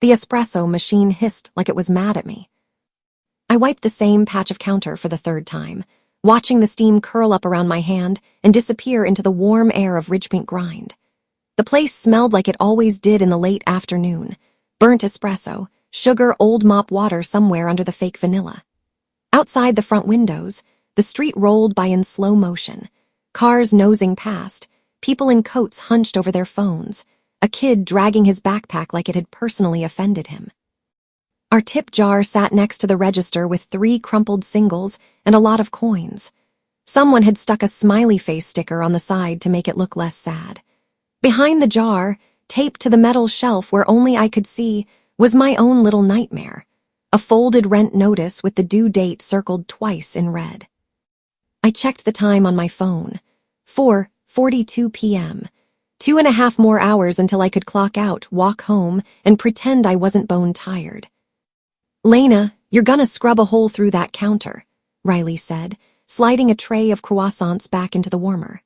The espresso machine hissed like it was mad at me. I wiped the same patch of counter for the third time, watching the steam curl up around my hand and disappear into the warm air of Ridgepaint grind. The place smelled like it always did in the late afternoon. Burnt espresso, sugar, old mop water somewhere under the fake vanilla. Outside the front windows, the street rolled by in slow motion. Cars nosing past, people in coats hunched over their phones, a kid dragging his backpack like it had personally offended him. Our tip jar sat next to the register with 3 crumpled singles and a lot of coins. Someone had stuck a smiley face sticker on the side to make it look less sad. Behind the jar, taped to the metal shelf where only I could see, was my own little nightmare, a folded rent notice with the due date circled twice in red. I checked the time on my phone. 4:42 p.m. 2.5 more hours until I could clock out, walk home, and pretend I wasn't bone tired. "Lena, you're gonna scrub a hole through that counter," Riley said, sliding a tray of croissants back into the warmer.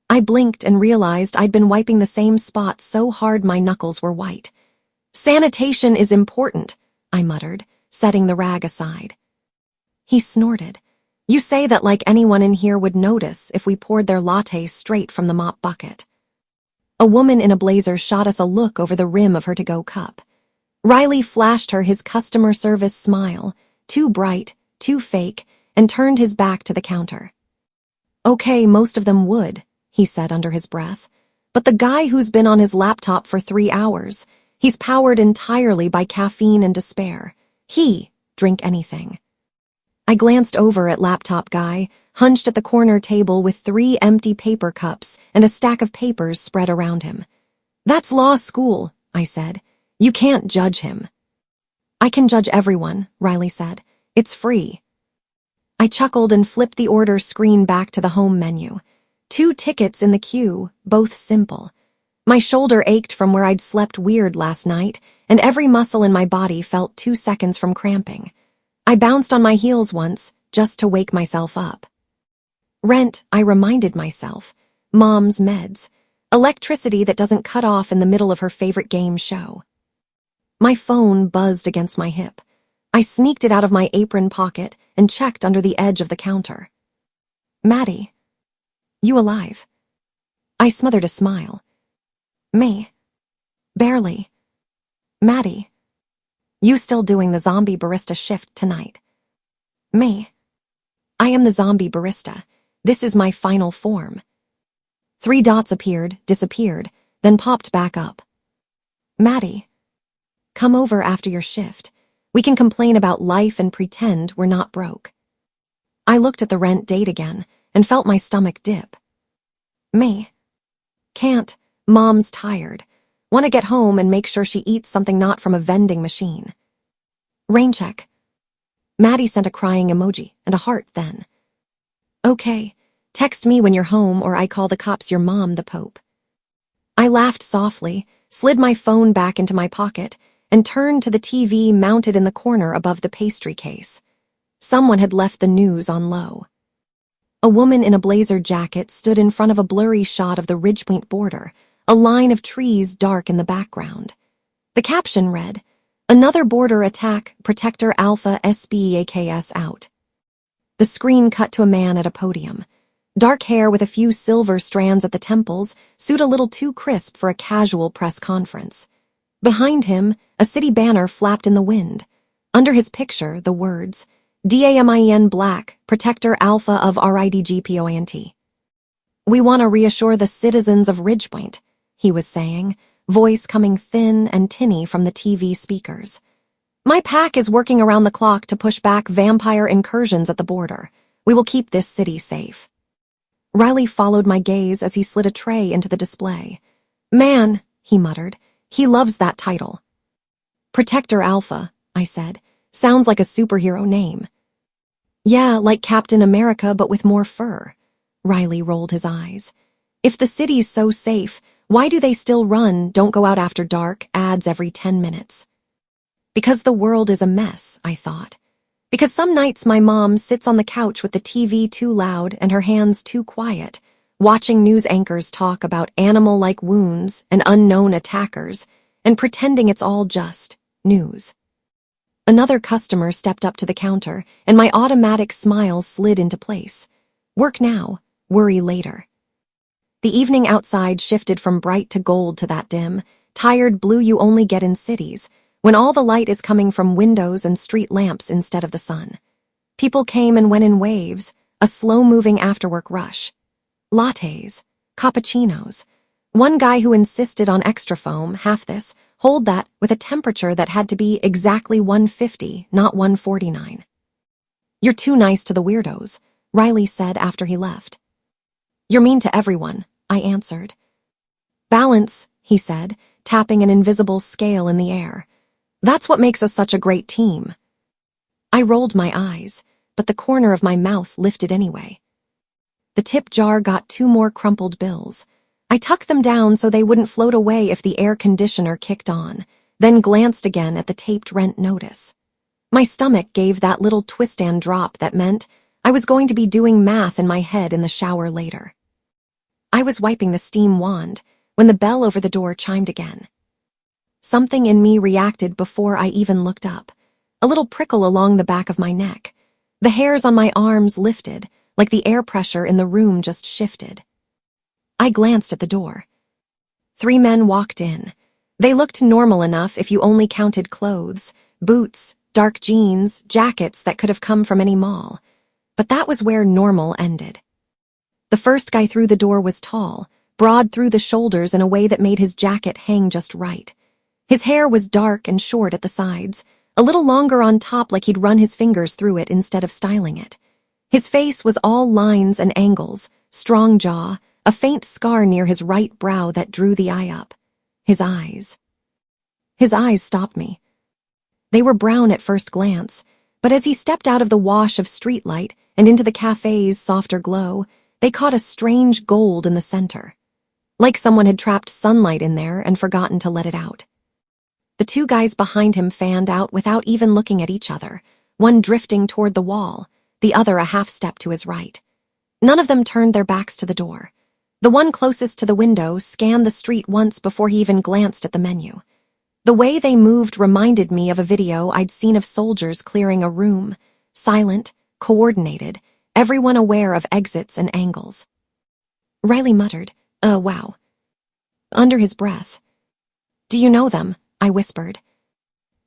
I blinked and realized I'd been wiping the same spot so hard my knuckles were white. "Sanitation is important," I muttered, setting the rag aside. He snorted. "You say that like anyone in here would notice if we poured their latte straight from the mop bucket." A woman in a blazer shot us a look over the rim of her to-go cup. Riley flashed her his customer service smile, too bright, too fake, and turned his back to the counter. "Okay, most of them would," he said under his breath. "But the guy who's been on his laptop for 3 hours, he's powered entirely by caffeine and despair. Drink anything." I glanced over at laptop guy, hunched at the corner table with 3 empty paper cups and a stack of papers spread around him. "That's law school," I said. "You can't judge him." "I can judge everyone," Riley said. "It's free." I chuckled and flipped the order screen back to the home menu. 2 tickets in the queue, both simple. My shoulder ached from where I'd slept weird last night, and every muscle in my body felt 2 seconds from cramping. I bounced on my heels once, just to wake myself up. Rent, I reminded myself. Mom's meds. Electricity that doesn't cut off in the middle of her favorite game show. My phone buzzed against my hip. I sneaked it out of my apron pocket and checked under the edge of the counter. "Maddie. You alive?" I smothered a smile. "Me? Barely. Maddie. You still doing the zombie barista shift tonight?" "Me. I am the zombie barista. This is my final form." 3 dots appeared, disappeared, then popped back up. "Maddie. Come over after your shift. We can complain about life and pretend we're not broke." I looked at the rent date again and felt my stomach dip. "Me. Can't. Mom's tired. Want to get home and make sure she eats something not from a vending machine." "Rain check." Maddie sent a crying emoji and a heart then. "Okay. Text me when you're home or I call the cops your mom the Pope." I laughed softly, slid my phone back into my pocket, and turned to the TV mounted in the corner above the pastry case. Someone had left the news on low. A woman in a blazer jacket stood in front of a blurry shot of the Ridgepaint border, a line of trees dark in the background. The caption read, "Another border attack, Protector Alpha SBAKS out." The screen cut to a man at a podium. Dark hair with a few silver strands at the temples, suit a little too crisp for a casual press conference. Behind him, a city banner flapped in the wind. Under his picture, the words, "DAMIN Black, Protector Alpha of RIDGPOINT. We want to reassure the citizens of Ridgepaint," he was saying, voice coming thin and tinny from the TV speakers. "My pack is working around the clock to push back vampire incursions at the border. We will keep this city safe." Riley followed my gaze as he slid a tray into the display. "Man," he muttered, "he loves that title." "Protector Alpha," I said. "Sounds like a superhero name." "Yeah, like Captain America, but with more fur." Riley rolled his eyes. "If the city's so safe, why do they still run 'Don't go out after dark' ads every 10 minutes? Because the world is a mess, I thought. Because some nights my mom sits on the couch with the TV too loud and her hands too quiet, watching news anchors talk about animal-like wounds and unknown attackers, and pretending it's all just news. Another customer stepped up to the counter, and my automatic smile slid into place. Work now, worry later. The evening outside shifted from bright to gold to that dim, tired blue you only get in cities, when all the light is coming from windows and street lamps instead of the sun. People came and went in waves, a slow-moving after-work rush. Lattes, cappuccinos. One guy who insisted on extra foam, half this, hold that, with a temperature that had to be exactly 150, not 149. "You're too nice to the weirdos," Riley said after he left. "You're mean to everyone," I answered. "Balance," he said, tapping an invisible scale in the air. "That's what makes us such a great team." I rolled my eyes, but the corner of my mouth lifted anyway. The tip jar got 2 more crumpled bills. I tucked them down so they wouldn't float away if the air conditioner kicked on, then glanced again at the taped rent notice. My stomach gave that little twist and drop that meant I was going to be doing math in my head in the shower later. I was wiping the steam wand when the bell over the door chimed again. Something in me reacted before I even looked up. A little prickle along the back of my neck. The hairs on my arms lifted, like the air pressure in the room just shifted. I glanced at the door. 3 men walked in. They looked normal enough if you only counted clothes, boots, dark jeans, jackets that could have come from any mall. But that was where normal ended. The first guy through the door was tall, broad through the shoulders in a way that made his jacket hang just right. His hair was dark and short at the sides, a little longer on top like he'd run his fingers through it instead of styling it. His face was all lines and angles, strong jaw, a faint scar near his right brow that drew the eye up. His eyes stopped me. They were brown at first glance, but as he stepped out of the wash of streetlight and into the cafe's softer glow, they caught a strange gold in the center. Like someone had trapped sunlight in there and forgotten to let it out. The 2 guys behind him fanned out without even looking at each other, one drifting toward the wall, the other a half step to his right. None of them turned their backs to the door. The one closest to the window scanned the street once before he even glanced at the menu. The way they moved reminded me of a video I'd seen of soldiers clearing a room, silent, coordinated, everyone aware of exits and angles. Riley muttered, wow," under his breath. "Do you know them?" I whispered.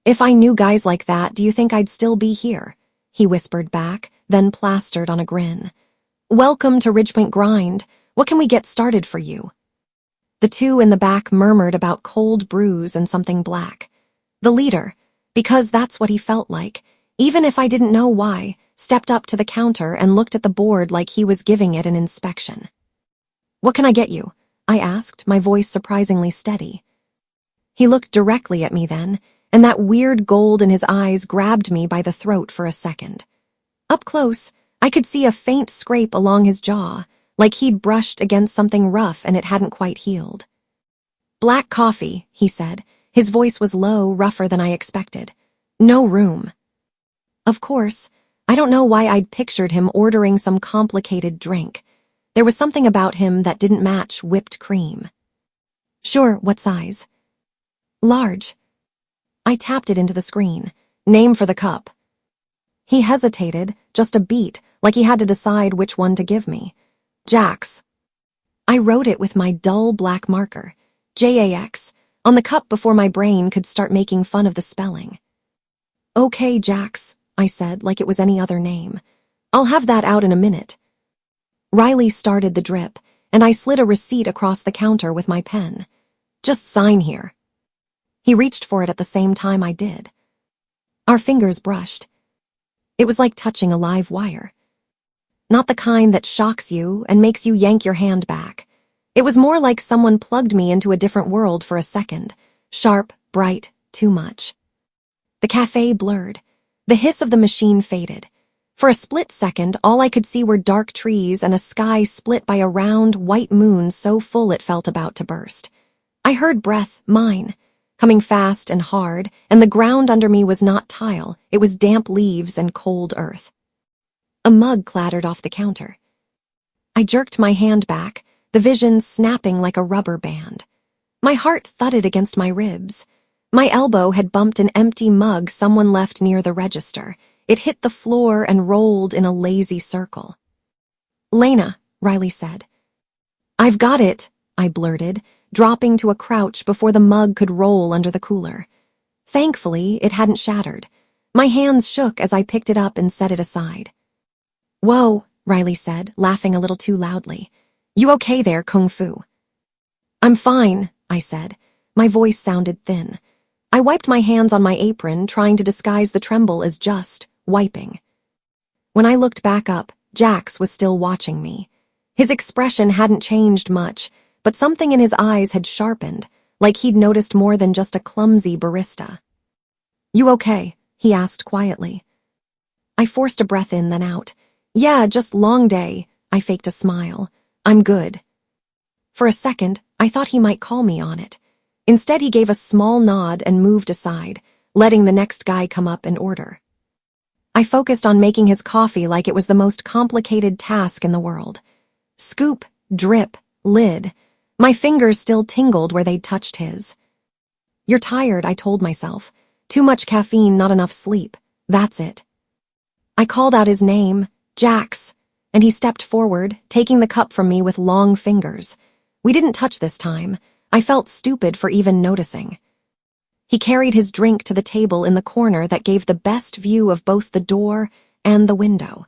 "If I knew guys like that, do you think I'd still be here?" He whispered back, then plastered on a grin. "Welcome to Ridgepoint Grind. What can we get started for you?" The 2 in the back murmured about cold brews and something black. The leader, because that's what he felt like, even if I didn't know why, stepped up to the counter and looked at the board like he was giving it an inspection. "What can I get you?" I asked, my voice surprisingly steady. He looked directly at me then, and that weird gold in his eyes grabbed me by the throat for a second. Up close, I could see a faint scrape along his jaw, like he'd brushed against something rough and it hadn't quite healed. "Black coffee," he said. His voice was low, rougher than I expected. "No room." Of course, I don't know why I'd pictured him ordering some complicated drink. There was something about him that didn't match whipped cream. "Sure, what size?" "Large." I tapped it into the screen. "Name for the cup." He hesitated, just a beat, like he had to decide which one to give me. "Jax." I wrote it with my dull black marker, Jax, on the cup before my brain could start making fun of the spelling. "Okay, Jax," I said like it was any other name. "I'll have that out in a minute." Riley started the drip, and I slid a receipt across the counter with my pen. "Just sign here." He reached for it at the same time I did. Our fingers brushed. It was like touching a live wire. Not the kind that shocks you and makes you yank your hand back. It was more like someone plugged me into a different world for a second. Sharp, bright, too much. The cafe blurred. The hiss of the machine faded. For a split second, all I could see were dark trees and a sky split by a round, white moon so full it felt about to burst. I heard breath, mine, coming fast and hard, and the ground under me was not tile, it was damp leaves and cold earth. A mug clattered off the counter. I jerked my hand back, the vision snapping like a rubber band. My heart thudded against my ribs. My elbow had bumped an empty mug someone left near the register. It hit the floor and rolled in a lazy circle. "Lena," Riley said. "I've got it," I blurted, dropping to a crouch before the mug could roll under the cooler. Thankfully, it hadn't shattered. My hands shook as I picked it up and set it aside. "Whoa," Riley said, laughing a little too loudly. "You okay there, Kung Fu?" "I'm fine," I said. My voice sounded thin. I wiped my hands on my apron, trying to disguise the tremble as just wiping. When I looked back up, Jax was still watching me. His expression hadn't changed much, but something in his eyes had sharpened, like he'd noticed more than just a clumsy barista. "You okay?" he asked quietly. I forced a breath in, then out. "Yeah, just long day." I faked a smile. "I'm good." For a second, I thought he might call me on it. Instead, he gave a small nod and moved aside, letting the next guy come up and order. I focused on making his coffee like it was the most complicated task in the world. Scoop, drip, lid. My fingers still tingled where they'd touched his. "You're tired," I told myself. "Too much caffeine, not enough sleep. That's it." I called out his name, Jax, and he stepped forward, taking the cup from me with long fingers. We didn't touch this time. I felt stupid for even noticing. He carried his drink to the table in the corner that gave the best view of both the door and the window.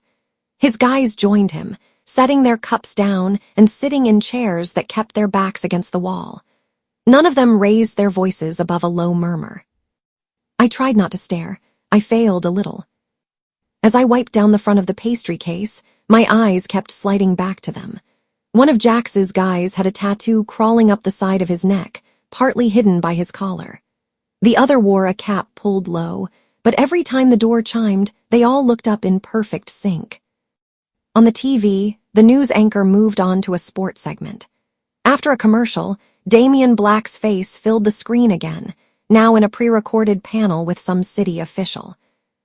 His guys joined him, setting their cups down and sitting in chairs that kept their backs against the wall. None of them raised their voices above a low murmur. I tried not to stare. I failed a little. As I wiped down the front of the pastry case, my eyes kept sliding back to them. One of Jax's guys had a tattoo crawling up the side of his neck, partly hidden by his collar. The other wore a cap pulled low, but every time the door chimed, they all looked up in perfect sync. On the TV, the news anchor moved on to a sports segment. After a commercial, Damian Black's face filled the screen again, now in a pre-recorded panel with some city official.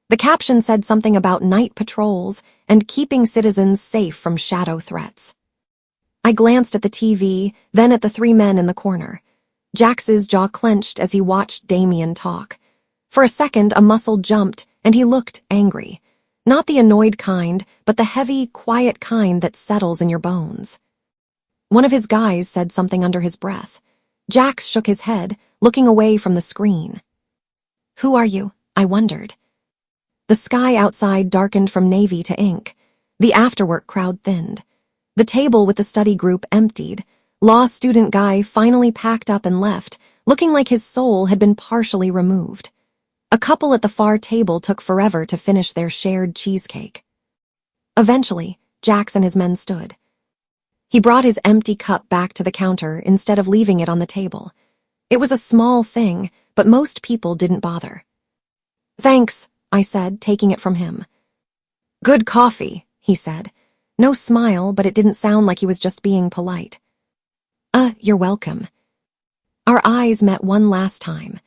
The caption said something about night patrols and keeping citizens safe from shadow threats. I glanced at the TV, then at the three men in the corner. Jax's jaw clenched as he watched Damien talk. For a second, a muscle jumped, and he looked angry. Not the annoyed kind, but the heavy, quiet kind that settles in your bones. One of his guys said something under his breath. Jax shook his head, looking away from the screen. "Who are you?" I wondered. The sky outside darkened from navy to ink. The afterwork crowd thinned. The table with the study group emptied. Law student guy finally packed up and left, looking like his soul had been partially removed. A couple at the far table took forever to finish their shared cheesecake. Eventually, Jax and his men stood. He brought his empty cup back to the counter instead of leaving it on the table. It was a small thing, but most people didn't bother. "Thanks," I said, taking it from him. "Good coffee," he said. No smile, but it didn't sound like he was just being polite. You're welcome." Our eyes met one last time.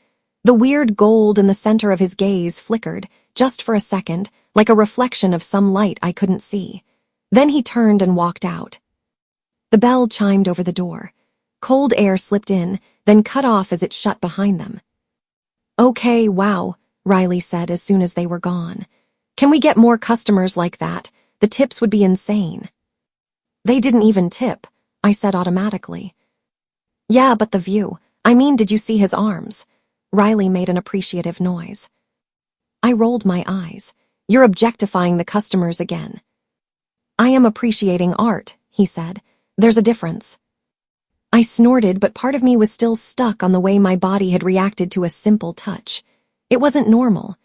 The weird gold in the center of his gaze flickered, just for a second, like a reflection of some light I couldn't see. Then he turned and walked out. The bell chimed over the door. Cold air slipped in, then cut off as it shut behind them. "Okay, wow," Riley said as soon as they were gone. "Can we get more customers like that? The tips would be insane." "They didn't even tip," I said automatically. "Yeah, but the view. I mean, did you see his arms?" Riley made an appreciative noise. I rolled my eyes. "You're objectifying the customers again." "I am appreciating art," he said. "There's a difference." I snorted, but part of me was still stuck on the way my body had reacted to a simple touch. It wasn't normal.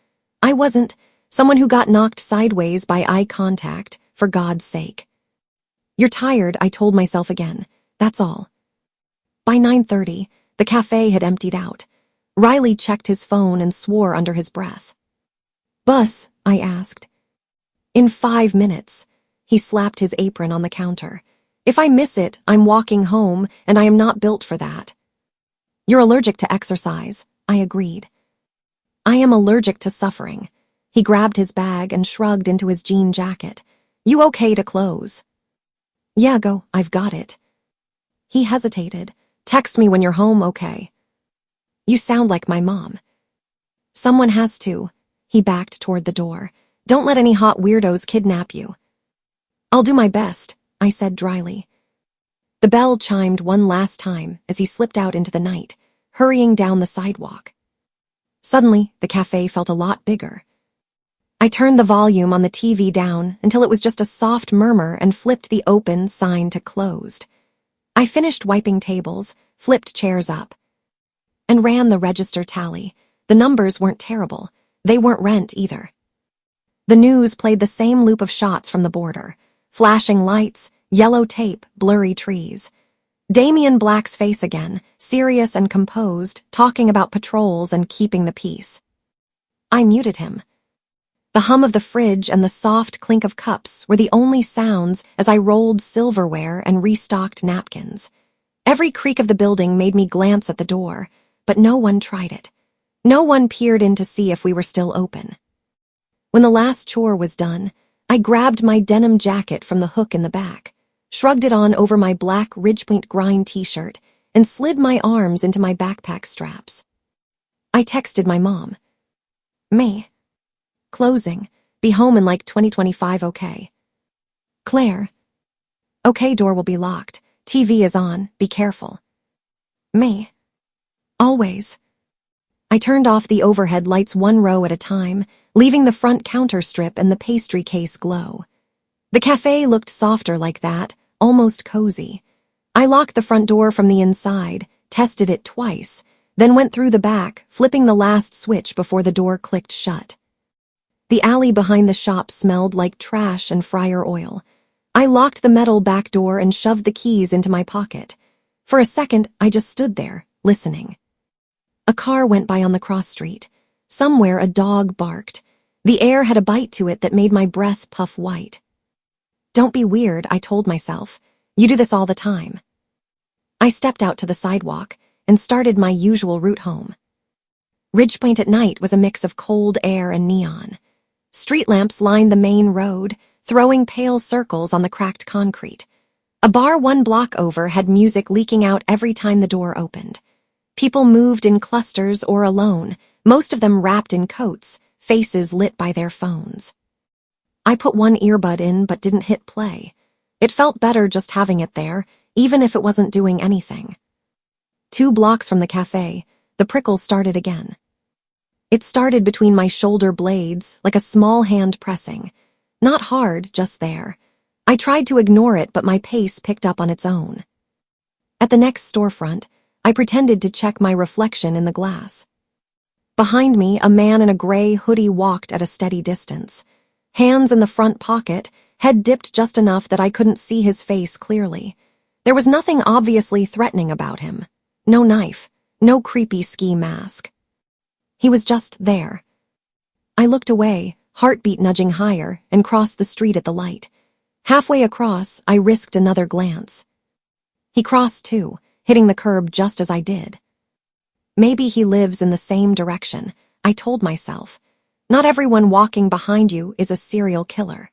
I wasn't someone who got knocked sideways by eye contact, for God's sake. "You're tired," I told myself again. That's all. By 9:30, the cafe had emptied out. Riley checked his phone and swore under his breath. "Bus?" I asked. "In 5 minutes." He slapped his apron on the counter. "If I miss it, I'm walking home, and I am not built for that." "You're allergic to exercise," I agreed. "I am allergic to suffering." He grabbed his bag and shrugged into his jean jacket. "You okay to close?" "Yeah, go. I've got it." He hesitated, Text me when you're home, okay? You sound like my mom. Someone has to. He backed toward the door. Don't let any hot weirdos kidnap you. I'll do my best, I said dryly. The bell chimed one last time as he slipped out into the night, hurrying down the sidewalk. Suddenly, the cafe felt a lot bigger. I turned the volume on the TV down until it was just a soft murmur and flipped the open sign to closed. I finished wiping tables, flipped chairs up, and ran the register tally. The numbers weren't terrible. They weren't rent either. The news played the same loop of shots from the border. Flashing lights, yellow tape, blurry trees. Damien Black's face again, serious and composed, talking about patrols and keeping the peace. I muted him. The hum of the fridge and the soft clink of cups were the only sounds as I rolled silverware and restocked napkins. Every creak of the building made me glance at the door, but no one tried it. No one peered in to see if we were still open. When the last chore was done, I grabbed my denim jacket from the hook in the back, shrugged it on over my black Ridgepoint Grind t-shirt, and slid my arms into my backpack straps. I texted my mom. May. Closing. Be home in like 2025, okay? Claire. Okay, door will be locked. TV is on. Be careful. May. Always. I turned off the overhead lights one row at a time, leaving the front counter strip and the pastry case glow. The cafe looked softer like that, almost cozy. I locked the front door from the inside, tested it twice, then went through the back, flipping the last switch before the door clicked shut. The alley behind the shop smelled like trash and fryer oil. I locked the metal back door and shoved the keys into my pocket. For a second, I just stood there, listening. A car went by on the cross street. Somewhere a dog barked. The air had a bite to it that made my breath puff white. Don't be weird, I told myself. You do this all the time. I stepped out to the sidewalk and started my usual route home. Ridgepoint at night was a mix of cold air and neon. Street lamps lined the main road, throwing pale circles on the cracked concrete. A bar one block over had music leaking out every time the door opened. People moved in clusters or alone, most of them wrapped in coats, faces lit by their phones. I put one earbud in but didn't hit play. It felt better just having it there, even if it wasn't doing anything. 2 blocks from the cafe, the prickles started again. It started between my shoulder blades, like a small hand pressing. Not hard, just there. I tried to ignore it, but my pace picked up on its own. At the next storefront, I pretended to check my reflection in the glass. Behind me, a man in a gray hoodie walked at a steady distance. Hands in the front pocket, head dipped just enough that I couldn't see his face clearly. There was nothing obviously threatening about him. No knife, no creepy ski mask. He was just there. I looked away, heartbeat nudging higher, and crossed the street at the light. Halfway across, I risked another glance. He crossed too, hitting the curb just as I did. Maybe he lives in the same direction, I told myself. Not everyone walking behind you is a serial killer.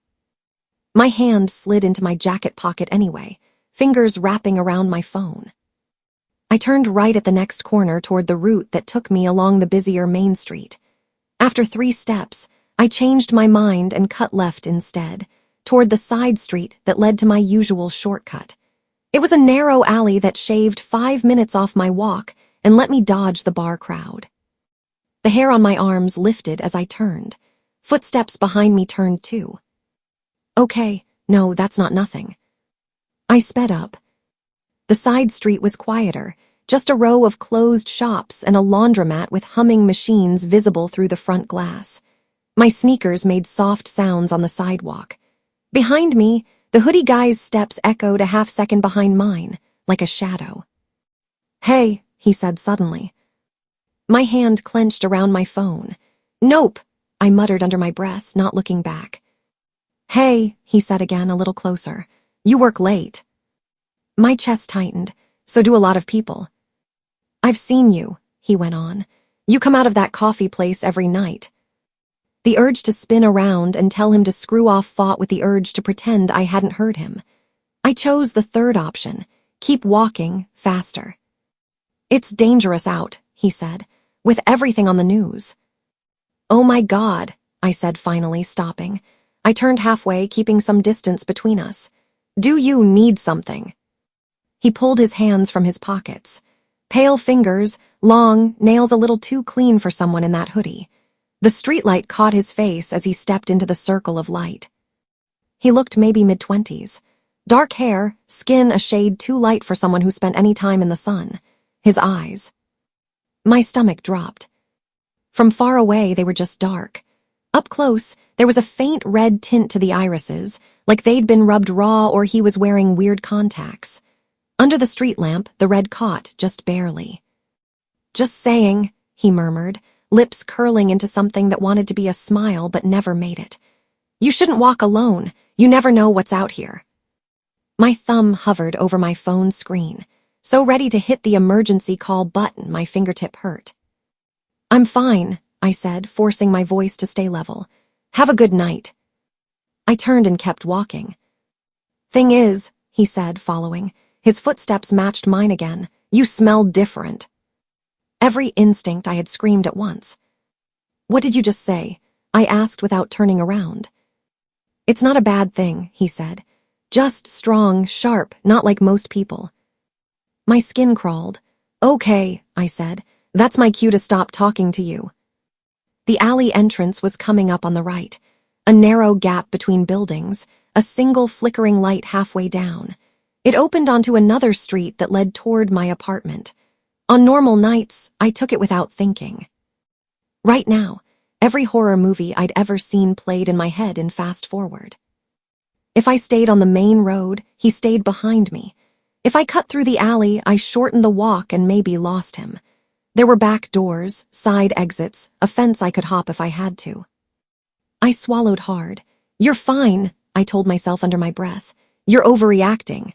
My hand slid into my jacket pocket anyway, fingers wrapping around my phone. I turned right at the next corner toward the route that took me along the busier Main Street. After 3 steps, I changed my mind and cut left instead, toward the side street that led to my usual shortcut. It was a narrow alley that shaved 5 minutes off my walk and let me dodge the bar crowd. The hair on my arms lifted as I turned. Footsteps behind me turned too. Okay, no, that's not nothing. I sped up. The side street was quieter, just a row of closed shops and a laundromat with humming machines visible through the front glass. My sneakers made soft sounds on the sidewalk. Behind me, the hoodie guy's steps echoed a half-second behind mine, like a shadow. Hey, he said suddenly. My hand clenched around my phone. Nope, I muttered under my breath, not looking back. Hey, he said again, a little closer. You work late. My chest tightened. So do a lot of people. I've seen you, he went on. You come out of that coffee place every night. The urge to spin around and tell him to screw off fought with the urge to pretend I hadn't heard him. I chose the third option, keep walking, faster. "It's dangerous out," he said, "with everything on the news." "Oh my God," I said, finally stopping. I turned halfway, keeping some distance between us. "Do you need something?" He pulled his hands from his pockets. Pale fingers, long, nails a little too clean for someone in that hoodie. The streetlight caught his face as he stepped into the circle of light. He looked maybe mid-20s. Dark hair, skin a shade too light for someone who spent any time in the sun. His eyes. My stomach dropped. From far away, they were just dark. Up close, there was a faint red tint to the irises, like they'd been rubbed raw or he was wearing weird contacts. Under the street lamp, the red caught, just barely. "Just saying," he murmured, lips curling into something that wanted to be a smile but never made it. "You shouldn't walk alone. You never know what's out here." My thumb hovered over my phone screen, so ready to hit the emergency call button my fingertip hurt. "I'm fine," I said, forcing my voice to stay level. "Have a good night." I turned and kept walking. "Thing is," he said, following, his footsteps matched mine again, "you smell different." Every instinct I had screamed at once. "What did you just say?" I asked without turning around. "It's not a bad thing," he said. "Just strong, sharp, not like most people." My skin crawled. "Okay," I said. "That's my cue to stop talking to you." The alley entrance was coming up on the right, a narrow gap between buildings, a single flickering light halfway down. It opened onto another street that led toward my apartment. On normal nights, I took it without thinking. Right now, every horror movie I'd ever seen played in my head in fast forward. If I stayed on the main road, he stayed behind me. If I cut through the alley, I shortened the walk and maybe lost him. There were back doors, side exits, a fence I could hop if I had to. I swallowed hard. "You're fine," I told myself under my breath. "You're overreacting."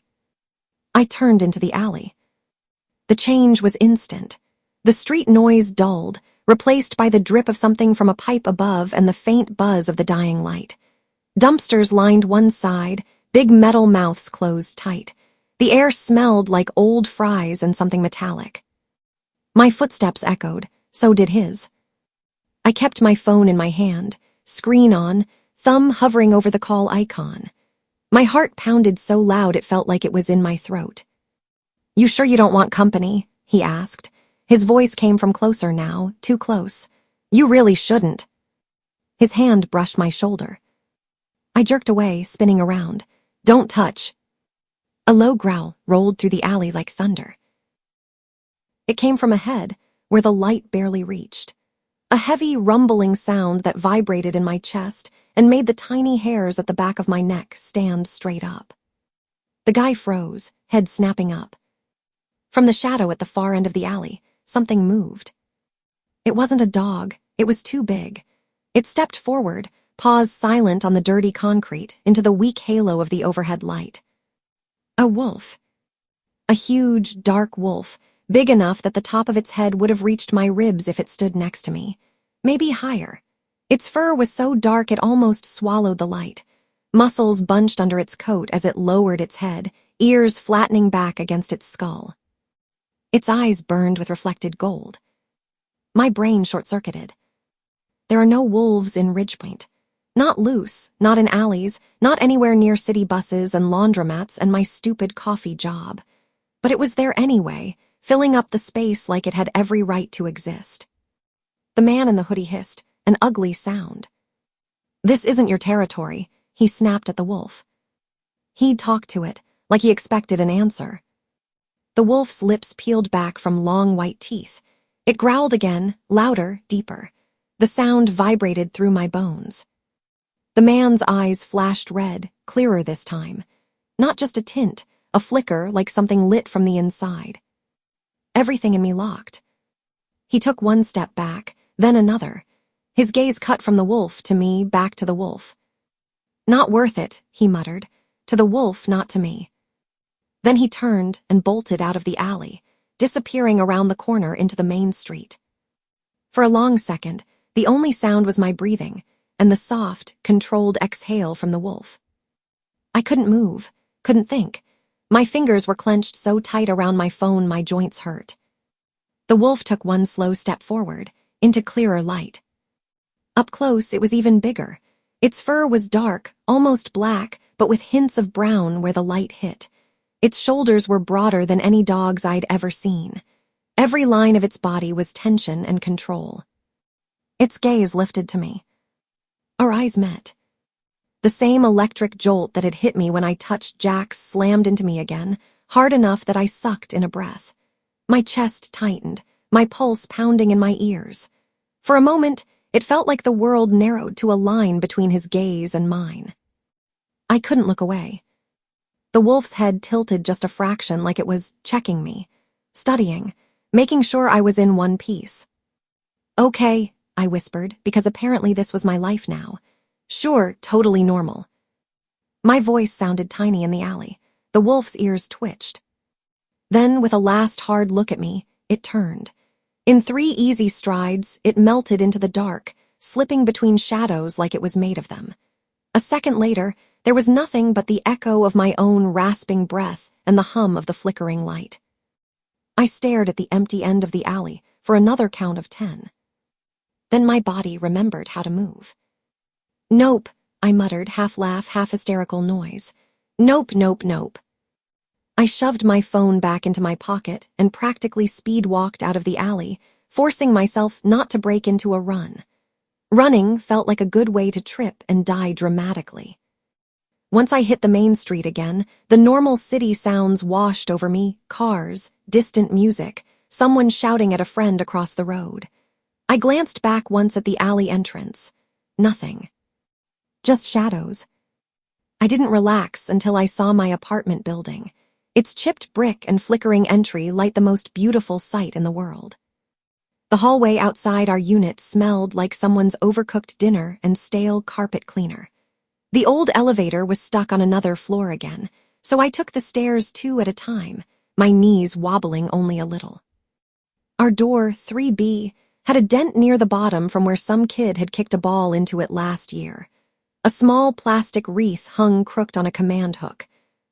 I turned into the alley. The change was instant. The street noise dulled, replaced by the drip of something from a pipe above and the faint buzz of the dying light. Dumpsters lined one side, big metal mouths closed tight. The air smelled like old fries and something metallic. My footsteps echoed, so did his. I kept my phone in my hand, screen on, thumb hovering over the call icon. My heart pounded so loud it felt like it was in my throat. "You sure you don't want company?" he asked. His voice came from closer now, too close. "You really shouldn't." His hand brushed my shoulder. I jerked away, spinning around. "Don't touch." A low growl rolled through the alley like thunder. It came from ahead, where the light barely reached. A heavy, rumbling sound that vibrated in my chest and made the tiny hairs at the back of my neck stand straight up. The guy froze, head snapping up. From the shadow at the far end of the alley, something moved. It wasn't a dog, it was too big. It stepped forward, paws silent on the dirty concrete, into the weak halo of the overhead light. A wolf. A huge, dark wolf, big enough that the top of its head would have reached my ribs if it stood next to me. Maybe higher. Its fur was so dark it almost swallowed the light. Muscles bunched under its coat as it lowered its head, ears flattening back against its skull. Its eyes burned with reflected gold. My brain short-circuited. There are no wolves in Ridgepoint. Not loose, not in alleys, not anywhere near city buses and laundromats and my stupid coffee job. But it was there anyway, filling up the space like it had every right to exist. The man in the hoodie hissed, an ugly sound. "This isn't your territory," he snapped at the wolf. He'd talked to it, like he expected an answer. The wolf's lips peeled back from long white teeth. It growled again, louder, deeper. The sound vibrated through my bones. The man's eyes flashed red, clearer this time. Not just a tint, a flicker like something lit from the inside. Everything in me locked. He took one step back, then another. His gaze cut from the wolf to me, back to the wolf. "Not worth it," he muttered. "To the wolf, not to me." Then he turned and bolted out of the alley, disappearing around the corner into the main street. For a long second, the only sound was my breathing and the soft, controlled exhale from the wolf. I couldn't move, couldn't think. My fingers were clenched so tight around my phone my joints hurt. The wolf took one slow step forward, into clearer light. Up close, it was even bigger. Its fur was dark, almost black, but with hints of brown where the light hit. Its shoulders were broader than any dog's I'd ever seen. Every line of its body was tension and control. Its gaze lifted to me. Our eyes met. The same electric jolt that had hit me when I touched Jax slammed into me again, hard enough that I sucked in a breath. My chest tightened, my pulse pounding in my ears. For a moment, it felt like the world narrowed to a line between his gaze and mine. I couldn't look away. The wolf's head tilted just a fraction, like it was checking me, studying, making sure I was in one piece. Okay, I whispered, because apparently this was my life now. Sure, totally normal. My voice sounded tiny in the alley. The wolf's ears twitched. Then, with a last hard look at me, it turned. In 3 easy strides, it melted into the dark, slipping between shadows like it was made of them. A second later, there was nothing but the echo of my own rasping breath and the hum of the flickering light. I stared at the empty end of the alley for another count of 10. Then my body remembered how to move. Nope, I muttered, half laugh, half hysterical noise. Nope, nope, nope. I shoved my phone back into my pocket and practically speed-walked out of the alley, forcing myself not to break into a run. Running felt like a good way to trip and die dramatically. Once I hit the main street again, the normal city sounds washed over me, cars, distant music, someone shouting at a friend across the road. I glanced back once at the alley entrance. Nothing. Just shadows. I didn't relax until I saw my apartment building. Its chipped brick and flickering entry light the most beautiful sight in the world. The hallway outside our unit smelled like someone's overcooked dinner and stale carpet cleaner. The old elevator was stuck on another floor again, so I took the stairs 2 at a time, my knees wobbling only a little. Our door, 3B, had a dent near the bottom from where some kid had kicked a ball into it last year. A small plastic wreath hung crooked on a command hook.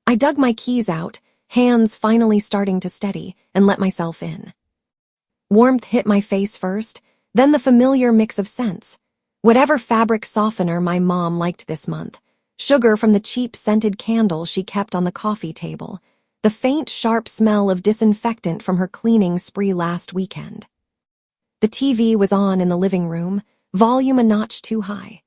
I dug my keys out, hands finally starting to steady, and let myself in. Warmth hit my face first, then the familiar mix of scents. Whatever fabric softener my mom liked this month, sugar from the cheap scented candle she kept on the coffee table, the faint, sharp smell of disinfectant from her cleaning spree last weekend. The TV was on in the living room, volume a notch too high.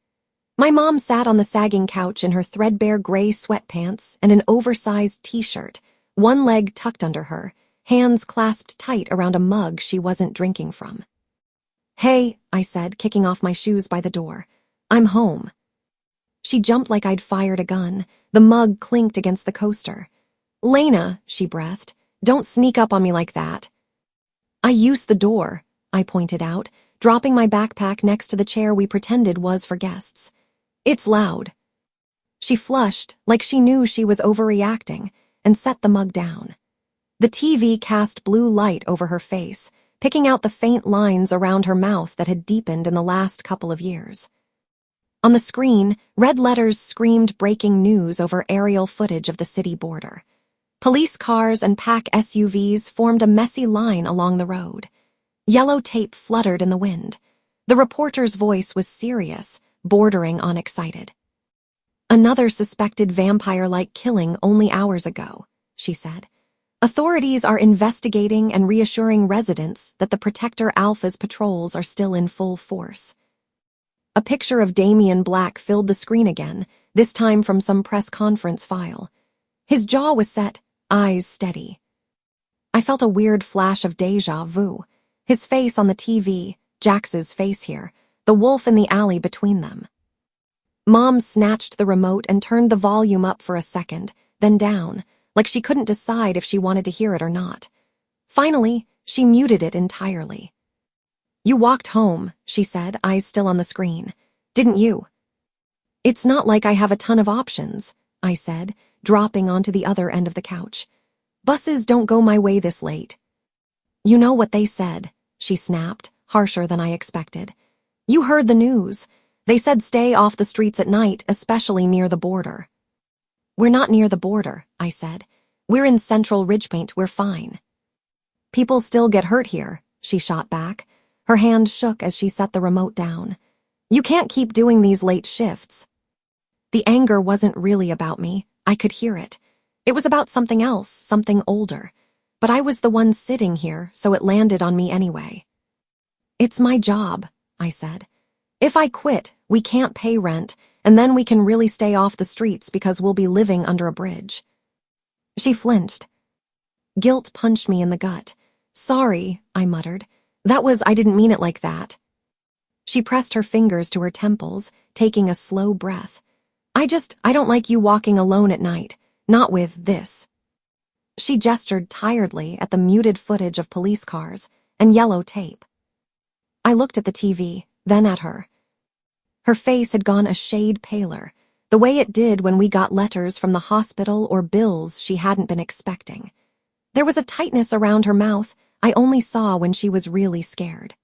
My mom sat on the sagging couch in her threadbare gray sweatpants and an oversized t-shirt, one leg tucked under her, hands clasped tight around a mug she wasn't drinking from. Hey, I said, kicking off my shoes by the door. I'm home. She jumped like I'd fired a gun. The mug clinked against the coaster. Lena, she breathed, don't sneak up on me like that. I used the door, I pointed out, dropping my backpack next to the chair we pretended was for guests. It's loud. She flushed, like she knew she was overreacting, and set the mug down. The TV cast blue light over her face, picking out the faint lines around her mouth that had deepened in the last couple of years. On the screen, red letters screamed breaking news over aerial footage of the city border. Police cars and pack SUVs formed a messy line along the road. Yellow tape fluttered in the wind. The reporter's voice was serious, bordering on excited. Another suspected vampire-like killing only hours ago, she said. Authorities are investigating and reassuring residents that the Protector Alpha's patrols are still in full force. A picture of Damian Black filled the screen again, this time from some press conference file. His jaw was set, eyes steady. I felt a weird flash of déjà vu. His face on the TV, Jax's face here, the wolf in the alley between them. Mom snatched the remote and turned the volume up for a second, then down, like she couldn't decide if she wanted to hear it or not. Finally, she muted it entirely. You walked home, she said, eyes still on the screen. Didn't you? It's not like I have a ton of options, I said, dropping onto the other end of the couch. Buses don't go my way this late. You know what they said, she snapped, harsher than I expected. You heard the news. They said stay off the streets at night, especially near the border. We're not near the border, I said. We're in central Ridgepaint, we're fine. People still get hurt here, she shot back. Her hand shook as she set the remote down. You can't keep doing these late shifts. The anger wasn't really about me. I could hear it. It was about something else, something older. But I was the one sitting here, so it landed on me anyway. It's my job, I said. If I quit, we can't pay rent, and then we can really stay off the streets because we'll be living under a bridge. She flinched. Guilt punched me in the gut. Sorry, I muttered. I didn't mean it like that. She pressed her fingers to her temples, taking a slow breath. I don't like you walking alone at night, not with this. She gestured tiredly at the muted footage of police cars and yellow tape. I looked at the TV, then at her. Her face had gone a shade paler, the way it did when we got letters from the hospital or bills she hadn't been expecting. There was a tightness around her mouth I only saw when she was really scared.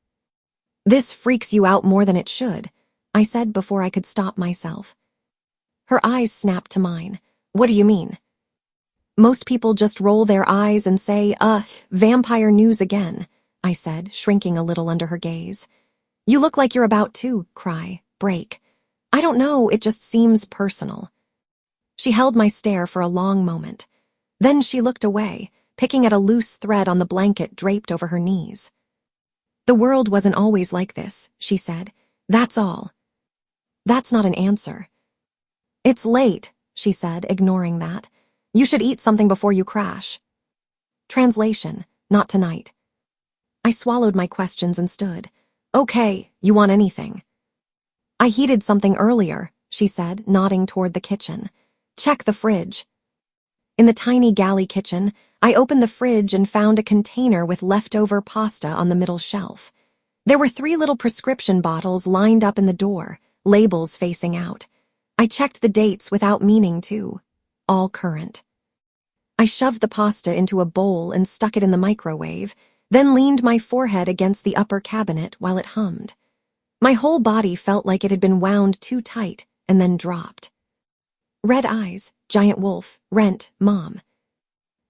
This freaks you out more than it should, I said before I could stop myself. Her eyes snapped to mine. What do you mean? Most people just roll their eyes and say, vampire news again, I said, shrinking a little under her gaze. You look like you're about to break. I don't know, it just seems personal. She held my stare for a long moment. Then she looked away, picking at a loose thread on the blanket draped over her knees. The world wasn't always like this, she said. That's all. That's not an answer. It's late, she said, ignoring that. You should eat something before you crash. Translation, not tonight. I swallowed my questions and stood. Okay, you want anything? I heated something earlier, she said, nodding toward the kitchen. Check the fridge. In the tiny galley kitchen, I opened the fridge and found a container with leftover pasta on the middle shelf. There were 3 little prescription bottles lined up in the door, labels facing out. I checked the dates without meaning to. All current. I shoved the pasta into a bowl and stuck it in the microwave, then leaned my forehead against the upper cabinet while it hummed. My whole body felt like it had been wound too tight and then dropped. Red eyes, giant wolf, rent, mom.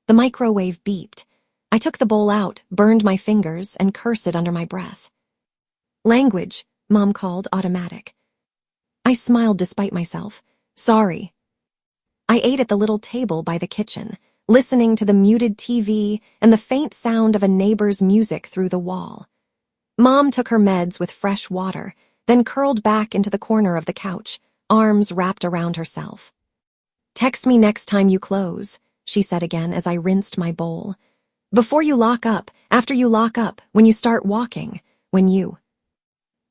The microwave beeped. I took the bowl out, burned my fingers, and cursed under my breath. Language, Mom called, automatic. I smiled despite myself. Sorry. I ate at the little table by the kitchen, listening to the muted TV and the faint sound of a neighbor's music through the wall. Mom took her meds with fresh water, then curled back into the corner of the couch, arms wrapped around herself. Text me next time you close, she said again as I rinsed my bowl. Before you lock up, after you lock up, when you start walking, when you...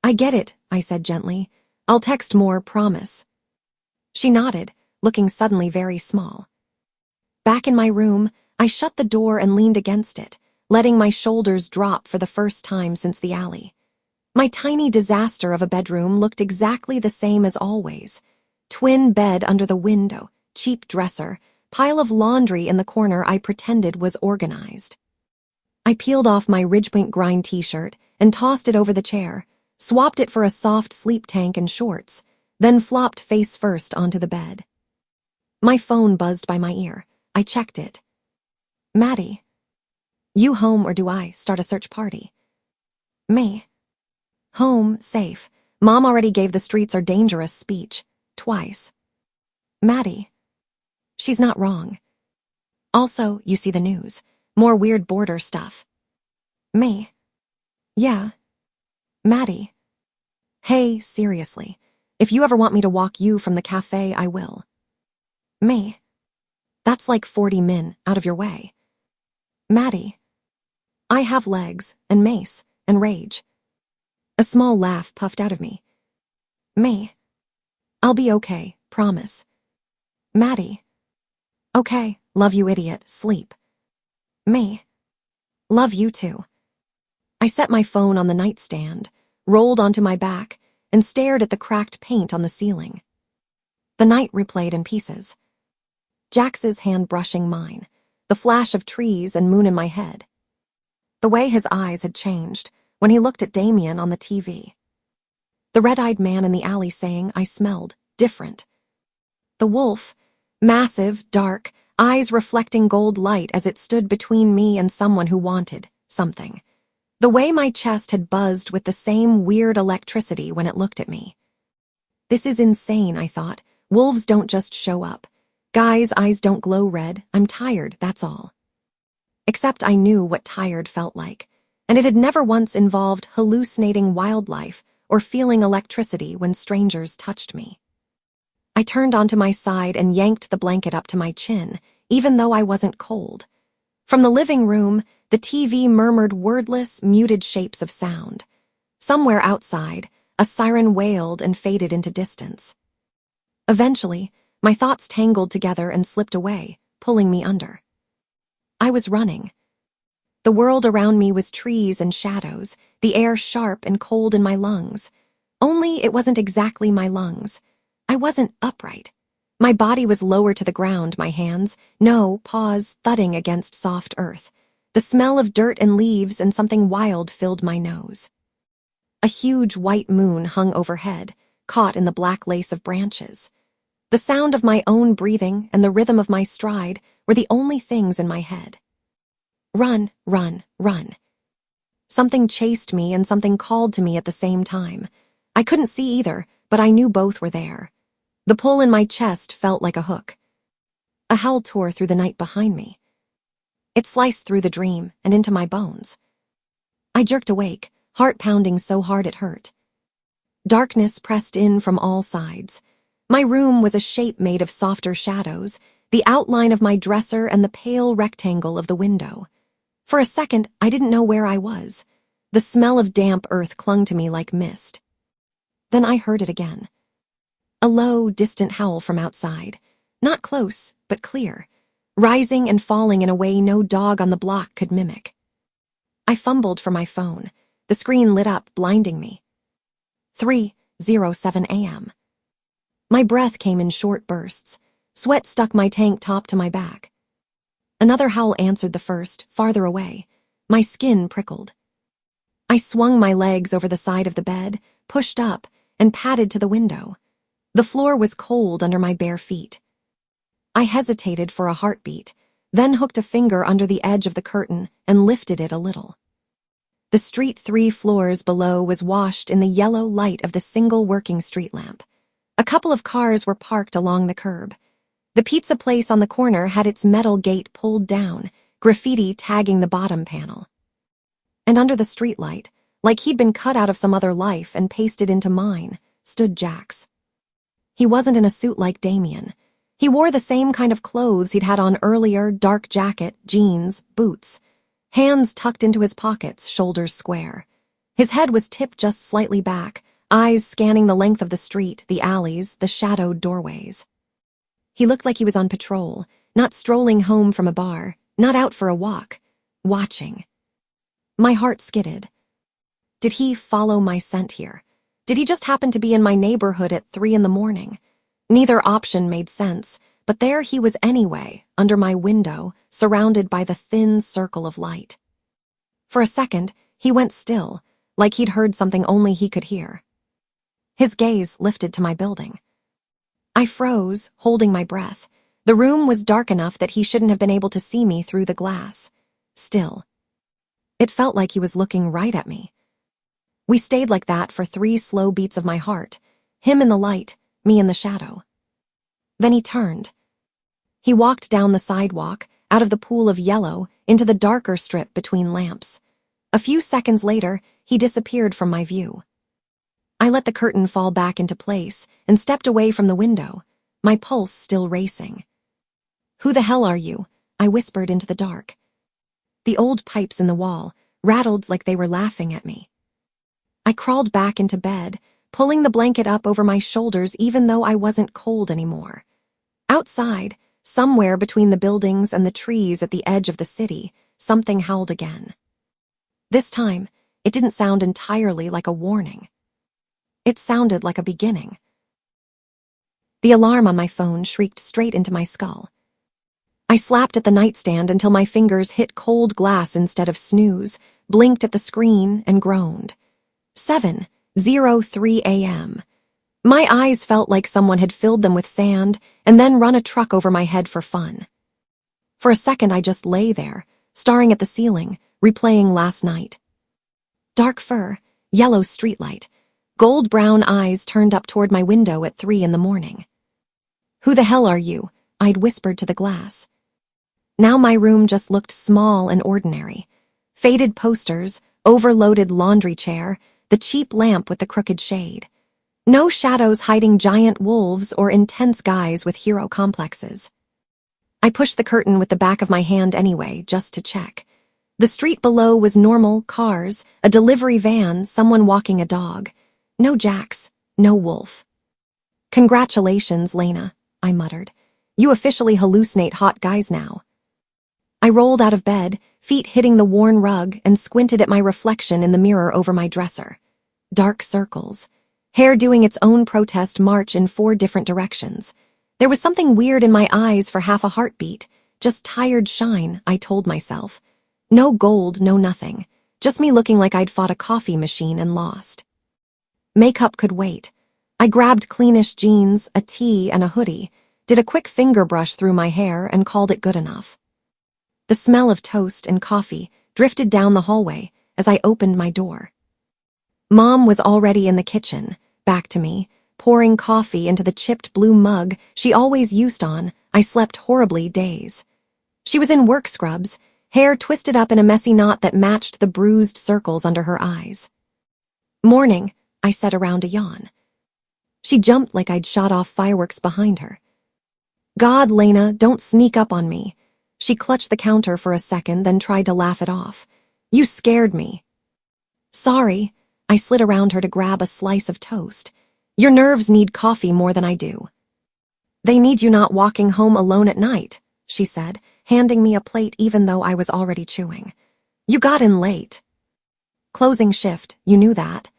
I get it, I said gently. I'll text more, promise. She nodded, looking suddenly very small. Back in my room, I shut the door and leaned against it, letting my shoulders drop for the first time since the alley. My tiny disaster of a bedroom looked exactly the same as always. Twin bed under the window, cheap dresser, pile of laundry in the corner I pretended was organized. I peeled off my Ridgepoint Grind t-shirt and tossed it over the chair, swapped it for a soft sleep tank and shorts, then flopped face first onto the bed. My phone buzzed by my ear. I checked it. Maddie. You home or do I start a search party? Me. Home, safe. Mom already gave the streets are dangerous speech. Twice. Maddie. She's not wrong. Also, you see the news. More weird border stuff. Me. Yeah. Maddie. Hey, seriously. If you ever want me to walk you from the cafe, I will. Me. That's like 40 min out of your way. Maddie. I have legs, and mace, and rage. A small laugh puffed out of me. Me. I'll be okay, promise. Maddie. Okay, love you idiot, sleep. Me. Love you too. I set my phone on the nightstand, rolled onto my back, and stared at the cracked paint on the ceiling. The night replayed in pieces. Jax's hand brushing mine, the flash of trees and moon in my head. The way his eyes had changed when he looked at Damien on the TV. The red-eyed man in the alley saying I smelled different. The wolf, massive, dark, eyes reflecting gold light as it stood between me and someone who wanted something. The way my chest had buzzed with the same weird electricity when it looked at me. This is insane, I thought. Wolves don't just show up. Guys' eyes don't glow red. I'm tired, that's all. Except I knew what tired felt like, and it had never once involved hallucinating wildlife or feeling electricity when strangers touched me. I turned onto my side and yanked the blanket up to my chin, even though I wasn't cold. From the living room, the TV murmured wordless, muted shapes of sound. Somewhere outside, a siren wailed and faded into distance. Eventually, my thoughts tangled together and slipped away, pulling me under. I was running. The world around me was trees and shadows, the air sharp and cold in my lungs. Only it wasn't exactly my lungs. I wasn't upright. My body was lower to the ground, my hands, paws thudding against soft earth. The smell of dirt and leaves and something wild filled my nose. A huge white moon hung overhead, caught in the black lace of branches. The sound of my own breathing and the rhythm of my stride were the only things in my head. Run, run, run. Something chased me and something called to me at the same time. I couldn't see either, but I knew both were there. The pull in my chest felt like a hook. A howl tore through the night behind me. It sliced through the dream and into my bones. I jerked awake, heart pounding so hard it hurt. Darkness pressed in from all sides. My room was a shape made of softer shadows, the outline of my dresser and the pale rectangle of the window. For a second, I didn't know where I was. The smell of damp earth clung to me like mist. Then I heard it again. A low, distant howl from outside. Not close, but clear, rising and falling in a way no dog on the block could mimic. I fumbled for my phone. The screen lit up, blinding me. 3:07 a.m. My breath came in short bursts. Sweat stuck my tank top to my back. Another howl answered the first, farther away. My skin prickled. I swung my legs over the side of the bed, pushed up, and padded to the window. The floor was cold under my bare feet. I hesitated for a heartbeat, then hooked a finger under the edge of the curtain and lifted it a little. The street 3 floors below was washed in the yellow light of the single working street lamp. A couple of cars were parked along the curb. The pizza place on the corner had its metal gate pulled down, graffiti tagging the bottom panel. And under the streetlight, like he'd been cut out of some other life and pasted into mine, stood Jax. He wasn't in a suit like Damien. He wore the same kind of clothes he'd had on earlier, dark jacket, jeans, boots. Hands tucked into his pockets, shoulders square. His head was tipped just slightly back, eyes scanning the length of the street, the alleys, the shadowed doorways. He looked like he was on patrol, not strolling home from a bar, not out for a walk, watching. My heart skidded. Did he follow my scent here? Did he just happen to be in my neighborhood at 3 a.m? Neither option made sense, but there he was anyway, under my window, surrounded by the thin circle of light. For a second, he went still, like he'd heard something only he could hear. His gaze lifted to my building. I froze, holding my breath. The room was dark enough that he shouldn't have been able to see me through the glass. Still, it felt like he was looking right at me. We stayed like that for 3 slow beats of my heart, him in the light, me in the shadow. Then he turned. He walked down the sidewalk, out of the pool of yellow, into the darker strip between lamps. A few seconds later, he disappeared from my view. I let the curtain fall back into place and stepped away from the window, my pulse still racing. "Who the hell are you?" I whispered into the dark. The old pipes in the wall rattled like they were laughing at me. I crawled back into bed, pulling the blanket up over my shoulders even though I wasn't cold anymore. Outside, somewhere between the buildings and the trees at the edge of the city, something howled again. This time, it didn't sound entirely like a warning. It sounded like a beginning. The alarm on my phone shrieked straight into my skull. I slapped at the nightstand until my fingers hit cold glass instead of snooze, blinked at the screen, and groaned. 7:03 a.m. My eyes felt like someone had filled them with sand and then run a truck over my head for fun. For a second I just lay there, staring at the ceiling, replaying last night. Dark fur, yellow streetlight, gold-brown eyes turned up toward my window at 3 in the morning. "Who the hell are you?" I'd whispered to the glass. Now my room just looked small and ordinary. Faded posters, overloaded laundry chair, the cheap lamp with the crooked shade. No shadows hiding giant wolves or intense guys with hero complexes. I pushed the curtain with the back of my hand anyway, just to check. The street below was normal, cars, a delivery van, someone walking a dog. No Jax, no wolf. "Congratulations, Lena," I muttered. "You officially hallucinate hot guys now." I rolled out of bed, feet hitting the worn rug, and squinted at my reflection in the mirror over my dresser. Dark circles. Hair doing its own protest march in 4 different directions. There was something weird in my eyes for half a heartbeat. Just tired shine, I told myself. No gold, no nothing. Just me looking like I'd fought a coffee machine and lost. Makeup could wait. I grabbed cleanish jeans, a tee, and a hoodie, did a quick finger brush through my hair, and called it good enough. The smell of toast and coffee drifted down the hallway as I opened my door. Mom was already in the kitchen, back to me, pouring coffee into the chipped blue mug she always used on I slept horribly days. She was in work scrubs, hair twisted up in a messy knot that matched the bruised circles under her eyes. "Morning," I said around a yawn. She jumped like I'd shot off fireworks behind her. "God, Lena, don't sneak up on me." She clutched the counter for a second, then tried to laugh it off. "You scared me." "Sorry." I slid around her to grab a slice of toast. "Your nerves need coffee more than I do." "They need you not walking home alone at night," she said, handing me a plate even though I was already chewing. "You got in late." "Closing shift, you knew that."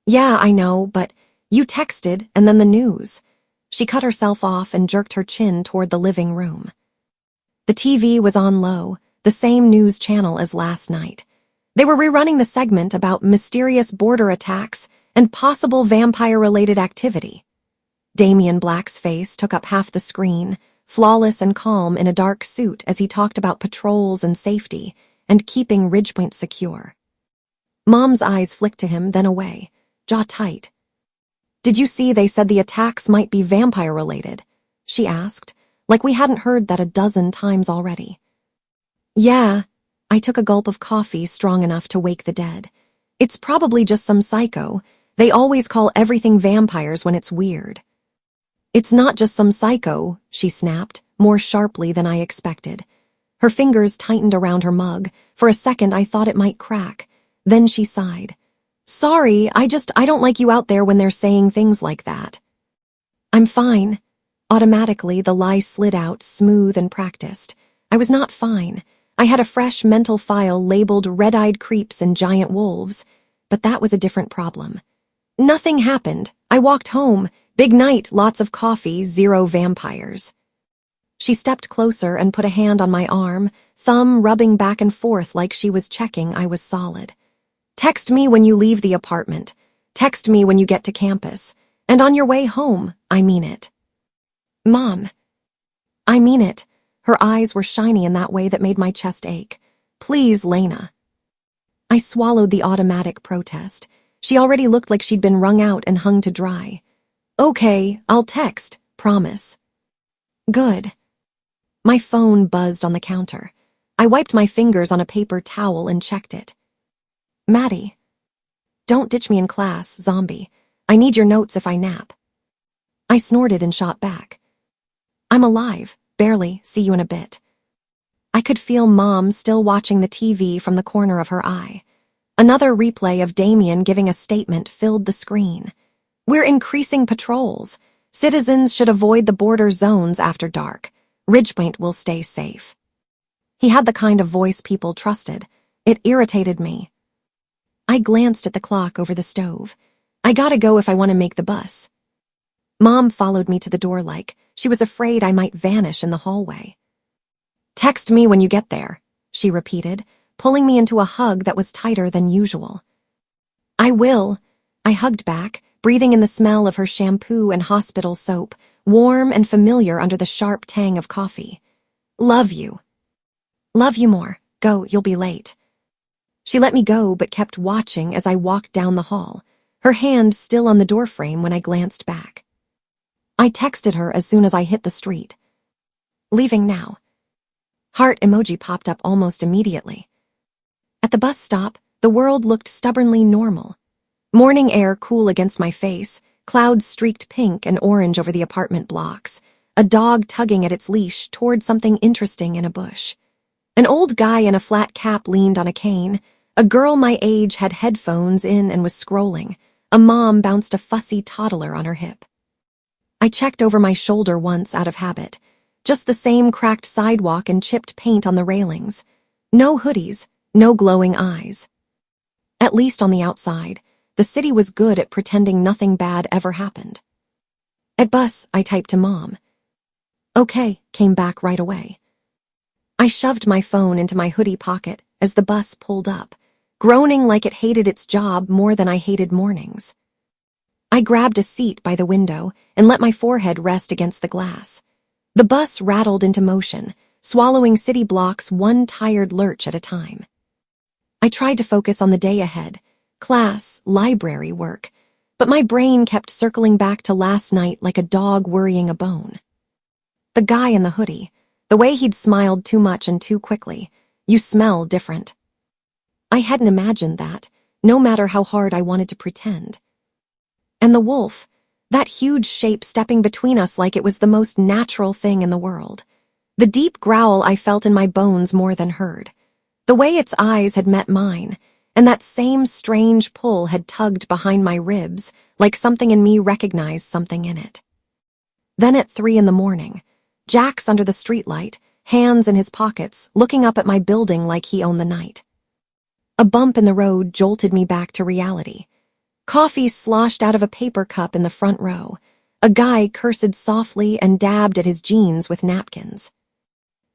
"Yeah, I know, but you texted and then the news." She cut herself off and jerked her chin toward the living room. The TV was on low, the same news channel as last night. They were rerunning the segment about mysterious border attacks and possible vampire-related activity. Damien Black's face took up half the screen, flawless and calm in a dark suit as he talked about patrols and safety and keeping Ridgepoint secure. Mom's eyes flicked to him, then away, jaw tight. "Did you see they said the attacks might be vampire-related?" she asked, like we hadn't heard that a dozen times already. "Yeah." I took a gulp of coffee strong enough to wake the dead. "It's probably just some psycho. They always call everything vampires when it's weird." "It's not just some psycho," she snapped, more sharply than I expected. Her fingers tightened around her mug. For a second I thought it might crack. Then she sighed. "Sorry, I don't like you out there when they're saying things like that." "I'm fine." Automatically, the lie slid out, smooth and practiced. I was not fine. I had a fresh mental file labeled red-eyed creeps and giant wolves, but that was a different problem. "Nothing happened. I walked home. Big night, lots of coffee, 0 vampires." She stepped closer and put a hand on my arm, thumb rubbing back and forth like she was checking I was solid. "Text me when you leave the apartment. Text me when you get to campus. And on your way home, I mean it." "Mom." "I mean it." Her eyes were shiny in that way that made my chest ache. "Please, Lena." I swallowed the automatic protest. She already looked like she'd been wrung out and hung to dry. "Okay, I'll text, promise." "Good." My phone buzzed on the counter. I wiped my fingers on a paper towel and checked it. "Maddie." "Don't ditch me in class, zombie. I need your notes if I nap." I snorted and shot back. "I'm alive. Barely. See you in a bit." I could feel Mom still watching the TV from the corner of her eye. Another replay of Damien giving a statement filled the screen. "We're increasing patrols. Citizens should avoid the border zones after dark. Ridgepoint will stay safe." He had the kind of voice people trusted. It irritated me. I glanced at the clock over the stove. I gotta go if I want to make the bus. Mom followed me to the door like she was afraid I might vanish in the hallway. "Text me when you get there," she repeated, pulling me into a hug that was tighter than usual. "I will." I hugged back, breathing in the smell of her shampoo and hospital soap, warm and familiar under the sharp tang of coffee. "Love you." "Love you more. Go, you'll be late." She let me go but kept watching as I walked down the hall, her hand still on the doorframe when I glanced back. I texted her as soon as I hit the street. Leaving now. Heart emoji popped up almost immediately. At the bus stop, the world looked stubbornly normal. Morning air cool against my face, clouds streaked pink and orange over the apartment blocks, a dog tugging at its leash toward something interesting in a bush. An old guy in a flat cap leaned on a cane. A girl my age had headphones in and was scrolling. A mom bounced a fussy toddler on her hip. I checked over my shoulder once out of habit. Just the same cracked sidewalk and chipped paint on the railings. No hoodies, no glowing eyes. At least on the outside, the city was good at pretending nothing bad ever happened. At bus, I typed to Mom. Okay, came back right away. I shoved my phone into my hoodie pocket as the bus pulled up, groaning like it hated its job more than I hated mornings. I grabbed a seat by the window and let my forehead rest against the glass. The bus rattled into motion, swallowing city blocks one tired lurch at a time. I tried to focus on the day ahead, class, library work, but my brain kept circling back to last night like a dog worrying a bone. The guy in the hoodie, the way he'd smiled too much and too quickly, you smell different. I hadn't imagined that, no matter how hard I wanted to pretend. And the wolf, that huge shape stepping between us like it was the most natural thing in the world. The deep growl I felt in my bones more than heard. The way its eyes had met mine, and that same strange pull had tugged behind my ribs like something in me recognized something in it. Then at 3 a.m, Jack's under the streetlight, hands in his pockets, looking up at my building like he owned the night. A bump in the road jolted me back to reality. Coffee sloshed out of a paper cup in the front row. A guy cursed softly and dabbed at his jeans with napkins.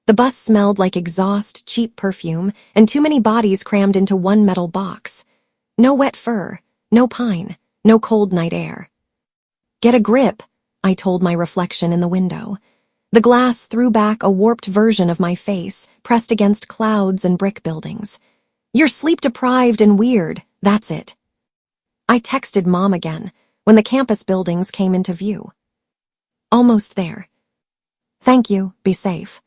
The bus smelled like exhaust, cheap perfume, and too many bodies crammed into one metal box. No wet fur, no pine, no cold night air. Get a grip, I told my reflection in the window. The glass threw back a warped version of my face, pressed against clouds and brick buildings. You're sleep-deprived and weird, that's it. I texted Mom again when the campus buildings came into view. Almost there. Thank you, be safe.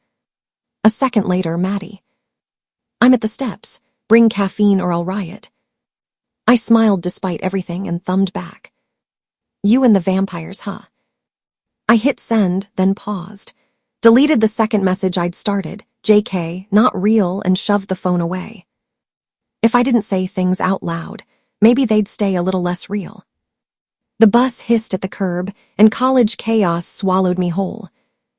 A second later, Maddie. I'm at the steps. Bring caffeine or I'll riot. I smiled despite everything and thumbed back. You and the vampires, huh? I hit send, then paused. Deleted the second message I'd started, JK, not real, and shoved the phone away. If I didn't say things out loud, maybe they'd stay a little less real. The bus hissed at the curb, and college chaos swallowed me whole.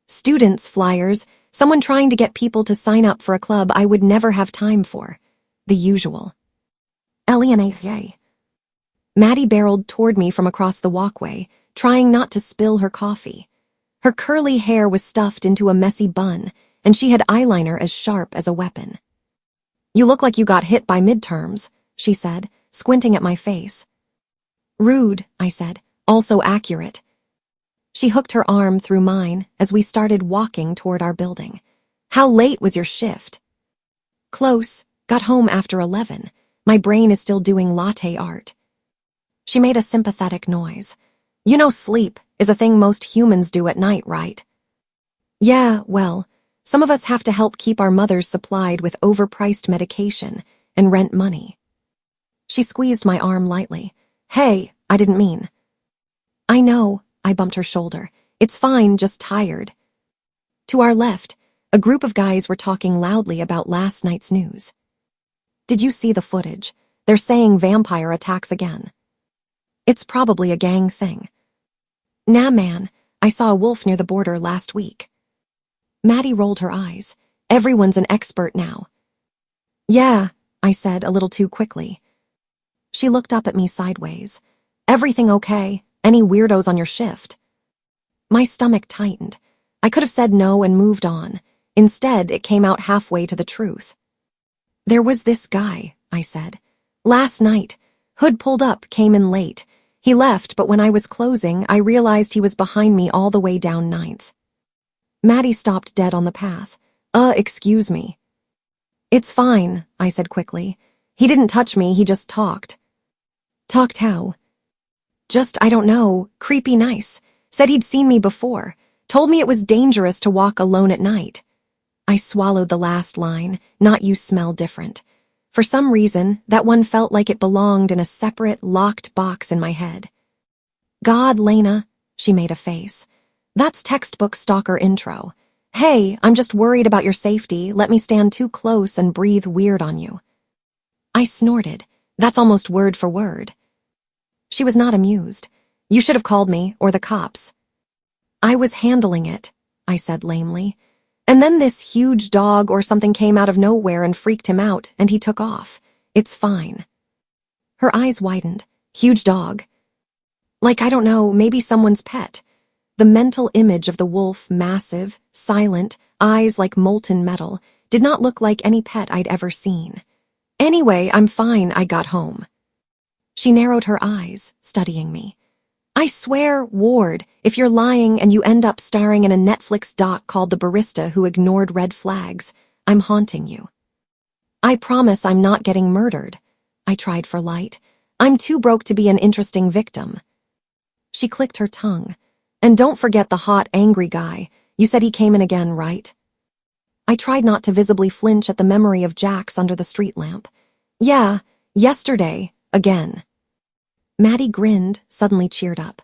Students' flyers, someone trying to get people to sign up for a club I would never have time for. The usual. Elianae. Maddie barreled toward me from across the walkway, trying not to spill her coffee. Her curly hair was stuffed into a messy bun, and she had eyeliner as sharp as a weapon. You look like you got hit by midterms, she said, squinting at my face. Rude, I said, also accurate. She hooked her arm through mine as we started walking toward our building. How late was your shift? Close, got home after 11. My brain is still doing latte art. She made a sympathetic noise. You know sleep is a thing most humans do at night, right? Yeah, well, some of us have to help keep our mothers supplied with overpriced medication and rent money. She squeezed my arm lightly. Hey, I didn't mean. I know, I bumped her shoulder. It's fine, just tired. To our left, a group of guys were talking loudly about last night's news. Did you see the footage? They're saying vampire attacks again. It's probably a gang thing. Nah, man, I saw a wolf near the border last week. Maddie rolled her eyes. Everyone's an expert now. Yeah, I said a little too quickly. She looked up at me sideways. Everything okay? Any weirdos on your shift? My stomach tightened. I could have said no and moved on. Instead, it came out halfway to the truth. There was this guy, I said. Last night, hood pulled up, came in late. He left, but when I was closing, I realized he was behind me all the way down 9th. Maddie stopped dead on the path. Excuse me. It's fine, I said quickly. He didn't touch me, he just talked. Talked how? Just, I don't know, creepy nice. Said he'd seen me before. Told me it was dangerous to walk alone at night. I swallowed the last line, not you smell different. For some reason, that one felt like it belonged in a separate, locked box in my head. God, Lena, she made a face. That's textbook stalker intro. Hey, I'm just worried about your safety. Let me stand too close and breathe weird on you. I snorted. That's almost word for word. She was not amused. You should have called me, or the cops. I was handling it, I said lamely. And then this huge dog or something came out of nowhere and freaked him out, and he took off. It's fine. Her eyes widened. Huge dog. Like, I don't know, maybe someone's pet. The mental image of the wolf, massive, silent, eyes like molten metal, did not look like any pet I'd ever seen. Anyway, I'm fine, I got home. She narrowed her eyes, studying me. I swear, Ward, if you're lying and you end up starring in a Netflix doc called The Barista Who Ignored Red Flags, I'm haunting you. I promise I'm not getting murdered. I tried for light. I'm too broke to be an interesting victim. She clicked her tongue. And don't forget the hot, angry guy. You said he came in again, right? I tried not to visibly flinch at the memory of Jax under the street lamp. Yeah, yesterday, again. Maddie grinned, suddenly cheered up.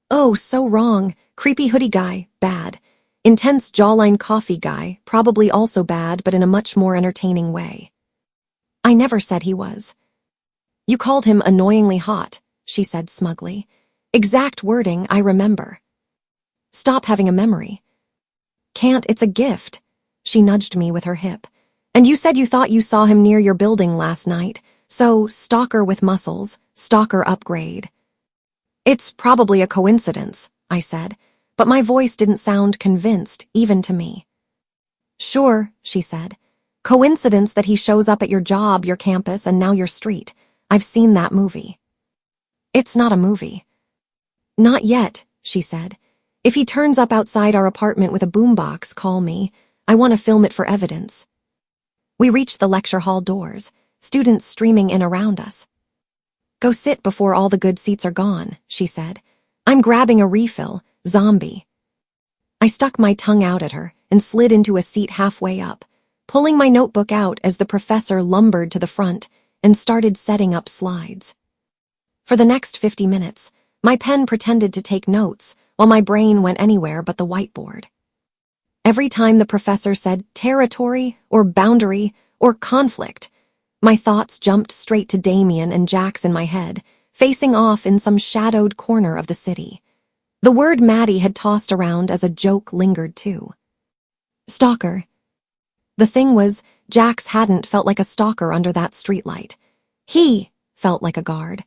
Oh, so wrong. Creepy hoodie guy, bad. Intense jawline coffee guy, probably also bad, but in a much more entertaining way. I never said he was. You called him annoyingly hot, she said smugly. Exact wording I remember. Stop having a memory. Can't, it's a gift. She nudged me with her hip. And you said you thought you saw him near your building last night, so stalker with muscles, stalker upgrade. It's probably a coincidence, I said, but my voice didn't sound convinced, even to me. Sure, she said. Coincidence that he shows up at your job, your campus, and now your street. I've seen that movie. It's not a movie. Not yet, she said. If he turns up outside our apartment with a boombox, call me. I want to film it for evidence. We reached the lecture hall doors, students streaming in around us. Go sit before all the good seats are gone, she said. I'm grabbing a refill, zombie. I stuck my tongue out at her and slid into a seat halfway up, pulling my notebook out as the professor lumbered to the front and started setting up slides. For the next 50 minutes, my pen pretended to take notes while my brain went anywhere but the whiteboard. Every time the professor said territory or boundary or conflict, my thoughts jumped straight to Damien and Jax in my head, facing off in some shadowed corner of the city. The word Maddie had tossed around as a joke lingered too. Stalker. The thing was, Jax hadn't felt like a stalker under that streetlight. He felt like a guard.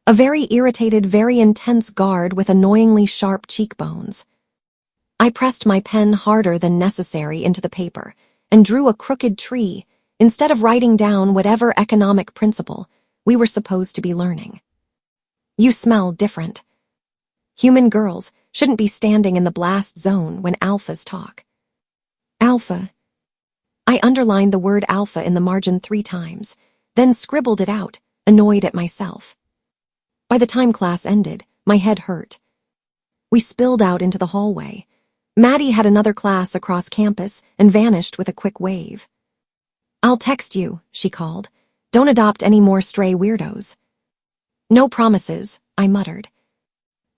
A very irritated, very intense guard with annoyingly sharp cheekbones. I pressed my pen harder than necessary into the paper and drew a crooked tree instead of writing down whatever economic principle we were supposed to be learning. You smell different. Human girls shouldn't be standing in the blast zone when alphas talk. Alpha. I underlined the word alpha in the margin 3 times, then scribbled it out, annoyed at myself. By the time class ended, my head hurt. We spilled out into the hallway. Maddie had another class across campus and vanished with a quick wave. I'll text you, she called. Don't adopt any more stray weirdos. No promises, I muttered.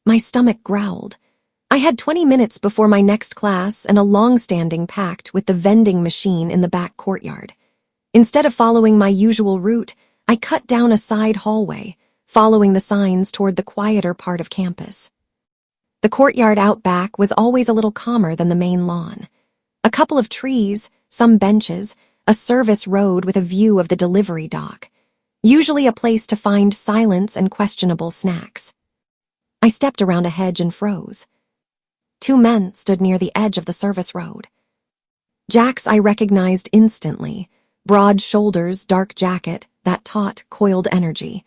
My stomach growled. I had 20 minutes before my next class and a long-standing pact with the vending machine in the back courtyard. Instead of following my usual route, I cut down a side hallway, following the signs toward the quieter part of campus. The courtyard out back was always a little calmer than the main lawn. A couple of trees, some benches, a service road with a view of the delivery dock. Usually a place to find silence and questionable snacks. I stepped around a hedge and froze. 2 men stood near the edge of the service road. Jax I recognized instantly. Broad shoulders, dark jacket, that taut, coiled energy.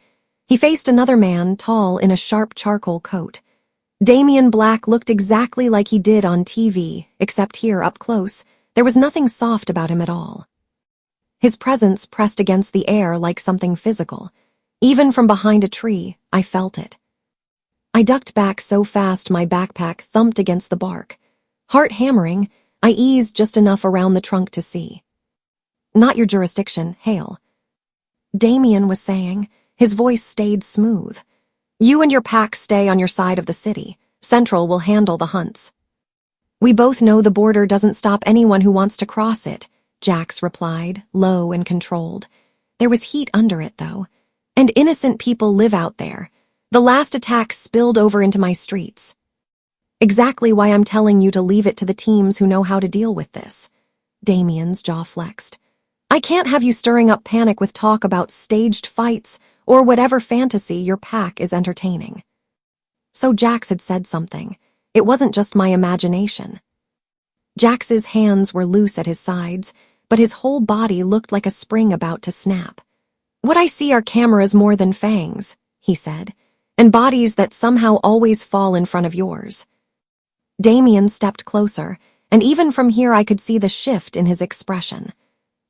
He faced another man, tall in a sharp charcoal coat. Damien Black looked exactly like he did on TV, except here, up close, there was nothing soft about him at all. His presence pressed against the air like something physical. Even from behind a tree, I felt it. I ducked back so fast my backpack thumped against the bark. Heart hammering, I eased just enough around the trunk to see. "Not your jurisdiction, Hale," Damien was saying. His voice stayed smooth. "You and your pack stay on your side of the city. Central will handle the hunts." "We both know the border doesn't stop anyone who wants to cross it," Jax replied, low and controlled. There was heat under it, though. "And innocent people live out there. The last attack spilled over into my streets. Exactly why I'm telling you to leave it to the teams who know how to deal with this." Damien's jaw flexed. "I can't have you stirring up panic with talk about staged fights or whatever fantasy your pack is entertaining." So Jax had said something. It wasn't just my imagination. Jax's hands were loose at his sides, but his whole body looked like a spring about to snap. "What I see are cameras more than fangs," he said, "and bodies that somehow always fall in front of yours." Damien stepped closer, and even from here I could see the shift in his expression.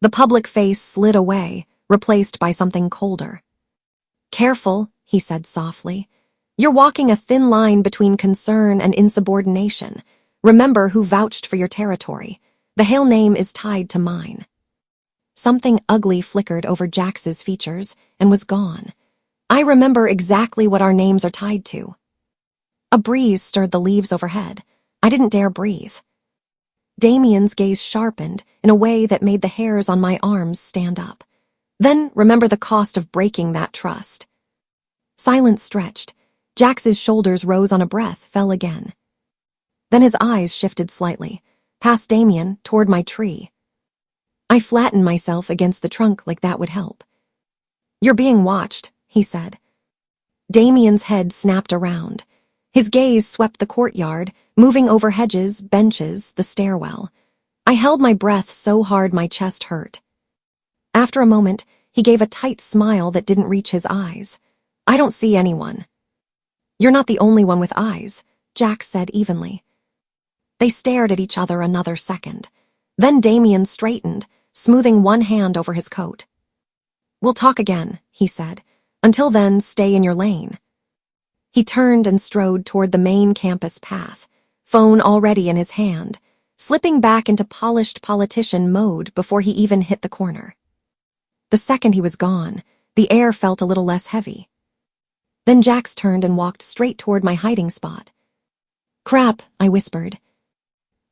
The public face slid away, replaced by something colder. "Careful," he said softly. "You're walking a thin line between concern and insubordination. Remember who vouched for your territory. The Hale name is tied to mine." Something ugly flickered over Jax's features and was gone. "I remember exactly what our names are tied to." A breeze stirred the leaves overhead. I didn't dare breathe. Damien's gaze sharpened in a way that made the hairs on my arms stand up. "Then remember the cost of breaking that trust." Silence stretched. Jax's shoulders rose on a breath, fell again. Then his eyes shifted slightly, past Damien, toward my tree. I flattened myself against the trunk like that would help. "You're being watched," he said. Damien's head snapped around. His gaze swept the courtyard, moving over hedges, benches, the stairwell. I held my breath so hard my chest hurt. After a moment, he gave a tight smile that didn't reach his eyes. "I don't see anyone." "You're not the only one with eyes," Jax said evenly. They stared at each other another second. Then Damien straightened, smoothing one hand over his coat. "We'll talk again," he said. "Until then, stay in your lane." He turned and strode toward the main campus path, phone already in his hand, slipping back into polished politician mode before he even hit the corner. The second he was gone, the air felt a little less heavy. Then Jax turned and walked straight toward my hiding spot. "Crap," I whispered.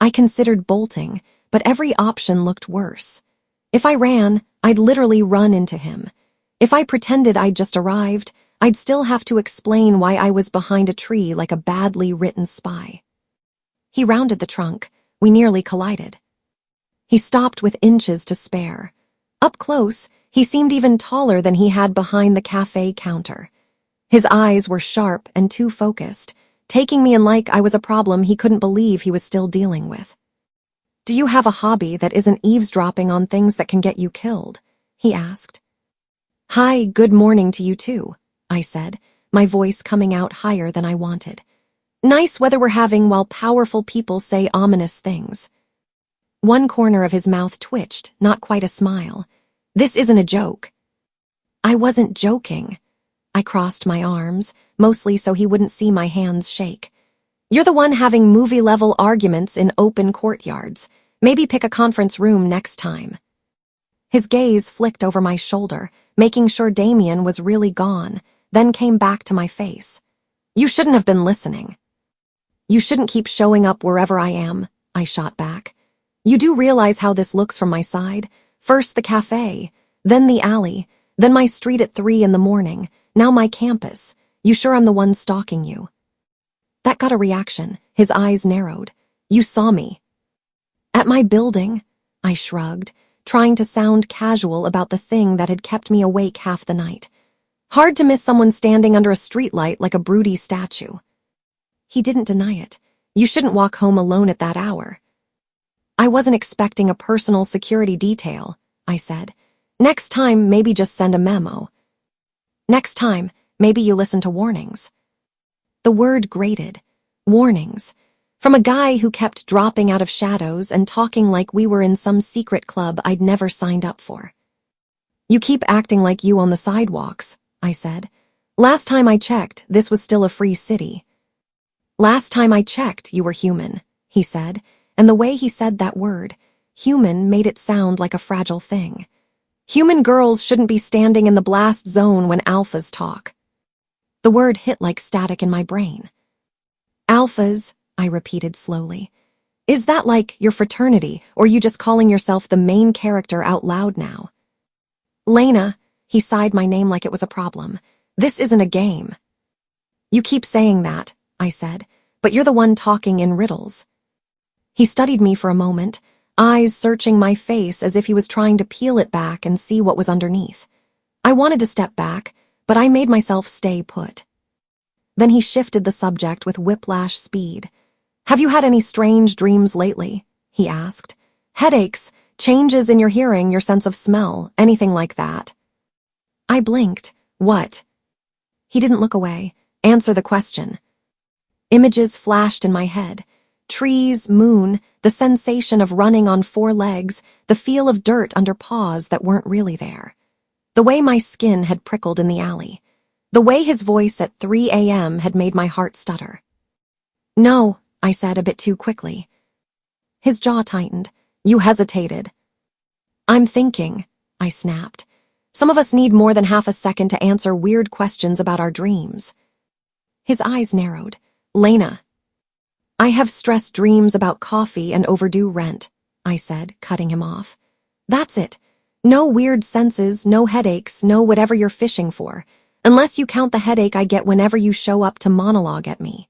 I considered bolting, but every option looked worse. If I ran, I'd literally run into him. If I pretended I'd just arrived, I'd still have to explain why I was behind a tree like a badly written spy. He rounded the trunk. We nearly collided. He stopped with inches to spare. Up close, he seemed even taller than he had behind the cafe counter. His eyes were sharp and too focused, taking me in like I was a problem he couldn't believe he was still dealing with. "Do you have a hobby that isn't eavesdropping on things that can get you killed?" he asked. "Hi, good morning to you too," I said, my voice coming out higher than I wanted. "Nice weather we're having while powerful people say ominous things." One corner of his mouth twitched, not quite a smile. "This isn't a joke." I wasn't joking. I crossed my arms, mostly so he wouldn't see my hands shake. "You're the one having movie-level arguments in open courtyards. Maybe pick a conference room next time." His gaze flicked over my shoulder, making sure Damien was really gone, then came back to my face. "You shouldn't have been listening." "You shouldn't keep showing up wherever I am," I shot back. "You do realize how this looks from my side? First the cafe, then the alley, then my street at 3 in the morning, now my campus. You sure I'm the one stalking you?" That got a reaction. His eyes narrowed. "You saw me." "At my building," I shrugged, trying to sound casual about the thing that had kept me awake half the night. Hard to miss someone standing under a streetlight like a broody statue. He didn't deny it. "You shouldn't walk home alone at that hour." "I wasn't expecting a personal security detail," I said. "Next time, maybe just send a memo." "Next time, maybe you listen to warnings." The word grated. Warnings. From a guy who kept dropping out of shadows and talking like we were in some secret club I'd never signed up for. You keep acting like you on the sidewalks, I said. Last time I checked, this was still a free city. Last time I checked, you were human, he said, and the way he said that word, human, made it sound like a fragile thing. Human girls shouldn't be standing in the blast zone when alphas talk. The word hit like static in my brain. Alphas, I repeated slowly. Is that like your fraternity, or you just calling yourself the main character out loud now? Lena, he sighed my name like it was a problem. This isn't a game. You keep saying that, I said, but you're the one talking in riddles. He studied me for a moment, eyes searching my face as if he was trying to peel it back and see what was underneath. I wanted to step back, but I made myself stay put. Then he shifted the subject with whiplash speed. Have you had any strange dreams lately? He asked. Headaches, changes in your hearing, your sense of smell, anything like that. I blinked. What? He didn't look away. Answer the question. Images flashed in my head. Trees, moon, the sensation of running on 4 legs, the feel of dirt under paws that weren't really there. The way my skin had prickled in the alley. The way his voice at 3 a.m. had made my heart stutter. No, I said a bit too quickly. His jaw tightened. You hesitated. I'm thinking, I snapped. Some of us need more than half a second to answer weird questions about our dreams. His eyes narrowed. Lena. I have stress dreams about coffee and overdue rent, I said, cutting him off. That's it. No weird senses, no headaches, no whatever you're fishing for, unless you count the headache I get whenever you show up to monologue at me.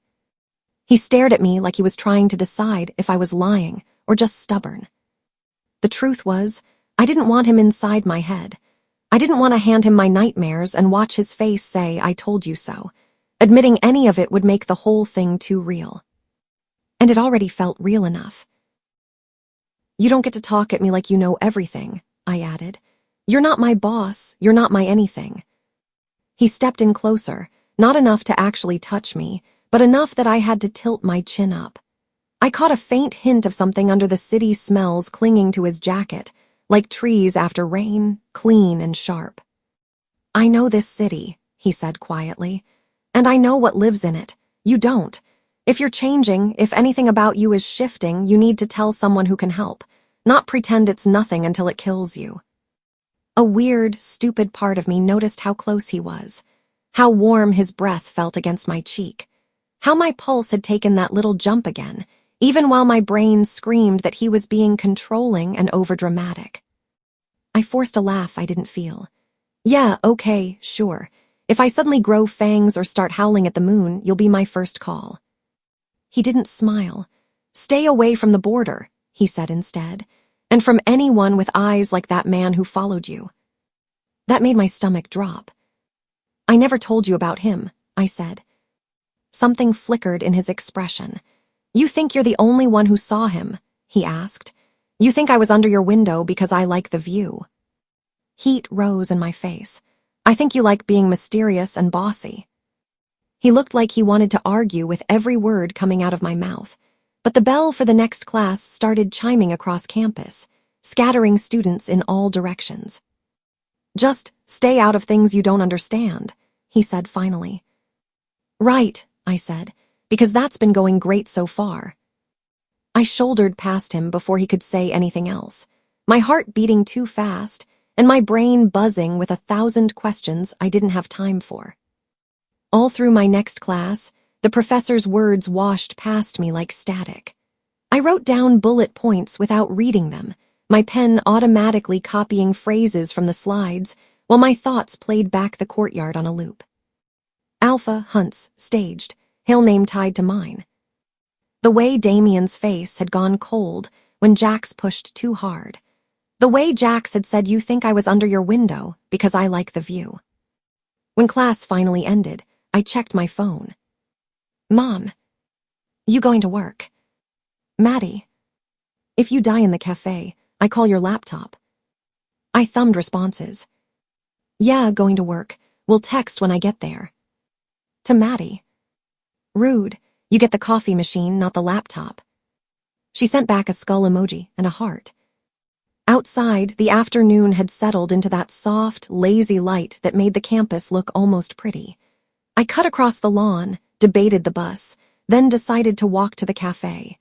He stared at me like he was trying to decide if I was lying or just stubborn. The truth was, I didn't want him inside my head. I didn't want to hand him my nightmares and watch his face say, I told you so. Admitting any of it would make the whole thing too real. And it already felt real enough. You don't get to talk at me like you know everything, I added. You're not my boss, you're not my anything. He stepped in closer, not enough to actually touch me, but enough that I had to tilt my chin up. I caught a faint hint of something under the city smells clinging to his jacket, like trees after rain, clean and sharp. I know this city, he said quietly, and I know what lives in it. You don't. If you're changing, if anything about you is shifting, you need to tell someone who can help, not pretend it's nothing until it kills you. A weird, stupid part of me noticed how close he was, how warm his breath felt against my cheek, how my pulse had taken that little jump again, even while my brain screamed that he was being controlling and overdramatic. I forced a laugh I didn't feel. Yeah, okay, sure. If I suddenly grow fangs or start howling at the moon, you'll be my first call. He didn't smile. Stay away from the border, he said instead, and from anyone with eyes like that man who followed you. That made my stomach drop. I never told you about him, I said. Something flickered in his expression. You think you're the only one who saw him, he asked. You think I was under your window because I like the view. Heat rose in my face. I think you like being mysterious and bossy. He looked like he wanted to argue with every word coming out of my mouth, but the bell for the next class started chiming across campus, scattering students in all directions. Just stay out of things you don't understand, he said finally. Right, I said, because that's been going great so far. I shouldered past him before he could say anything else, my heart beating too fast and my brain buzzing with 1,000 questions I didn't have time for. All through my next class, the professor's words washed past me like static. I wrote down bullet points without reading them, my pen automatically copying phrases from the slides while my thoughts played back the courtyard on a loop. Alpha hunts staged, hill name tied to mine. The way Damien's face had gone cold when Jax pushed too hard. The way Jax had said you think I was under your window because I like the view. When class finally ended, I checked my phone. Mom, you going to work? Maddie, if you die in the cafe, I call your laptop. I thumbed responses. Yeah, going to work. We'll text when I get there. To Maddie. Rude, you get the coffee machine, not the laptop. She sent back a skull emoji and a heart. Outside, the afternoon had settled into that soft, lazy light that made the campus look almost pretty. I cut across the lawn, debated the bus, then decided to walk to the cafe.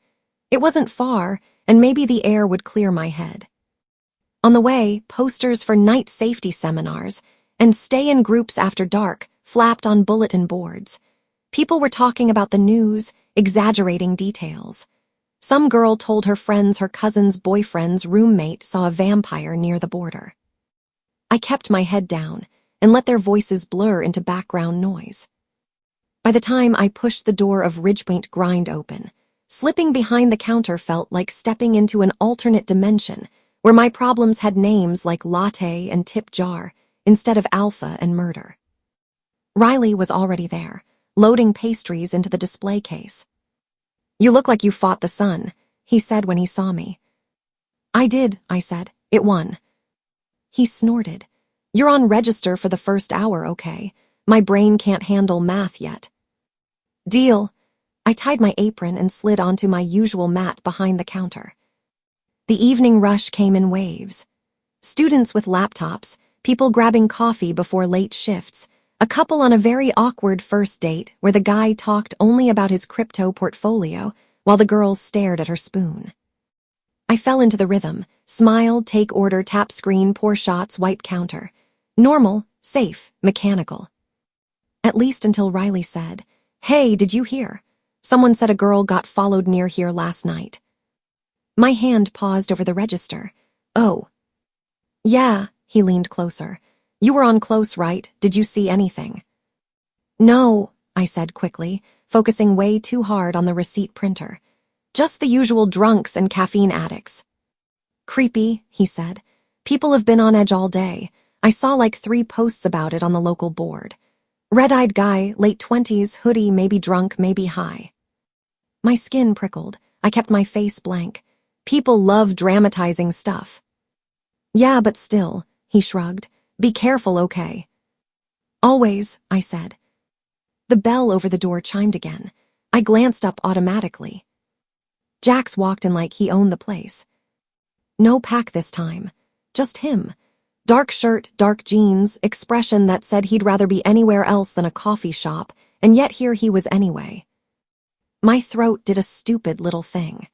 It wasn't far, and maybe the air would clear my head. On the way, posters for night safety seminars and stay in groups after dark flapped on bulletin boards. People were talking about the news, exaggerating details. Some girl told her friends her cousin's boyfriend's roommate saw a vampire near the border. I kept my head down and let their voices blur into background noise. By the time I pushed the door of Ridgepoint Grind open, slipping behind the counter felt like stepping into an alternate dimension where my problems had names like latte and tip jar instead of alpha and murder. Riley was already there, loading pastries into the display case. "You look like you fought the sun," he said when he saw me. "I did," I said. "It won." He snorted. "You're on register for the first hour, okay? My brain can't handle math yet." "Deal." I tied my apron and slid onto my usual mat behind the counter. The evening rush came in waves. Students with laptops, people grabbing coffee before late shifts, a couple on a very awkward first date where the guy talked only about his crypto portfolio while the girls stared at her spoon. I fell into the rhythm, smile, take order, tap screen, pour shots, wipe counter. Normal, safe, mechanical. At least until Riley said, "Hey, did you hear? Someone said a girl got followed near here last night." My hand paused over the register. "Oh." "Yeah," he leaned closer. "You were on close, right? Did you see anything?" "No," I said quickly, focusing way too hard on the receipt printer. "Just the usual drunks and caffeine addicts." "Creepy," he said. "People have been on edge all day. I saw like 3 posts about it on the local board. Red-eyed guy, late 20s, hoodie, maybe drunk, maybe high." My skin prickled. I kept my face blank. People love dramatizing stuff. "Yeah, but still," he shrugged. "Be careful, okay?" "Always," I said. The bell over the door chimed again. I glanced up automatically. Jax walked in like he owned the place. No pack this time. Just him. Dark shirt, dark jeans, expression that said he'd rather be anywhere else than a coffee shop, and yet here he was anyway. My throat did a stupid little thing.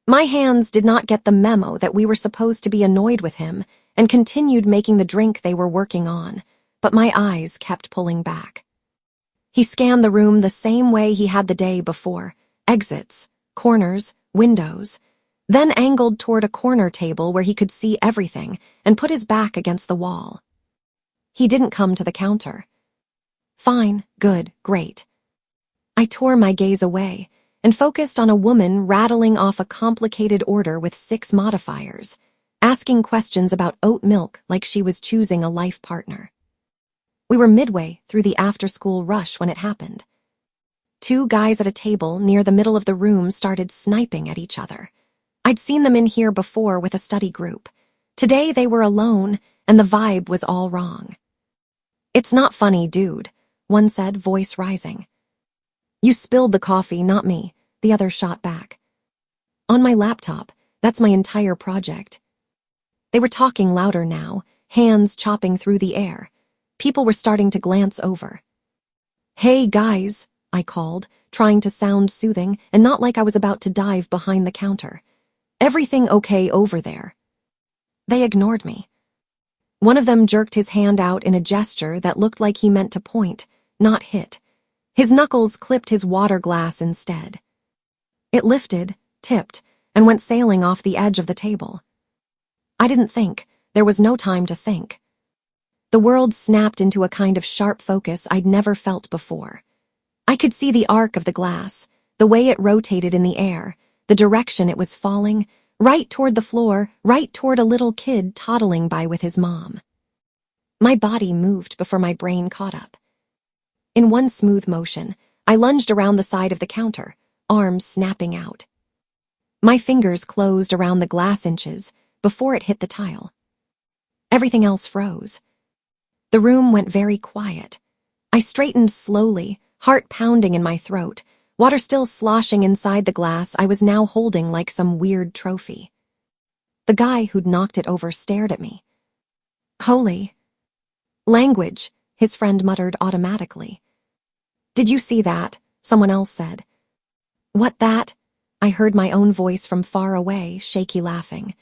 My hands did not get the memo that we were supposed to be annoyed with him and continued making the drink they were working on, but my eyes kept pulling back. He scanned the room the same way he had the day before, exits, corners, windows, then angled toward a corner table where he could see everything and put his back against the wall. He didn't come to the counter. Fine, good, great. I tore my gaze away and focused on a woman rattling off a complicated order with 6 modifiers, asking questions about oat milk like she was choosing a life partner. We were midway through the after-school rush when it happened. 2 guys at a table near the middle of the room started sniping at each other. I'd seen them in here before with a study group. Today they were alone, and the vibe was all wrong. "It's not funny, dude," one said, voice rising. "You spilled the coffee, not me," the other shot back. "On my laptop, that's my entire project." They were talking louder now, hands chopping through the air. People were starting to glance over. "Hey, guys," I called, trying to sound soothing and not like I was about to dive behind the counter. "Everything okay over there?" They ignored me. One of them jerked his hand out in a gesture that looked like he meant to point, not hit. His knuckles clipped his water glass instead. It lifted, tipped, and went sailing off the edge of the table. I didn't think. There was no time to think. The world snapped into a kind of sharp focus I'd never felt before. I could see the arc of the glass, the way it rotated in the air, the direction it was falling, right toward the floor, right toward a little kid toddling by with his mom. My body moved before my brain caught up. In one smooth motion, I lunged around the side of the counter, arms snapping out. My fingers closed around the glass inches before it hit the tile. Everything else froze. The room went very quiet. I straightened slowly, heart pounding in my throat, water still sloshing inside the glass I was now holding like some weird trophy. The guy who'd knocked it over stared at me. Holy language, his friend muttered automatically. Did you see that? Someone else said. What that? I heard my own voice from far away, shaky laughing.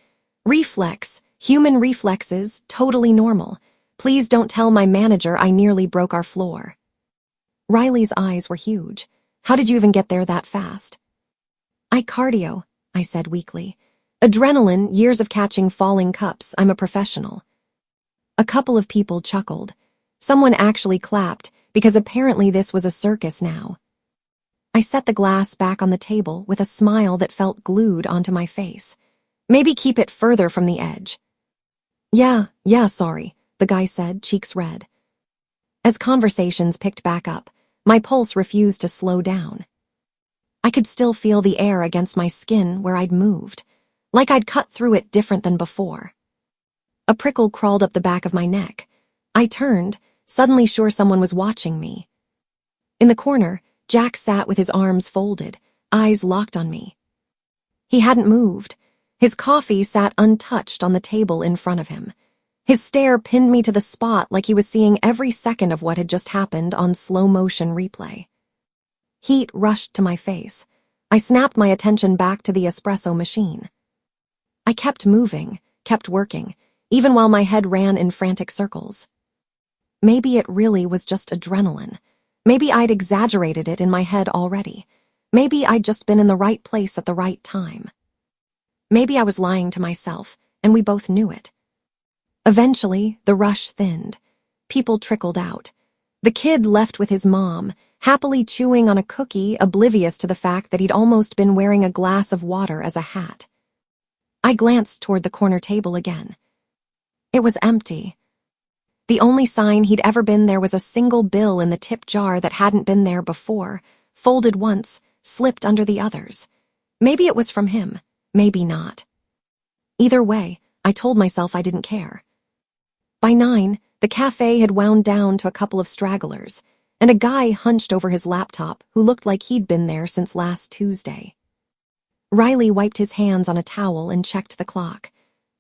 Reflex, human reflexes, totally normal. Please don't tell my manager I nearly broke our floor. Riley's eyes were huge. How did you even get there that fast? Cardio, I said weakly. Adrenaline, years of catching falling cups, I'm a professional. A couple of people chuckled. Someone actually clapped, because apparently this was a circus now. I set the glass back on the table with a smile that felt glued onto my face. Maybe keep it further from the edge. Yeah, sorry, the guy said, cheeks red. As conversations picked back up, my pulse refused to slow down. I could still feel the air against my skin where I'd moved, like I'd cut through it different than before. A prickle crawled up the back of my neck. I turned, suddenly sure someone was watching me. In the corner, Jack sat with his arms folded, eyes locked on me. He hadn't moved. His coffee sat untouched on the table in front of him. His stare pinned me to the spot like he was seeing every second of what had just happened on slow-motion replay. Heat rushed to my face. I snapped my attention back to the espresso machine. I kept moving, kept working, even while my head ran in frantic circles. Maybe it really was just adrenaline. Maybe I'd exaggerated it in my head already. Maybe I'd just been in the right place at the right time. Maybe I was lying to myself, and we both knew it. Eventually, the rush thinned. People trickled out. The kid left with his mom, happily chewing on a cookie, oblivious to the fact that he'd almost been wearing a glass of water as a hat. I glanced toward the corner table again. It was empty. The only sign he'd ever been there was a single bill in the tip jar that hadn't been there before, folded once, slipped under the others. Maybe it was from him, maybe not. Either way, I told myself I didn't care. By 9, the cafe had wound down to a couple of stragglers, and a guy hunched over his laptop who looked like he'd been there since last Tuesday. Riley wiped his hands on a towel and checked the clock.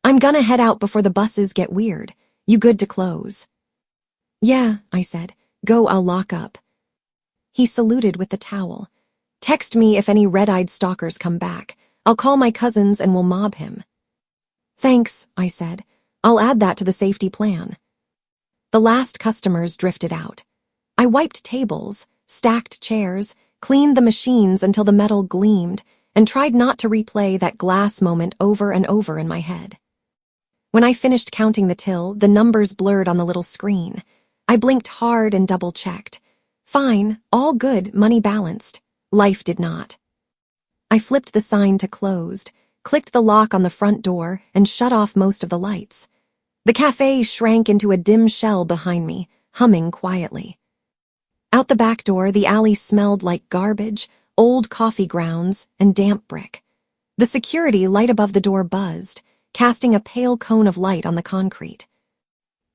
I'm gonna head out before the buses get weird. You good to close? Yeah, I said. Go, I'll lock up. He saluted with the towel. Text me if any red-eyed stalkers come back. I'll call my cousins and we'll mob him. Thanks, I said. I'll add that to the safety plan. The last customers drifted out. I wiped tables, stacked chairs, cleaned the machines until the metal gleamed, and tried not to replay that glass moment over and over in my head. When I finished counting the till, the numbers blurred on the little screen. I blinked hard and double-checked. Fine, all good, money balanced. Life did not. I flipped the sign to closed, clicked the lock on the front door, and shut off most of the lights. The cafe shrank into a dim shell behind me, humming quietly. Out the back door, the alley smelled like garbage, old coffee grounds, and damp brick. The security light above the door buzzed, casting a pale cone of light on the concrete.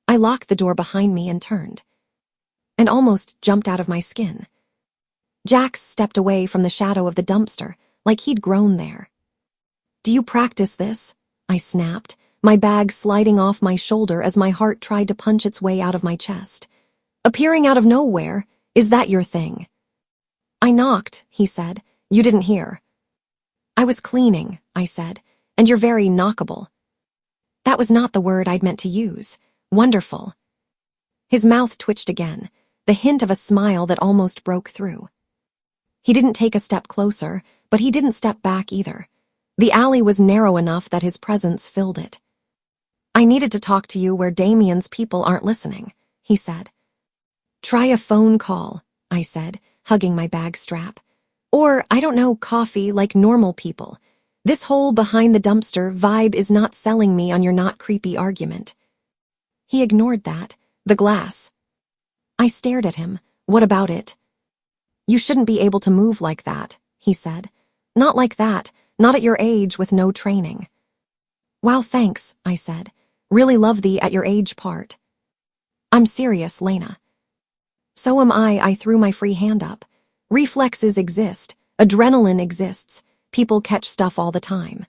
I locked the door behind me and turned, and almost jumped out of my skin. Jax stepped away from the shadow of the dumpster, like he'd grown there. Do you practice this? I snapped, my bag sliding off my shoulder as my heart tried to punch its way out of my chest. Appearing out of nowhere, is that your thing? I knocked, he said. You didn't hear. I was cleaning, I said, and you're very knockable. That was not the word I'd meant to use. Wonderful. His mouth twitched again, the hint of a smile that almost broke through. He didn't take a step closer, but he didn't step back either. The alley was narrow enough that his presence filled it. I needed to talk to you where Damien's people aren't listening, he said. Try a phone call, I said, hugging my bag strap. Or, I don't know, coffee like normal people. This whole behind the dumpster vibe is not selling me on your not creepy argument. He ignored that. The glass. I stared at him. What about it? You shouldn't be able to move like that, he said. Not like that, not at your age with no training. Wow, thanks, I said. Really love the at your age part. I'm serious, Lena. So am I threw my free hand up. Reflexes exist. Adrenaline exists. People catch stuff all the time.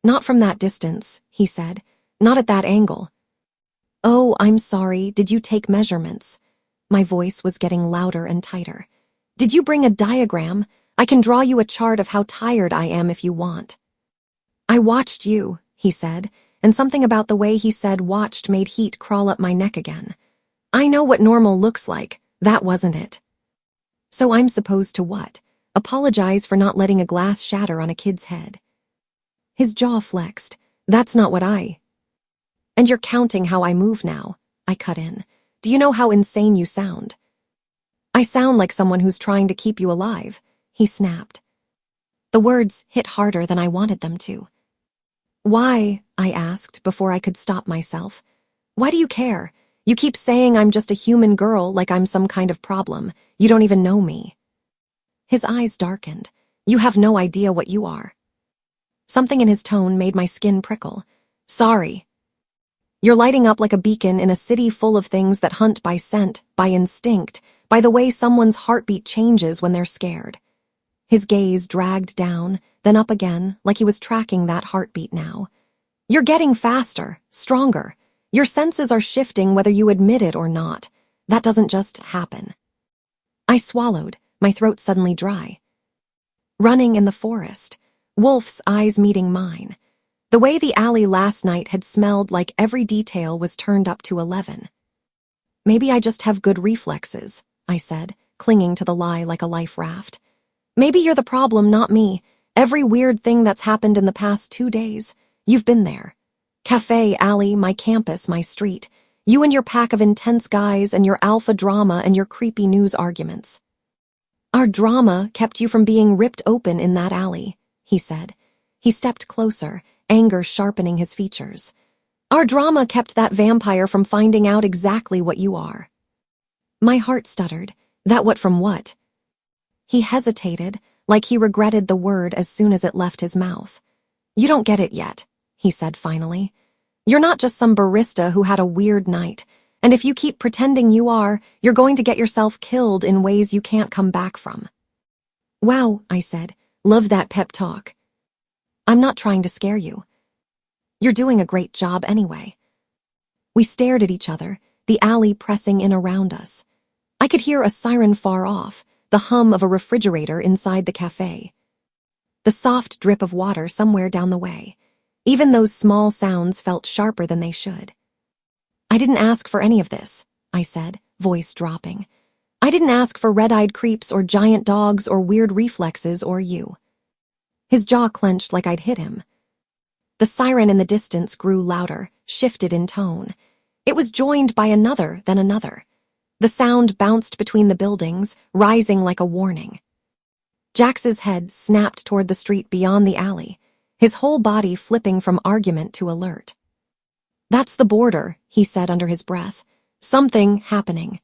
Not from that distance, he said. Not at that angle. Oh, I'm sorry. Did you take measurements? My voice was getting louder and tighter. Did you bring a diagram? I can draw you a chart of how tired I am if you want. I watched you, he said, and something about the way he said watched made heat crawl up my neck again. I know what normal looks like. That wasn't it. So I'm supposed to what? Apologize for not letting a glass shatter on a kid's head. His jaw flexed. That's not what I... And you're counting how I move now, I cut in. Do you know how insane you sound? I sound like someone who's trying to keep you alive, he snapped. The words hit harder than I wanted them to. Why? I asked before I could stop myself. Why do you care? You keep saying I'm just a human girl like I'm some kind of problem. You don't even know me. His eyes darkened. You have no idea what you are. Something in his tone made my skin prickle. Sorry. You're lighting up like a beacon in a city full of things that hunt by scent, by instinct, by the way someone's heartbeat changes when they're scared. His gaze dragged down, then up again, like he was tracking that heartbeat now. You're getting faster, stronger. Your senses are shifting whether you admit it or not. That doesn't just happen. I swallowed, my throat suddenly dry. Running in the forest, Wolf's eyes meeting mine. The way the alley last night had smelled like every detail was turned up to 11. Maybe I just have good reflexes, I said, clinging to the lie like a life raft. Maybe you're the problem, not me. Every weird thing that's happened in the past 2 days, you've been there. Cafe, alley, my campus, my street. You and your pack of intense guys and your alpha drama and your creepy news arguments. Our drama kept you from being ripped open in that alley, he said. He stepped closer, anger sharpening his features. Our drama kept that vampire from finding out exactly what you are. My heart stuttered. That what from what? He hesitated, like he regretted the word as soon as it left his mouth. You don't get it yet, he said finally. You're not just some barista who had a weird night, and if you keep pretending you are, you're going to get yourself killed in ways you can't come back from. Wow, I said. Love that pep talk. I'm not trying to scare you. You're doing a great job anyway. We stared at each other, the alley pressing in around us. I could hear a siren far off, the hum of a refrigerator inside the cafe. The soft drip of water somewhere down the way. Even those small sounds felt sharper than they should. I didn't ask for any of this, I said, voice dropping. I didn't ask for red-eyed creeps or giant dogs or weird reflexes or you. His jaw clenched like I'd hit him. The siren in the distance grew louder, shifted in tone. It was joined by another, then another. The sound bounced between the buildings, rising like a warning. Jax's head snapped toward the street beyond the alley, his whole body flipping from argument to alert. That's the border, he said under his breath. Something happening.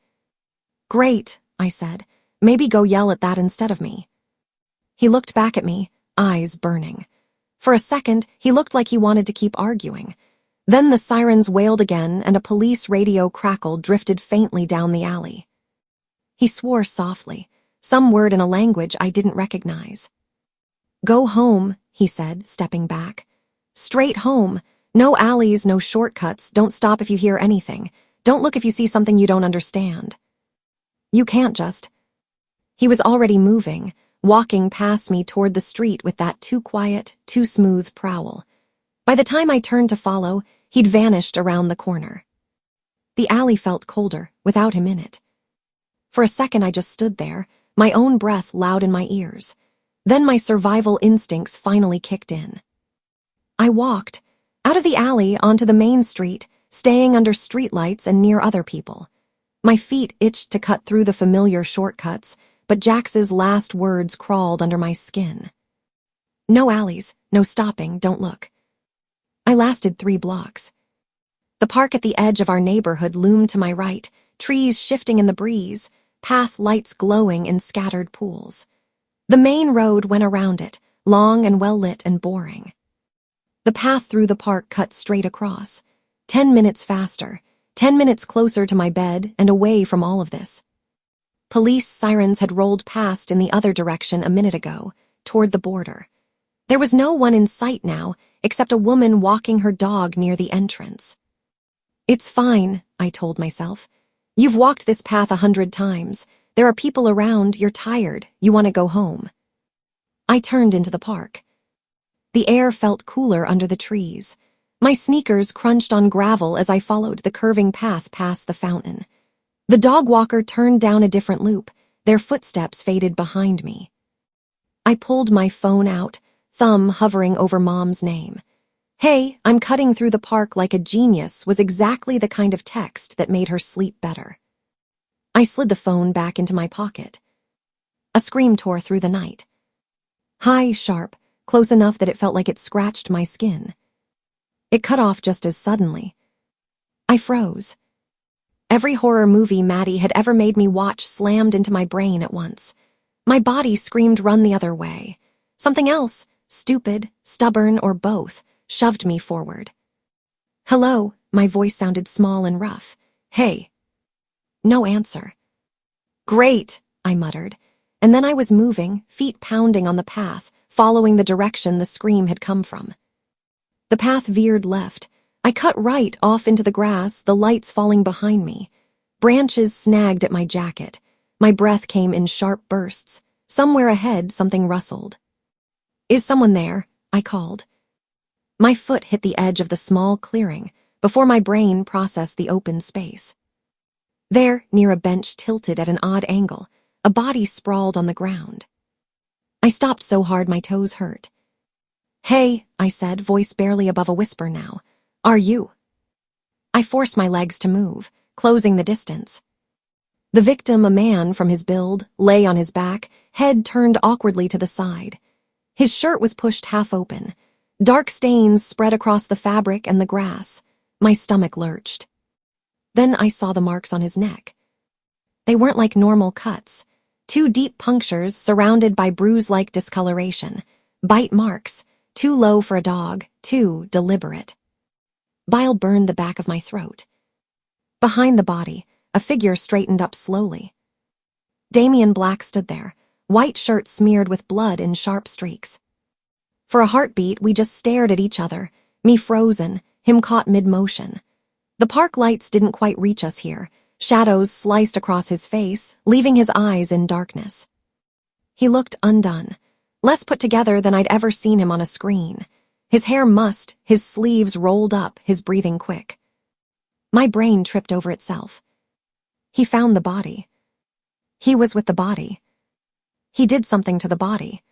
Great, I said. Maybe go yell at that instead of me. He looked back at me, eyes burning. For a second, he looked like he wanted to keep arguing. Then the sirens wailed again and a police radio crackle drifted faintly down the alley. He swore softly, some word in a language I didn't recognize. Go home, he said, stepping back. Straight home. No alleys, no shortcuts. Don't stop if you hear anything. Don't look if you see something you don't understand. You can't just... He was already moving, walking past me toward the street with that too quiet, too smooth prowl. By the time I turned to follow, he'd vanished around the corner. The alley felt colder, without him in it. For a second I just stood there, my own breath loud in my ears. Then my survival instincts finally kicked in. I walked, out of the alley onto the main street, staying under streetlights and near other people. My feet itched to cut through the familiar shortcuts, but Jax's last words crawled under my skin. No alleys, no stopping, don't look. I lasted 3 blocks. The park at the edge of our neighborhood loomed to my right, trees shifting in the breeze, path lights glowing in scattered pools. The main road went around it, long and well-lit and boring. The path through the park cut straight across. 10 minutes faster, 10 minutes closer to my bed and away from all of this. Police sirens had rolled past in the other direction a minute ago, toward the border. There was no one in sight now, except a woman walking her dog near the entrance. It's fine, I told myself. You've walked this path 100 times. There are people around, you're tired, you want to go home. I turned into the park. The air felt cooler under the trees. My sneakers crunched on gravel as I followed the curving path past the fountain. The dog walker turned down a different loop. Their footsteps faded behind me. I pulled my phone out, thumb hovering over Mom's name. "Hey, I'm cutting through the park like a genius" was exactly the kind of text that made her sleep better. I slid the phone back into my pocket. A scream tore through the night. High, sharp, close enough that it felt like it scratched my skin. It cut off just as suddenly. I froze. Every horror movie Maddie had ever made me watch slammed into my brain at once. My body screamed run the other way. Something else, stupid, stubborn, or both, shoved me forward. "Hello," my voice sounded small and rough. "Hey." No answer. "Great," I muttered, and then I was moving, feet pounding on the path, following the direction the scream had come from. The path veered left. I cut right off into the grass, the lights falling behind me. Branches snagged at my jacket. My breath came in sharp bursts. Somewhere ahead, something rustled. "Is someone there?" I called. My foot hit the edge of the small clearing before my brain processed the open space. There, near a bench tilted at an odd angle, a body sprawled on the ground. I stopped so hard my toes hurt. "Hey," I said, voice barely above a whisper now. "Are you?" I forced my legs to move, closing the distance. The victim, a man from his build, lay on his back, head turned awkwardly to the side. His shirt was pushed half open. Dark stains spread across the fabric and the grass. My stomach lurched. Then I saw the marks on his neck. They weren't like normal cuts. 2 deep punctures surrounded by bruise-like discoloration. Bite marks, too low for a dog, too deliberate. Bile burned the back of my throat. Behind the body, a figure straightened up slowly. Damien Black stood there, white shirt smeared with blood in sharp streaks. For a heartbeat, we just stared at each other, me frozen, him caught mid-motion. The park lights didn't quite reach us here. Shadows sliced across his face, leaving his eyes in darkness. He looked undone, less put together than I'd ever seen him on a screen. His hair mussed, his sleeves rolled up, his breathing quick. My brain tripped over itself. He found the body. He was with the body. He did something to the body.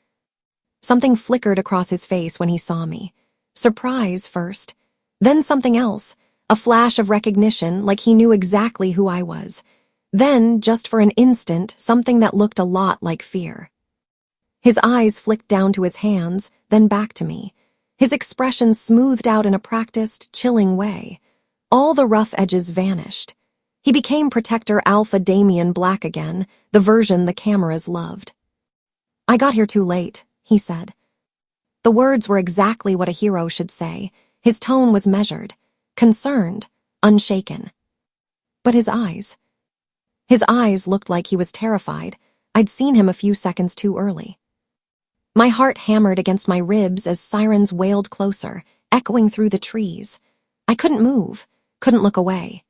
Something flickered across his face when he saw me. Surprise first, then something else, a flash of recognition like he knew exactly who I was. Then, just for an instant, something that looked a lot like fear. His eyes flicked down to his hands, then back to me. His expression smoothed out in a practiced, chilling way. All the rough edges vanished. He became Protector Alpha Damien Black again, the version the cameras loved. "I got here too late," he said. The words were exactly what a hero should say. His tone was measured, concerned, unshaken. But his eyes looked like he was terrified. I'd seen him a few seconds too early. My heart hammered against my ribs as sirens wailed closer, echoing through the trees. I couldn't move, couldn't look away.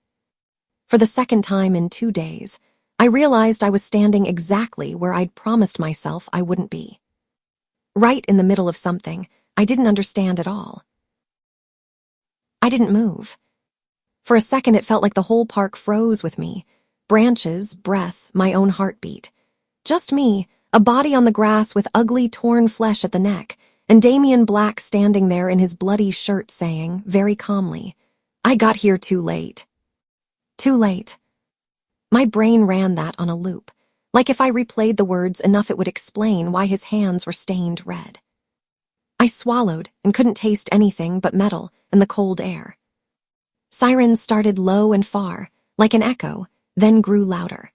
For the second time in 2 days, I realized I was standing exactly where I'd promised myself I wouldn't be. Right in the middle of something I didn't understand at all. I didn't move. For a second it felt like the whole park froze with me. Branches, breath, my own heartbeat. Just me, a body on the grass with ugly torn flesh at the neck, and Damien Black standing there in his bloody shirt saying, very calmly, "I got here too late." Too late. My brain ran that on a loop, like if I replayed the words enough it would explain why his hands were stained red. I swallowed and couldn't taste anything but metal and the cold air. Sirens started low and far, like an echo, then grew louder.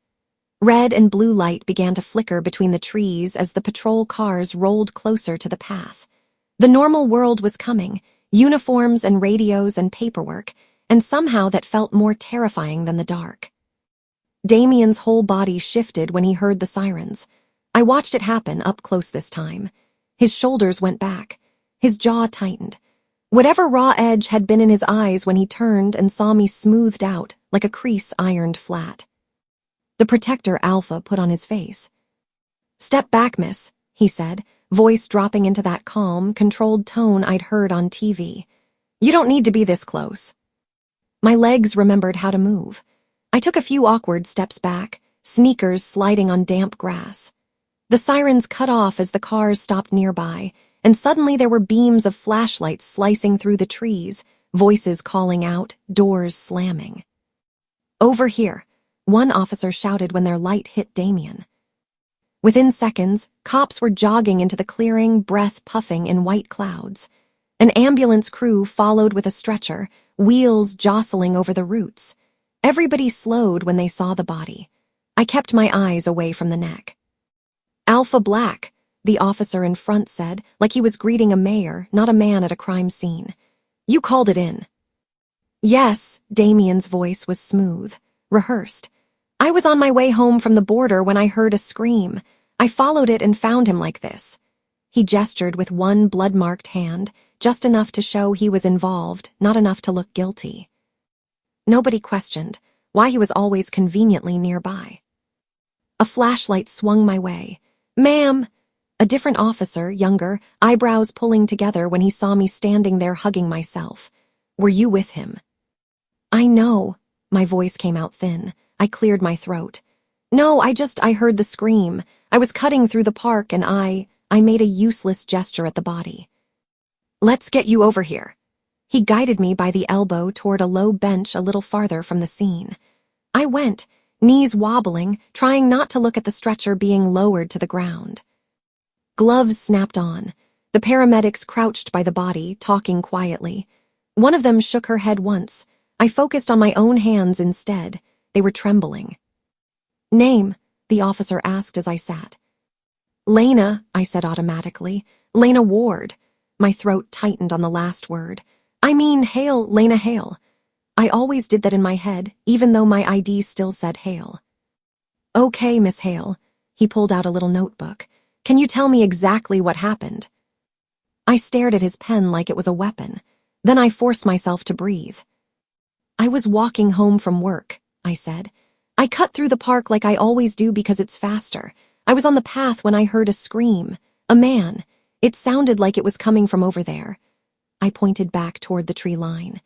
Red and blue light began to flicker between the trees as the patrol cars rolled closer to the path. The normal world was coming, uniforms and radios and paperwork, and somehow that felt more terrifying than the dark. Damien's whole body shifted when he heard the sirens. I watched it happen up close this time. His shoulders went back, His jaw tightened. Whatever raw edge had been in his eyes when he turned and saw me smoothed out like a crease ironed flat. The protector Alpha put on his face. "Step back, miss," he said, voice dropping into that calm, controlled tone I'd heard on TV. "You don't need to be this close." My legs remembered how to move. I took a few awkward steps back, sneakers sliding on damp grass. The sirens cut off as the cars stopped nearby, and suddenly there were beams of flashlights slicing through the trees, voices calling out, doors slamming. "Over here," one officer shouted when their light hit Damien. Within seconds, cops were jogging into the clearing, breath puffing in white clouds. An ambulance crew followed with a stretcher, wheels jostling over the roots. Everybody slowed when they saw the body. I kept my eyes away from the neck. "Alpha Black," the officer in front said, like he was greeting a mayor, not a man at a crime scene. "You called it in." "Yes," Damien's voice was smooth, rehearsed. "I was on my way home from the border when I heard a scream. I followed it and found him like this." He gestured with one blood-marked hand, just enough to show he was involved, not enough to look guilty. Nobody questioned why he was always conveniently nearby. A flashlight swung my way. "Ma'am!" A different officer, younger, eyebrows pulling together when he saw me standing there hugging myself. "Were you with him?" "I know." My voice came out thin. I cleared my throat. "No, I heard the scream. I was cutting through the park and I made a useless gesture at the body." "Let's get you over here." He guided me by the elbow toward a low bench a little farther from the scene. I went, knees wobbling, trying not to look at the stretcher being lowered to the ground. Gloves snapped on. The paramedics crouched by the body, talking quietly. One of them shook her head once. I focused on my own hands instead. They were trembling. "Name?" the officer asked as I sat. "Lena," I said automatically. "Lena Ward." My throat tightened on the last word. "I mean Hale, Lena Hale." I always did that in my head, even though my ID still said Hale. "Okay, Miss Hale." He pulled out a little notebook. "Can you tell me exactly what happened?" I stared at his pen like it was a weapon. Then I forced myself to breathe. "I was walking home from work," I said. "I cut through the park like I always do because it's faster. I was on the path when I heard a scream. A man. It sounded like it was coming from over there." I pointed back toward the tree line.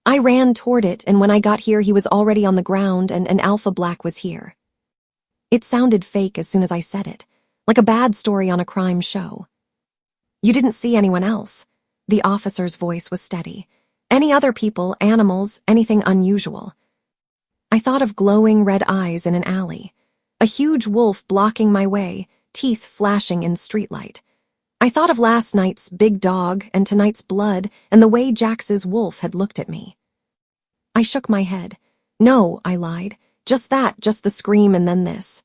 "I ran toward it, and when I got here he was already on the ground and Alpha Black was here." It sounded fake as soon as I said it, like a bad story on a crime show. "You didn't see anyone else?" The officer's voice was steady. "Any other people, animals, anything unusual?" I thought of glowing red eyes in an alley. A huge wolf blocking my way, teeth flashing in streetlight. I thought of last night's big dog and tonight's blood and the way Jax's wolf had looked at me. I shook my head. "No," I lied. "Just that, just the scream and then this."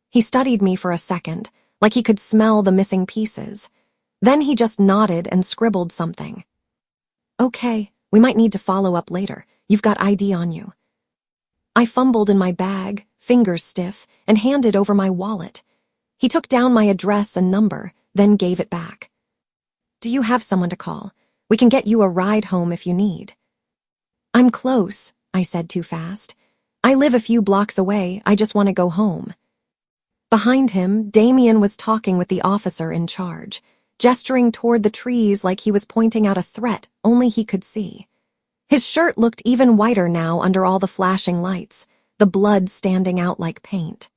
He studied me for a second, like he could smell the missing pieces. Then he just nodded and scribbled something. "Okay, we might need to follow up later. You've got ID on you." I fumbled in my bag, fingers stiff, and handed over my wallet. He took down my address and number, then gave it back. "Do you have someone to call? We can get you a ride home if you need." "I'm close," I said too fast. "I live a few blocks away, I just want to go home." Behind him, Damien was talking with the officer in charge, gesturing toward the trees like he was pointing out a threat only he could see. His shirt looked even whiter now under all the flashing lights, the blood standing out like paint.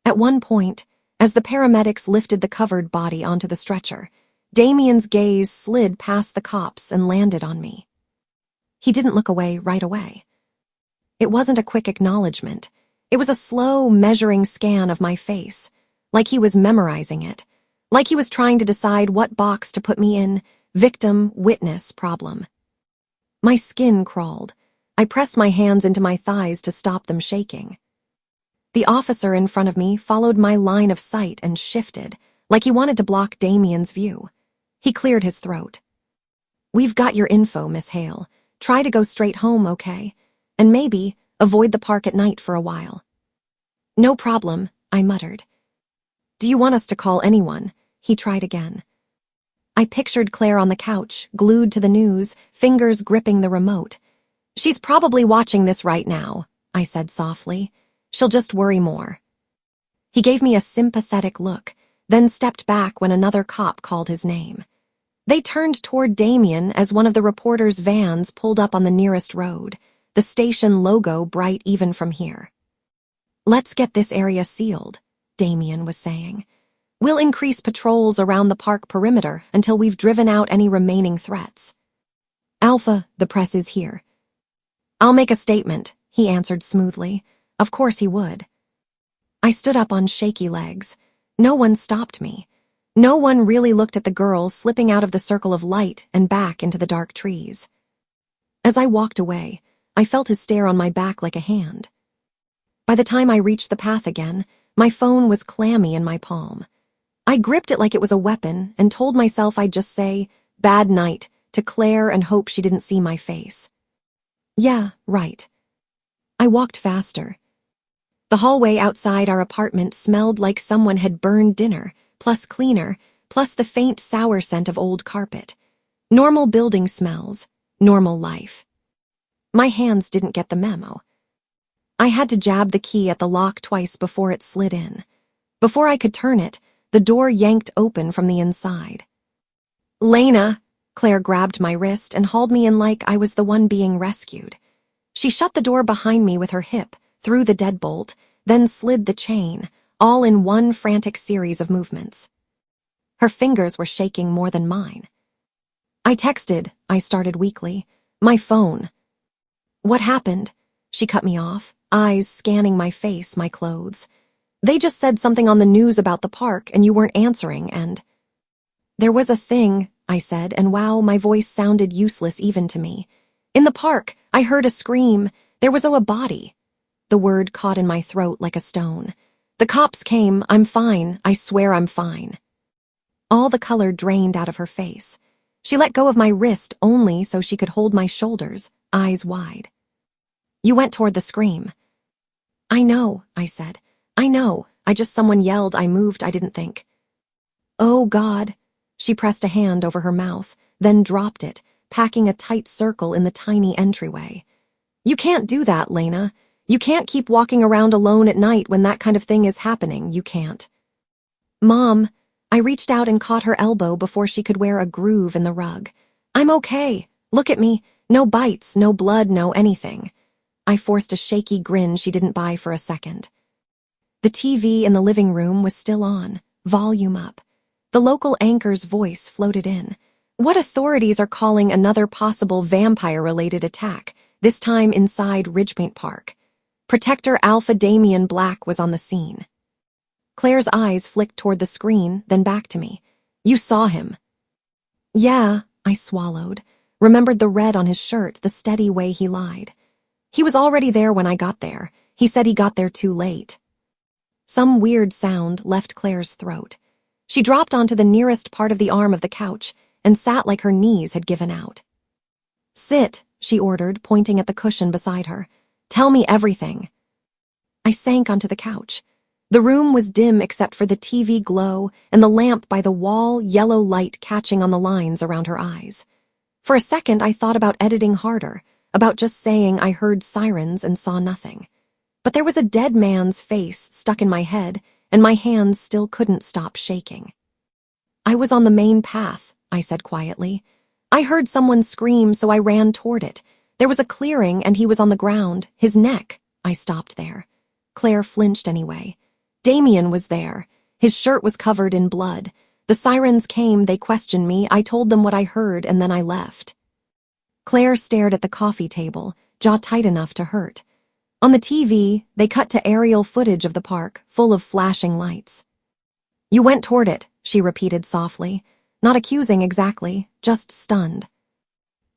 At one point, as the paramedics lifted the covered body onto the stretcher, Damien's gaze slid past the cops and landed on me. He didn't look away right away. It wasn't a quick acknowledgement. It was a slow, measuring scan of my face, like he was memorizing it, like he was trying to decide what box to put me in: victim, witness, problem. My skin crawled. I pressed my hands into my thighs to stop them shaking. The officer in front of me followed my line of sight and shifted, like he wanted to block Damien's view. He cleared his throat. "We've got your info, Miss Hale. Try to go straight home, okay? And maybe avoid the park at night for a while." "No problem," I muttered. "Do you want us to call anyone?" He tried again. I pictured Claire on the couch, glued to the news, fingers gripping the remote. "She's probably watching this right now," I said softly. "She'll just worry more." He gave me a sympathetic look, then stepped back when another cop called his name. They turned toward Damien as one of the reporter's vans pulled up on the nearest road, the station logo bright even from here. "Let's get this area sealed," Damien was saying. "We'll increase patrols around the park perimeter until we've driven out any remaining threats." "Alpha, the press is here." "I'll make a statement," he answered smoothly. Of course he would. I stood up on shaky legs. No one stopped me. No one really looked at the girls slipping out of the circle of light and back into the dark trees. As I walked away, I felt his stare on my back like a hand. By the time I reached the path again, my phone was clammy in my palm. I gripped it like it was a weapon and told myself I'd just say, "Bad night," to Claire and hope she didn't see my face. Yeah, right. I walked faster. The hallway outside our apartment smelled like someone had burned dinner, plus cleaner, plus the faint sour scent of old carpet. Normal building smells, normal life. My hands didn't get the memo. I had to jab the key at the lock twice before it slid in. Before I could turn it, the door yanked open from the inside. "Lena!" Claire grabbed my wrist and hauled me in like I was the one being rescued. She shut the door behind me with her hip, threw the deadbolt, then slid the chain, all in one frantic series of movements. Her fingers were shaking more than mine. I started weakly. "My phone." "What happened?" She cut me off, eyes scanning my face, my clothes. "They just said something on the news about the park and you weren't answering and—" "There was a thing," I said, and wow, my voice sounded useless even to me. "In the park, I heard a scream. There was a body." The word caught in my throat like a stone. "The cops came. I'm fine. I swear I'm fine." All the color drained out of her face. She let go of my wrist only so she could hold my shoulders, eyes wide. "You went toward the scream." "I know," I said. "I know. Someone yelled. I moved. I didn't think." "Oh, God." She pressed a hand over her mouth, then dropped it, packing a tight circle in the tiny entryway. "You can't do that, Lena. You can't keep walking around alone at night when that kind of thing is happening. You can't." "Mom," I reached out and caught her elbow before she could wear a groove in the rug. "I'm okay. Look at me. No bites, no blood, no anything." I forced a shaky grin she didn't buy for a second. The TV in the living room was still on, volume up. The local anchor's voice floated in. What authorities are calling another possible vampire-related attack, this time inside Ridgepoint Park? Protector Alpha Damien Black was on the scene. Claire's eyes flicked toward the screen, then back to me. "You saw him." "Yeah," I swallowed, remembered the red on his shirt, the steady way he lied. "He was already there when I got there. He said he got there too late." Some weird sound left Claire's throat. She dropped onto the nearest part of the arm of the couch and sat like her knees had given out. "Sit," she ordered, pointing at the cushion beside her. "Tell me everything." I sank onto the couch. The room was dim except for the TV glow and the lamp by the wall, yellow light catching on the lines around her eyes. For a second, I thought about editing harder, about just saying I heard sirens and saw nothing. But there was a dead man's face stuck in my head, and my hands still couldn't stop shaking. "I was on the main path," I said quietly. "I heard someone scream, so I ran toward it. There was a clearing, and he was on the ground, his neck." I stopped there. Claire flinched anyway. "Damien was there. His shirt was covered in blood. The sirens came, they questioned me, I told them what I heard, and then I left." Claire stared at the coffee table, jaw tight enough to hurt. On the TV, they cut to aerial footage of the park, full of flashing lights. "You went toward it," she repeated softly. Not accusing exactly, just stunned.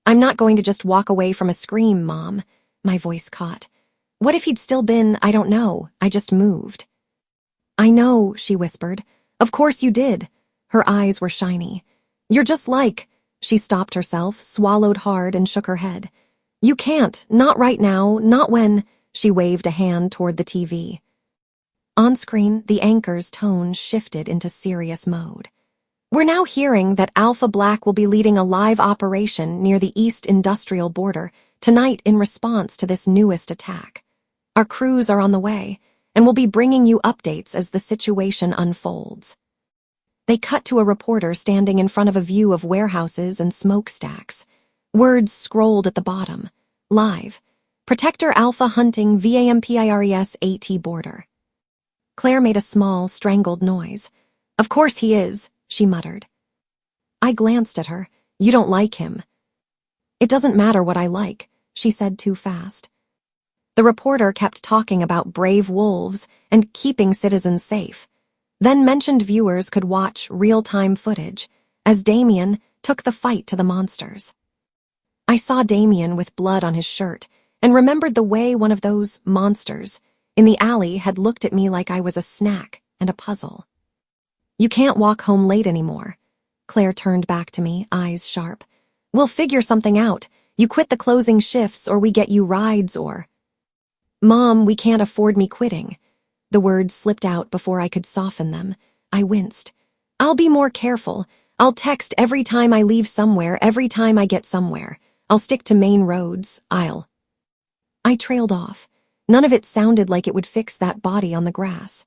"I'm not going to just walk away from a scream, Mom." My voice caught. "What if he'd still been, I don't know, I just moved." "I know," she whispered. "Of course you did." Her eyes were shiny. "You're just like—" She stopped herself, swallowed hard, and shook her head. "You can't, not right now, not when—" She waved a hand toward the TV. On screen, the anchor's tone shifted into serious mode. We're now hearing that Alpha Black will be leading a live operation near the East Industrial border tonight in response to this newest attack. Our crews are on the way, and we'll be bringing you updates as the situation unfolds. They cut to a reporter standing in front of a view of warehouses and smokestacks. Words scrolled at the bottom. Live. Protector Alpha hunting VAMPIRES AT border. Claire made a small, strangled noise. Of course he is, she muttered. I glanced at her. You don't like him. It doesn't matter what I like, she said too fast. The reporter kept talking about brave wolves and keeping citizens safe, then mentioned viewers could watch real-time footage as Damien took the fight to the monsters. I saw Damien with blood on his shirt and remembered the way one of those monsters in the alley had looked at me like I was a snack and a puzzle. You can't walk home late anymore. Claire turned back to me, eyes sharp. We'll figure something out. You quit the closing shifts or we get you rides or... Mom, we can't afford me quitting. The words slipped out before I could soften them. I winced. I'll be more careful. I'll text every time I leave somewhere, every time I get somewhere. I'll stick to main roads. I trailed off. None of it sounded like it would fix that body on the grass.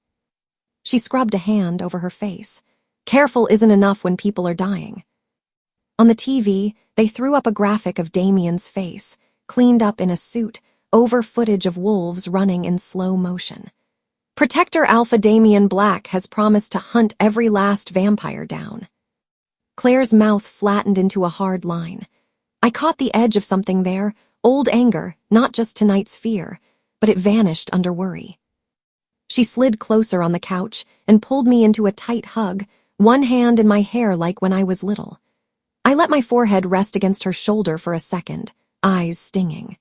She scrubbed a hand over her face. Careful isn't enough when people are dying. On the TV, they threw up a graphic of Damien's face, cleaned up in a suit, over footage of wolves running in slow motion. Protector Alpha Damien Black has promised to hunt every last vampire down. Claire's mouth flattened into a hard line. I caught the edge of something there, old anger, not just tonight's fear, but it vanished under worry. She slid closer on the couch and pulled me into a tight hug, one hand in my hair like when I was little. I let my forehead rest against her shoulder for a second, eyes stinging.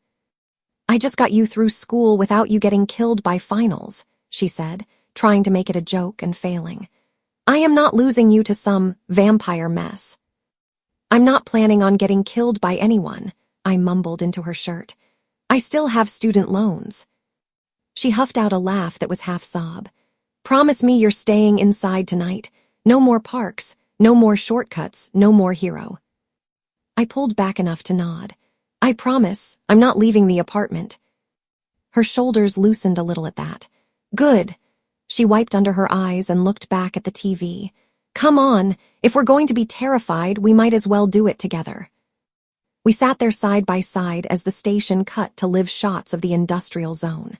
I just got you through school without you getting killed by finals, she said, trying to make it a joke and failing. I am not losing you to some vampire mess. I'm not planning on getting killed by anyone, I mumbled into her shirt. I still have student loans. She huffed out a laugh that was half sob. Promise me you're staying inside tonight. No more parks, no more shortcuts, no more hero. I pulled back enough to nod. I promise, I'm not leaving the apartment. Her shoulders loosened a little at that. Good. She wiped under her eyes and looked back at the TV. Come on, if we're going to be terrified, we might as well do it together. We sat there side by side as the station cut to live shots of the industrial zone.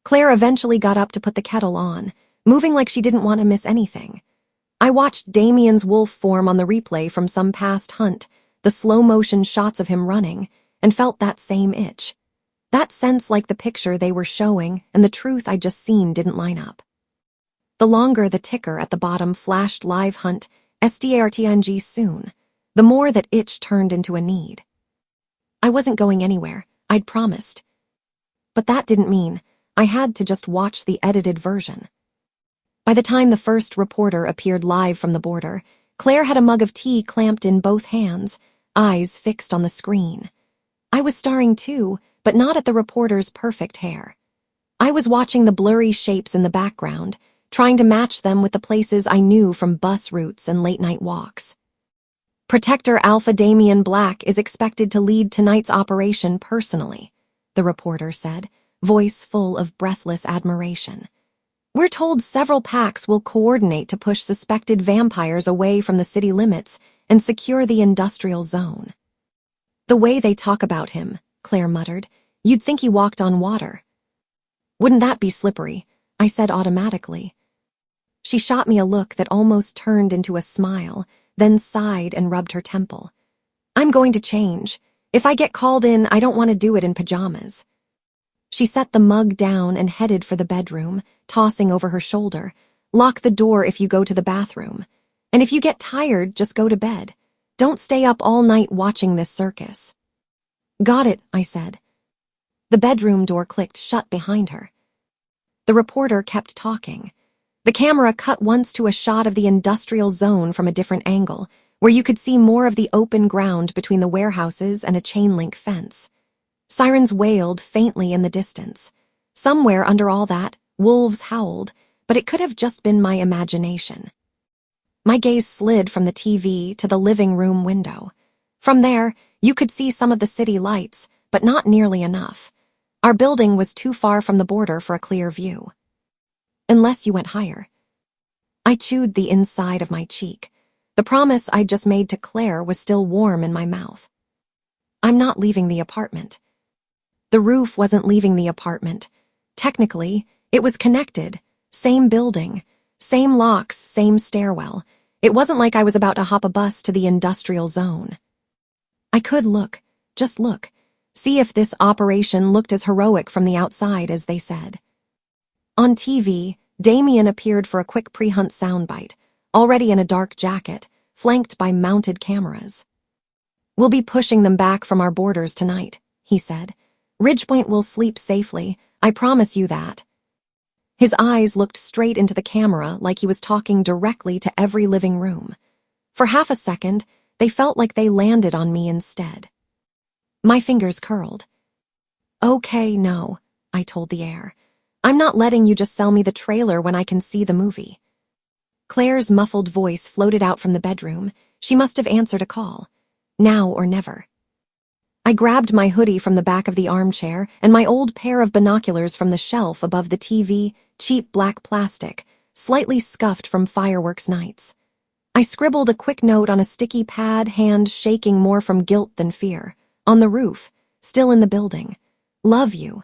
Claire eventually got up to put the kettle on, moving like she didn't want to miss anything. I watched Damien's wolf form on the replay from some past hunt, the slow-motion shots of him running, and felt that same itch. That sense like the picture they were showing and the truth I'd just seen didn't line up. The longer the ticker at the bottom flashed live hunt, SDARTNG soon, the more that itch turned into a need. I wasn't going anywhere, I'd promised. But that didn't mean I had to just watch the edited version. By the time the first reporter appeared live from the border, Claire had a mug of tea clamped in both hands, eyes fixed on the screen. I was staring too, but not at the reporter's perfect hair. I was watching the blurry shapes in the background, trying to match them with the places I knew from bus routes and late-night walks. Protector Alpha Damien Black is expected to lead tonight's operation personally, the reporter said, voice full of breathless admiration. We're told several packs will coordinate to push suspected vampires away from the city limits and secure the industrial zone. The way they talk about him, Claire muttered, you'd think he walked on water. Wouldn't that be slippery? I said automatically. She shot me a look that almost turned into a smile, then sighed and rubbed her temple. I'm going to change. If I get called in, I don't want to do it in pajamas. She set the mug down and headed for the bedroom, tossing over her shoulder. Lock the door if you go to the bathroom. And if you get tired, just go to bed. Don't stay up all night watching this circus. Got it, I said. The bedroom door clicked shut behind her. The reporter kept talking. The camera cut once to a shot of the industrial zone from a different angle, where you could see more of the open ground between the warehouses and a chain-link fence. Sirens wailed faintly in the distance. Somewhere under all that, wolves howled, but it could have just been my imagination. My gaze slid from the TV to the living room window. From there, you could see some of the city lights, but not nearly enough. Our building was too far from the border for a clear view. Unless you went higher. I chewed the inside of my cheek. The promise I'd just made to Claire was still warm in my mouth. I'm not leaving the apartment. The roof wasn't leaving the apartment. Technically, it was connected. Same building, same locks, same stairwell. It wasn't like I was about to hop a bus to the industrial zone. I could look, just look, see if this operation looked as heroic from the outside as they said. On TV, Damien appeared for a quick pre-hunt soundbite, already in a dark jacket, flanked by mounted cameras. "We'll be pushing them back from our borders tonight," he said. "Ridgepoint will sleep safely, I promise you that." His eyes looked straight into the camera like he was talking directly to every living room. For half a second, they felt like they landed on me instead. My fingers curled. "Okay, no," I told the air. "I'm not letting you just sell me the trailer when I can see the movie." Claire's muffled voice floated out from the bedroom. She must have answered a call. Now or never. I grabbed my hoodie from the back of the armchair and my old pair of binoculars from the shelf above the TV, cheap black plastic, slightly scuffed from fireworks nights. I scribbled a quick note on a sticky pad, hand shaking more from guilt than fear. On the roof, still in the building. "Love you."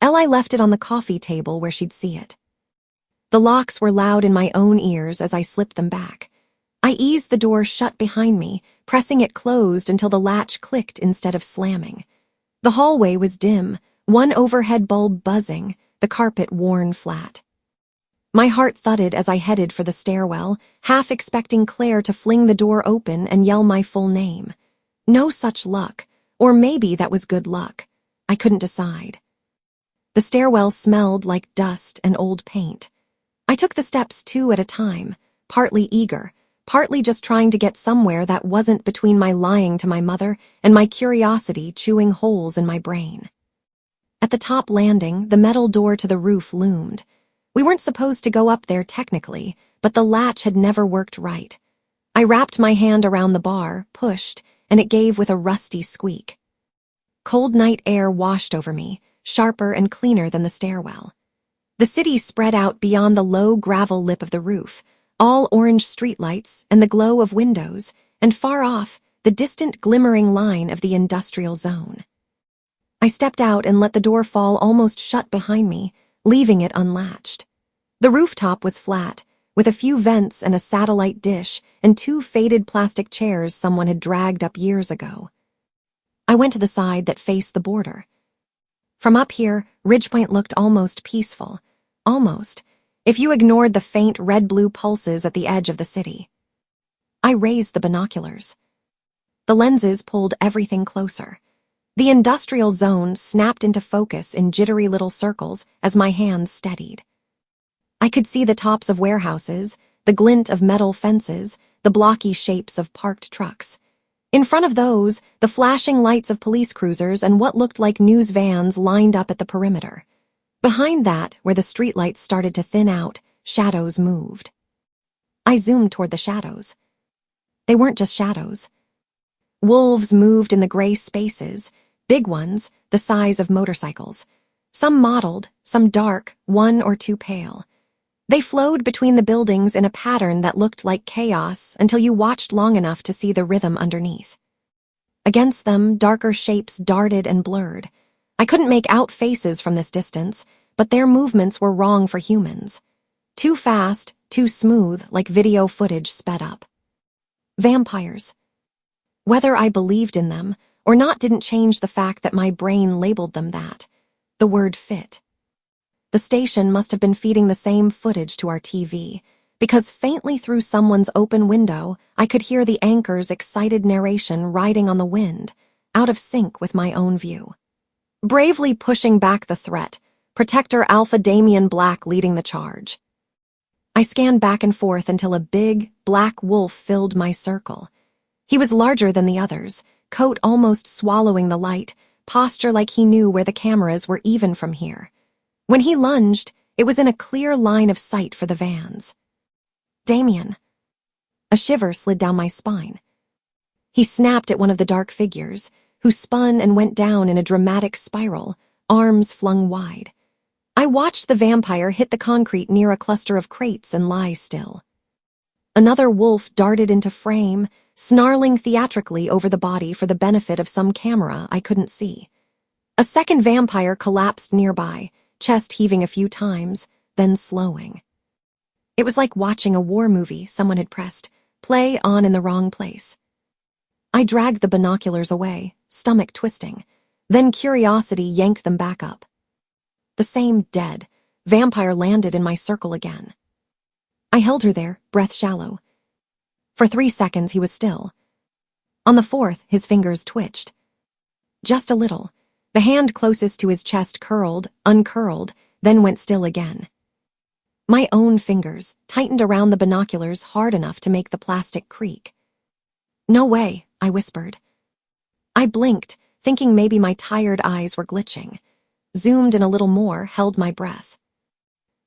Eli left it on the coffee table where she'd see it. The locks were loud in my own ears as I slipped them back. I eased the door shut behind me, pressing it closed until the latch clicked instead of slamming. The hallway was dim, one overhead bulb buzzing, the carpet worn flat. My heart thudded as I headed for the stairwell, half expecting Claire to fling the door open and yell my full name. No such luck, or maybe that was good luck. I couldn't decide. The stairwell smelled like dust and old paint. I took the steps 2 at a time, partly eager, partly just trying to get somewhere that wasn't between my lying to my mother and my curiosity chewing holes in my brain. At the top landing, the metal door to the roof loomed. We weren't supposed to go up there technically, but the latch had never worked right. I wrapped my hand around the bar, pushed, and it gave with a rusty squeak. Cold night air washed over me, sharper and cleaner than the stairwell. The city spread out beyond the low gravel lip of the roof, all orange streetlights and the glow of windows, and far off, the distant glimmering line of the industrial zone. I stepped out and let the door fall almost shut behind me, leaving it unlatched. The rooftop was flat, with a few vents and a satellite dish and 2 faded plastic chairs someone had dragged up years ago. I went to the side that faced the border. From up here, Ridgepoint looked almost peaceful. Almost, if you ignored the faint red-blue pulses at the edge of the city. I raised the binoculars. The lenses pulled everything closer. The industrial zone snapped into focus in jittery little circles as my hands steadied. I could see the tops of warehouses, the glint of metal fences, the blocky shapes of parked trucks. In front of those, the flashing lights of police cruisers and what looked like news vans lined up at the perimeter. Behind that, where the streetlights started to thin out, shadows moved. I zoomed toward the shadows. They weren't just shadows. Wolves moved in the gray spaces, big ones, the size of motorcycles. Some mottled, some dark, 1 or 2 pale. They flowed between the buildings in a pattern that looked like chaos until you watched long enough to see the rhythm underneath. Against them, darker shapes darted and blurred. I couldn't make out faces from this distance, but their movements were wrong for humans. Too fast, too smooth, like video footage sped up. Vampires. Whether I believed in them or not didn't change the fact that my brain labeled them that. The word fit. The station must have been feeding the same footage to our TV, because faintly through someone's open window, I could hear the anchor's excited narration riding on the wind, out of sync with my own view. Bravely pushing back the threat, Protector Alpha Damien Black leading the charge. I scanned back and forth until a big, black wolf filled my circle. He was larger than the others, coat almost swallowing the light, posture like he knew where the cameras were even from here. When he lunged, it was in a clear line of sight for the vans. "Damien." A shiver slid down my spine. He snapped at one of the dark figures, who spun and went down in a dramatic spiral, arms flung wide. I watched the vampire hit the concrete near a cluster of crates and lie still. Another wolf darted into frame, snarling theatrically over the body for the benefit of some camera I couldn't see. A second vampire collapsed nearby, chest heaving a few times, then slowing. It was like watching a war movie someone had pressed play on in the wrong place. I dragged the binoculars away, stomach twisting. Then curiosity yanked them back up. The same dead vampire landed in my circle again. I held her there, breath shallow. For 3 seconds he was still. On the fourth, his fingers twitched. Just a little. The hand closest to his chest curled, uncurled, then went still again. My own fingers tightened around the binoculars hard enough to make the plastic creak. "No way," I whispered. I blinked, thinking maybe my tired eyes were glitching. Zoomed in a little more, held my breath.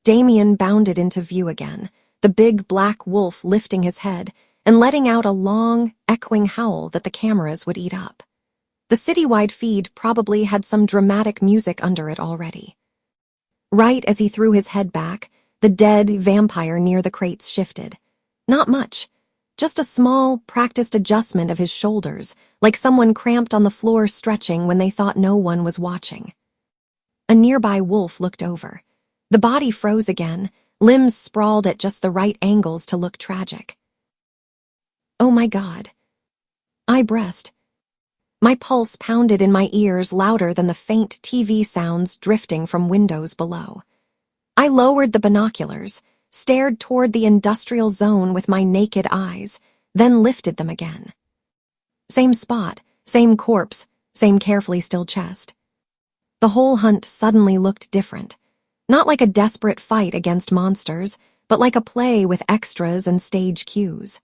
Damien bounded into view again, the big black wolf lifting his head and letting out a long, echoing howl that the cameras would eat up. The citywide feed probably had some dramatic music under it already. Right as he threw his head back, the dead vampire near the crates shifted. Not much. Just a small, practiced adjustment of his shoulders, like someone cramped on the floor stretching when they thought no one was watching. A nearby wolf looked over. The body froze again, limbs sprawled at just the right angles to look tragic. "Oh my God." I breathed. My pulse pounded in my ears louder than the faint TV sounds drifting from windows below. I lowered the binoculars, stared toward the industrial zone with my naked eyes, then lifted them again. Same spot, same corpse, same carefully still chest. The whole hunt suddenly looked different. Not like a desperate fight against monsters, but like a play with extras and stage cues.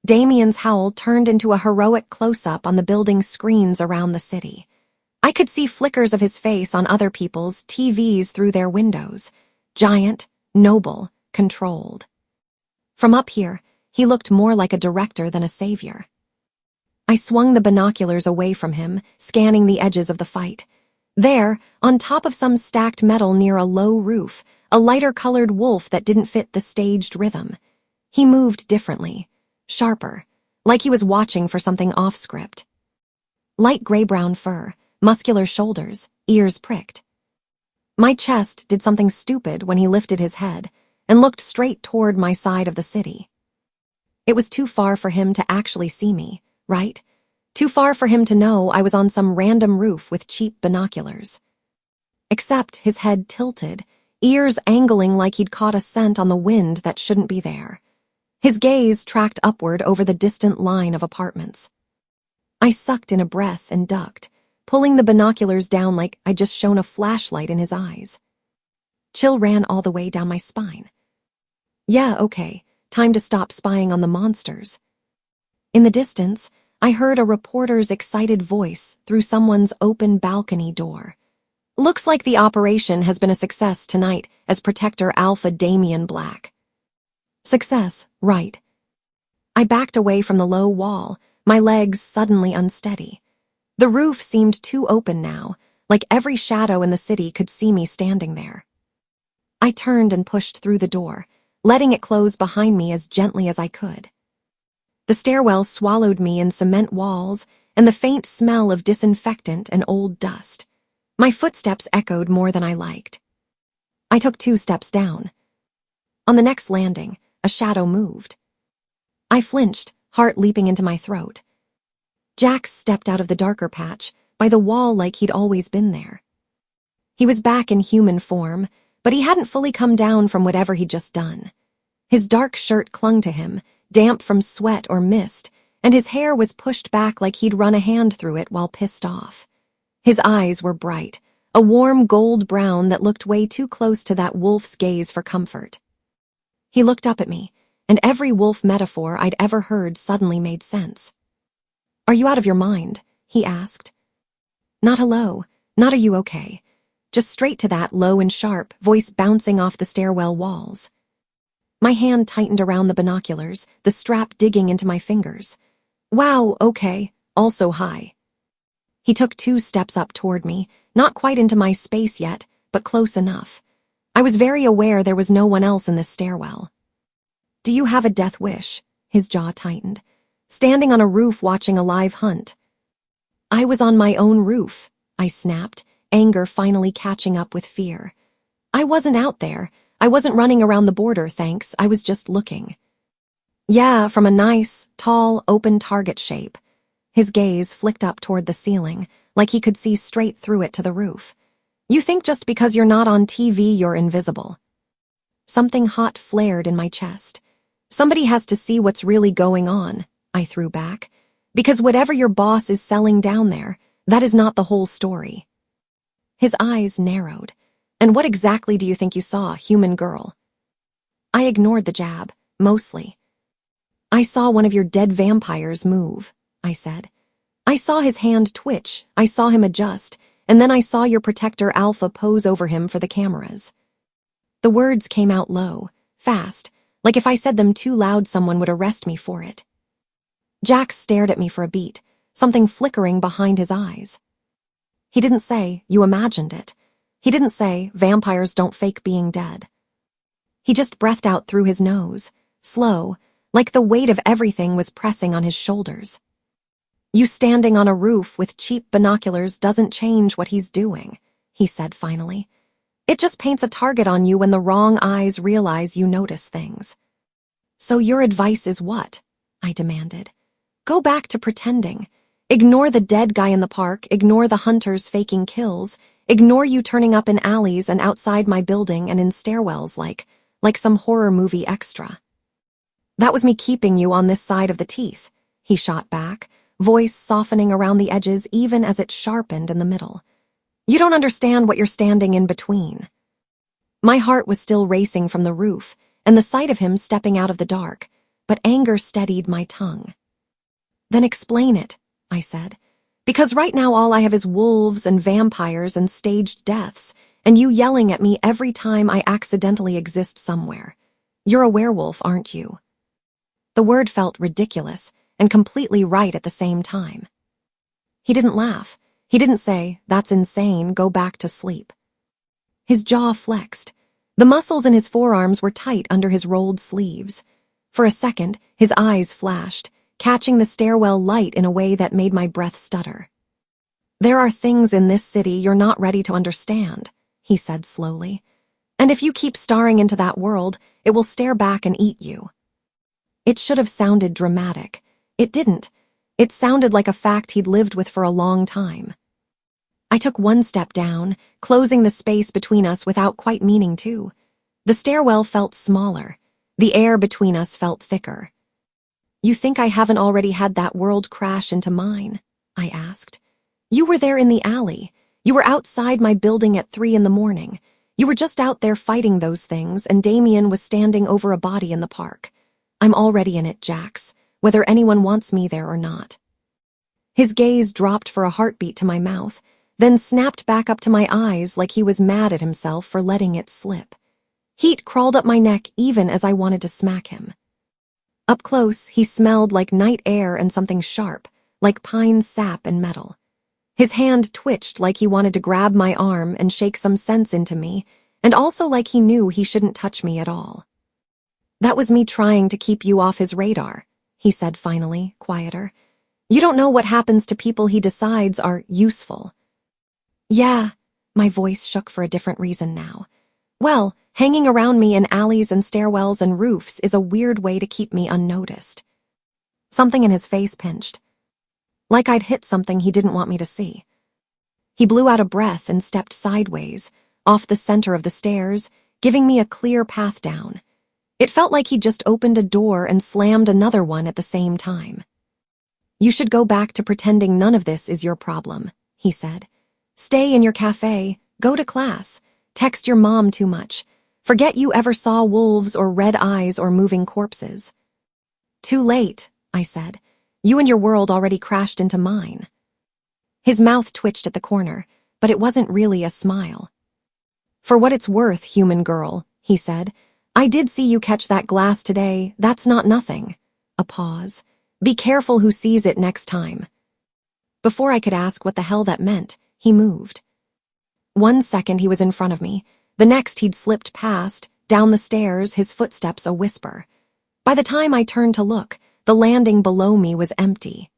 Damien's howl turned into a heroic close-up on the building screens around the city. I could see flickers of his face on other people's TVs through their windows. Giant, noble, controlled. From up here, he looked more like a director than a savior. I swung the binoculars away from him, scanning the edges of the fight. There, on top of some stacked metal near a low roof, a lighter-colored wolf that didn't fit the staged rhythm. He moved differently, sharper, like he was watching for something off-script. Light gray-brown fur, muscular shoulders, ears pricked. My chest did something stupid when he lifted his head and looked straight toward my side of the city. It was too far for him to actually see me, right? Too far for him to know I was on some random roof with cheap binoculars. Except his head tilted, ears angling like he'd caught a scent on the wind that shouldn't be there. His gaze tracked upward over the distant line of apartments. I sucked in a breath and ducked, pulling the binoculars down like I'd just shone a flashlight in his eyes. Chill ran all the way down my spine. Yeah, okay, time to stop spying on the monsters. In the distance, I heard a reporter's excited voice through someone's open balcony door. "Looks like the operation has been a success tonight as Protector Alpha Damien Black." Success, right. I backed away from the low wall, my legs suddenly unsteady. The roof seemed too open now, like every shadow in the city could see me standing there. I turned and pushed through the door, letting it close behind me as gently as I could. The stairwell swallowed me in cement walls and the faint smell of disinfectant and old dust. My footsteps echoed more than I liked. I took 2 steps down. On the next landing, a shadow moved. I flinched, heart leaping into my throat. Jax stepped out of the darker patch, by the wall like he'd always been there. He was back in human form, but he hadn't fully come down from whatever he'd just done. His dark shirt clung to him, damp from sweat or mist, and his hair was pushed back like he'd run a hand through it while pissed off. His eyes were bright, a warm gold brown that looked way too close to that wolf's gaze for comfort. He looked up at me, and every wolf metaphor I'd ever heard suddenly made sense. "Are you out of your mind?" he asked. Not hello, not are you okay. Just straight to that, low and sharp, voice bouncing off the stairwell walls. My hand tightened around the binoculars, the strap digging into my fingers. Wow, okay, also hi. He took 2 steps up toward me, not quite into my space yet, but close enough. I was very aware there was no one else in this stairwell. Do you have a death wish? His jaw tightened. Standing on a roof watching a live hunt. I was on my own roof, I snapped, anger finally catching up with fear. I wasn't out there. I wasn't running around the border, thanks. I was just looking. Yeah, from a nice, tall, open target shape. His gaze flicked up toward the ceiling, like he could see straight through it to the roof. You think just because you're not on TV you're invisible. Something hot flared in my chest. Somebody has to see what's really going on, I threw back. Because whatever your boss is selling down there, that is not the whole story. His eyes narrowed. And what exactly do you think you saw, human girl? I ignored the jab, mostly. I saw one of your dead vampires move, I said. I saw his hand twitch, I saw him adjust, and then I saw your protector Alpha pose over him for the cameras. The words came out low, fast, like if I said them too loud someone would arrest me for it. Jack stared at me for a beat, something flickering behind his eyes. He didn't say, you imagined it. He didn't say, vampires don't fake being dead. He just breathed out through his nose, slow, like the weight of everything was pressing on his shoulders. You standing on a roof with cheap binoculars doesn't change what he's doing, he said finally. It just paints a target on you when the wrong eyes realize you notice things. So your advice is what? I demanded. Go back to pretending. Ignore the dead guy in the park, ignore the hunters faking kills, ignore you turning up in alleys and outside my building and in stairwells like some horror movie extra. That was me keeping you on this side of the teeth, he shot back, voice softening around the edges even as it sharpened in the middle. You don't understand what you're standing in between. My heart was still racing from the roof and the sight of him stepping out of the dark, but anger steadied my tongue. Then explain it, I said, because right now all I have is wolves and vampires and staged deaths, and you yelling at me every time I accidentally exist somewhere. You're a werewolf, aren't you? The word felt ridiculous and completely right at the same time. He didn't laugh. He didn't say, that's insane, go back to sleep. His jaw flexed. The muscles in his forearms were tight under his rolled sleeves. For a second, his eyes flashed, catching the stairwell light in a way that made my breath stutter. There are things in this city you're not ready to understand, he said slowly. And if you keep staring into that world, it will stare back and eat you. It should have sounded dramatic. It didn't. It sounded like a fact he'd lived with for a long time. I took 1 step down, closing the space between us without quite meaning to. The stairwell felt smaller. The air between us felt thicker. You think I haven't already had that world crash into mine? I asked. You were there in the alley. You were outside my building at 3 a.m. You were just out there fighting those things, and Damien was standing over a body in the park. I'm already in it, Jax, whether anyone wants me there or not. His gaze dropped for a heartbeat to my mouth, then snapped back up to my eyes like he was mad at himself for letting it slip. Heat crawled up my neck even as I wanted to smack him. Up close, he smelled like night air and something sharp, like pine sap and metal. His hand twitched like he wanted to grab my arm and shake some sense into me, and also like he knew he shouldn't touch me at all. That was me trying to keep you off his radar, he said finally, quieter. You don't know what happens to people he decides are useful. Yeah, my voice shook for a different reason now. Well, hanging around me in alleys and stairwells and roofs is a weird way to keep me unnoticed. Something in his face pinched. Like I'd hit something he didn't want me to see. He blew out a breath and stepped sideways, off the center of the stairs, giving me a clear path down. It felt like he'd just opened a door and slammed another one at the same time. You should go back to pretending none of this is your problem, he said. Stay in your cafe, go to class, text your mom too much. Forget you ever saw wolves or red eyes or moving corpses. Too late, I said. You and your world already crashed into mine. His mouth twitched at the corner, but it wasn't really a smile. For what it's worth, human girl, he said, I did see you catch that glass today. That's not nothing. A pause. Be careful who sees it next time. Before I could ask what the hell that meant, he moved. 1 second he was in front of me. The next he'd slipped past, down the stairs, his footsteps a whisper. By the time I turned to look, the landing below me was empty.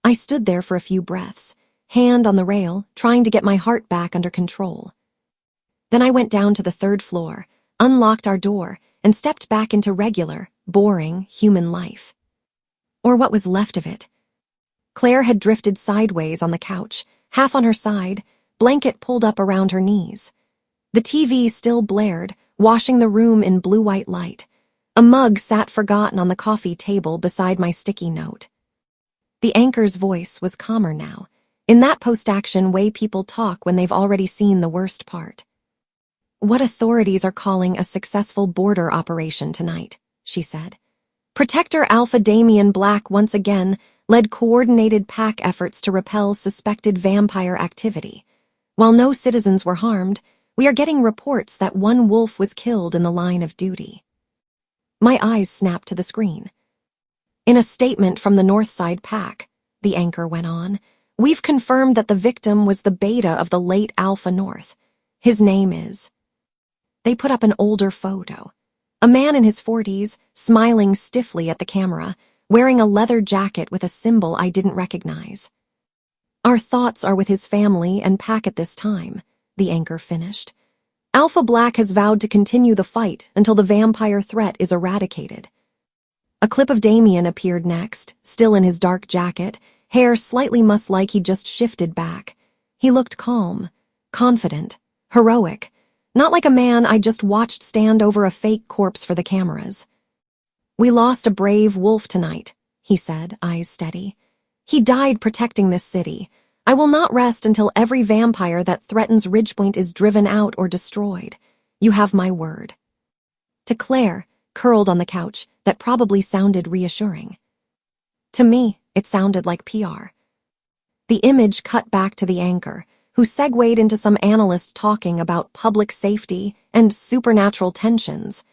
I stood there for a few breaths, hand on the rail, trying to get my heart back under control. Then I went down to the 3rd floor, unlocked our door, and stepped back into regular, boring, human life. Or what was left of it. Claire had drifted sideways on the couch, half on her side, blanket pulled up around her knees. The TV still blared, washing the room in blue-white light. A mug sat forgotten on the coffee table beside my sticky note. The anchor's voice was calmer now, in that post-action way people talk when they've already seen the worst part. "What authorities are calling a successful border operation tonight," she said. Protector Alpha Damian Black once again led coordinated pack efforts to repel suspected vampire activity. While no citizens were harmed, we are getting reports that one wolf was killed in the line of duty. My eyes snapped to the screen. "In a statement from the Northside Pack," the anchor went on, "we've confirmed that the victim was the beta of the late Alpha North. His name is..." They put up an older photo. A man in his 40s, smiling stiffly at the camera, wearing a leather jacket with a symbol I didn't recognize. "Our thoughts are with his family and pack at this time," the anchor finished. "Alpha Black has vowed to continue the fight until the vampire threat is eradicated." A clip of Damien appeared next, still in his dark jacket, hair slightly musk-like he'd just shifted back. He looked calm, confident, heroic, not like a man I just watched stand over a fake corpse for the cameras. "We lost a brave wolf tonight," he said, eyes steady. "He died protecting this city. I will not rest until every vampire that threatens Ridgepoint is driven out or destroyed. You have my word." To Claire, curled on the couch, that probably sounded reassuring. To me, it sounded like PR. The image cut back to the anchor, who segued into some analyst talking about public safety and supernatural tensions,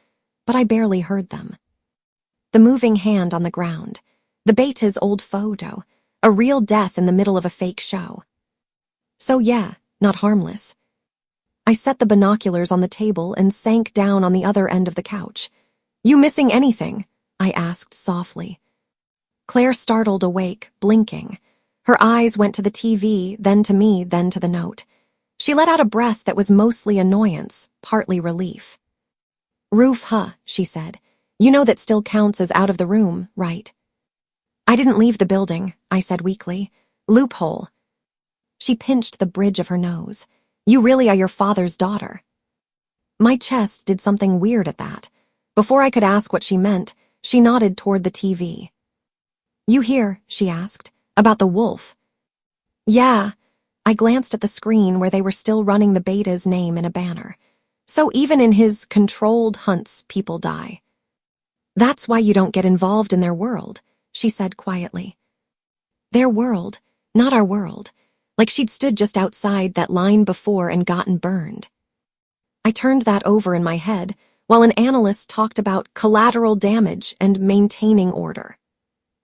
but I barely heard them. The moving hand on the ground, the beta's old photo, a real death in the middle of a fake show. So yeah, not harmless. I set the binoculars on the table and sank down on the other end of the couch. "You missing anything?" I asked softly. Claire startled awake, blinking. Her eyes went to the TV, then to me, then to the note. She let out a breath that was mostly annoyance, partly relief. "Roof, she said. "You know that still counts as out of the room, right?" "I didn't leave the building," I said weakly. "Loophole." She pinched the bridge of her nose. "You really are your father's daughter." My chest did something weird at that. Before I could ask what she meant, she nodded toward the TV. "You hear," she asked, "about the wolf?" "Yeah." I glanced at the screen where they were still running the beta's name in a banner. "So even in his controlled hunts, people die." "That's why you don't get involved in their world," she said quietly. Their world, not our world. Like she'd stood just outside that line before and gotten burned. I turned that over in my head while an analyst talked about collateral damage and maintaining order.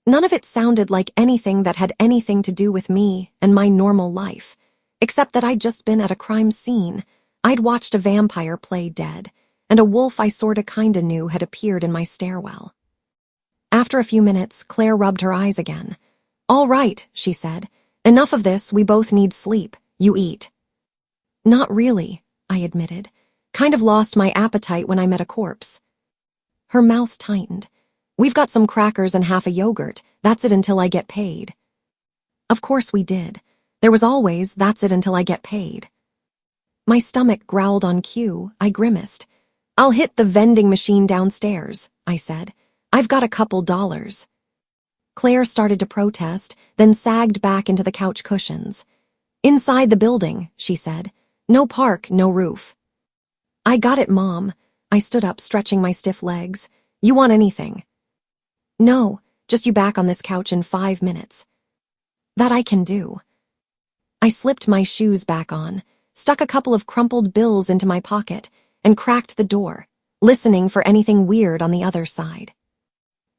None of it sounded like anything that had anything to do with me and my normal life, except that I'd just been at a crime scene. I'd watched a vampire play dead, and a wolf I sorta kinda knew had appeared in my stairwell. After a few minutes, Claire rubbed her eyes again. "All right," she said. "Enough of this, we both need sleep. You eat." "Not really," I admitted. "Kind of lost my appetite when I met a corpse." Her mouth tightened. "We've got some crackers and half a yogurt. That's it until I get paid." Of course we did. There was always, "That's it until I get paid." My stomach growled on cue. I grimaced. "I'll hit the vending machine downstairs," I said. "I've got a couple dollars." Claire started to protest, then sagged back into the couch cushions. "Inside the building," she said. "No park, no roof." "I got it, Mom." I stood up, stretching my stiff legs. "You want anything?" "No, just you back on this couch in 5 minutes." "That I can do." I slipped my shoes back on, stuck a couple of crumpled bills into my pocket, and cracked the door. listening for anything weird on the other side.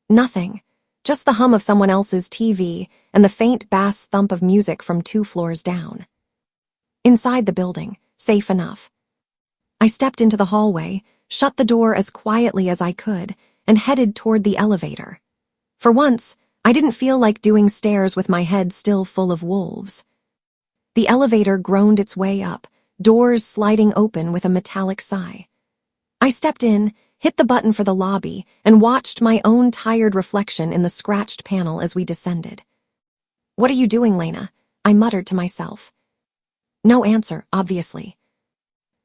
Nothing. Just the hum of someone else's TV and the faint bass thump of music from 2 floors down. Inside the building, safe enough. I stepped into the hallway, shut the door as quietly as I could, and headed toward the elevator. For once, I didn't feel like doing stairs with my head still full of wolves. The elevator groaned its way up, doors sliding open with a metallic sigh. I stepped in, hit the button for the lobby, and watched my own tired reflection in the scratched panel as we descended. "What are you doing, Lena?" I muttered to myself. No answer, obviously.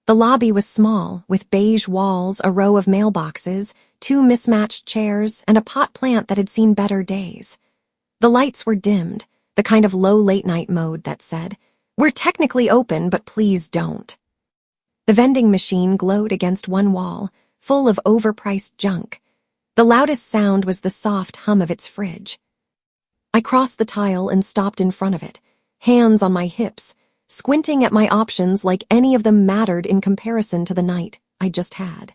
The lobby was small, with beige walls, a row of mailboxes, 2 mismatched chairs, and a pot plant that had seen better days. The lights were dimmed, the kind of low late-night mode that said, "We're technically open, but please don't." The vending machine glowed against one wall, full of overpriced junk. The loudest sound was the soft hum of its fridge. I crossed the tile and stopped in front of it, hands on my hips, squinting at my options like any of them mattered in comparison to the night I just had.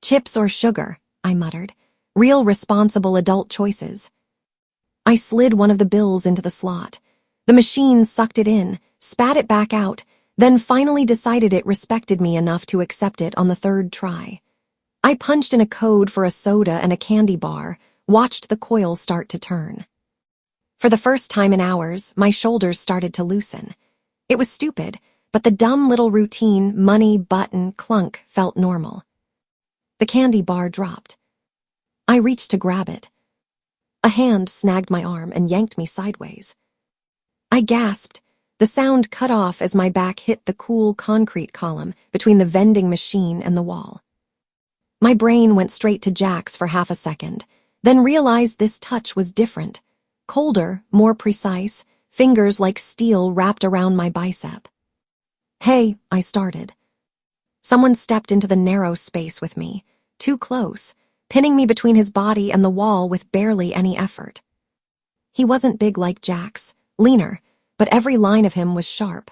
"Chips or sugar," I muttered. "Real responsible adult choices." I slid one of the bills into the slot. The machine sucked it in, spat it back out, then finally decided it respected me enough to accept it on the 3rd try. I punched in a code for a soda and a candy bar, watched the coil start to turn. For the first time in hours, my shoulders started to loosen. It was stupid, but the dumb little routine money, button, clunk felt normal. The candy bar dropped. I reached to grab it. A hand snagged my arm and yanked me sideways. I gasped. The sound cut off as my back hit the cool concrete column between the vending machine and the wall. My brain went straight to Jack's for half a second, then realized this touch was different. Colder, more precise, fingers like steel wrapped around my bicep. "Hey," I started. Someone stepped into the narrow space with me, too close, pinning me between his body and the wall with barely any effort. He wasn't big like Jack's, leaner, but every line of him was sharp.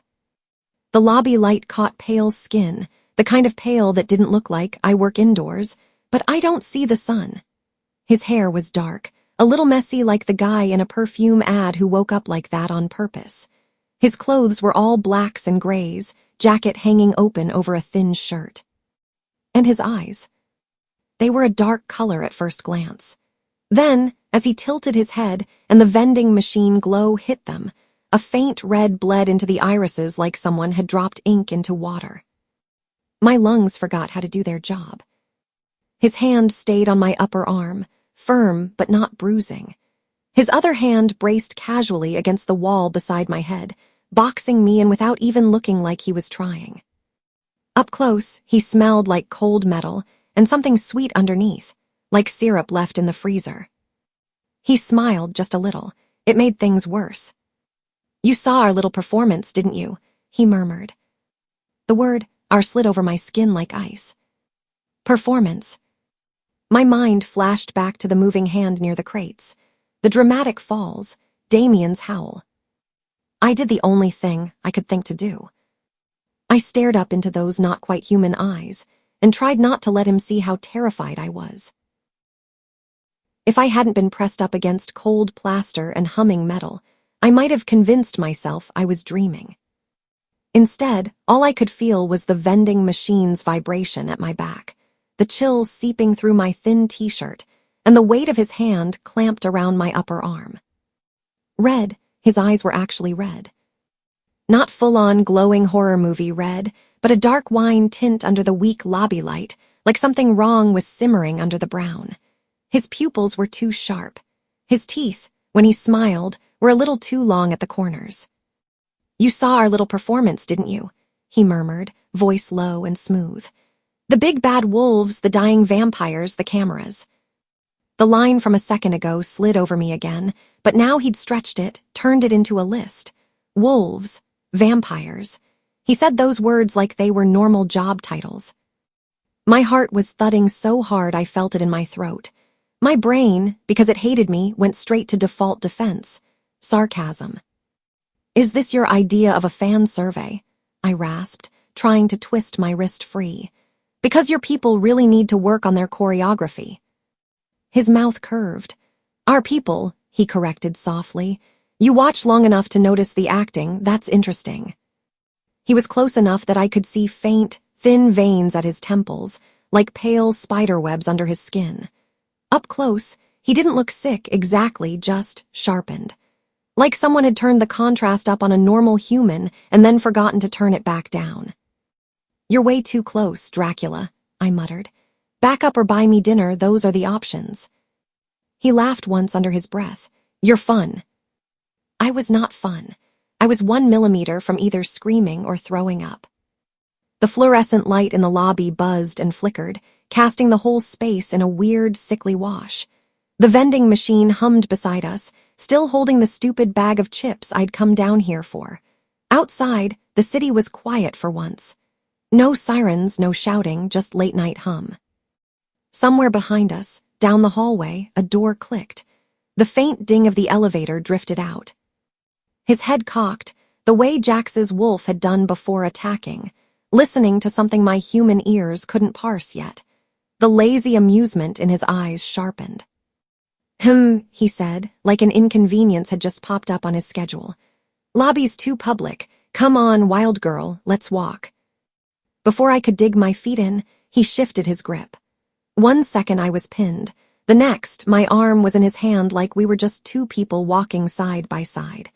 The lobby light caught pale skin, the kind of pale that didn't look like "I work indoors, but I don't see the sun." His hair was dark, a little messy like the guy in a perfume ad who woke up like that on purpose. His clothes were all blacks and grays, jacket hanging open over a thin shirt. And his eyes. They were a dark color at first glance. Then, as he tilted his head and the vending machine glow hit them, a faint red bled into the irises like someone had dropped ink into water. My lungs forgot how to do their job. His hand stayed on my upper arm, firm but not bruising. His other hand braced casually against the wall beside my head, boxing me in without even looking like he was trying. Up close, he smelled like cold metal and something sweet underneath, like syrup left in the freezer. He smiled just a little. It made things worse. "You saw our little performance, didn't you?" he murmured. The word "our" slid over my skin like ice. Performance. My mind flashed back to the moving hand near the crates, the dramatic falls, Damien's howl. I did the only thing I could think to do. I stared up into those not quite human eyes and tried not to let him see how terrified I was. If I hadn't been pressed up against cold plaster and humming metal, I might have convinced myself I was dreaming. Instead, all I could feel was the vending machine's vibration at my back, the chills seeping through my thin t-shirt, and the weight of his hand clamped around my upper arm. Red, his eyes were actually red. Not full-on glowing horror movie red, but a dark wine tint under the weak lobby light, like something wrong was simmering under the brown. His pupils were too sharp. His teeth, when he smiled, were a little too long at the corners. "You saw our little performance, didn't you?" he murmured, voice low and smooth. "The big bad wolves, the dying vampires, the cameras." The line from a second ago slid over me again, but now he'd stretched it, turned it into a list. Wolves, vampires. He said those words like they were normal job titles. My heart was thudding so hard I felt it in my throat. My brain, because it hated me, went straight to default defense. Sarcasm. "Is this your idea of a fan survey?" I rasped, trying to twist my wrist free. Because your people really need to work on their choreography. His mouth curved. Our people, he corrected softly. You watch long enough to notice the acting, that's interesting. He was close enough that I could see faint, thin veins at his temples, like pale spider webs under his skin. Up close, he didn't look sick exactly, just sharpened. Like someone had turned the contrast up on a normal human and then forgotten to turn it back down. You're way too close, Dracula, I muttered. Back up or buy me dinner, those are the options. He laughed once under his breath. You're fun. I was not fun. I was 1 millimeter from either screaming or throwing up. The fluorescent light in the lobby buzzed and flickered, casting the whole space in a weird, sickly wash. The vending machine hummed beside us, still holding the stupid bag of chips I'd come down here for. Outside, the city was quiet for once. No sirens, no shouting, just late-night hum. Somewhere behind us, down the hallway, a door clicked. The faint ding of the elevator drifted out. His head cocked, the way Jax's wolf had done before attacking, listening to something my human ears couldn't parse yet. The lazy amusement in his eyes sharpened. He said, like an inconvenience had just popped up on his schedule. Lobby's too public. Come on, wild girl, let's walk. Before I could dig my feet in, he shifted his grip. 1 second I was pinned. The next, my arm was in his hand like we were just two people walking side by side.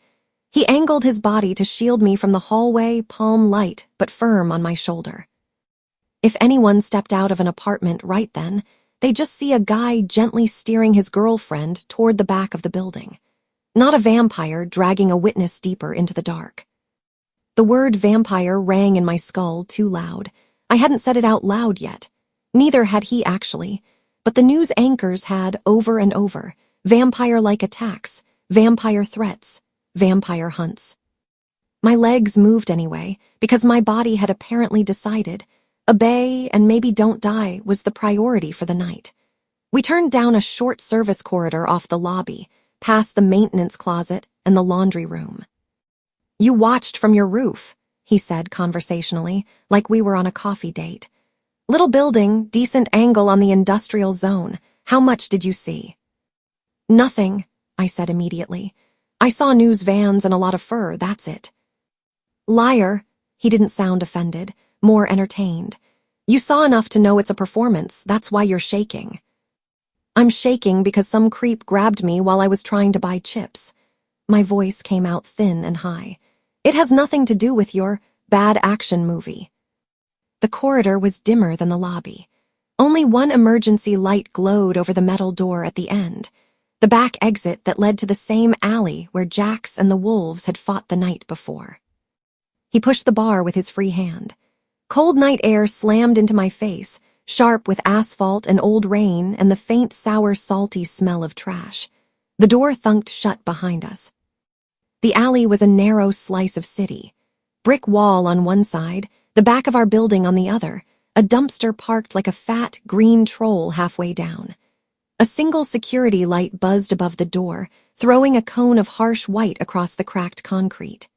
He angled his body to shield me from the hallway, palm light but firm on my shoulder. If anyone stepped out of an apartment right then, they'd just see a guy gently steering his girlfriend toward the back of the building. Not a vampire dragging a witness deeper into the dark. The word vampire rang in my skull too loud. I hadn't said it out loud yet. Neither had he actually, but the news anchors had over and over. Vampire-like attacks, vampire threats, vampire hunts. My legs moved anyway, because my body had apparently decided obey and maybe don't die was the priority for the night. We turned down a short service corridor off the lobby, past the maintenance closet and the laundry room. You watched from your roof, he said conversationally, like we were on a coffee date. Little building, decent angle on the industrial zone. How much did you see? Nothing, I said immediately. I saw news vans and a lot of fur, that's it. Liar, he didn't sound offended, more entertained. You saw enough to know it's a performance, that's why you're shaking. I'm shaking because some creep grabbed me while I was trying to buy chips. My voice came out thin and high. It has nothing to do with your bad action movie. The corridor was dimmer than the lobby. Only one emergency light glowed over the metal door at the end, the back exit that led to the same alley where Jax and the wolves had fought the night before. He pushed the bar with his free hand. Cold night air slammed into my face, sharp with asphalt and old rain and the faint sour salty smell of trash. The door thunked shut behind us. The alley was a narrow slice of city. Brick wall on one side, the back of our building on the other, a dumpster parked like a fat, green troll halfway down. A single security light buzzed above the door, throwing a cone of harsh white across the cracked concrete.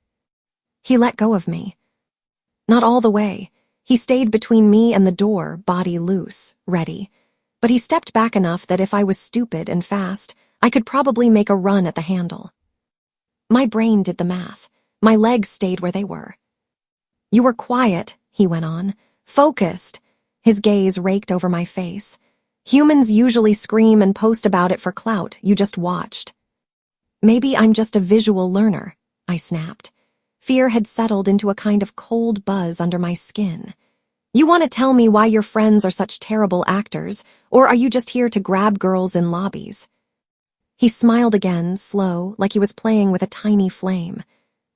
He let go of me. Not all the way. He stayed between me and the door, body loose, ready. But he stepped back enough that if I was stupid and fast, I could probably make a run at the handle. My brain did the math. My legs stayed where they were. You were quiet, he went on. Focused. His gaze raked over my face. Humans usually scream and post about it for clout. You just watched. Maybe I'm just a visual learner, I snapped. Fear had settled into a kind of cold buzz under my skin. You want to tell me why your friends are such terrible actors, or are you just here to grab girls in lobbies? He smiled again, slow, like he was playing with a tiny flame.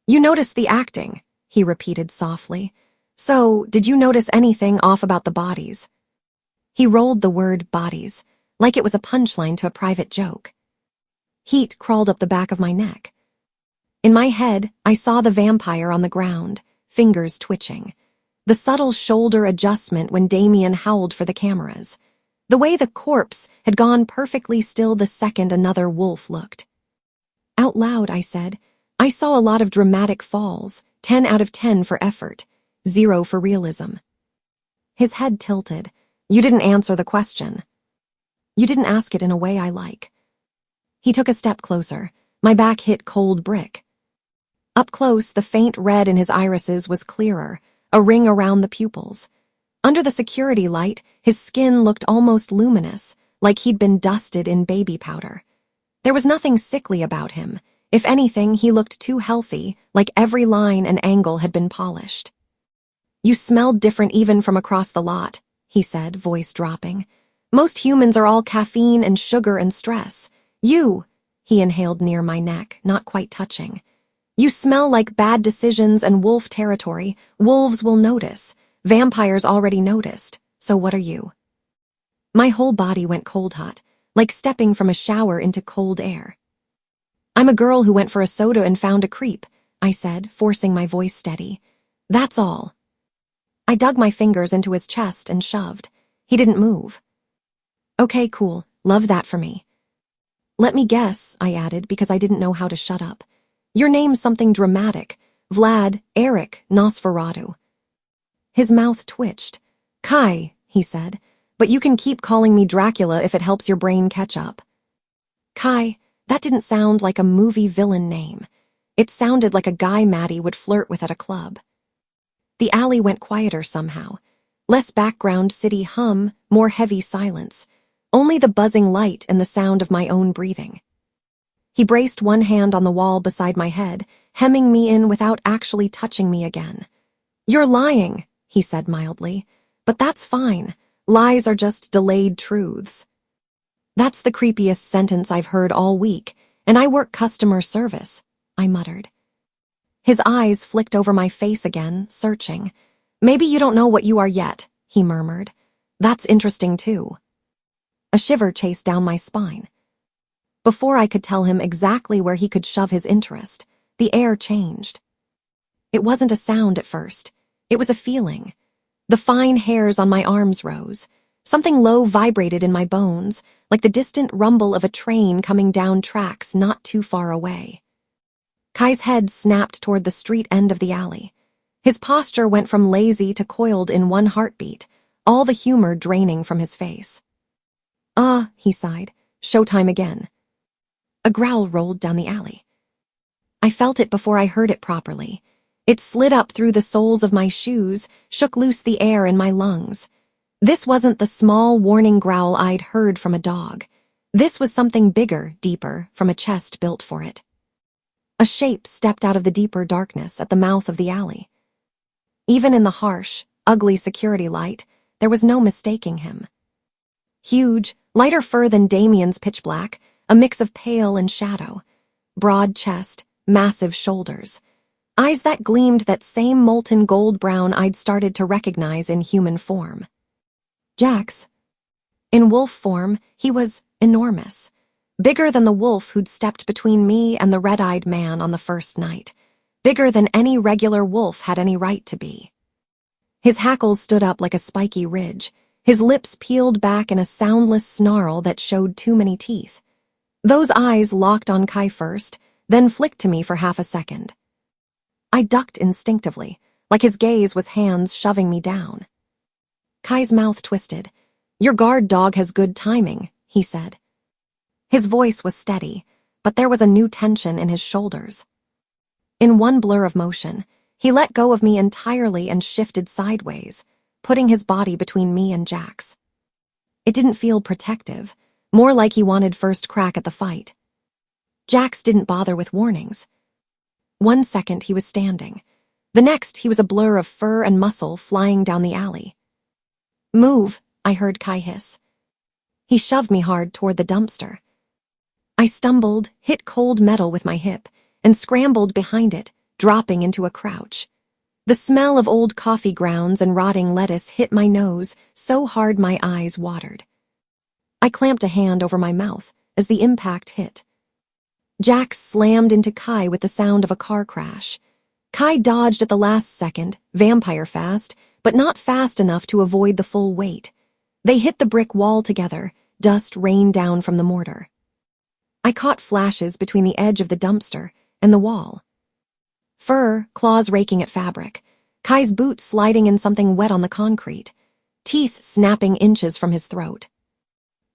You noticed the acting, he repeated softly. So, did you notice anything off about the bodies? He rolled the word bodies, like it was a punchline to a private joke. Heat crawled up the back of my neck. In my head, I saw the vampire on the ground, fingers twitching. The subtle shoulder adjustment when Damien howled for the cameras. The way the corpse had gone perfectly still the second another wolf looked. Out loud, I said, I saw a lot of dramatic falls, 10 out of 10 for effort, 0 for realism. His head tilted. You didn't answer the question. You didn't ask it in a way I like. He took a step closer. My back hit cold brick. Up close, the faint red in his irises was clearer, a ring around the pupils. Under the security light, his skin looked almost luminous, like he'd been dusted in baby powder. There was nothing sickly about him. If anything, he looked too healthy, like every line and angle had been polished. You smelled different even from across the lot, he said, voice dropping. Most humans are all caffeine and sugar and stress. He inhaled near my neck, not quite touching. You smell like bad decisions and wolf territory. Wolves will notice. Vampires already noticed. So what are you? My whole body went cold hot, like stepping from a shower into cold air. I'm a girl who went for a soda and found a creep, I said, forcing my voice steady. That's all. I dug my fingers into his chest and shoved. He didn't move. Okay, cool. Love that for me. Let me guess, I added, because I didn't know how to shut up. Your name's something dramatic. Vlad, Eric, Nosferatu. His mouth twitched. Kai, he said, but you can keep calling me Dracula if it helps your brain catch up. Kai, that didn't sound like a movie villain name. It sounded like a guy Maddie would flirt with at a club. The alley went quieter somehow. Less background city hum, more heavy silence. Only the buzzing light and the sound of my own breathing. He braced one hand on the wall beside my head, hemming me in without actually touching me again. You're lying, he said mildly. But that's fine. Lies are just delayed truths. That's the creepiest sentence I've heard all week, and I work customer service, I muttered. His eyes flicked over my face again, searching. Maybe you don't know what you are yet, he murmured. That's interesting too. A shiver chased down my spine. Before I could tell him exactly where he could shove his interest, the air changed. It wasn't a sound at first. It was a feeling. The fine hairs on my arms rose. Something low vibrated in my bones, like the distant rumble of a train coming down tracks not too far away. Kai's head snapped toward the street end of the alley. His posture went from lazy to coiled in one heartbeat, all the humor draining from his face. He sighed. Showtime again. A growl rolled down the alley. I felt it before I heard it properly. It slid up through the soles of my shoes, shook loose the air in my lungs. This wasn't the small warning growl I'd heard from a dog. This was something bigger, deeper, from a chest built for it. A shape stepped out of the deeper darkness at the mouth of the alley. Even in the harsh, ugly security light, there was no mistaking him. Huge, lighter fur than Damien's pitch black, a mix of pale and shadow. Broad chest, massive shoulders. Eyes that gleamed that same molten gold brown I'd started to recognize in human form. Jax. In wolf form, he was enormous. Bigger than the wolf who'd stepped between me and the red-eyed man on the first night. Bigger than any regular wolf had any right to be. His hackles stood up like a spiky ridge. His lips peeled back in a soundless snarl that showed too many teeth. Those eyes locked on Kai first, then flicked to me for half a second. I ducked instinctively, like his gaze was hands shoving me down. Kai's mouth twisted. Your guard dog has good timing, he said. His voice was steady, but there was a new tension in his shoulders. In one blur of motion, he let go of me entirely and shifted sideways, putting his body between me and Jax. It didn't feel protective, more like he wanted first crack at the fight. Jax didn't bother with warnings. 1 second he was standing. The next he was a blur of fur and muscle flying down the alley. Move, I heard Kai hiss. He shoved me hard toward the dumpster. I stumbled, hit cold metal with my hip, and scrambled behind it, dropping into a crouch. The smell of old coffee grounds and rotting lettuce hit my nose so hard my eyes watered. I clamped a hand over my mouth as the impact hit. Jax slammed into Kai with the sound of a car crash. Kai dodged at the last second, vampire fast, but not fast enough to avoid the full weight. They hit the brick wall together, dust rained down from the mortar. I caught flashes between the edge of the dumpster and the wall. Fur, claws raking at fabric. Kai's boot sliding in something wet on the concrete. teeth snapping inches from his throat.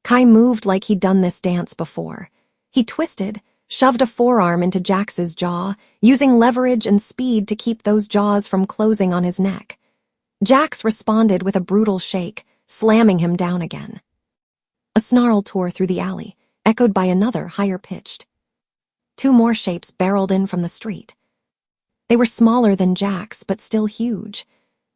Kai moved like he'd done this dance before. He twisted, shoved a forearm into Jax's jaw, using leverage and speed to keep those jaws from closing on his neck. Jax responded with a brutal shake, slamming him down again. A snarl tore through the alley, echoed by another higher-pitched. 2 more shapes barreled in from the street. They were smaller than Jax, but still huge.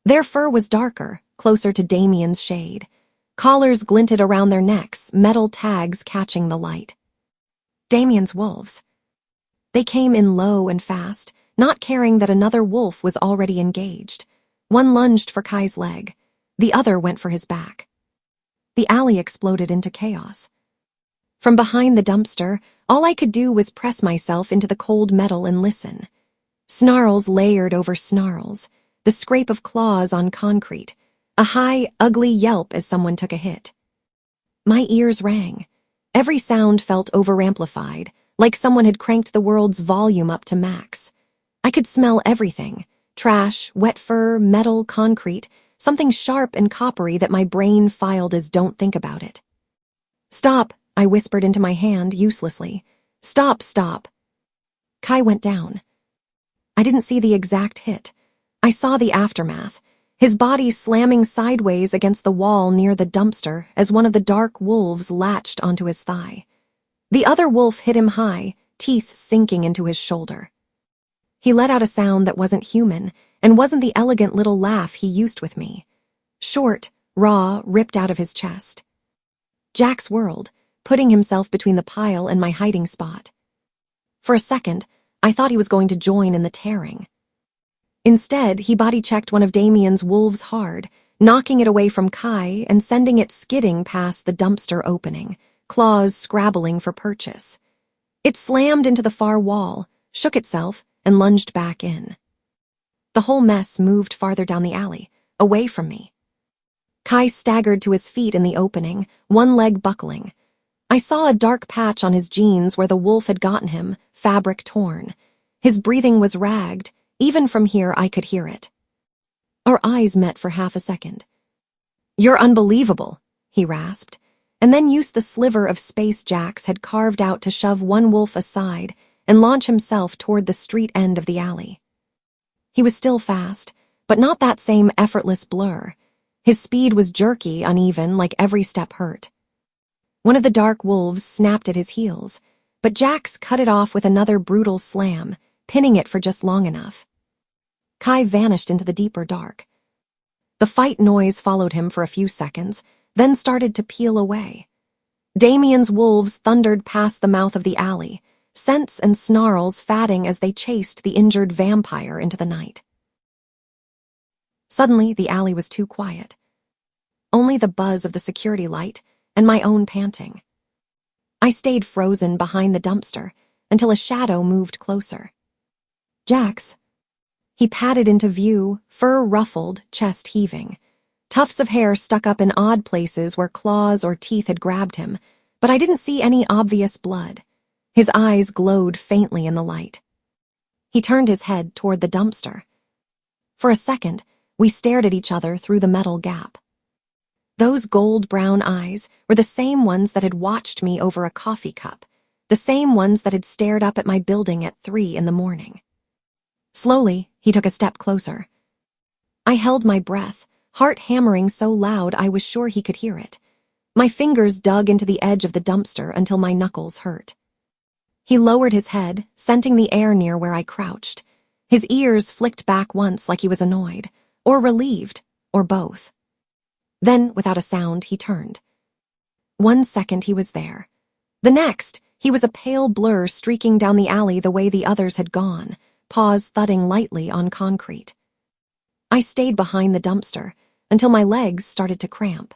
Their fur was darker, closer to Damien's shade. Collars glinted around their necks, metal tags catching the light. Damien's wolves. They came in low and fast, not caring that another wolf was already engaged. One lunged for Kai's leg. The other went for his back. The alley exploded into chaos. From behind the dumpster, all I could do was press myself into the cold metal and listen. Snarls layered over snarls, the scrape of claws on concrete, a high, ugly yelp as someone took a hit. My ears rang. Every sound felt overamplified, like someone had cranked the world's volume up to max. I could smell everything: trash, wet fur, metal, concrete, something sharp and coppery that my brain filed as "don't think about it." "Stop," I whispered into my hand uselessly. "Stop, stop." Kai went down. I didn't see the exact hit. I saw the aftermath, his body slamming sideways against the wall near the dumpster as one of the dark wolves latched onto his thigh. The other wolf hit him high, teeth sinking into his shoulder. He let out a sound that wasn't human and wasn't the elegant little laugh he used with me. Short, raw, ripped out of his chest. Jax whirled, putting himself between the pile and my hiding spot. For a second, I thought he was going to join in the tearing. Instead, he body-checked one of Damien's wolves hard, knocking it away from Kai and sending it skidding past the dumpster opening, claws scrabbling for purchase. It slammed into the far wall, shook itself, and lunged back in. The whole mess moved farther down the alley, away from me. Kai staggered to his feet in the opening, one leg buckling. I saw a dark patch on his jeans where the wolf had gotten him, fabric torn. His breathing was ragged. Even from here, I could hear it. Our eyes met for half a second. "You're unbelievable," he rasped, and then used the sliver of space Jax had carved out to shove one wolf aside and launch himself toward the street end of the alley. He was still fast, but not that same effortless blur. His speed was jerky, uneven, like every step hurt. One of the dark wolves snapped at his heels, but Jax cut it off with another brutal slam, pinning it for just long enough. Kai vanished into the deeper dark. The fight noise followed him for a few seconds, then started to peel away. Damien's wolves thundered past the mouth of the alley, scents and snarls fatting as they chased the injured vampire into the night. Suddenly, the alley was too quiet. Only the buzz of the security light and my own panting. I stayed frozen behind the dumpster until a shadow moved closer. "Jax." He padded into view, fur ruffled, chest heaving. Tufts of hair stuck up in odd places where claws or teeth had grabbed him, but I didn't see any obvious blood. His eyes glowed faintly in the light. He turned his head toward the dumpster. For a second, we stared at each other through the metal gap. Those gold-brown eyes were the same ones that had watched me over a coffee cup, the same ones that had stared up at my building at 3 in the morning. Slowly, he took a step closer. I held my breath, heart hammering so loud I was sure he could hear it. My fingers dug into the edge of the dumpster until my knuckles hurt. He lowered his head, scenting the air near where I crouched. His ears flicked back once like he was annoyed, or relieved, or both. Then, without a sound, he turned. 1 second he was there. The next, he was a pale blur streaking down the alley the way the others had gone, paws thudding lightly on concrete. I stayed behind the dumpster until my legs started to cramp.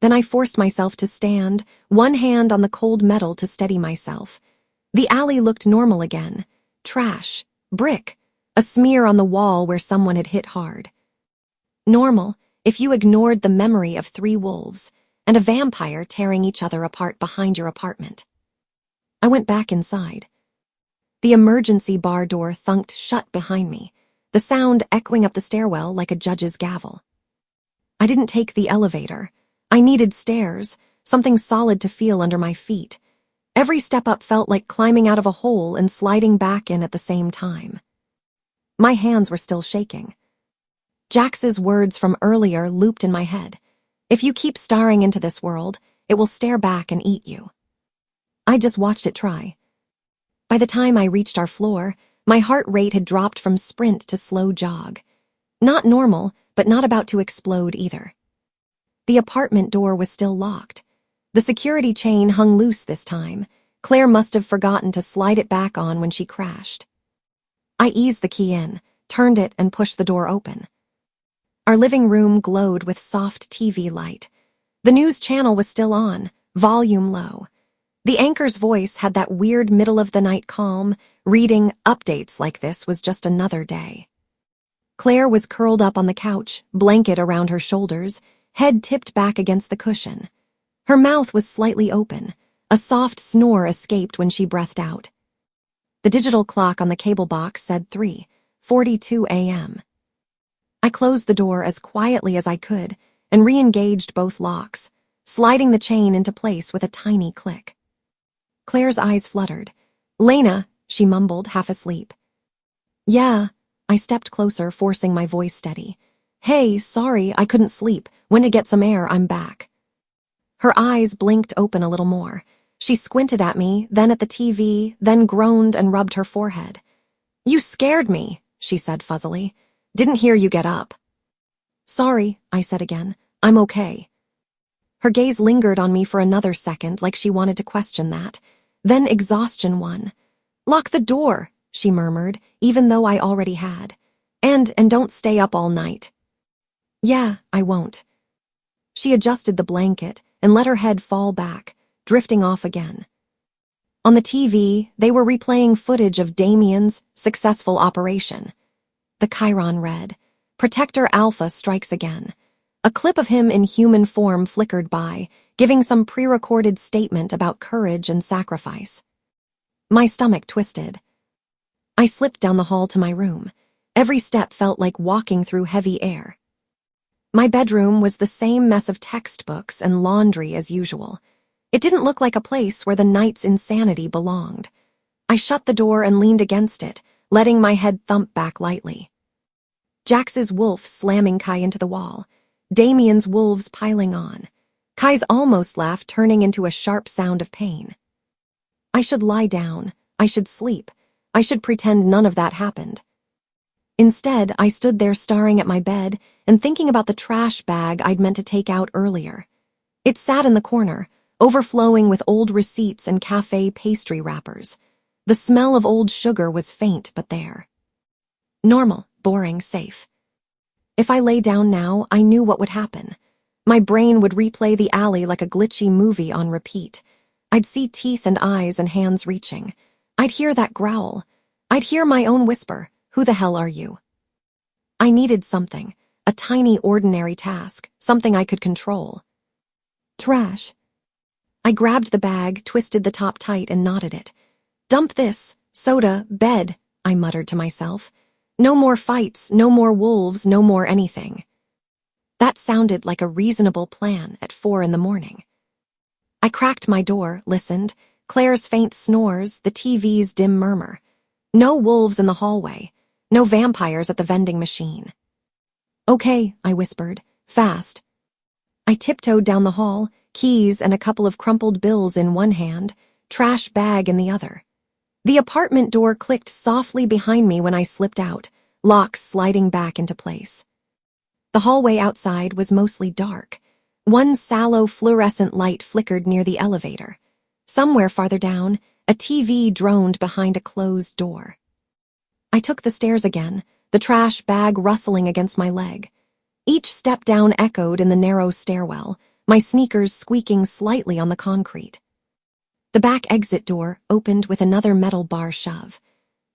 Then I forced myself to stand, one hand on the cold metal to steady myself. The alley looked normal again. Trash, brick, a smear on the wall where someone had hit hard. Normal if you ignored the memory of 3 wolves and a vampire tearing each other apart behind your apartment. I went back inside. The emergency bar door thunked shut behind me, the sound echoing up the stairwell like a judge's gavel. I didn't take the elevator. I needed stairs, something solid to feel under my feet. Every step up felt like climbing out of a hole and sliding back in at the same time. My hands were still shaking. Jax's words from earlier looped in my head. If you keep staring into this world, it will stare back and eat you. I just watched it try. By the time I reached our floor, my heart rate had dropped from sprint to slow jog. Not normal, but not about to explode either. The apartment door was still locked. The security chain hung loose this time. Claire must have forgotten to slide it back on when she crashed. I eased the key in, turned it, and pushed the door open. Our living room glowed with soft TV light. The news channel was still on, volume low. The anchor's voice had that weird middle-of-the-night calm. Reading updates like this was just another day. Claire was curled up on the couch, blanket around her shoulders, head tipped back against the cushion. Her mouth was slightly open. A soft snore escaped when she breathed out. The digital clock on the cable box said 3:42 a.m. I closed the door as quietly as I could and re-engaged both locks, sliding the chain into place with a tiny click. Claire's eyes fluttered. "Lena," she mumbled, half asleep. "Yeah." I stepped closer, forcing my voice steady. "Hey, sorry, I couldn't sleep. Went to get some air, I'm back." Her eyes blinked open a little more. She squinted at me, then at the TV, then groaned and rubbed her forehead. "You scared me," she said fuzzily. "Didn't hear you get up." "Sorry," I said again. "I'm okay." Her gaze lingered on me for another second, like she wanted to question that. Then exhaustion won. "Lock the door," she murmured, even though I already had. And don't stay up all night." "Yeah, I won't." She adjusted the blanket and let her head fall back, drifting off again. On the TV, they were replaying footage of Damien's successful operation. The chyron read, "Protector Alpha strikes again." A clip of him in human form flickered by, giving some pre-recorded statement about courage and sacrifice. My stomach twisted. I slipped down the hall to my room. Every step felt like walking through heavy air. My bedroom was the same mess of textbooks and laundry as usual. It didn't look like a place where the night's insanity belonged. I shut the door and leaned against it, letting my head thump back lightly. Jax's wolf slamming Kai into the wall. Damien's wolves piling on. Kai's almost laugh turning into a sharp sound of pain. I should lie down. I should sleep. I should pretend none of that happened. Instead, I stood there staring at my bed and thinking about the trash bag I'd meant to take out earlier. It sat in the corner, overflowing with old receipts and cafe pastry wrappers. The smell of old sugar was faint but there. Normal, boring, safe. If I lay down now, I knew what would happen. My brain would replay the alley like a glitchy movie on repeat. I'd see teeth and eyes and hands reaching. I'd hear that growl. I'd hear my own whisper, "Who the hell are you?" I needed something, a tiny ordinary task, something I could control. Trash. I grabbed the bag, twisted the top tight, and knotted it. "Dump this, soda, bed," I muttered to myself. No more fights, no more wolves, no more anything. That sounded like a reasonable plan at 4 a.m. I cracked my door, listened. Claire's faint snores, the TV's dim murmur. No wolves in the hallway. No vampires at the vending machine. "Okay," I whispered, fast. I tiptoed down the hall, keys and a couple of crumpled bills in one hand, trash bag in the other. The apartment door clicked softly behind me when I slipped out, locks sliding back into place. The hallway outside was mostly dark. One sallow fluorescent light flickered near the elevator. Somewhere farther down, a TV droned behind a closed door. I took the stairs again, the trash bag rustling against my leg. Each step down echoed in the narrow stairwell, my sneakers squeaking slightly on the concrete. The back exit door opened with another metal bar shove.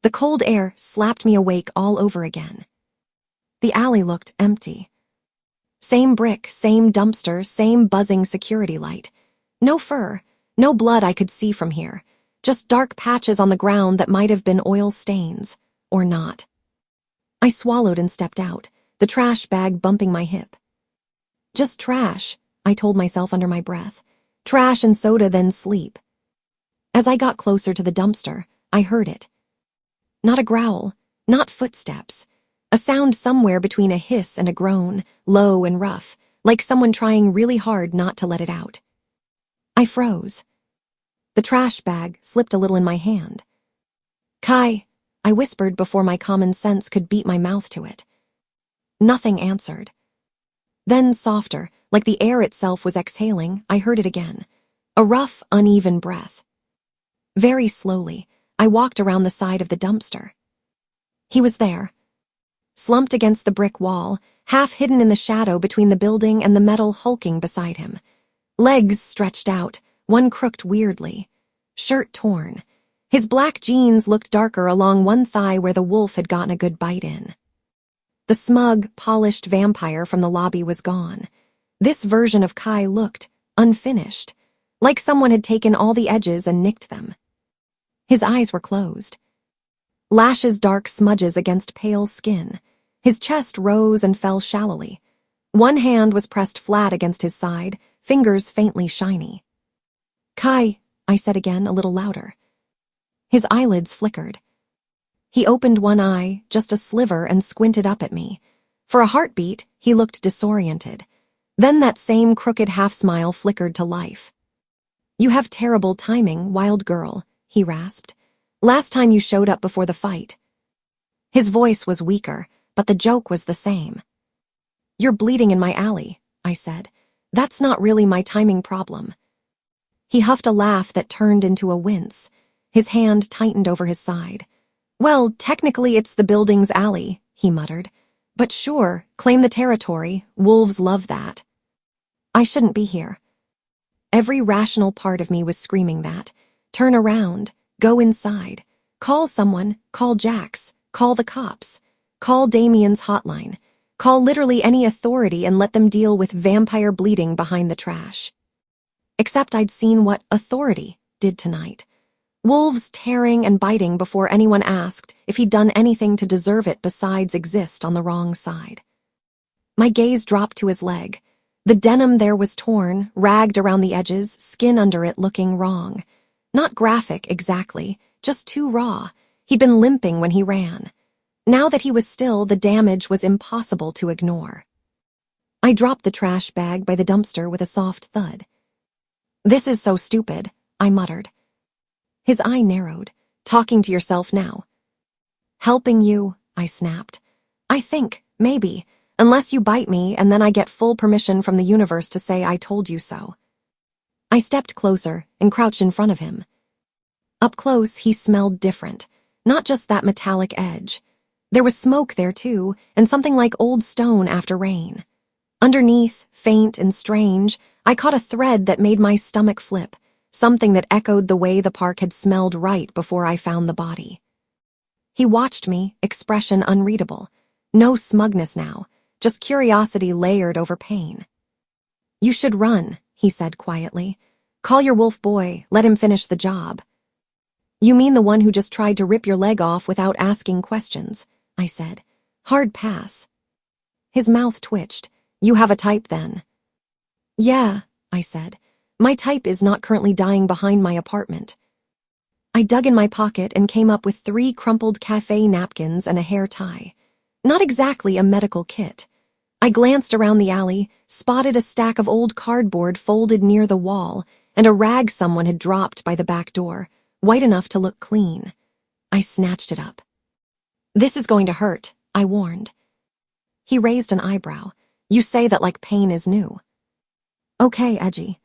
The cold air slapped me awake all over again. The alley looked empty. Same brick, same dumpster, same buzzing security light. No fur, no blood I could see from here, just dark patches on the ground that might have been oil stains, or not. I swallowed and stepped out, the trash bag bumping my hip. Just trash, I told myself under my breath. Trash and soda, then sleep. As I got closer to the dumpster, I heard it. Not a growl, not footsteps. A sound somewhere between a hiss and a groan, low and rough, like someone trying really hard not to let it out. I froze. The trash bag slipped a little in my hand. Kai, I whispered before my common sense could beat my mouth to it. Nothing answered. Then softer, like the air itself was exhaling, I heard it again. A rough, uneven breath. Very slowly, I walked around the side of the dumpster. He was there, slumped against the brick wall, half hidden in the shadow between the building and the metal hulking beside him. Legs stretched out, one crooked weirdly. Shirt torn. His black jeans looked darker along one thigh where the wolf had gotten a good bite in. The smug, polished vampire from the lobby was gone. This version of Kai looked unfinished, like someone had taken all the edges and nicked them. His eyes were closed. Lashes dark smudges against pale skin. His chest rose and fell shallowly. One hand was pressed flat against his side, fingers faintly shiny. Kai, I said again, a little louder. His eyelids flickered. He opened one eye, just a sliver, and squinted up at me. For a heartbeat, he looked disoriented. Then that same crooked half-smile flickered to life. You have terrible timing, wild girl, he rasped. Last time you showed up before the fight. His voice was weaker, but the joke was the same. You're bleeding in my alley, I said. That's not really my timing problem. He huffed a laugh that turned into a wince. His hand tightened over his side. Well, technically it's the building's alley, he muttered. But sure, claim the territory. Wolves love that. I shouldn't be here. Every rational part of me was screaming that. Turn around. Go inside. Call someone. Call Jax. Call the cops. Call Damien's hotline. Call literally any authority and let them deal with vampire bleeding behind the trash. Except I'd seen what authority did tonight. Wolves tearing and biting before anyone asked if he'd done anything to deserve it besides exist on the wrong side. My gaze dropped to his leg. The denim there was torn, ragged around the edges, skin under it looking wrong. Not graphic, exactly, just too raw. He'd been limping when he ran. Now that he was still, the damage was impossible to ignore. I dropped the trash bag by the dumpster with a soft thud. This is so stupid, I muttered. His eye narrowed. Talking to yourself now. Helping you, I snapped. I think, maybe, unless you bite me and then I get full permission from the universe to say I told you so. I stepped closer and crouched in front of him. Up close, he smelled different, not just that metallic edge. There was smoke there too, and something like old stone after rain. Underneath, faint and strange, I caught a thread that made my stomach flip, something that echoed the way the park had smelled right before I found the body. He watched me, expression unreadable. No smugness now, just curiosity layered over pain. You should run, he said quietly. Call your wolf boy, let him finish the job. You mean the one who just tried to rip your leg off without asking questions, I said. Hard pass. His mouth twitched. You have a type then. Yeah, I said. My type is not currently dying behind my apartment. I dug in my pocket and came up with 3 crumpled cafe napkins and a hair tie. Not exactly a medical kit. I glanced around the alley, spotted a stack of old cardboard folded near the wall, and a rag someone had dropped by the back door, white enough to look clean. I snatched it up. This is going to hurt, I warned. He raised an eyebrow. You say that like pain is new. Okay, edgy.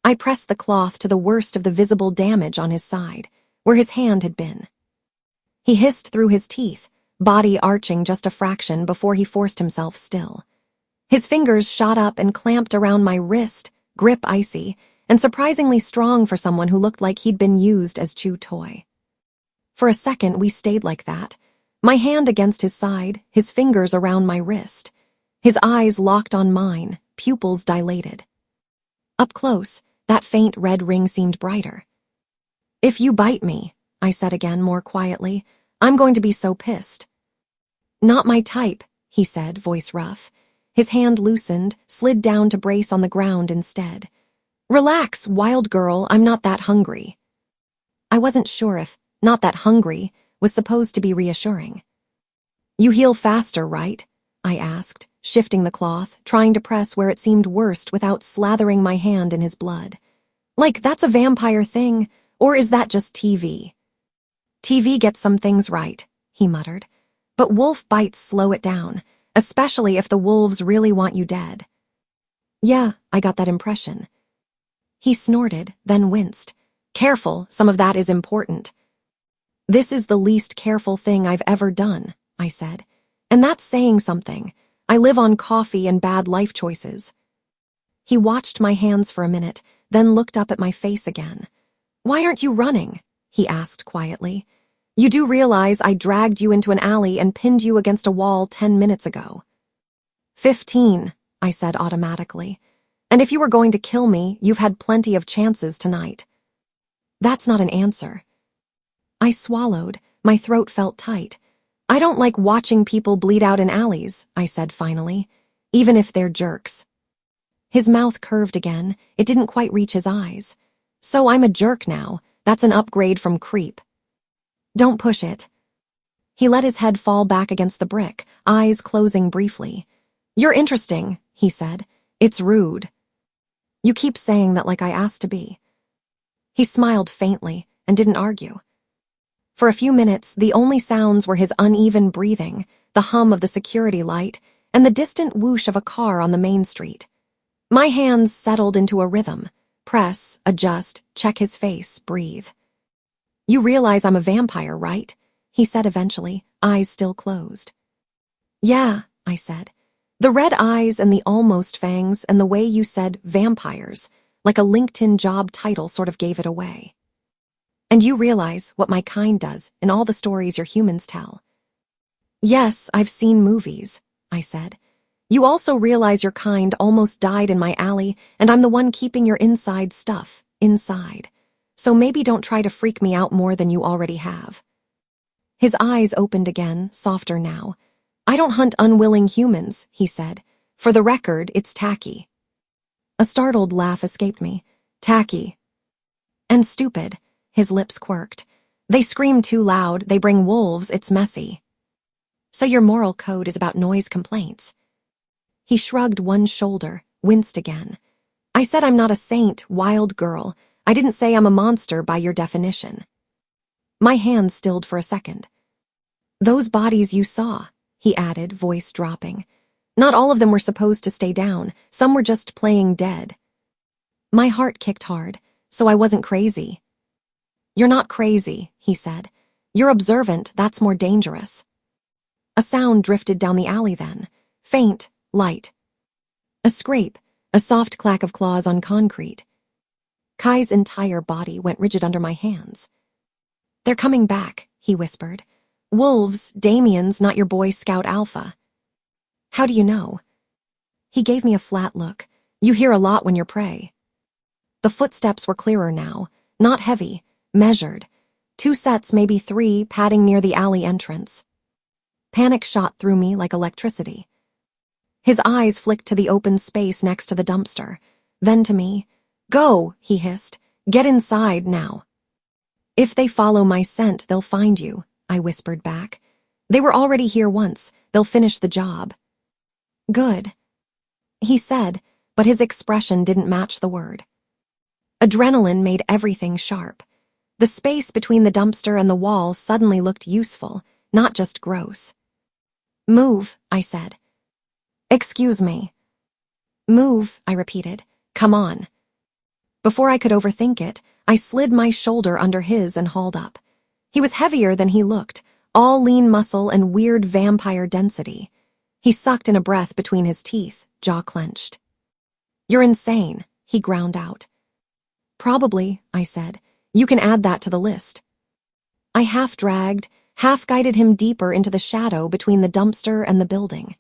I pressed the cloth to the worst of the visible damage on his side, where his hand had been. He hissed through his teeth, body arching just a fraction before he forced himself still. His fingers shot up and clamped around my wrist, grip icy, and surprisingly strong for someone who looked like he'd been used as chew toy. For a second, we stayed like that, my hand against his side, his fingers around my wrist. His eyes locked on mine, pupils dilated. Up close, that faint red ring seemed brighter. If you bite me, I said again more quietly, I'm going to be so pissed. Not my type, he said, voice rough. His hand loosened, slid down to brace on the ground instead. "Relax, wild girl, I'm not that hungry." I wasn't sure if "not that hungry" was supposed to be reassuring. "You heal faster, right?" I asked, shifting the cloth, trying to press where it seemed worst without slathering my hand in his blood. "Like, that's a vampire thing, or is that just TV?" "TV gets some things right," he muttered. "But wolf bites slow it down, especially if the wolves really want you dead." "Yeah, I got that impression." He snorted, then winced. "Careful, some of that is important." "This is the least careful thing I've ever done," I said. "And that's saying something. I live on coffee and bad life choices." He watched my hands for a minute, then looked up at my face again. "Why aren't you running?" he asked quietly. "You do realize I dragged you into an alley and pinned you against a wall 10 minutes ago." 15, I said automatically. "And if you were going to kill me, you've had plenty of chances tonight." "That's not an answer." I swallowed. My throat felt tight. "I don't like watching people bleed out in alleys," I said finally, "even if they're jerks." His mouth curved again. It didn't quite reach his eyes. "So I'm a jerk now. That's an upgrade from creep." "Don't push it." He let his head fall back against the brick, eyes closing briefly. "You're interesting," he said. "It's rude." "You keep saying that like I asked to be." He smiled faintly and didn't argue. For a few minutes, the only sounds were his uneven breathing, the hum of the security light, and the distant whoosh of a car on the main street. My hands settled into a rhythm. Press, adjust, check his face, breathe. "You realize I'm a vampire, right?" he said eventually, eyes still closed. "Yeah," I said. The red eyes and the almost fangs and the way you said vampires, like a LinkedIn job title sort of gave it away. "And you realize what my kind does in all the stories your humans tell." "Yes, I've seen movies," I said. "You also realize your kind almost died in my alley, and I'm the one keeping your inside stuff, inside. So maybe don't try to freak me out more than you already have." His eyes opened again, softer now. "I don't hunt unwilling humans," he said. "For the record, it's tacky." A startled laugh escaped me. "Tacky." "And stupid." His lips quirked. "They scream too loud, they bring wolves, it's messy." "So your moral code is about noise complaints." He shrugged one shoulder, winced again. "I said I'm not a saint, wild girl. I didn't say I'm a monster by your definition." My hands stilled for a second. "Those bodies you saw," he added, voice dropping. "Not all of them were supposed to stay down. Some were just playing dead." My heart kicked hard, so I wasn't crazy. "You're not crazy," he said. "You're observant, that's more dangerous." A sound drifted down the alley then. Faint, light. A scrape, a soft clack of claws on concrete. Kai's entire body went rigid under my hands. "They're coming back," he whispered. "Wolves, Damien's not your Boy Scout Alpha." "How do you know?" He gave me a flat look. "You hear a lot when you're prey." The footsteps were clearer now, not heavy, measured. 2 sets, maybe 3, padding near the alley entrance. Panic shot through me like electricity. His eyes flicked to the open space next to the dumpster, then to me. "Go," he hissed. "Get inside now." "If they follow my scent, they'll find you," I whispered back. "They were already here once. They'll finish the job." "Good," he said, but his expression didn't match the word. Adrenaline made everything sharp. The space between the dumpster and the wall suddenly looked useful, not just gross. "Move," I said. "Excuse me." "Move," I repeated. "Come on." Before I could overthink it, I slid my shoulder under his and hauled up. He was heavier than he looked, all lean muscle and weird vampire density. He sucked in a breath between his teeth, jaw clenched. "You're insane," he ground out. "Probably," I said. "You can add that to the list." I half-dragged, half-guided him deeper into the shadow between the dumpster and the building.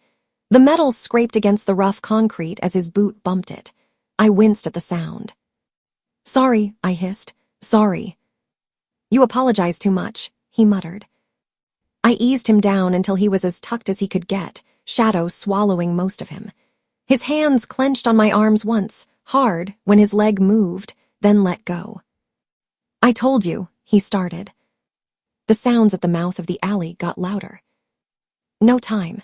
The metal scraped against the rough concrete as his boot bumped it. I winced at the sound. "Sorry," I hissed. "Sorry." "You apologize too much," he muttered. I eased him down until he was as tucked as he could get, shadow swallowing most of him. His hands clenched on my arms once, hard, when his leg moved, then let go. "I told you," he started. The sounds at the mouth of the alley got louder. No time.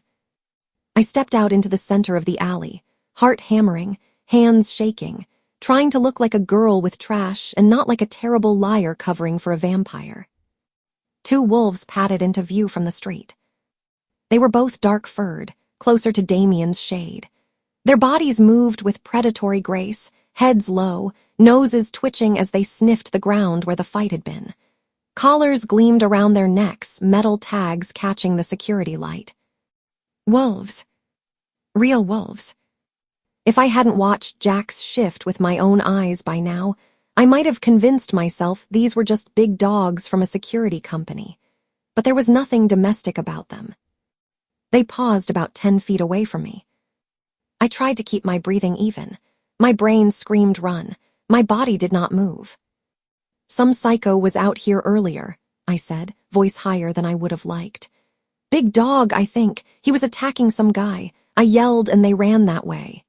I stepped out into the center of the alley, heart hammering, hands shaking, trying to look like a girl with trash and not like a terrible liar covering for a vampire. 2 wolves padded into view from the street. They were both dark-furred, closer to Damien's shade. Their bodies moved with predatory grace, heads low, noses twitching as they sniffed the ground where the fight had been. Collars gleamed around their necks, metal tags catching the security light. Wolves. Real wolves. If I hadn't watched Jack's shift with my own eyes by now, I might have convinced myself these were just big dogs from a security company. But there was nothing domestic about them. They paused about 10 feet away from me. I tried to keep my breathing even. My brain screamed run. My body did not move. "Some psycho was out here earlier," I said, voice higher than I would have liked. "Big dog, I think. He was attacking some guy. I yelled and they ran that way."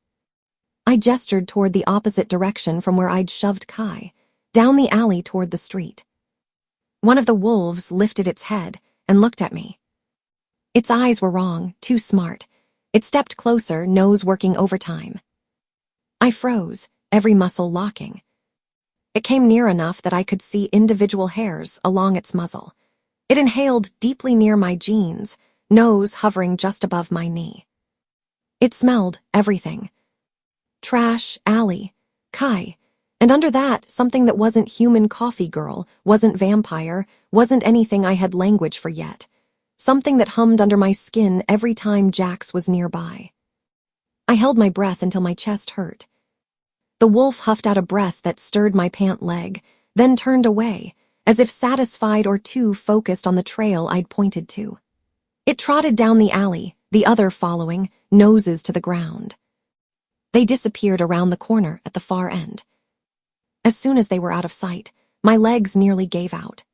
I gestured toward the opposite direction from where I'd shoved Kai, down the alley toward the street. One of the wolves lifted its head and looked at me. Its eyes were wrong, too smart. It stepped closer, nose working overtime. I froze, every muscle locking. It came near enough that I could see individual hairs along its muzzle. It inhaled deeply near my jeans, nose hovering just above my knee. It smelled everything. Trash, alley, Kai, and under that, something that wasn't human coffee girl, wasn't vampire, wasn't anything I had language for yet. Something that hummed under my skin every time Jax was nearby. I held my breath until my chest hurt. The wolf huffed out a breath that stirred my pant leg, then turned away, as if satisfied or too focused on the trail I'd pointed to. It trotted down the alley, the other following, noses to the ground. They disappeared around the corner at the far end. As soon as they were out of sight, my legs nearly gave out.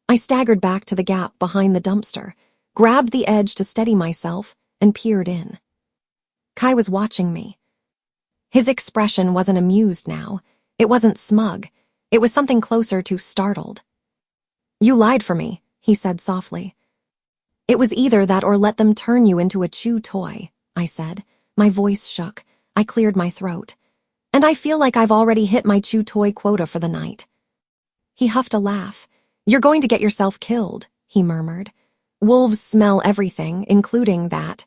I staggered back to the gap behind the dumpster, grabbed the edge to steady myself, and peered in. Kai was watching me. His expression wasn't amused now. It wasn't smug. It was something closer to startled. "You lied for me," he said softly. "It was either that or let them turn you into a chew toy," I said. My voice shook. I cleared my throat. "And I feel like I've already hit my chew toy quota for the night." He huffed a laugh. "You're going to get yourself killed," he murmured. "Wolves smell everything, including that."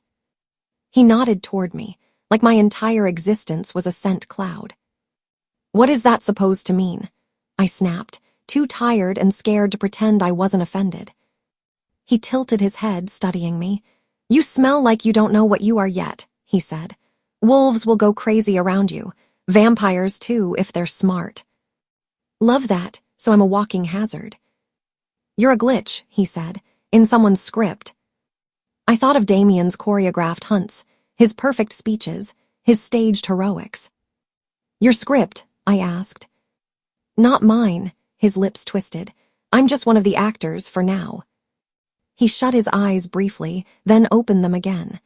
He nodded toward me, like my entire existence was a scent cloud. "What is that supposed to mean?" I snapped, too tired and scared to pretend I wasn't offended. He tilted his head, studying me. "You smell like you don't know what you are yet," he said. "Wolves will go crazy around you. Vampires, too, if they're smart." "Love that, so I'm a walking hazard." "You're a glitch," he said, "in someone's script." I thought of Damien's choreographed hunts, his perfect speeches, his staged heroics. "Your script?" I asked. "Not mine," his lips twisted. "I'm just one of the actors for now." He shut his eyes briefly, then opened them again.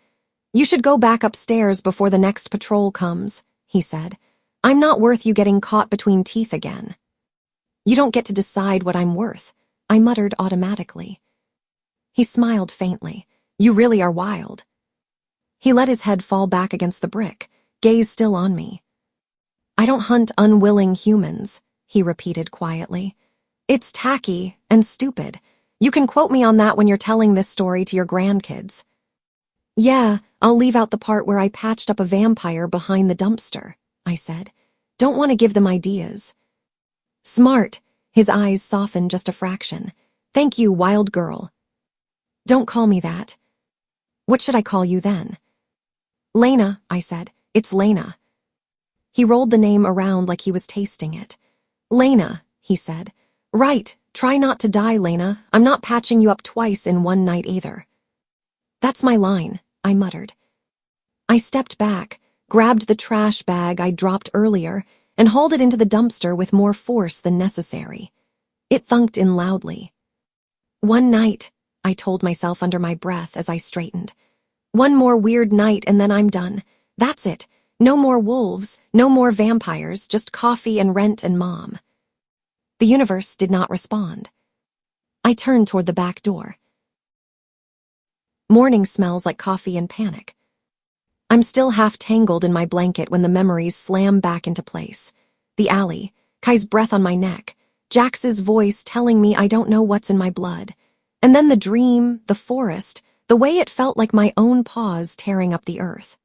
"You should go back upstairs before the next patrol comes," he said. "I'm not worth you getting caught between teeth again." "You don't get to decide what I'm worth," I muttered automatically. He smiled faintly. "You really are wild." He let his head fall back against the brick, gaze still on me. "I don't hunt unwilling humans," he repeated quietly. "It's tacky and stupid. You can quote me on that when you're telling this story to your grandkids." "Yeah, I'll leave out the part where I patched up a vampire behind the dumpster," I said. "Don't want to give them ideas." "Smart." His eyes softened just a fraction. "Thank you, wild girl." "Don't call me that." "What should I call you then?" "Lena," I said. "It's Lena." He rolled the name around like he was tasting it. "Lena," he said. "Right, try not to die, Lena. I'm not patching you up twice in one night either." "That's my line," I muttered. I stepped back, grabbed the trash bag I dropped earlier, and hauled it into the dumpster with more force than necessary. It thunked in loudly. "One night," I told myself under my breath as I straightened. One more weird night and then I'm done. That's it. No more wolves, no more vampires, just coffee and rent and mom. The universe did not respond. I turned toward the back door. Morning smells like coffee and panic. I'm still half tangled in my blanket when the memories slam back into place. The alley, Kai's breath on my neck, Jax's voice telling me I don't know what's in my blood. And then the dream, the forest, the way it felt like my own paws tearing up the earth.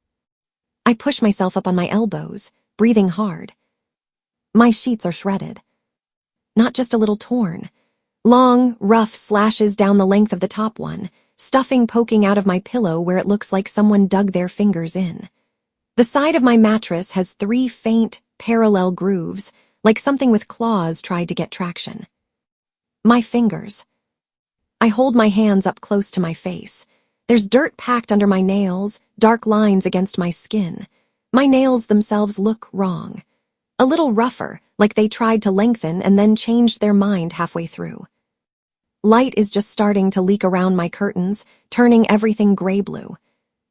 I push myself up on my elbows, breathing hard. My sheets are shredded. Not just a little torn. Long, rough slashes down the length of the top one, stuffing poking out of my pillow where it looks like someone dug their fingers in. The side of my mattress has 3 faint, parallel grooves, like something with claws tried to get traction. My fingers. I hold my hands up close to my face. There's dirt packed under my nails, dark lines against my skin. My nails themselves look wrong. A little rougher, like they tried to lengthen and then changed their mind halfway through. Light is just starting to leak around my curtains, turning everything gray-blue.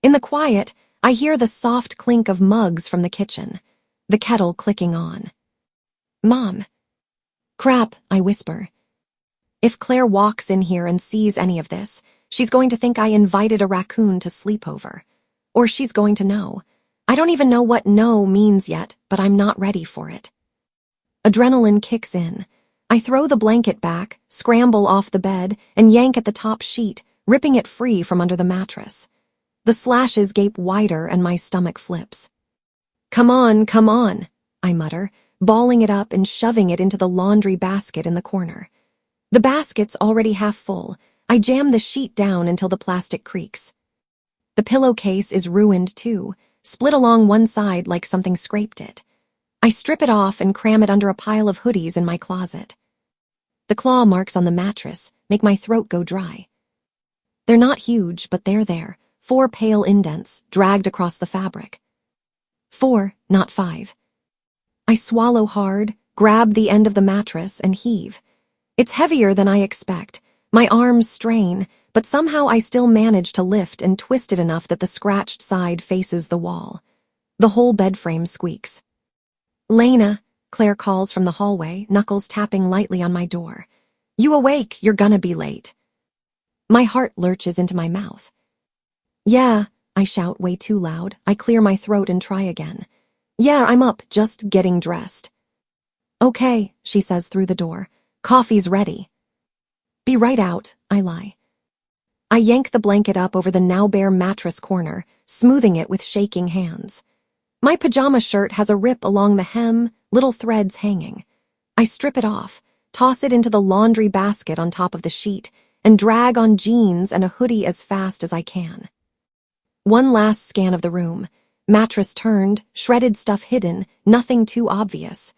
In the quiet, I hear the soft clink of mugs from the kitchen, the kettle clicking on. Mom. Crap, I whisper. If Claire walks in here and sees any of this, she's going to think I invited a raccoon to sleep over. Or she's going to know. I don't even know what no means yet, but I'm not ready for it. Adrenaline kicks in. I throw the blanket back, scramble off the bed, and yank at the top sheet, ripping it free from under the mattress. The slashes gape wider and my stomach flips. Come on, I mutter, balling it up and shoving it into the laundry basket in the corner. The basket's already half full. I jam the sheet down until the plastic creaks. The pillowcase is ruined too, split along one side like something scraped it. I strip it off and cram it under a pile of hoodies in my closet. The claw marks on the mattress make my throat go dry. They're not huge, but they're there, 4 pale indents dragged across the fabric. 4, not 5. I swallow hard, grab the end of the mattress, and heave. It's heavier than I expect. My arms strain, but somehow I still manage to lift and twist it enough that the scratched side faces the wall. The whole bed frame squeaks. Lena, Claire calls from the hallway, knuckles tapping lightly on my door. You awake, you're gonna be late. My heart lurches into my mouth. Yeah, I shout way too loud. I clear my throat and try again. Yeah, I'm up, just getting dressed. Okay, she says through the door. Coffee's ready. Be right out, I lie. I yank the blanket up over the now bare mattress corner, smoothing it with shaking hands. My pajama shirt has a rip along the hem, little threads hanging. I strip it off, toss it into the laundry basket on top of the sheet, and drag on jeans and a hoodie as fast as I can. One last scan of the room. Mattress turned, shredded stuff hidden, nothing too obvious.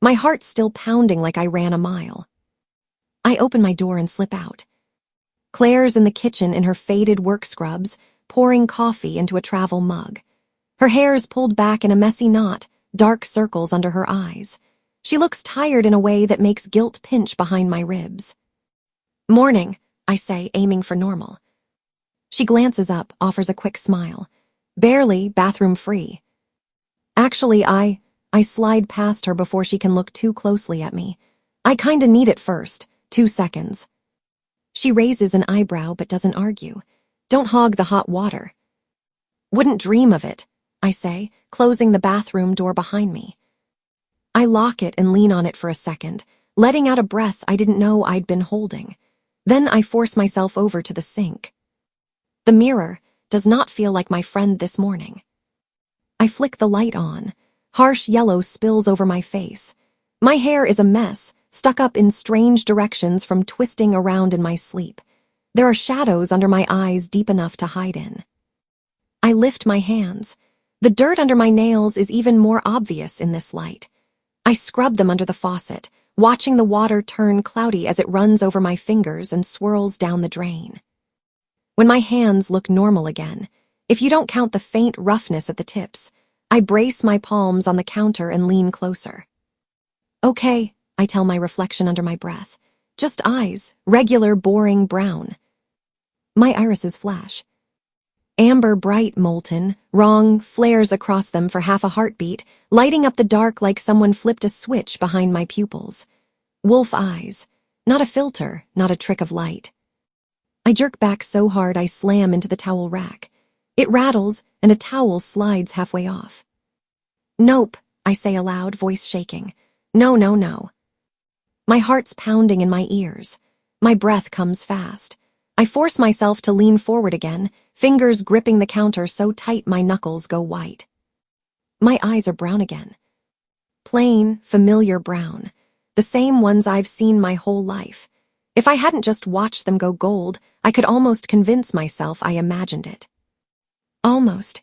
My heart's still pounding like I ran a mile. I open my door and slip out. Claire's in the kitchen in her faded work scrubs, pouring coffee into a travel mug. Her hair's pulled back in a messy knot, dark circles under her eyes. She looks tired in a way that makes guilt pinch behind my ribs. Morning, I say, aiming for normal. She glances up, offers a quick smile. Barely bathroom free. Actually, I slide past her before she can look too closely at me. I kinda need it first. 2 seconds. She raises an eyebrow but doesn't argue. Don't hog the hot water. Wouldn't dream of it, I say, closing the bathroom door behind me. I lock it and lean on it for a second, letting out a breath I didn't know I'd been holding. Then I force myself over to the sink. The mirror does not feel like my friend this morning. I flick the light on. Harsh yellow spills over my face. My hair is a mess, stuck up in strange directions from twisting around in my sleep. There are shadows under my eyes deep enough to hide in. I lift my hands. The dirt under my nails is even more obvious in this light. I scrub them under the faucet, watching the water turn cloudy as it runs over my fingers and swirls down the drain. When my hands look normal again, if you don't count the faint roughness at the tips, I brace my palms on the counter and lean closer. Okay, I tell my reflection under my breath. Just eyes, regular, boring brown. My irises flash. Amber bright molten, wrong flares across them for half a heartbeat, lighting up the dark like someone flipped a switch behind my pupils. Wolf eyes. Not a filter, not a trick of light. I jerk back so hard I slam into the towel rack. It rattles, and a towel slides halfway off. Nope, I say aloud, voice shaking. No, no, no. My heart's pounding in my ears. My breath comes fast. I force myself to lean forward again, fingers gripping the counter so tight my knuckles go white. My eyes are brown again. Plain, familiar brown. The same ones I've seen my whole life. If I hadn't just watched them go gold, I could almost convince myself I imagined it. Almost.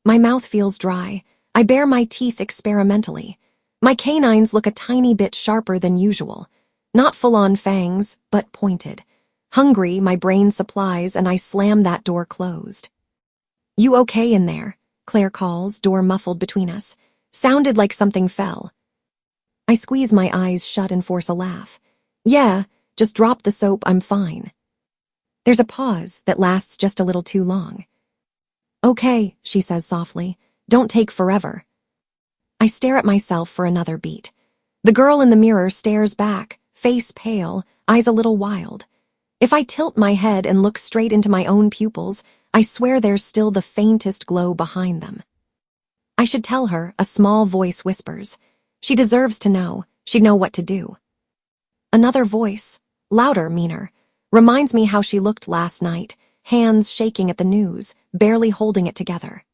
My mouth feels dry. I bare my teeth experimentally. My canines look a tiny bit sharper than usual. Not full-on fangs, but pointed. Hungry, my brain supplies, and I slam that door closed. You okay in there? Claire calls, door muffled between us. Sounded like something fell. I squeeze my eyes shut and force a laugh. Yeah, just drop the soap, I'm fine. There's a pause that lasts just a little too long. Okay, she says softly. Don't take forever. I stare at myself for another beat. The girl in the mirror stares back, face pale, eyes a little wild. If I tilt my head and look straight into my own pupils, I swear there's still the faintest glow behind them. I should tell her, a small voice whispers. She deserves to know. She'd know what to do. Another voice, louder, meaner, reminds me how she looked last night, hands shaking at the news, barely holding it together.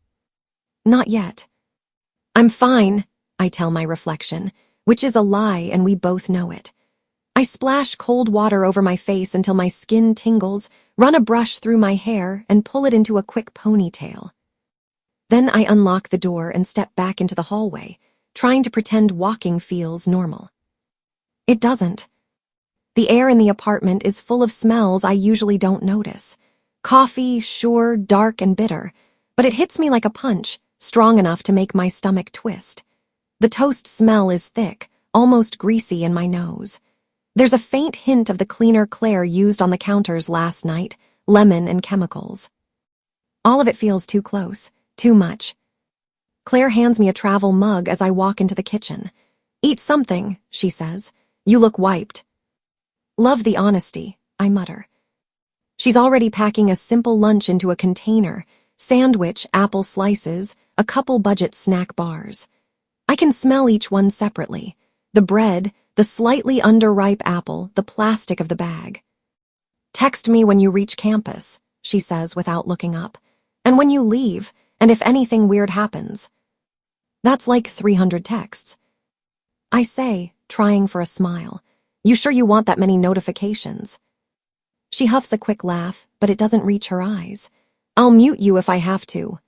Not yet. I'm fine, I tell my reflection, which is a lie and we both know it. I splash cold water over my face until my skin tingles, run a brush through my hair, and pull it into a quick ponytail. Then I unlock the door and step back into the hallway, trying to pretend walking feels normal. It doesn't. The air in the apartment is full of smells I usually don't notice. Coffee, sure, dark and bitter, but it hits me like a punch, strong enough to make my stomach twist. The toast smell is thick, almost greasy in my nose. There's a faint hint of the cleaner Claire used on the counters last night, lemon and chemicals. All of it feels too close, too much. Claire hands me a travel mug as I walk into the kitchen. Eat something, she says. You look wiped. Love the honesty, I mutter. She's already packing a simple lunch into a container, sandwich, apple slices, a couple budget snack bars. I can smell each one separately. The bread, the slightly underripe apple, the plastic of the bag. Text me when you reach campus, she says without looking up. And when you leave, and if anything weird happens. That's like 300 texts. I say, trying for a smile. You sure you want that many notifications? She huffs a quick laugh, but it doesn't reach her eyes. I'll mute you if I have to.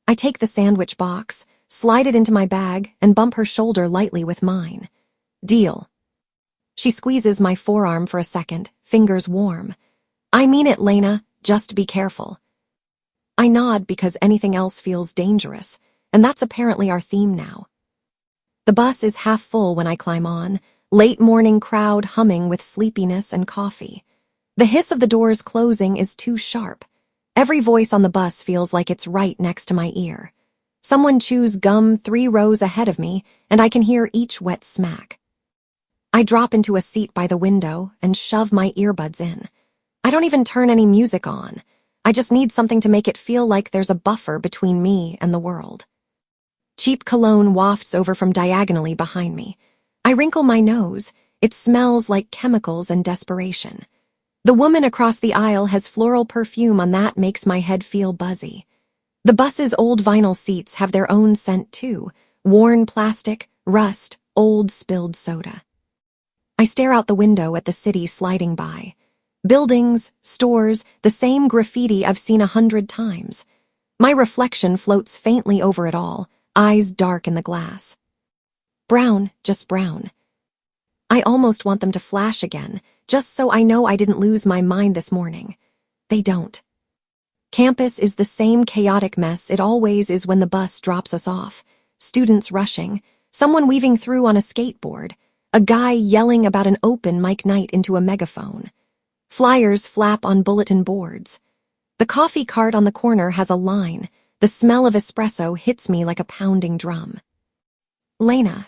I take the sandwich box, slide it into my bag, and bump her shoulder lightly with mine. Deal. She squeezes my forearm for a second, fingers warm. I mean it, Lena, just be careful. I nod because anything else feels dangerous, and that's apparently our theme now. The bus is half full when I climb on, late morning crowd humming with sleepiness and coffee. The hiss of the doors closing is too sharp. Every voice on the bus feels like it's right next to my ear. Someone chews gum 3 rows ahead of me, and I can hear each wet smack. I drop into a seat by the window and shove my earbuds in. I don't even turn any music on. I just need something to make it feel like there's a buffer between me and the world. Cheap cologne wafts over from diagonally behind me. I wrinkle my nose. It smells like chemicals and desperation. The woman across the aisle has floral perfume on that makes my head feel buzzy. The bus's old vinyl seats have their own scent too. Worn plastic, rust, old spilled soda. I stare out the window at the city sliding by. Buildings, stores, the same graffiti I've seen 100 times. My reflection floats faintly over it all, eyes dark in the glass. Brown, just brown. I almost want them to flash again, just so I know I didn't lose my mind this morning. They don't. Campus is the same chaotic mess it always is when the bus drops us off. Students rushing, someone weaving through on a skateboard, a guy yelling about an open mic night into a megaphone. Flyers flap on bulletin boards. The coffee cart on the corner has a line. The smell of espresso hits me like a pounding drum. Lena.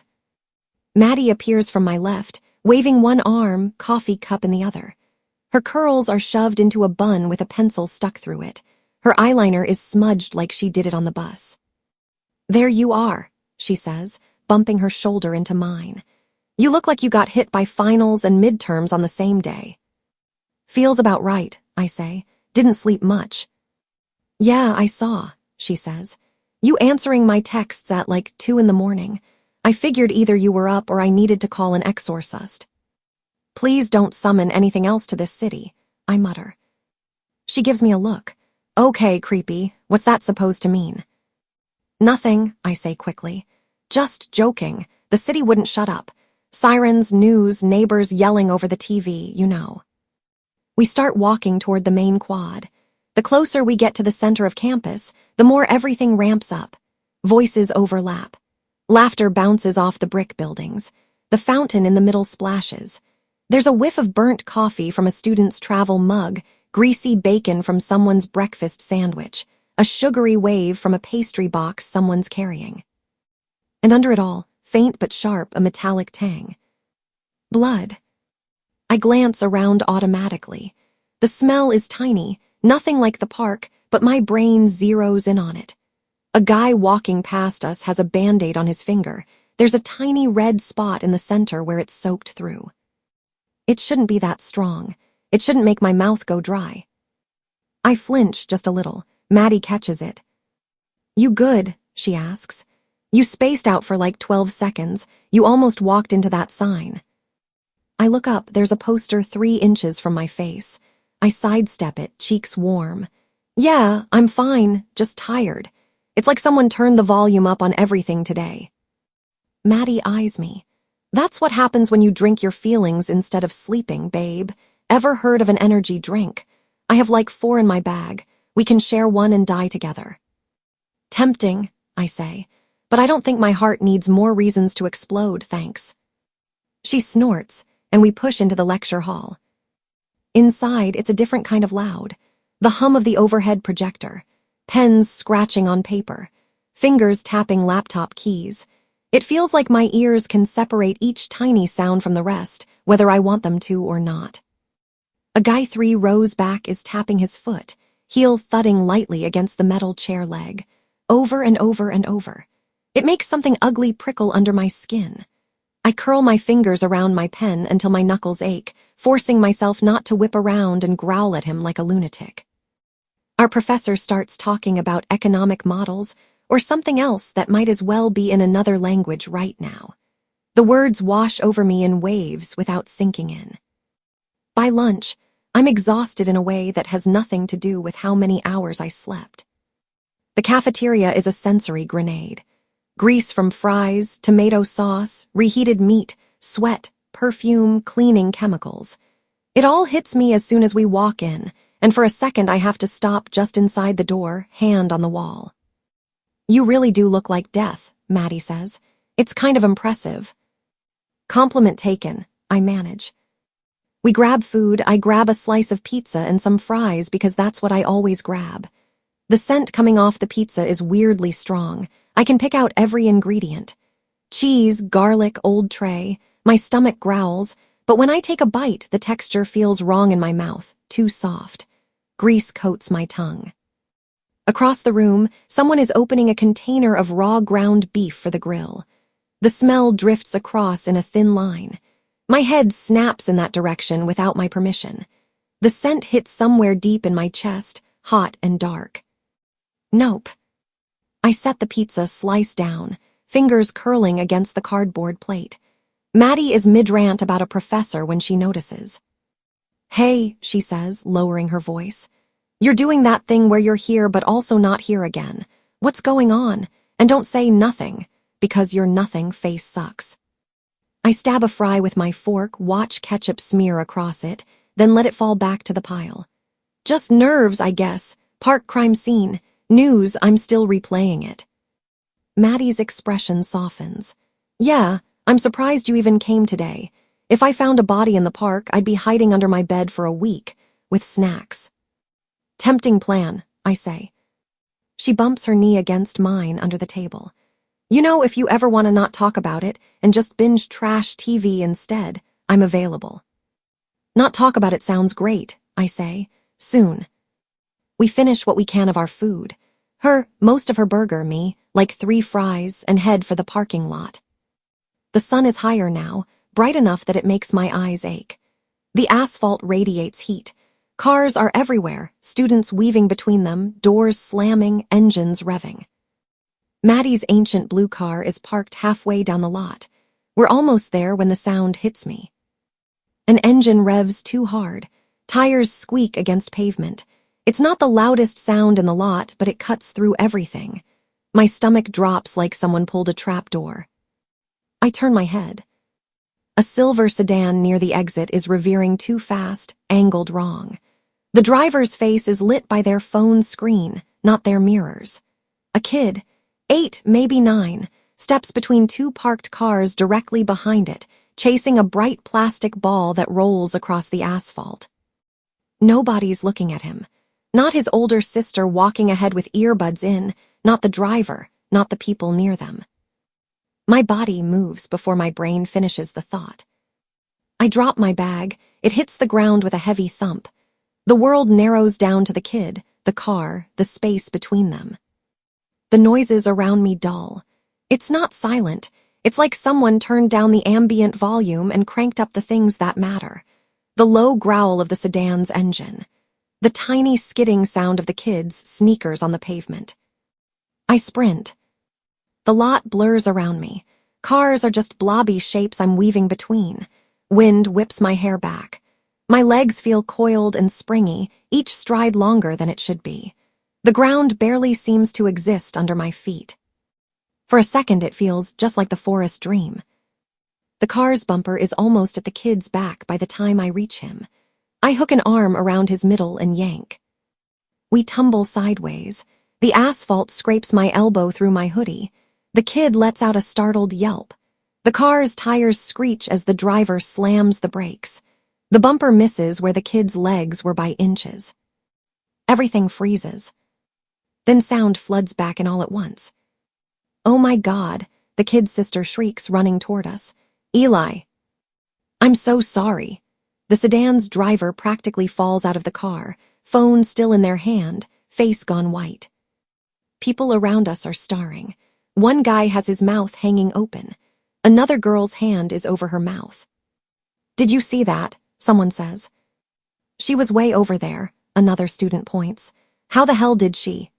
Maddie appears from my left, waving one arm, coffee cup in the other. Her curls are shoved into a bun with a pencil stuck through it. Her eyeliner is smudged like she did it on the bus. "There you are," she says, bumping her shoulder into mine. "You look like you got hit by finals and midterms on the same day." "Feels about right," I say. "Didn't sleep much." "Yeah, I saw," she says. "You answering my texts at like 2 in the morning. I figured either you were up or I needed to call an exorcist." "Please don't summon anything else to this city," I mutter. She gives me a look. "Okay, creepy. What's that supposed to mean?" "Nothing," I say quickly. "Just joking. The city wouldn't shut up. Sirens, news, neighbors yelling over the TV, you know." We start walking toward the main quad. The closer we get to the center of campus, the more everything ramps up. Voices overlap. Laughter bounces off the brick buildings. The fountain in the middle splashes. There's a whiff of burnt coffee from a student's travel mug, greasy bacon from someone's breakfast sandwich, a sugary wave from a pastry box someone's carrying. And under it all, faint but sharp, a metallic tang. Blood. I glance around automatically. The smell is tiny, nothing like the park, but my brain zeroes in on it. A guy walking past us has a Band-Aid on his finger. There's a tiny red spot in the center where it's soaked through. It shouldn't be that strong. It shouldn't make my mouth go dry. I flinch just a little. Maddie catches it. "You good?" she asks. "You spaced out for like 12 seconds. You almost walked into that sign." I look up. There's a poster 3 inches from my face. I sidestep it, cheeks warm. "Yeah, I'm fine, just tired. It's like someone turned the volume up on everything today." Maddie eyes me. "That's what happens when you drink your feelings instead of sleeping, babe. Ever heard of an energy drink? I have like 4 in my bag. We can share one and die together." "Tempting," I say, "but I don't think my heart needs more reasons to explode, thanks." She snorts, and we push into the lecture hall. Inside, it's a different kind of loud. The hum of the overhead projector, pens scratching on paper, fingers tapping laptop keys. It feels like my ears can separate each tiny sound from the rest, whether I want them to or not. A guy 3 rows back is tapping his foot, heel thudding lightly against the metal chair leg, over and over and over. It makes something ugly prickle under my skin. I curl my fingers around my pen until my knuckles ache, forcing myself not to whip around and growl at him like a lunatic. Our professor starts talking about economic models or something else that might as well be in another language right now. The words wash over me in waves without sinking in. By lunch, I'm exhausted in a way that has nothing to do with how many hours I slept. The cafeteria is a sensory grenade. Grease from fries, tomato sauce, reheated meat, sweat, perfume, cleaning chemicals. It all hits me as soon as we walk in, and for a second I have to stop just inside the door, hand on the wall. "You really do look like death," Maddie says. "It's kind of impressive." Compliment taken, I manage. We grab food. I grab a slice of pizza and some fries because that's what I always grab. The scent coming off the pizza is weirdly strong. I can pick out every ingredient. Cheese, garlic, old tray. My stomach growls, but when I take a bite, the texture feels wrong in my mouth, too soft. Grease coats my tongue. Across the room, someone is opening a container of raw ground beef for the grill. The smell drifts across in a thin line. My head snaps in that direction without my permission. The scent hits somewhere deep in my chest, hot and dark. Nope. I set the pizza slice down, fingers curling against the cardboard plate. Maddie is mid-rant about a professor when she notices. "Hey," she says, lowering her voice. "You're doing that thing where you're here but also not here again. What's going on? And don't say nothing, because your nothing face sucks." I stab a fry with my fork, watch ketchup smear across it, then let it fall back to the pile. "Just nerves, I guess. Park crime scene. News, I'm still replaying it." Maddie's expression softens. "Yeah, I'm surprised you even came today. If I found a body in the park, I'd be hiding under my bed for a week, with snacks." Tempting plan, I say. She bumps her knee against mine under the table. You know, if you ever want to not talk about it and just binge trash TV instead, I'm available. Not talk about it sounds great, I say. Soon. We finish what we can of our food. Her, most of her burger, me, like 3 fries, and head for the parking lot. The sun is higher now, bright enough that it makes my eyes ache. The asphalt radiates heat. Cars are everywhere, students weaving between them, doors slamming, engines revving. Maddie's ancient blue car is parked halfway down the lot. We're almost there when the sound hits me. An engine revs too hard. Tires squeak against pavement. It's not the loudest sound in the lot, but it cuts through everything. My stomach drops like someone pulled a trapdoor. I turn my head. A silver sedan near the exit is revering too fast, angled wrong. The driver's face is lit by their phone screen, not their mirrors. A kid, 8, maybe 9, steps between 2 parked cars directly behind it, chasing a bright plastic ball that rolls across the asphalt. Nobody's looking at him. Not his older sister walking ahead with earbuds in, not the driver, not the people near them. My body moves before my brain finishes the thought. I drop my bag. It hits the ground with a heavy thump. The world narrows down to the kid, the car, the space between them. The noises around me dull. It's not silent. It's like someone turned down the ambient volume and cranked up the things that matter. The low growl of the sedan's engine. The tiny skidding sound of the kids' sneakers on the pavement. I sprint. The lot blurs around me. Cars are just blobby shapes I'm weaving between. Wind whips my hair back. My legs feel coiled and springy, each stride longer than it should be. The ground barely seems to exist under my feet. For a second it feels just like the forest dream. The car's bumper is almost at the kid's back by the time I reach him. I hook an arm around his middle and yank. We tumble sideways. The asphalt scrapes my elbow through my hoodie. The kid lets out a startled yelp. The car's tires screech as the driver slams the brakes. The bumper misses where the kid's legs were by inches. Everything freezes. Then sound floods back in all at once. Oh my God, the kid's sister shrieks, running toward us. Eli. I'm so sorry. The sedan's driver practically falls out of the car, phone still in their hand, face gone white. People around us are staring. One guy has his mouth hanging open. Another girl's hand is over her mouth. Did you see that? Someone says. She was way over there, another student points. How the hell did she?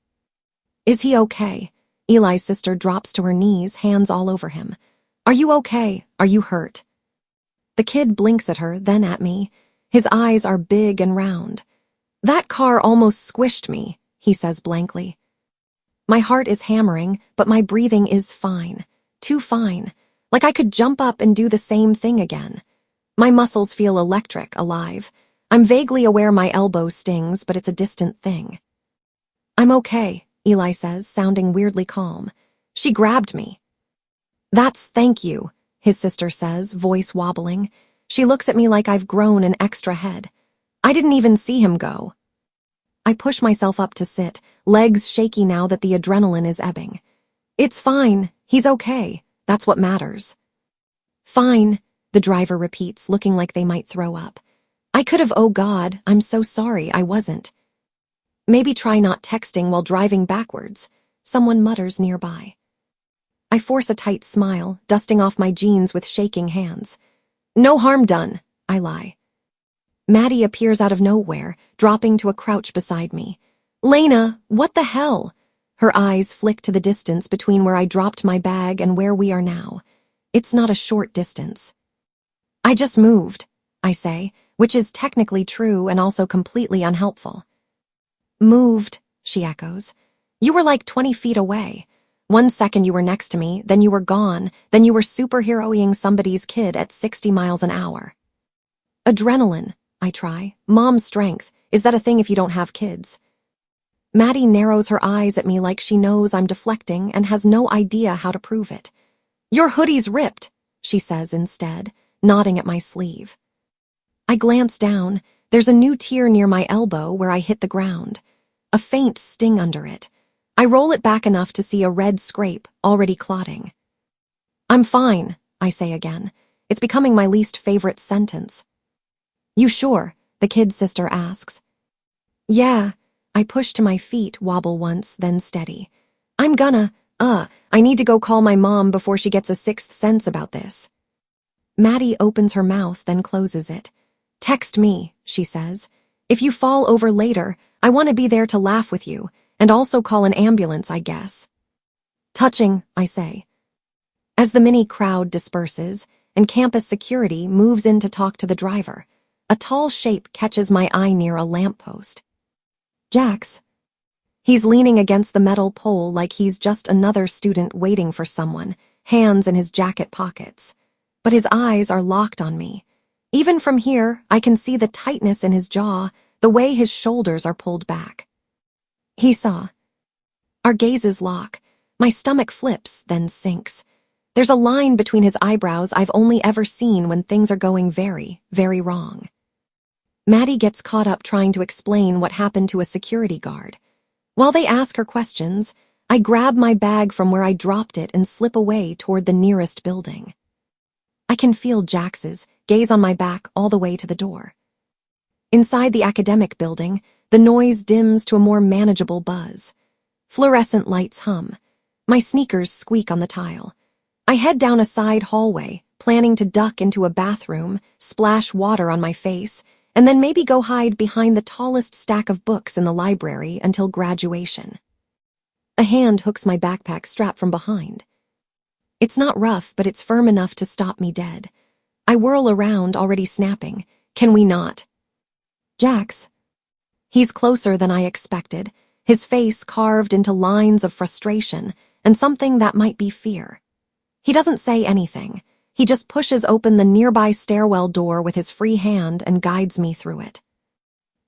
Is he okay? Eli's sister drops to her knees, hands all over him. Are you okay? Are you hurt? The kid blinks at her, then at me. His eyes are big and round. That car almost squished me, he says blankly. My heart is hammering, but my breathing is fine. Too fine. Like I could jump up and do the same thing again. My muscles feel electric, alive. I'm vaguely aware my elbow stings, but it's a distant thing. I'm okay, Eli says, sounding weirdly calm. She grabbed me. That's thank you, his sister says, voice wobbling. She looks at me like I've grown an extra head. I didn't even see him go. I push myself up to sit, legs shaky now that the adrenaline is ebbing. It's fine. He's okay. That's what matters. Fine, the driver repeats, looking like they might throw up. I could have, oh God, I'm so sorry, I wasn't. Maybe try not texting while driving backwards, someone mutters nearby. I force a tight smile, dusting off my jeans with shaking hands. No harm done, I lie. Maddie appears out of nowhere, dropping to a crouch beside me. Lena, what the hell? Her eyes flick to the distance between where I dropped my bag and where we are now. It's not a short distance. I just moved, I say, which is technically true and also completely unhelpful. Moved, she echoes. You were like 20 feet away. 1 second you were next to me, then you were gone, then you were superheroing somebody's kid at 60 miles an hour. Adrenaline, I try. Mom's strength. Is that a thing if you don't have kids? Maddie narrows her eyes at me like she knows I'm deflecting and has no idea how to prove it. Your hoodie's ripped, she says instead, nodding at my sleeve. I glance down. There's a new tear near my elbow where I hit the ground. A faint sting under it. I roll it back enough to see a red scrape, already clotting. I'm fine, I say again. It's becoming my least favorite sentence. You sure? The kid's sister asks. Yeah. I push to my feet, wobble once, then steady. I'm gonna, I need to go call my mom before she gets a sixth sense about this. Maddie opens her mouth, then closes it. Text me, she says. If you fall over later, I want to be there to laugh with you, and also call an ambulance, I guess. Touching, I say. As the mini crowd disperses, and campus security moves in to talk to the driver, a tall shape catches my eye near a lamppost. Jax. He's leaning against the metal pole like he's just another student waiting for someone, hands in his jacket pockets. But his eyes are locked on me. Even from here, I can see the tightness in his jaw, the way his shoulders are pulled back. He saw. Our gazes lock. My stomach flips, then sinks. There's a line between his eyebrows I've only ever seen when things are going very, very wrong. Maddie gets caught up trying to explain what happened to a security guard. While they ask her questions, I grab my bag from where I dropped it and slip away toward the nearest building. I can feel Jax's gaze on my back all the way to the door. Inside the academic building, the noise dims to a more manageable buzz. Fluorescent lights hum. My sneakers squeak on the tile. I head down a side hallway, planning to duck into a bathroom, splash water on my face, and then maybe go hide behind the tallest stack of books in the library until graduation. A hand hooks my backpack strap from behind. It's not rough, but it's firm enough to stop me dead. I whirl around, already snapping. Can we not? Jax. He's closer than I expected, his face carved into lines of frustration and something that might be fear. He doesn't say anything. He just pushes open the nearby stairwell door with his free hand and guides me through it.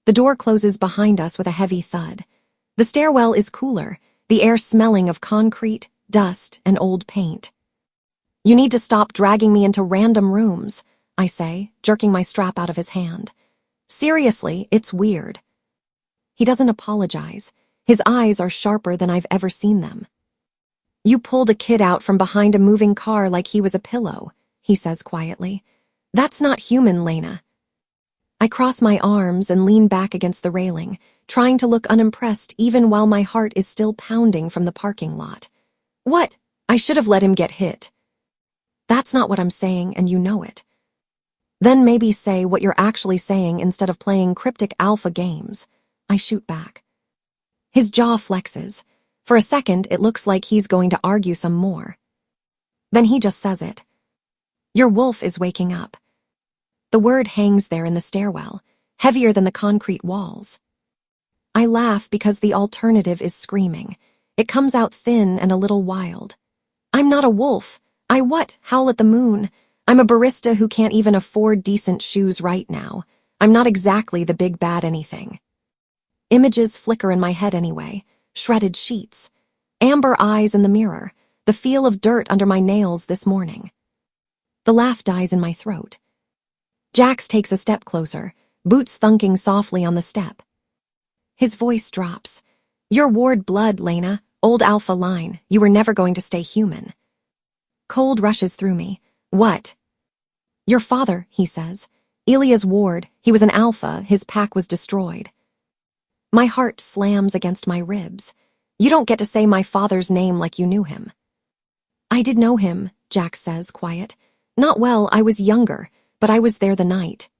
The door closes behind us with a heavy thud. The stairwell is cooler, the air smelling of concrete, dust, and old paint. You need to stop dragging me into random rooms, I say, jerking my strap out of his hand. Seriously, it's weird. He doesn't apologize. His eyes are sharper than I've ever seen them. You pulled a kid out from behind a moving car like he was a pillow, he says quietly. That's not human, Lena. I cross my arms and lean back against the railing, trying to look unimpressed even while my heart is still pounding from the parking lot. What? I should have let him get hit. That's not what I'm saying, and you know it. Then maybe say what you're actually saying instead of playing cryptic alpha games. I shoot back. His jaw flexes. For a second, it looks like he's going to argue some more. Then he just says it. Your wolf is waking up. The word hangs there in the stairwell, heavier than the concrete walls. I laugh because the alternative is screaming. It comes out thin and a little wild. I'm not a wolf. I howl at the moon. I'm a barista who can't even afford decent shoes right now. I'm not exactly the big bad anything. Images flicker in my head anyway. Shredded sheets. Amber eyes in the mirror. The feel of dirt under my nails this morning. The laugh dies in my throat. Jax takes a step closer, boots thunking softly on the step. His voice drops. You're ward blood, Lena. Old alpha line. You were never going to stay human. Cold rushes through me. What? Your father, he says. Elia's ward. He was an alpha. His pack was destroyed. My heart slams against my ribs. You don't get to say my father's name like you knew him. I did know him, Jax says, quiet. Not well, I was younger, but I was there the night.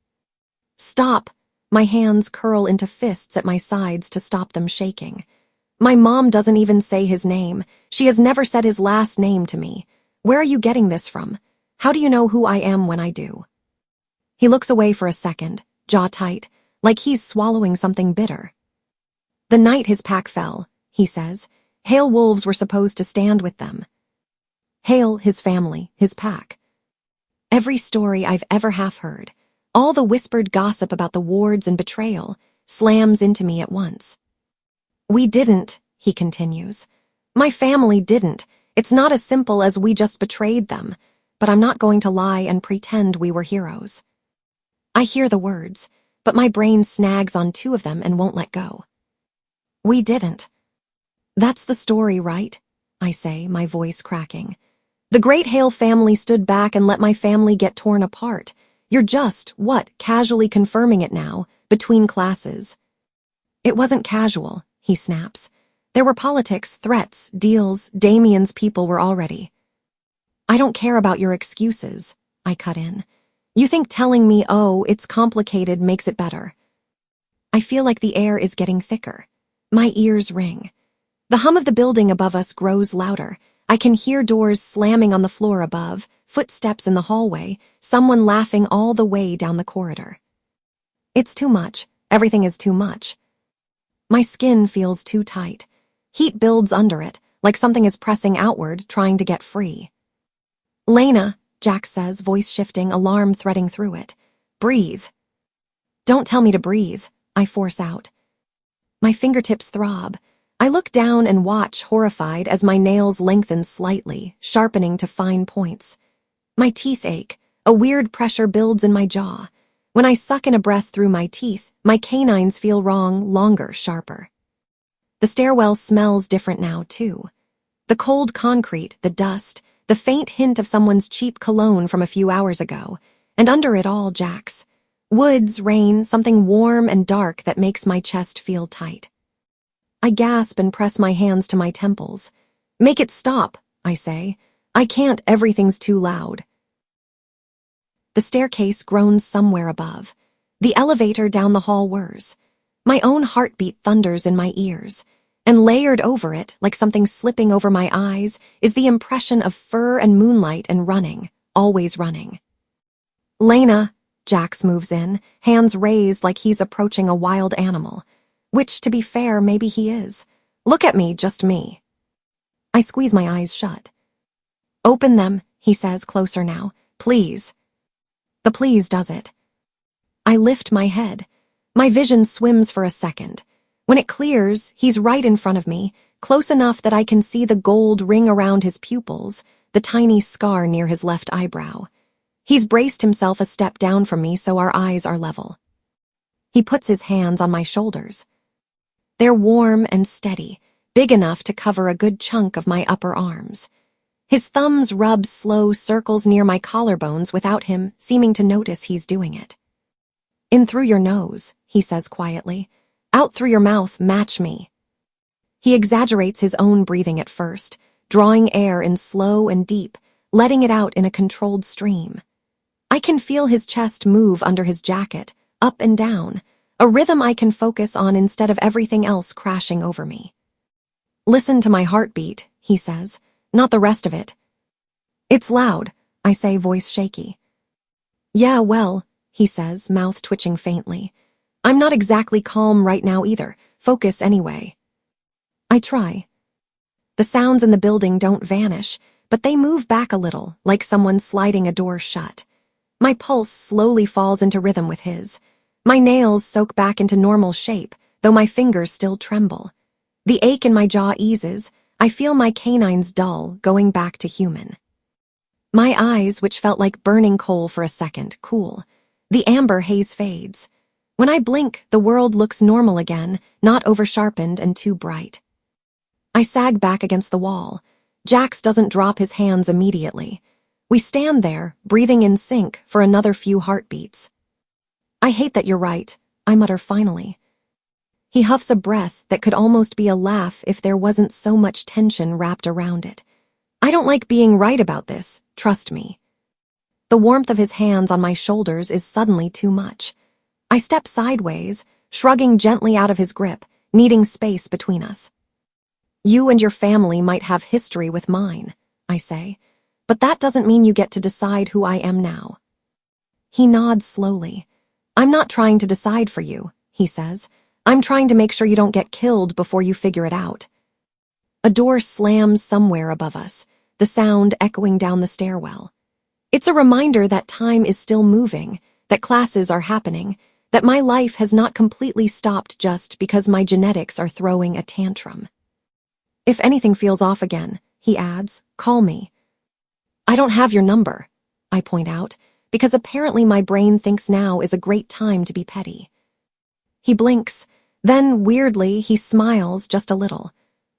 Stop. My hands curl into fists at my sides to stop them shaking. My mom doesn't even say his name. She has never said his last name to me. Where are you getting this from? How do you know who I am when I do? He looks away for a second, jaw tight, like he's swallowing something bitter. The night his pack fell, he says, Hale wolves were supposed to stand with them. Hale, his family, his pack. Every story I've ever half heard, all the whispered gossip about the wards and betrayal, slams into me at once. We didn't, he continues. My family didn't. It's not as simple as we just betrayed them, but I'm not going to lie and pretend we were heroes. I hear the words, but my brain snags on two of them and won't let go. We didn't. That's the story, right? I say, my voice cracking. The Great Hale family stood back and let my family get torn apart. You're just, casually confirming it now, between classes. It wasn't casual, he snaps. There were politics, threats, deals. Damien's people were already. I don't care about your excuses, I cut in. You think telling me, oh, it's complicated, makes it better. I feel like the air is getting thicker. My ears ring. The hum of the building above us grows louder. I can hear doors slamming on the floor above, footsteps in the hallway, someone laughing all the way down the corridor. It's too much. Everything is too much. My skin feels too tight. Heat builds under it, like something is pressing outward, trying to get free. Lena, Jack says, voice shifting, alarm threading through it. Breathe. Don't tell me to breathe, I force out. My fingertips throb. I look down and watch, horrified, as my nails lengthen slightly, sharpening to fine points. My teeth ache. A weird pressure builds in my jaw. When I suck in a breath through my teeth, my canines feel wrong, longer, sharper. The stairwell smells different now, too. The cold concrete, the dust, the faint hint of someone's cheap cologne from a few hours ago, and under it all, Jack's. Woods, rain, something warm and dark that makes my chest feel tight. I gasp and press my hands to my temples. Make it stop, I say. I can't, everything's too loud. The staircase groans somewhere above. The elevator down the hall whirs. My own heartbeat thunders in my ears. And layered over it, like something slipping over my eyes, is the impression of fur and moonlight and running, always running. Lena, Jax moves in, hands raised like he's approaching a wild animal. Which, to be fair, maybe he is. Look at me, just me. I squeeze my eyes shut. Open them, he says, closer now. Please. The please does it. I lift my head. My vision swims for a second. When it clears, he's right in front of me, close enough that I can see the gold ring around his pupils, the tiny scar near his left eyebrow. He's braced himself a step down from me so our eyes are level. He puts his hands on my shoulders. They're warm and steady, big enough to cover a good chunk of my upper arms. His thumbs rub slow circles near my collarbones without him seeming to notice he's doing it. In through your nose, he says quietly. Out through your mouth, match me. He exaggerates his own breathing at first, drawing air in slow and deep, letting it out in a controlled stream. I can feel his chest move under his jacket, up and down, a rhythm I can focus on instead of everything else crashing over me. Listen to my heartbeat, he says, not the rest of it. It's loud, I say, voice shaky. Yeah, well, he says, mouth twitching faintly. I'm not exactly calm right now either. Focus anyway. I try. The sounds in the building don't vanish, but they move back a little, like someone sliding a door shut. My pulse slowly falls into rhythm with his. My nails soak back into normal shape, though my fingers still tremble. The ache in my jaw eases. I feel my canines dull, going back to human. My eyes, which felt like burning coal for a second, cool. The amber haze fades. When I blink, the world looks normal again, not over-sharpened and too bright. I sag back against the wall. Jax doesn't drop his hands immediately. We stand there, breathing in sync for another few heartbeats. I hate that you're right, I mutter finally. He huffs a breath that could almost be a laugh if there wasn't so much tension wrapped around it. I don't like being right about this, trust me. The warmth of his hands on my shoulders is suddenly too much. I step sideways, shrugging gently out of his grip, needing space between us. You and your family might have history with mine, I say, but that doesn't mean you get to decide who I am now. He nods slowly. I'm not trying to decide for you, he says. I'm trying to make sure you don't get killed before you figure it out. A door slams somewhere above us, the sound echoing down the stairwell. It's a reminder that time is still moving, that classes are happening, that my life has not completely stopped just because my genetics are throwing a tantrum. If anything feels off again, he adds, call me. I don't have your number, I point out, because apparently my brain thinks now is a great time to be petty. He blinks. Then, weirdly, he smiles just a little.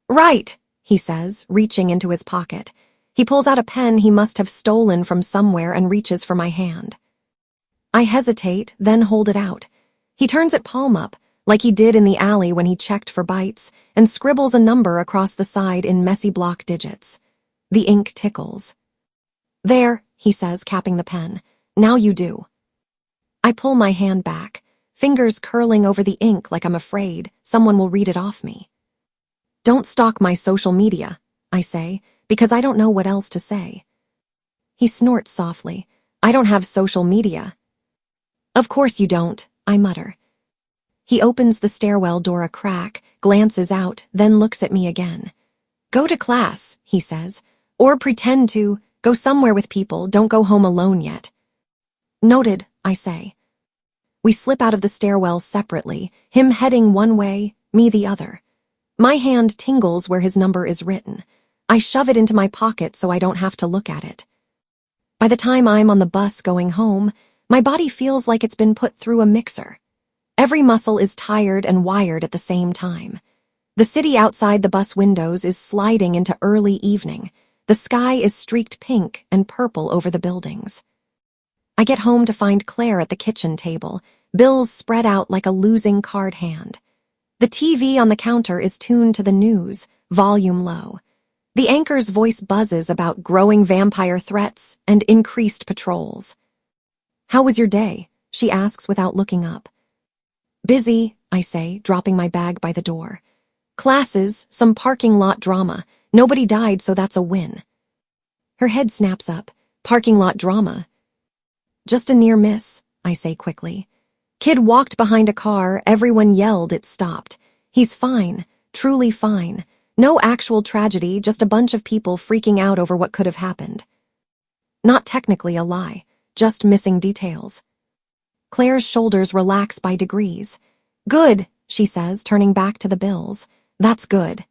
"Right," he says, reaching into his pocket. He pulls out a pen he must have stolen from somewhere and reaches for my hand. I hesitate, then hold it out. He turns it palm up, like he did in the alley when he checked for bites, and scribbles a number across the side in messy block digits. The ink tickles. "There," he says, capping the pen. "Now you do." I pull my hand back, fingers curling over the ink like I'm afraid someone will read it off me. "Don't stalk my social media," I say, because I don't know what else to say. He snorts softly. "I don't have social media." "Of course you don't," I mutter. He opens the stairwell door a crack, glances out, then looks at me again. "Go to class," he says, "or pretend to. Go somewhere with people, don't go home alone yet." "Noted," I say. We slip out of the stairwell separately, him heading one way, me the other. My hand tingles where his number is written. I shove it into my pocket so I don't have to look at it. By the time I'm on the bus going home, my body feels like it's been put through a mixer. Every muscle is tired and wired at the same time. The city outside the bus windows is sliding into early evening. The sky is streaked pink and purple over the buildings. I get home to find Claire at the kitchen table, bills spread out like a losing card hand. The TV on the counter is tuned to the news, volume low. The anchor's voice buzzes about growing vampire threats and increased patrols. "How was your day?" she asks without looking up. "Busy," I say, dropping my bag by the door. "Classes, some parking lot drama. Nobody died, so that's a win." Her head snaps up. "Parking lot drama?" "Just a near miss," I say quickly. "Kid walked behind a car, everyone yelled, it stopped. He's fine, truly fine. No actual tragedy, just a bunch of people freaking out over what could have happened." Not technically a lie, just missing details. Claire's shoulders relax by degrees. "Good," she says, turning back to the bills. "That's good."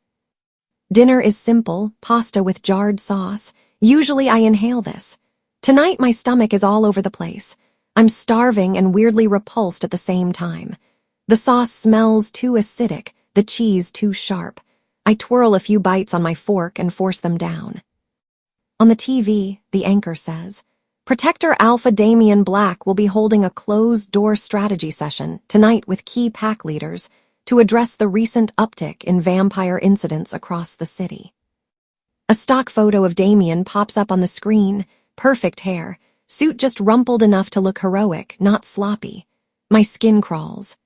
Dinner is simple, pasta with jarred sauce. Usually I inhale this. Tonight my stomach is all over the place. I'm starving and weirdly repulsed at the same time. The sauce smells too acidic, the cheese too sharp. I twirl a few bites on my fork and force them down. On the TV, the anchor says, "Protector Alpha Damian Black will be holding a closed-door strategy session tonight with key pack leaders to address the recent uptick in vampire incidents across the city." A stock photo of Damian pops up on the screen, perfect hair, suit just rumpled enough to look heroic, not sloppy. My skin crawls.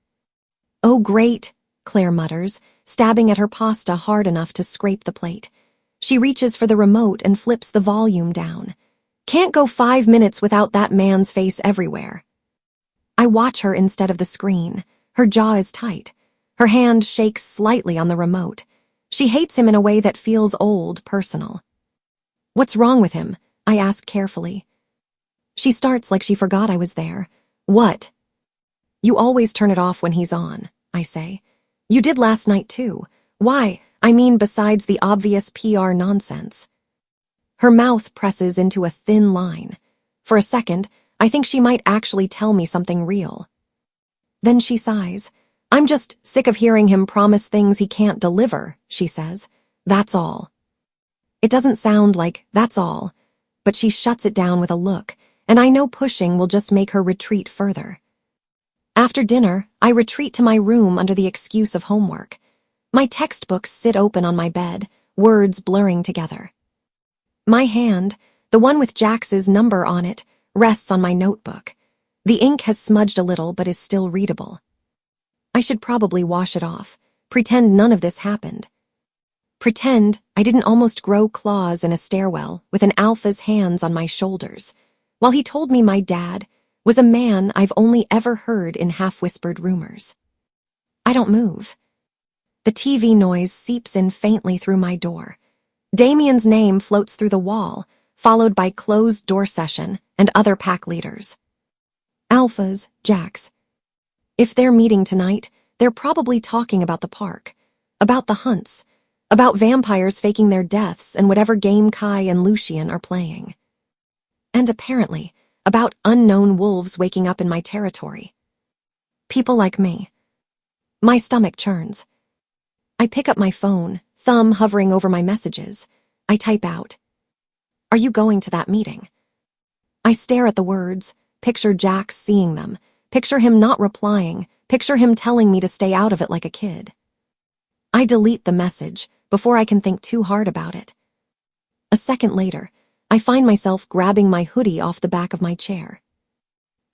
"Oh, great," Claire mutters, stabbing at her pasta hard enough to scrape the plate. She reaches for the remote and flips the volume down. "Can't go 5 minutes without that man's face everywhere." I watch her instead of the screen. Her jaw is tight. Her hand shakes slightly on the remote. She hates him in a way that feels old, personal. "What's wrong with him?" I ask carefully. She starts like she forgot I was there. "What?" "You always turn it off when he's on," I say. "You did last night too. Why? I mean, besides the obvious PR nonsense." Her mouth presses into a thin line. For a second, I think she might actually tell me something real. Then she sighs. "I'm just sick of hearing him promise things he can't deliver," she says. "That's all." It doesn't sound like "that's all," but she shuts it down with a look, and I know pushing will just make her retreat further. After dinner, I retreat to my room under the excuse of homework. My textbooks sit open on my bed, words blurring together. My hand, the one with Jax's number on it, rests on my notebook. The ink has smudged a little but is still readable. I should probably wash it off, pretend none of this happened. Pretend I didn't almost grow claws in a stairwell with an alpha's hands on my shoulders, while he told me my dad was a man I've only ever heard in half-whispered rumors. I don't move. The TV noise seeps in faintly through my door. Damian's name floats through the wall, followed by closed door session and other pack leaders. Alphas, Jax. If they're meeting tonight, they're probably talking about the park, about the hunts, about vampires faking their deaths and whatever game Kai and Lucian are playing. And apparently, about unknown wolves waking up in my territory. People like me. My stomach churns. I pick up my phone, thumb hovering over my messages. I type out, "Are you going to that meeting?" I stare at the words, picture Jax seeing them, picture him not replying, picture him telling me to stay out of it like a kid. I delete the message before I can think too hard about it. A second later, I find myself grabbing my hoodie off the back of my chair.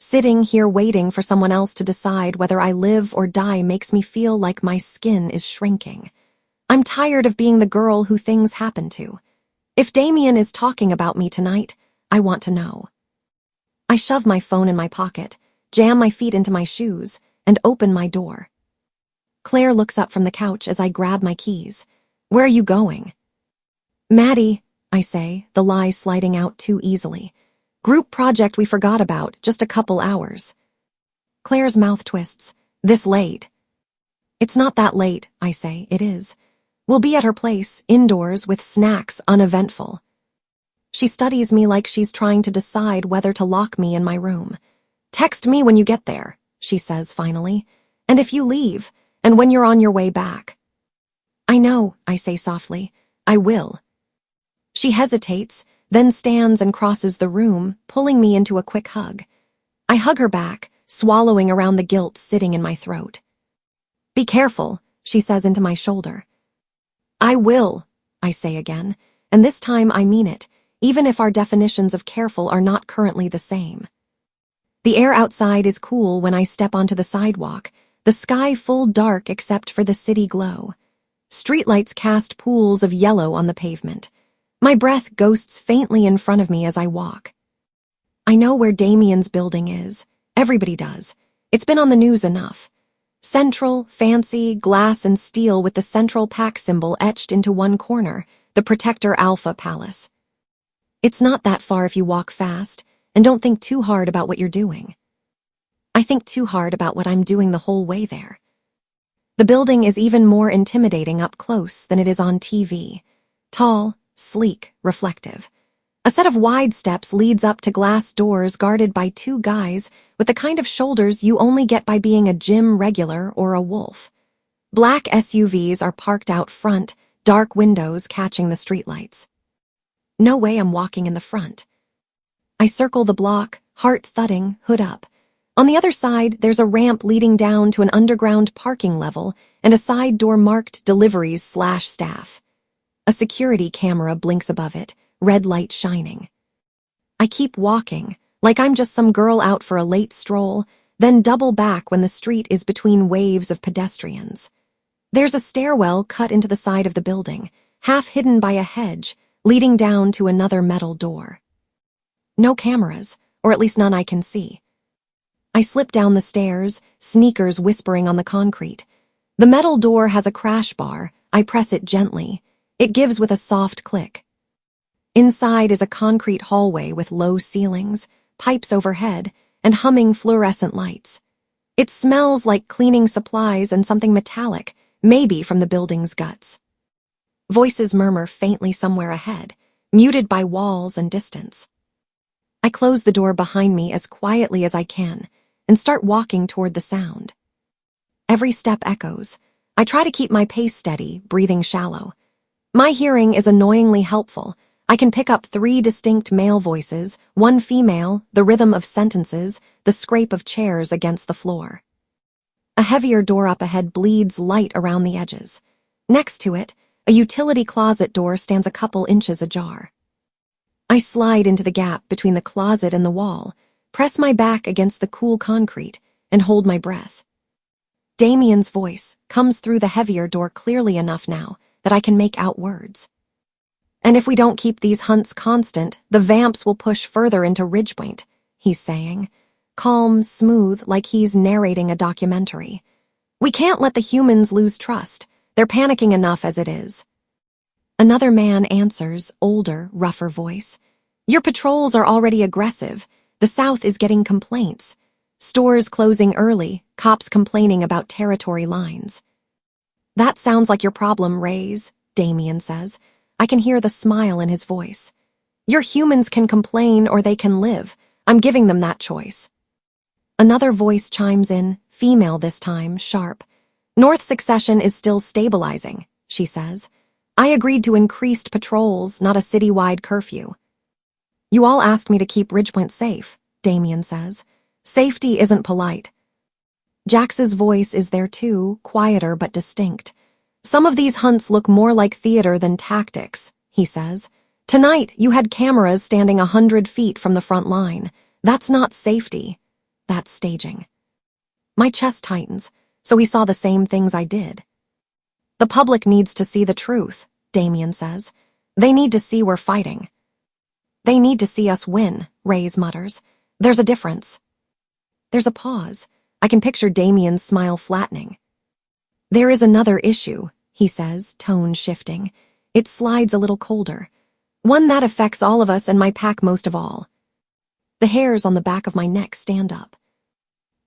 Sitting here waiting for someone else to decide whether I live or die makes me feel like my skin is shrinking. I'm tired of being the girl who things happen to. If Damien is talking about me tonight, I want to know. I shove my phone in my pocket, jam my feet into my shoes, and open my door. Claire looks up from the couch as I grab my keys. "Where are you going?" "Maddie," I say, the lie sliding out too easily. "Group project we forgot about, just a couple hours." Claire's mouth twists. "This late?" "It's not that late," I say. "It is. We'll be at her place, indoors, with snacks, uneventful." She studies me like she's trying to decide whether to lock me in my room. "Text me when you get there," she says finally. "And if you leave, and when you're on your way back." "I know," I say softly. "I will." She hesitates, then stands and crosses the room, pulling me into a quick hug. I hug her back, swallowing around the guilt sitting in my throat. "Be careful," she says into my shoulder. "I will," I say again, and this time I mean it, even if our definitions of careful are not currently the same. The air outside is cool when I step onto the sidewalk, the sky full dark except for the city glow. Streetlights cast pools of yellow on the pavement. My breath ghosts faintly in front of me as I walk. I know where Damien's building is. Everybody does. It's been on the news enough. Central, fancy, glass and steel with the Central Pack symbol etched into one corner, the Protector Alpha Palace. It's not that far if you walk fast, and don't think too hard about what you're doing. I think too hard about what I'm doing the whole way there. The building is even more intimidating up close than it is on TV. Tall, sleek, reflective. A set of wide steps leads up to glass doors guarded by two guys with the kind of shoulders you only get by being a gym regular or a wolf. Black SUVs are parked out front, dark windows catching the streetlights. No way I'm walking in the front. I circle the block, heart thudding, hood up. On the other side, there's a ramp leading down to an underground parking level and a side door marked deliveries/staff. A security camera blinks above it, red light shining. I keep walking, like I'm just some girl out for a late stroll, then double back when the street is between waves of pedestrians. There's a stairwell cut into the side of the building, half hidden by a hedge, leading down to another metal door. No cameras, or at least none I can see. I slip down the stairs, sneakers whispering on the concrete. The metal door has a crash bar. I press it gently. It gives with a soft click. Inside is a concrete hallway with low ceilings, pipes overhead, and humming fluorescent lights. It smells like cleaning supplies and something metallic, maybe from the building's guts. Voices murmur faintly somewhere ahead, muted by walls and distance. I close the door behind me as quietly as I can and start walking toward the sound. Every step echoes. I try to keep my pace steady, breathing shallow. My hearing is annoyingly helpful. I can pick up 3 distinct male voices, 1 female, the rhythm of sentences, the scrape of chairs against the floor. A heavier door up ahead bleeds light around the edges. Next to it, a utility closet door stands a couple inches ajar. I slide into the gap between the closet and the wall, press my back against the cool concrete, and hold my breath. Damien's voice comes through the heavier door clearly enough now that I can make out words. "And if we don't keep these hunts constant, the vamps will push further into Ridgepoint," he's saying, calm, smooth, like he's narrating a documentary. "We can't let the humans lose trust. They're panicking enough as it is." Another man answers, older, rougher voice. "Your patrols are already aggressive. The South is getting complaints. Stores closing early, cops complaining about territory lines." "That sounds like your problem, Rays," Damien says. I can hear the smile in his voice. "Your humans can complain or they can live. I'm giving them that choice." Another voice chimes in, female this time, sharp. North Succession is still stabilizing, she says. I agreed to increased patrols, not a citywide curfew. You all asked me to keep Ridgepoint safe, Damien says. Safety isn't polite. Jax's voice is there too, quieter but distinct. Some of these hunts look more like theater than tactics, he says. Tonight, you had cameras standing 100 feet from the front line. That's not safety. That's staging. My chest tightens, so he saw the same things I did. The public needs to see the truth, Damien says. They need to see we're fighting. They need to see us win, Reyes mutters. There's a difference. There's a pause. I can picture Damien's smile flattening. There is another issue, he says, tone shifting. It slides a little colder. One that affects all of us and my pack most of all. The hairs on the back of my neck stand up.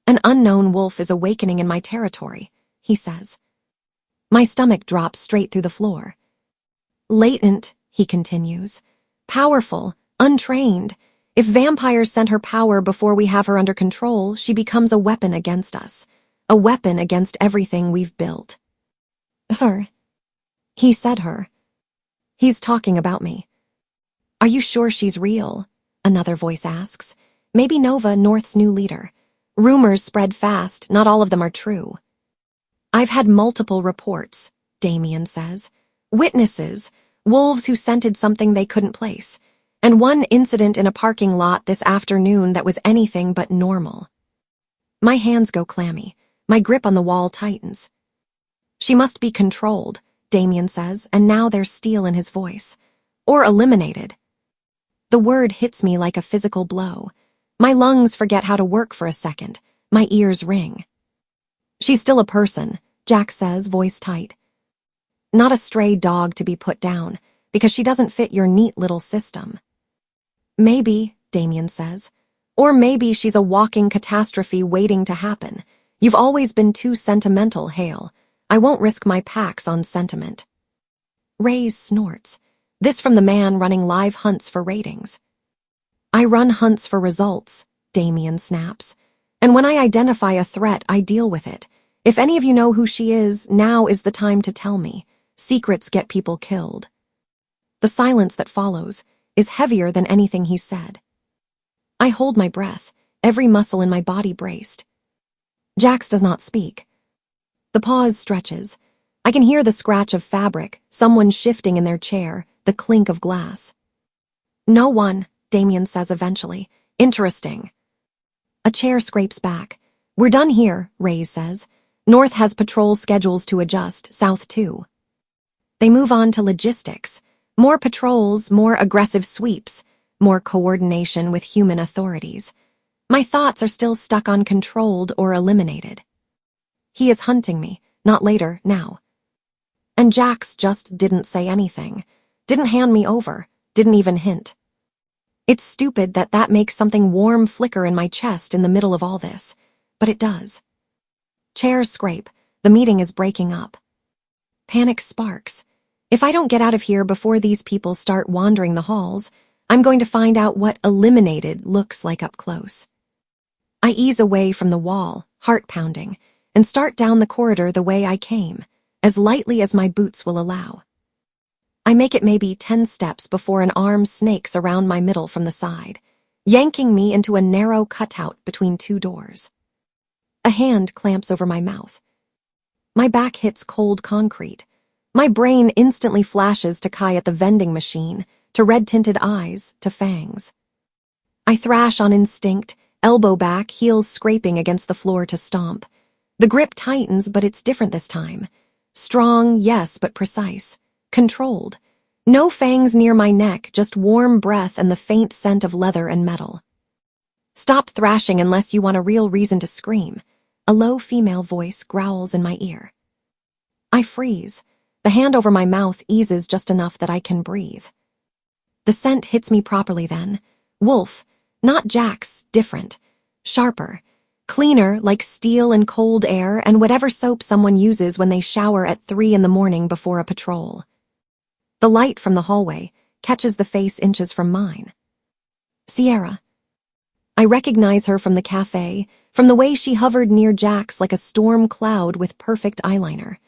An unknown wolf is awakening in my territory, he says. My stomach drops straight through the floor. Latent, he continues. Powerful, untrained. If vampires sent her power before we have her under control, she becomes a weapon against us. A weapon against everything we've built. Sir. He said her. He's talking about me. Are you sure she's real? Another voice asks. Maybe Nova, North's new leader. Rumors spread fast, not all of them are true. I've had multiple reports, Damien says. Witnesses, wolves who scented something they couldn't place. And one incident in a parking lot this afternoon that was anything but normal. My hands go clammy. My grip on the wall tightens. She must be controlled, Damien says, and now there's steel in his voice. Or eliminated. The word hits me like a physical blow. My lungs forget how to work for a second. My ears ring. She's still a person, Jack says, voice tight. Not a stray dog to be put down, because she doesn't fit your neat little system. Maybe, Damien says. Or maybe she's a walking catastrophe waiting to happen. You've always been too sentimental, Hale. I won't risk my packs on sentiment. Reyes snorts. This from the man running live hunts for ratings. I run hunts for results, Damien snaps. And when I identify a threat, I deal with it. If any of you know who she is, now is the time to tell me. Secrets get people killed. The silence that follows is heavier than anything he said. I hold my breath, every muscle in my body braced. Jax does not speak. The pause stretches. I can hear the scratch of fabric, someone shifting in their chair, the clink of glass. No one, Damien says eventually. Interesting. A chair scrapes back. We're done here, Reyes says. North has patrol schedules to adjust, South too. They move on to logistics. More patrols, more aggressive sweeps, more coordination with human authorities. My thoughts are still stuck on controlled or eliminated. He is hunting me, not later, now. And Jax just didn't say anything, didn't hand me over, didn't even hint. It's stupid that makes something warm flicker in my chest in the middle of all this, but it does. Chairs scrape, the meeting is breaking up. Panic sparks. If I don't get out of here before these people start wandering the halls, I'm going to find out what eliminated looks like up close. I ease away from the wall, heart pounding, and start down the corridor the way I came, as lightly as my boots will allow. I make it maybe 10 steps before an arm snakes around my middle from the side, yanking me into a narrow cutout between two doors. A hand clamps over my mouth. My back hits cold concrete. My brain instantly flashes to Kai at the vending machine, to red-tinted eyes, to fangs. I thrash on instinct, elbow back, heels scraping against the floor to stomp. The grip tightens, but it's different this time. Strong, yes, but precise. Controlled. No fangs near my neck, just warm breath and the faint scent of leather and metal. Stop thrashing unless you want a real reason to scream. A low female voice growls in my ear. I freeze. The hand over my mouth eases just enough that I can breathe. The scent hits me properly then. Wolf, not Jax, different. Sharper. Cleaner, like steel and cold air and whatever soap someone uses when they shower at 3 in the morning before a patrol. The light from the hallway catches the face inches from mine. Sierra. I recognize her from the cafe, from the way she hovered near Jack's like a storm cloud with perfect eyeliner.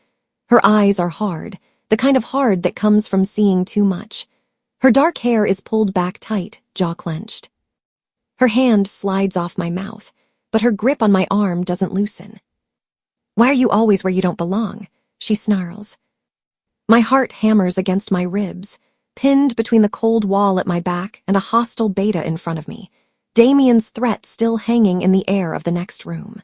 Her eyes are hard, the kind of hard that comes from seeing too much. Her dark hair is pulled back tight, jaw clenched. Her hand slides off my mouth, but her grip on my arm doesn't loosen. "Why are you always where you don't belong?" she snarls. My heart hammers against my ribs, pinned between the cold wall at my back and a hostile beta in front of me, Damien's threat still hanging in the air of the next room.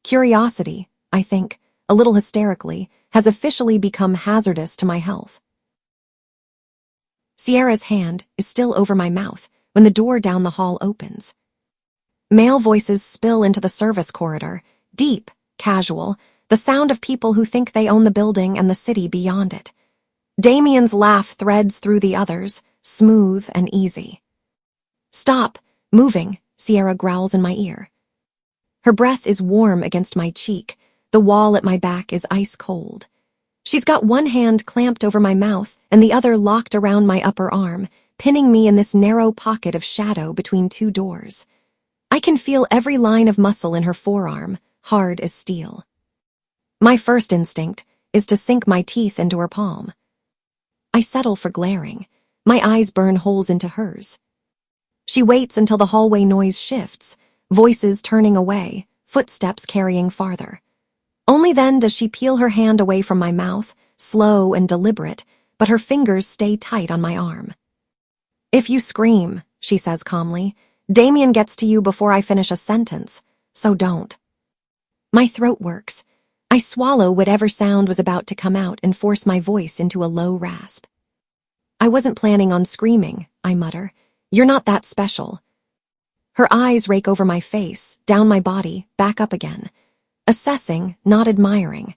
Curiosity, I think, a little hysterically, has officially become hazardous to my health. Sierra's hand is still over my mouth when the door down the hall opens. Male voices spill into the service corridor, deep, casual, the sound of people who think they own the building and the city beyond it. Damien's laugh threads through the others, smooth and easy. "Stop moving," Sierra growls in my ear. Her breath is warm against my cheek, the wall at my back is ice cold. She's got one hand clamped over my mouth and the other locked around my upper arm, pinning me in this narrow pocket of shadow between two doors. I can feel every line of muscle in her forearm, hard as steel. My first instinct is to sink my teeth into her palm. I settle for glaring. My eyes burn holes into hers. She waits until the hallway noise shifts, voices turning away, footsteps carrying farther. Only then does she peel her hand away from my mouth, slow and deliberate, but her fingers stay tight on my arm. "If you scream," she says calmly, "Damien gets to you before I finish a sentence, so don't." My throat works. I swallow whatever sound was about to come out and force my voice into a low rasp. "I wasn't planning on screaming," I mutter. "You're not that special." Her eyes rake over my face, down my body, back up again. Assessing, not admiring.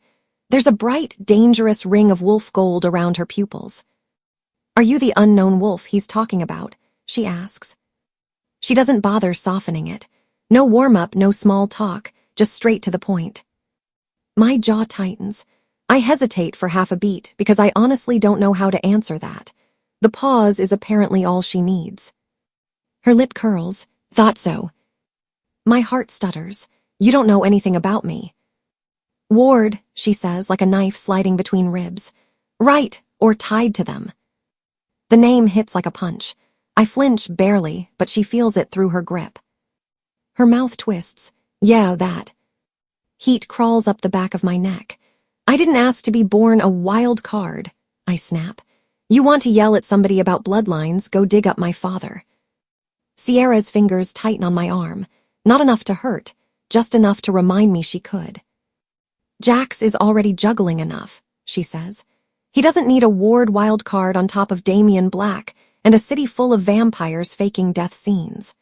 There's a bright, dangerous ring of wolf gold around her pupils. "Are you the unknown wolf he's talking about?" she asks. She doesn't bother softening it. No warm-up, no small talk, just straight to the point. My jaw tightens. I hesitate for half a beat because I honestly don't know how to answer that. The pause is apparently all she needs. Her lip curls. "Thought so." My heart stutters. "You don't know anything about me." "Ward," she says like a knife sliding between ribs. "Right, or tied to them." The name hits like a punch. I flinch barely, but she feels it through her grip. Her mouth twists. "Yeah, that." Heat crawls up the back of my neck. "I didn't ask to be born a wild card," I snap. "You want to yell at somebody about bloodlines, go dig up my father." Sierra's fingers tighten on my arm. Not enough to hurt, just enough to remind me she could. "Jax is already juggling enough," she says. "He doesn't need a Ward wild card on top of Damien Black and a city full of vampires faking death scenes."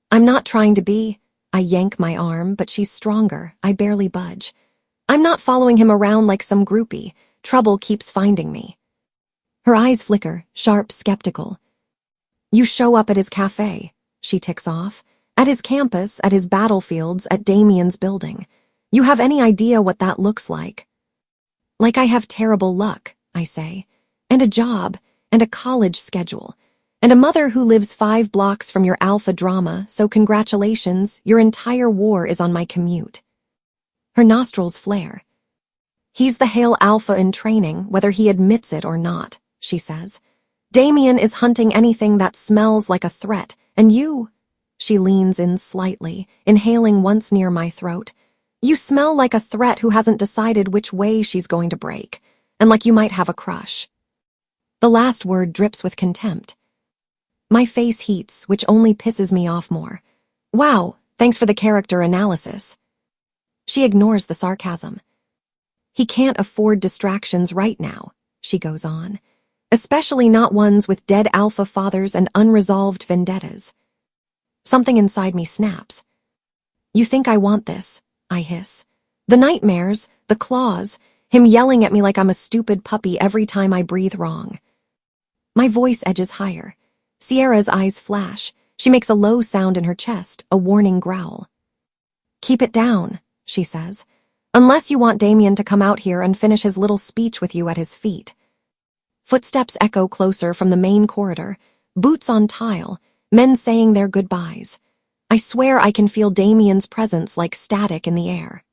"I'm not trying to be..." I yank my arm, but she's stronger. I barely budge. "I'm not following him around like some groupie. Trouble keeps finding me." Her eyes flicker, sharp, skeptical. "You show up at his cafe," she ticks off. "At his campus, at his battlefields, at Damien's building. You have any idea what that looks like?" "Like I have terrible luck," I say. "And a job, and a college schedule. And a mother who lives 5 blocks from your alpha drama, so congratulations, your entire war is on my commute." Her nostrils flare. "He's the Hail Alpha in training, whether he admits it or not," she says. "Damien is hunting anything that smells like a threat, and you..." She leans in slightly, inhaling once near my throat. "You smell like a threat who hasn't decided which way she's going to break, and like you might have a crush." The last word drips with contempt. My face heats, which only pisses me off more. "Wow, thanks for the character analysis." She ignores the sarcasm. "He can't afford distractions right now," she goes on. "Especially not ones with dead alpha fathers and unresolved vendettas." Something inside me snaps. "You think I want this?" I hiss. "The nightmares, the claws, him yelling at me like I'm a stupid puppy every time I breathe wrong." My voice edges higher. Sierra's eyes flash. She makes a low sound in her chest, a warning growl. "Keep it down," she says. "Unless you want Damien to come out here and finish his little speech with you at his feet." Footsteps echo closer from the main corridor, boots on tile, men saying their goodbyes. I swear I can feel Damien's presence like static in the air.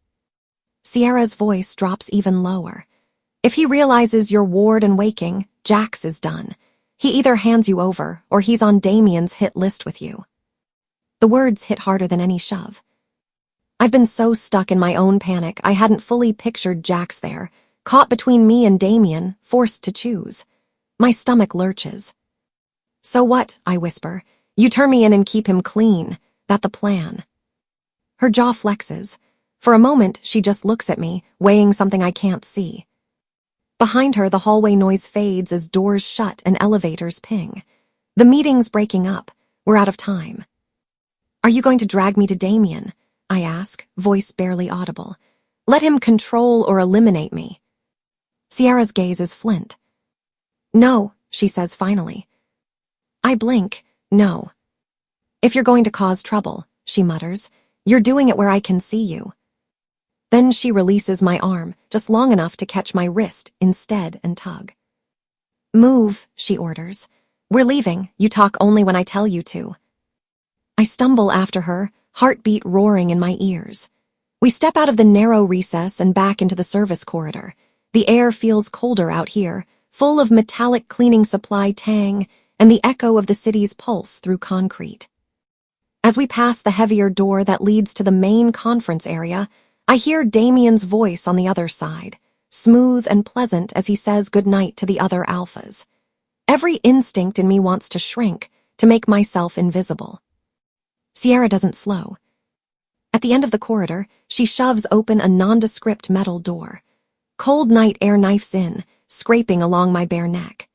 Sierra's voice drops even lower. If he realizes you're ward and waking, Jax is done. He either hands you over, or he's on Damien's hit list with you. The words hit harder than any shove. I've been so stuck in my own panic I hadn't fully pictured Jax there, caught between me and Damien, forced to choose. My stomach lurches. "So what?" I whisper. "You turn me in and keep him clean. That the plan?" Her jaw flexes. For a moment, she just looks at me, weighing something I can't see. Behind her, the hallway noise fades as doors shut and elevators ping. The meeting's breaking up. We're out of time. "Are you going to drag me to Damien?" I ask, voice barely audible. "Let him control or eliminate me." Sierra's gaze is flint. "No," she says finally. I blink. "No." "If you're going to cause trouble," she mutters, "you're doing it where I can see you." Then she releases my arm, just long enough to catch my wrist instead and tug. "Move," she orders. "We're leaving. You talk only when I tell you to." I stumble after her, heartbeat roaring in my ears. We step out of the narrow recess and back into the service corridor. The air feels colder out here, full of metallic cleaning supply tang and the echo of the city's pulse through concrete. As we pass the heavier door that leads to the main conference area, I hear Damien's voice on the other side, smooth and pleasant as he says goodnight to the other alphas. Every instinct in me wants to shrink, to make myself invisible. Sierra doesn't slow. At the end of the corridor, she shoves open a nondescript metal door. Cold night air knifes in, scraping along my bare neck.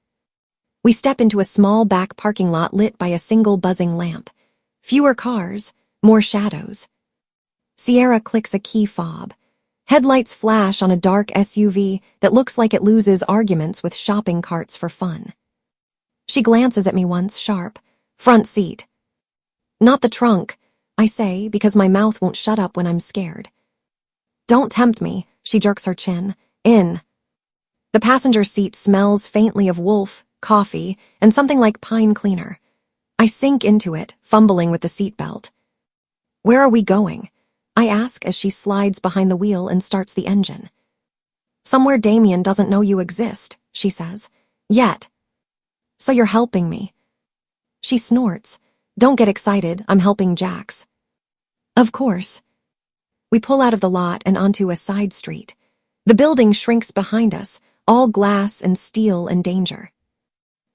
We step into a small back parking lot lit by a single buzzing lamp. Fewer cars, more shadows. Sierra clicks a key fob. Headlights flash on a dark SUV that looks like it loses arguments with shopping carts for fun. She glances at me once, sharp. "Front seat." "Not the trunk," I say, because my mouth won't shut up when I'm scared. "Don't tempt me," she jerks her chin. "In." The passenger seat smells faintly of wolf, coffee, and something like pine cleaner. I sink into it, fumbling with the seatbelt. "Where are we going?" I ask as she slides behind the wheel and starts the engine. "Somewhere Damien doesn't know you exist," she says. "Yet." "So you're helping me." She snorts. "Don't get excited, I'm helping Jax." "Of course." We pull out of the lot and onto a side street. The building shrinks behind us, all glass and steel and danger.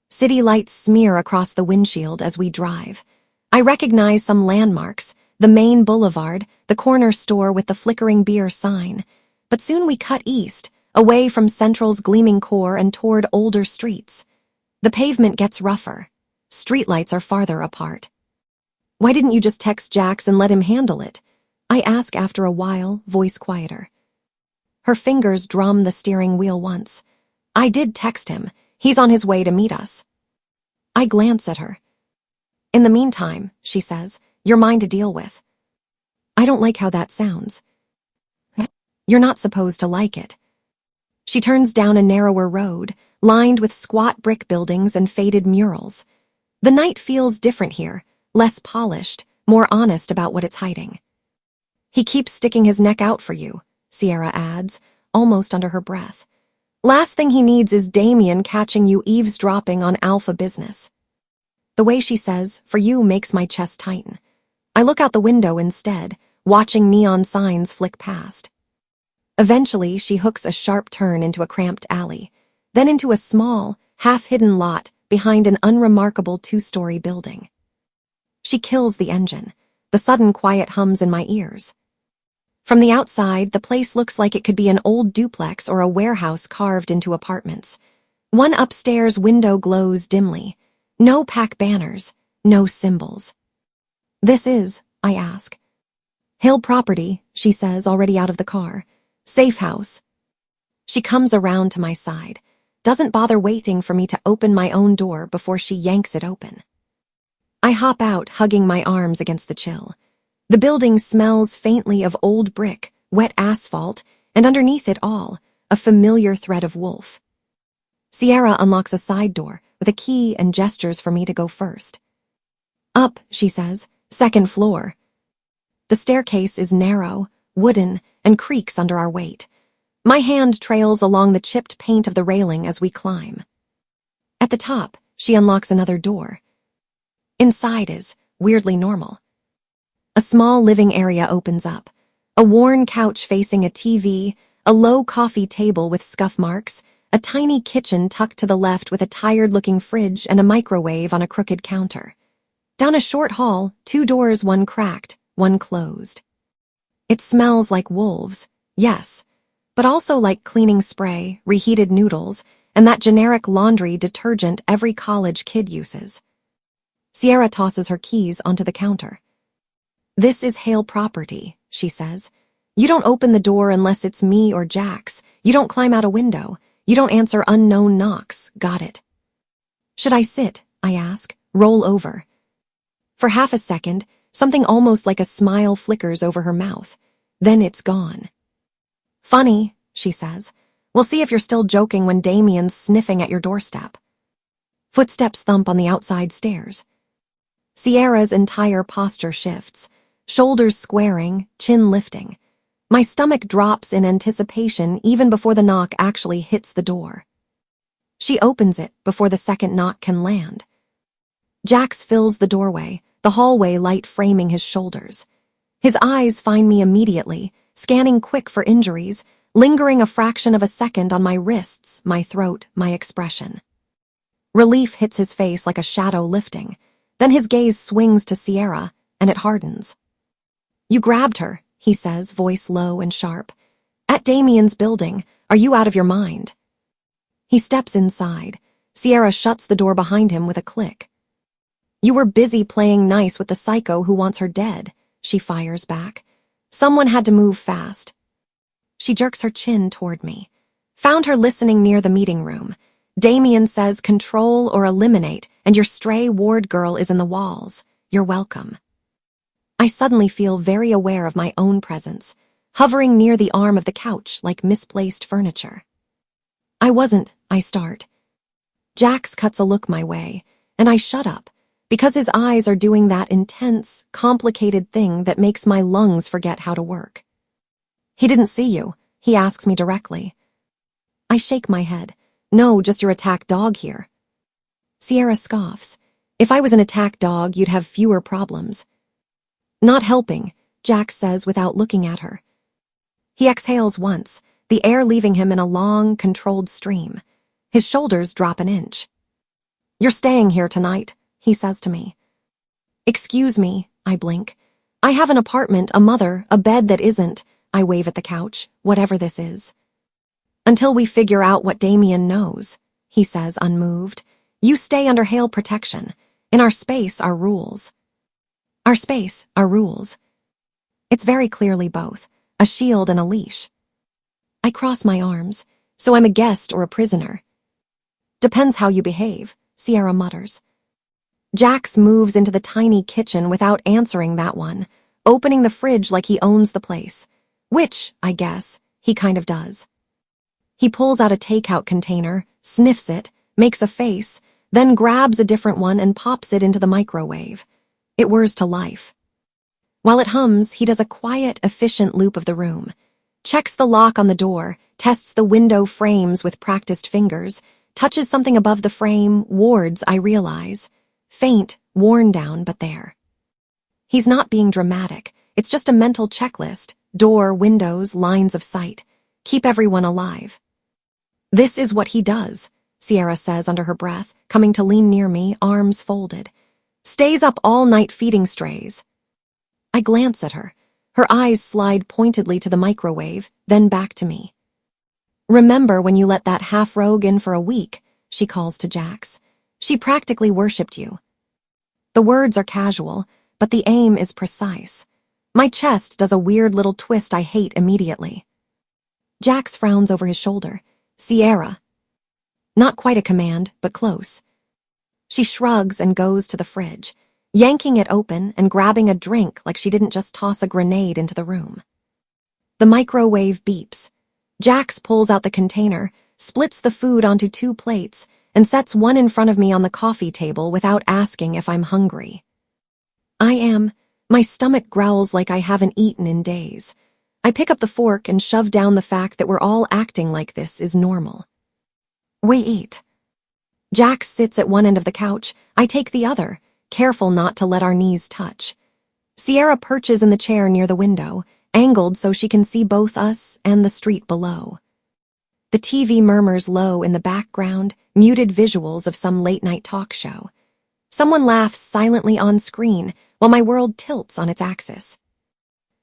City lights smear across the windshield as we drive. I recognize some landmarks, the main boulevard, the corner store with the flickering beer sign. But soon we cut east, away from Central's gleaming core and toward older streets. The pavement gets rougher. Streetlights are farther apart. "Why didn't you just text Jax and let him handle it?" I ask after a while, voice quieter. Her fingers drum the steering wheel once. "I did text him. He's on his way to meet us." I glance at her. "In the meantime," she says, "you're mine to deal with." I don't like how that sounds. "You're not supposed to like it." She turns down a narrower road, lined with squat brick buildings and faded murals. The night feels different here, less polished, more honest about what it's hiding. "He keeps sticking his neck out for you," Sierra adds, almost under her breath. "Last thing he needs is Damien catching you eavesdropping on alpha business." The way she says, "for you," makes my chest tighten. I look out the window instead, watching neon signs flick past. Eventually, she hooks a sharp turn into a cramped alley, then into a small, half-hidden lot behind an unremarkable two-story building. She kills the engine. The sudden quiet hums in my ears. From the outside, the place looks like it could be an old duplex or a warehouse carved into apartments. One upstairs window glows dimly. No pack banners, no symbols. "This is," I ask. "Hill property," she says, already out of the car. "Safe house." She comes around to my side, doesn't bother waiting for me to open my own door before she yanks it open. I hop out, hugging my arms against the chill. The building smells faintly of old brick, wet asphalt, and underneath it all, a familiar thread of wolf. Sierra unlocks a side door with a key and gestures for me to go first. "Up," she says, Second floor. The staircase is narrow, wooden, and creaks under our weight. My hand trails along the chipped paint of the railing as we climb. At the top, she unlocks another door. Inside is weirdly normal. A small living area opens up. A worn couch facing a TV, a low coffee table with scuff marks, a tiny kitchen tucked to the left with a tired-looking fridge and a microwave on a crooked counter. Down a short hall, 2 doors, one cracked, one closed. It smells like wolves, yes, but also like cleaning spray, reheated noodles, and that generic laundry detergent every college kid uses. Sierra tosses her keys onto the counter. "This is Hale property," she says. "You don't open the door unless it's me or Jax. You don't climb out a window. You don't answer unknown knocks. Got it?" "Should I sit?" I ask. "Roll over." For half a second, something almost like a smile flickers over her mouth. Then it's gone. "Funny," she says. "We'll see if you're still joking when Damien's sniffing at your doorstep." Footsteps thump on the outside stairs. Sierra's entire posture shifts, shoulders squaring, chin lifting. My stomach drops in anticipation even before the knock actually hits the door. She opens it before the second knock can land. Jax fills the doorway, the hallway light framing his shoulders. His eyes find me immediately, scanning quick for injuries, lingering a fraction of a second on my wrists, my throat, my expression. Relief hits his face like a shadow lifting. Then his gaze swings to Sierra, and it hardens. "You grabbed her," he says, voice low and sharp. "At Damien's building. Are you out of your mind?" He steps inside. Sierra shuts the door behind him with a click. "You were busy playing nice with the psycho who wants her dead," she fires back. "Someone had to move fast." She jerks her chin toward me. "Found her listening near the meeting room. Damien says control or eliminate, and your stray ward girl is in the walls. You're welcome." I suddenly feel very aware of my own presence, hovering near the arm of the couch like misplaced furniture. "I wasn't," I start. Jax cuts a look my way, and I shut up, because his eyes are doing that intense, complicated thing that makes my lungs forget how to work. "He didn't see you," he asks me directly. I shake my head. "No, just your attack dog here." Sierra scoffs. "If I was an attack dog, you'd have fewer problems." "Not helping," Jax says without looking at her. He exhales once, the air leaving him in a long, controlled stream. His shoulders drop an inch. "You're staying here tonight," he says to me. "Excuse me," I blink. "I have an apartment, a mother, a bed that isn't," I wave at the couch, "whatever this is." "Until we figure out what Damien knows," he says, unmoved. "You stay under Hale protection. In our space, our rules." Our space, our rules. It's very clearly both, a shield and a leash. I cross my arms. "So I'm a guest or a prisoner?" "Depends how you behave," Sierra mutters. Jax moves into the tiny kitchen without answering that one, opening the fridge like he owns the place. Which, I guess, he kind of does. He pulls out a takeout container, sniffs it, makes a face, then grabs a different one and pops it into the microwave. It whirs to life. While it hums, he does a quiet, efficient loop of the room, checks the lock on the door, tests the window frames with practiced fingers, touches something above the frame, wards, I realize. Faint, worn down, but there. He's not being dramatic. It's just a mental checklist. Door, windows, lines of sight. Keep everyone alive. "This is what he does," Sierra says under her breath, coming to lean near me, arms folded. "Stays up all night feeding strays." I glance at her. Her eyes slide pointedly to the microwave, then back to me. "Remember when you let that half-rogue in for a week," she calls to Jax. "She practically worshipped you." The words are casual, but the aim is precise. My chest does a weird little twist I hate immediately. Jax frowns over his shoulder. "Sierra." Not quite a command, but close. She shrugs and goes to the fridge, yanking it open and grabbing a drink like she didn't just toss a grenade into the room. The microwave beeps. Jax pulls out the container, splits the food onto 2 plates, and sets one in front of me on the coffee table without asking if I'm hungry. "I am," My stomach growls like I haven't eaten in days. I pick up the fork and shove down the fact that we're all acting like this is normal. We eat. Jax sits at one end of the couch. I take the other, careful not to let our knees touch. Sierra perches in the chair near the window, angled so she can see both us and the street below. The TV murmurs low in the background, muted visuals of some late-night talk show. Someone laughs silently on screen while my world tilts on its axis.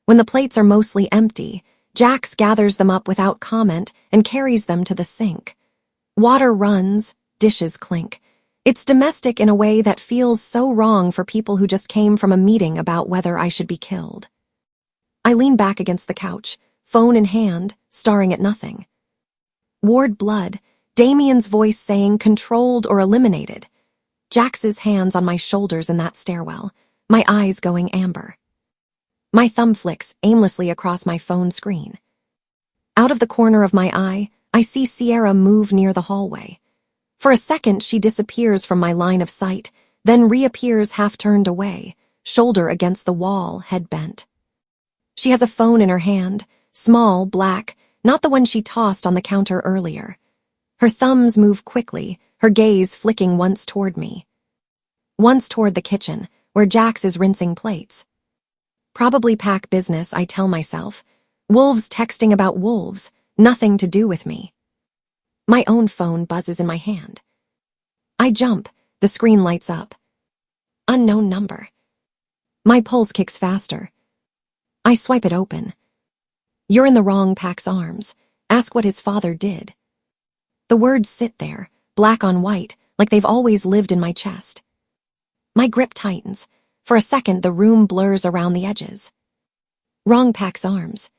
When the plates are mostly empty, Jax gathers them up without comment and carries them to the sink. Water runs, dishes clink. It's domestic in a way that feels so wrong for people who just came from a meeting about whether I should be killed. I lean back against the couch, phone in hand, staring at nothing. Ward blood, Damien's voice saying controlled or eliminated. Jax's hands on my shoulders in that stairwell, my eyes going amber. My thumb flicks aimlessly across my phone screen. Out of the corner of my eye, I see Sierra move near the hallway. For a second, she disappears from my line of sight, then reappears half-turned away, shoulder against the wall, head bent. She has a phone in her hand, small, black, not the one she tossed on the counter earlier. Her thumbs move quickly, her gaze flicking once toward me. Once toward the kitchen, where Jax is rinsing plates. Probably pack business, I tell myself. Wolves texting about wolves, nothing to do with me. My own phone buzzes in my hand. I jump, the screen lights up. Unknown number. My pulse kicks faster. I swipe it open. You're in the wrong Pack's arms. Ask what his father did. The words sit there, black on white, like they've always lived in my chest. My grip tightens. For a second, the room blurs around the edges. Wrong Pack's arms.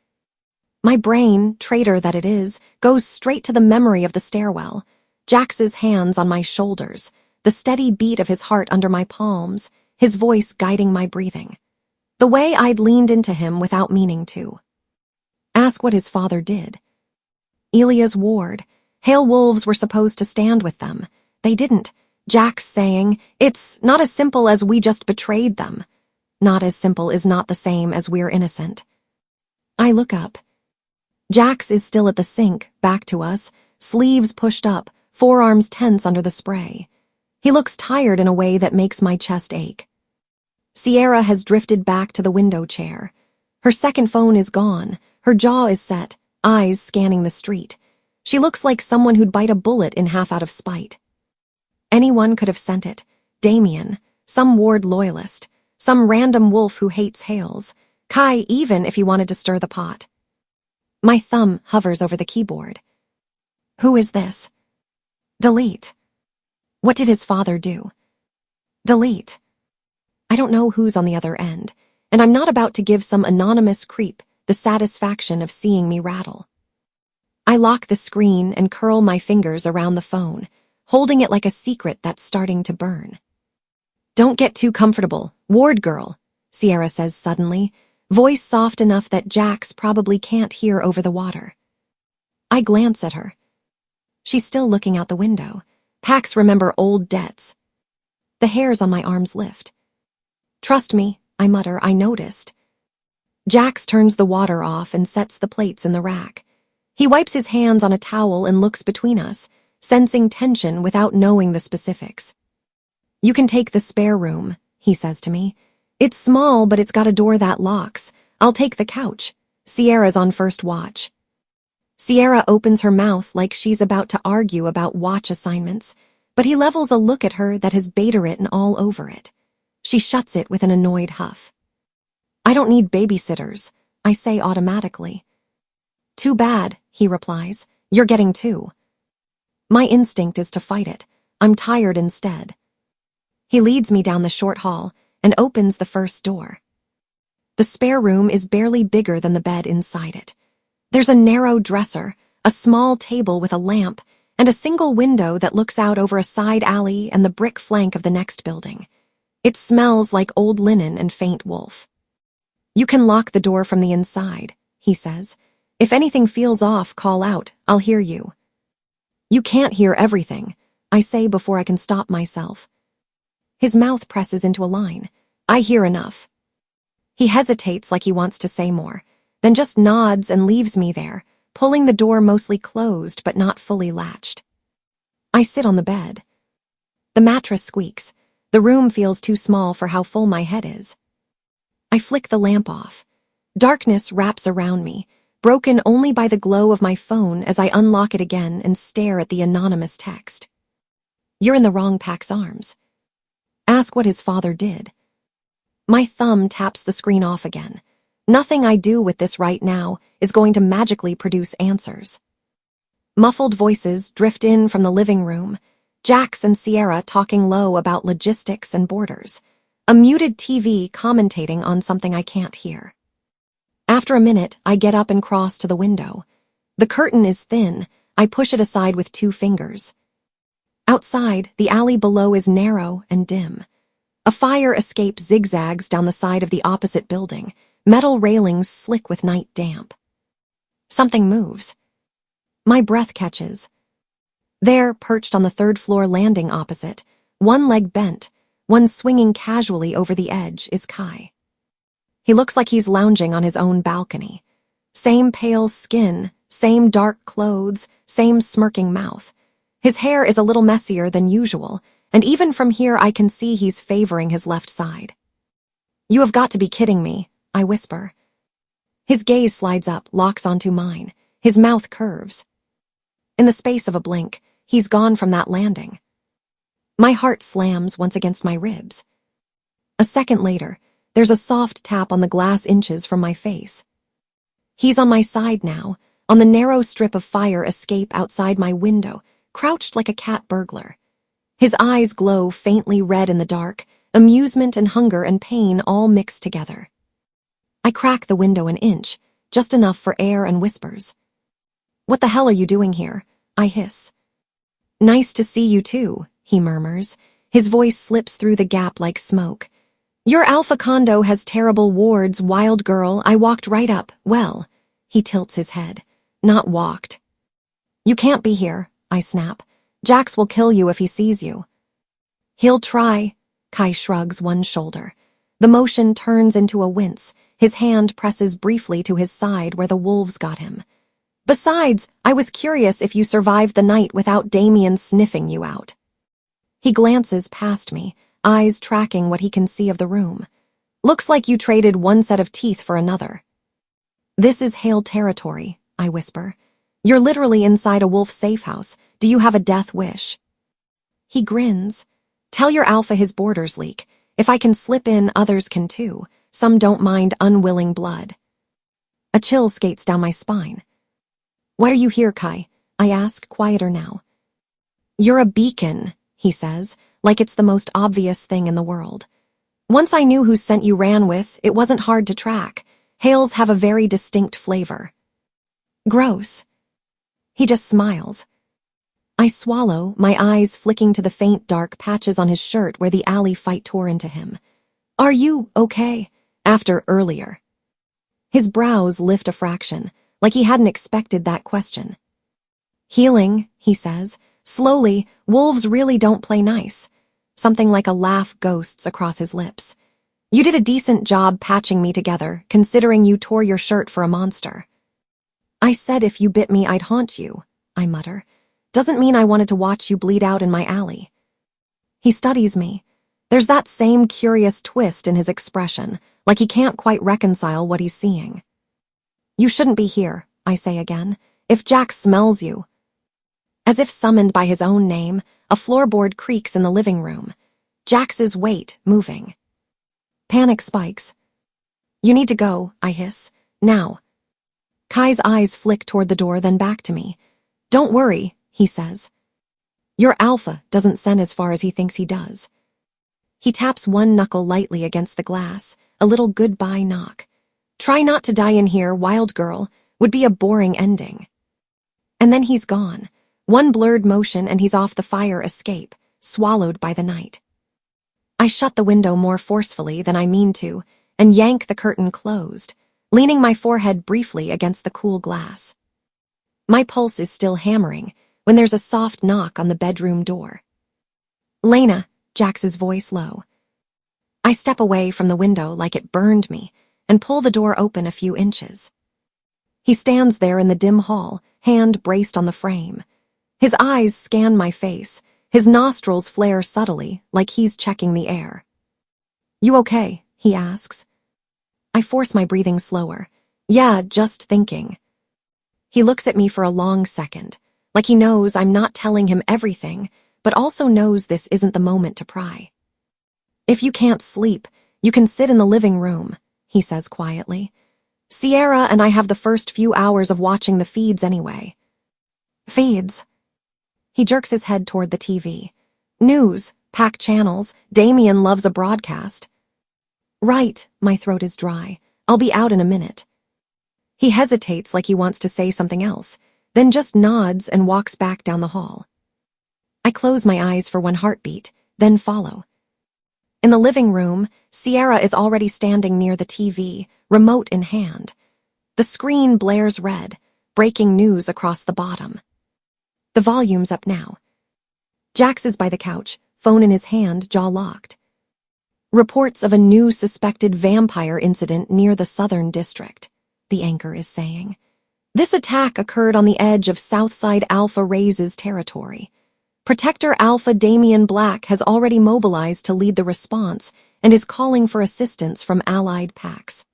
My brain, traitor that it is, goes straight to the memory of the stairwell, Jax's hands on my shoulders, the steady beat of his heart under my palms, his voice guiding my breathing. The way I'd leaned into him without meaning to. Ask what his father did. Elia's ward. Hale wolves were supposed to stand with them. They didn't. Jax saying, it's not as simple as we just betrayed them. Not as simple is not the same as we're innocent. I look up. Jax is still at the sink, back to us, sleeves pushed up, forearms tense under the spray. He looks tired in a way that makes my chest ache. Sierra has drifted back to the window chair. Her second phone is gone, her jaw is set, eyes scanning the street. She looks like someone who'd bite a bullet in half out of spite. Anyone could have sent it. Damien, some ward loyalist, some random wolf who hates Hales, Kai even if he wanted to stir the pot. My thumb hovers over the keyboard. Who is this? Delete. What did his father do? Delete. I don't know who's on the other end, and I'm not about to give some anonymous creep the satisfaction of seeing me rattle. I lock the screen and curl my fingers around the phone, holding it like a secret that's starting to burn. Don't get too comfortable, ward girl, Sierra says suddenly, voice soft enough that Jax probably can't hear over the water. I glance at her. She's still looking out the window. Pax remember old debts. The hairs on my arms lift. Trust me, I mutter, I noticed. Jax turns the water off and sets the plates in the rack. He wipes his hands on a towel and looks between us, sensing tension without knowing the specifics. You can take the spare room, he says to me. It's small, but it's got a door that locks. I'll take the couch. Sierra's on first watch. Sierra opens her mouth like she's about to argue about watch assignments, but he levels a look at her that has beta-written all over it. She shuts it with an annoyed huff. I don't need babysitters, I say automatically. Too bad, he replies. You're getting two. My instinct is to fight it. I'm tired instead. He leads me down the short hall and opens the first door. The spare room is barely bigger than the bed inside it. There's a narrow dresser, a small table with a lamp, and a single window that looks out over a side alley and the brick flank of the next building. It smells like old linen and faint wolf. You can lock the door from the inside, he says. If anything feels off, call out. I'll hear you. You can't hear everything, I say before I can stop myself. His mouth presses into a line. I hear enough. He hesitates like he wants to say more, then just nods and leaves me there, pulling the door mostly closed but not fully latched. I sit on the bed. The mattress squeaks. The room feels too small for how full my head is. I flick the lamp off. Darkness wraps around me, broken only by the glow of my phone as I unlock it again and stare at the anonymous text. You're in the wrong pack's arms. Ask what his father did. My thumb taps the screen off again. Nothing I do with this right now is going to magically produce answers. Muffled voices drift in from the living room, Jax and Sierra talking low about logistics and borders, a muted TV commentating on something I can't hear. After a minute, I get up and cross to the window. The curtain is thin. I push it aside with 2 fingers. Outside, the alley below is narrow and dim. A fire escape zigzags down the side of the opposite building, metal railings slick with night damp. Something moves. My breath catches. There, perched on the 3rd-floor landing opposite, one leg bent, one swinging casually over the edge, is Kai. He looks like he's lounging on his own balcony. Same pale skin, same dark clothes, same smirking mouth. His hair is a little messier than usual, and even from here I can see he's favoring his left side. You have got to be kidding me, I whisper. His gaze slides up, locks onto mine. His mouth curves. In the space of a blink, he's gone from that landing. My heart slams once against my ribs. A second later, there's a soft tap on the glass inches from my face. He's on my side now, on the narrow strip of fire escape outside my window, crouched like a cat burglar. His eyes glow faintly red in the dark, amusement and hunger and pain all mixed together. I crack the window an inch, just enough for air and whispers. What the hell are you doing here? I hiss. Nice to see you too, he murmurs. His voice slips through the gap like smoke. Your alpha condo has terrible wards, wild girl. I walked right up. Well, he tilts his head. Not walked. You can't be here, I snap. Jax will kill you if he sees you. He'll try. Kai shrugs one shoulder. The motion turns into a wince. His hand presses briefly to his side where the wolves got him. Besides, I was curious if you survived the night without Damien sniffing you out. He glances past me, eyes tracking what he can see of the room. Looks like you traded one set of teeth for another. This is Hale territory, I whisper. You're literally inside a wolf safe house. Do you have a death wish? He grins. Tell your alpha his borders leak. If I can slip in, others can too. Some don't mind unwilling blood. A chill skates down my spine. Why are you here, Kai? I ask, quieter now. You're a beacon, he says, like it's the most obvious thing in the world. Once I knew who scent you ran with, it wasn't hard to track. Hales have a very distinct flavor. Gross. He just smiles. I swallow, my eyes flicking to the faint dark patches on his shirt where the alley fight tore into him. Are you okay? After earlier. His brows lift a fraction, like he hadn't expected that question. Healing, he says. Slowly, wolves really don't play nice. Something like a laugh ghosts across his lips. You did a decent job patching me together, considering you tore your shirt for a monster. I said if you bit me, I'd haunt you, I mutter. Doesn't mean I wanted to watch you bleed out in my alley. He studies me. There's that same curious twist in his expression, like he can't quite reconcile what he's seeing. You shouldn't be here, I say again. If Jax smells you. As if summoned by his own name, a floorboard creaks in the living room. Jax's weight moving. Panic spikes. You need to go, I hiss. Now. Kai's eyes flick toward the door, then back to me. Don't worry, he says. Your alpha doesn't send as far as he thinks he does. He taps one knuckle lightly against the glass, a little goodbye knock. Try not to die in here, wild girl, would be a boring ending. And then he's gone. One blurred motion and he's off the fire escape, swallowed by the night. I shut the window more forcefully than I mean to, and yank the curtain closed, leaning my forehead briefly against the cool glass. My pulse is still hammering when there's a soft knock on the bedroom door. Lena, Jax's voice low. I step away from the window like it burned me, and pull the door open a few inches. He stands there in the dim hall, hand braced on the frame. His eyes scan my face. His nostrils flare subtly, like he's checking the air. "You okay?" he asks. I force my breathing slower. "Yeah, just thinking." He looks at me for a long second, like he knows I'm not telling him everything, but also knows this isn't the moment to pry. "If you can't sleep, you can sit in the living room," he says quietly. "Sierra and I have the first few hours of watching the feeds anyway." "Feeds?" He jerks his head toward the TV. "News, packed channels, Damien loves a broadcast." "Right," my throat is dry. "I'll be out in a minute." He hesitates like he wants to say something else, then just nods and walks back down the hall. I close my eyes for one heartbeat, then follow. In the living room, Sierra is already standing near the TV, remote in hand. The screen blares red, breaking news across the bottom. The volume's up now. Jax is by the couch, phone in his hand, jaw locked. "Reports of a new suspected vampire incident near the Southern District," the anchor is saying. "This attack occurred on the edge of Southside Alpha Rays' territory. Protector Alpha Damien Black has already mobilized to lead the response and is calling for assistance from allied packs."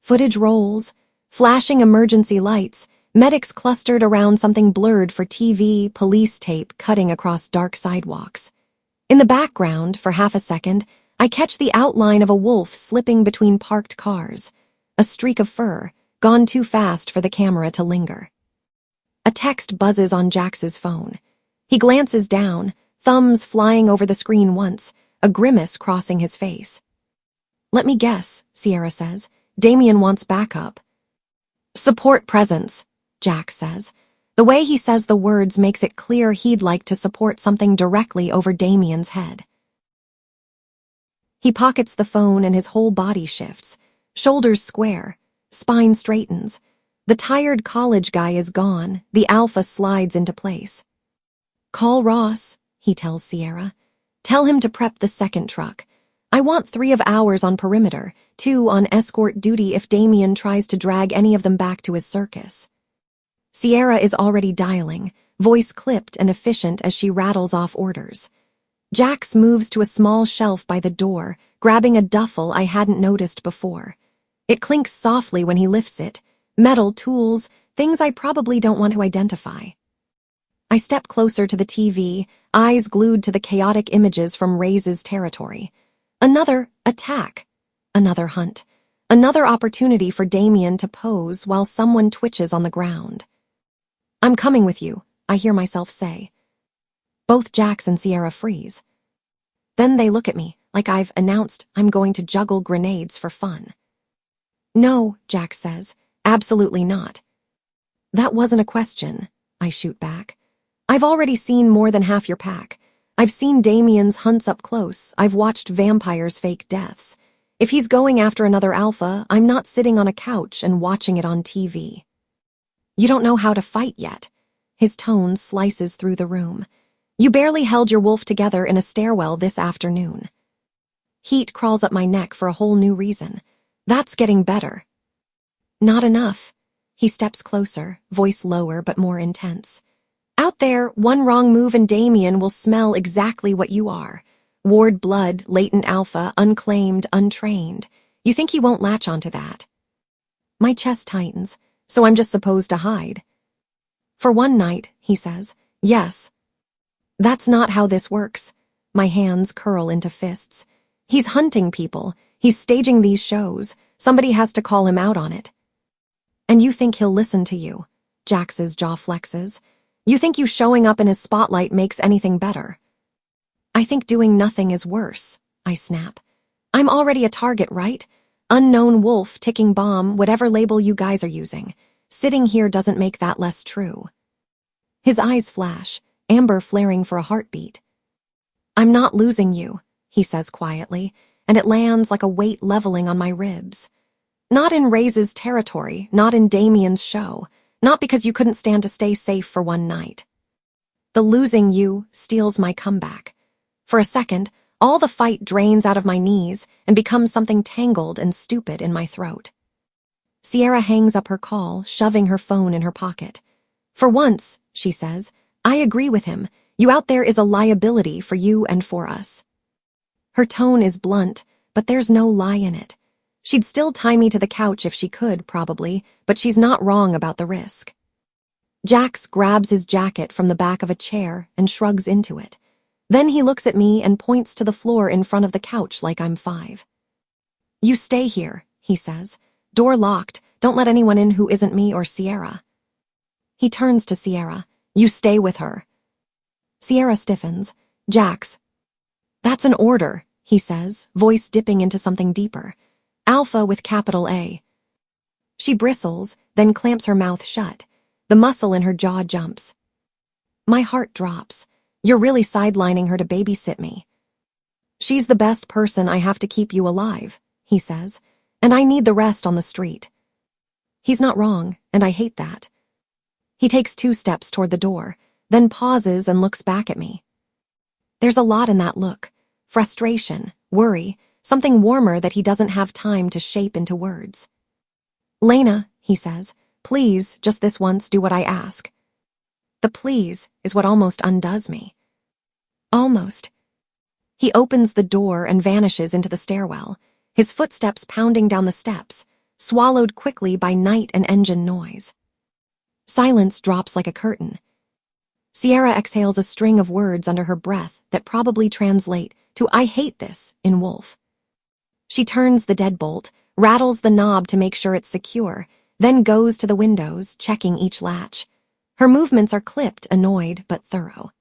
Footage rolls, flashing emergency lights, medics clustered around something blurred for TV, police tape cutting across dark sidewalks. In the background, for half a second, I catch the outline of a wolf slipping between parked cars, a streak of fur, gone too fast for the camera to linger. A text buzzes on Jax's phone. He glances down, thumbs flying over the screen once, a grimace crossing his face. "Let me guess," Sierra says. "Damien wants backup." "Support presence," Jax says. The way he says the words makes it clear he'd like to support something directly over Damien's head. He pockets the phone and his whole body shifts. Shoulders square, spine straightens. The tired college guy is gone, the alpha slides into place. "Call Ross," he tells Sierra. "Tell him to prep the second truck. I want 3 of ours on perimeter, 2 on escort duty if Damien tries to drag any of them back to his circus." Sierra is already dialing, voice clipped and efficient as she rattles off orders. Jax moves to a small shelf by the door, grabbing a duffel I hadn't noticed before. It clinks softly when he lifts it. Metal, tools, things I probably don't want to identify. I step closer to the TV, eyes glued to the chaotic images from Rays' territory. Another attack. Another hunt. Another opportunity for Damien to pose while someone twitches on the ground. "I'm coming with you," I hear myself say. Both Jax and Sierra freeze. Then they look at me, like I've announced I'm going to juggle grenades for fun. "No," Jax says. "Absolutely not." "That wasn't a question," I shoot back. "I've already seen more than half your pack. I've seen Damien's hunts up close. I've watched vampires fake deaths. If he's going after another alpha, I'm not sitting on a couch and watching it on TV." "You don't know how to fight yet." His tone slices through the room. "You barely held your wolf together in a stairwell this afternoon." Heat crawls up my neck for a whole new reason. "That's getting better." "Not enough." He steps closer, voice lower but more intense. "Out there, one wrong move and Damien will smell exactly what you are. Ward blood, latent alpha, unclaimed, untrained. You think he won't latch onto that?" My chest tightens, so I'm just supposed to hide. "For one night," he says. "Yes." "That's not how this works." My hands curl into fists. "He's hunting people. He's staging these shows. Somebody has to call him out on it." "And you think he'll listen to you?" Jax's jaw flexes. "You think you showing up in his spotlight makes anything better?" "I think doing nothing is worse," I snap. "I'm already a target, right? Unknown wolf, ticking bomb, whatever label you guys are using. Sitting here doesn't make that less true." His eyes flash, amber flaring for a heartbeat. "I'm not losing you," he says quietly, and it lands like a weight leveling on my ribs. "Not in Rays' territory, not in Damien's show. Not because you couldn't stand to stay safe for one night." The losing you steals my comeback. For a second, All the fight drains out of my knees and becomes something tangled and stupid in my throat. Sierra hangs up her call, shoving her phone in her pocket. "For once," she says, "I agree with him. You out there is a liability for you and for us." Her tone is blunt, but there's no lie in it. She'd still tie me to the couch if she could, probably, but she's not wrong about the risk. Jax grabs his jacket from the back of a chair and shrugs into it. Then he looks at me and points to the floor in front of the couch like I'm 5. "You stay here," he says. "Door locked. Don't let anyone in who isn't me or Sierra." He turns to Sierra. "You stay with her." Sierra stiffens. "Jax." "That's an order," he says, voice dipping into something deeper. "Alpha with capital A." She bristles, then clamps her mouth shut. The muscle in her jaw jumps. My heart drops. "You're really sidelining her to babysit me." "She's the best person I have to keep you alive," he says, "and I need the rest on the street." He's not wrong, and I hate that. He takes 2 steps toward the door, then pauses and looks back at me. There's a lot in that look. Frustration, worry, something warmer that he doesn't have time to shape into words. "Lena," he says, "please, just this once, do what I ask." The please is what almost undoes me. Almost. He opens the door and vanishes into the stairwell, his footsteps pounding down the steps, swallowed quickly by night and engine noise. Silence drops like a curtain. Sierra exhales a string of words under her breath that probably translate to "I hate this" in Wolf. She turns the deadbolt, rattles the knob to make sure it's secure, then goes to the windows, checking each latch. Her movements are clipped, annoyed, but thorough.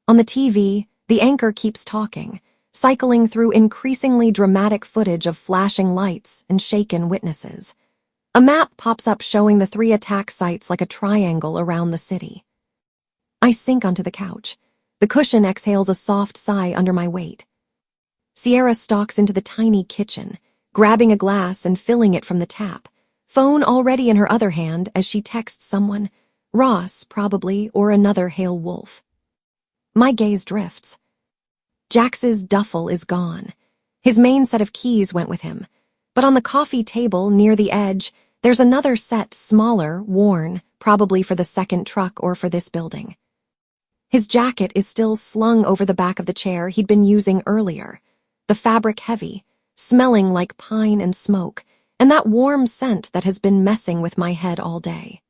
On the TV, the anchor keeps talking, cycling through increasingly dramatic footage of flashing lights and shaken witnesses. A map pops up showing the 3 attack sites like a triangle around the city. I sink onto the couch. The cushion exhales a soft sigh under my weight. Sierra stalks into the tiny kitchen, grabbing a glass and filling it from the tap, phone already in her other hand as she texts someone, Ross, probably, or another Hale Wolf. My gaze drifts. Jax's duffel is gone. His main set of keys went with him, but on the coffee table near the edge, there's another set, smaller, worn, probably for the second truck or for this building. His jacket is still slung over the back of the chair he'd been using earlier, the fabric heavy, smelling like pine and smoke, and that warm scent that has been messing with my head all day.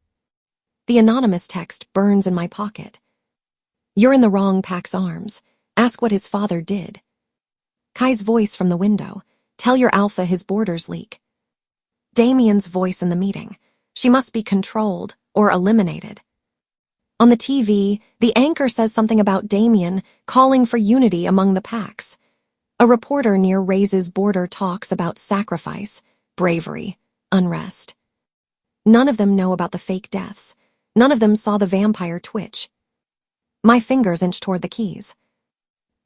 The anonymous text burns in my pocket. "You're in the wrong pack's arms. Ask what his father did." Kai's voice from the window. "Tell your alpha his borders leak." Damien's voice in the meeting. "She must be controlled or eliminated." On the TV, the anchor says something about Damien calling for unity among the packs. A reporter near Ray's border talks about sacrifice, bravery, unrest. None of them know about the fake deaths. None of them saw the vampire twitch. My fingers inch toward the keys.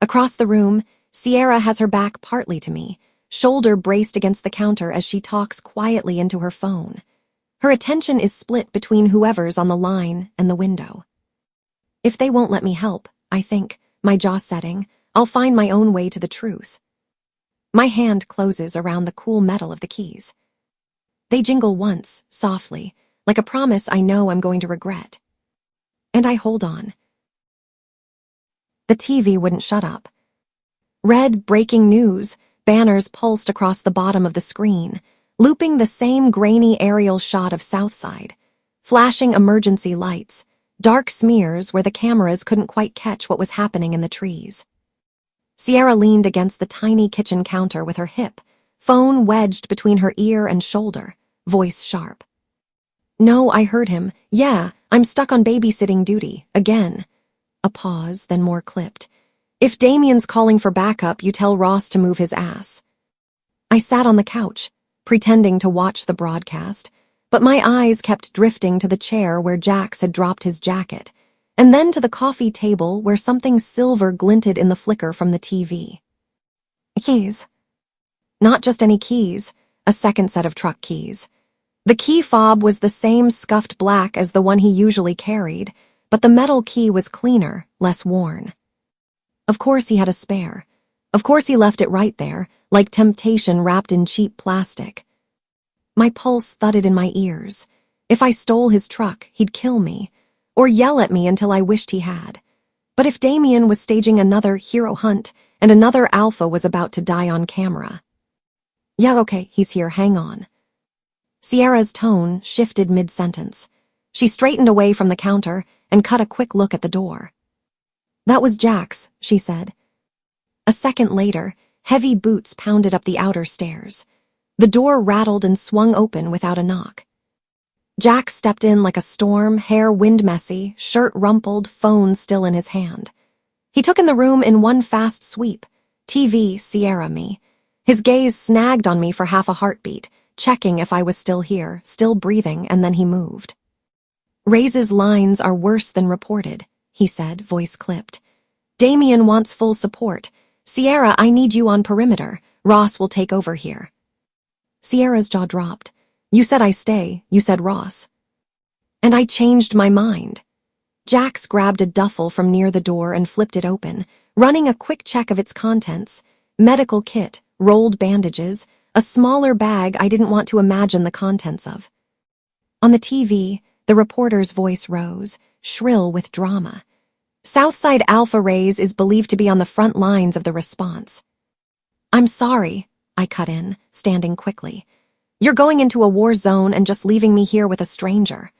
Across the room, Sierra has her back partly to me, shoulder braced against the counter as she talks quietly into her phone. Her attention is split between whoever's on the line and the window. If they won't let me help, I think, my jaw setting, I'll find my own way to the truth. My hand closes around the cool metal of the keys. They jingle once, softly, like a promise I know I'm going to regret. And I hold on. The TV wouldn't shut up. Red breaking news banners pulsed across the bottom of the screen, looping the same grainy aerial shot of Southside, flashing emergency lights, dark smears where the cameras couldn't quite catch what was happening in the trees. Sierra leaned against the tiny kitchen counter with her hip, phone wedged between her ear and shoulder, voice sharp. "No, I heard him. Yeah, I'm stuck on babysitting duty, again." A pause, then more clipped. "If Damien's calling for backup, you tell Ross to move his ass." I sat on the couch, pretending to watch the broadcast, but my eyes kept drifting to the chair where Jax had dropped his jacket, and then to the coffee table where something silver glinted in the flicker from the TV. Keys. Not just any keys, a second set of truck keys. The key fob was the same scuffed black as the one he usually carried, but the metal key was cleaner, less worn. Of course he had a spare. Of course he left it right there, like temptation wrapped in cheap plastic. My pulse thudded in my ears. If I stole his truck, he'd kill me, or yell at me until I wished he had. But if Damien was staging another hero hunt, and another alpha was about to die on camera. Yeah, okay, he's here, hang on. Sierra's tone shifted mid-sentence. She straightened away from the counter and cut a quick look at the door. That was Jack's, she said. A second later, heavy boots pounded up the outer stairs. The door rattled and swung open without a knock. Jack stepped in like a storm, hair wind-messy, shirt rumpled, phone still in his hand. He took in the room in one fast sweep. TV, Sierra, me. His gaze snagged on me for half a heartbeat, checking if I was still here, still breathing, and then he moved. Ray's lines are worse than reported, he said, voice clipped. Damien wants full support. Sierra, I need you on perimeter. Ross will take over here. Sierra's jaw dropped. You said I stay, you said Ross. And I changed my mind. Jax grabbed a duffel from near the door and flipped it open, running a quick check of its contents. Medical kit, rolled bandages, a smaller bag I didn't want to imagine the contents of. On the TV, the reporter's voice rose, shrill with drama. Southside Alpha Rays is believed to be on the front lines of the response. I'm sorry, I cut in, standing quickly. You're going into a war zone and just leaving me here with a stranger.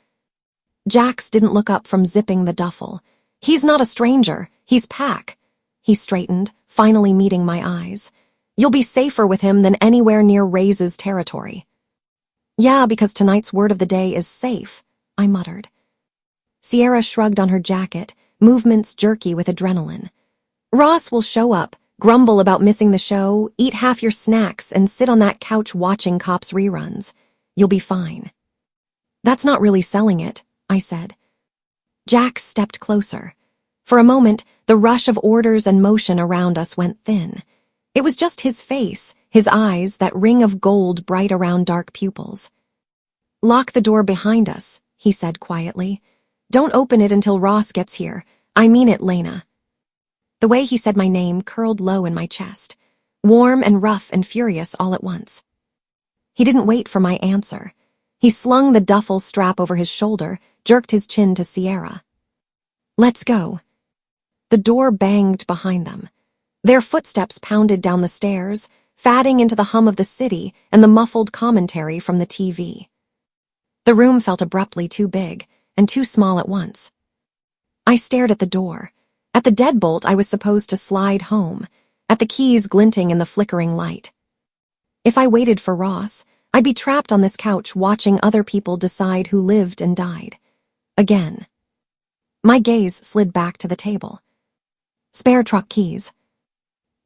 Jax didn't look up from zipping the duffel. He's not a stranger, he's Pac. He straightened, finally meeting my eyes. You'll be safer with him than anywhere near Ray's territory. Yeah, because tonight's word of the day is safe, I muttered. Sierra shrugged on her jacket, movements jerky with adrenaline. Ross will show up, grumble about missing the show, eat half your snacks, and sit on that couch watching Cops reruns. You'll be fine. That's not really selling it, I said. Jax stepped closer. For a moment, the rush of orders and motion around us went thin. It was just his face, his eyes, that ring of gold bright around dark pupils. Lock the door behind us, he said quietly. Don't open it until Ross gets here. I mean it, Lena. The way he said my name curled low in my chest, warm and rough and furious all at once. He didn't wait for my answer. He slung the duffel strap over his shoulder, jerked his chin to Sierra. Let's go. The door banged behind them. Their footsteps pounded down the stairs, fading into the hum of the city and the muffled commentary from the TV. The room felt abruptly too big and too small at once. I stared at the door, at the deadbolt I was supposed to slide home, at the keys glinting in the flickering light. If I waited for Ross, I'd be trapped on this couch watching other people decide who lived and died. Again. My gaze slid back to the table. Spare truck keys.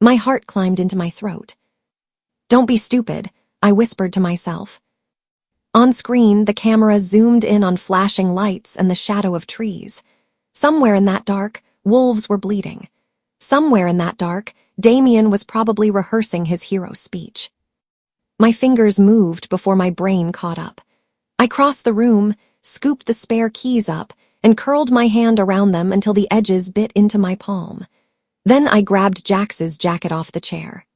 My heart climbed into my throat. Don't be stupid, I whispered to myself. On screen, the camera zoomed in on flashing lights and the shadow of trees. Somewhere in that dark, wolves were bleeding. Somewhere in that dark, Damien was probably rehearsing his hero speech. My fingers moved before my brain caught up. I crossed the room, scooped the spare keys up, and curled my hand around them until the edges bit into my palm. Then I grabbed Jax's jacket off the chair.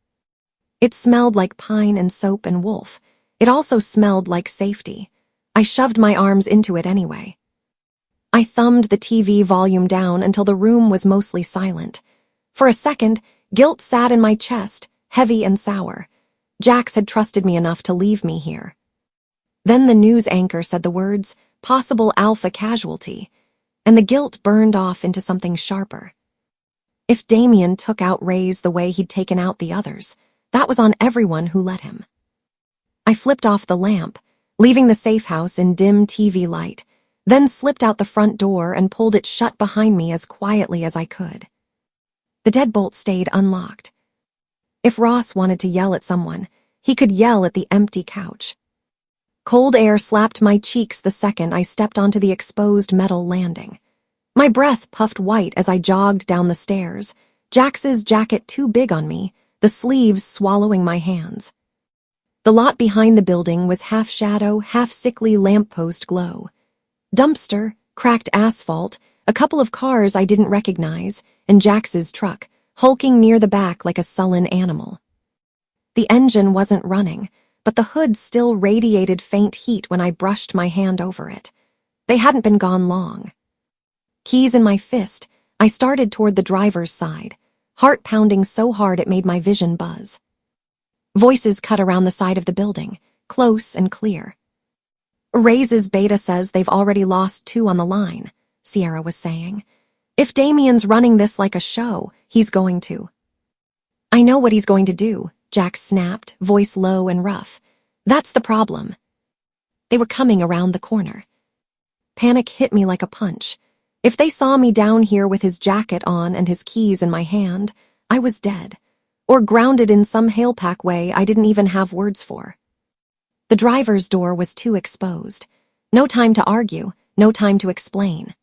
It smelled like pine and soap and wolf. It also smelled like safety. I shoved my arms into it anyway. I thumbed the TV volume down until the room was mostly silent. For a second, guilt sat in my chest, heavy and sour. Jax had trusted me enough to leave me here. Then the news anchor said the words, possible alpha casualty, and the guilt burned off into something sharper. If Damien took out Ray's the way he'd taken out the others, that was on everyone who let him. I flipped off the lamp, leaving the safe house in dim TV light, then slipped out the front door and pulled it shut behind me as quietly as I could. The deadbolt stayed unlocked. If Ross wanted to yell at someone, he could yell at the empty couch. Cold air slapped my cheeks the second I stepped onto the exposed metal landing. My breath puffed white as I jogged down the stairs, Jax's jacket too big on me, the sleeves swallowing my hands. The lot behind the building was half shadow, half sickly lamppost glow. Dumpster, cracked asphalt, a couple of cars I didn't recognize, and Jax's truck, hulking near the back like a sullen animal. The engine wasn't running, but the hood still radiated faint heat when I brushed my hand over it. They hadn't been gone long. Keys in my fist, I started toward the driver's side, heart pounding so hard it made my vision buzz. Voices cut around the side of the building, close and clear. "Ray's beta says they've already lost 2 on the line," Sierra was saying. "If Damien's running this like a show, he's going to." "I know what he's going to do," Jack snapped, voice low and rough. "That's the problem." They were coming around the corner. Panic hit me like a punch. If they saw me down here with his jacket on and his keys in my hand, I was dead, or grounded in some hailpack way I didn't even have words for. The driver's door was too exposed. No time to argue, no time to explain.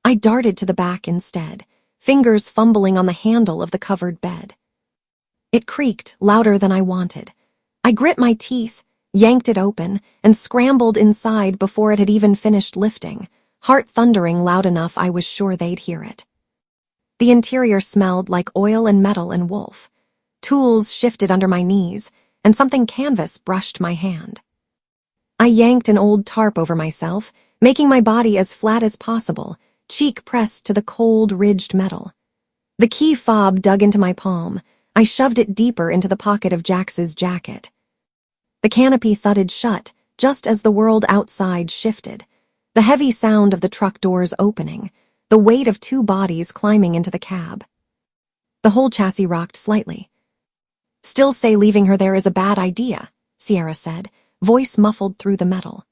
I darted to the back instead, fingers fumbling on the handle of the covered bed. It creaked louder than I wanted. I grit my teeth, yanked it open, and scrambled inside before it had even finished lifting, heart thundering loud enough I was sure they'd hear it. The interior smelled like oil and metal and wolf. Tools shifted under my knees, and something canvas brushed my hand. I yanked an old tarp over myself, making my body as flat as possible, cheek pressed to the cold, ridged metal. The key fob dug into my palm. I shoved it deeper into the pocket of Jax's jacket. The canopy thudded shut, just as the world outside shifted. The heavy sound of the truck doors opening, the weight of 2 bodies climbing into the cab. The whole chassis rocked slightly. "Still say leaving her there is a bad idea," Sierra said, voice muffled through the metal.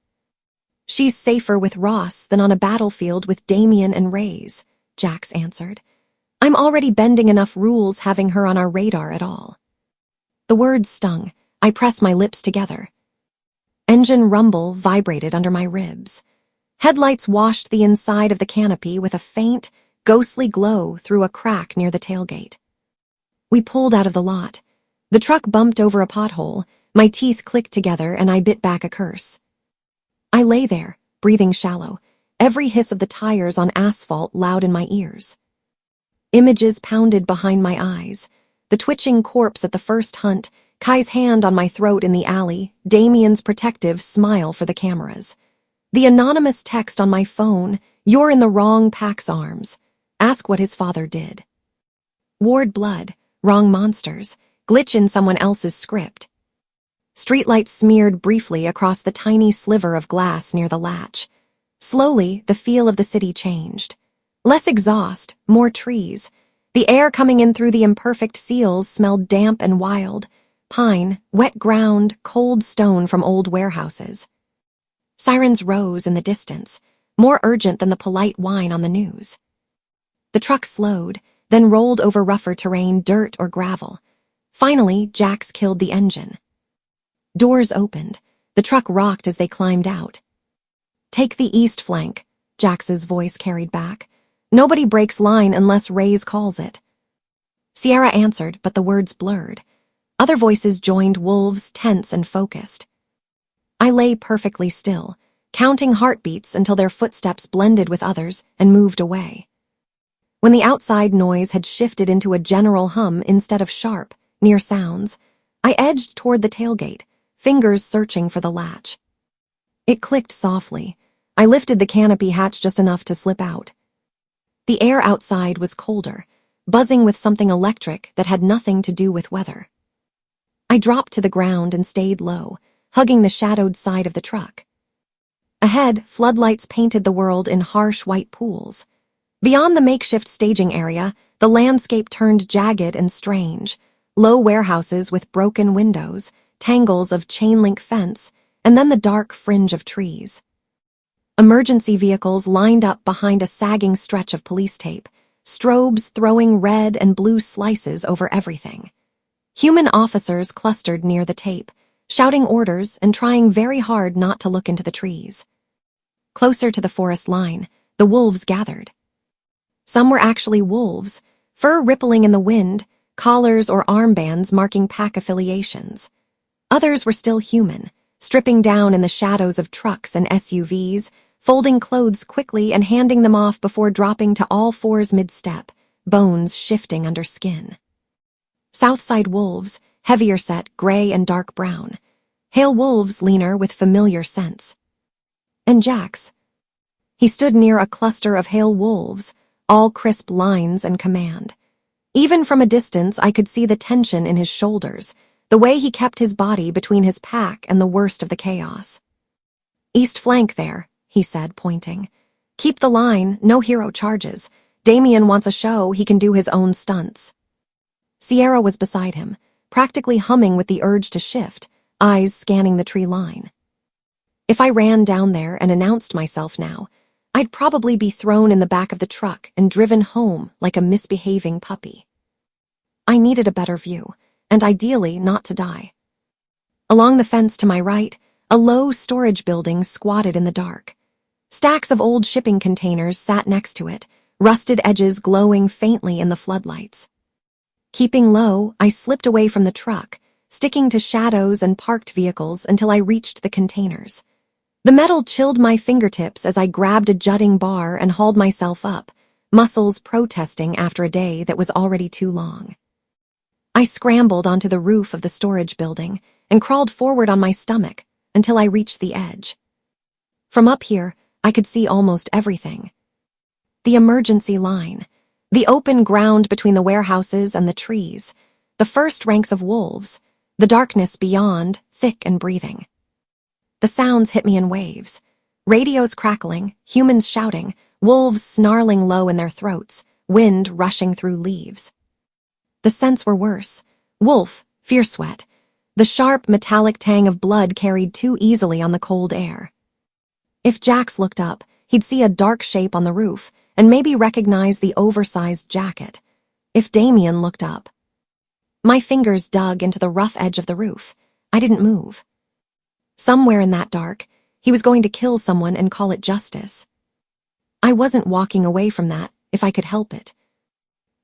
"She's safer with Ross than on a battlefield with Damien and Rays," Jax answered. "I'm already bending enough rules having her on our radar at all." The words stung. I pressed my lips together. Engine rumble vibrated under my ribs. Headlights washed the inside of the canopy with a faint, ghostly glow through a crack near the tailgate. We pulled out of the lot. The truck bumped over a pothole, my teeth clicked together, and I bit back a curse. I lay there, breathing shallow, every hiss of the tires on asphalt loud in my ears. Images pounded behind my eyes. The twitching corpse at the first hunt, Kai's hand on my throat in the alley, Damien's protective smile for the cameras. The anonymous text on my phone, "You're in the wrong pack's arms. Ask what his father did." Ward blood, wrong monsters, glitch in someone else's script. Streetlights smeared briefly across the tiny sliver of glass near the latch. Slowly, the feel of the city changed. Less exhaust, more trees. The air coming in through the imperfect seals smelled damp and wild. Pine, wet ground, cold stone from old warehouses. Sirens rose in the distance, more urgent than the polite whine on the news. The truck slowed, then rolled over rougher terrain, dirt or gravel. Finally, Jax killed the engine. Doors opened. The truck rocked as they climbed out. "Take the east flank," Jax's voice carried back. "Nobody breaks line unless Rays calls it." Sierra answered, but the words blurred. Other voices joined Wolves, tense and focused. I lay perfectly still, counting heartbeats until their footsteps blended with others and moved away. When the outside noise had shifted into a general hum instead of sharp, near sounds, I edged toward the tailgate, fingers searching for the latch. It clicked softly. I lifted the canopy hatch just enough to slip out. The air outside was colder, buzzing with something electric that had nothing to do with weather. I dropped to the ground and stayed low, hugging the shadowed side of the truck. Ahead, floodlights painted the world in harsh white pools. Beyond the makeshift staging area, the landscape turned jagged and strange. Low warehouses with broken windows, tangles of chain-link fence, and then the dark fringe of trees. Emergency vehicles lined up behind a sagging stretch of police tape, strobes throwing red and blue slices over everything. Human officers clustered near the tape, shouting orders and trying very hard not to look into the trees. Closer to the forest line, the wolves gathered. Some were actually wolves, fur rippling in the wind, collars or armbands marking pack affiliations. Others were still human, stripping down in the shadows of trucks and SUVs, folding clothes quickly and handing them off before dropping to all fours mid-step, bones shifting under skin. Southside wolves, heavier set, gray and dark brown. Hale wolves, leaner with familiar scents. And Jax. He stood near a cluster of hale wolves, all crisp lines and command. Even from a distance, I could see the tension in his shoulders, the way he kept his body between his pack and the worst of the chaos. "East flank there," he said, pointing. "Keep the line, no hero charges. Damien wants a show, he can do his own stunts." Sierra was beside him, practically humming with the urge to shift, eyes scanning the tree line. If I ran down there and announced myself now, I'd probably be thrown in the back of the truck and driven home like a misbehaving puppy. I needed a better view, and ideally not to die. Along the fence to my right, a low storage building squatted in the dark. Stacks of old shipping containers sat next to it, rusted edges glowing faintly in the floodlights. Keeping low, I slipped away from the truck, sticking to shadows and parked vehicles until I reached the containers. The metal chilled my fingertips as I grabbed a jutting bar and hauled myself up, muscles protesting after a day that was already too long. I scrambled onto the roof of the storage building and crawled forward on my stomach until I reached the edge. From up here, I could see almost everything. The emergency line, the open ground between the warehouses and the trees, the first ranks of wolves, the darkness beyond, thick and breathing. The sounds hit me in waves. Radios crackling, humans shouting, wolves snarling low in their throats, wind rushing through leaves. The scents were worse. Wolf, fear sweat. The sharp, metallic tang of blood carried too easily on the cold air. If Jax looked up, he'd see a dark shape on the roof and maybe recognize the oversized jacket. If Damien looked up. My fingers dug into the rough edge of the roof. I didn't move. Somewhere in that dark, he was going to kill someone and call it justice. I wasn't walking away from that if I could help it.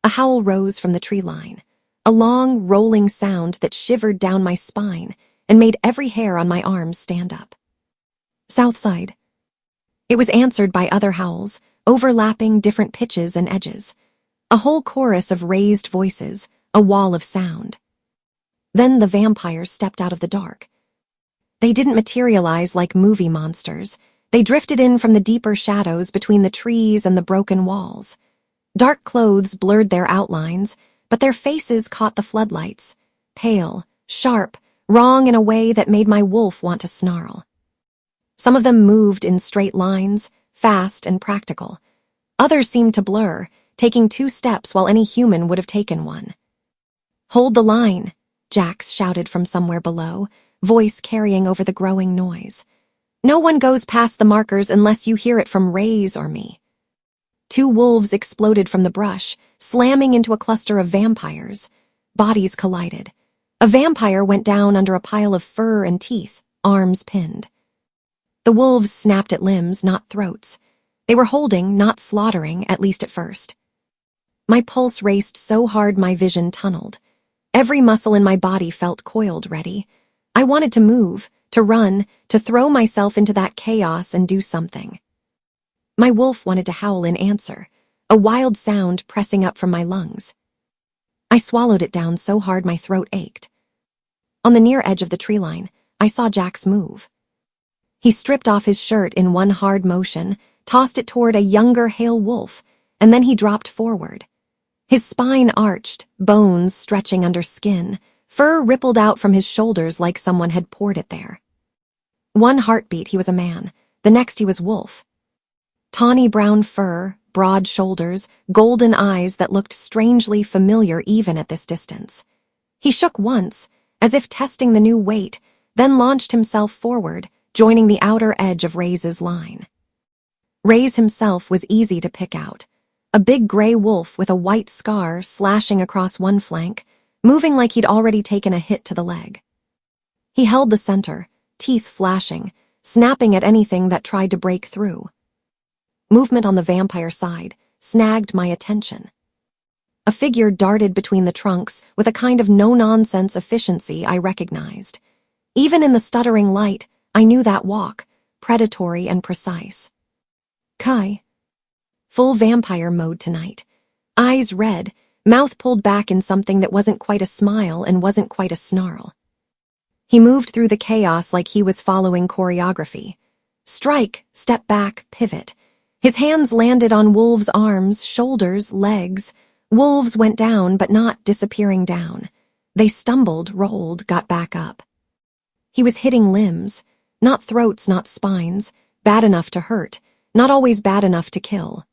A howl rose from the tree line, a long, rolling sound that shivered down my spine and made every hair on my arms stand up. Southside. It was answered by other howls, overlapping different pitches and edges. A whole chorus of raised voices, a wall of sound. Then the vampires stepped out of the dark. They didn't materialize like movie monsters. They drifted in from the deeper shadows between the trees and the broken walls. Dark clothes blurred their outlines, but their faces caught the floodlights, pale, sharp, wrong in a way that made my wolf want to snarl. Some of them moved in straight lines, fast and practical. Others seemed to blur, taking 2 steps while any human would have taken one. "Hold the line," Jax shouted from somewhere below, voice carrying over the growing noise. "No one goes past the markers unless you hear it from Rays or me." 2 wolves exploded from the brush, slamming into a cluster of vampires. Bodies collided. A vampire went down under a pile of fur and teeth, arms pinned. The wolves snapped at limbs, not throats. They were holding, not slaughtering, at least at first. My pulse raced so hard my vision tunneled. Every muscle in my body felt coiled ready. I wanted to move, to run, to throw myself into that chaos and do something. My wolf wanted to howl in answer, a wild sound pressing up from my lungs. I swallowed it down so hard my throat ached. On the near edge of the tree line, I saw Jax move. He stripped off his shirt in one hard motion, tossed it toward a younger hale wolf, and then he dropped forward. His spine arched, bones stretching under skin, fur rippled out from his shoulders like someone had poured it there. One heartbeat he was a man, the next he was wolf. Tawny brown fur, broad shoulders, golden eyes that looked strangely familiar even at this distance. He shook once, as if testing the new weight, then launched himself forward, joining the outer edge of Rays's line. Rays himself was easy to pick out, a big gray wolf with a white scar slashing across one flank, moving like he'd already taken a hit to the leg. He held the center, teeth flashing, snapping at anything that tried to break through. Movement on the vampire side snagged my attention. A figure darted between the trunks with a kind of no-nonsense efficiency I recognized. Even in the stuttering light, I knew that walk, predatory and precise. Kai. Full vampire mode tonight. Eyes red, mouth pulled back in something that wasn't quite a smile and wasn't quite a snarl. He moved through the chaos like he was following choreography. Strike, step back, pivot. His hands landed on Wolf's arms, shoulders, legs. Wolves went down, but not disappearing down. They stumbled, rolled, got back up. He was hitting limbs, not throats, not spines, bad enough to hurt, not always bad enough to kill.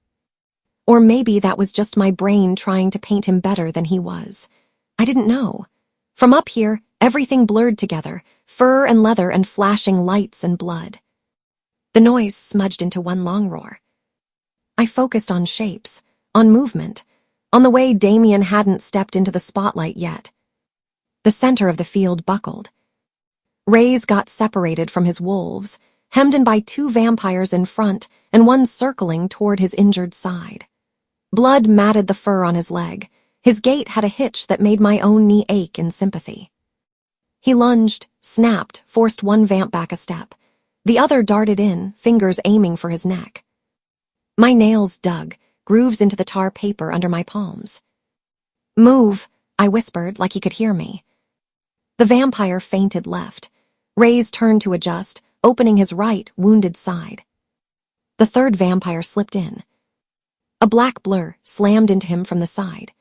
Or maybe that was just my brain trying to paint him better than he was. I didn't know. From up here, everything blurred together, fur and leather and flashing lights and blood. The noise smudged into one long roar. I focused on shapes, on movement, on the way Damien hadn't stepped into the spotlight yet. The center of the field buckled. Rays got separated from his wolves, hemmed in by 2 vampires in front and one circling toward his injured side. Blood matted the fur on his leg. His gait had a hitch that made my own knee ache in sympathy. He lunged, snapped, forced one vamp back a step. The other darted in, fingers aiming for his neck. My nails dug, grooves into the tar paper under my palms. "Move," I whispered like he could hear me. The vampire feinted left. Rays turned to adjust, opening his right, wounded side. The third vampire slipped in. A black blur slammed into him from the side.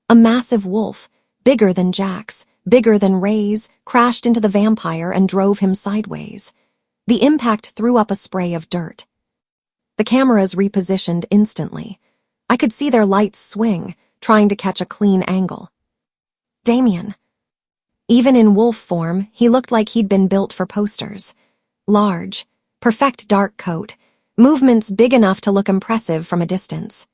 A massive wolf, bigger than Jack's, bigger than Ray's, crashed into the vampire and drove him sideways. The impact threw up a spray of dirt. The cameras repositioned instantly. I could see their lights swing, trying to catch a clean angle. Damien. Even in wolf form, he looked like he'd been built for posters. Large, perfect dark coat, movements big enough to look impressive from a distance.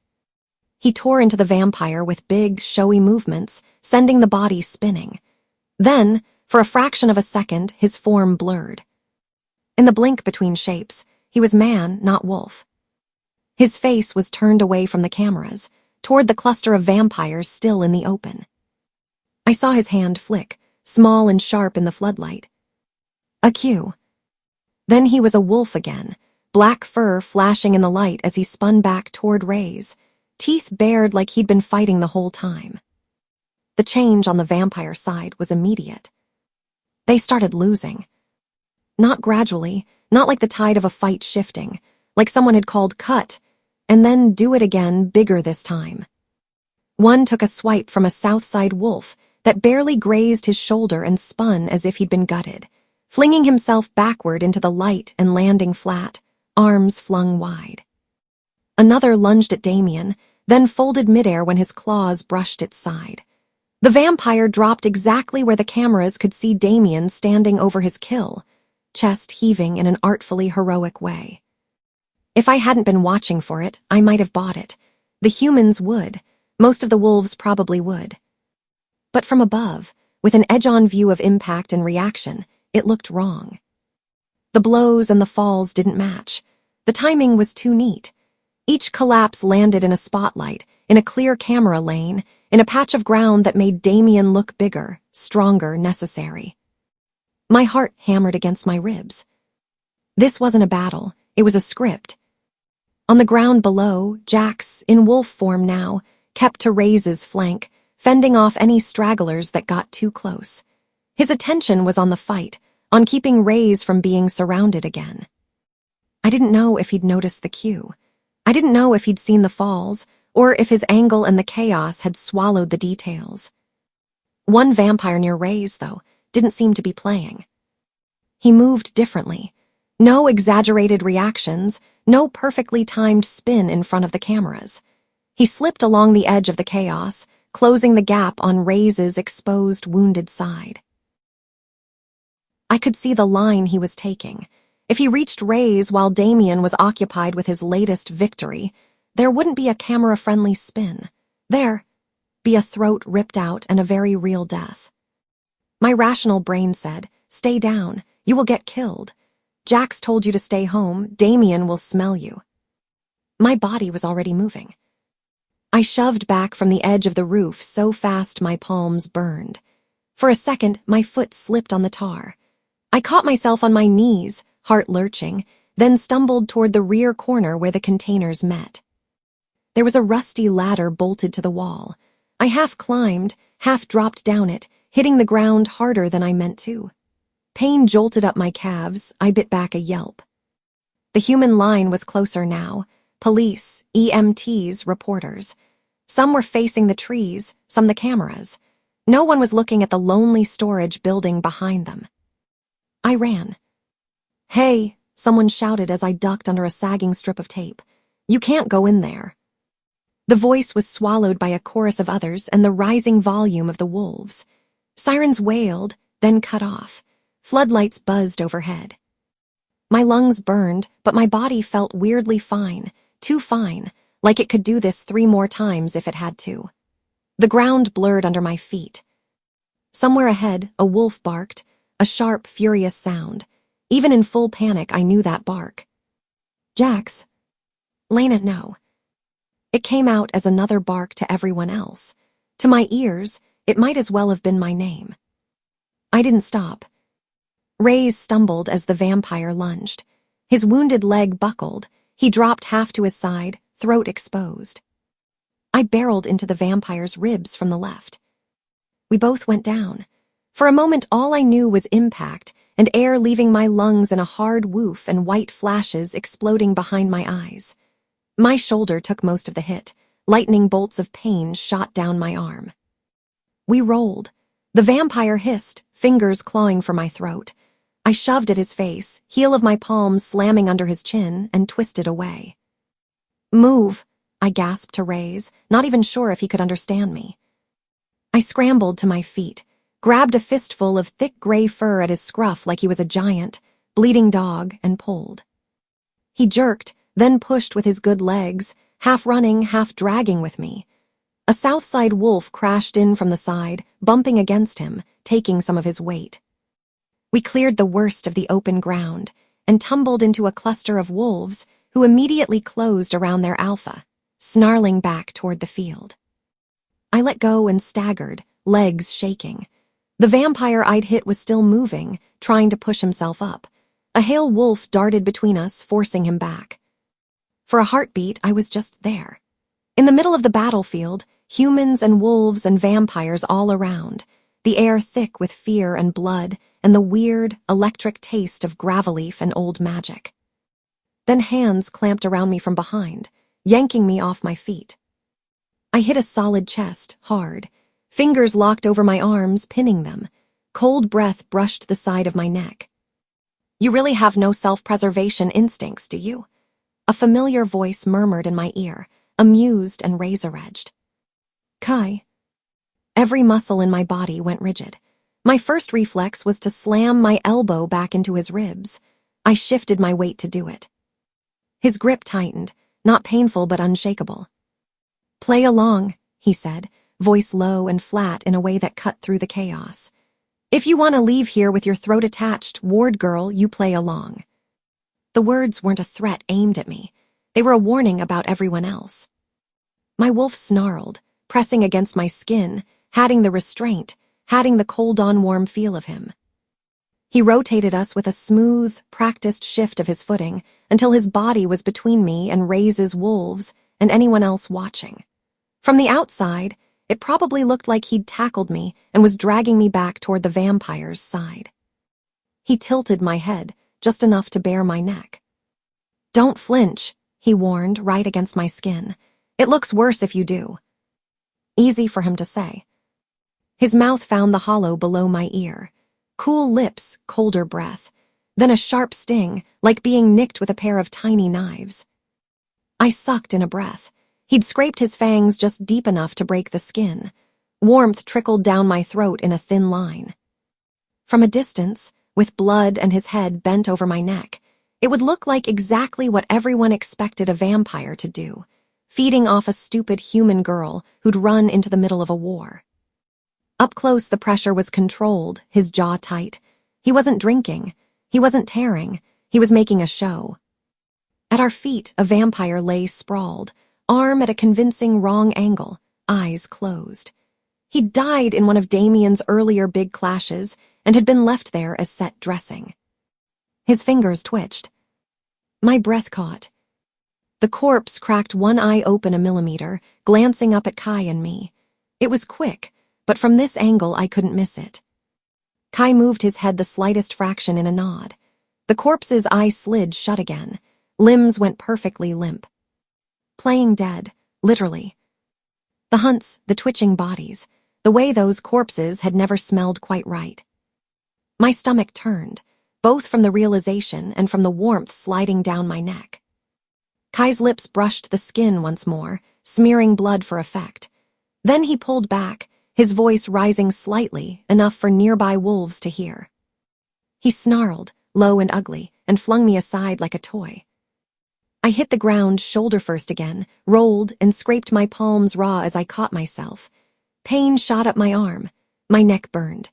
He tore into the vampire with big, showy movements, sending the body spinning. Then, for a fraction of a second, his form blurred. In the blink between shapes, he was man, not wolf. His face was turned away from the cameras, toward the cluster of vampires still in the open. I saw his hand flick, small and sharp in the floodlight. A cue. Then he was a wolf again, black fur flashing in the light as he spun back toward Rays, teeth bared like he'd been fighting the whole time. The change on the vampire side was immediate. They started losing. Not gradually, not like the tide of a fight shifting, like someone had called cut, and then do it again, bigger this time. One took a swipe from a south side wolf that barely grazed his shoulder and spun as if he'd been gutted, flinging himself backward into the light and landing flat, arms flung wide. Another lunged at Damien, then folded midair when his claws brushed its side. The vampire dropped exactly where the cameras could see Damien standing over his kill, chest heaving in an artfully heroic way. If I hadn't been watching for it, I might have bought it. The humans would. Most of the wolves probably would. But from above, with an edge-on view of impact and reaction, it looked wrong. The blows and the falls didn't match. The timing was too neat. Each collapse landed in a spotlight, in a clear camera lane, in a patch of ground that made Damien look bigger, stronger, necessary. My heart hammered against my ribs. This wasn't a battle, it was a script. On the ground below, Jax, in wolf form now, kept to Rays's flank, fending off any stragglers that got too close. His attention was on the fight, on keeping Rays from being surrounded again. I didn't know if he'd noticed the cue. I didn't know if he'd seen the falls, or if his angle and the chaos had swallowed the details. One vampire near Rays, though, didn't seem to be playing. He moved differently. No exaggerated reactions, no perfectly timed spin in front of the cameras. He slipped along the edge of the chaos, closing the gap on Rays's exposed, wounded side. I could see the line he was taking. If he reached Rays while Damien was occupied with his latest victory, there wouldn't be a camera-friendly spin. There'd be a throat ripped out and a very real death. My rational brain said, "Stay down, you will get killed. Jax told you to stay home, Damien will smell you." My body was already moving. I shoved back from the edge of the roof so fast my palms burned. For a second, my foot slipped on the tar. I caught myself on my knees, heart lurching, then stumbled toward the rear corner where the containers met. There was a rusty ladder bolted to the wall. I half climbed, half dropped down it, hitting the ground harder than I meant to. Pain jolted up my calves. I bit back a yelp. The human line was closer now. Police, EMTs, reporters. Some were facing the trees, some the cameras. No one was looking at the lonely storage building behind them. I ran. "Hey," someone shouted as I ducked under a sagging strip of tape. "You can't go in there." The voice was swallowed by a chorus of others and the rising volume of the wolves. Sirens wailed, then cut off. Floodlights buzzed overhead. My lungs burned, but my body felt weirdly fine, too fine, like it could do this 3 more times if it had to. The ground blurred under my feet. Somewhere ahead, a wolf barked, a sharp, furious sound. Even in full panic, I knew that bark. "Jax." Lena, no. It came out as another bark to everyone else. To my ears, it might as well have been my name. I didn't stop. Ray's stumbled as the vampire lunged. His wounded leg buckled. He dropped half to his side, throat exposed. I barreled into the vampire's ribs from the left. We both went down. For a moment, all I knew was impact and air leaving my lungs in a hard woof and white flashes exploding behind my eyes. My shoulder took most of the hit. Lightning bolts of pain shot down my arm. We rolled. The vampire hissed, fingers clawing for my throat. I shoved at his face, heel of my palm slamming under his chin, and twisted away. "Move," I gasped to Ray's, not even sure if he could understand me. I scrambled to my feet, grabbed a fistful of thick gray fur at his scruff like he was a giant, bleeding dog, and pulled. He jerked, then pushed with his good legs, half running, half dragging with me. A Southside wolf crashed in from the side, bumping against him, taking some of his weight. We cleared the worst of the open ground and tumbled into a cluster of wolves who immediately closed around their alpha, snarling back toward the field. I let go and staggered, legs shaking. The vampire I'd hit was still moving, trying to push himself up. A hale wolf darted between us, forcing him back. For a heartbeat, I was just there. In the middle of the battlefield, humans and wolves and vampires all around, the air thick with fear and blood and the weird, electric taste of gravel-leaf and old magic. Then hands clamped around me from behind, yanking me off my feet. I hit a solid chest, hard. Fingers locked over my arms, pinning them. Cold breath brushed the side of my neck. "You really have no self-preservation instincts, do you?" A familiar voice murmured in my ear, amused and razor-edged. "Kai." Every muscle in my body went rigid. My first reflex was to slam my elbow back into his ribs. I shifted my weight to do it. His grip tightened, not painful but unshakable. "Play along," he said, voice low and flat in a way that cut through the chaos. "If you want to leave here with your throat attached, ward girl, you play along." The words weren't a threat aimed at me. They were a warning about everyone else. My wolf snarled, pressing against my skin, hatting the restraint, hatting the cold-on-warm feel of him. He rotated us with a smooth, practiced shift of his footing until his body was between me and Ray's wolves and anyone else watching. From the outside, it probably looked like he'd tackled me and was dragging me back toward the vampire's side. He tilted my head, just enough to bare my neck. "Don't flinch," he warned, right against my skin. "It looks worse if you do." Easy for him to say. His mouth found the hollow below my ear. Cool lips, colder breath. Then a sharp sting, like being nicked with a pair of tiny knives. I sucked in a breath. He'd scraped his fangs just deep enough to break the skin. Warmth trickled down my throat in a thin line. From a distance, with blood and his head bent over my neck, it would look like exactly what everyone expected a vampire to do, feeding off a stupid human girl who'd run into the middle of a war. Up close, the pressure was controlled, his jaw tight. He wasn't drinking. He wasn't tearing. He was making a show. At our feet, a vampire lay sprawled, arm at a convincing wrong angle, eyes closed. He'd died in one of Damien's earlier big clashes and had been left there as set dressing. His fingers twitched. My breath caught. The corpse cracked one eye open a millimeter, glancing up at Kai and me. It was quick, but from this angle I couldn't miss it. Kai moved his head the slightest fraction in a nod. The corpse's eye slid shut again. Limbs went perfectly limp. Playing dead, literally. The hunts, the twitching bodies, the way those corpses had never smelled quite right. My stomach turned, both from the realization and from the warmth sliding down my neck. Kai's lips brushed the skin once more, smearing blood for effect. Then he pulled back, his voice rising slightly, enough for nearby wolves to hear. He snarled, low and ugly, and flung me aside like a toy. I hit the ground shoulder first again, rolled, and scraped my palms raw as I caught myself. Pain shot up my arm. My neck burned.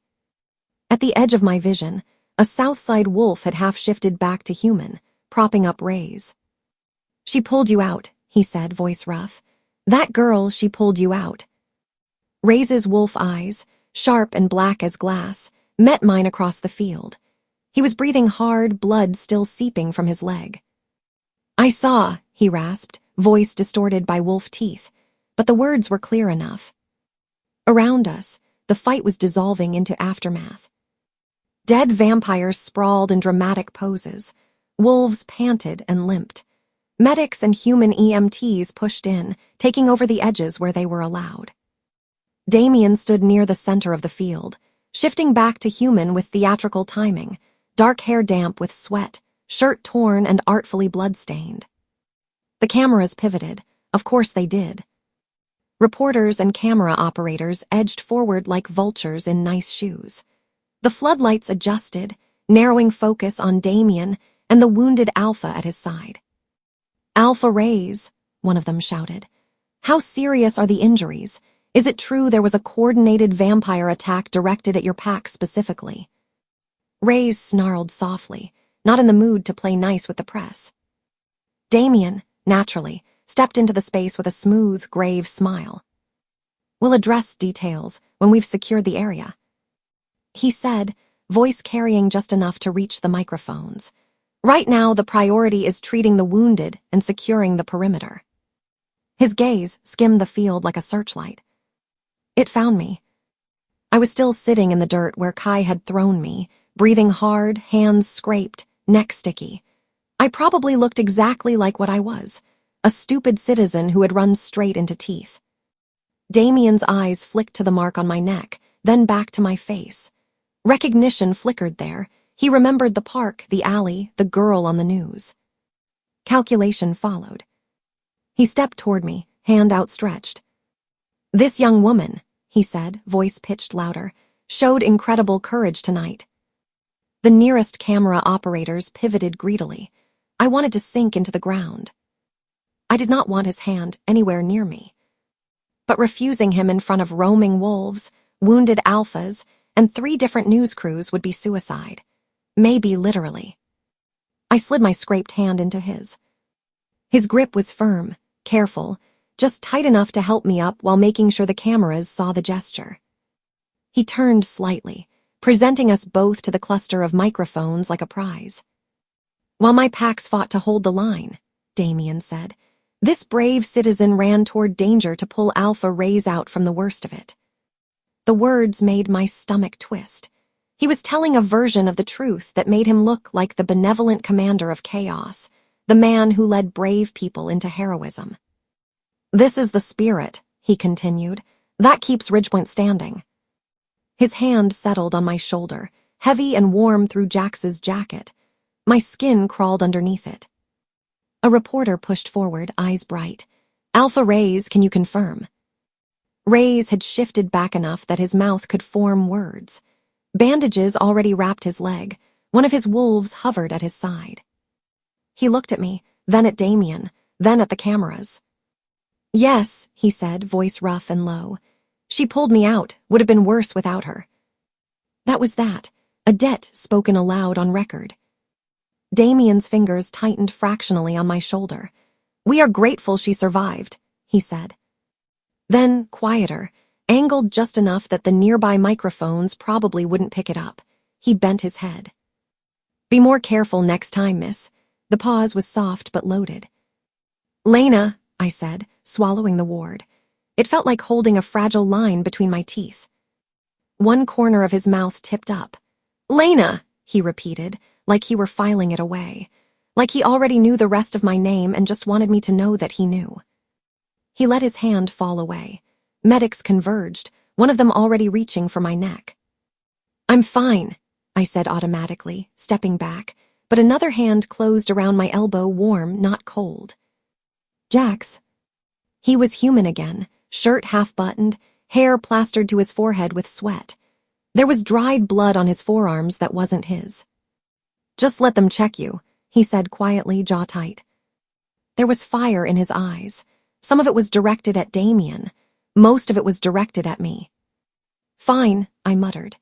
At the edge of my vision, a Southside wolf had half-shifted back to human, propping up Ray's. "She pulled you out," he said, voice rough. "That girl, she pulled you out." Ray's wolf eyes, sharp and black as glass, met mine across the field. He was breathing hard, blood still seeping from his leg. "I saw," he rasped, voice distorted by wolf teeth, but the words were clear enough. Around us, the fight was dissolving into aftermath. Dead vampires sprawled in dramatic poses. Wolves panted and limped. Medics and human EMTs pushed in, taking over the edges where they were allowed. Damien stood near the center of the field, shifting back to human with theatrical timing, dark hair damp with sweat, shirt torn and artfully blood-stained. The cameras pivoted. Of course they did. Reporters and camera operators edged forward like vultures in nice shoes. The floodlights adjusted, narrowing focus on Damien and the wounded Alpha at his side. "Alpha Rays," one of them shouted. "How serious are the injuries? Is it true there was a coordinated vampire attack directed at your pack specifically?" Rays snarled softly, not in the mood to play nice with the press. Damien, naturally, stepped into the space with a smooth, grave smile. "We'll address details when we've secured the area," he said, voice carrying just enough to reach the microphones. "Right now, the priority is treating the wounded and securing the perimeter." His gaze skimmed the field like a searchlight. It found me. I was still sitting in the dirt where Kai had thrown me, breathing hard, hands scraped, neck sticky. I probably looked exactly like what I was, a stupid citizen who had run straight into teeth. Damien's eyes flicked to the mark on my neck, then back to my face. Recognition flickered there. He remembered the park, the alley, the girl on the news. Calculation followed. He stepped toward me, hand outstretched. "This young woman," he said, voice pitched louder, "showed incredible courage tonight." The nearest camera operators pivoted greedily. I wanted to sink into the ground. I did not want his hand anywhere near me. But refusing him in front of roaming wolves, wounded alphas, and 3 different news crews would be suicide. Maybe literally. I slid my scraped hand into his. His grip was firm, careful, just tight enough to help me up while making sure the cameras saw the gesture. He turned slightly, presenting us both to the cluster of microphones like a prize. "While my packs fought to hold the line," Damien said, "this brave citizen ran toward danger to pull Alpha Rays out from the worst of it." The words made my stomach twist. He was telling a version of the truth that made him look like the benevolent commander of chaos, the man who led brave people into heroism. "This is the spirit," he continued, "that keeps Ridgepoint standing." His hand settled on my shoulder, heavy and warm through Jax's jacket. My skin crawled underneath it. A reporter pushed forward, eyes bright. "Alpha Rays, can you confirm?" Rays had shifted back enough that his mouth could form words. Bandages already wrapped his leg. One of his wolves hovered at his side. He looked at me, then at Damien, then at the cameras. "Yes," he said, voice rough and low. "She pulled me out. Would have been worse without her." That was that, a debt spoken aloud on record. Damien's fingers tightened fractionally on my shoulder. "We are grateful she survived," he said. Then, quieter, angled just enough that the nearby microphones probably wouldn't pick it up, he bent his head. "Be more careful next time, miss." The pause was soft but loaded. "Lena," I said, swallowing the word. It felt like holding a fragile line between my teeth. One corner of his mouth tipped up. "Lena," he repeated, like he were filing it away. Like he already knew the rest of my name and just wanted me to know that he knew. He let his hand fall away. Medics converged, one of them already reaching for my neck. "I'm fine," I said automatically, stepping back, but another hand closed around my elbow, warm, not cold. "Jax." He was human again, shirt half-buttoned, hair plastered to his forehead with sweat. There was dried blood on his forearms that wasn't his. "Just let them check you," he said quietly, jaw tight. There was fire in his eyes. Some of it was directed at Damien. Most of it was directed at me. "Fine," I muttered.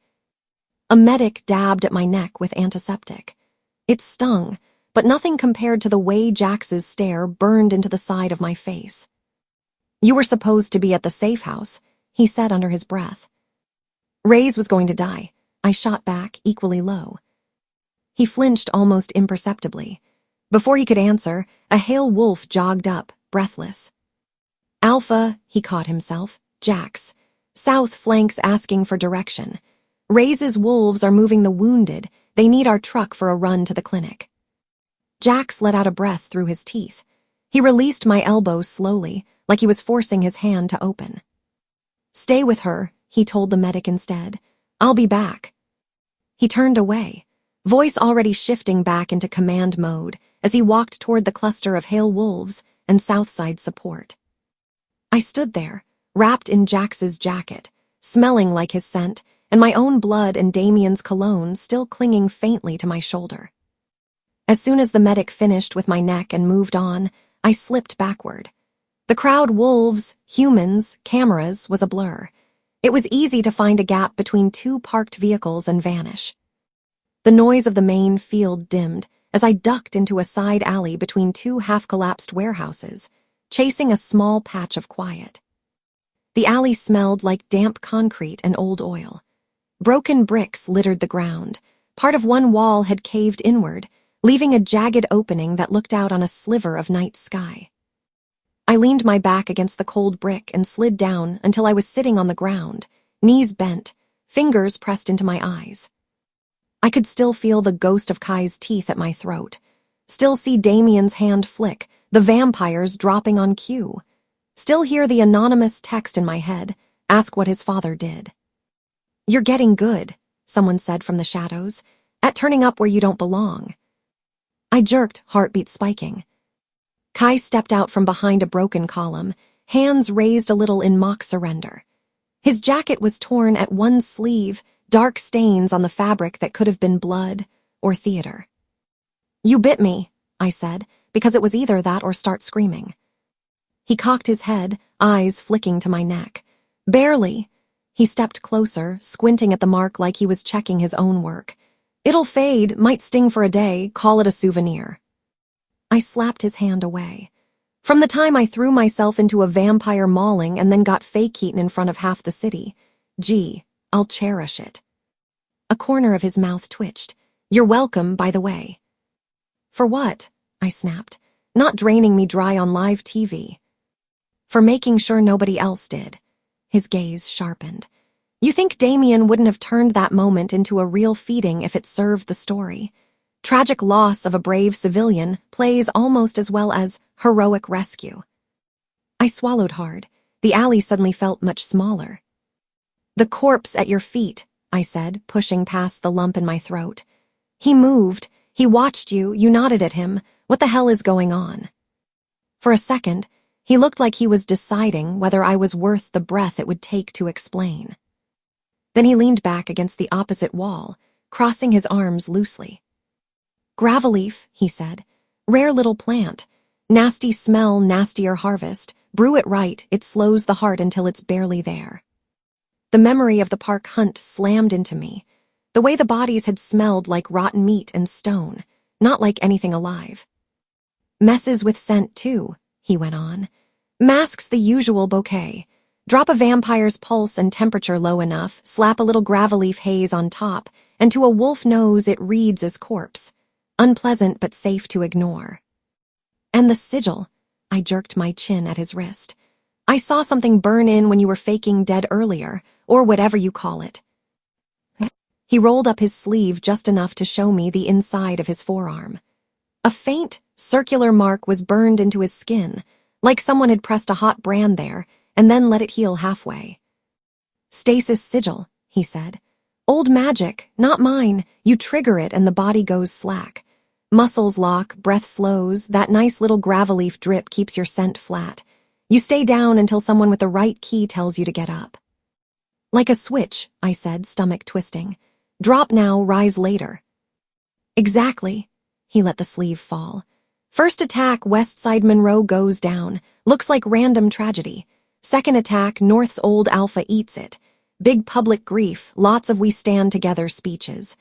A medic dabbed at my neck with antiseptic. It stung, but nothing compared to the way Jax's stare burned into the side of my face. "You were supposed to be at the safe house," he said under his breath. "Reyes was going to die," I shot back, equally low. He flinched almost imperceptibly. Before he could answer, a hale wolf jogged up, breathless. "Alpha," he caught himself. "Jax. South flanks asking for direction. Reyes's wolves are moving the wounded. They need our truck for a run to the clinic." Jax let out a breath through his teeth. He released my elbow slowly, like he was forcing his hand to open. "Stay with her," he told the medic instead. "I'll be back." He turned away, voice already shifting back into command mode as he walked toward the cluster of hale wolves and Southside support. I stood there, wrapped in Jax's jacket, smelling like his scent, and my own blood and Damien's cologne still clinging faintly to my shoulder. As soon as the medic finished with my neck and moved on, I slipped backward. The crowd, wolves, humans, cameras, was a blur. It was easy to find a gap between two parked vehicles and vanish. The noise of the main field dimmed as I ducked into a side alley between two half-collapsed warehouses, chasing a small patch of quiet. The alley smelled like damp concrete and old oil. Broken bricks littered the ground. Part of one wall had caved inward, leaving a jagged opening that looked out on a sliver of night sky. I leaned my back against the cold brick and slid down until I was sitting on the ground, knees bent, fingers pressed into my eyes. I could still feel the ghost of Kai's teeth at my throat, still see Damien's hand flick, the vampires dropping on cue, still hear the anonymous text in my head, ask what his father did. "You're getting good," someone said from the shadows, "at turning up where you don't belong." I jerked, heartbeat spiking. Kai stepped out from behind a broken column, hands raised a little in mock surrender. His jacket was torn at one sleeve, dark stains on the fabric that could have been blood or theater. "You bit me," I said, because it was either that or start screaming. He cocked his head, eyes flicking to my neck. "Barely." He stepped closer, squinting at the mark like he was checking his own work. "It'll fade, might sting for a day, call it a souvenir." I slapped his hand away. From the time I threw myself into a vampire mauling and then got fake-eaten in front of half the city, gee, I'll cherish it. A corner of his mouth twitched. "You're welcome, by the way." "For what?" I snapped. "Not draining me dry on live TV." "For making sure nobody else did." His gaze sharpened. "You think Damien wouldn't have turned that moment into a real feeding if it served the story? Tragic loss of a brave civilian plays almost as well as heroic rescue." I swallowed hard. The alley suddenly felt much smaller. "The corpse at your feet," I said, pushing past the lump in my throat. "He moved. He watched you. You nodded at him. What the hell is going on?" For a second, he looked like he was deciding whether I was worth the breath it would take to explain. Then he leaned back against the opposite wall, crossing his arms loosely. "Gravelleaf," he said. "Rare little plant. Nasty smell, nastier harvest. Brew it right, it slows the heart until it's barely there." The memory of the park hunt slammed into me. The way the bodies had smelled like rotten meat and stone, not like anything alive. "Messes with scent, too," he went on. "Masks the usual bouquet. Drop a vampire's pulse and temperature low enough, slap a little gravelleaf haze on top, and to a wolf nose it reads as corpse. Unpleasant but safe to ignore." "And the sigil," I jerked my chin at his wrist. I saw something burn in when you were faking dead earlier, or whatever you call it. He rolled up his sleeve just enough to show me the inside of his forearm. A faint, circular mark was burned into his skin, like someone had pressed a hot brand there and then let it heal halfway. Stasis sigil, he said. Old magic, not mine. You trigger it and the body goes slack. Muscles lock, breath slows, that nice little gravel-leaf drip keeps your scent flat. You stay down until someone with the right key tells you to get up. Like a switch, I said, stomach twisting. Drop now, rise later. Exactly. He let the sleeve fall. First attack, West Side Monroe goes down. Looks like random tragedy. Second attack, North's old alpha eats it. Big public grief, lots of we stand together speeches.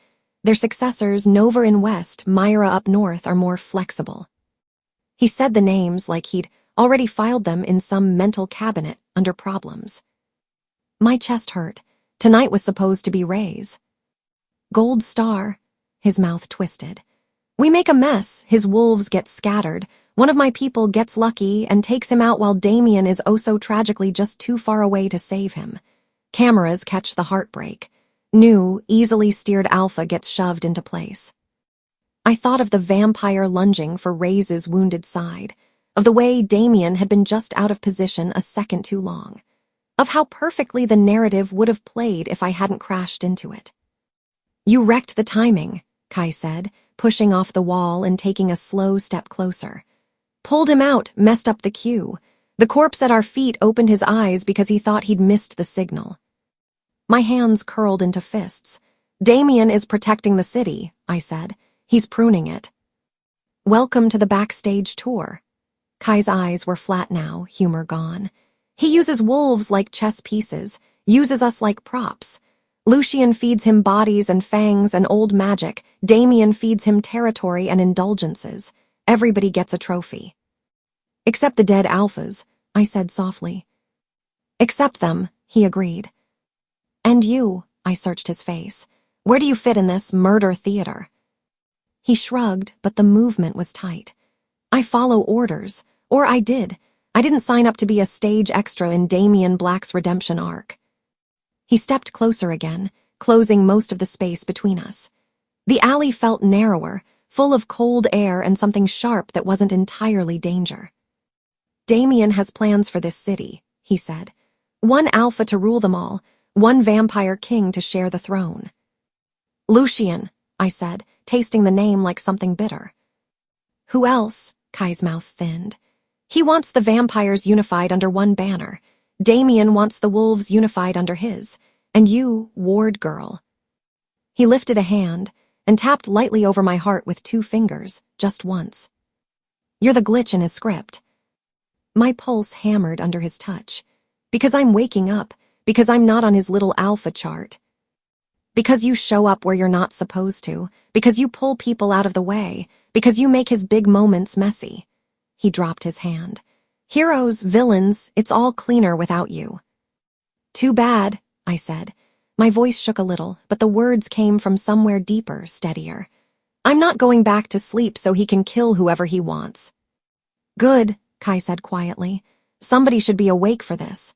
Their successors, Nova in West, Myra up north, are more flexible. He said the names like he'd already filed them in some mental cabinet under problems. My chest hurt. Tonight was supposed to be Ray's. Gold star. His mouth twisted. We make a mess, his wolves get scattered. One of my people gets lucky and takes him out while Damien is oh so tragically just too far away to save him. Cameras catch the heartbreak. New, easily steered alpha gets shoved into place. I thought of the vampire lunging for Ray's wounded side, of the way Damien had been just out of position a second too long, of how perfectly the narrative would have played if I hadn't crashed into it. You wrecked the timing, Kai said, pushing off the wall and taking a slow step closer. Pulled him out, messed up the cue. The corpse at our feet opened his eyes because he thought he'd missed the signal. My hands curled into fists. Damien is protecting the city, I said. He's pruning it. Welcome to the backstage tour. Kai's eyes were flat now, humor gone. He uses wolves like chess pieces, uses us like props. Lucian feeds him bodies and fangs and old magic. Damien feeds him territory and indulgences. Everybody gets a trophy. Except the dead alphas, I said softly. Accept them, he agreed. And you, I searched his face. Where do you fit in this murder theater? He shrugged, but the movement was tight. I follow orders, or I did. I didn't sign up to be a stage extra in Damien Black's redemption arc. He stepped closer again, closing most of the space between us. The alley felt narrower, full of cold air and something sharp that wasn't entirely danger. Damien has plans for this city, he said. One alpha to rule them all, one vampire king to share the throne. Lucian, I said, tasting the name like something bitter. Who else? Kai's mouth thinned. He wants the vampires unified under one banner. Damien wants the wolves unified under his. And you, ward girl. He lifted a hand and tapped lightly over my heart with 2 fingers, just once. You're the glitch in his script. My pulse hammered under his touch. Because I'm waking up, because I'm not on his little alpha chart. Because you show up where you're not supposed to, because you pull people out of the way, because you make his big moments messy. He dropped his hand. Heroes, villains, it's all cleaner without you. Too bad, I said. My voice shook a little, but the words came from somewhere deeper, steadier. I'm not going back to sleep so he can kill whoever he wants. Good, Kai said quietly. Somebody should be awake for this.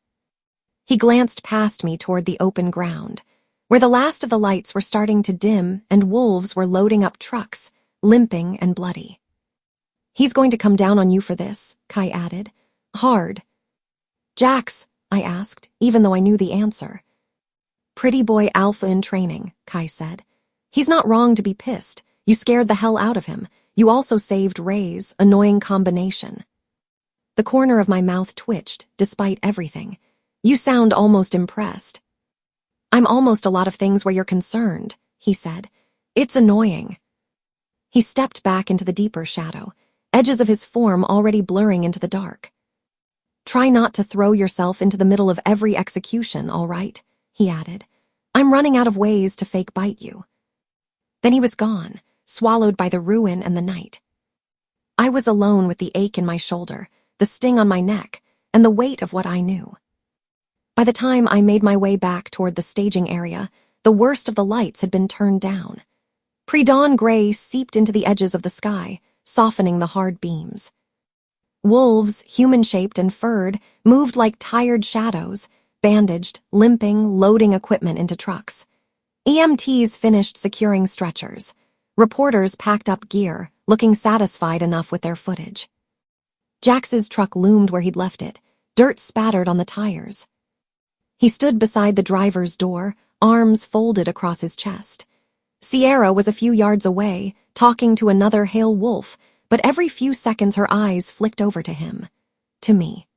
He glanced past me toward the open ground, where the last of the lights were starting to dim and wolves were loading up trucks, limping and bloody. He's going to come down on you for this, Kai added. Hard. Jax, I asked, even though I knew the answer. Pretty boy alpha in training, Kai said. He's not wrong to be pissed. You scared the hell out of him. You also saved Ray's annoying combination. The corner of my mouth twitched, despite everything. You sound almost impressed. I'm almost a lot of things where you're concerned, he said. It's annoying. He stepped back into the deeper shadow, edges of his form already blurring into the dark. Try not to throw yourself into the middle of every execution, all right? He added. I'm running out of ways to fake bite you. Then he was gone, swallowed by the ruin and the night. I was alone with the ache in my shoulder, the sting on my neck, and the weight of what I knew. By the time I made my way back toward the staging area, the worst of the lights had been turned down. Pre-dawn gray seeped into the edges of the sky, softening the hard beams. Wolves, human-shaped and furred, moved like tired shadows, bandaged, limping, loading equipment into trucks. EMTs finished securing stretchers. Reporters packed up gear, looking satisfied enough with their footage. Jax's truck loomed where he'd left it, dirt spattered on the tires. He stood beside the driver's door, arms folded across his chest. Sierra was a few yards away, talking to another hale wolf, but every few seconds her eyes flicked over to him, to me.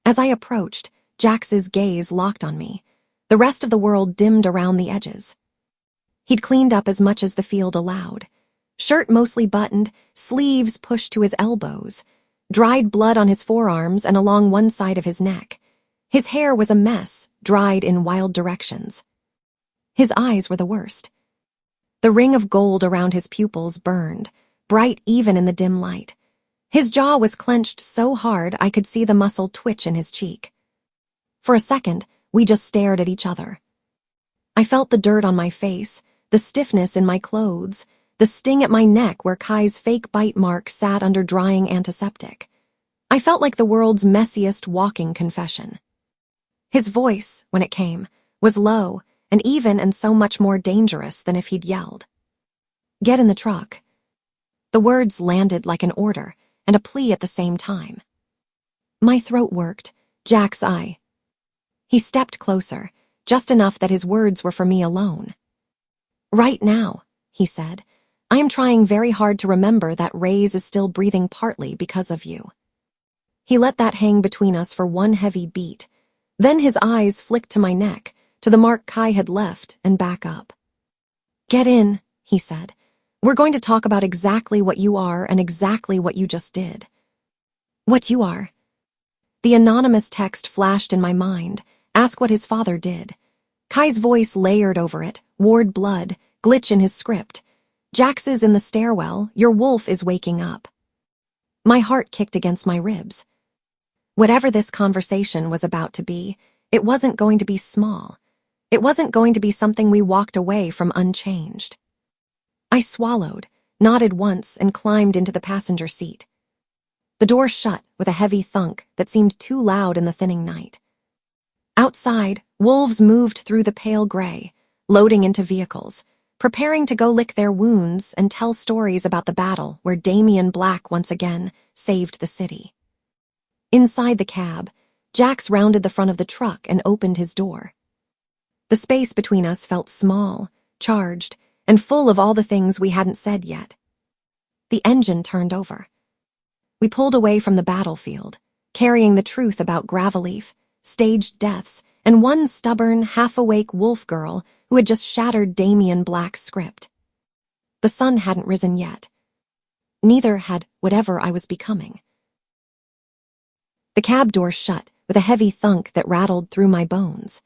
As I approached, Jax's gaze locked on me. The rest of the world dimmed around the edges. He'd cleaned up as much as the field allowed. Shirt mostly buttoned, sleeves pushed to his elbows, dried blood on his forearms and along one side of his neck. His hair was a mess, dried in wild directions. His eyes were the worst. The ring of gold around his pupils burned, bright even in the dim light. His jaw was clenched so hard I could see the muscle twitch in his cheek. For a second, we just stared at each other. I felt the dirt on my face, the stiffness in my clothes, the sting at my neck where Kai's fake bite mark sat under drying antiseptic. I felt like the world's messiest walking confession. His voice, when it came, was low and even and so much more dangerous than if he'd yelled. "Get in the truck." The words landed like an order and a plea at the same time. My throat worked, Jack's eye. He stepped closer, just enough that his words were for me alone. "Right now," he said, "I am trying very hard to remember that Reyes is still breathing partly because of you." He let that hang between us for one heavy beat. Then his eyes flicked to my neck, to the mark Kai had left, and back up. "Get in," he said. "We're going to talk about exactly what you are and exactly what you just did." "What you are?" The anonymous text flashed in my mind. Ask what his father did. Kai's voice layered over it, ward blood, glitch in his script. "Jax's in the stairwell, your wolf is waking up." My heart kicked against my ribs. Whatever this conversation was about to be, it wasn't going to be small. It wasn't going to be something we walked away from unchanged. I swallowed, nodded once, and climbed into the passenger seat. The door shut with a heavy thunk that seemed too loud in the thinning night. Outside, wolves moved through the pale gray, loading into vehicles, preparing to go lick their wounds and tell stories about the battle where Damian Black once again saved the city. Inside the cab, Jax rounded the front of the truck and opened his door. The space between us felt small, charged, and full of all the things we hadn't said yet. The engine turned over. We pulled away from the battlefield, carrying the truth about Gravelleaf, staged deaths, and one stubborn, half-awake wolf girl who had just shattered Damian Black's script. The sun hadn't risen yet. Neither had whatever I was becoming. The cab door shut with a heavy thunk that rattled through my bones.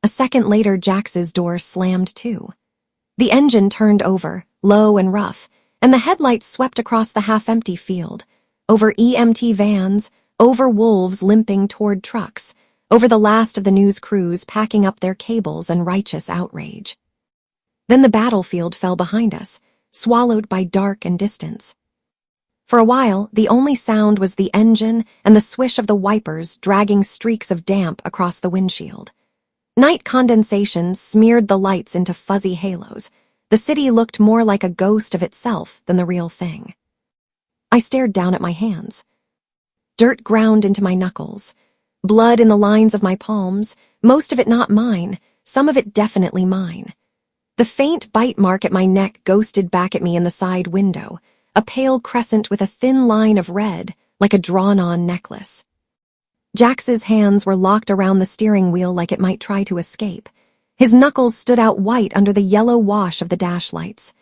A second later, Jax's door slammed too. The engine turned over, low and rough, and the headlights swept across the half-empty field, over EMT vans, over wolves limping toward trucks, over the last of the news crews packing up their cables in righteous outrage. Then the battlefield fell behind us, swallowed by dark and distance. For a while, the only sound was the engine and the swish of the wipers dragging streaks of damp across the windshield. Night condensation smeared the lights into fuzzy halos. The city looked more like a ghost of itself than the real thing. I stared down at my hands. Dirt ground into my knuckles. Blood in the lines of my palms, most of it not mine, some of it definitely mine. The faint bite mark at my neck ghosted back at me in the side window, a pale crescent with a thin line of red, like a drawn-on necklace. Jax's hands were locked around the steering wheel like it might try to escape. His knuckles stood out white under the yellow wash of the dash lights.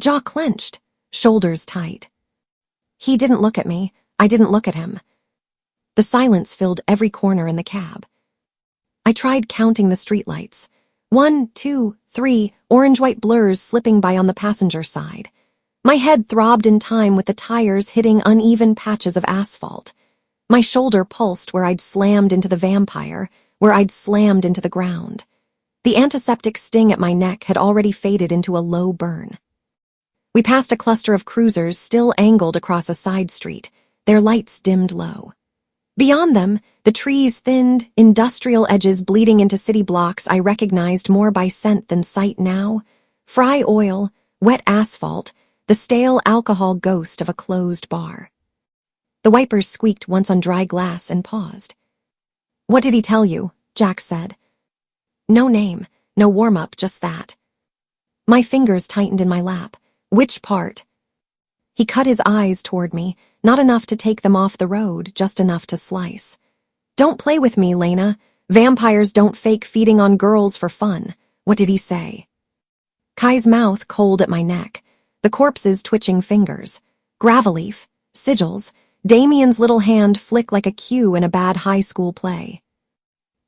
Jaw clenched, shoulders tight. He didn't look at me. I didn't look at him. The silence filled every corner in the cab. I tried counting the streetlights. 1, 2, 3, orange-white blurs slipping by on the passenger side. My head throbbed in time with the tires hitting uneven patches of asphalt. My shoulder pulsed where I'd slammed into the vampire, where I'd slammed into the ground. The antiseptic sting at my neck had already faded into a low burn. We passed a cluster of cruisers still angled across a side street, their lights dimmed low. Beyond them, the trees thinned, industrial edges bleeding into city blocks I recognized more by scent than sight now. Fry oil, wet asphalt, the stale alcohol ghost of a closed bar. The wipers squeaked once on dry glass and paused. "What did he tell you?" Jack said. "No name, no warm-up, just that." My fingers tightened in my lap. "Which part?" He cut his eyes toward me, not enough to take them off the road, just enough to slice. "Don't play with me, Lena. Vampires don't fake feeding on girls for fun." What did he say? Kai's mouth cold at my neck, the corpse's twitching fingers. Gravel-leaf, sigils, Damien's little hand flick like a cue in a bad high school play.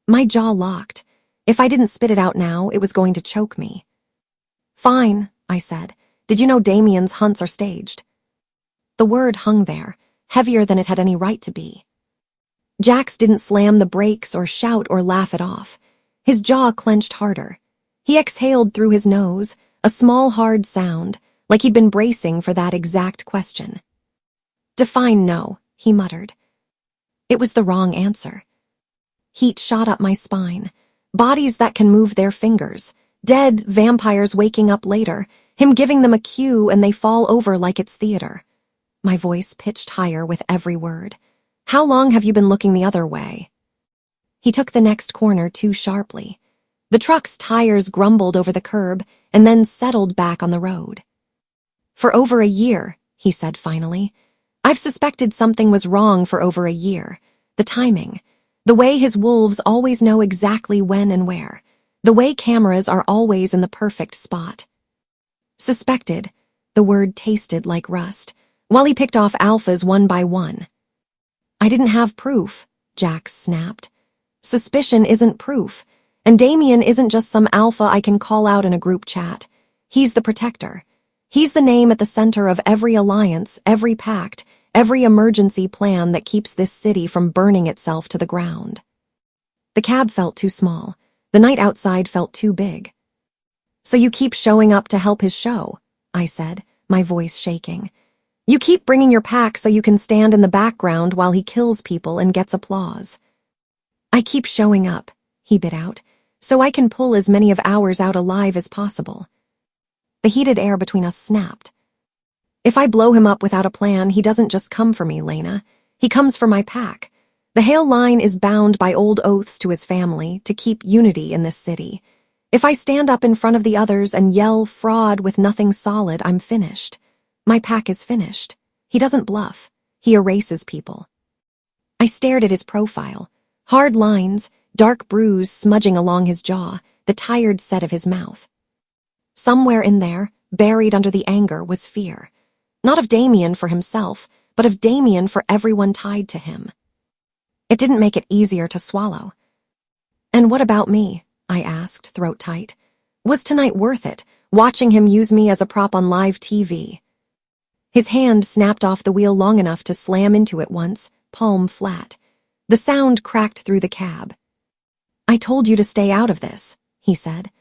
My jaw locked. If I didn't spit it out now, it was going to choke me. "Fine," I said. "Did you know Damien's hunts are staged?" The word hung there, heavier than it had any right to be. Jax didn't slam the brakes or shout or laugh it off. His jaw clenched harder. He exhaled through his nose, a small hard sound, like he'd been bracing for that exact question. "Define no," he muttered. It was the wrong answer. Heat shot up my spine. Bodies that can move their fingers. Dead vampires waking up later, him giving them a cue and they fall over like it's theater. My voice pitched higher with every word. "How long have you been looking the other way?" He took the next corner too sharply. The truck's tires grumbled over the curb and then settled back on the road. "For over a year," he said finally. "I've suspected something was wrong for over a year. The timing. The way his wolves always know exactly when and where. The way cameras are always in the perfect spot." Suspected. The word tasted like rust, while he picked off alphas one by one. "I didn't have proof," Jax snapped. "Suspicion isn't proof, and Damien isn't just some alpha I can call out in a group chat. He's the protector. He's the name at the center of every alliance, every pact, every emergency plan that keeps this city from burning itself to the ground." The cab felt too small. The night outside felt too big. "So you keep showing up to help his show," I said, my voice shaking. "You keep bringing your pack so you can stand in the background while he kills people and gets applause." "I keep showing up," he bit out, "so I can pull as many of ours out alive as possible." The heated air between us snapped. "If I blow him up without a plan, he doesn't just come for me, Lena. He comes for my pack. The Hale line is bound by old oaths to his family to keep unity in this city. If I stand up in front of the others and yell fraud with nothing solid, I'm finished. My pack is finished. He doesn't bluff. He erases people." I stared at his profile. Hard lines, dark bruise smudging along his jaw, the tired set of his mouth. Somewhere in there, buried under the anger, was fear. Not of Damien for himself, but of Damien for everyone tied to him. It didn't make it easier to swallow. "And what about me?" I asked, throat tight. "Was tonight worth it, watching him use me as a prop on live TV?" His hand snapped off the wheel long enough to slam into it once, palm flat. The sound cracked through the cab. "I told you to stay out of this," he said.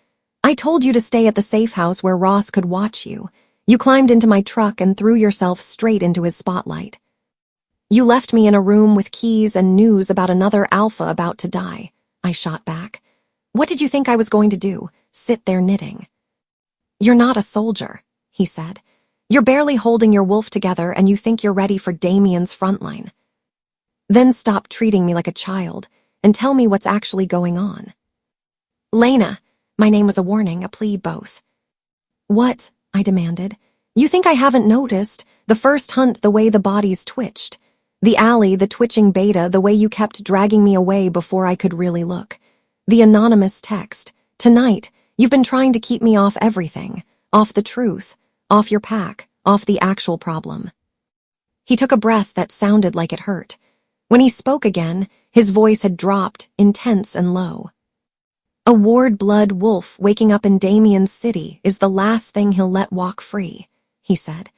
"I told you to stay at the safe house where Ross could watch you. You climbed into my truck and threw yourself straight into his spotlight. You left me in a room with keys and news about another alpha about to die," I shot back. "What did you think I was going to do? Sit there knitting?" "You're not a soldier," he said. "You're barely holding your wolf together and you think you're ready for Damien's frontline. Then stop treating me like a child and tell me what's actually going on." "Lena," my name was a warning, a plea, both. "What?" I demanded. "You think I haven't noticed? The first hunt, the way the bodies twitched. The alley, the twitching beta, the way you kept dragging me away before I could really look. The anonymous text. Tonight, you've been trying to keep me off everything. Off the truth. Off your pack. Off the actual problem." He took a breath that sounded like it hurt. When he spoke again, his voice had dropped, intense and low. "A ward-blood wolf waking up in Damien's city is the last thing he'll let walk free," he said.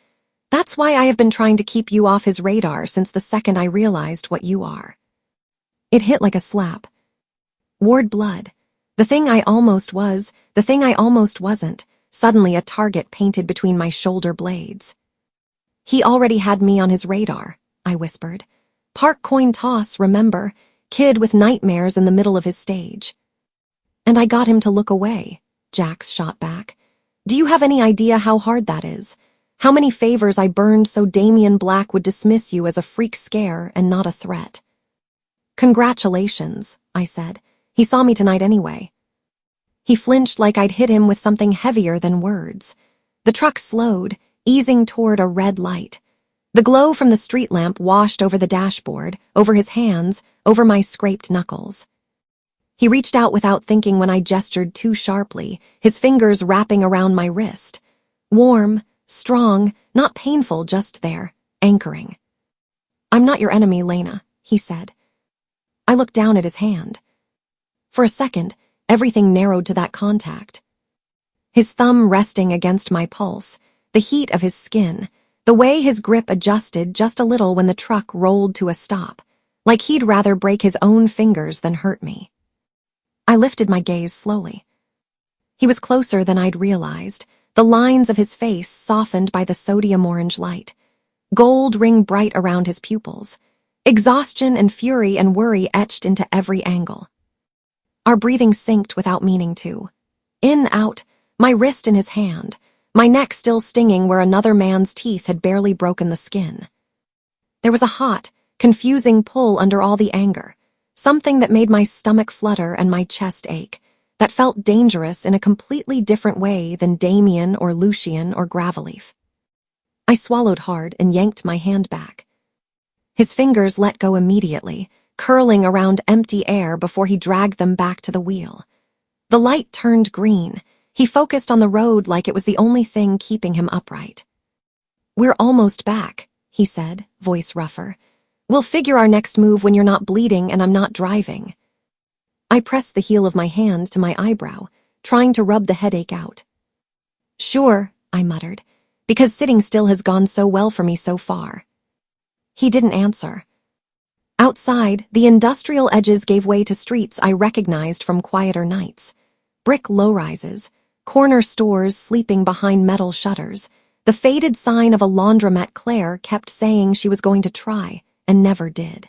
"That's why I have been trying to keep you off his radar since the second I realized what you are." It hit like a slap. Ward blood. The thing I almost was, the thing I almost wasn't, suddenly a target painted between my shoulder blades. He already had me on his radar, I whispered. Park coin toss, remember? Kid with nightmares in the middle of his stage. And I got him to look away, Jax shot back. Do you have any idea how hard that is? How many favors I burned so Damian Black would dismiss you as a freak scare and not a threat? Congratulations, I said. He saw me tonight anyway. He flinched like I'd hit him with something heavier than words. The truck slowed, easing toward a red light. The glow from the street lamp washed over the dashboard, over his hands, over my scraped knuckles. He reached out without thinking when I gestured too sharply, his fingers wrapping around my wrist. Warm, strong, not painful, just there, anchoring. I'm not your enemy, Lena, he said. I looked down at his hand. For a second, everything narrowed to that contact. His thumb resting against my pulse, the heat of his skin, the way his grip adjusted just a little when the truck rolled to a stop, like he'd rather break his own fingers than hurt me. I lifted my gaze slowly. He was closer than I'd realized, the lines of his face softened by the sodium orange light, gold ring bright around his pupils, exhaustion and fury and worry etched into every angle. Our breathing synced without meaning to. In, out, my wrist in his hand, my neck still stinging where another man's teeth had barely broken the skin. There was a hot, confusing pull under all the anger, something that made my stomach flutter and my chest ache, that felt dangerous in a completely different way than Damien or Lucian or Gravelleaf. I swallowed hard and yanked my hand back. His fingers let go immediately, curling around empty air before he dragged them back to the wheel. The light turned green. He focused on the road like it was the only thing keeping him upright. We're almost back, he said, voice rougher. We'll figure our next move when you're not bleeding and I'm not driving. I pressed the heel of my hand to my eyebrow, trying to rub the headache out. Sure, I muttered, because sitting still has gone so well for me so far. He didn't answer. Outside, the industrial edges gave way to streets I recognized from quieter nights. Brick low-rises, corner stores sleeping behind metal shutters. The faded sign of a laundromat Claire kept saying she was going to try, and never did.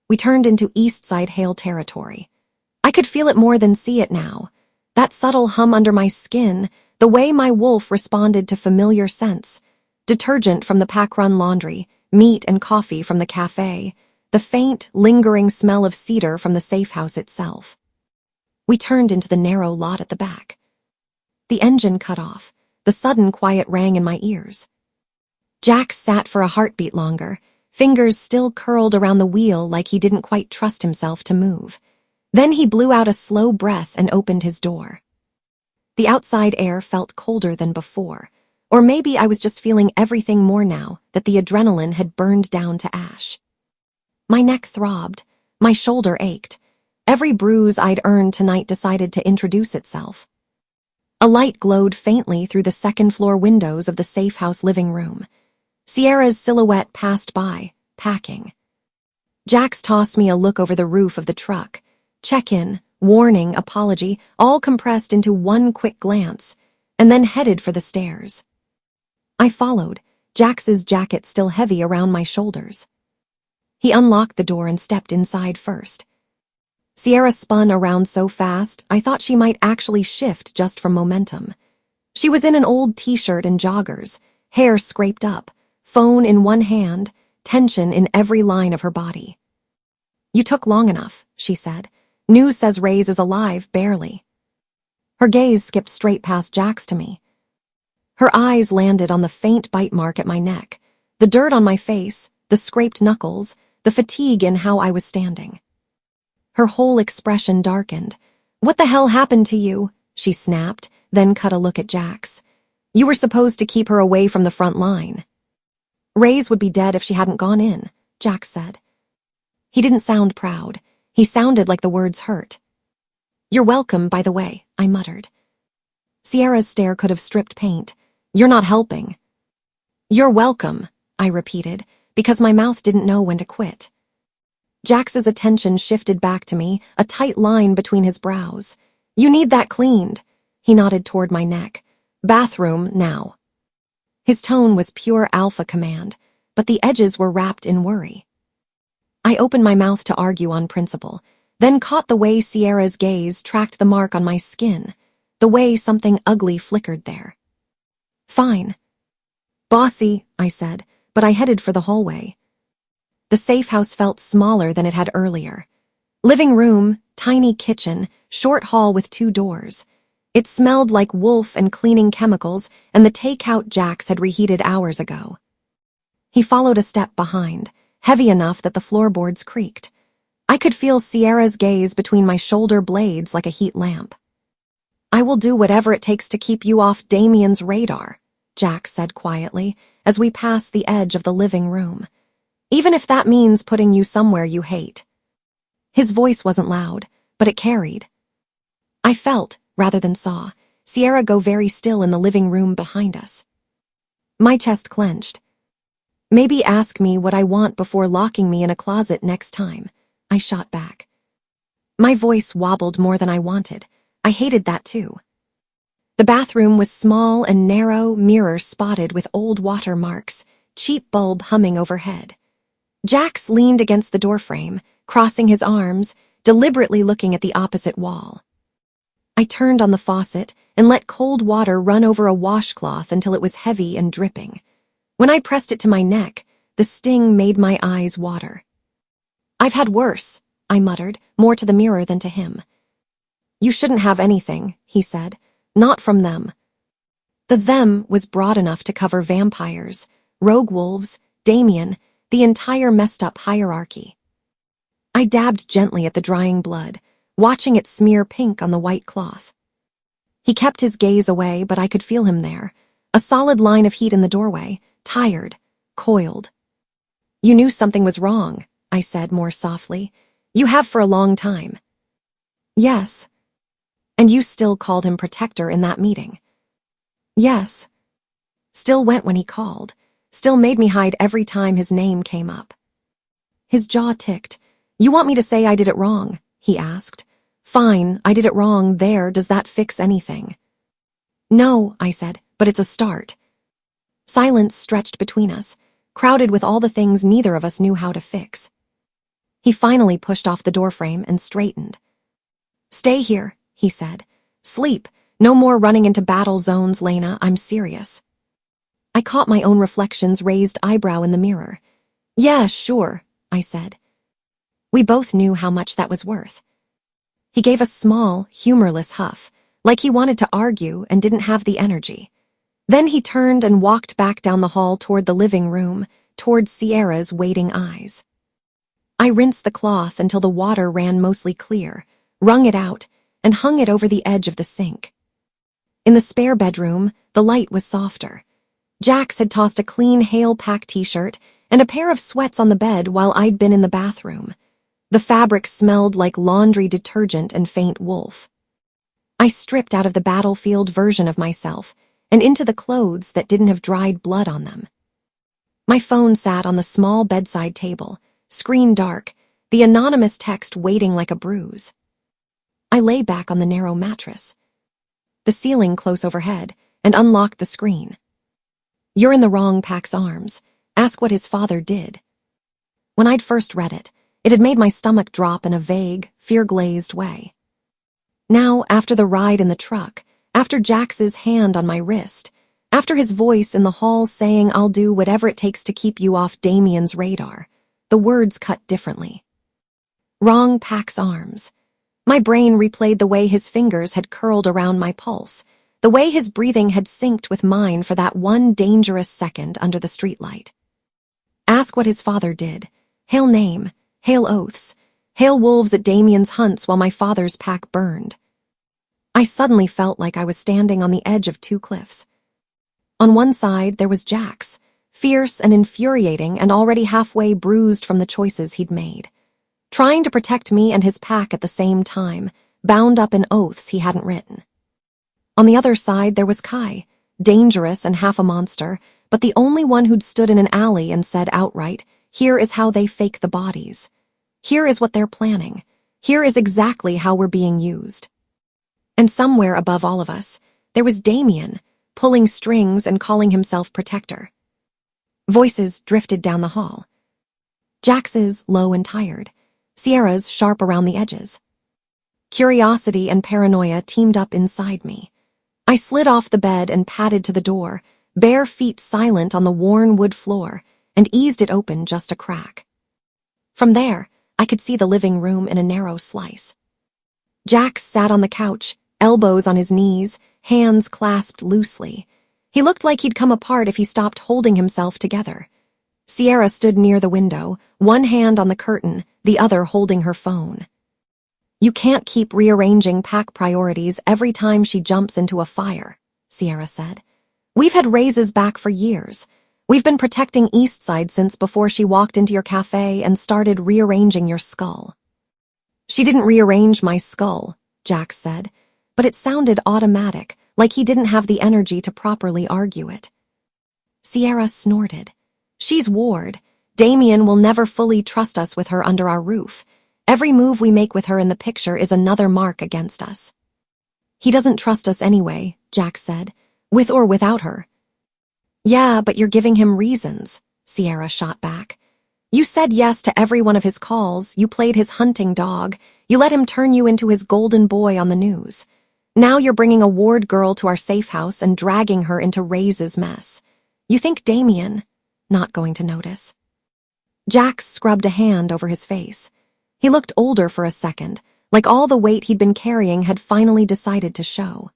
We turned into East Side Hale territory. I could feel it more than see it now. That subtle hum under my skin, the way my wolf responded to familiar scents. Detergent from the pack-run laundry, meat and coffee from the cafe, the faint, lingering smell of cedar from the safe house itself. We turned into the narrow lot at the back. The engine cut off. The sudden quiet rang in my ears. Jack sat for a heartbeat longer, fingers still curled around the wheel like he didn't quite trust himself to move. Then he blew out a slow breath and opened his door. The outside air felt colder than before, or maybe I was just feeling everything more now that the adrenaline had burned down to ash. My neck throbbed, my shoulder ached. Every bruise I'd earned tonight decided to introduce itself. A light glowed faintly through the second-floor windows of the safe house living room. Sierra's silhouette passed by, packing. Jax tossed me a look over the roof of the truck. Check-in, warning, apology, all compressed into one quick glance, and then headed for the stairs. I followed, Jax's jacket still heavy around my shoulders. He unlocked the door and stepped inside first. Sierra spun around so fast, I thought she might actually shift just from momentum. She was in an old t-shirt and joggers, hair scraped up, phone in one hand, tension in every line of her body. You took long enough, she said. News says Reyes is alive, barely. Her gaze skipped straight past Jax to me. Her eyes landed on the faint bite mark at my neck, the dirt on my face, the scraped knuckles, the fatigue in how I was standing. Her whole expression darkened. What the hell happened to you? She snapped, then cut a look at Jax. You were supposed to keep her away from the front line. Reyes would be dead if she hadn't gone in, Jax said. He didn't sound proud. He sounded like the words hurt. You're welcome, by the way, I muttered. Sierra's stare could have stripped paint. You're not helping. You're welcome, I repeated, because my mouth didn't know when to quit. Jax's attention shifted back to me, a tight line between his brows. You need that cleaned. He nodded toward my neck. Bathroom, now. His tone was pure alpha command. but the edges were wrapped in worry. I opened my mouth to argue on principle, then caught the way Sierra's gaze tracked the mark on my skin, the way something ugly flickered there. "Fine." "Bossy," I said, but I headed for the hallway. The safe house felt smaller than it had earlier. Living room, tiny kitchen, short hall with 2 doors. It smelled like wolf and cleaning chemicals, and the takeout Jax had reheated hours ago. He followed a step behind, heavy enough that the floorboards creaked. I could feel Sierra's gaze between my shoulder blades like a heat lamp. "I will do whatever it takes to keep you off Damien's radar," Jax said quietly as we passed the edge of the living room. "Even if that means putting you somewhere you hate." His voice wasn't loud, but it carried. I felt, rather than saw, Sierra go very still in the living room behind us. My chest clenched. "Maybe ask me what I want before locking me in a closet next time," I shot back. My voice wobbled more than I wanted. I hated that too. The bathroom was small and narrow, mirror spotted with old watermarks, cheap bulb humming overhead. Jax leaned against the doorframe, crossing his arms, deliberately looking at the opposite wall. I turned on the faucet and let cold water run over a washcloth until it was heavy and dripping. When I pressed it to my neck, the sting made my eyes water. "I've had worse," I muttered, more to the mirror than to him. "You shouldn't have anything," he said. "Not from them." The them was broad enough to cover vampires, rogue wolves, Damien, the entire messed-up hierarchy. I dabbed gently at the drying blood, watching it smear pink on the white cloth. He kept his gaze away, but I could feel him there, a solid line of heat in the doorway, tired, coiled. "You knew something was wrong," I said more softly. "You have for a long time." "Yes." "And you still called him protector in that meeting." "Yes." Still went when he called, still made me hide every time his name came up. His jaw ticked. "You want me to say I did it wrong?" he asked. "Fine, I did it wrong there. Does that fix anything?" "No," I said, "but it's a start." Silence stretched between us, crowded with all the things neither of us knew how to fix. He finally pushed off the doorframe and straightened. "Stay here," he said. "Sleep. No more running into battle zones, Lena. I'm serious." I caught my own reflection's raised eyebrow in the mirror. "Yeah, sure," I said. We both knew how much that was worth. He gave a small, humorless huff, like he wanted to argue and didn't have the energy. Then he turned and walked back down the hall toward the living room, toward Sierra's waiting eyes. I rinsed the cloth until the water ran mostly clear, wrung it out, and hung it over the edge of the sink. In the spare bedroom, the light was softer. Jax had tossed a clean hail-pack t-shirt and a pair of sweats on the bed while I'd been in the bathroom. The fabric smelled like laundry detergent and faint wolf. I stripped out of the battlefield version of myself and into the clothes that didn't have dried blood on them. My phone sat on the small bedside table, screen dark, the anonymous text waiting like a bruise. I lay back on the narrow mattress, the ceiling close overhead, and unlocked the screen. "You're in the wrong Pack's arms. Ask what his father did." When I'd first read it, it had made my stomach drop in a vague, fear-glazed way. Now, after the ride in the truck, after Jax's hand on my wrist, after his voice in the hall saying I'll do whatever it takes to keep you off Damien's radar, the words cut differently. Wrong Pack's arms. My brain replayed the way his fingers had curled around my pulse, the way his breathing had synced with mine for that one dangerous second under the streetlight. Ask what his father did. Hail name, hail oaths, hail wolves at Damien's hunts while my father's pack burned. I suddenly felt like I was standing on the edge of 2 cliffs. On one side, there was Jax, fierce and infuriating and already halfway bruised from the choices he'd made, trying to protect me and his pack at the same time, bound up in oaths he hadn't written. On the other side, there was Kai, dangerous and half a monster, but the only one who'd stood in an alley and said outright, "Here is how they fake the bodies. Here is what they're planning. Here is exactly how we're being used." And somewhere above all of us, there was Damien, pulling strings and calling himself protector. Voices drifted down the hall. Jax's low and tired, Sierra's sharp around the edges. Curiosity and paranoia teamed up inside me. I slid off the bed and padded to the door, bare feet silent on the worn wood floor, and eased it open just a crack. From there, I could see the living room in a narrow slice. Jax sat on the couch, elbows on his knees, hands clasped loosely. He looked like he'd come apart if he stopped holding himself together. Sierra stood near the window, one hand on the curtain, the other holding her phone. "You can't keep rearranging pack priorities every time she jumps into a fire," Sierra said. "We've had raises back for years. We've been protecting Eastside since before she walked into your cafe and started rearranging your skull." "She didn't rearrange my skull," Jax said, but it sounded automatic, like he didn't have the energy to properly argue it. Sierra snorted. "She's Ward. Damien will never fully trust us with her under our roof. Every move we make with her in the picture is another mark against us." "He doesn't trust us anyway," Jax said, "with or without her." "Yeah, but you're giving him reasons," Sierra shot back. "You said yes to every one of his calls, you played his hunting dog, you let him turn you into his golden boy on the news. Now you're bringing a Ward girl to our safe house and dragging her into Ray's mess. You think Damien not going to notice?" Jax scrubbed a hand over his face. He looked older for a second, like all the weight he'd been carrying had finally decided to show.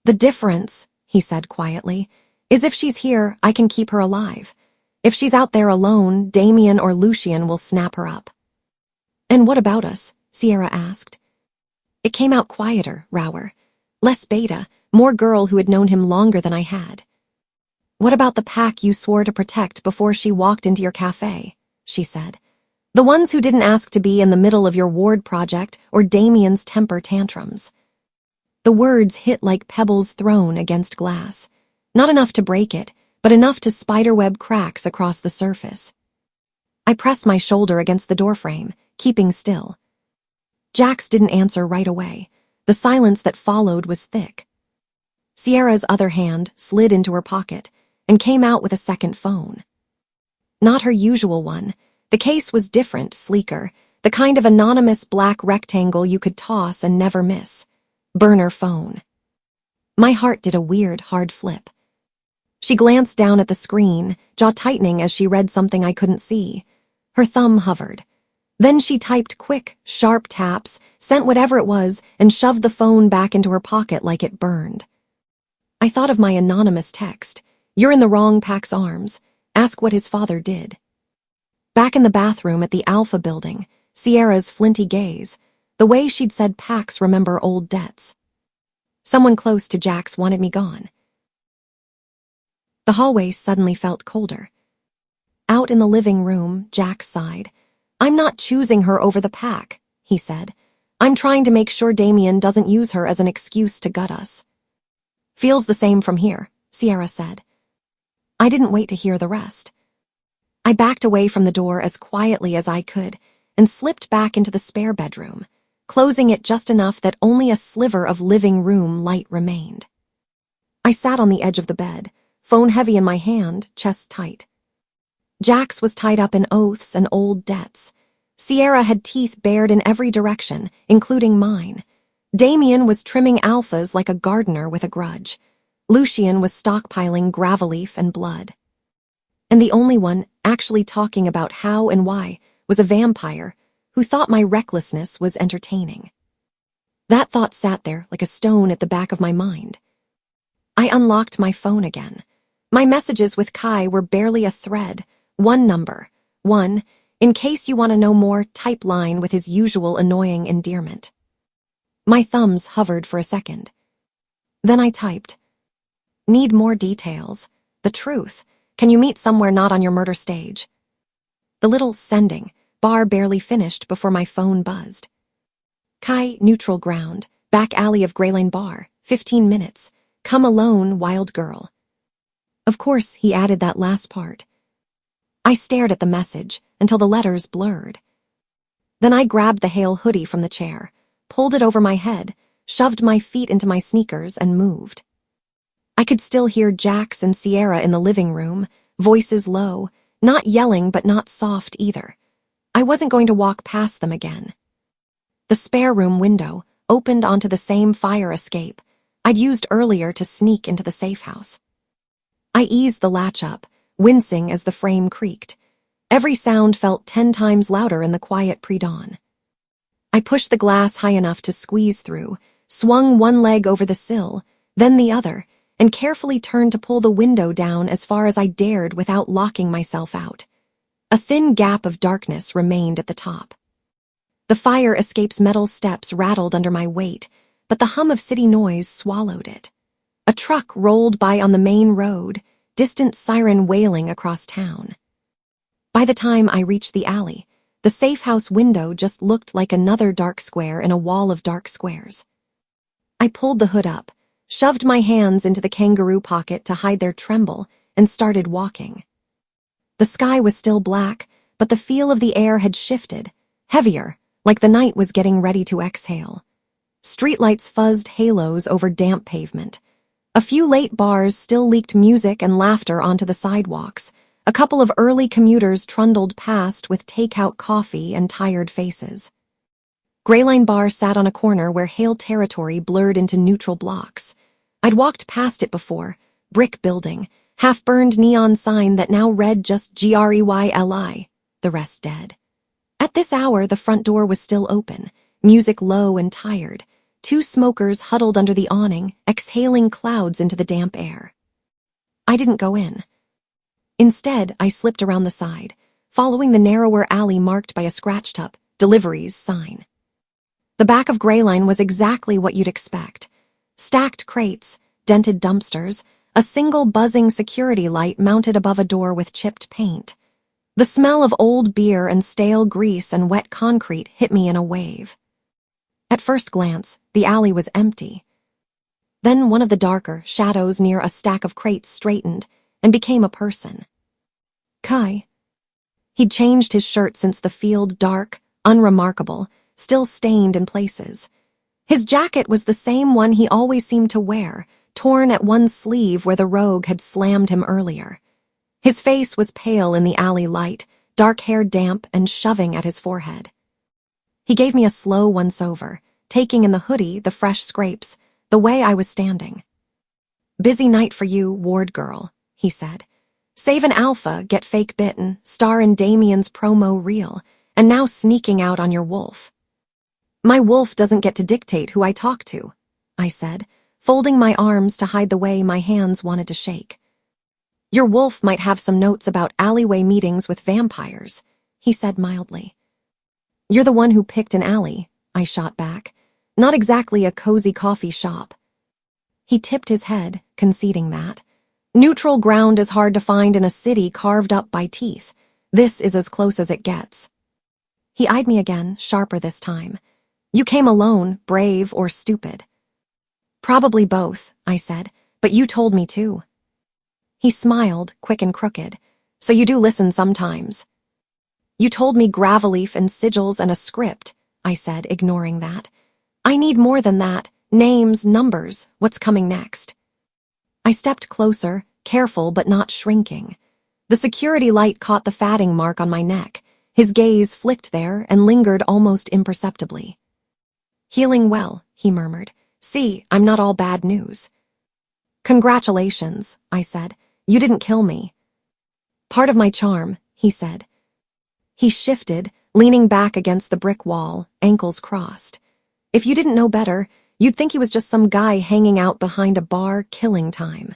"The difference," he said quietly, "is if she's here, I can keep her alive. If she's out there alone, Damien or Lucien will snap her up." "And what about us?" Sierra asked. It came out quieter, Rower. Less beta, more girl who had known him longer than I had. "What about the pack you swore to protect before she walked into your cafe?" she said. "The ones who didn't ask to be in the middle of your Ward project or Damien's temper tantrums." The words hit like pebbles thrown against glass. Not enough to break it, but enough to spiderweb cracks across the surface. I pressed my shoulder against the doorframe, keeping still. Jax didn't answer right away. The silence that followed was thick. Sierra's other hand slid into her pocket and came out with a second phone. Not her usual one. The case was different, sleeker, the kind of anonymous black rectangle you could toss and never miss. Burner phone. My heart did a weird, hard flip. She glanced down at the screen, jaw tightening as she read something I couldn't see. Her thumb hovered. Then she typed quick, sharp taps, sent whatever it was, and shoved the phone back into her pocket like it burned. I thought of my anonymous text. "You're in the wrong pack's arms. Ask what his father did." Back in the bathroom at the Alpha building, Sierra's flinty gaze, the way she'd said packs remember old debts. Someone close to Jax wanted me gone. The hallway suddenly felt colder. Out in the living room, Jax sighed. "I'm not choosing her over the pack," he said. "I'm trying to make sure Damien doesn't use her as an excuse to gut us." "Feels the same from here," Sierra said. I didn't wait to hear the rest. I backed away from the door as quietly as I could and slipped back into the spare bedroom, closing it just enough that only a sliver of living room light remained. I sat on the edge of the bed, phone heavy in my hand, chest tight. Jax was tied up in oaths and old debts. Sierra had teeth bared in every direction, including mine. Damien was trimming alphas like a gardener with a grudge. Lucien was stockpiling gravel-leaf and blood. And the only one actually talking about how and why was a vampire who thought my recklessness was entertaining. That thought sat there like a stone at the back of my mind. I unlocked my phone again. My messages with Kai were barely a thread. One number. One, in case you want to know more, type line with his usual annoying endearment. My thumbs hovered for a second. Then I typed, "Need more details. The truth. Can you meet somewhere not on your murder stage?" The little sending bar barely finished before my phone buzzed. "Kai, neutral ground. Back alley of Gray Lane Bar. 15 minutes. Come alone, wild girl." Of course, he added that last part. I stared at the message until the letters blurred. Then I grabbed the Hale hoodie from the chair, pulled it over my head, shoved my feet into my sneakers, and moved. I could still hear Jax and Sierra in the living room, voices low, not yelling but not soft either. I wasn't going to walk past them again. The spare room window opened onto the same fire escape I'd used earlier to sneak into the safe house. I eased the latch up, wincing as the frame creaked. Every sound felt 10 times louder in the quiet pre-dawn. I pushed the glass high enough to squeeze through, swung one leg over the sill, then the other, and carefully turned to pull the window down as far as I dared without locking myself out. A thin gap of darkness remained at the top. The fire escape's metal steps rattled under my weight, but the hum of city noise swallowed it. A truck rolled by on the main road, distant siren wailing across town. By the time I reached the alley, the safe house window just looked like another dark square in a wall of dark squares. I pulled the hood up, shoved my hands into the kangaroo pocket to hide their tremble, and started walking. The sky was still black, but the feel of the air had shifted, heavier, like the night was getting ready to exhale. Streetlights fuzzed halos over damp pavement. A few late bars still leaked music and laughter onto the sidewalks. A couple of early commuters trundled past with takeout coffee and tired faces. Greyline Bar sat on a corner where Hale territory blurred into neutral blocks. I'd walked past it before, brick building, half-burned neon sign that now read just GREYLI, the rest dead. At this hour, the front door was still open, music low and tired. 2 smokers huddled under the awning, exhaling clouds into the damp air. I didn't go in. Instead, I slipped around the side, following the narrower alley marked by a scratched-up "Deliveries" sign. The back of Greyline was exactly what you'd expect. Stacked crates, dented dumpsters, a single buzzing security light mounted above a door with chipped paint. The smell of old beer and stale grease and wet concrete hit me in a wave. At first glance, the alley was empty. Then one of the darker shadows near a stack of crates straightened and became a person. Kai. He'd changed his shirt since the field, dark, unremarkable, still stained in places. His jacket was the same one he always seemed to wear, torn at one sleeve where the rogue had slammed him earlier. His face was pale in the alley light, dark hair damp and shoving at his forehead. He gave me a slow once-over, taking in the hoodie, the fresh scrapes, the way I was standing. "Busy night for you, ward girl," he said. "Save an alpha, get fake bitten, star in Damien's promo reel, and now sneaking out on your wolf." "My wolf doesn't get to dictate who I talk to," I said, folding my arms to hide the way my hands wanted to shake. "Your wolf might have some notes about alleyway meetings with vampires," he said mildly. "You're the one who picked an alley," I shot back. "Not exactly a cozy coffee shop." He tipped his head, conceding that. "Neutral ground is hard to find in a city carved up by teeth. This is as close as it gets." He eyed me again, sharper this time. "You came alone, brave or stupid?" "Probably both," I said, "but you told me to." He smiled, quick and crooked. "So you do listen sometimes." "You told me gravel-leaf and sigils and a script," I said, ignoring that. "I need more than that. Names, numbers, what's coming next?" I stepped closer, careful but not shrinking. The security light caught the fatting mark on my neck. His gaze flicked there and lingered almost imperceptibly. "Healing well," he murmured. "See, I'm not all bad news." "Congratulations," I said. "You didn't kill me." "Part of my charm," he said. He shifted, leaning back against the brick wall, ankles crossed. "If you didn't know better, you'd think he was just some guy hanging out behind a bar killing time."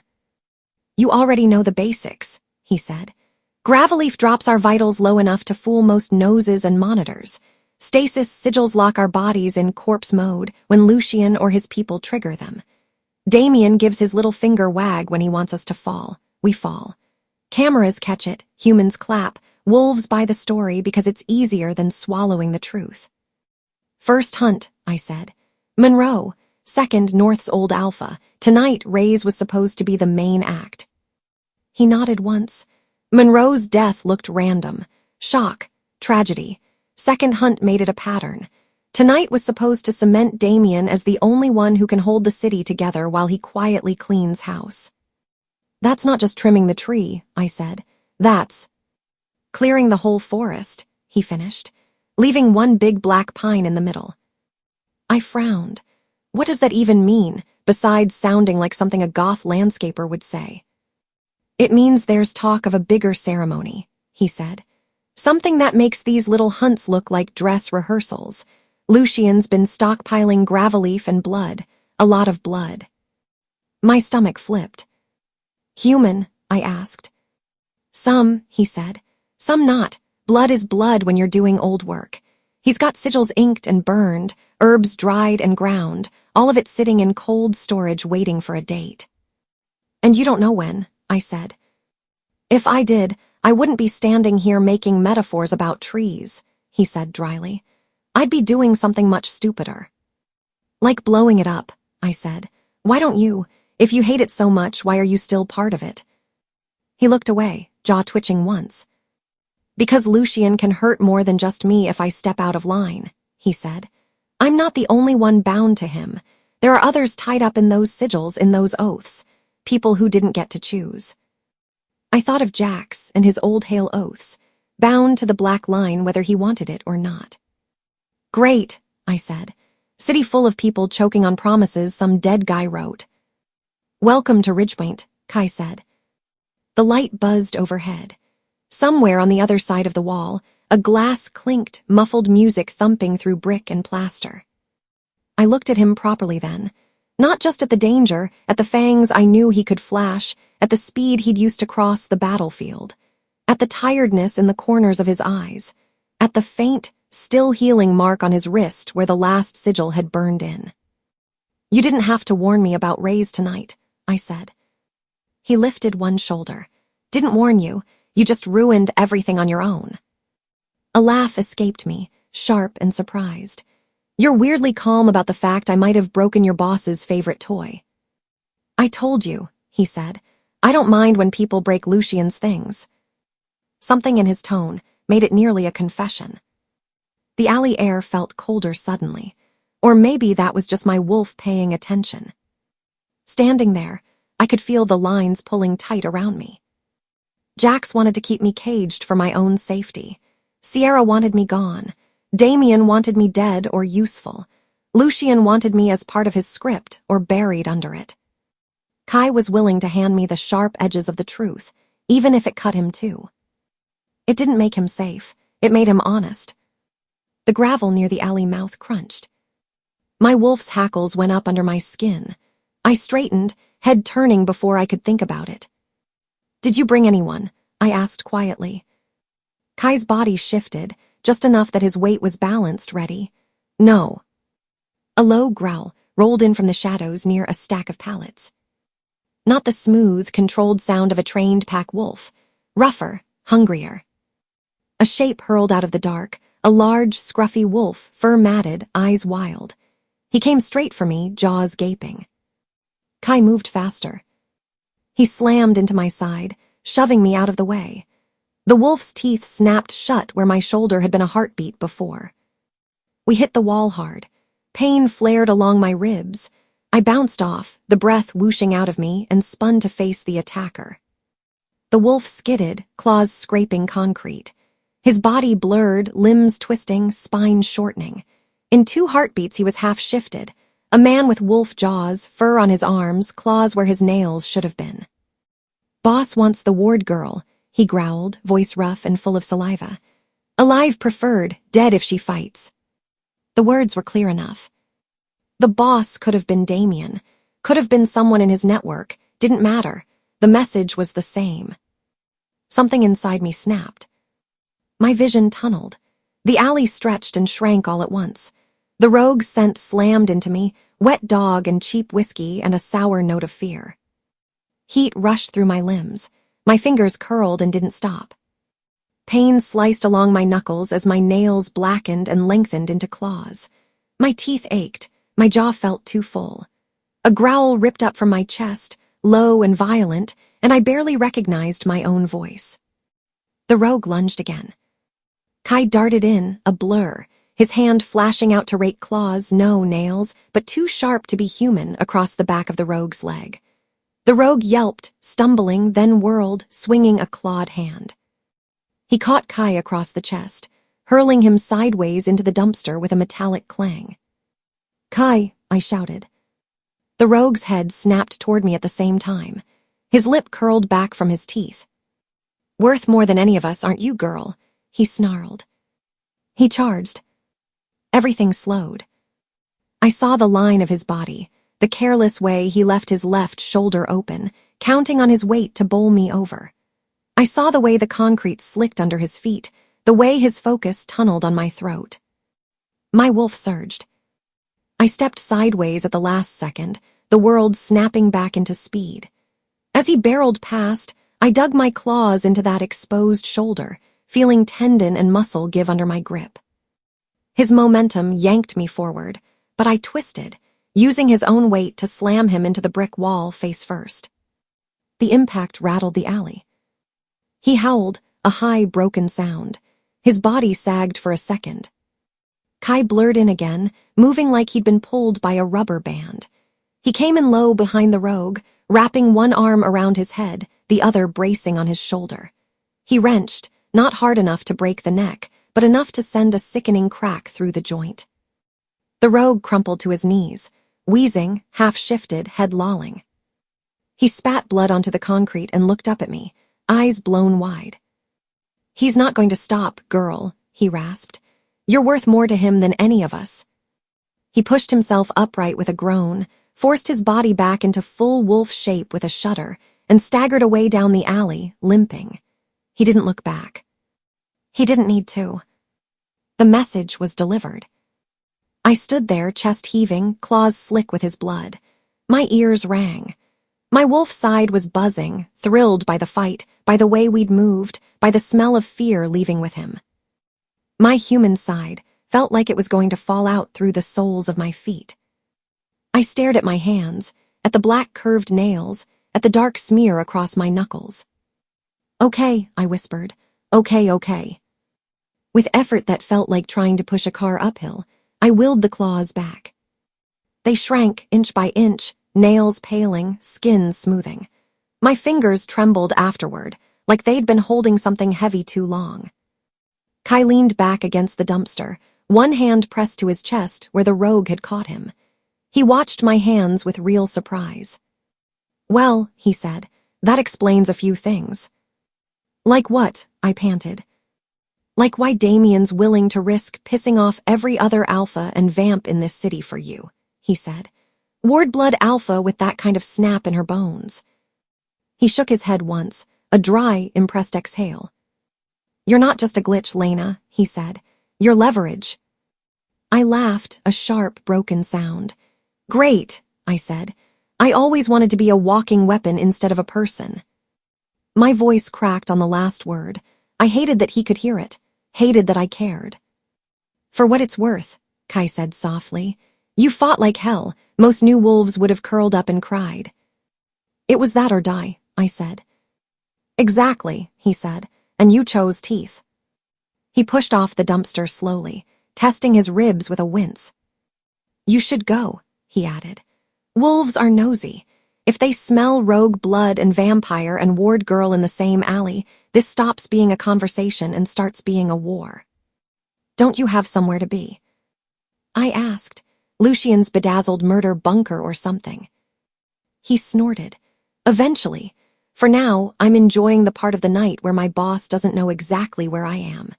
"You already know the basics," he said. "Gravel-leaf drops our vitals low enough to fool most noses and monitors. Stasis sigils lock our bodies in corpse mode when Lucian or his people trigger them. Damien gives his little finger wag when he wants us to fall. We fall. Cameras catch it, humans clap, wolves buy the story because it's easier than swallowing the truth." "First hunt," I said. "Monroe, second North's old alpha. Tonight, Ray's was supposed to be the main act." He nodded once. Monroe's death looked random. Shock, tragedy. Second hunt made it a pattern. Tonight was supposed to cement Damien as the only one who can hold the city together while he quietly cleans house. "That's not just trimming the tree," I said. That's clearing the whole forest, he finished, leaving one big black pine in the middle. I frowned. What does that even mean, besides sounding like something a goth landscaper would say? It means there's talk of a bigger ceremony, he said. Something that makes these little hunts look like dress rehearsals. Lucian's been stockpiling gravel-leaf and blood, a lot of blood. My stomach flipped. Human? I asked. Some, he said. Some not. Blood is blood when you're doing old work. He's got sigils inked and burned, herbs dried and ground, all of it sitting in cold storage waiting for a date. And you don't know when, I said. If I did, I wouldn't be standing here making metaphors about trees, he said dryly. I'd be doing something much stupider. Like blowing it up, I said. Why don't you? If you hate it so much, why are you still part of it? He looked away, jaw twitching once. Because Lucian can hurt more than just me if I step out of line, he said. I'm not the only one bound to him. There are others tied up in those sigils, in those oaths, people who didn't get to choose. I thought of Jax and his old Hale oaths, bound to the black line whether he wanted it or not. Great, I said. City full of people choking on promises some dead guy wrote. Welcome to Ridgepoint, Kai said. The light buzzed overhead. Somewhere on the other side of the wall, a glass clinked, muffled music thumping through brick and plaster. I looked at him properly then. Not just at the danger, at the fangs I knew he could flash, at the speed he'd used to cross the battlefield, at the tiredness in the corners of his eyes, at the faint, still healing mark on his wrist where the last sigil had burned in. You didn't have to warn me about Rays tonight, I said. He lifted one shoulder. Didn't warn you, you just ruined everything on your own. A laugh escaped me, sharp and surprised. You're weirdly calm about the fact I might have broken your boss's favorite toy. I told you, he said. I don't mind when people break Lucian's things. Something in his tone made it nearly a confession. The alley air felt colder suddenly, or maybe that was just my wolf paying attention. Standing there, I could feel the lines pulling tight around me. Jax wanted to keep me caged for my own safety. Sierra wanted me gone. Damien wanted me dead or useful. Lucian wanted me as part of his script or buried under it. Kai was willing to hand me the sharp edges of the truth, even if it cut him too. It didn't make him safe. It made him honest. The gravel near the alley mouth crunched. My wolf's hackles went up under my skin. I straightened, head turning before I could think about it. Did you bring anyone? I asked quietly. Kai's body shifted, just enough that his weight was balanced, ready. No. A low growl rolled in from the shadows near a stack of pallets. Not the smooth, controlled sound of a trained pack wolf. Rougher, hungrier. A shape hurled out of the dark, a large, scruffy wolf, fur matted, eyes wild. He came straight for me, jaws gaping. Kai moved faster. He slammed into my side, shoving me out of the way. The wolf's teeth snapped shut where my shoulder had been a heartbeat before. We hit the wall hard. Pain flared along my ribs. I bounced off, the breath whooshing out of me, and spun to face the attacker. The wolf skidded, claws scraping concrete. His body blurred, limbs twisting, spine shortening. In 2 heartbeats he was half-shifted, a man with wolf jaws, fur on his arms, claws where his nails should have been. Boss wants the ward girl, he growled, voice rough and full of saliva. Alive preferred, dead if she fights. The words were clear enough. The boss could have been Damien, could have been someone in his network, didn't matter. The message was the same. Something inside me snapped. My vision tunneled. The alley stretched and shrank all at once. The rogue's scent slammed into me, wet dog and cheap whiskey and a sour note of fear. Heat rushed through my limbs. My fingers curled and didn't stop. Pain sliced along my knuckles as my nails blackened and lengthened into claws. My teeth ached. My jaw felt too full. A growl ripped up from my chest, low and violent, and I barely recognized my own voice. The rogue lunged again. Kai darted in, a blur, his hand flashing out to rake claws, no nails, but too sharp to be human, across the back of the rogue's leg. The rogue yelped, stumbling, then whirled, swinging a clawed hand. He caught Kai across the chest, hurling him sideways into the dumpster with a metallic clang. "Kai," I shouted. The rogue's head snapped toward me at the same time. His lip curled back from his teeth. "Worth more than any of us, aren't you, girl?" he snarled. He charged. Everything slowed. I saw the line of his body, the careless way he left his left shoulder open, counting on his weight to bowl me over. I saw the way the concrete slicked under his feet, the way his focus tunneled on my throat. My wolf surged. I stepped sideways at the last second, the world snapping back into speed. As he barreled past, I dug my claws into that exposed shoulder, feeling tendon and muscle give under my grip. His momentum yanked me forward, but I twisted, using his own weight to slam him into the brick wall face first. The impact rattled the alley. He howled, a high, broken sound. His body sagged for a second. Kai blurred in again, moving like he'd been pulled by a rubber band. He came in low behind the rogue, wrapping one arm around his head, the other bracing on his shoulder. He wrenched, not hard enough to break the neck, but enough to send a sickening crack through the joint. The rogue crumpled to his knees, wheezing, half-shifted, head lolling. He spat blood onto the concrete and looked up at me, eyes blown wide. "He's not going to stop, girl," he rasped. "You're worth more to him than any of us." He pushed himself upright with a groan, forced his body back into full wolf shape with a shudder, and staggered away down the alley, limping. He didn't look back. He didn't need to. The message was delivered. I stood there, chest heaving, claws slick with his blood. My ears rang. My wolf side was buzzing, thrilled by the fight, by the way we'd moved, by the smell of fear leaving with him. My human side felt like it was going to fall out through the soles of my feet. I stared at my hands, at the black curved nails, at the dark smear across my knuckles. "Okay," I whispered. "Okay, okay." With effort that felt like trying to push a car uphill, I willed the claws back. They shrank inch by inch, nails paling, skin smoothing. My fingers trembled afterward, like they'd been holding something heavy too long. Kai leaned back against the dumpster, one hand pressed to his chest where the rogue had caught him. He watched my hands with real surprise. "Well," he said, "that explains a few things." "Like what?" I panted. "Like why Damien's willing to risk pissing off every other alpha and vamp in this city for you," he said. "Wardblood alpha with that kind of snap in her bones." He shook his head once, a dry, impressed exhale. "You're not just a glitch, Lena," he said. "You're leverage." I laughed, a sharp, broken sound. "Great," I said. "I always wanted to be a walking weapon instead of a person." My voice cracked on the last word. I hated that he could hear it, hated that I cared. "For what it's worth," Kai said softly. "You fought like hell. Most new wolves would have curled up and cried." "It was that or die," I said. "Exactly," he said, "and you chose teeth." He pushed off the dumpster slowly, testing his ribs with a wince. "You should go," he added. "Wolves are nosy. If they smell rogue blood and vampire and ward girl in the same alley, this stops being a conversation and starts being a war. Don't you have somewhere to be?" I asked. Lucian's bedazzled murder bunker or something. He snorted. "Eventually. For now, I'm enjoying the part of the night where my boss doesn't know exactly where I am."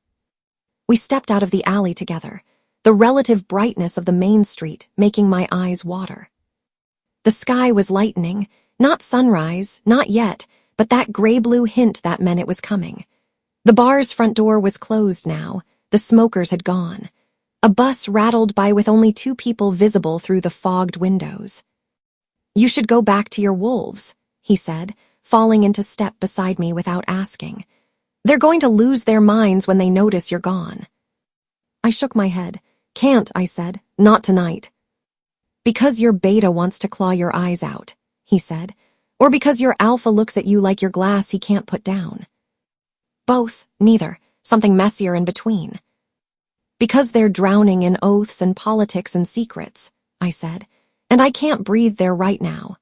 We stepped out of the alley together, the relative brightness of the main street making my eyes water. The sky was lightening, not sunrise, not yet, but that gray-blue hint that meant it was coming. The bar's front door was closed now, the smokers had gone. A bus rattled by with only 2 people visible through the fogged windows. "You should go back to your wolves," he said, falling into step beside me without asking. "They're going to lose their minds when they notice you're gone." I shook my head. "Can't," I said. "Not tonight." "Because your beta wants to claw your eyes out," he said. "Or because your alpha looks at you like your glass he can't put down." "Both, neither, something messier in between." "Because they're drowning in oaths and politics and secrets," I said. "And I can't breathe there right now."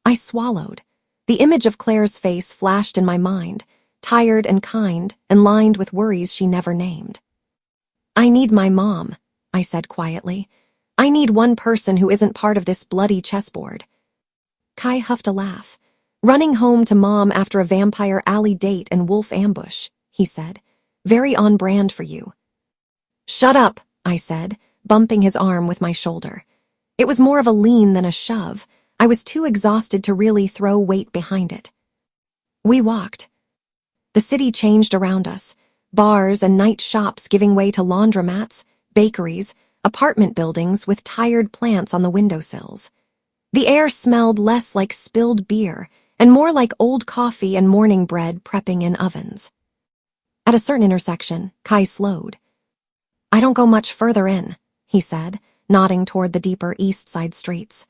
I swallowed. The image of Claire's face flashed in my mind, tired and kind and lined with worries she never named. "I need my mom," I said quietly. "I need one person who isn't part of this bloody chessboard." Kai huffed a laugh. "Running home to mom after a vampire alley date and wolf ambush," he said. "Very on brand for you." "Shut up," I said, bumping his arm with my shoulder. It was more of a lean than a shove. I was too exhausted to really throw weight behind it. We walked. The city changed around us, bars and night shops giving way to laundromats, bakeries, apartment buildings with tired plants on the windowsills. The air smelled less like spilled beer and more like old coffee and morning bread prepping in ovens. At a certain intersection, Kai slowed. "I don't go much further in," he said, nodding toward the deeper east side streets.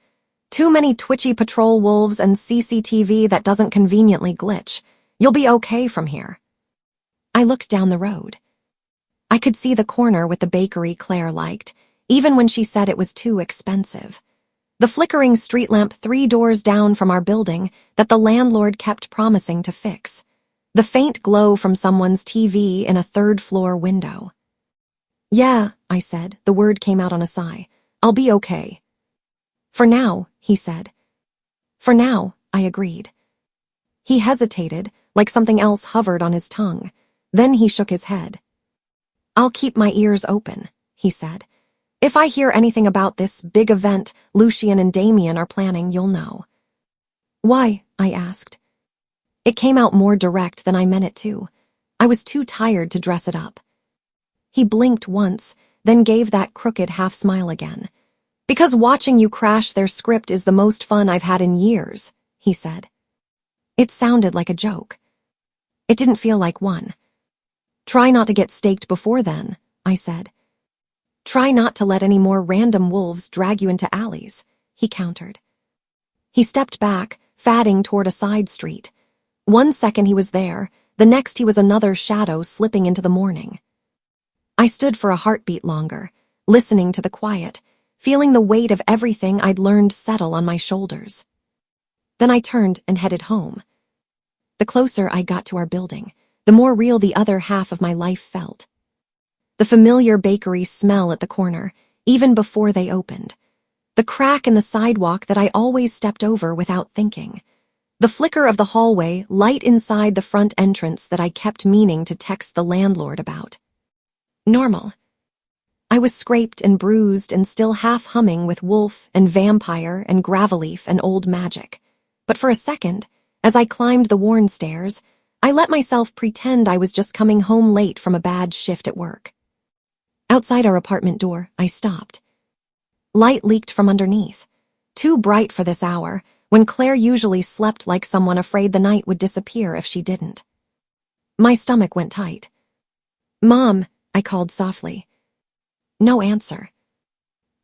"Too many twitchy patrol wolves and CCTV that doesn't conveniently glitch. You'll be okay from here." I looked down the road. I could see the corner with the bakery Claire liked, even when she said it was too expensive. The flickering street lamp 3 doors down from our building that the landlord kept promising to fix. The faint glow from someone's TV in a third-floor window. "Yeah," I said. The word came out on a sigh. "I'll be okay." "For now," he said. "For now," I agreed. He hesitated, like something else hovered on his tongue. Then he shook his head. "I'll keep my ears open," he said. "If I hear anything about this big event Lucian and Damien are planning, you'll know." "Why?" I asked. It came out more direct than I meant it to. I was too tired to dress it up. He blinked once, then gave that crooked half-smile again. "Because watching you crash their script is the most fun I've had in years," he said. It sounded like a joke. It didn't feel like one. "Try not to get staked before then," I said. "Try not to let any more random wolves drag you into alleys," he countered. He stepped back, fatting toward a side street. 1 second he was there, the next he was another shadow slipping into the morning. I stood for a heartbeat longer, listening to the quiet, feeling the weight of everything I'd learned settle on my shoulders. Then I turned and headed home. The closer I got to our building, the more real the other half of my life felt. The familiar bakery smell at the corner, even before they opened. The crack in the sidewalk that I always stepped over without thinking. The flicker of the hallway, light inside the front entrance that I kept meaning to text the landlord about. Normal. I was scraped and bruised and still half humming with wolf and vampire and gravelleaf and old magic. But for a second, as I climbed the worn stairs, I let myself pretend I was just coming home late from a bad shift at work. Outside our apartment door, I stopped. Light leaked from underneath. Too bright for this hour, when Claire usually slept like someone afraid the night would disappear if she didn't. My stomach went tight. "Mom," I called softly. No answer.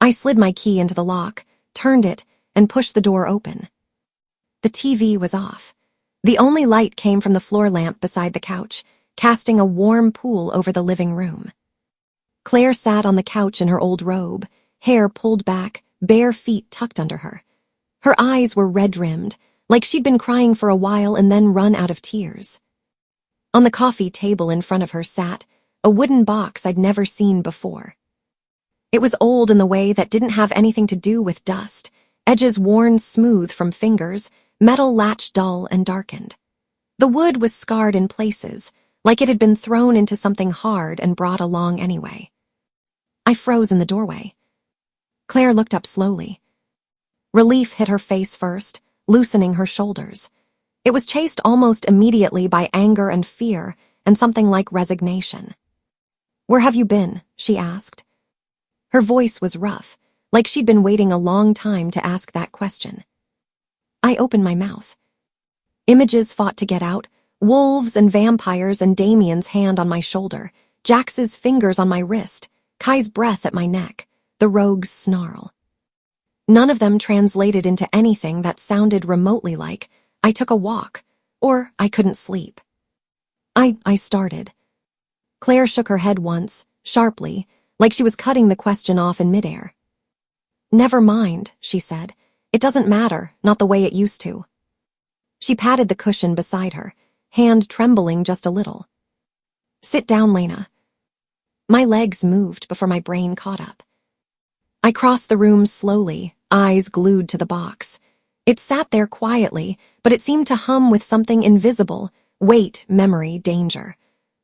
I slid my key into the lock, turned it, and pushed the door open. The TV was off. The only light came from the floor lamp beside the couch, casting a warm pool over the living room. Claire sat on the couch in her old robe, hair pulled back, bare feet tucked under her. Her eyes were red-rimmed, like she'd been crying for a while and then run out of tears. On the coffee table in front of her sat a wooden box I'd never seen before. It was old in the way that didn't have anything to do with dust, edges worn smooth from fingers, metal latch dull and darkened. The wood was scarred in places, like it had been thrown into something hard and brought along anyway. I froze in the doorway. Claire looked up slowly. Relief hit her face first, loosening her shoulders. It was chased almost immediately by anger and fear and something like resignation. "Where have you been?" she asked. Her voice was rough, like she'd been waiting a long time to ask that question. I opened my mouth. Images fought to get out, wolves and vampires and Damien's hand on my shoulder, Jax's fingers on my wrist, Kai's breath at my neck, the rogue's snarl. None of them translated into anything that sounded remotely like, "I took a walk," or "I couldn't sleep." I started. Claire shook her head once, sharply, like she was cutting the question off in midair. "Never mind," she said. It doesn't matter, not the way it used to. She patted the cushion beside her, hand trembling just a little. Sit down, Lena. My legs moved before my brain caught up. I crossed the room slowly, eyes glued to the box. It sat there quietly, but it seemed to hum with something invisible: weight, memory, danger.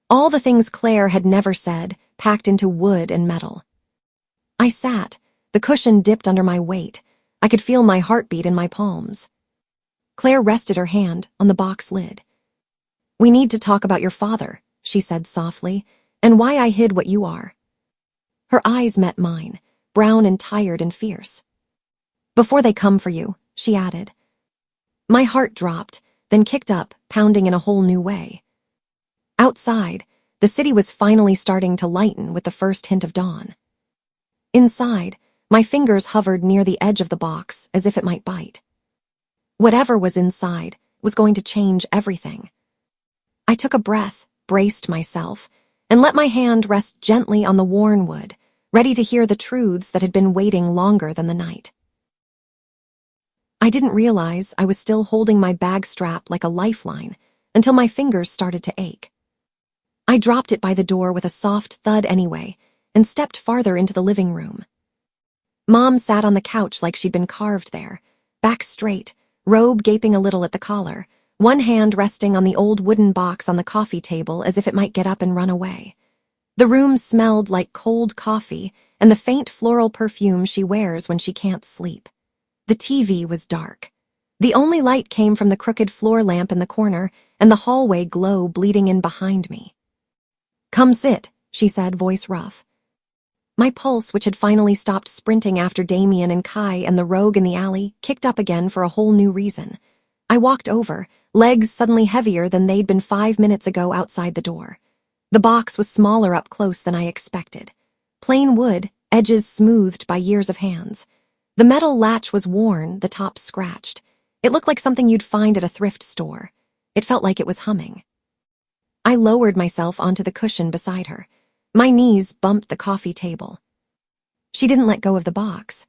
All the things Claire had never said, packed into wood and metal. I sat. The cushion dipped under my weight. I could feel my heartbeat in my palms. Claire rested her hand on the box lid. We need to talk about your father, she said softly, and why I hid what you are. Her eyes met mine, brown and tired and fierce. Before they come for you, she added. My heart dropped, then kicked up, pounding in a whole new way. Outside, the city was finally starting to lighten with the first hint of dawn. Inside, my fingers hovered near the edge of the box as if it might bite. Whatever was inside was going to change everything. I took a breath, braced myself, and let my hand rest gently on the worn wood, ready to hear the truths that had been waiting longer than the night. I didn't realize I was still holding my bag strap like a lifeline until my fingers started to ache. I dropped it by the door with a soft thud anyway and stepped farther into the living room. Mom sat on the couch like she'd been carved there, back straight, robe gaping a little at the collar, one hand resting on the old wooden box on the coffee table as if it might get up and run away. The room smelled like cold coffee and the faint floral perfume she wears when she can't sleep. The TV was dark. The only light came from the crooked floor lamp in the corner and the hallway glow bleeding in behind me. Come sit, she said, voice rough. My pulse, which had finally stopped sprinting after Damien and Kai and the rogue in the alley, kicked up again for a whole new reason. I walked over, legs suddenly heavier than they'd been 5 minutes ago outside the door. The box was smaller up close than I expected. Plain wood, edges smoothed by years of hands. The metal latch was worn, the top scratched. It looked like something you'd find at a thrift store. It felt like it was humming. I lowered myself onto the cushion beside her. My knees bumped the coffee table. She didn't let go of the box.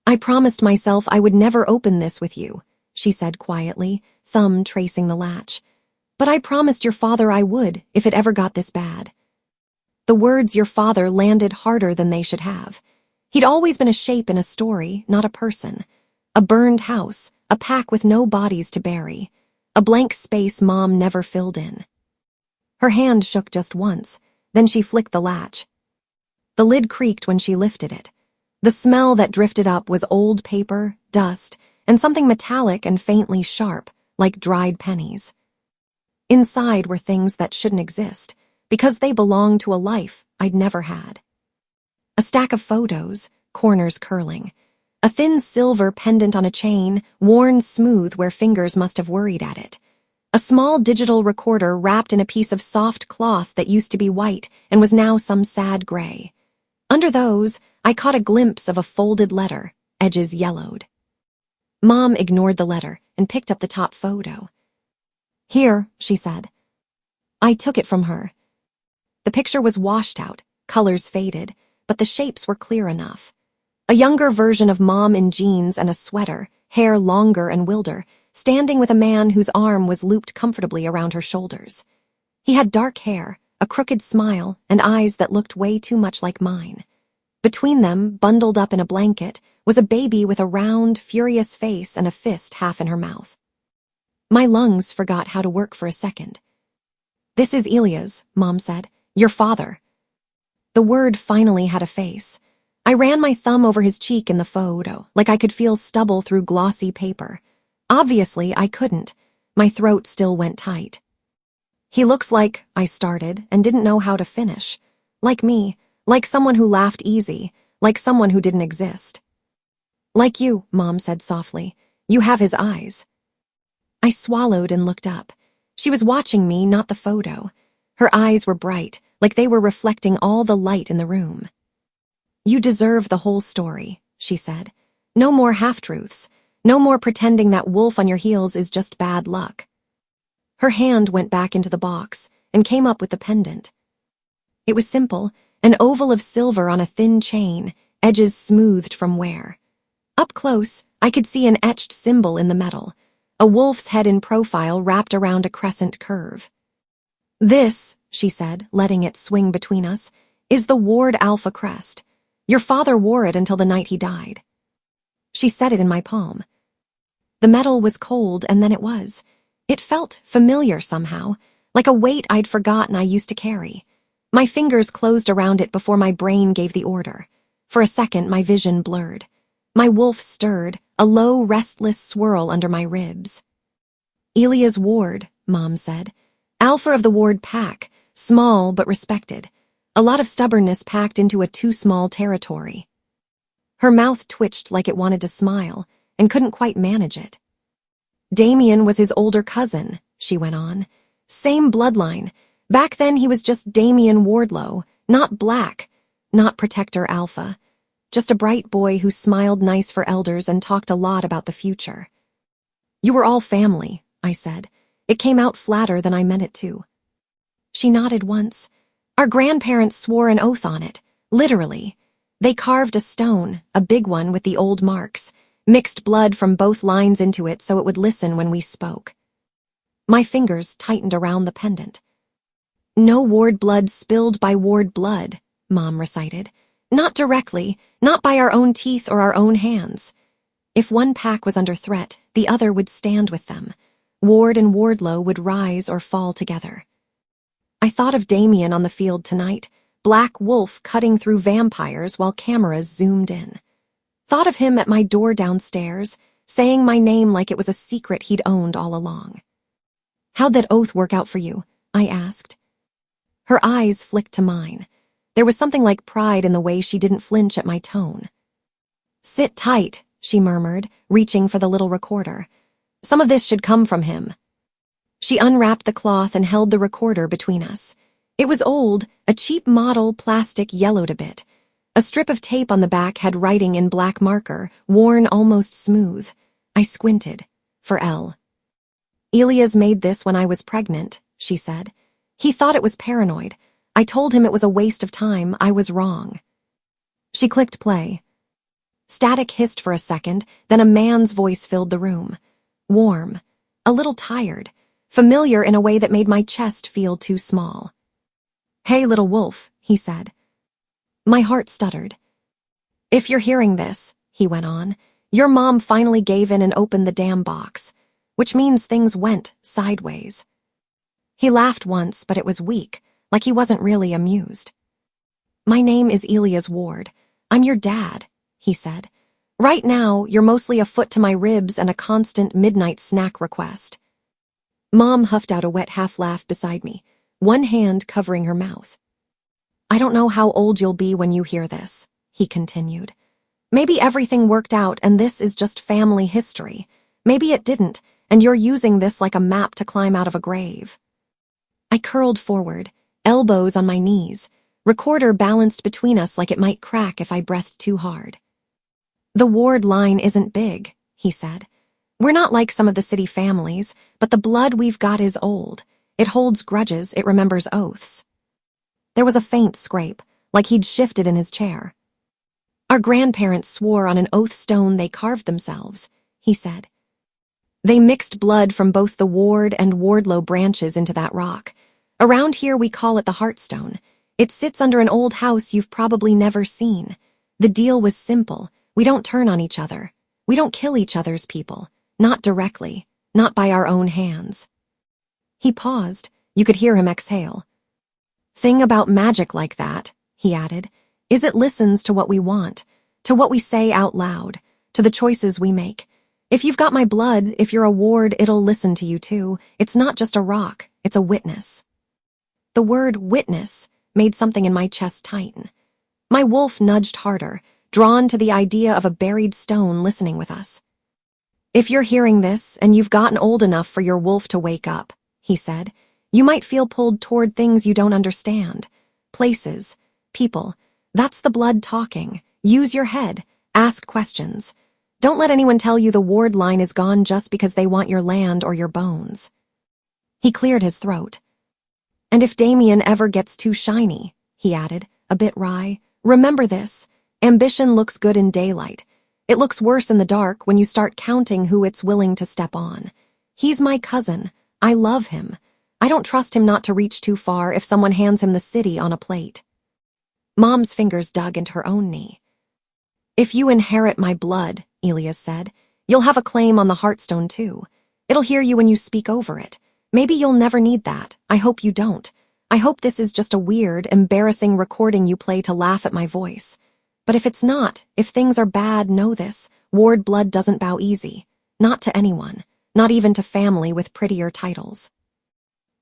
I promised myself I would never open this with you, she said quietly, thumb tracing the latch. But I promised your father I would, if it ever got this bad. The words your father landed harder than they should have. He'd always been a shape in a story, not a person. A burned house, a pack with no bodies to bury, a blank space Mom never filled in. Her hand shook just once, then she flicked the latch. The lid creaked when she lifted it. The smell that drifted up was old paper, dust, and something metallic and faintly sharp, like dried pennies. Inside were things that shouldn't exist, because they belonged to a life I'd never had. A stack of photos, corners curling. A thin silver pendant on a chain, worn smooth where fingers must have worried at it. A small digital recorder wrapped in a piece of soft cloth that used to be white and was now some sad gray. Under those, I caught a glimpse of a folded letter, edges yellowed. Mom ignored the letter and picked up the top photo. Here, she said. I took it from her. The picture was washed out, colors faded, but the shapes were clear enough. A younger version of Mom in jeans and a sweater, hair longer and wilder, standing with a man whose arm was looped comfortably around her shoulders. He had dark hair, a crooked smile, and eyes that looked way too much like mine. Between them, bundled up in a blanket, was a baby with a round, furious face and a fist half in her mouth. My lungs forgot how to work for a second. This is Elias, Mom said. Your father. The word finally had a face. I ran my thumb over his cheek in the photo, like I could feel stubble through glossy paper. Obviously, I couldn't. My throat still went tight. He looks like, I started, and didn't know how to finish. Like me, like someone who laughed easy, like someone who didn't exist. Like you, Mom said softly. You have his eyes. I swallowed and looked up. She was watching me, not the photo. Her eyes were bright, like they were reflecting all the light in the room. You deserve the whole story, she said. No more half-truths. No more pretending that wolf on your heels is just bad luck. Her hand went back into the box and came up with the pendant. It was simple, an oval of silver on a thin chain, edges smoothed from wear. Up close, I could see an etched symbol in the metal, a wolf's head in profile wrapped around a crescent curve. "This," she said, letting it swing between us, "is the Ward Alpha crest. Your father wore it until the night he died." She set it in my palm. The metal was cold, and then it was. It felt familiar somehow, like a weight I'd forgotten I used to carry. My fingers closed around it before my brain gave the order. For a second, my vision blurred. My wolf stirred, a low, restless swirl under my ribs. "Elia's Ward," Mom said. "Alpha of the Ward pack, small but respected. A lot of stubbornness packed into a too-small territory." Her mouth twitched like it wanted to smile, and couldn't quite manage it. "Damien was his older cousin," she went on. "Same bloodline. Back then he was just Damien Wardlow, not Black, not Protector Alpha. Just a bright boy who smiled nice for elders and talked a lot about the future." "You were all family," I said. It came out flatter than I meant it to. She nodded once. "Our grandparents swore an oath on it, literally. They carved a stone, a big one with the old marks, mixed blood from both lines into it so it would listen when we spoke." My fingers tightened around the pendant. "No Ward blood spilled by Ward blood," Mom recited. "Not directly, not by our own teeth or our own hands. If one pack was under threat, the other would stand with them. Ward and Wardlow would rise or fall together." I thought of Damien on the field tonight, Black Wolf cutting through vampires while cameras zoomed in. Thought of him at my door downstairs, saying my name like it was a secret he'd owned all along. "How'd that oath work out for you?" I asked. Her eyes flicked to mine. There was something like pride in the way she didn't flinch at my tone. "Sit tight," she murmured, reaching for the little recorder. "Some of this should come from him." She unwrapped the cloth and held the recorder between us. It was old, a cheap model plastic yellowed a bit. A strip of tape on the back had writing in black marker, worn almost smooth. I squinted. For L. "Elias made this when I was pregnant," she said. "He thought it was paranoid. I told him it was a waste of time. I was wrong." She clicked play. Static hissed for a second, then a man's voice filled the room. Warm, a little tired, familiar in a way that made my chest feel too small. "Hey, little wolf," he said. My heart stuttered. "If you're hearing this," he went on, "your mom finally gave in and opened the damn box, which means things went sideways." He laughed once, but it was weak, like he wasn't really amused. "My name is Elias Ward. I'm your dad," he said. "Right now, you're mostly a foot to my ribs and a constant midnight snack request." Mom huffed out a wet half-laugh beside me, one hand covering her mouth. "I don't know how old you'll be when you hear this," he continued. "Maybe everything worked out and this is just family history. Maybe it didn't, and you're using this like a map to climb out of a grave." I curled forward, elbows on my knees, recorder balanced between us like it might crack if I breathed too hard. "The Ward line isn't big," he said. "We're not like some of the city families, but the blood we've got is old. It holds grudges, it remembers oaths." There was a faint scrape, like he'd shifted in his chair. "Our grandparents swore on an oath stone they carved themselves," he said. "They mixed blood from both the Ward and Wardlow branches into that rock. Around here we call it the Heartstone. It sits under an old house you've probably never seen. The deal was simple. We don't turn on each other. We don't kill each other's people. Not directly. Not by our own hands." He paused. You could hear him exhale. "Thing about magic like that," he added, "is it listens to what we want, to what we say out loud, to the choices we make. If you've got my blood, if you're a Ward, it'll listen to you too. It's not just a rock, it's a witness." The word witness made something in my chest tighten. My wolf nudged harder, drawn to the idea of a buried stone listening with us. "If you're hearing this, and you've gotten old enough for your wolf to wake up," he said, "you might feel pulled toward things you don't understand. Places, people. That's the blood talking. Use your head. Ask questions. Don't let anyone tell you the Ward line is gone just because they want your land or your bones." He cleared his throat. "And if Damien ever gets too shiny," he added, a bit wry, "remember this. Ambition looks good in daylight. It looks worse in the dark when you start counting who it's willing to step on. He's my cousin. I love him. I don't trust him not to reach too far if someone hands him the city on a plate. Mom's fingers dug into her own knee. If you inherit my blood, Elias said, you'll have a claim on the Heartstone too. It'll hear you when you speak over it. Maybe you'll never need that. I hope you don't. I hope this is just a weird, embarrassing recording you play to laugh at my voice. But if it's not, if things are bad, know this. Ward blood doesn't bow easy. Not to anyone. Not even to family with prettier titles.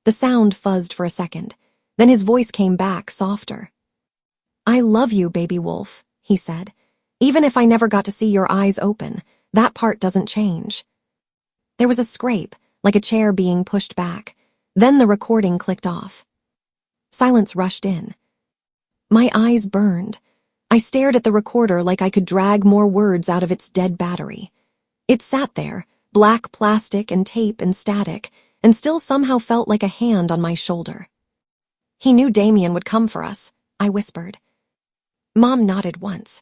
The sound fuzzed for a second. Then his voice came back, softer. I love you, baby wolf, he said. Even if I never got to see your eyes open, that part doesn't change. There was a scrape, like a chair being pushed back. Then the recording clicked off. Silence rushed in. My eyes burned. I stared at the recorder like I could drag more words out of its dead battery. It sat there, black plastic and tape and static, and still somehow felt like a hand on my shoulder. He knew Damien would come for us, I whispered. Mom nodded once.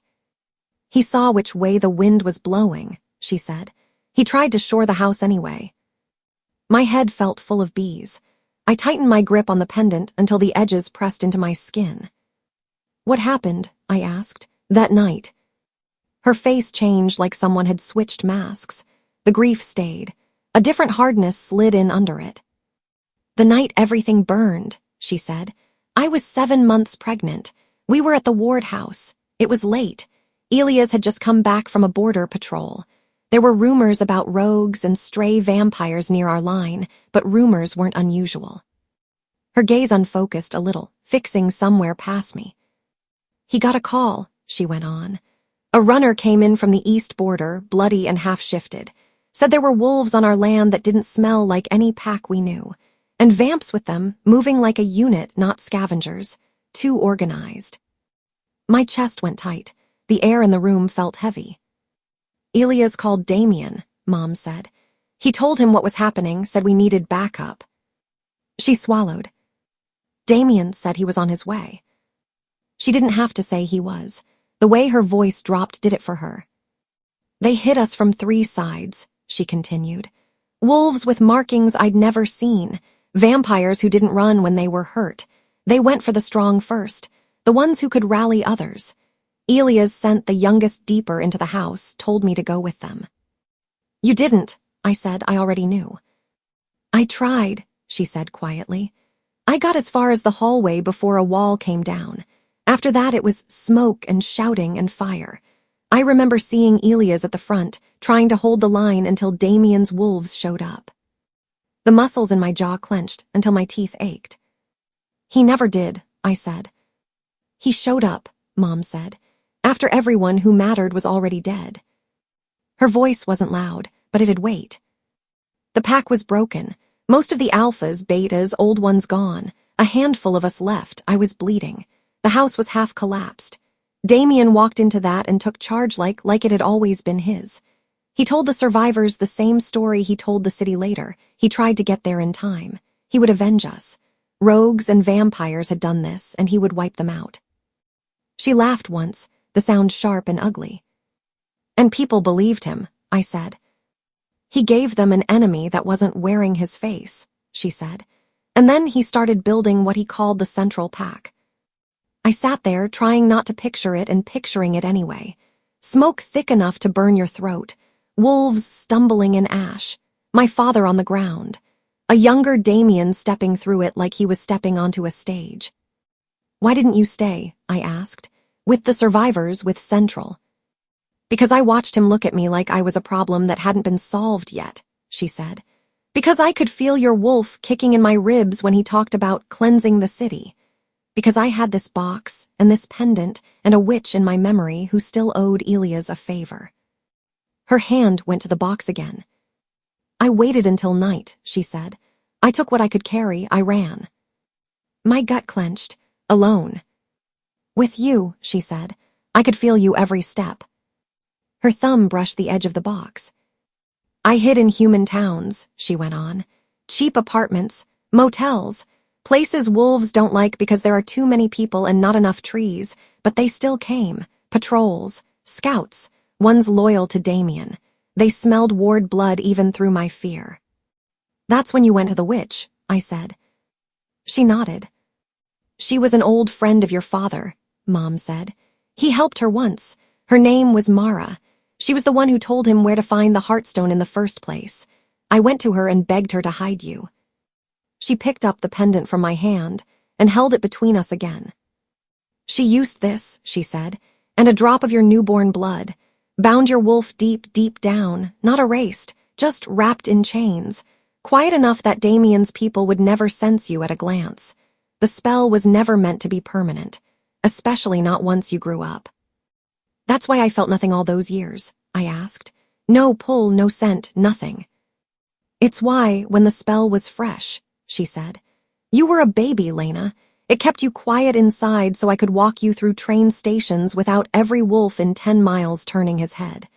He saw which way the wind was blowing, she said. He tried to shore the house anyway. My head felt full of bees. I tightened my grip on the pendant until the edges pressed into my skin. What happened? I asked. That night. Her face changed like someone had switched masks. The grief stayed. A different hardness slid in under it. The night everything burned, she said. I was 7 months pregnant. We were at the ward house. It was late. Elias had just come back from a border patrol. There were rumors about rogues and stray vampires near our line, but rumors weren't unusual. Her gaze unfocused a little, fixing somewhere past me. He got a call, she went on. A runner came in from the east border, bloody and half-shifted. Said there were wolves on our land that didn't smell like any pack we knew. And vamps with them, moving like a unit, not scavengers. Too organized. My chest went tight. The air in the room felt heavy. Elias called Damien, Mom said. He told him what was happening, said we needed backup. She swallowed. Damien said he was on his way. She didn't have to say he was. The way her voice dropped did it for her. They hit us from 3 sides, she continued. Wolves with markings I'd never seen. Vampires who didn't run when they were hurt. They went for the strong first, the ones who could rally others. Elias sent the youngest deeper into the house, told me to go with them. You didn't, I said. I already knew. I tried, she said quietly. I got as far as the hallway before a wall came down. After that it was smoke and shouting and fire. I remember seeing Elias at the front, trying to hold the line until Damien's wolves showed up. The muscles in my jaw clenched until my teeth ached. He never did, I said. He showed up, Mom said, after everyone who mattered was already dead. Her voice wasn't loud, but it'd weight. The pack was broken. Most of the alphas, betas, old ones gone. A handful of us left. I was bleeding. The house was half collapsed. Damien walked into that and took charge like it had always been his. He told the survivors the same story he told the city later. He tried to get there in time. He would avenge us. Rogues and vampires had done this, and he would wipe them out. She laughed once, the sound sharp and ugly. And people believed him, I said. He gave them an enemy that wasn't wearing his face, she said. And then he started building what he called the Central Pack. I sat there, trying not to picture it and picturing it anyway. Smoke thick enough to burn your throat. Wolves stumbling in ash. My father on the ground. A younger Damien stepping through it like he was stepping onto a stage. Why didn't you stay? I asked. With the survivors, with Central. Because I watched him look at me like I was a problem that hadn't been solved yet, she said. Because I could feel your wolf kicking in my ribs when he talked about cleansing the city. Because I had this box and this pendant and a witch in my memory who still owed Elias a favor. Her hand went to the box again. I waited until night, she said. I took what I could carry, I ran. My gut clenched. Alone. With you, she said. I could feel you every step. Her thumb brushed the edge of the box. I hid in human towns, she went on. Cheap apartments, motels, places wolves don't like because there are too many people and not enough trees, but they still came. Patrols, scouts, ones loyal to Damien. They smelled ward blood even through my fear. That's when you went to the witch, I said. She nodded. She was an old friend of your father, Mom said. He helped her once. Her name was Mara. She was the one who told him where to find the Heartstone in the first place. I went to her and begged her to hide you. She picked up the pendant from my hand and held it between us again. She used this, she said, and a drop of your newborn blood, bound your wolf deep, deep down, not erased, just wrapped in chains, quiet enough that Damien's people would never sense you at a glance. The spell was never meant to be permanent, especially not once you grew up. That's why I felt nothing all those years, I asked. No pull, no scent, nothing. It's why, when the spell was fresh, she said. You were a baby, Lena. It kept you quiet inside so I could walk you through train stations without every wolf in 10 miles turning his head.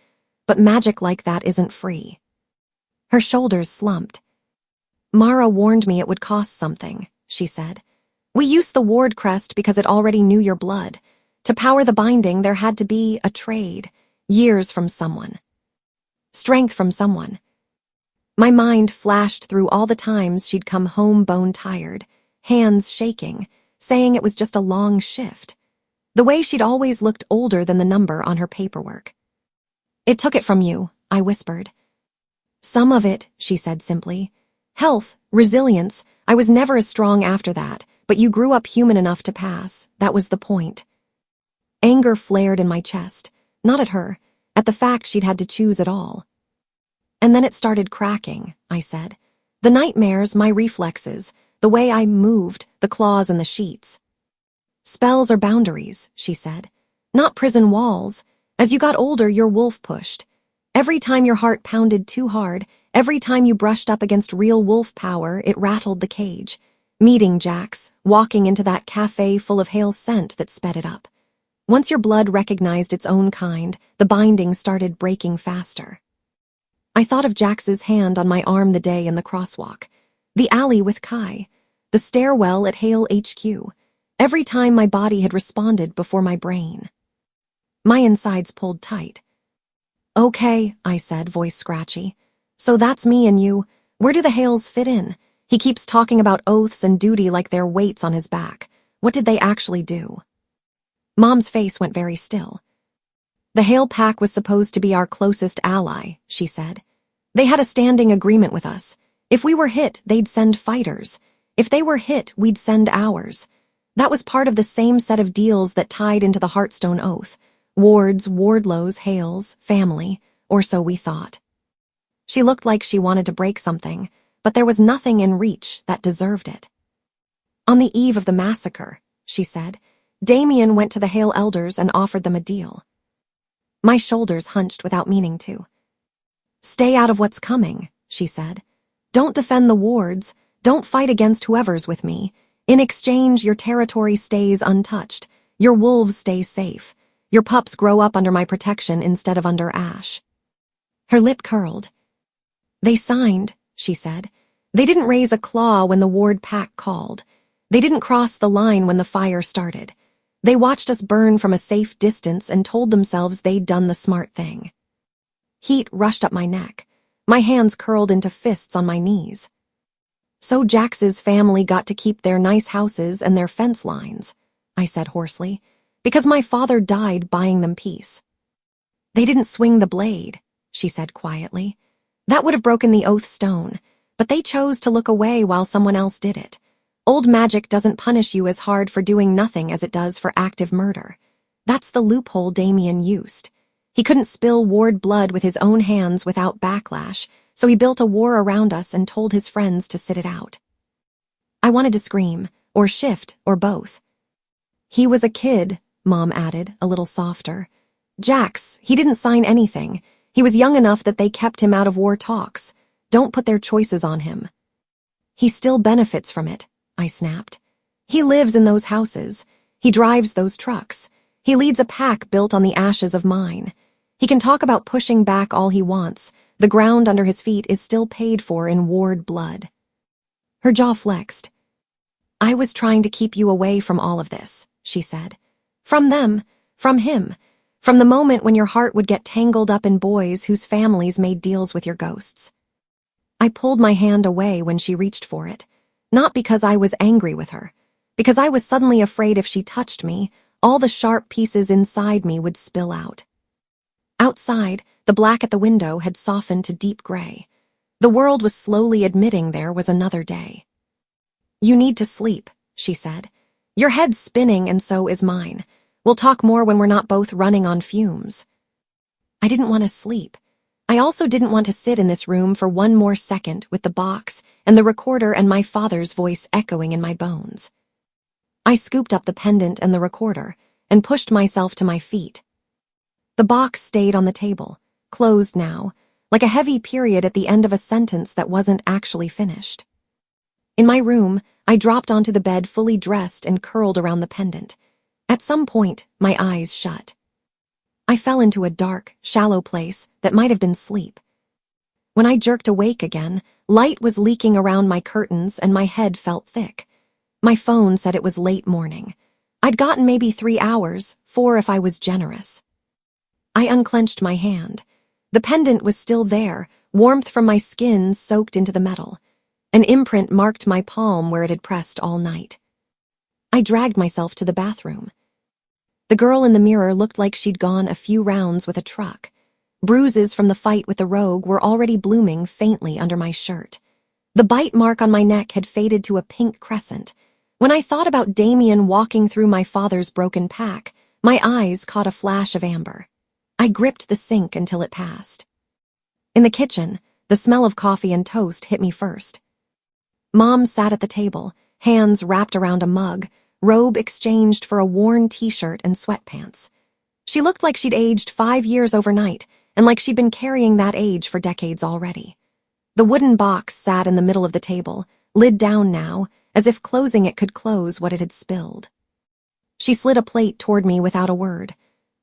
But magic like that isn't free. Her shoulders slumped. Mara warned me it would cost something, she said. We used the ward crest because it already knew your blood. To power the binding, there had to be a trade, years from someone. Strength from someone. My mind flashed through all the times she'd come home bone-tired, hands shaking, saying it was just a long shift. The way she'd always looked older than the number on her paperwork. It took it from you, I whispered. Some of it, she said simply. Health, resilience, I was never as strong after that, but you grew up human enough to pass. That was the point. Anger flared in my chest, not at her, at the fact she'd had to choose it all. And then it started cracking, I said. The nightmares, my reflexes, the way I moved, the claws and the sheets. Spells are boundaries, she said. Not prison walls. As you got older, your wolf pushed. Every time your heart pounded too hard, every time you brushed up against real wolf power, it rattled the cage. Meeting Jax, walking into that cafe full of Hale's scent that sped it up. Once your blood recognized its own kind, the binding started breaking faster. I thought of Jax's hand on my arm the day in the crosswalk, the alley with Kai, the stairwell at Hale HQ, every time my body had responded before my brain. My insides pulled tight. Okay, I said, voice scratchy. So that's me and you. Where do the Hales fit in? He keeps talking about oaths and duty like they're weights on his back. What did they actually do? Mom's face went very still. The Hale pack was supposed to be our closest ally, she said. They had a standing agreement with us. If we were hit, they'd send fighters. If they were hit, we'd send ours. That was part of the same set of deals that tied into the Heartstone Oath. Wards, Wardlows, Hales, family, or so we thought. She looked like she wanted to break something, but there was nothing in reach that deserved it. On the eve of the massacre, she said, Damien went to the Hale elders and offered them a deal. My shoulders hunched without meaning to. Stay out of what's coming, she said. Don't defend the wards. Don't fight against whoever's with me. In exchange, your territory stays untouched. Your wolves stay safe. Your pups grow up under my protection instead of under Ash. Her lip curled. They signed, she said. They didn't raise a claw when the ward pack called. They didn't cross the line when the fire started. They watched us burn from a safe distance and told themselves they'd done the smart thing. Heat rushed up my neck. My hands curled into fists on my knees. So Jax's family got to keep their nice houses and their fence lines, I said hoarsely, because my father died buying them peace. They didn't swing the blade, she said quietly. That would have broken the oath stone, but they chose to look away while someone else did it. Old magic doesn't punish you as hard for doing nothing as it does for active murder. That's the loophole Damien used. He couldn't spill ward blood with his own hands without backlash, so he built a war around us and told his friends to sit it out. I wanted to scream, or shift, or both. He was a kid, Mom added, a little softer. Jax, he didn't sign anything. He was young enough that they kept him out of war talks. Don't put their choices on him. He still benefits from it, I snapped. He lives in those houses. He drives those trucks. He leads a pack built on the ashes of mine. He can talk about pushing back all he wants. The ground under his feet is still paid for in ward blood. Her jaw flexed. I was trying to keep you away from all of this, she said. From them, from him, From the moment when your heart would get tangled up in boys whose families made deals with your ghosts. I pulled my hand away when she reached for it, not because I was angry with her, because I was suddenly afraid if she touched me, all the sharp pieces inside me would spill out. Outside, the black at the window had softened to deep gray. The world was slowly admitting there was another day. "You need to sleep," she said. "Your head's spinning and so is mine. We'll talk more when we're not both running on fumes." I didn't want to sleep. I also didn't want to sit in this room for one more second with the box and the recorder and my father's voice echoing in my bones. I scooped up the pendant and the recorder and pushed myself to my feet. The box stayed on the table, closed now, like a heavy period at the end of a sentence that wasn't actually finished. In my room, I dropped onto the bed fully dressed and curled around the pendant. At some point, my eyes shut. I fell into a dark, shallow place that might have been sleep. When I jerked awake again, light was leaking around my curtains and my head felt thick. My phone said it was late morning. I'd gotten maybe 3 hours, 4 if I was generous. I unclenched my hand. The pendant was still there, warmth from my skin soaked into the metal. An imprint marked my palm where it had pressed all night. I dragged myself to the bathroom. The girl in the mirror looked like she'd gone a few rounds with a truck. Bruises from the fight with the rogue were already blooming faintly under my shirt. The bite mark on my neck had faded to a pink crescent. When I thought about Damien walking through my father's broken pack, my eyes caught a flash of amber. I gripped the sink until it passed. In the kitchen, the smell of coffee and toast hit me first. Mom sat at the table, hands wrapped around a mug, robe exchanged for a worn t-shirt and sweatpants. She looked like she'd aged 5 years overnight, and like she'd been carrying that age for decades already. The wooden box sat in the middle of the table, lid down now, as if closing it could close what it had spilled. She slid a plate toward me without a word.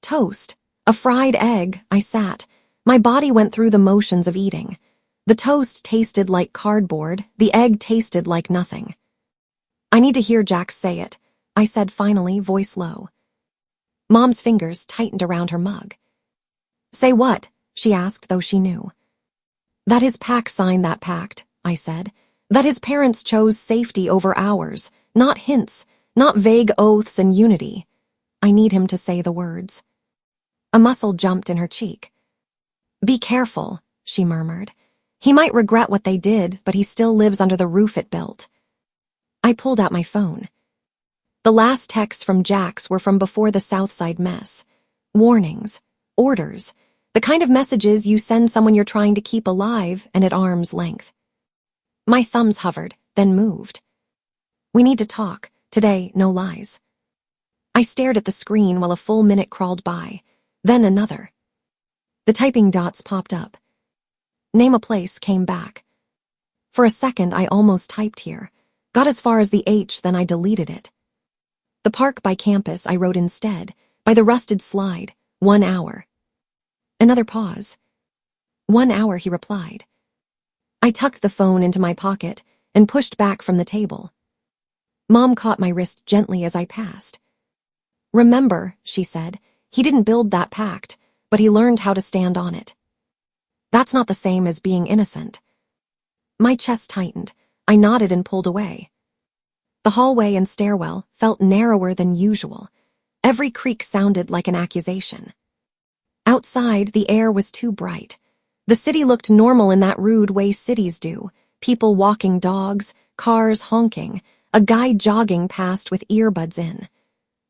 Toast, a fried egg. I sat. My body went through the motions of eating. The toast tasted like cardboard, the egg tasted like nothing. "I need to hear Jax say it," I said finally, voice low. Mom's fingers tightened around her mug. "Say what?" she asked, though she knew. "That his pack signed that pact," I said. "That his parents chose safety over ours, not hints, not vague oaths and unity. I need him to say the words." A muscle jumped in her cheek. "Be careful," she murmured. "He might regret what they did, but he still lives under the roof it built." I pulled out my phone. The last texts from Jax were from before the Southside mess. Warnings, orders, the kind of messages you send someone you're trying to keep alive and at arm's length. My thumbs hovered, then moved. "We need to talk. Today, no lies." I stared at the screen while a full minute crawled by, then another. The typing dots popped up. "Name a place" came back. For a second, I almost typed here. Got as far as the H, then I deleted it. The park by campus I wrote instead, by the rusted slide, 1 hour. Another pause. 1 hour, he replied. I tucked the phone into my pocket and pushed back from the table. Mom caught my wrist gently as I passed. "Remember," she said, "he didn't build that pact, but he learned how to stand on it. That's not the same as being innocent." My chest tightened. I nodded and pulled away. The hallway and stairwell felt narrower than usual. Every creak sounded like an accusation. Outside, the air was too bright. The city looked normal in that rude way cities do. People walking dogs, cars honking, a guy jogging past with earbuds in.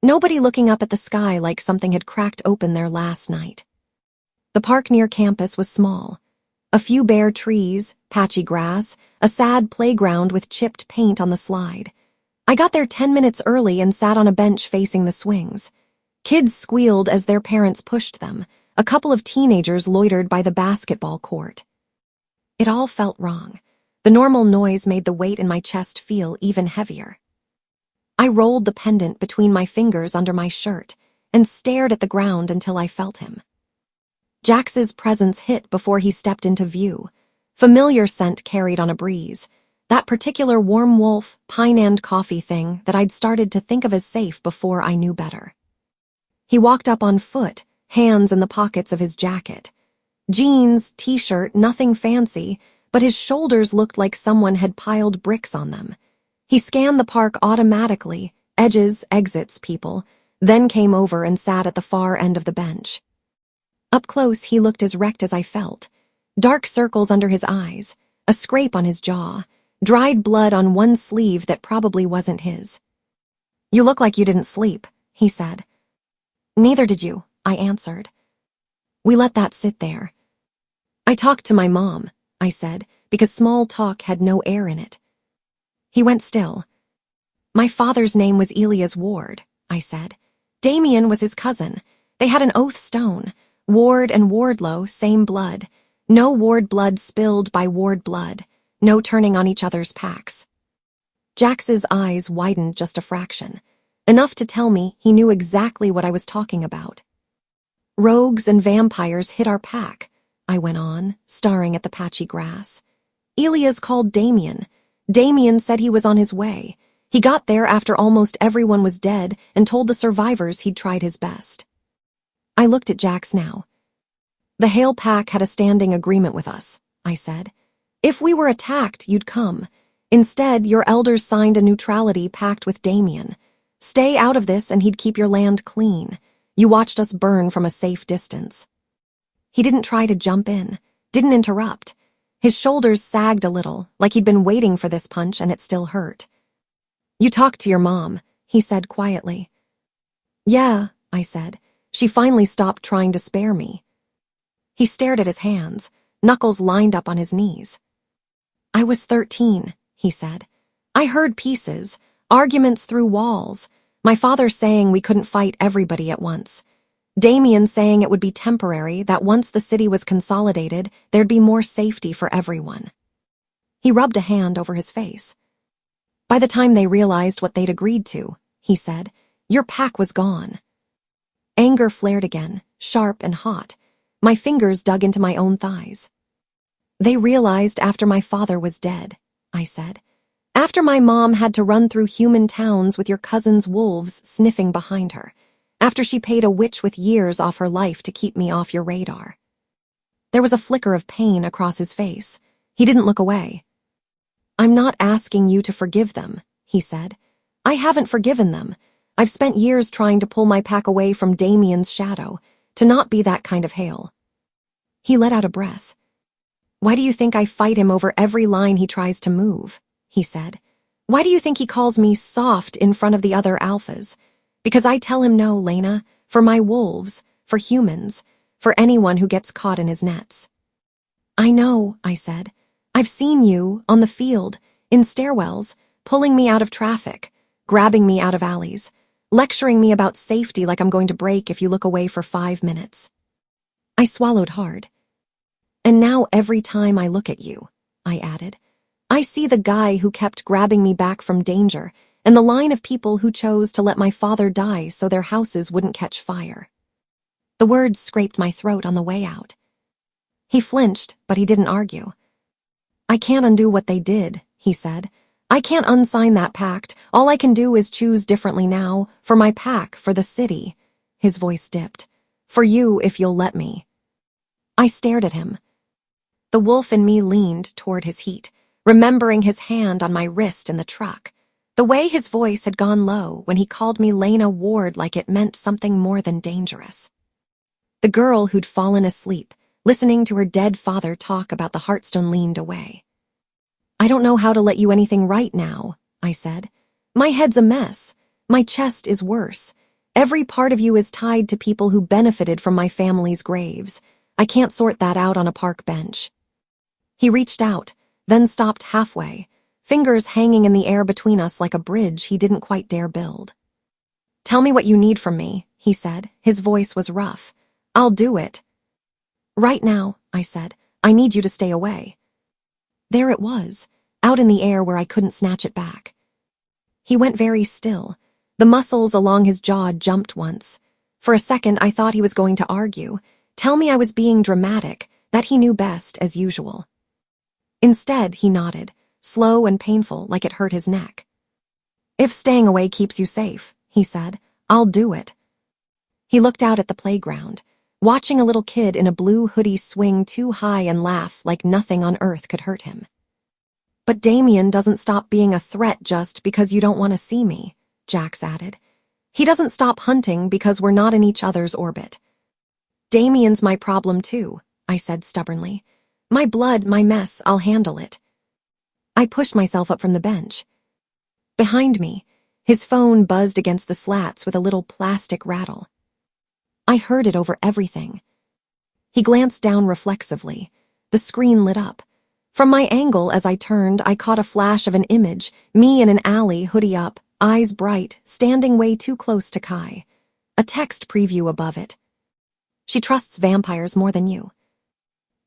Nobody looking up at the sky like something had cracked open there last night. The park near campus was small. A few bare trees, patchy grass, a sad playground with chipped paint on the slide. I got there 10 minutes early and sat on a bench facing the swings. Kids squealed as their parents pushed them. A couple of teenagers loitered by the basketball court. It all felt wrong. The normal noise made the weight in my chest feel even heavier. I rolled the pendant between my fingers under my shirt and stared at the ground until I felt him. Jax's presence hit before he stepped into view. Familiar scent carried on a breeze. That particular warm wolf, pine and coffee thing that I'd started to think of as safe before I knew better. He walked up on foot, hands in the pockets of his jacket. Jeans, t-shirt, nothing fancy, but his shoulders looked like someone had piled bricks on them. He scanned the park automatically, edges, exits, people, then came over and sat at the far end of the bench. Up close, he looked as wrecked as I felt. Dark circles under his eyes, a scrape on his jaw, dried blood on one sleeve that probably wasn't his. "You look like you didn't sleep," he said. "Neither did you," I answered. We let that sit there. "I talked to my mom," I said, because small talk had no air in it. He went still. "My father's name was Elias Ward," I said. "Damien was his cousin. They had an oath stone. Ward and Wardlow, same blood. No Ward blood spilled by Ward blood. No turning on each other's packs." Jax's eyes widened just a fraction, enough to tell me he knew exactly what I was talking about. "Rogues and vampires hit our pack," I went on, staring at the patchy grass. "Elias called Damien. Damien said he was on his way. He got there after almost everyone was dead and told the survivors he'd tried his best." I looked at Jax now. "The Hale Pack had a standing agreement with us," I said. "If we were attacked, you'd come. Instead, your elders signed a neutrality pact with Damien. Stay out of this and he'd keep your land clean. You watched us burn from a safe distance." He didn't try to jump in, didn't interrupt. His shoulders sagged a little, like he'd been waiting for this punch and it still hurt. "You talked to your mom," he said quietly. "Yeah," I said. "She finally stopped trying to spare me." He stared at his hands, knuckles lined up on his knees. "I was 13, he said. "I heard pieces, arguments through walls, my father saying we couldn't fight everybody at once. Damien saying it would be temporary, that once the city was consolidated, there'd be more safety for everyone." He rubbed a hand over his face. "By the time they realized what they'd agreed to," he said, "your pack was gone." Anger flared again, sharp and hot. My fingers dug into my own thighs. "They realized after my father was dead," I said. "After my mom had to run through human towns with your cousin's wolves sniffing behind her. After she paid a witch with years off her life to keep me off your radar." There was a flicker of pain across his face. He didn't look away. "I'm not asking you to forgive them," he said. "I haven't forgiven them. I've spent years trying to pull my pack away from Damien's shadow, to not be that kind of Hale." He let out a breath. "Why do you think I fight him over every line he tries to move?" he said. "Why do you think he calls me soft in front of the other alphas? Because I tell him no, Lena, for my wolves, for humans, for anyone who gets caught in his nets." "I know," I said. "I've seen you, on the field, in stairwells, pulling me out of traffic, grabbing me out of alleys, lecturing me about safety like I'm going to break if you look away for 5 minutes." I swallowed hard. "And now every time I look at you," I added, "I see the guy who kept grabbing me back from danger and the line of people who chose to let my father die so their houses wouldn't catch fire." The words scraped my throat on the way out. He flinched, but he didn't argue. "I can't undo what they did," he said. "I can't unsign that pact. All I can do is choose differently now, for my pack, for the city." His voice dipped. "For you, if you'll let me." I stared at him. The wolf in me leaned toward his heat, remembering his hand on my wrist in the truck. The way his voice had gone low when he called me Lena Ward like it meant something more than dangerous. The girl who'd fallen asleep, listening to her dead father talk about the Heartstone, leaned away. "I don't know how to let you anything right now," I said. "My head's a mess. My chest is worse. Every part of you is tied to people who benefited from my family's graves. I can't sort that out on a park bench." He reached out, then stopped halfway, fingers hanging in the air between us like a bridge he didn't quite dare build. "Tell me what you need from me," he said. His voice was rough. "I'll do it." "Right now," I said, "I need you to stay away." There it was, out in the air where I couldn't snatch it back. He went very still. The muscles along his jaw jumped once. For a second, I thought he was going to argue, tell me I was being dramatic, that he knew best, as usual. Instead, he nodded, slow and painful, like it hurt his neck. "If staying away keeps you safe," he said, "I'll do it." He looked out at the playground. watching a little kid in a blue hoodie swing too high and laugh like nothing on earth could hurt him. But Damien doesn't stop being a threat just because you don't want to see me, Jax added. He doesn't stop hunting because we're not in each other's orbit. Damien's my problem too, I said stubbornly. My blood, my mess, I'll handle it. I pushed myself up from the bench. Behind me, his phone buzzed against the slats with a little plastic rattle. I heard it over everything. He glanced down reflexively. The screen lit up. From my angle as I turned, I caught a flash of an image, me in an alley, hoodie up, eyes bright, standing way too close to Kai. A text preview above it. She trusts vampires more than you.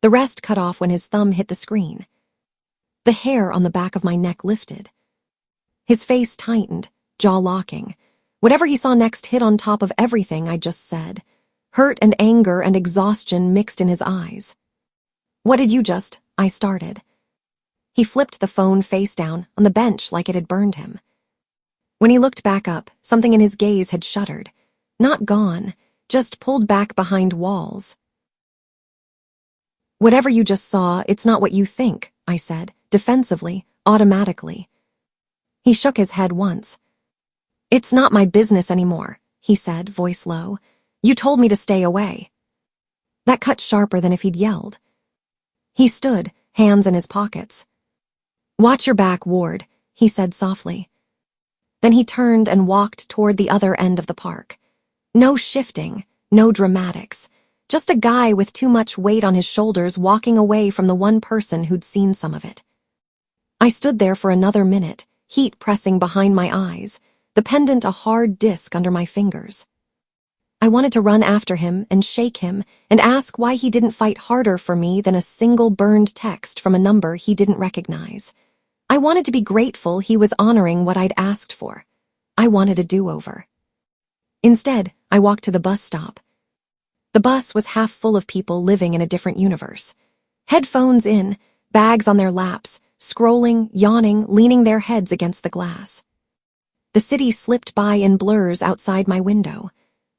The rest cut off when his thumb hit the screen. The hair on the back of my neck lifted. His face tightened, jaw locking. Whatever he saw next hit on top of everything I just said. Hurt and anger and exhaustion mixed in his eyes. What did you just? I started. He flipped the phone face down on the bench like it had burned him. When he looked back up, something in his gaze had shuddered. Not gone, just pulled back behind walls. Whatever you just saw, it's not what you think, I said, defensively, automatically. He shook his head once. It's not my business anymore, he said, voice low. You told me to stay away. That cut sharper than if he'd yelled. He stood, hands in his pockets. Watch your back, Ward, he said softly. Then he turned and walked toward the other end of the park. No shifting, no dramatics. Just a guy with too much weight on his shoulders walking away from the one person who'd seen some of it. I stood there for another minute, heat pressing behind my eyes, the pendant a hard disc under my fingers. I wanted to run after him and shake him and ask why he didn't fight harder for me than a single burned text from a number he didn't recognize. I wanted to be grateful he was honoring what I'd asked for. I wanted a do-over. Instead, I walked to the bus stop. The bus was half full of people living in a different universe. Headphones in, bags on their laps, scrolling, yawning, leaning their heads against the glass. The city slipped by in blurs outside my window.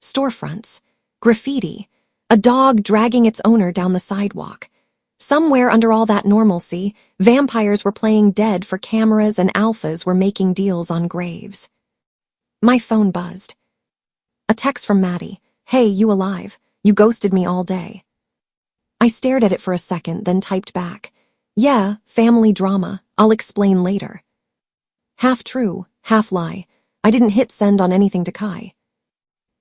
Storefronts, graffiti, a dog dragging its owner down the sidewalk. Somewhere under all that normalcy, vampires were playing dead for cameras and alphas were making deals on graves. My phone buzzed. A text from Maddie. Hey, you alive? You ghosted me all day. I stared at it for a second, then typed back. Yeah, family drama. I'll explain later. Half true, half lie. I didn't hit send on anything to Kai.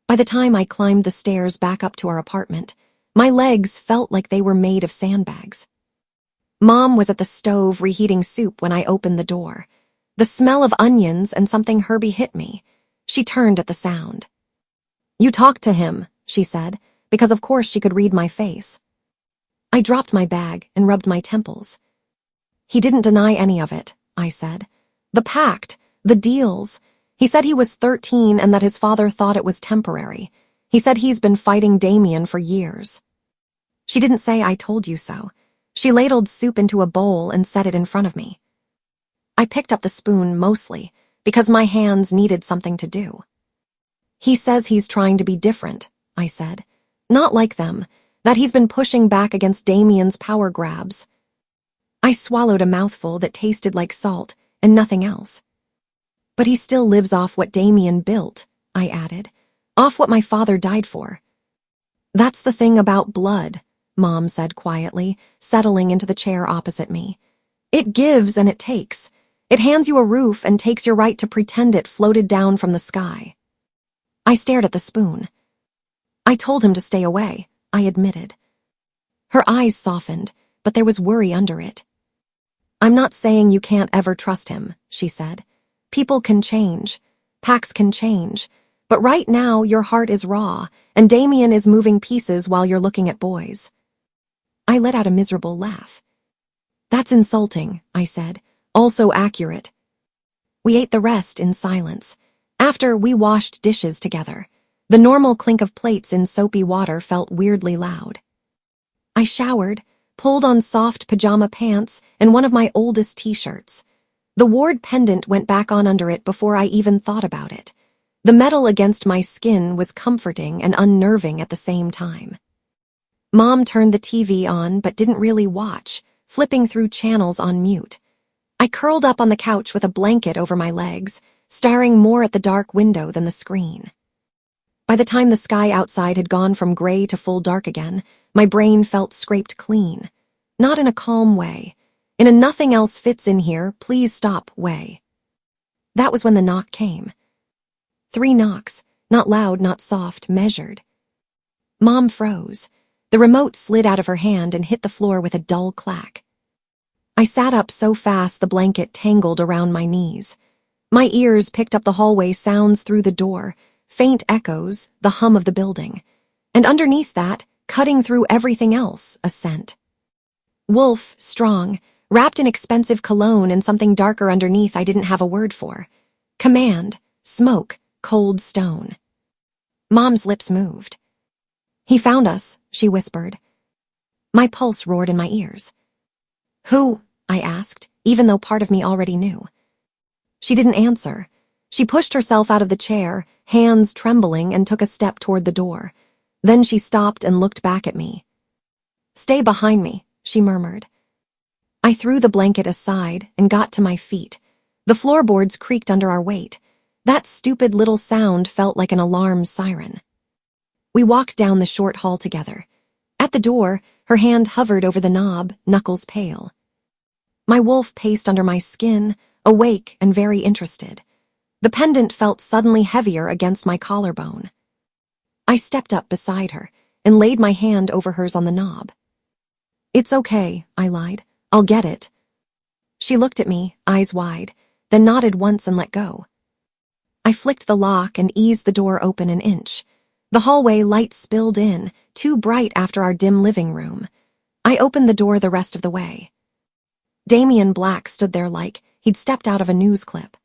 By the time I climbed the stairs back up to our apartment, my legs felt like they were made of sandbags. Mom was at the stove reheating soup when I opened the door. The smell of onions and something herby hit me. She turned at the sound. You talked to him, she said, because of course she could read my face. I dropped my bag and rubbed my temples. He didn't deny any of it, I said. The pact, the deals. He said he was 13 and that his father thought it was temporary. He said he's been fighting Damien for years. She didn't say I told you so. She ladled soup into a bowl and set it in front of me. I picked up the spoon mostly because my hands needed something to do. He says he's trying to be different, I said. Not like them, that he's been pushing back against Damien's power grabs. I swallowed a mouthful that tasted like salt and nothing else. But he still lives off what Damien built, I added, off what my father died for. That's the thing about blood, Mom said quietly, settling into the chair opposite me. It gives and it takes. It hands you a roof and takes your right to pretend it floated down from the sky. I stared at the spoon. I told him to stay away, I admitted. Her eyes softened, but there was worry under it. I'm not saying you can't ever trust him, she said. People can change. Packs can change. But right now, your heart is raw, and Damien is moving pieces while you're looking at boys. I let out a miserable laugh. That's insulting, I said. Also accurate. We ate the rest in silence. After, we washed dishes together. The normal clink of plates in soapy water felt weirdly loud. I showered, pulled on soft pajama pants and one of my oldest t-shirts. The Ward pendant went back on under it before I even thought about it. The metal against my skin was comforting and unnerving at the same time. Mom turned the TV on but didn't really watch, flipping through channels on mute. I curled up on the couch with a blanket over my legs, staring more at the dark window than the screen. By the time the sky outside had gone from gray to full dark again, my brain felt scraped clean. Not in a calm way. In a nothing else fits in here, please stop way. That was when the knock came. 3 knocks, not loud, not soft, measured. Mom froze. The remote slid out of her hand and hit the floor with a dull clack. I sat up so fast the blanket tangled around my knees. My ears picked up the hallway sounds through the door, faint echoes, the hum of the building. And underneath that, cutting through everything else, a scent. Wolf, strong, wrapped in expensive cologne and something darker underneath I didn't have a word for. Command, smoke, cold stone. Mom's lips moved. He found us, she whispered. My pulse roared in my ears. Who? I asked, even though part of me already knew. She didn't answer. She pushed herself out of the chair, hands trembling, and took a step toward the door. Then she stopped and looked back at me. Stay behind me, she murmured. I threw the blanket aside and got to my feet. The floorboards creaked under our weight. That stupid little sound felt like an alarm siren. We walked down the short hall together. At the door, her hand hovered over the knob, knuckles pale. My wolf paced under my skin, awake and very interested. The pendant felt suddenly heavier against my collarbone. I stepped up beside her and laid my hand over hers on the knob. It's okay, I lied. I'll get it. She looked at me, eyes wide, then nodded once and let go. I flicked the lock and eased the door open an inch. The hallway light spilled in, too bright after our dim living room. I opened the door the rest of the way. Damien Black stood there like he'd stepped out of a news clip.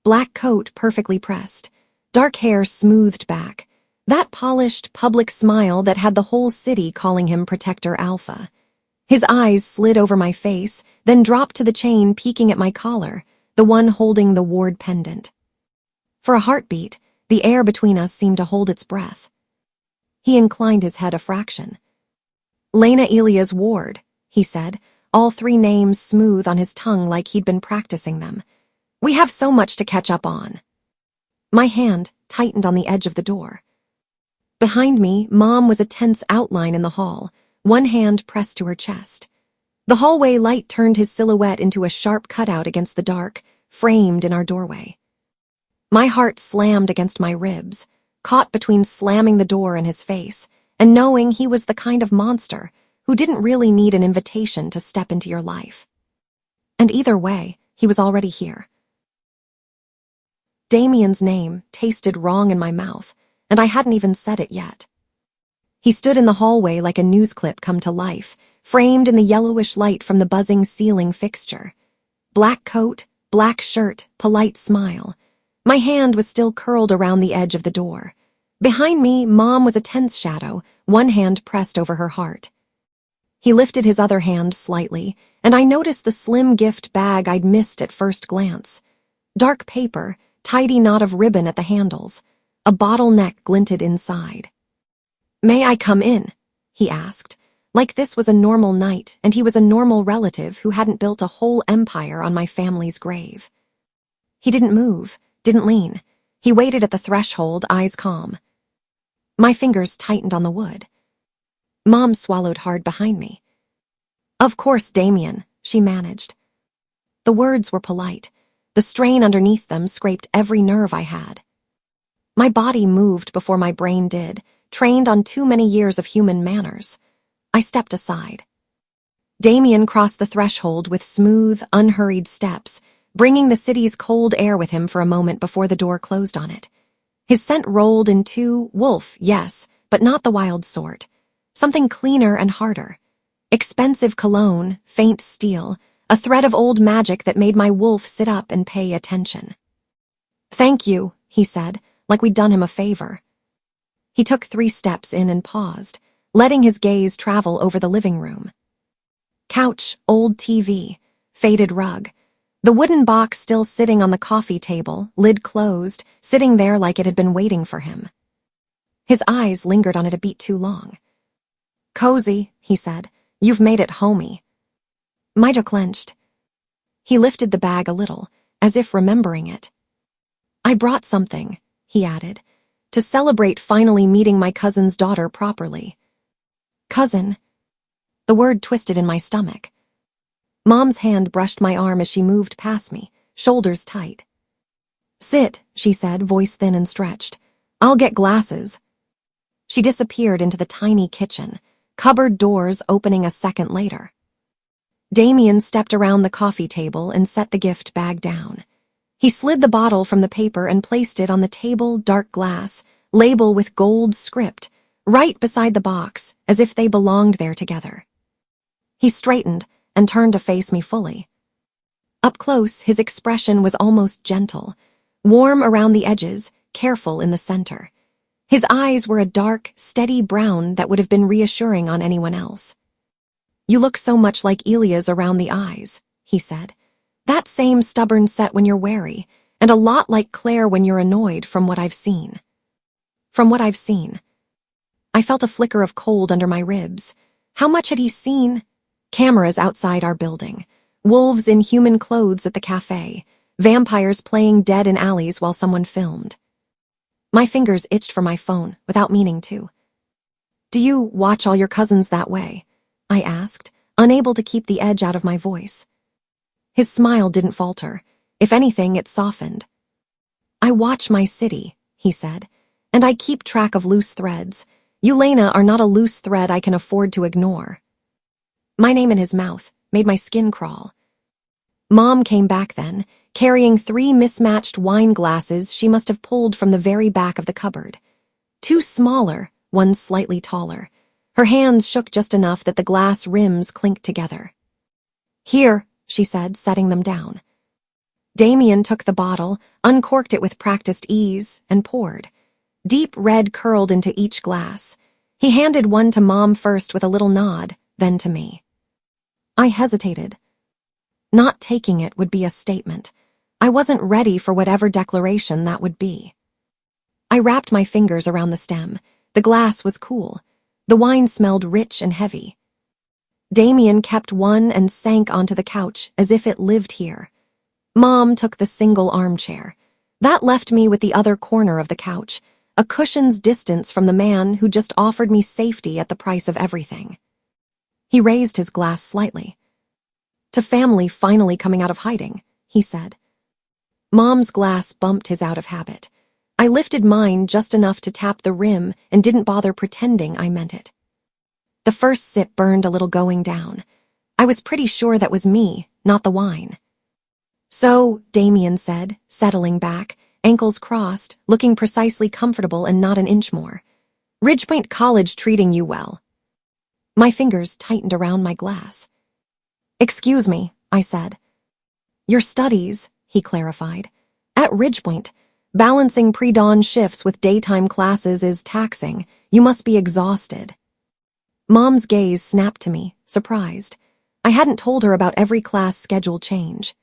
Black coat perfectly pressed, dark hair smoothed back, that polished public smile that had the whole city calling him Protector Alpha. His eyes slid over my face, then dropped to the chain peeking at my collar, the one holding the ward pendant. For a heartbeat, the air between us seemed to hold its breath. He inclined his head a fraction. Lena Elia's ward, he said, all 3 names smooth on his tongue like he'd been practicing them. We have so much to catch up on. My hand tightened on the edge of the door. Behind me, Mom was a tense outline in the hall, one hand pressed to her chest. The hallway light turned his silhouette into a sharp cutout against the dark, framed in our doorway. My heart slammed against my ribs, caught between slamming the door in his face and knowing he was the kind of monster who didn't really need an invitation to step into your life. And either way, he was already here. Damien's name tasted wrong in my mouth, and I hadn't even said it yet. He stood in the hallway like a news clip come to life, framed in the yellowish light from the buzzing ceiling fixture. Black coat, black shirt, polite smile. My hand was still curled around the edge of the door. Behind me, Mom was a tense shadow, one hand pressed over her heart. He lifted his other hand slightly, and I noticed the slim gift bag I'd missed at first glance. Dark paper, tidy knot of ribbon at the handles. A bottleneck glinted inside. May I come in? He asked, like this was a normal night and he was a normal relative who hadn't built a whole empire on my family's grave. He didn't move, didn't lean. He waited at the threshold, eyes calm. My fingers tightened on the wood. Mom swallowed hard behind me. Of course, Damien, she managed. The words were polite. The strain underneath them scraped every nerve I had. My body moved before my brain did, trained on too many years of human manners. I stepped aside. Damien crossed the threshold with smooth, unhurried steps, bringing the city's cold air with him for a moment before the door closed on it. His scent rolled into wolf, yes, but not the wild sort. Something cleaner and harder. Expensive cologne, faint steel, a thread of old magic that made my wolf sit up and pay attention. Thank you, he said, like we'd done him a favor. He took 3 steps in and paused, letting his gaze travel over the living room. Couch, old TV, faded rug. The wooden box still sitting on the coffee table, lid closed, sitting there like it had been waiting for him. His eyes lingered on it a beat too long. Cozy, he said. You've made it homey. My jaw clenched. He lifted the bag a little, as if remembering it. I brought something, he added, to celebrate finally meeting my cousin's daughter properly. Cousin. The word twisted in my stomach. Mom's hand brushed my arm as she moved past me, shoulders tight. Sit, she said, voice thin and stretched. I'll get glasses. She disappeared into the tiny kitchen, cupboard doors opening a second later. Damien stepped around the coffee table and set the gift bag down. He slid the bottle from the paper and placed it on the table, dark glass, label with gold script, right beside the box, as if they belonged there together. He straightened and turned to face me fully. Up close, his expression was almost gentle, warm around the edges, careful in the center. His eyes were a dark, steady brown that would have been reassuring on anyone else. You look so much like Elia's around the eyes, he said. That same stubborn set when you're wary, and a lot like Claire when you're annoyed from what I've seen. From what I've seen. I felt a flicker of cold under my ribs. How much had he seen? Cameras outside our building, wolves in human clothes at the cafe, vampires playing dead in alleys while someone filmed. My fingers itched for my phone without meaning to. Do you watch all your cousins that way? I asked, unable to keep the edge out of my voice. His smile didn't falter. If anything, it softened. I watch my city, he said, and I keep track of loose threads. You, Lena, are not a loose thread I can afford to ignore. My name in his mouth made my skin crawl. Mom came back then, carrying 3 mismatched wine glasses she must have pulled from the very back of the cupboard. 2 smaller, 1 slightly taller. Her hands shook just enough that the glass rims clinked together. Here, she said, setting them down. Damien took the bottle, uncorked it with practiced ease, and poured. Deep red curled into each glass. He handed one to Mom first with a little nod, then to me. I hesitated. Not taking it would be a statement. I wasn't ready for whatever declaration that would be. I wrapped my fingers around the stem. The glass was cool. The wine smelled rich and heavy. Damien kept one and sank onto the couch as if it lived here. Mom took the single armchair. That left me with the other corner of the couch, a cushion's distance from the man who just offered me safety at the price of everything. He raised his glass slightly. To family finally coming out of hiding, he said. Mom's glass bumped his out of habit. I lifted mine just enough to tap the rim and didn't bother pretending I meant it. The first sip burned a little going down. I was pretty sure that was me, not the wine. So, Damien said, settling back, ankles crossed, looking precisely comfortable and not an inch more. Ridgepoint College treating you well. My fingers tightened around my glass. Excuse me, I said. Your studies, he clarified. At Ridgepoint, balancing pre-dawn shifts with daytime classes is taxing. You must be exhausted. Mom's gaze snapped to me, surprised. I hadn't told her about every class schedule change.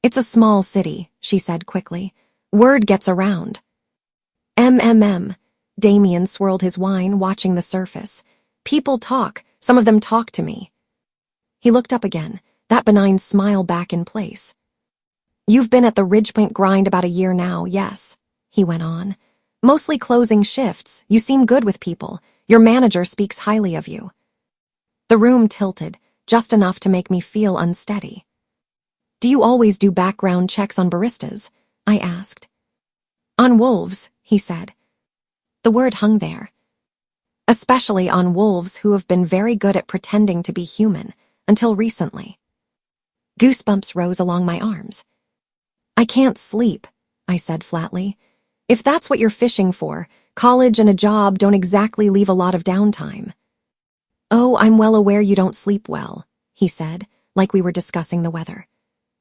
It's a small city, she said quickly. Word gets around. Damien swirled his wine, watching the surface. People talk. Some of them talk to me. He looked up again, that benign smile back in place. You've been at the Ridgepoint grind about a year now, yes, he went on. Mostly closing shifts. You seem good with people. Your manager speaks highly of you. The room tilted, just enough to make me feel unsteady. Do you always do background checks on baristas? I asked. On wolves, he said. The word hung there. Especially on wolves who have been very good at pretending to be human, until recently. Goosebumps rose along my arms. I can't sleep, I said flatly. If that's what you're fishing for, college and a job don't exactly leave a lot of downtime. Oh, I'm well aware you don't sleep well, he said, like we were discussing the weather.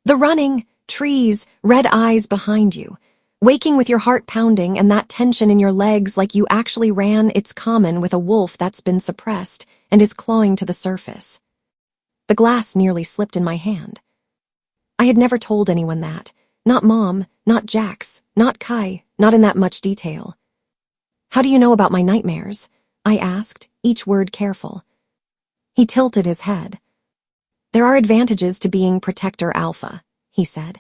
The running, trees, red eyes behind you, waking with your heart pounding and that tension in your legs like you actually ran, it's common with a wolf that's been suppressed and is clawing to the surface. The glass nearly slipped in my hand. I had never told anyone that. Not Mom, not Jax, not Kai, not in that much detail. How do you know about my nightmares? I asked, each word careful. He tilted his head. There are advantages to being Protector Alpha, he said.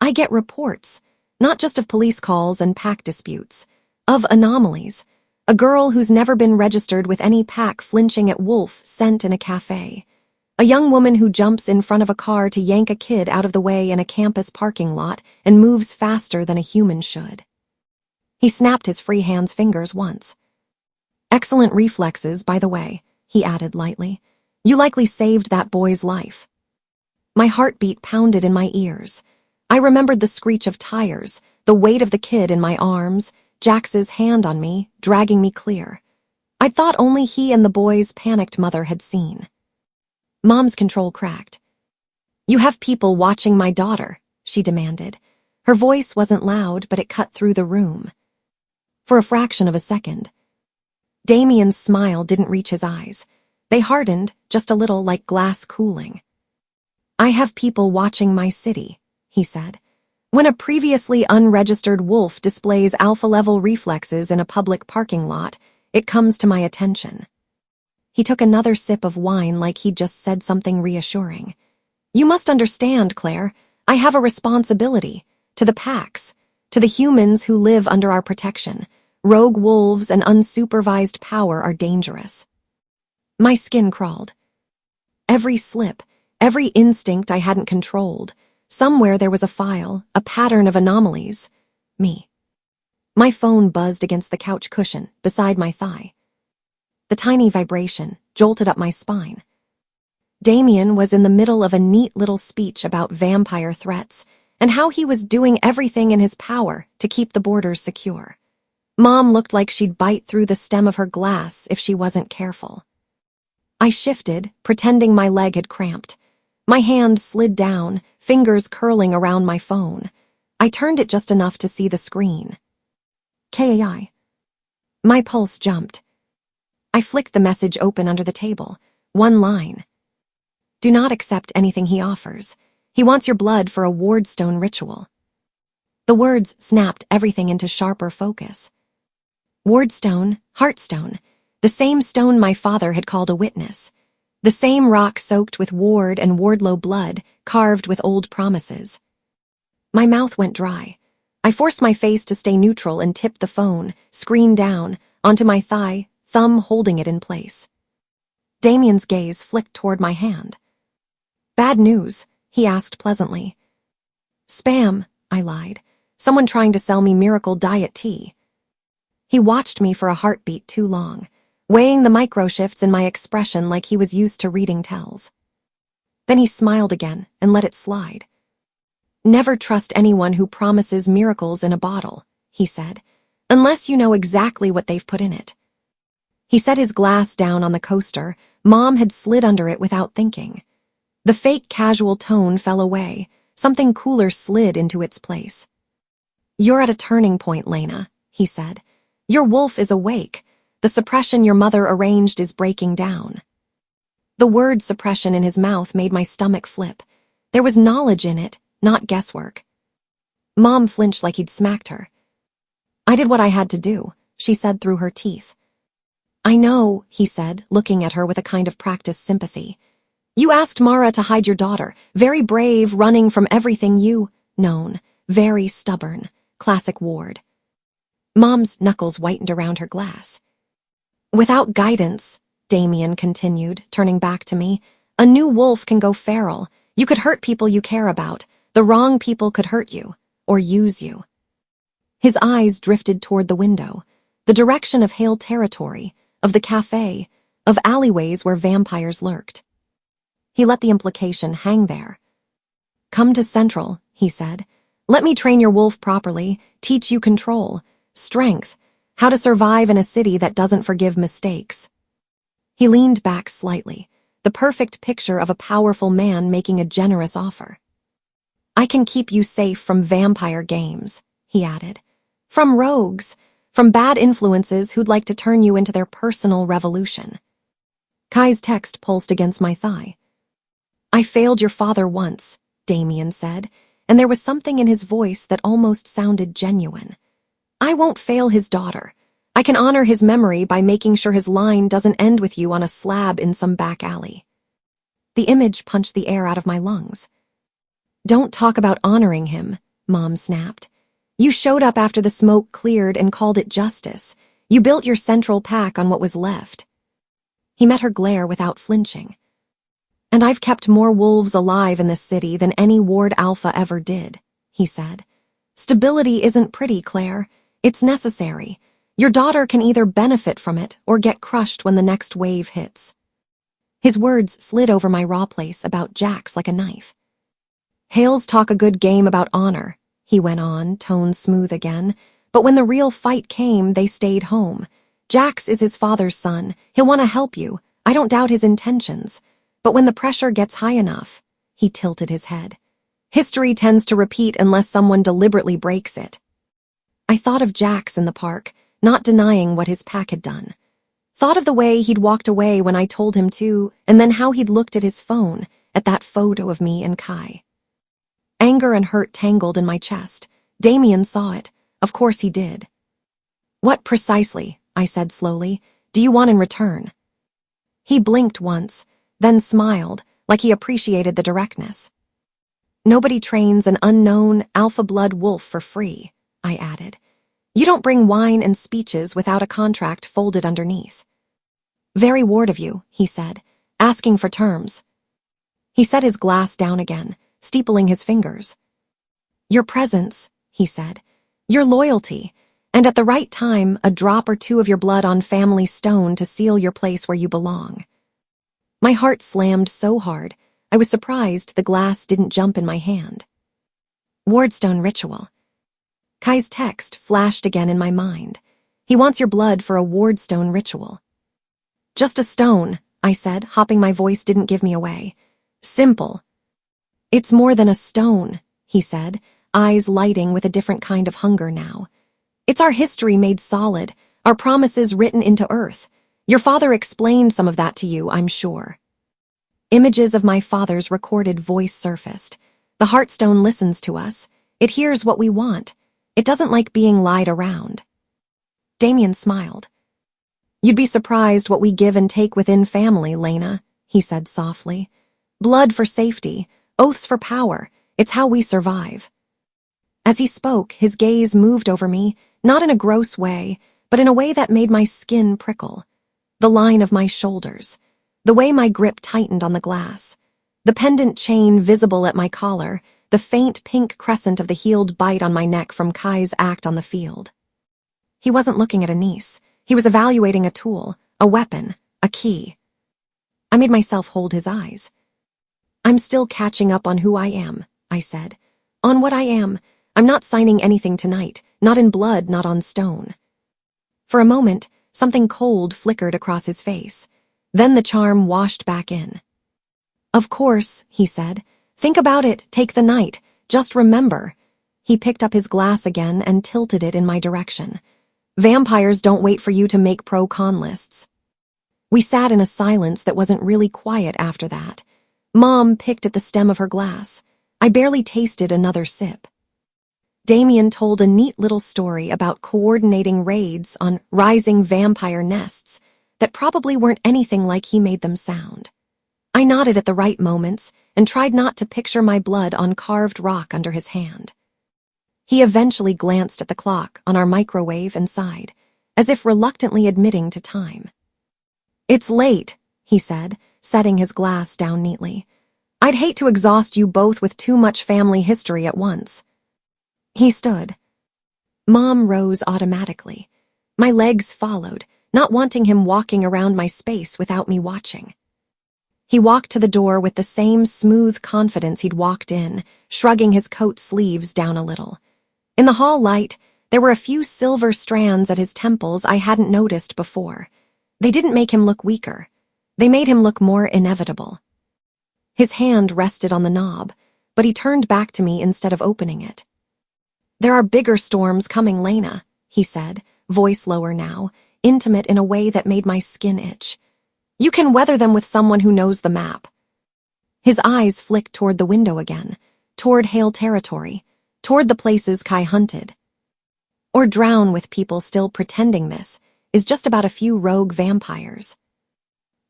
I get reports, not just of police calls and pack disputes, of anomalies. A girl who's never been registered with any pack flinching at wolf scent in a cafe. A young woman who jumps in front of a car to yank a kid out of the way in a campus parking lot and moves faster than a human should. He snapped his free hand's fingers once. Excellent reflexes, by the way, he added lightly. You likely saved that boy's life. My heartbeat pounded in my ears. I remembered the screech of tires, the weight of the kid in my arms, Jax's hand on me, dragging me clear. I'd thought only he and the boy's panicked mother had seen. Mom's control cracked. You have people watching my daughter, she demanded. Her voice wasn't loud, but it cut through the room. For a fraction of a second. Damien's smile didn't reach his eyes. They hardened, just a little like glass cooling. I have people watching my city, he said. When a previously unregistered wolf displays alpha-level reflexes in a public parking lot, it comes to my attention. He took another sip of wine like he'd just said something reassuring. You must understand, Claire, I have a responsibility to the packs, to the humans who live under our protection. Rogue wolves and unsupervised power are dangerous. My skin crawled. Every slip, every instinct I hadn't controlled. Somewhere there was a file, a pattern of anomalies. Me. My phone buzzed against the couch cushion beside my thigh. The tiny vibration jolted up my spine. Damien was in the middle of a neat little speech about vampire threats and how he was doing everything in his power to keep the borders secure. Mom looked like she'd bite through the stem of her glass if she wasn't careful. I shifted, pretending my leg had cramped. My hand slid down, fingers curling around my phone. I turned it just enough to see the screen. KAI. My pulse jumped. I flicked the message open under the table. One line. Do not accept anything he offers. He wants your blood for a wardstone ritual. The words snapped everything into sharper focus. Wardstone, heartstone, the same stone my father had called a witness. The same rock soaked with ward and Wardlow blood, carved with old promises. My mouth went dry. I forced my face to stay neutral and tipped the phone, screen down, onto my thigh, thumb holding it in place. Damien's gaze flicked toward my hand. Bad news, he asked pleasantly. Spam, I lied. Someone trying to sell me miracle diet tea. He watched me for a heartbeat too long, weighing the micro-shifts in my expression like he was used to reading tells. Then he smiled again and let it slide. Never trust anyone who promises miracles in a bottle, he said, unless you know exactly what they've put in it. He set his glass down on the coaster. Mom had slid under it without thinking. The fake casual tone fell away. Something cooler slid into its place. You're at a turning point, Lena, he said. Your wolf is awake. The suppression your mother arranged is breaking down. The word suppression in his mouth made my stomach flip. There was knowledge in it, not guesswork. Mom flinched like he'd smacked her. I did what I had to do, she said through her teeth. I know, he said, looking at her with a kind of practiced sympathy. You asked Mara to hide your daughter. Very brave, running from everything you known. Very stubborn. Classic Ward. Mom's knuckles whitened around her glass. Without guidance, Damien continued, turning back to me, a new wolf can go feral. You could hurt people you care about. The wrong people could hurt you, or use you. His eyes drifted toward the window, the direction of Hale territory, of the cafe, of alleyways where vampires lurked. He let the implication hang there. Come to Central, he said. Let me train your wolf properly, teach you control, strength, how to survive in a city that doesn't forgive mistakes. He leaned back slightly, the perfect picture of a powerful man making a generous offer. I can keep you safe from vampire games, he added. From rogues, from bad influences who'd like to turn you into their personal revolution. Kai's text pulsed against my thigh. I failed your father once, Damien said, and there was something in his voice that almost sounded genuine. I won't fail his daughter. I can honor his memory by making sure his line doesn't end with you on a slab in some back alley. The image punched the air out of my lungs. Don't talk about honoring him, Mom snapped. You showed up after the smoke cleared and called it justice. You built your central pack on what was left. He met her glare without flinching. And I've kept more wolves alive in this city than any Ward Alpha ever did, he said. Stability isn't pretty, Claire. It's necessary. Your daughter can either benefit from it or get crushed when the next wave hits. His words slid over my raw place about Jax like a knife. Hales talk a good game about honor, he went on, tone smooth again, but when the real fight came, they stayed home. Jax is his father's son. He'll want to help you. I don't doubt his intentions. But when the pressure gets high enough, he tilted his head. History tends to repeat unless someone deliberately breaks it. I thought of Jax in the park, not denying what his pack had done. Thought of the way he'd walked away when I told him to, and then how he'd looked at his phone, at that photo of me and Kai. Anger and hurt tangled in my chest. Damien saw it. Of course he did. What precisely, I said slowly, do you want in return? He blinked once, then smiled, like he appreciated the directness. Nobody trains an unknown alpha blood wolf for free, I added. You don't bring wine and speeches without a contract folded underneath. Very Ward of you, he said, asking for terms. He set his glass down again, steepling his fingers. Your presence, he said, your loyalty, and at the right time, a drop or two of your blood on family stone to seal your place where you belong. My heart slammed so hard, I was surprised the glass didn't jump in my hand. Wardstone ritual. Kai's text flashed again in my mind. He wants your blood for a Wardstone ritual. Just a stone, I said, hoping my voice didn't give me away. Simple. It's more than a stone, he said, eyes lighting with a different kind of hunger now. It's our history made solid, our promises written into earth. Your father explained some of that to you, I'm sure. Images of my father's recorded voice surfaced. The Heartstone listens to us. It hears what we want. It doesn't like being lied around. Damien smiled. You'd be surprised what we give and take within family, Lena, he said softly. Blood for safety, oaths for power. It's how we survive. As he spoke, his gaze moved over me, not in a gross way, but in a way that made my skin prickle. The line of my shoulders, the way my grip tightened on the glass, the pendant chain visible at my collar, the faint pink crescent of the healed bite on my neck from Kai's act on the field. He wasn't looking at a niece. He was evaluating a tool, a weapon, a key. I made myself hold his eyes. I'm still catching up on who I am, I said. On what I am. I'm not signing anything tonight, not in blood, not on stone. For a moment, something cold flickered across his face. Then the charm washed back in. Of course, he said. Think about it, take the night. Just remember. He picked up his glass again and tilted it in my direction. Vampires don't wait for you to make pro-con lists. We sat in a silence that wasn't really quiet after that. Mom picked at the stem of her glass. I barely tasted another sip. Damien told a neat little story about coordinating raids on rising vampire nests that probably weren't anything like he made them sound. I nodded at the right moments and tried not to picture my blood on carved rock under his hand. He eventually glanced at the clock on our microwave and sighed, as if reluctantly admitting to time. It's late, he said, setting his glass down neatly. I'd hate to exhaust you both with too much family history at once. He stood. Mom rose automatically. My legs followed, not wanting him walking around my space without me watching. He walked to the door with the same smooth confidence he'd walked in, shrugging his coat sleeves down a little. In the hall light, there were a few silver strands at his temples I hadn't noticed before. They didn't make him look weaker. They made him look more inevitable. His hand rested on the knob, but he turned back to me instead of opening it. There are bigger storms coming, Lena, he said, voice lower now, intimate in a way that made my skin itch. You can weather them with someone who knows the map. His eyes flicked toward the window again, toward Hale territory, toward the places Kai hunted. or drown with people still pretending this, is just about a few rogue vampires.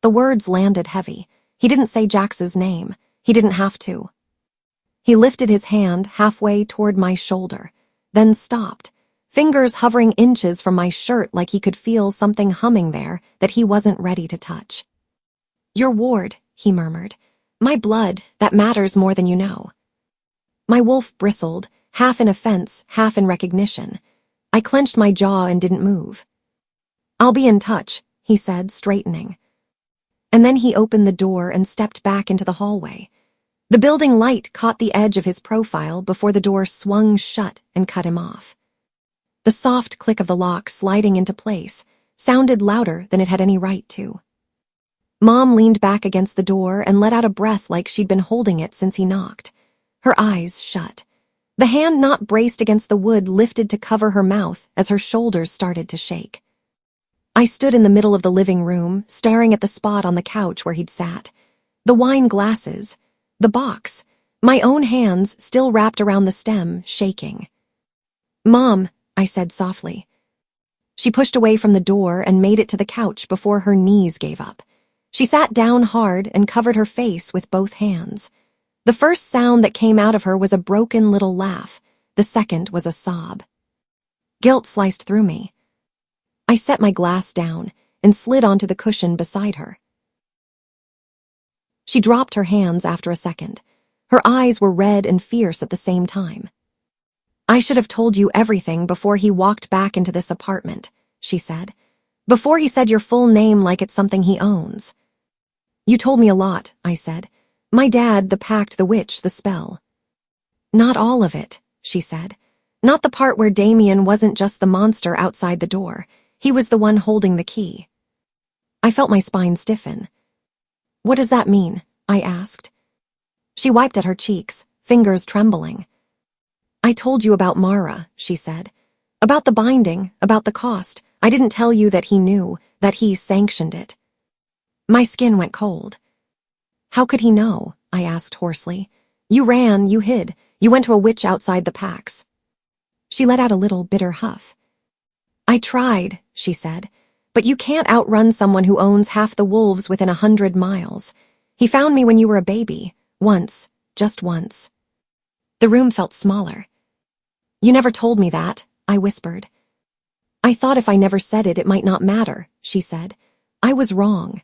The words landed heavy. He didn't say Jax's name. He didn't have to. He lifted his hand halfway toward my shoulder, then stopped, fingers hovering inches from my shirt like he could feel something humming there that he wasn't ready to touch. "Your ward," he murmured. "My blood, that matters more than you know." My wolf bristled, half in offense, half in recognition. I clenched my jaw and didn't move. "I'll be in touch," he said, straightening. And then he opened the door and stepped back into the hallway. The building light caught the edge of his profile before the door swung shut and cut him off. The soft click of the lock sliding into place sounded louder than it had any right to. Mom leaned back against the door and let out a breath like she'd been holding it since he knocked. Her eyes shut. The hand not braced against the wood lifted to cover her mouth as her shoulders started to shake. I stood in the middle of the living room, staring at the spot on the couch where he'd sat. The wine glasses, the box, my own hands still wrapped around the stem, shaking. "Mom," I said softly. She pushed away from the door and made it to the couch before her knees gave up. She sat down hard and covered her face with both hands. The first sound that came out of her was a broken little laugh. The second was a sob. Guilt sliced through me. I set my glass down and slid onto the cushion beside her. She dropped her hands after a second. Her eyes were red and fierce at the same time. "I should have told you everything before he walked back into this apartment," she said. "Before he said your full name like it's something he owns." "You told me a lot," I said. "My dad, the pact, the witch, the spell." "Not all of it," she said. "Not the part where Damien wasn't just the monster outside the door. He was the one holding the key." I felt my spine stiffen. "What does that mean?" I asked. She wiped at her cheeks, fingers trembling. "I told you about Mara," she said. "About the binding, about the cost. I didn't tell you that he knew, that he sanctioned it." My skin went cold. "How could he know?" I asked hoarsely. "You ran, you hid, you went to a witch outside the packs." She let out a little bitter huff. "I tried," she said, "but you can't outrun someone who owns half the wolves within 100 miles. He found me when you were a baby, once, just once." The room felt smaller. "You never told me that," I whispered. "I thought if I never said it, it might not matter," she said. "I was wrong."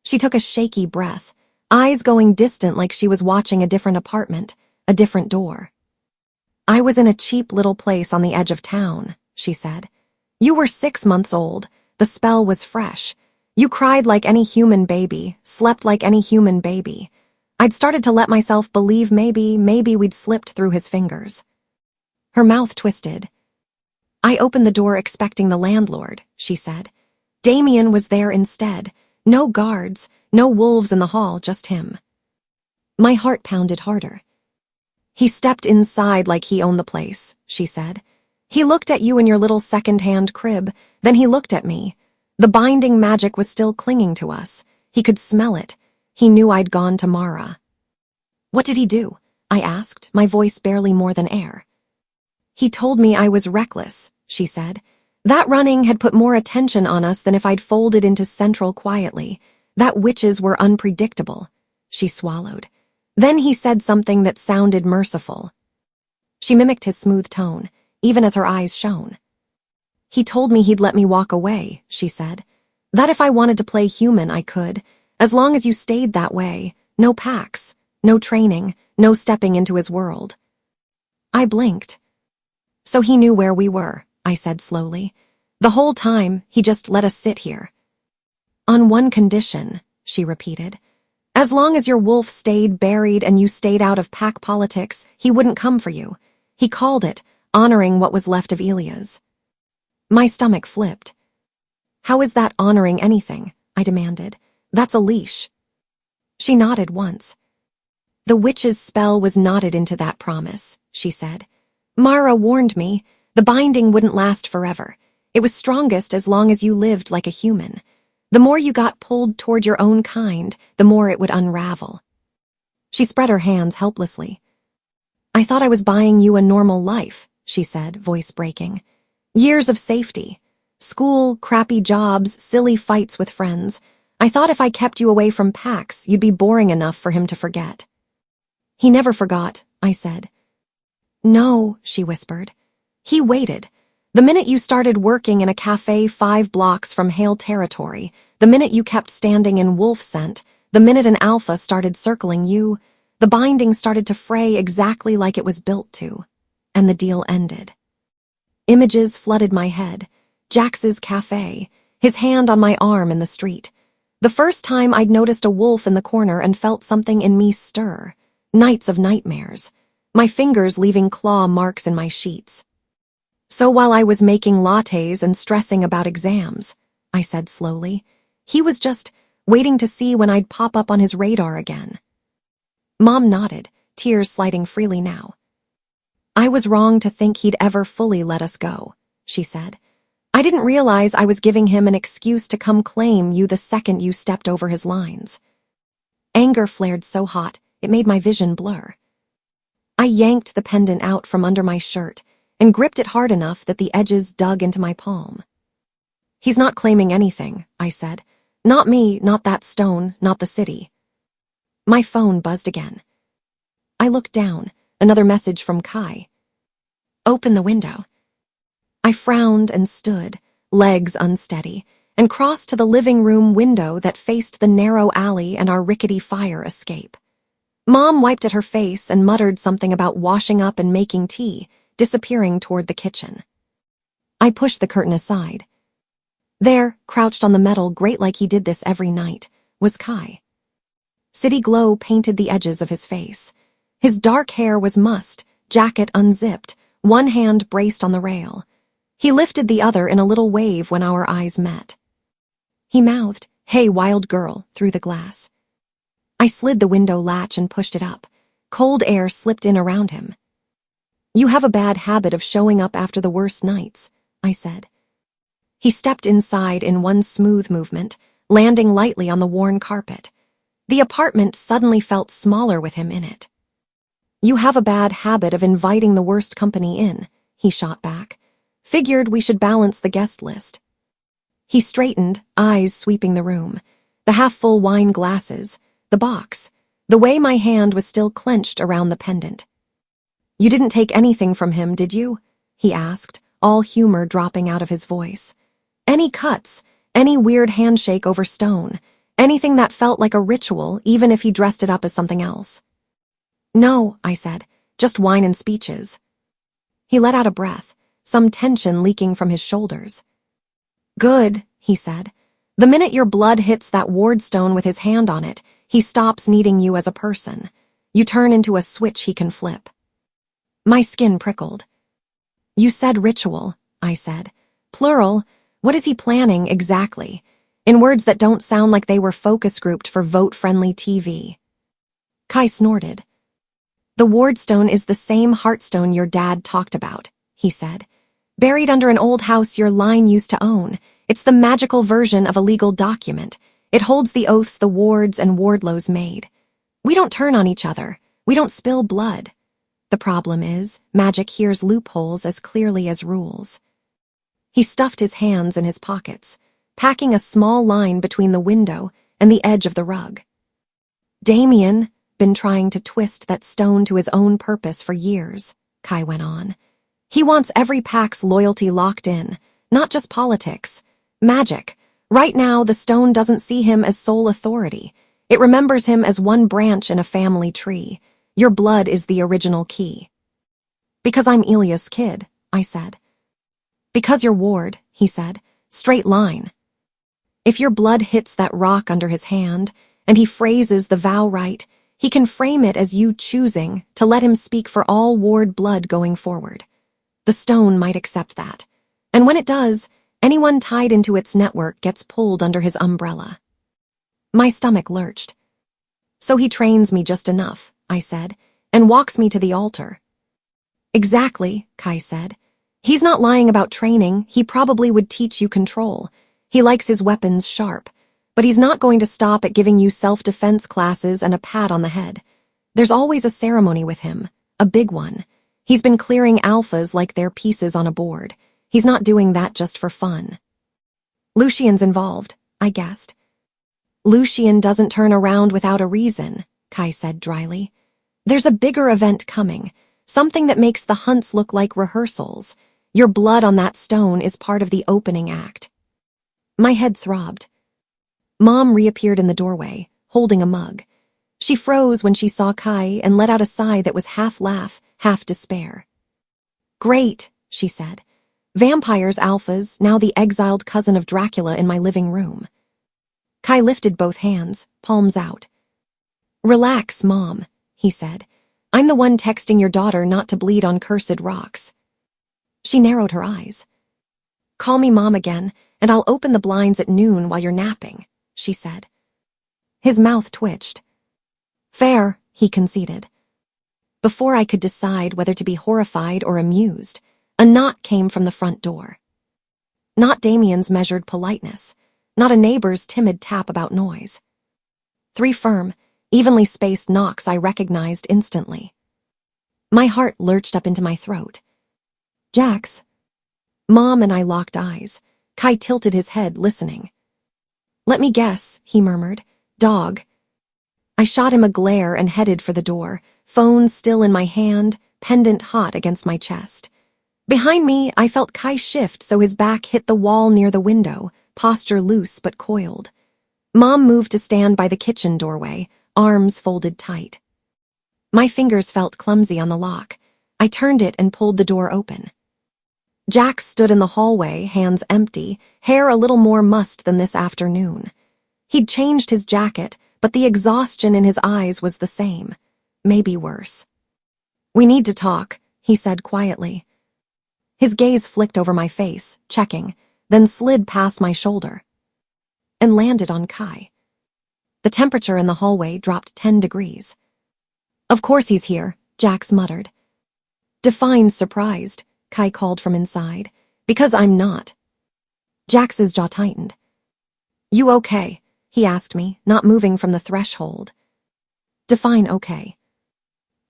She took a shaky breath, eyes going distant like she was watching a different apartment, a different door. "I was in a cheap little place on the edge of town," she said. "You were 6 months old. The spell was fresh. You cried like any human baby, slept like any human baby. I'd started to let myself believe maybe we'd slipped through his fingers." Her mouth twisted. "I opened the door expecting the landlord," she said. "Damien was there instead. No guards, no wolves in the hall, just him." My heart pounded harder. "He stepped inside like he owned the place," she said. "He looked at you in your little second-hand crib, then he looked at me. The binding magic was still clinging to us. He could smell it. He knew I'd gone to Mara." "What did he do?" I asked, my voice barely more than air. "He told me I was reckless," she said. "That running had put more attention on us than if I'd folded into Central quietly. That witches were unpredictable." She swallowed. "Then he said something that sounded merciful." She mimicked his smooth tone, even as her eyes shone. "He told me he'd let me walk away," she said. "That if I wanted to play human, I could, as long as you stayed that way. No packs, no training, no stepping into his world." I blinked. "So he knew where we were," I said slowly. "The whole time, he just let us sit here." "On one condition," she repeated. "As long as your wolf stayed buried and you stayed out of pack politics, he wouldn't come for you. He called it, honoring what was left of Elia's." My stomach flipped. "How is that honoring anything?" I demanded. "That's a leash." She nodded once. "The witch's spell was knotted into that promise," she said. "Mara warned me. The binding wouldn't last forever. It was strongest as long as you lived like a human. The more you got pulled toward your own kind, the more it would unravel." She spread her hands helplessly. "I thought I was buying you a normal life," she said, voice breaking. Years of safety. School, crappy jobs, silly fights with friends. I thought if I kept you away from Pax, you'd be boring enough for him to forget. He never forgot, I said. No, she whispered. He waited. The minute you started working in a cafe 5 blocks from Hale territory, the minute you kept standing in wolf scent, the minute an alpha started circling you, the binding started to fray exactly like it was built to, and the deal ended. Images flooded my head. Jax's cafe, his hand on my arm in the street. The first time I'd noticed a wolf in the corner and felt something in me stir. Nights of nightmares. My fingers leaving claw marks in my sheets. So while I was making lattes and stressing about exams, I said slowly, he was just waiting to see when I'd pop up on his radar again. Mom nodded, tears sliding freely now. I was wrong to think he'd ever fully let us go, she said. I didn't realize I was giving him an excuse to come claim you the second you stepped over his lines. Anger flared so hot, it made my vision blur. I yanked the pendant out from under my shirt and gripped it hard enough that the edges dug into my palm. He's not claiming anything, I said. Not me, not that stone, not the city. My phone buzzed again. I looked down, another message from Kai. Open the window. I frowned and stood, legs unsteady, and crossed to the living room window that faced the narrow alley and our rickety fire escape. Mom wiped at her face and muttered something about washing up and making tea, disappearing toward the kitchen. I pushed the curtain aside. There, crouched on the metal grate like he did this every night, was Kai. City glow painted the edges of his face. His dark hair was mussed, jacket unzipped, one hand braced on the rail. He lifted the other in a little wave when our eyes met. He mouthed, "Hey, wild girl," through the glass. I slid the window latch and pushed it up. Cold air slipped in around him. You have a bad habit of showing up after the worst nights, I said. He stepped inside in one smooth movement, landing lightly on the worn carpet. The apartment suddenly felt smaller with him in it. You have a bad habit of inviting the worst company in, he shot back. Figured we should balance the guest list. He straightened, eyes sweeping the room. The half-full wine glasses, the box, the way my hand was still clenched around the pendant. You didn't take anything from him, did you? He asked, all humor dropping out of his voice. Any cuts, any weird handshake over stone, anything that felt like a ritual, even if he dressed it up as something else. No, I said, just wine and speeches. He let out a breath, some tension leaking from his shoulders. Good, he said. The minute your blood hits that wardstone with his hand on it, he stops needing you as a person. You turn into a switch he can flip. My skin prickled. You said ritual, I said. Plural, what is he planning exactly? In words that don't sound like they were focus grouped for vote-friendly TV. Kai snorted. The wardstone is the same heartstone your dad talked about, he said. Buried under an old house your line used to own. It's the magical version of a legal document. It holds the oaths the wards and wardlows made. We don't turn on each other. We don't spill blood. The problem is, magic hears loopholes as clearly as rules. He stuffed his hands in his pockets, packing a small line between the window and the edge of the rug. Damien, been trying to twist that stone to his own purpose for years, Kai went on. He wants every Pax loyalty locked in, not just politics. Magic. Right now, the stone doesn't see him as sole authority. It remembers him as one branch in a family tree. Your blood is the original key. Because I'm Elias' kid, I said. Because you're Ward, he said. Straight line. If your blood hits that rock under his hand, and he phrases the vow right, he can frame it as you choosing to let him speak for all Ward blood going forward. The stone might accept that. And when it does, anyone tied into its network gets pulled under his umbrella. My stomach lurched. So he trains me just enough, I said, and walks me to the altar. Exactly, Kai said. He's not lying about training. He probably would teach you control. He likes his weapons sharp, but he's not going to stop at giving you self-defense classes and a pat on the head. There's always a ceremony with him, a big one. He's been clearing alphas like they're pieces on a board. He's not doing that just for fun. Lucian's involved, I guessed. Lucian doesn't turn around without a reason, Kai said dryly. There's a bigger event coming, something that makes the hunts look like rehearsals. Your blood on that stone is part of the opening act. My head throbbed. Mom reappeared in the doorway, holding a mug. She froze when she saw Kai and let out a sigh that was half laugh, half despair. Great, she said. Vampires, alphas, now the exiled cousin of Dracula in my living room. Kai lifted both hands, palms out. Relax, Mom, he said. I'm the one texting your daughter not to bleed on cursed rocks. She narrowed her eyes. Call me Mom again, and I'll open the blinds at noon while you're napping, she said. His mouth twitched. Fair, he conceded. Before I could decide whether to be horrified or amused, a knock came from the front door. Not Damien's measured politeness, not a neighbor's timid tap about noise. 3 firm, evenly spaced knocks I recognized instantly. My heart lurched up into my throat. Jax. Mom and I locked eyes. Kai tilted his head, listening. Let me guess, he murmured. Dog. I shot him a glare and headed for the door, phone still in my hand, pendant hot against my chest. Behind me, I felt Kai shift so his back hit the wall near the window, posture loose but coiled. Mom moved to stand by the kitchen doorway, arms folded tight. My fingers felt clumsy on the lock. I turned it and pulled the door open. Jax stood in the hallway, hands empty, hair a little more mussed than this afternoon. He'd changed his jacket, but the exhaustion in his eyes was the same, maybe worse. We need to talk, he said quietly. His gaze flicked over my face, checking, then slid past my shoulder and landed on Kai. The temperature in the hallway dropped 10 degrees. Of course he's here, Jax muttered. Define surprised, Kai called from inside. Because I'm not. Jax's jaw tightened. You okay? He asked me, not moving from the threshold. Define okay.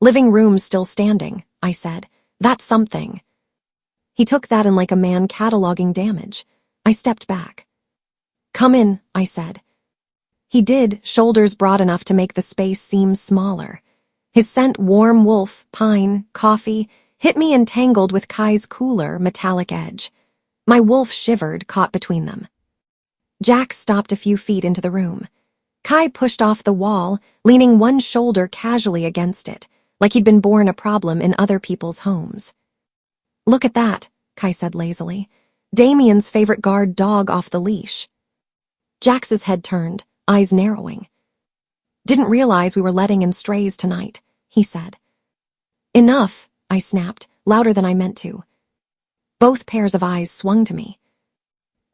Living room still standing, I said. That's something. He took that in like a man cataloging damage. I stepped back. Come in, I said. He did, shoulders broad enough to make the space seem smaller. His scent, warm wolf, pine, coffee, hit me entangled with Kai's cooler, metallic edge. My wolf shivered, caught between them. Jax stopped a few feet into the room. Kai pushed off the wall, leaning one shoulder casually against it, like he'd been born a problem in other people's homes. Look at that, Kai said lazily. Damien's favorite guard dog off the leash. Jax's head turned, eyes narrowing. Didn't realize we were letting in strays tonight, he said. Enough, I snapped, louder than I meant to. Both pairs of eyes swung to me.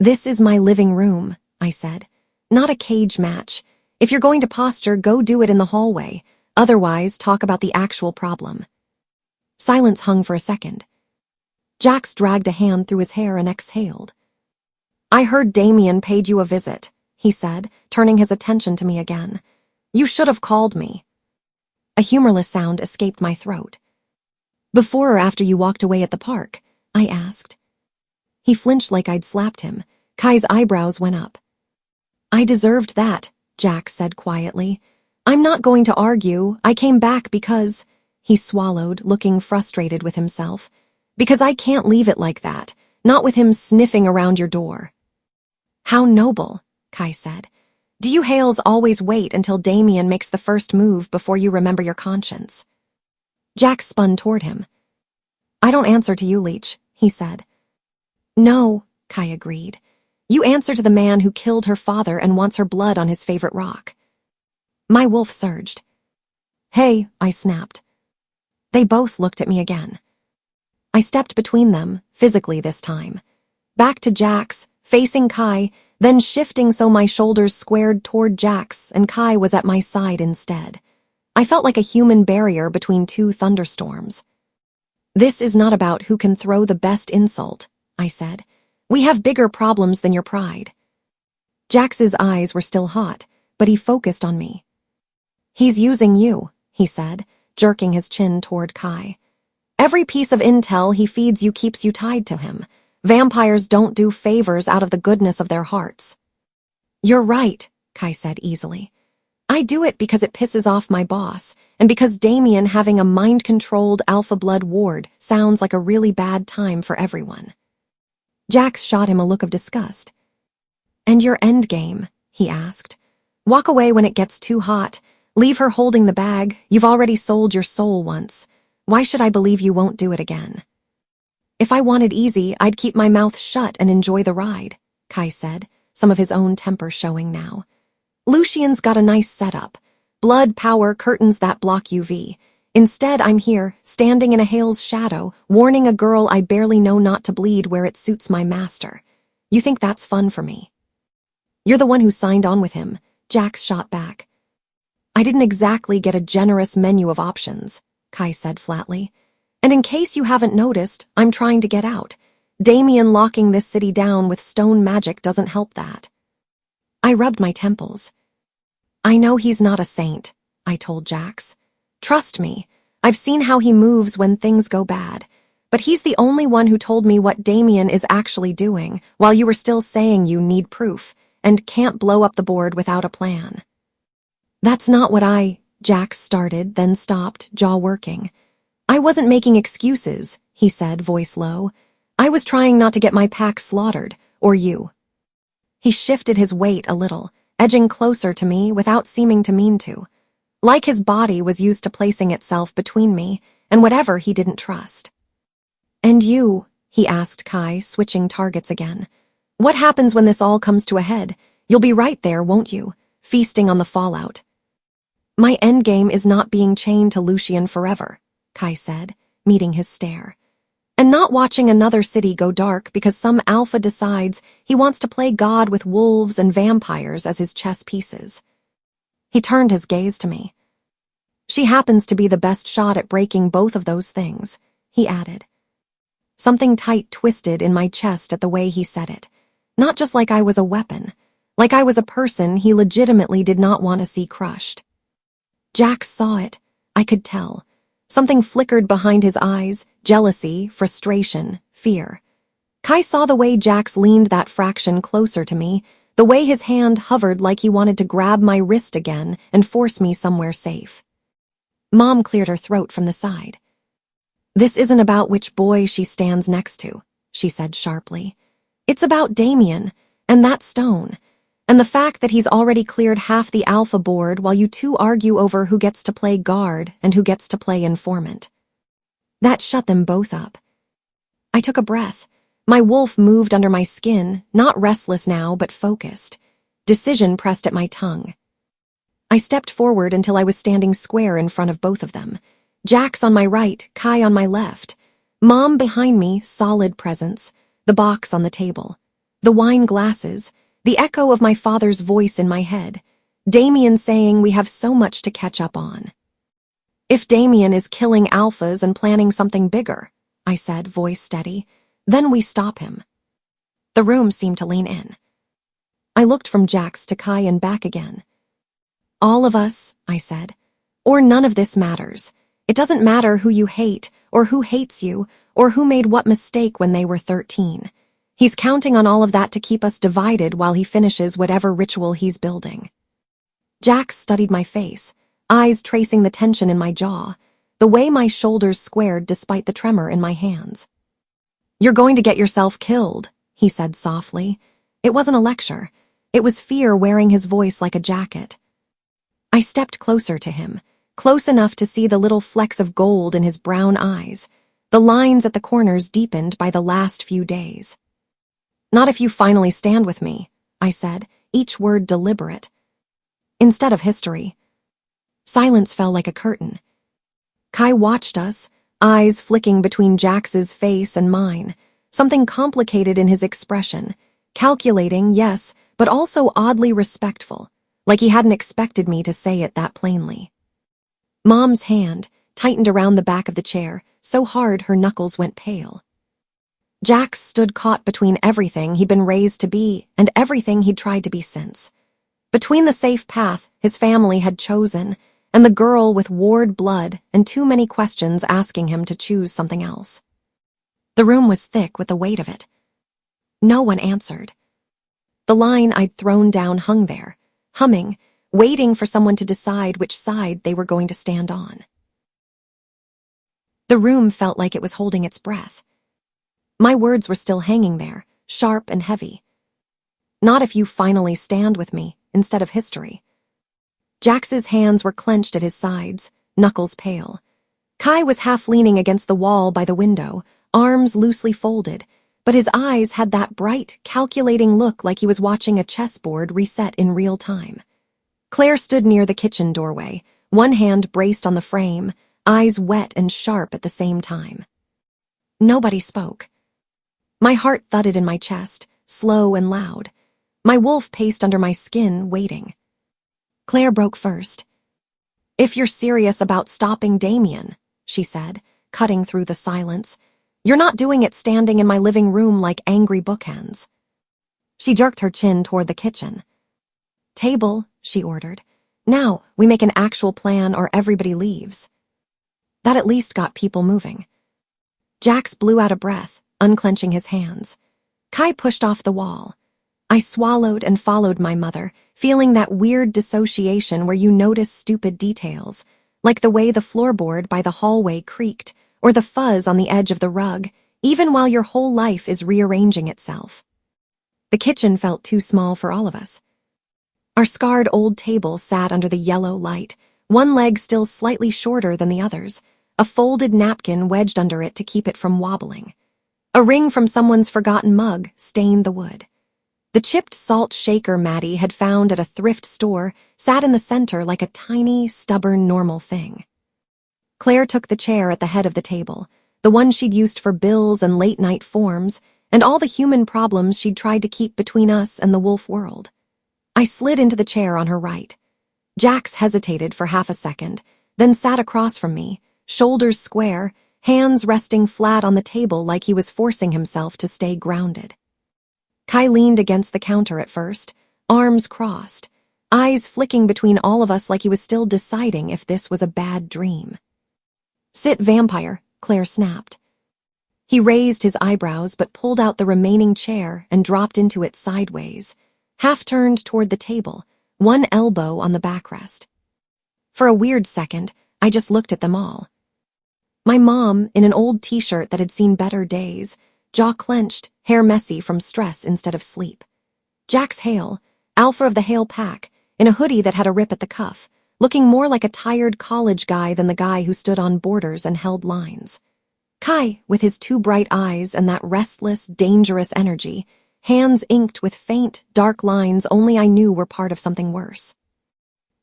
This is my living room, I said. Not a cage match. If you're going to posture, go do it in the hallway. Otherwise, talk about the actual problem. Silence hung for a second. Jax dragged a hand through his hair and exhaled. I heard Damien paid you a visit, he said, turning his attention to me again. You should have called me. A humorless sound escaped my throat. Before or after you walked away at the park? I asked. He flinched like I'd slapped him. Kai's eyebrows went up. I deserved that, Jax said quietly. I'm not going to argue. I came back because... He swallowed, looking frustrated with himself. Because I can't leave it like that, not with him sniffing around your door. How noble, Kai said. Do you Hales always wait until Damien makes the first move before you remember your conscience? Jax spun toward him. I don't answer to you, Leech, he said. No, Kai agreed. You answer to the man who killed her father and wants her blood on his favorite rock. My wolf surged. Hey, I snapped. They both looked at me again. I stepped between them, physically this time. Back to Jax, facing Kai, then shifting so my shoulders squared toward Jax and Kai was at my side instead. I felt like a human barrier between 2 thunderstorms. This is not about who can throw the best insult, I said. We have bigger problems than your pride. Jax's eyes were still hot, but he focused on me. He's using you, he said, jerking his chin toward Kai. Every piece of intel he feeds you keeps you tied to him. Vampires don't do favors out of the goodness of their hearts. You're right, Kai said easily. I do it because it pisses off my boss, and because Damien having a mind-controlled alpha blood ward sounds like a really bad time for everyone. Jax shot him a look of disgust. And your endgame? He asked. Walk away when it gets too hot. Leave her holding the bag. You've already sold your soul once. Why should I believe you won't do it again? If I wanted easy, I'd keep my mouth shut and enjoy the ride, Kai said, some of his own temper showing now. Lucian's got a nice setup. Blood power curtains that block UV. Instead, I'm here, standing in a Hale's shadow, warning a girl I barely know not to bleed where it suits my master. You think that's fun for me? You're the one who signed on with him, Jax shot back. I didn't exactly get a generous menu of options, Kai said flatly. And in case you haven't noticed, I'm trying to get out. Damien locking this city down with stone magic doesn't help that. I rubbed my temples. I know he's not a saint, I told Jax. Trust me, I've seen how he moves when things go bad. But he's the only one who told me what Damien is actually doing, while you were still saying you need proof, and can't blow up the board without a plan. That's not what Jax started, then stopped, jaw working. I wasn't making excuses, he said, voice low. I was trying not to get my pack slaughtered, or you. He shifted his weight a little, edging closer to me without seeming to mean to. Like his body was used to placing itself between me and whatever he didn't trust. And you, he asked Kai, switching targets again. What happens when this all comes to a head? You'll be right there, won't you? Feasting on the fallout. My endgame is not being chained to Lucian forever, Kai said, meeting his stare. And not watching another city go dark because some alpha decides he wants to play God with wolves and vampires as his chess pieces. He turned his gaze to me. She happens to be the best shot at breaking both of those things, he added. Something tight twisted in my chest at the way he said it. Not just like I was a weapon, like I was a person he legitimately did not want to see crushed. Jax saw it, I could tell. Something flickered behind his eyes, jealousy, frustration, fear. Kai saw the way Jax leaned that fraction closer to me, the way his hand hovered like he wanted to grab my wrist again and force me somewhere safe. Mom cleared her throat from the side. This isn't about which boy she stands next to, she said sharply. It's about Damien, and that stone, and the fact that he's already cleared half the alpha board while you two argue over who gets to play guard and who gets to play informant. That shut them both up. I took a breath. My wolf moved under my skin, not restless now, but focused. Decision pressed at my tongue. I stepped forward until I was standing square in front of both of them. Jax on my right, Kai on my left. Mom behind me, solid presence. The box on the table. The wine glasses. The echo of my father's voice in my head. Damien saying we have so much to catch up on. If Damien is killing alphas and planning something bigger, I said, voice steady, then we stop him. The room seemed to lean in. I looked from Jax to Kai and back again. All of us, I said, or none of this matters. It doesn't matter who you hate, or who hates you, or who made what mistake when they were 13. He's counting on all of that to keep us divided while he finishes whatever ritual he's building. Jax studied my face, eyes tracing the tension in my jaw, the way my shoulders squared despite the tremor in my hands. You're going to get yourself killed, he said softly. It wasn't a lecture. It was fear wearing his voice like a jacket. I stepped closer to him, close enough to see the little flecks of gold in his brown eyes, the lines at the corners deepened by the last few days. Not if you finally stand with me, I said, each word deliberate. Instead of history. Silence fell like a curtain. Kai watched us, eyes flicking between Jax's face and mine, something complicated in his expression, calculating, yes, but also oddly respectful, like he hadn't expected me to say it that plainly. Mom's hand tightened around the back of the chair, so hard her knuckles went pale. Jax stood caught between everything he'd been raised to be and everything he'd tried to be since. Between the safe path his family had chosen and the girl with ward blood and too many questions asking him to choose something else. The room was thick with the weight of it. No one answered. The line I'd thrown down hung there, humming, waiting for someone to decide which side they were going to stand on. The room felt like it was holding its breath. My words were still hanging there, sharp and heavy. Not if you finally stand with me, instead of history. Jax's hands were clenched at his sides, knuckles pale. Kai was half leaning against the wall by the window, arms loosely folded, but his eyes had that bright, calculating look like he was watching a chessboard reset in real time. Claire stood near the kitchen doorway, one hand braced on the frame, eyes wet and sharp at the same time. Nobody spoke. My heart thudded in my chest, slow and loud. My wolf paced under my skin, waiting. Claire broke first. "If you're serious about stopping Damien," she said, cutting through the silence, "you're not doing it standing in my living room like angry bookends." She jerked her chin toward the kitchen. "Table," she ordered. "Now, we make an actual plan or everybody leaves." That at least got people moving. Jax blew out a breath, unclenching his hands. Kai pushed off the wall. I swallowed and followed my mother, feeling that weird dissociation where you notice stupid details, like the way the floorboard by the hallway creaked, or the fuzz on the edge of the rug, even while your whole life is rearranging itself. The kitchen felt too small for all of us. Our scarred old table sat under the yellow light, one leg still slightly shorter than the others, a folded napkin wedged under it to keep it from wobbling. A ring from someone's forgotten mug stained the wood. The chipped salt shaker Maddie had found at a thrift store sat in the center like a tiny, stubborn, normal thing. Claire took the chair at the head of the table, the one she'd used for bills and late-night forms, and all the human problems she'd tried to keep between us and the wolf world. I slid into the chair on her right. Jax hesitated for half a second, then sat across from me, shoulders square, hands resting flat on the table like he was forcing himself to stay grounded. Kai leaned against the counter at first, arms crossed, eyes flicking between all of us like he was still deciding if this was a bad dream. "Sit, vampire," Claire snapped. He raised his eyebrows but pulled out the remaining chair and dropped into it sideways, half-turned toward the table, one elbow on the backrest. For a weird second, I just looked at them all. My mom, in an old t-shirt that had seen better days, jaw clenched, hair messy from stress instead of sleep. Jax Hale, alpha of the Hale pack, in a hoodie that had a rip at the cuff, looking more like a tired college guy than the guy who stood on borders and held lines. Kai, with his two bright eyes and that restless, dangerous energy, hands inked with faint, dark lines only I knew were part of something worse.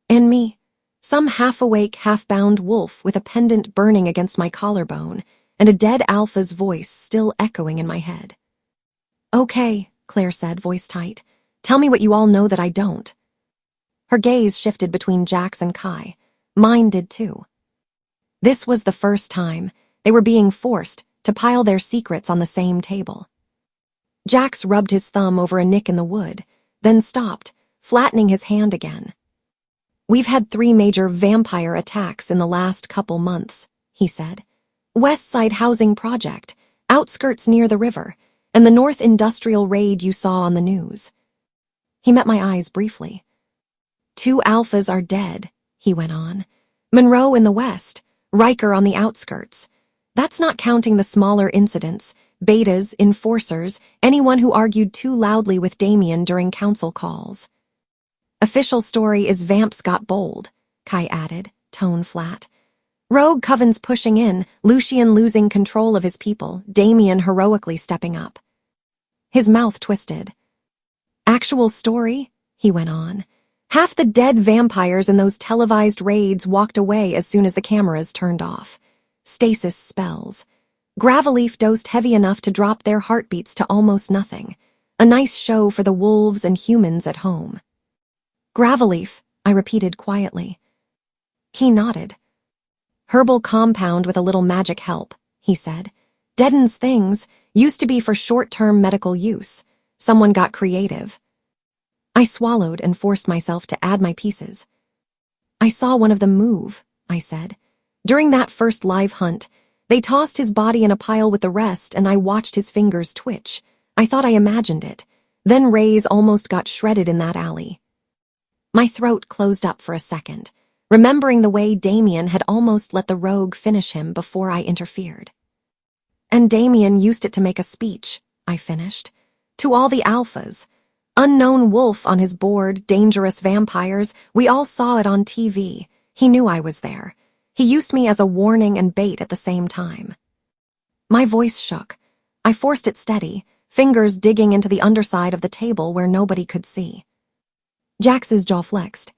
And me, some half-awake, half-bound wolf with a pendant burning against my collarbone, and a dead alpha's voice still echoing in my head. "Okay," Claire said, voice tight. "Tell me what you all know that I don't." Her gaze shifted between Jax and Kai. Mine did too. This was the first time they were being forced to pile their secrets on the same table. Jax rubbed his thumb over a nick in the wood, then stopped, flattening his hand again. "We've had 3 major vampire attacks in the last couple months," he said. "West Side Housing Project, outskirts near the river, and the North Industrial raid you saw on the news." He met my eyes briefly. "2 alphas are dead," he went on. "Monroe in the west, Riker on the outskirts. That's not counting the smaller incidents, betas, enforcers, anyone who argued too loudly with Damien during council calls. Official story is Vamps got bold," Kai added, tone flat. "Rogue Coven's pushing in, Lucian losing control of his people, Damien heroically stepping up." His mouth twisted. "Actual story?" he went on. "Half the dead vampires in those televised raids walked away as soon as the cameras turned off. Stasis spells. Graveleaf dosed heavy enough to drop their heartbeats to almost nothing. A nice show for the wolves and humans at home." "Graveleaf," I repeated quietly. He nodded. "Herbal compound with a little magic help," he said. "Deadens things, used to be for short-term medical use. Someone got creative." I swallowed and forced myself to add my pieces. "I saw one of them move," I said. "During that first live hunt, they tossed his body in a pile with the rest and I watched his fingers twitch, I thought I imagined it. Then Ray's almost got shredded in that alley. My throat closed up for a second, remembering the way Damien had almost let the rogue finish him before I interfered. And Damien used it to make a speech, I finished. To all the alphas. Unknown wolf on his board, dangerous vampires, we all saw it on TV. He knew I was there. He used me as a warning and bait at the same time. My voice shook. I forced it steady, fingers digging into the underside of the table where nobody could see. Jax's jaw flexed.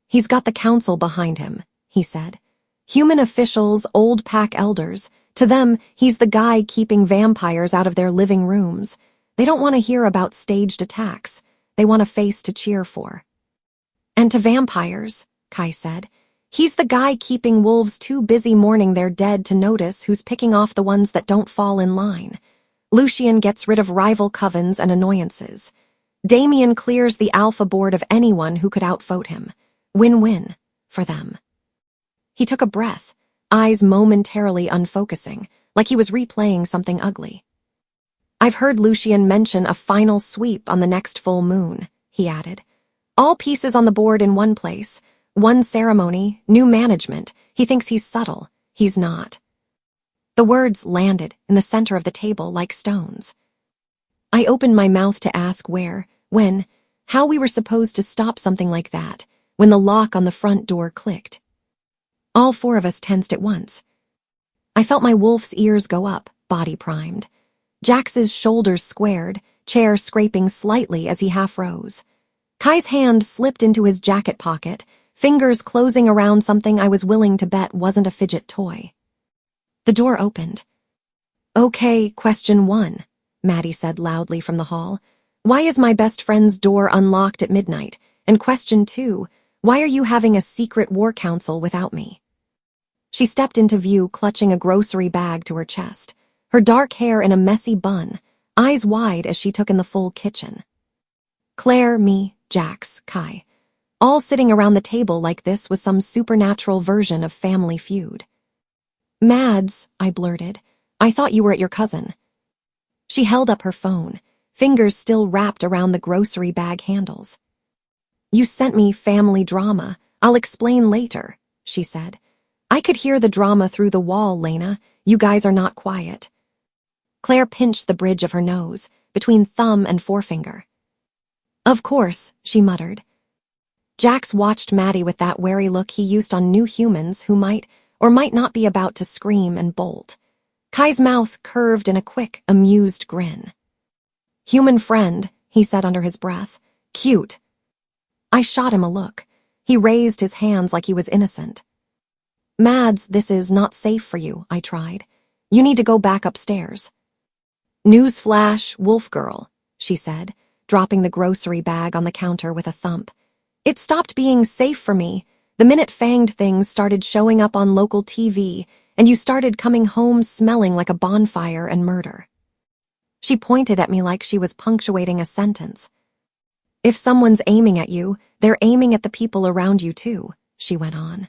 He's got the council behind him, he said. Human officials, old pack elders. To them, he's the guy keeping vampires out of their living rooms. They don't want to hear about staged attacks. They want a face to cheer for. And to vampires, Kai said, he's the guy keeping wolves too busy mourning their dead to notice who's picking off the ones that don't fall in line. Lucian gets rid of rival covens and annoyances. Damien clears the alpha board of anyone who could outvote him. Win-win for them. He took a breath, eyes momentarily unfocusing, like he was replaying something ugly. I've heard Lucian mention a final sweep on the next full moon, he added. All pieces on the board in one place, one ceremony, new management. He thinks he's subtle. He's not. The words landed in the center of the table like stones. I opened my mouth to ask where, when, how we were supposed to stop something like that, when the lock on the front door clicked. All four of us tensed at once. I felt my wolf's ears go up, body primed. Jax's shoulders squared, chair scraping slightly as he half rose. Kai's hand slipped into his jacket pocket, fingers closing around something I was willing to bet wasn't a fidget toy. The door opened. Okay, question 1, Maddie said loudly from the hall. Why is my best friend's door unlocked at midnight? And question 2, why are you having a secret war council without me? She stepped into view, clutching a grocery bag to her chest, her dark hair in a messy bun, eyes wide as she took in the full kitchen. Claire, me, Jax, Kai, all sitting around the table like this was some supernatural version of Family Feud. Mads, I blurted, I thought you were at your cousin. She held up her phone, fingers still wrapped around the grocery bag handles. You sent me family drama. I'll explain later, she said. I could hear the drama through the wall, Lena. You guys are not quiet. Claire pinched the bridge of her nose, between thumb and forefinger. Of course, she muttered. Jax watched Maddie with that wary look he used on new humans who might or might not be about to scream and bolt. Kai's mouth curved in a quick, amused grin. Human friend, he said under his breath. Cute. I shot him a look. He raised his hands like he was innocent. Mads, this is not safe for you, I tried. You need to go back upstairs. Newsflash, wolf girl, she said, dropping the grocery bag on the counter with a thump. It stopped being safe for me the minute fanged things started showing up on local TV and you started coming home smelling like a bonfire and murder. She pointed at me like she was punctuating a sentence. If someone's aiming at you, they're aiming at the people around you too, she went on.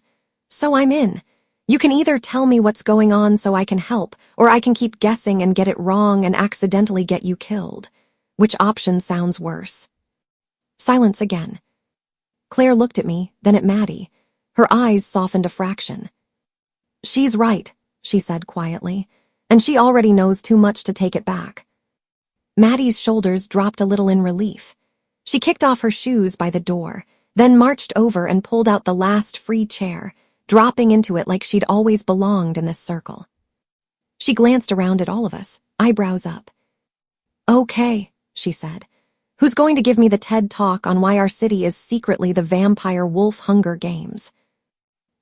So I'm in. You can either tell me what's going on so I can help, or I can keep guessing and get it wrong and accidentally get you killed. Which option sounds worse? Silence again. Claire looked at me, then at Maddie. Her eyes softened a fraction. She's right, she said quietly, and she already knows too much to take it back. Maddie's shoulders dropped a little in relief. She kicked off her shoes by the door, then marched over and pulled out the last free chair, dropping into it like she'd always belonged in this circle. She glanced around at all of us, eyebrows up. Okay, she said. Who's going to give me the TED Talk on why our city is secretly the vampire wolf Hunger Games?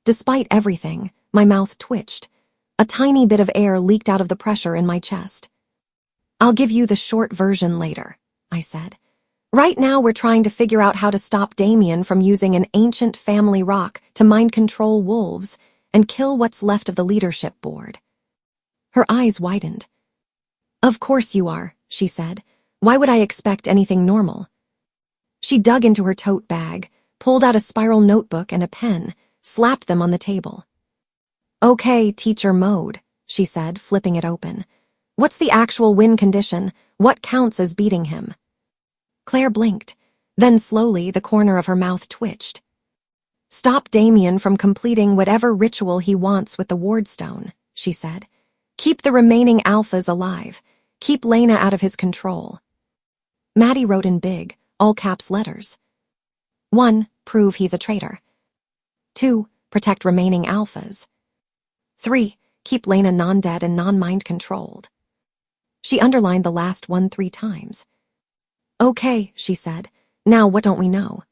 Despite everything, my mouth twitched. A tiny bit of air leaked out of the pressure in my chest. I'll give you the short version later, I said. Right now we're trying to figure out how to stop Damien from using an ancient family rock to mind control wolves and kill what's left of the leadership board. Her eyes widened. Of course you are, she said. Why would I expect anything normal? She dug into her tote bag, pulled out a spiral notebook and a pen, slapped them on the table. Okay, teacher mode, she said, flipping it open. What's the actual win condition? What counts as beating him? Claire blinked. Then slowly the corner of her mouth twitched. Stop Damien from completing whatever ritual he wants with the wardstone, she said. Keep the remaining alphas alive. Keep Lena out of his control. Maddie wrote in big, all-caps letters. 1. Prove he's a traitor. 2. Protect remaining alphas. 3. Keep Lena non-dead and non-mind controlled. She underlined the last one 3 times. Okay, she said. Now what don't we know?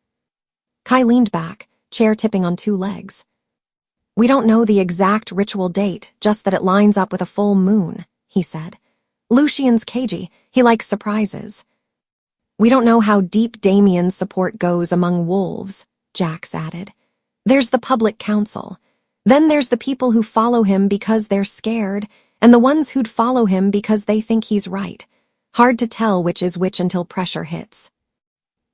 Kai leaned back, chair tipping on 2 legs. We don't know the exact ritual date, just that it lines up with a full moon, he said. Lucian's cagey, he likes surprises. We don't know how deep Damien's support goes among wolves, Jax added. There's the public council. Then there's the people who follow him because they're scared, and the ones who'd follow him because they think he's right. Hard to tell which is which until pressure hits.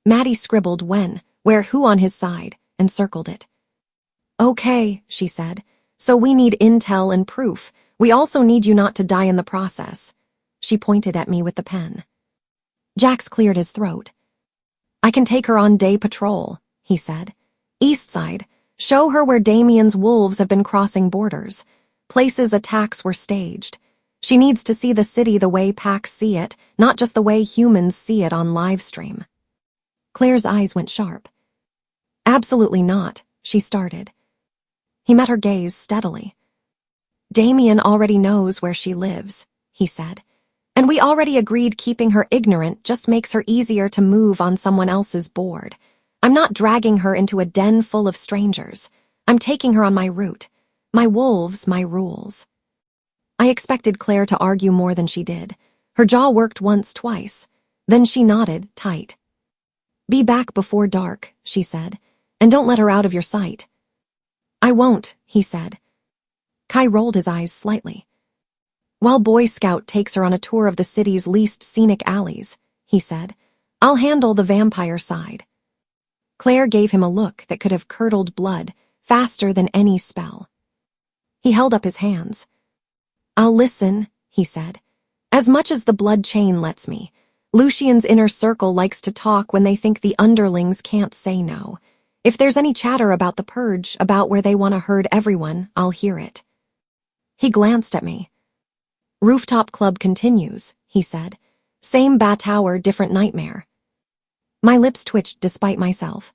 Maddie scribbled when, where, who on his side, and circled it. Okay, she said. So we need intel and proof. We also need you not to die in the process. She pointed at me with the pen. Jax cleared his throat. I can take her on day patrol, he said. East side. Show her where Damien's wolves have been crossing borders. Places attacks were staged. She needs to see the city the way packs see it, not just the way humans see it on live stream. Claire's eyes went sharp. Absolutely not, she started. He met her gaze steadily. Damien already knows where she lives, he said. And we already agreed keeping her ignorant just makes her easier to move on someone else's board. I'm not dragging her into a den full of strangers. I'm taking her on my route. My wolves, my rules. I expected Claire to argue more than she did. Her jaw worked once, twice. Then she nodded, tight. Be back before dark, she said, and don't let her out of your sight. I won't, he said. Kai rolled his eyes slightly. While Boy Scout takes her on a tour of the city's least scenic alleys, he said, I'll handle the vampire side. Claire gave him a look that could have curdled blood faster than any spell. He held up his hands. I'll listen, he said. As much as the blood chain lets me. Lucian's inner circle likes to talk when they think the underlings can't say no. If there's any chatter about the purge, about where they want to herd everyone, I'll hear it. He glanced at me. Rooftop club continues, he said. Same bat hour, different nightmare. My lips twitched despite myself.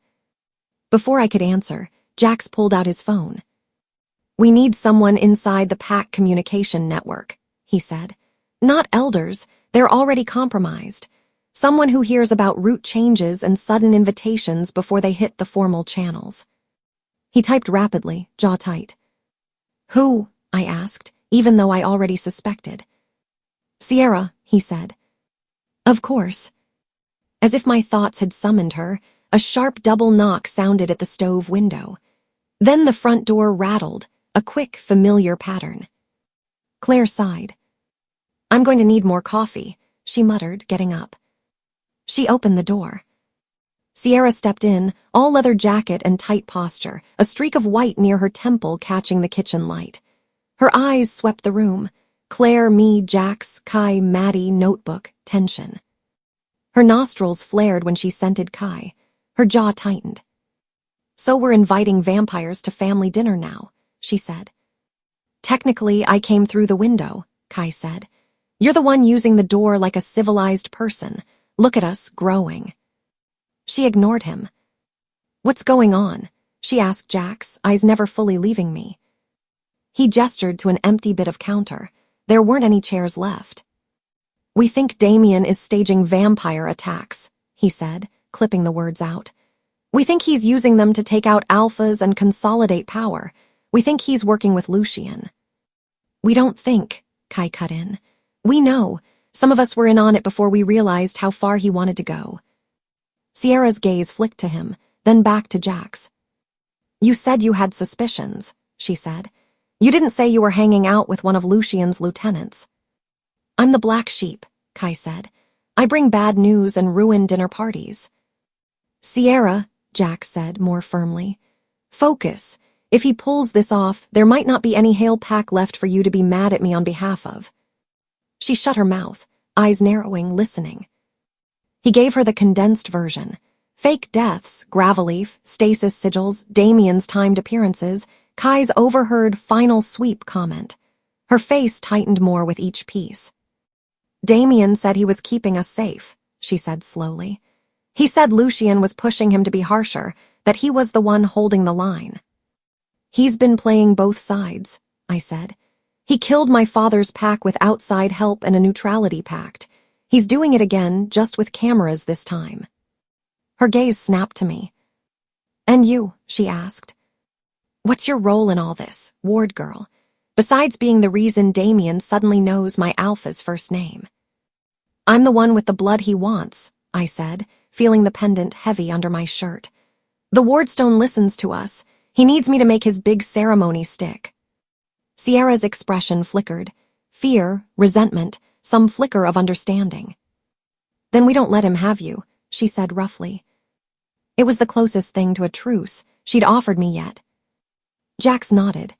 Before I could answer, Jax pulled out his phone. We need someone inside the pack communication network, he said. Not elders, they're already compromised. Someone who hears about route changes and sudden invitations before they hit the formal channels. He typed rapidly, jaw tight. Who? I asked, even though I already suspected. Sierra, he said. Of course. As if my thoughts had summoned her, a sharp double knock sounded at the stove window. Then the front door rattled, a quick, familiar pattern. Claire sighed. I'm going to need more coffee, she muttered, getting up. She opened the door. Sierra stepped in, all-leather jacket and tight posture, a streak of white near her temple catching the kitchen light. Her eyes swept the room. Claire, me, Jax, Kai, Maddie, notebook, tension. Her nostrils flared when she scented Kai. Her jaw tightened. So we're inviting vampires to family dinner now, she said. Technically, I came through the window, Kai said. You're the one using the door like a civilized person. Look at us, growing. She ignored him. What's going on? She asked Jax, eyes never fully leaving me. He gestured to an empty bit of counter. There weren't any chairs left. We think Damien is staging vampire attacks, he said, clipping the words out. We think he's using them to take out alphas and consolidate power. We think he's working with Lucian. We don't think, Kai cut in. We know. Some of us were in on it before we realized how far he wanted to go. Sierra's gaze flicked to him, then back to Jax. You said you had suspicions, she said. You didn't say you were hanging out with one of Lucian's lieutenants. I'm the black sheep, Kai said. I bring bad news and ruin dinner parties. Sierra, Jax said more firmly. Focus. If he pulls this off, there might not be any Hale pack left for you to be mad at me on behalf of. She shut her mouth, eyes narrowing, listening. He gave her the condensed version. Fake deaths, Gravelleaf, stasis sigils, Damien's timed appearances, Kai's overheard final sweep comment. Her face tightened more with each piece. Damien said he was keeping us safe, she said slowly. He said Lucien was pushing him to be harsher, that he was the one holding the line. He's been playing both sides, I said. He killed my father's pack with outside help and a neutrality pact. He's doing it again, just with cameras this time. Her gaze snapped to me. And you, she asked. What's your role in all this, ward girl, besides being the reason Damien suddenly knows my alpha's first name? I'm the one with the blood he wants, I said, feeling the pendant heavy under my shirt. The wardstone listens to us. He needs me to make his big ceremony stick. Sierra's expression flickered. Fear, resentment, some flicker of understanding. Then we don't let him have you, she said roughly. It was the closest thing to a truce she'd offered me yet. Jax nodded.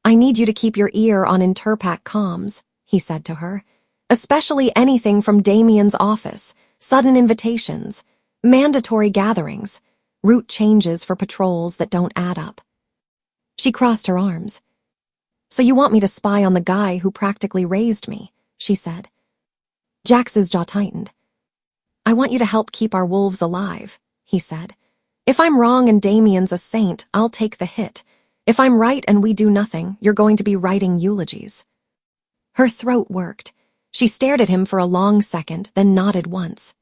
I need you to keep your ear on Interpac comms, he said to her. Especially anything from Damien's office, sudden invitations, mandatory gatherings, route changes for patrols that don't add up. She crossed her arms. So you want me to spy on the guy who practically raised me, she said. Jax's jaw tightened. I want you to help keep our wolves alive, he said. If I'm wrong and Damien's a saint, I'll take the hit. If I'm right and we do nothing, you're going to be writing eulogies. Her throat worked. She stared at him for a long second, then nodded once.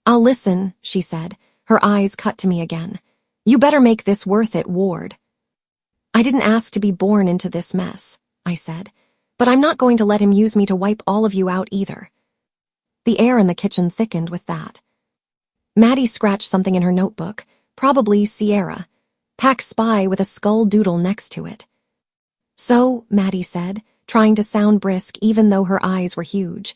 I'll listen, she said, her eyes cut to me again. You better make this worth it, Ward. I didn't ask to be born into this mess, I said, but I'm not going to let him use me to wipe all of you out either. The air in the kitchen thickened with that. Maddie scratched something in her notebook, probably Sierra. Pack spy with a skull doodle next to it. So, Maddie said, trying to sound brisk even though her eyes were huge.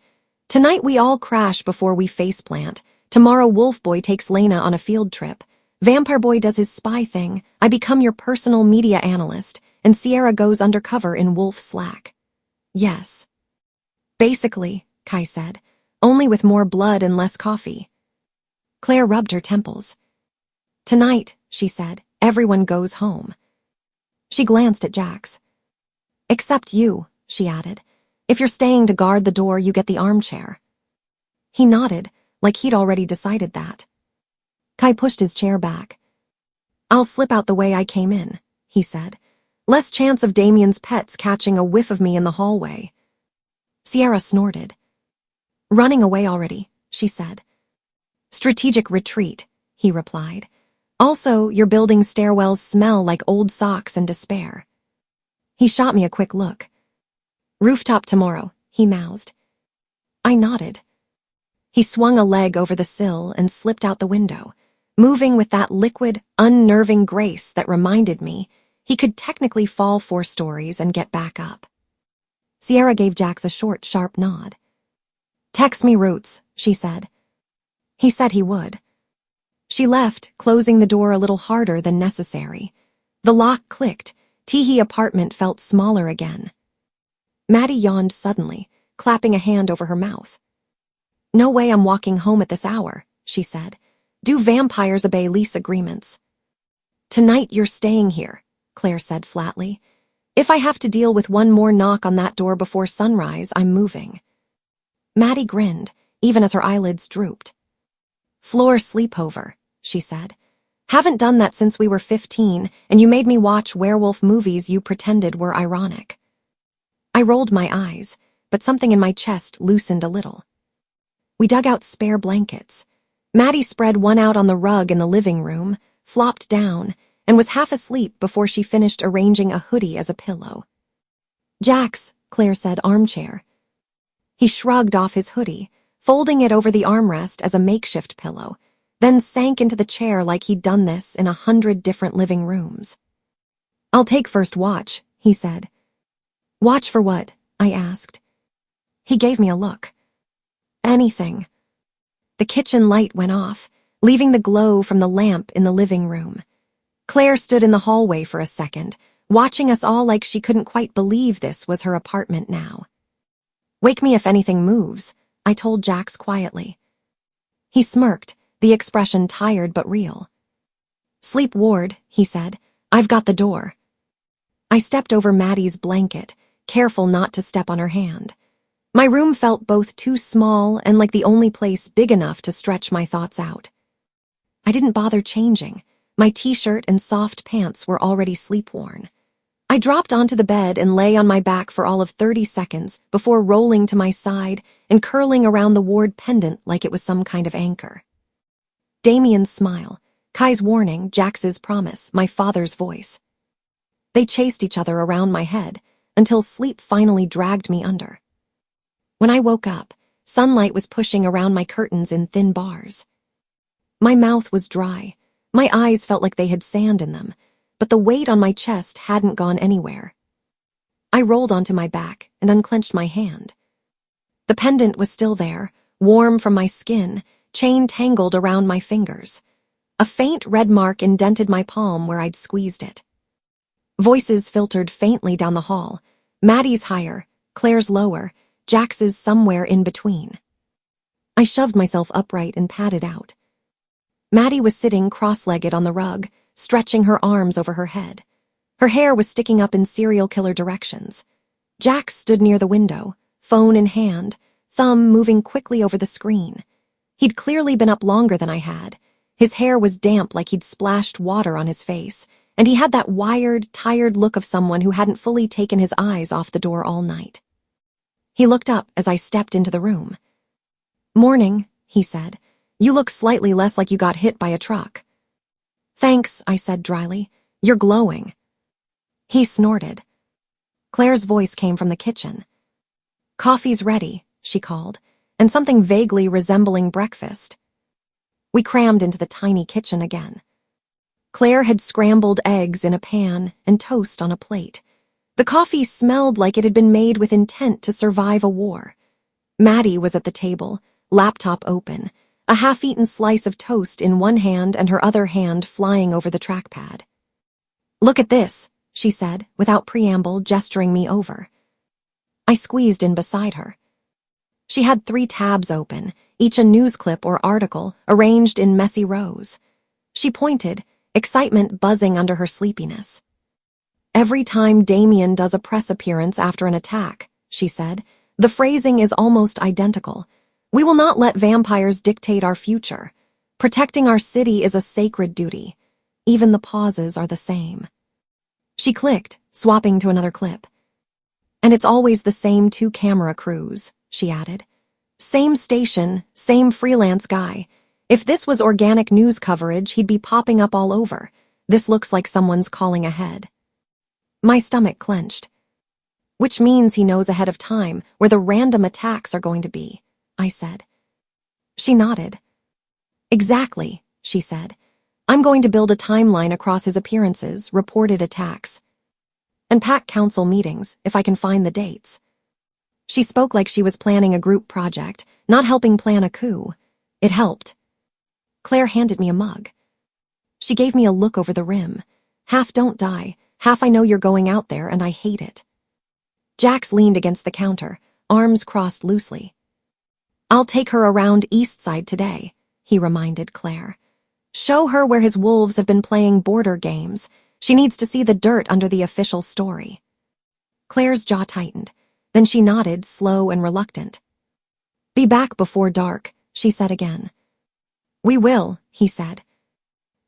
Tonight we all crash before we faceplant. Tomorrow Wolf Boy takes Lena on a field trip. Vampire Boy does his spy thing. I become your personal media analyst, and Sierra goes undercover in Wolf Slack. Yes. Basically, Kai said, only with more blood and less coffee. Claire rubbed her temples. Tonight, she said, everyone goes home. She glanced at Jax. Except you, she added. If you're staying to guard the door, you get the armchair. He nodded, like he'd already decided that. Kai pushed his chair back. I'll slip out the way I came in, he said. Less chance of Damien's pets catching a whiff of me in the hallway. Sierra snorted. Running away already, she said. Strategic retreat, he replied. Also, your building stairwells smell like old socks and despair. He shot me a quick look. Rooftop tomorrow, he mouthed. I nodded. He swung a leg over the sill and slipped out the window, moving with that liquid, unnerving grace that reminded me he could technically fall 4 stories and get back up. Sierra gave Jax a short, sharp nod. Text me routes, she said. He said he would. She left, closing the door a little harder than necessary. The lock clicked. Teehee apartment felt smaller again. Maddie yawned suddenly, clapping a hand over her mouth. No way I'm walking home at this hour, she said. Do vampires obey lease agreements? Tonight you're staying here, Claire said flatly. If I have to deal with one more knock on that door before sunrise, I'm moving. Maddie grinned, even as her eyelids drooped. Floor sleepover, she said. Haven't done that since we were 15, and you made me watch werewolf movies you pretended were ironic. I rolled my eyes, but something in my chest loosened a little. We dug out spare blankets. Maddie spread one out on the rug in the living room, flopped down, and was half asleep before she finished arranging a hoodie as a pillow. Jax, Claire said, armchair. He shrugged off his hoodie, folding it over the armrest as a makeshift pillow, then sank into the chair like he'd done this in 100 different living rooms. I'll take first watch, he said. Watch for what? I asked. He gave me a look. Anything. The kitchen light went off, leaving the glow from the lamp in the living room. Claire stood in the hallway for a second, watching us all like she couldn't quite believe this was her apartment now. Wake me if anything moves, I told Jax quietly. He smirked, the expression tired but real. Sleep, Ward, he said. I've got the door. I stepped over Maddie's blanket, careful not to step on her hand. My room felt both too small and like the only place big enough to stretch my thoughts out. I didn't bother changing. My t-shirt and soft pants were already sleep-worn. I dropped onto the bed and lay on my back for all of 30 seconds before rolling to my side and curling around the Ward pendant like it was some kind of anchor. Damien's smile, Kai's warning, Jax's promise, my father's voice. They chased each other around my head until sleep finally dragged me under. When I woke up, sunlight was pushing around my curtains in thin bars. My mouth was dry. My eyes felt like they had sand in them, but the weight on my chest hadn't gone anywhere. I rolled onto my back and unclenched my hand. The pendant was still there, warm from my skin, chain tangled around my fingers. A faint red mark indented my palm where I'd squeezed it. Voices filtered faintly down the hall. Maddie's higher, Claire's lower, Jax's somewhere in between. I shoved myself upright and padded out. Maddie was sitting cross-legged on the rug, stretching her arms over her head. Her hair was sticking up in serial killer directions. Jax stood near the window, phone in hand, thumb moving quickly over the screen. He'd clearly been up longer than I had. His hair was damp like he'd splashed water on his face, and he had that wired, tired look of someone who hadn't fully taken his eyes off the door all night. He looked up as I stepped into the room. "Morning," he said. "You look slightly less like you got hit by a truck." "Thanks," I said dryly. "You're glowing." He snorted. Claire's voice came from the kitchen. "Coffee's ready," she called, and something vaguely resembling breakfast. We crammed into the tiny kitchen again. Claire had scrambled eggs in a pan and toast on a plate. The coffee smelled like it had been made with intent to survive a war. Maddie was at the table, laptop open, a half-eaten slice of toast in one hand and her other hand flying over the trackpad. "Look at this," she said, without preamble, gesturing me over. I squeezed in beside her. She had 3 tabs open, each a news clip or article, arranged in messy rows. She pointed, excitement buzzing under her sleepiness. "Every time Damien does a press appearance after an attack," she said, "the phrasing is almost identical. We will not let vampires dictate our future. Protecting our city is a sacred duty. Even the pauses are the same." She clicked, swapping to another clip. "And it's always the same 2 camera crews," she added. "Same station, same freelance guy. If this was organic news coverage, he'd be popping up all over. This looks like someone's calling ahead." My stomach clenched. "Which means he knows ahead of time where the random attacks are going to be," I said. She nodded. "Exactly," she said. "I'm going to build a timeline across his appearances, reported attacks, and pack council meetings if I can find the dates." She spoke like she was planning a group project, not helping plan a coup. It helped. Claire handed me a mug. She gave me a look over the rim. Half don't die, half I know you're going out there and I hate it. Jax leaned against the counter, arms crossed loosely. "I'll take her around East Side today," he reminded Claire. "Show her where his wolves have been playing border games. She needs to see the dirt under the official story." Claire's jaw tightened. Then she nodded, slow and reluctant. "Be back before dark," she said again. "We will," he said.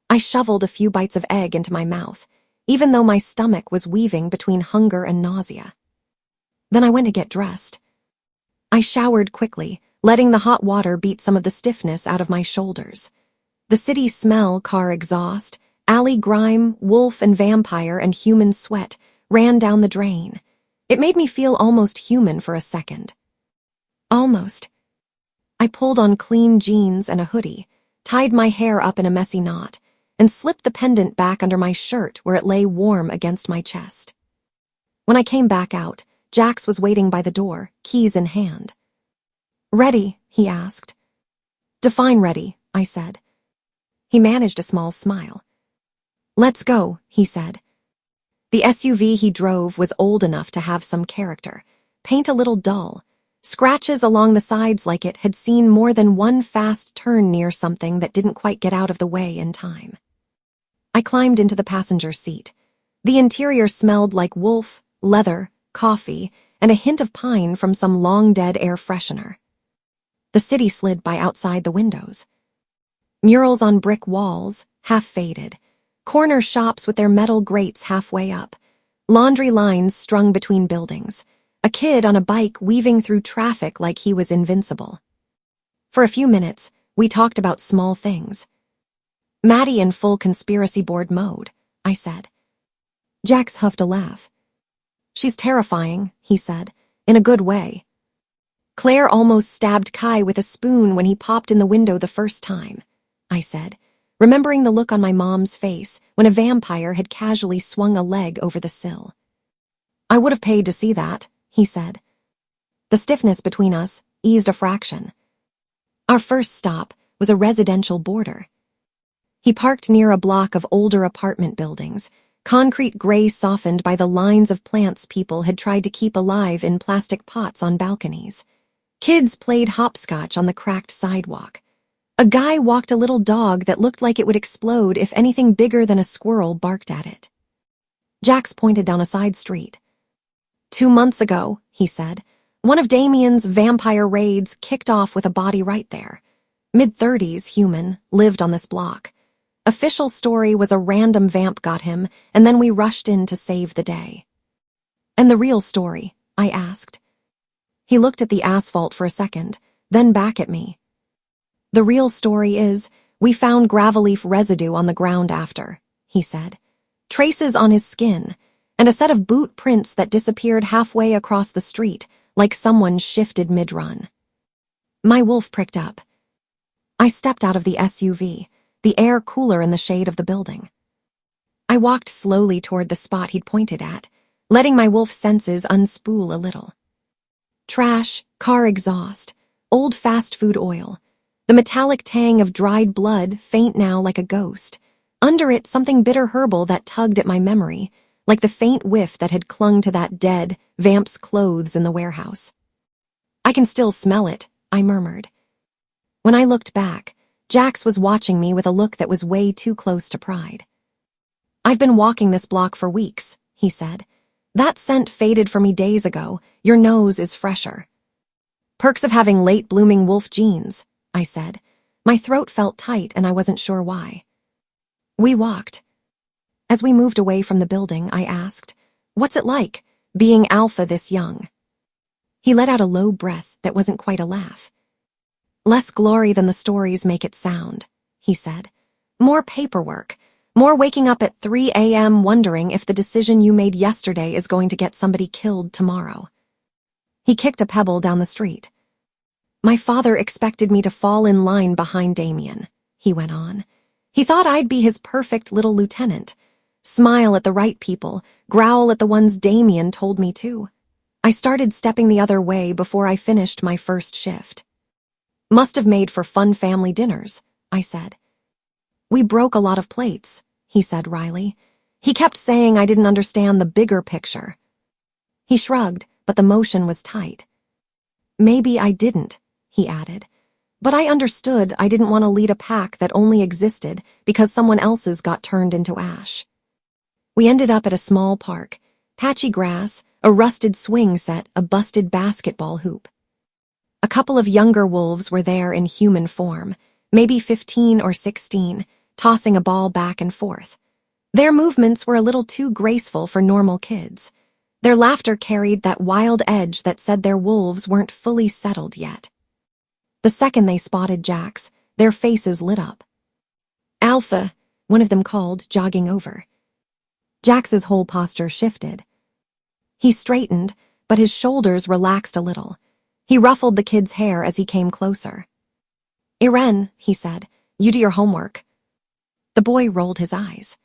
I shoveled a few bites of egg into my mouth, even though my stomach was weaving between hunger and nausea. Then I went to get dressed. I showered quickly, letting the hot water beat some of the stiffness out of my shoulders. The city smell, car exhaust, alley grime, wolf and vampire and human sweat ran down the drain. It made me feel almost human for a second. Almost. I pulled on clean jeans and a hoodie, tied my hair up in a messy knot, and slipped the pendant back under my shirt where it lay warm against my chest. When I came back out, Jax was waiting by the door, keys in hand. "Ready?" he asked. "Define ready," I said. He managed a small smile. "Let's go," he said. The SUV he drove was old enough to have some character, paint a little dull. Scratches along the sides like it had seen more than one fast turn near something that didn't quite get out of the way in time. I climbed into the passenger seat. The interior smelled like wolf, leather, coffee, and a hint of pine from some long-dead air freshener. The city slid by outside the windows. Murals on brick walls, half faded. Corner shops with their metal grates halfway up. Laundry lines strung between buildings. A kid on a bike weaving through traffic like he was invincible. For a few minutes, we talked about small things. Maddie in full conspiracy board mode, I said. Jax huffed a laugh. She's terrifying, he said, in a good way. Claire almost stabbed Kai with a spoon when he popped in the window the first time, I said, remembering the look on my mom's face when a vampire had casually swung a leg over the sill. I would have paid to see that, he said. The stiffness between us eased a fraction. Our first stop was a residential border. He parked near a block of older apartment buildings, concrete gray softened by the lines of plants people had tried to keep alive in plastic pots on balconies. Kids played hopscotch on the cracked sidewalk. A guy walked a little dog that looked like it would explode if anything bigger than a squirrel barked at it. Jax pointed down a side street. 2 months ago, he said, one of Damien's vampire raids kicked off with a body right there. Mid-30s, human, lived on this block. Official story was a random vamp got him, and then we rushed in to save the day. And the real story? I asked. He looked at the asphalt for a second, then back at me. The real story is, we found gravel-leaf residue on the ground after, he said. Traces on his skin, and a set of boot prints that disappeared halfway across the street, like someone shifted mid-run. My wolf pricked up. I stepped out of the SUV, the air cooler in the shade of the building. I walked slowly toward the spot he'd pointed at, letting my wolf senses unspool a little. Trash, car exhaust, old fast food oil, the metallic tang of dried blood faint now like a ghost. Under it, something bitter herbal that tugged at my memory, like the faint whiff that had clung to that dead vamp's clothes in the warehouse. I can still smell it, I murmured. When I looked back, Jax was watching me with a look that was way too close to pride. I've been walking this block for weeks, he said. That scent faded for me days ago. Your nose is fresher. Perks of having late-blooming wolf genes, I said. My throat felt tight and I wasn't sure why. We walked. As we moved away from the building, I asked, what's it like, being alpha this young? He let out a low breath that wasn't quite a laugh. Less glory than the stories make it sound, he said. More paperwork. More waking up at 3 a.m. wondering if the decision you made yesterday is going to get somebody killed tomorrow. He kicked a pebble down the street. My father expected me to fall in line behind Damien, he went on. He thought I'd be his perfect little lieutenant. Smile at the right people, growl at the ones Damien told me to. I started stepping the other way before I finished my first shift. Must have made for fun family dinners, I said. We broke a lot of plates, he said wryly. He kept saying I didn't understand the bigger picture. He shrugged, but the motion was tight. Maybe I didn't, he added. But I understood I didn't want to lead a pack that only existed because someone else's got turned into ash. We ended up at a small park, patchy grass, a rusted swing set, a busted basketball hoop. A couple of younger wolves were there in human form, maybe 15 or 16, tossing a ball back and forth. Their movements were a little too graceful for normal kids. Their laughter carried that wild edge that said their wolves weren't fully settled yet. The second they spotted Jax, their faces lit up. Alpha, one of them called, jogging over. Jax's whole posture shifted. He straightened, but his shoulders relaxed a little. He ruffled the kid's hair as he came closer. Irene, he said, you do your homework. The boy rolled his eyes.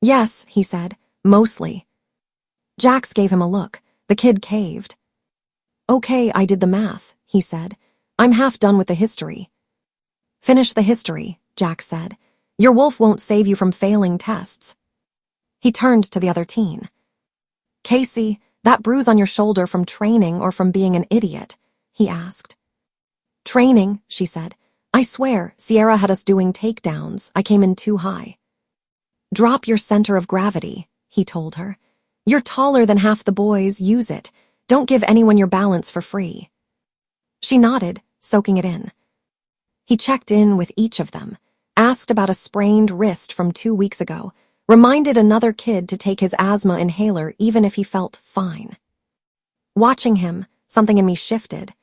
Yes, he said, mostly. Jax gave him a look. The kid caved. Okay, I did the math, he said. I'm half done with the history. Finish the history, Jax said. Your wolf won't save you from failing tests. He turned to the other teen. Casey, that bruise on your shoulder from training or from being an idiot? he asked. Training, she said. I swear, Sierra had us doing takedowns. I came in too high. Drop your center of gravity, he told her. You're taller than half the boys, use it. Don't give anyone your balance for free. She nodded, soaking it in. He checked in with each of them, asked about a sprained wrist from 2 weeks ago, reminded another kid to take his asthma inhaler even if he felt fine. Watching him, something in me shifted.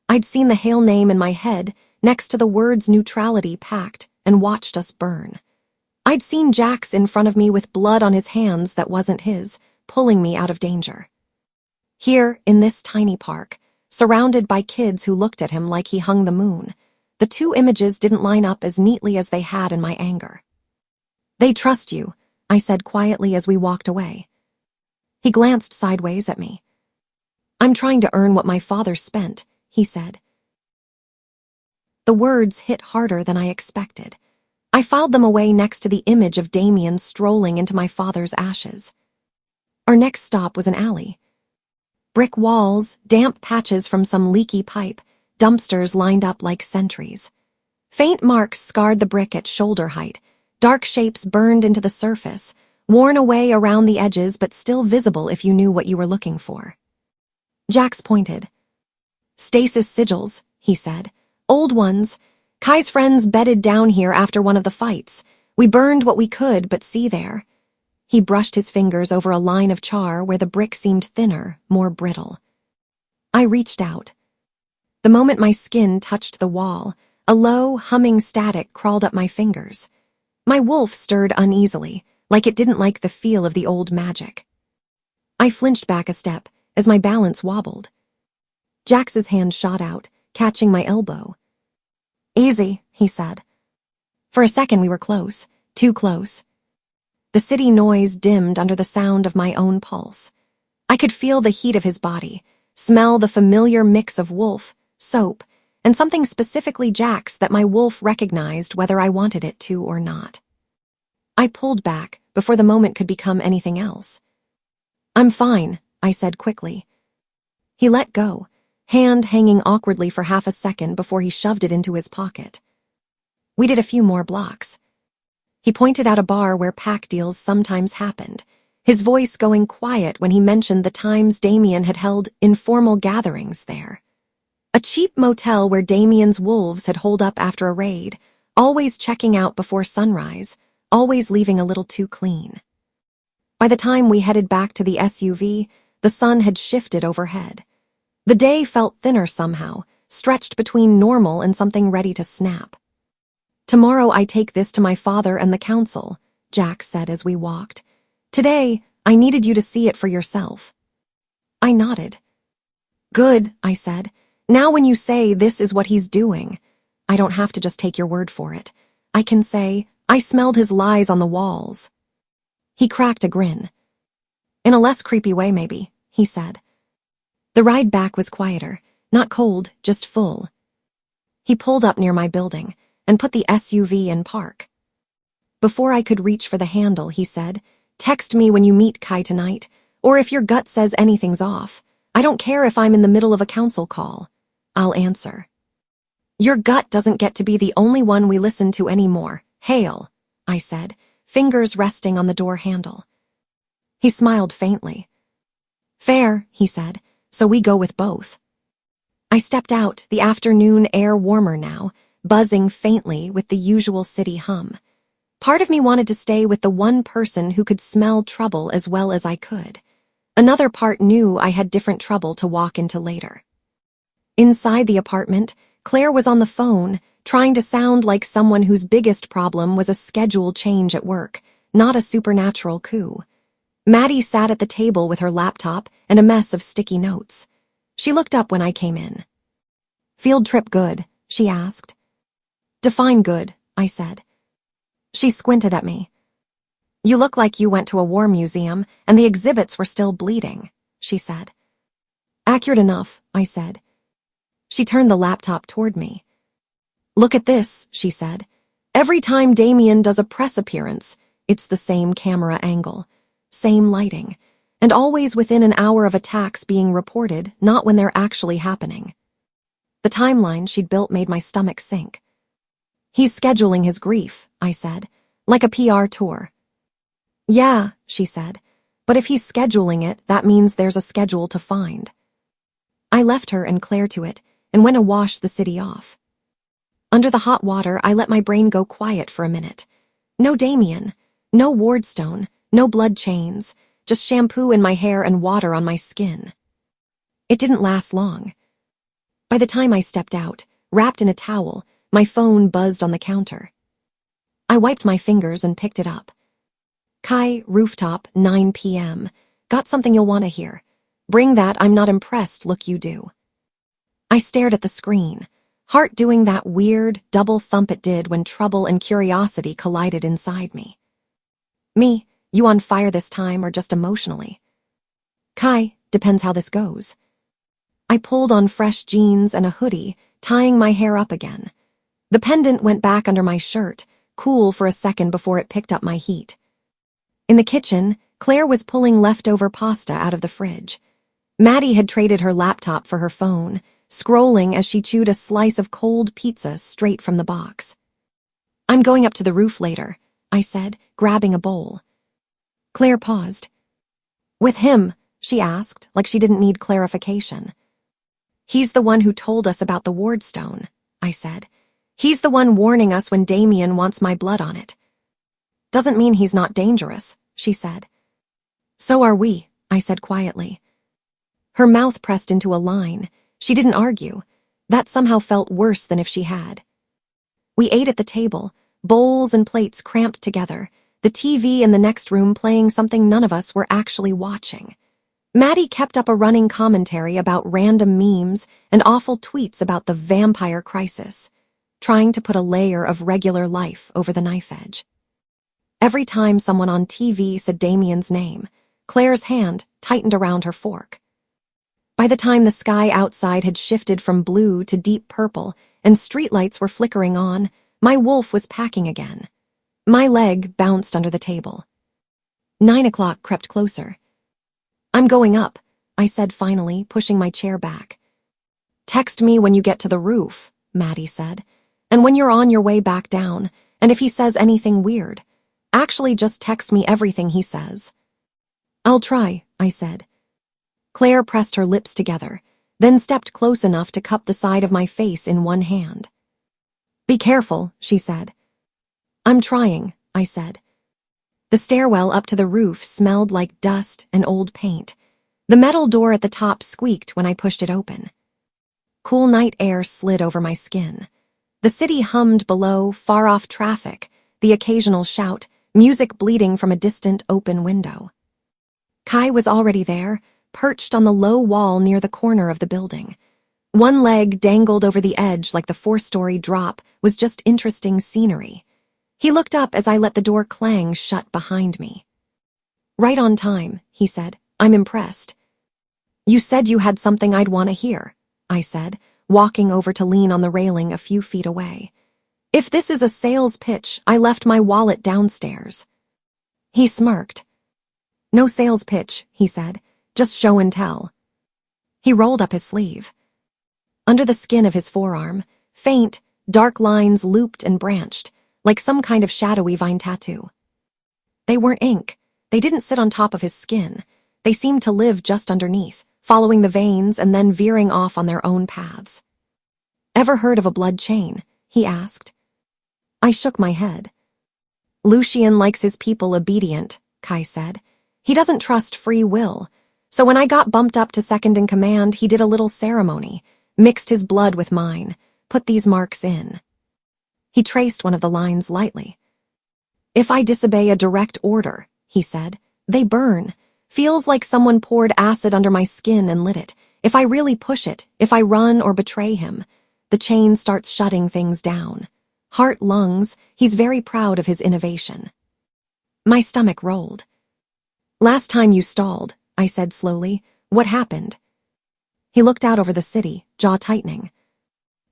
I'd seen the Hale name in my head next to the words neutrality packed and watched us burn. I'd seen Jax in front of me with blood on his hands that wasn't his, pulling me out of danger. Here, in this tiny park, surrounded by kids who looked at him like he hung the moon, the two images didn't line up as neatly as they had in my anger. They trust you, I said quietly as we walked away. He glanced sideways at me. I'm trying to earn what my father spent, he said. The words hit harder than I expected. I filed them away next to the image of Damien strolling into my father's ashes. Our next stop was an alley. Brick walls, damp patches from some leaky pipe, dumpsters lined up like sentries. Faint marks scarred the brick at shoulder height, dark shapes burned into the surface, worn away around the edges but still visible if you knew what you were looking for. Jax pointed. Stasis sigils, he said. Old ones. Kai's friends bedded down here after one of the fights. We burned what we could, but see there. He brushed his fingers over a line of char where the brick seemed thinner, more brittle. I reached out. The moment my skin touched the wall, a low, humming static crawled up my fingers. My wolf stirred uneasily, like it didn't like the feel of the old magic. I flinched back a step as my balance wobbled. Jax's hand shot out, catching my elbow. Easy, he said. For a second we were close, too close. The city noise dimmed under the sound of my own pulse. I could feel the heat of his body, smell the familiar mix of wolf, soap, and something specifically Jax that my wolf recognized whether I wanted it to or not. I pulled back before the moment could become anything else. I'm fine, I said quickly. He let go, hand hanging awkwardly for half a second before he shoved it into his pocket. We did a few more blocks. He pointed out a bar where pack deals sometimes happened, his voice going quiet when he mentioned the times Damien had held informal gatherings there. A cheap motel where Damien's wolves had holed up after a raid, always checking out before sunrise, always leaving a little too clean. By the time we headed back to the SUV, the sun had shifted overhead. The day felt thinner somehow, stretched between normal and something ready to snap. Tomorrow I take this to my father and the council, Jax said as we walked. Today, I needed you to see it for yourself. I nodded. Good, I said. Now when you say this is what he's doing, I don't have to just take your word for it. I can say, I smelled his lies on the walls. He cracked a grin. In a less creepy way, maybe, he said. The ride back was quieter, not cold, just full. He pulled up near my building and put the SUV in park. Before I could reach for the handle, he said, text me when you meet Kai tonight, or if your gut says anything's off. I don't care if I'm in the middle of a council call. I'll answer. Your gut doesn't get to be the only one we listen to anymore. Hale, I said, fingers resting on the door handle. He smiled faintly. Fair, he said, so we go with both. I stepped out, the afternoon air warmer now, buzzing faintly with the usual city hum. Part of me wanted to stay with the one person who could smell trouble as well as I could. Another part knew I had different trouble to walk into later. Inside the apartment, Claire was on the phone, trying to sound like someone whose biggest problem was a schedule change at work, not a supernatural coup. Maddie sat at the table with her laptop and a mess of sticky notes. She looked up when I came in. Field trip good, she asked. Define good, I said. She squinted at me. You look like you went to a war museum and the exhibits were still bleeding, she said. Accurate enough, I said. She turned the laptop toward me. Look at this, she said. Every time Damien does a press appearance, it's the same camera angle, same lighting, and always within an hour of attacks being reported, not when they're actually happening. The timeline she'd built made my stomach sink. He's scheduling his grief, I said, like a PR tour. Yeah, she said, but if he's scheduling it, that means there's a schedule to find. I left her and Claire to it and went to wash the city off. Under the hot water, I let my brain go quiet for a minute. No Damien, no Wardstone, no blood chains, just shampoo in my hair and water on my skin. It didn't last long. By the time I stepped out, wrapped in a towel, my phone buzzed on the counter. I wiped my fingers and picked it up. Kai, rooftop, 9 p.m. Got something you'll want to hear. Bring that I'm not impressed look you do. I stared at the screen, heart doing that weird double thump it did when trouble and curiosity collided inside me. Me, you on fire this time or just emotionally? Kai, depends how this goes. I pulled on fresh jeans and a hoodie, tying my hair up again. The pendant went back under my shirt, cool for a second before it picked up my heat. In the kitchen, Claire was pulling leftover pasta out of the fridge. Maddie had traded her laptop for her phone, scrolling as she chewed a slice of cold pizza straight from the box. I'm going up to the roof later, I said, grabbing a bowl. Claire paused. With him, she asked, like she didn't need clarification. He's the one who told us about the Wardstone, I said. He's the one warning us when Damien wants my blood on it. Doesn't mean he's not dangerous, she said. So are we, I said quietly. Her mouth pressed into a line. She didn't argue. That somehow felt worse than if she had. We ate at the table, bowls and plates cramped together, the TV in the next room playing something none of us were actually watching. Maddie kept up a running commentary about random memes and awful tweets about the vampire crisis, trying to put a layer of regular life over the knife edge. Every time someone on TV said Damien's name, Claire's hand tightened around her fork. By the time the sky outside had shifted from blue to deep purple and streetlights were flickering on, my wolf was packing again. My leg bounced under the table. 9 o'clock crept closer. I'm going up, I said finally, pushing my chair back. Text me when you get to the roof, Maddie said, and when you're on your way back down, and if he says anything weird. Actually, just text me everything he says. I'll try, I said. Claire pressed her lips together, then stepped close enough to cup the side of my face in one hand. Be careful, she said. I'm trying, I said. The stairwell up to the roof smelled like dust and old paint. The metal door at the top squeaked when I pushed it open. Cool night air slid over my skin. The city hummed below, far-off traffic, the occasional shout, music bleeding from a distant open window. Kai was already there, perched on the low wall near the corner of the building. One leg dangled over the edge like the 4-story drop was just interesting scenery. He looked up as I let the door clang shut behind me. Right on time, he said. I'm impressed. You said you had something I'd want to hear, I said, walking over to lean on the railing a few feet away. If this is a sales pitch, I left my wallet downstairs. He smirked. No sales pitch, he said. Just show and tell. He rolled up his sleeve. Under the skin of his forearm, faint, dark lines looped and branched, like some kind of shadowy vine tattoo. They weren't ink. They didn't sit on top of his skin. They seemed to live just underneath, following the veins and then veering off on their own paths. Ever heard of a blood chain? He asked. I shook my head. Lucien likes his people obedient, Kai said. He doesn't trust free will. So when I got bumped up to second in command, he did a little ceremony, mixed his blood with mine, put these marks in. He traced one of the lines lightly. If I disobey a direct order, he said, they burn. Feels like someone poured acid under my skin and lit it. If I really push it, if I run or betray him, the chain starts shutting things down. Heart, lungs, he's very proud of his innovation. My stomach rolled. Last time you stalled, I said slowly. What happened? He looked out over the city, jaw tightening.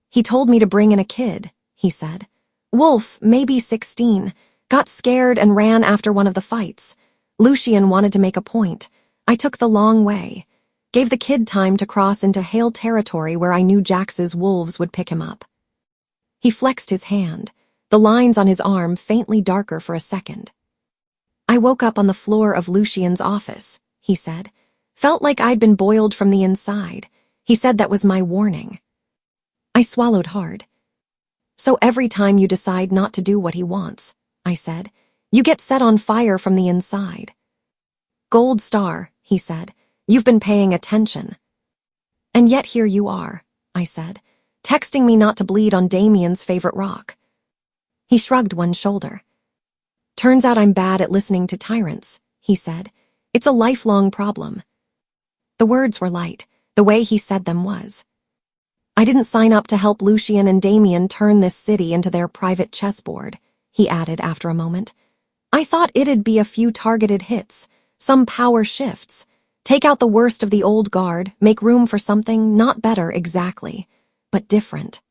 He told me to bring in a kid, he said. Wolf, maybe 16, got scared and ran after one of the fights. Lucien wanted to make a point. I took the long way. Gave the kid time to cross into hail territory where I knew Jax's wolves would pick him up. He flexed his hand, the lines on his arm faintly darker for a second. I woke up on the floor of Lucien's office, he said. Felt like I'd been boiled from the inside. He said that was my warning. I swallowed hard. So every time you decide not to do what he wants, I said, you get set on fire from the inside. Gold star, he said. You've been paying attention. And yet here you are, I said, texting me not to bleed on Damien's favorite rock. He shrugged one shoulder. Turns out I'm bad at listening to tyrants, he said. It's a lifelong problem. The words were light, the way he said them was. I didn't sign up to help Lucien and Damien turn this city into their private chessboard, he added after a moment. I thought it'd be a few targeted hits, some power shifts, take out the worst of the old guard, make room for something not better exactly, but different.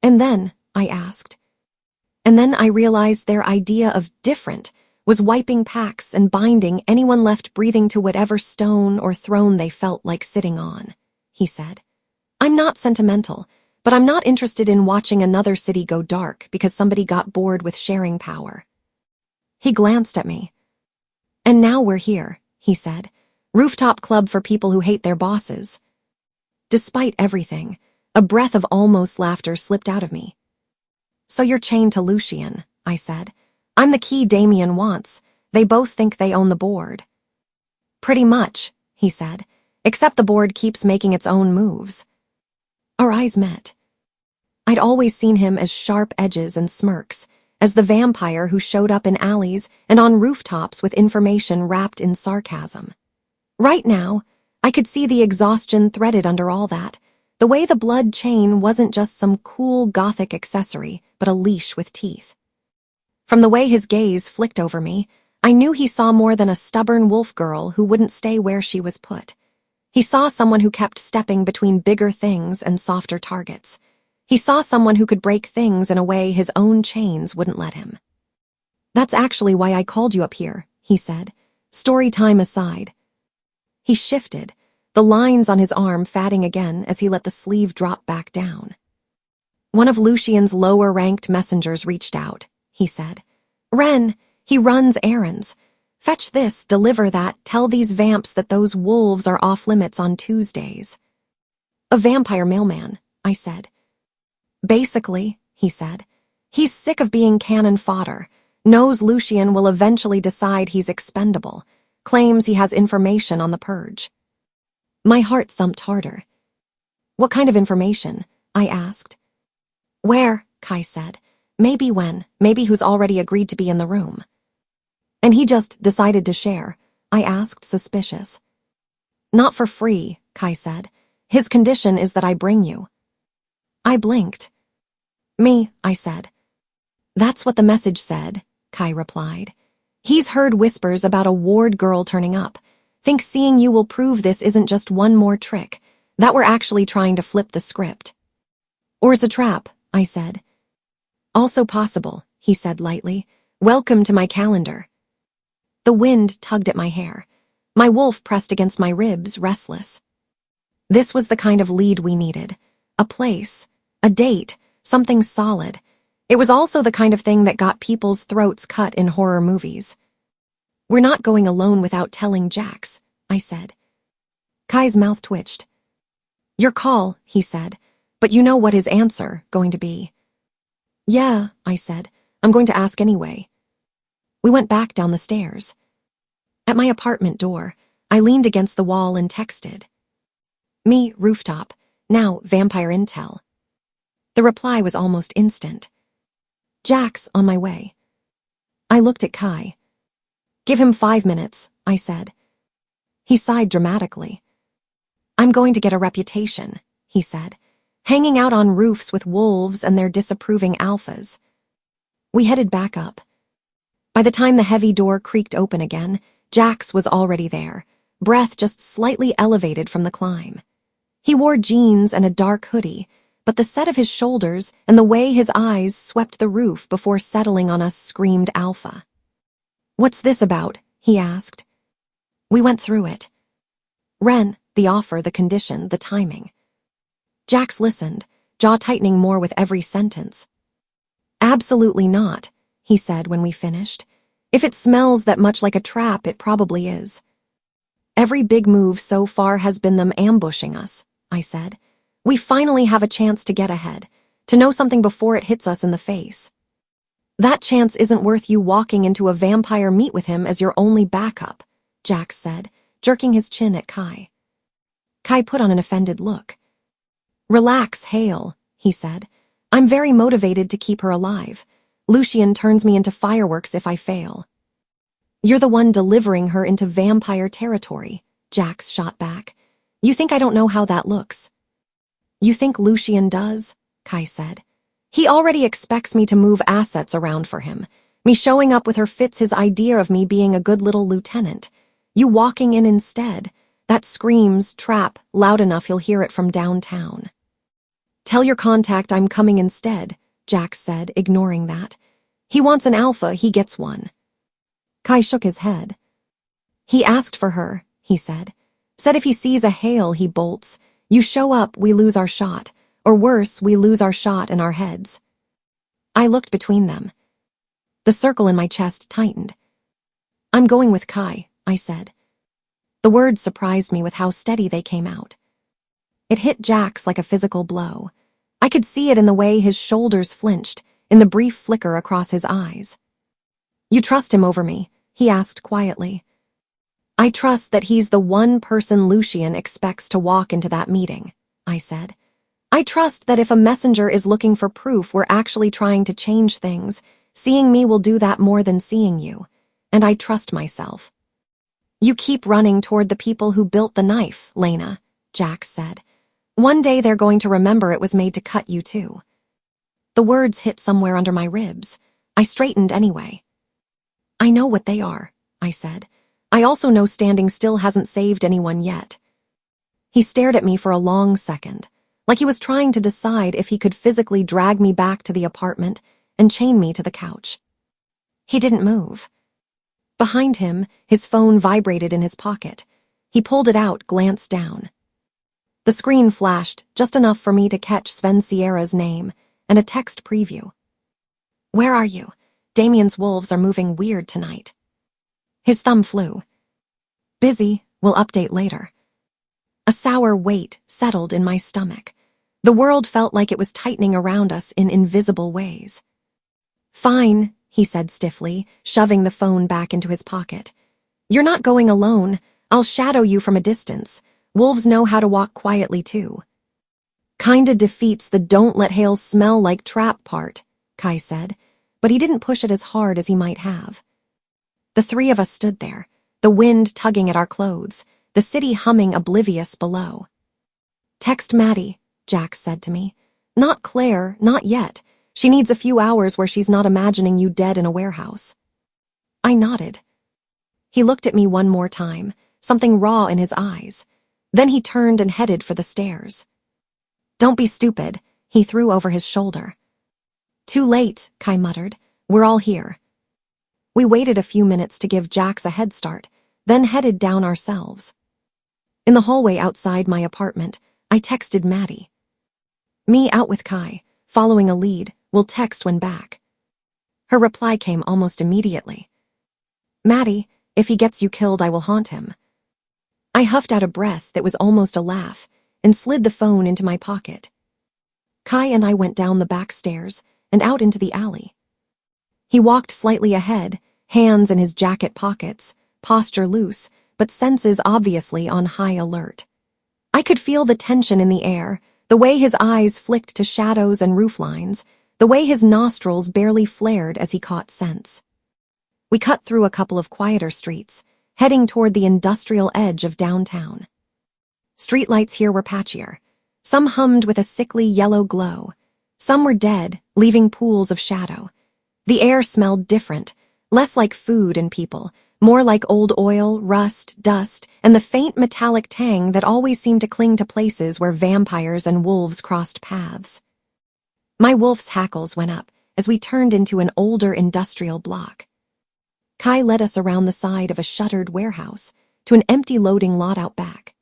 And then, I asked. And then I realized their idea of different was wiping packs and binding anyone left breathing to whatever stone or throne they felt like sitting on, he said. I'm not sentimental, but I'm not interested in watching another city go dark because somebody got bored with sharing power. He glanced at me. And now we're here, he said. Rooftop club for people who hate their bosses. Despite everything, a breath of almost laughter slipped out of me. So you're chained to Lucien, I said. I'm the key Damien wants. They both think they own the board. Pretty much, he said, except the board keeps making its own moves. Our eyes met. I'd always seen him as sharp edges and smirks, as the vampire who showed up in alleys and on rooftops with information wrapped in sarcasm. Right now, I could see the exhaustion threaded under all that, the way the blood chain wasn't just some cool gothic accessory, but a leash with teeth. From the way his gaze flicked over me, I knew he saw more than a stubborn wolf girl who wouldn't stay where she was put. He saw someone who kept stepping between bigger things and softer targets. He saw someone who could break things in a way his own chains wouldn't let him. That's actually why I called you up here, he said, story time aside. He shifted, the lines on his arm fatting again as he let the sleeve drop back down. One of Lucien's lower-ranked messengers reached out. He said, Ren, he runs errands. Fetch this, deliver that, tell these vamps that those wolves are off-limits on Tuesdays. A vampire mailman, I said. Basically, he said. He's sick of being cannon fodder, knows Lucien will eventually decide he's expendable, claims he has information on the purge. My heart thumped harder. What kind of information? I asked. Where? Kai said. Maybe when, maybe who's already agreed to be in the room. And he just decided to share, I asked, suspicious. Not for free, Kai said. His condition is that I bring you. I blinked. Me, I said. That's what the message said, Kai replied. He's heard whispers about a ward girl turning up. Think seeing you will prove this isn't just one more trick, that we're actually trying to flip the script. Or it's a trap, I said. Also possible, he said lightly. Welcome to my calendar. The wind tugged at my hair. My wolf pressed against my ribs, restless. This was the kind of lead we needed. A place, a date, something solid. It was also the kind of thing that got people's throats cut in horror movies. We're not going alone without telling Jax, I said. Kai's mouth twitched. Your call, he said, but you know what his answer going to be. Yeah, I said. I'm going to ask anyway. We went back down the stairs. At my apartment door, I leaned against the wall and texted. Me, rooftop. Now, vampire intel. The reply was almost instant. Jax, on my way. I looked at Kai. Give him 5 minutes, I said. He sighed dramatically. I'm going to get a reputation, he said. Hanging out on roofs with wolves and their disapproving alphas. We headed back up. By the time the heavy door creaked open again, Jax was already there, breath just slightly elevated from the climb. He wore jeans and a dark hoodie, but the set of his shoulders and the way his eyes swept the roof before settling on us screamed alpha. What's this about? He asked. We went through it. Ren, The offer, the condition, the timing. Jax listened, jaw tightening more with every sentence. Absolutely not, he said when we finished. If it smells that much like a trap, it probably is. Every big move so far has been them ambushing us, I said. We finally have a chance to get ahead, to know something before it hits us in the face. That chance isn't worth you walking into a vampire meet with him as your only backup, Jax said, jerking his chin at Kai. Kai put on an offended look. Relax, Hale, he said. I'm very motivated to keep her alive. Lucian turns me into fireworks if I fail. You're the one delivering her into vampire territory, Jax shot back. You think I don't know how that looks? You think Lucian does? Kai said. He already expects me to move assets around for him. Me showing up with her fits his idea of me being a good little lieutenant. You walking in instead. That screams trap loud enough he'll hear it from downtown. Tell your contact I'm coming instead, Jax said, ignoring that. He wants an alpha, he gets one. Kai shook his head. He asked for her, he said. Said if he sees a Hale, he bolts. You show up, we lose our shot. Or worse, we lose our shot and our heads. I looked between them. The circle in my chest tightened. I'm going with Kai, I said. The words surprised me with how steady they came out. It hit Jax like a physical blow. I could see it in the way his shoulders flinched, in the brief flicker across his eyes. You trust him over me? He asked quietly. I trust that he's the one person Lucian expects to walk into that meeting, I said. I trust that if a messenger is looking for proof we're actually trying to change things, seeing me will do that more than seeing you. And I trust myself. You keep running toward the people who built the knife, Lena, Jax said. One day they're going to remember it was made to cut you too. The words hit somewhere under my ribs. I straightened anyway. I know what they are, I said. I also know standing still hasn't saved anyone yet. He stared at me for a long second, like he was trying to decide if he could physically drag me back to the apartment and chain me to the couch. He didn't move. Behind him, his phone vibrated in his pocket. He pulled it out, glanced down. The screen flashed, just enough for me to catch Sven Sierra's name and a text preview. Where are you? Damien's wolves are moving weird tonight. His thumb flew. Busy, we'll update later. A sour weight settled in my stomach. The world felt like it was tightening around us in invisible ways. Fine, he said stiffly, shoving the phone back into his pocket. You're not going alone. I'll shadow you from a distance. Wolves know how to walk quietly too. Kinda defeats the don't let Hale smell like trap part, Kai said, but he didn't push it as hard as he might have. The three of us stood there, the wind tugging at our clothes, the city humming oblivious below. Text Maddie, Jax said to me. Not Claire, not yet. She needs a few hours where she's not imagining you dead in a warehouse. I nodded. He looked at me one more time, something raw in his eyes. Then he turned and headed for the stairs. Don't be stupid, he threw over his shoulder. Too late, Kai muttered. We're all here. We waited a few minutes to give Jax a head start, then headed down ourselves. In the hallway outside my apartment, I texted Maddie. Me out with Kai, following a lead, we'll text when back. Her reply came almost immediately. Maddie, if he gets you killed, I will haunt him. I huffed out a breath that was almost a laugh and slid the phone into my pocket. Kai and I went down the back stairs and out into the alley. He walked slightly ahead, hands in his jacket pockets, posture loose, but senses obviously on high alert. I could feel the tension in the air, the way his eyes flicked to shadows and roof lines, the way his nostrils barely flared as he caught scents. We cut through a couple of quieter streets, heading toward the industrial edge of downtown. Streetlights here were patchier. Some hummed with a sickly yellow glow. Some were dead, leaving pools of shadow. The air smelled different, less like food and people, more like old oil, rust, dust, and the faint metallic tang that always seemed to cling to places where vampires and wolves crossed paths. My wolf's hackles went up as we turned into an older industrial block. Kai led us around the side of a shuttered warehouse to an empty loading lot out back.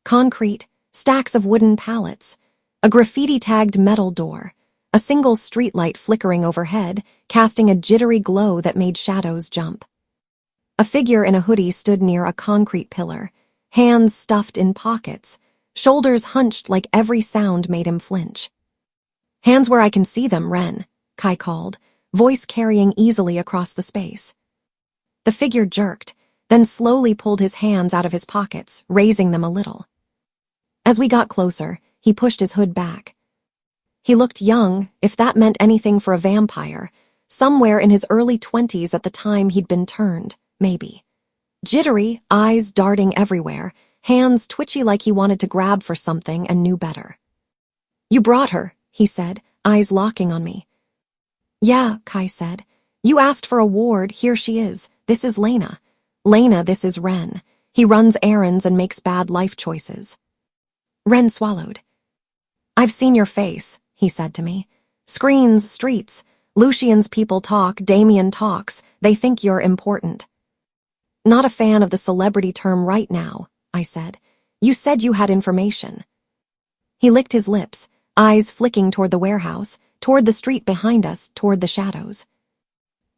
Concrete, stacks of wooden pallets, a graffiti-tagged metal door, a single streetlight flickering overhead, casting a jittery glow that made shadows jump. A figure in a hoodie stood near a concrete pillar, hands stuffed in pockets, shoulders hunched like every sound made him flinch. "Hands where I can see them, Ren," Kai called, voice carrying easily across the space. The figure jerked, then slowly pulled his hands out of his pockets, raising them a little. As we got closer, he pushed his hood back. He looked young, if that meant anything for a vampire, somewhere in his early 20s at the time he'd been turned, maybe. Jittery, eyes darting everywhere, hands twitchy like he wanted to grab for something and knew better. "You brought her," he said, eyes locking on me. "Yeah," Kai said. "You asked for a ward, here she is. This is Lena. Lena, this is Ren. He runs errands and makes bad life choices." Ren swallowed. "I've seen your face," he said to me. "Screens, streets. Lucian's people talk, Damien talks. They think you're important." "Not a fan of the celebrity term right now," I said. "You said you had information." He licked his lips, eyes flicking toward the warehouse, toward the street behind us, toward the shadows.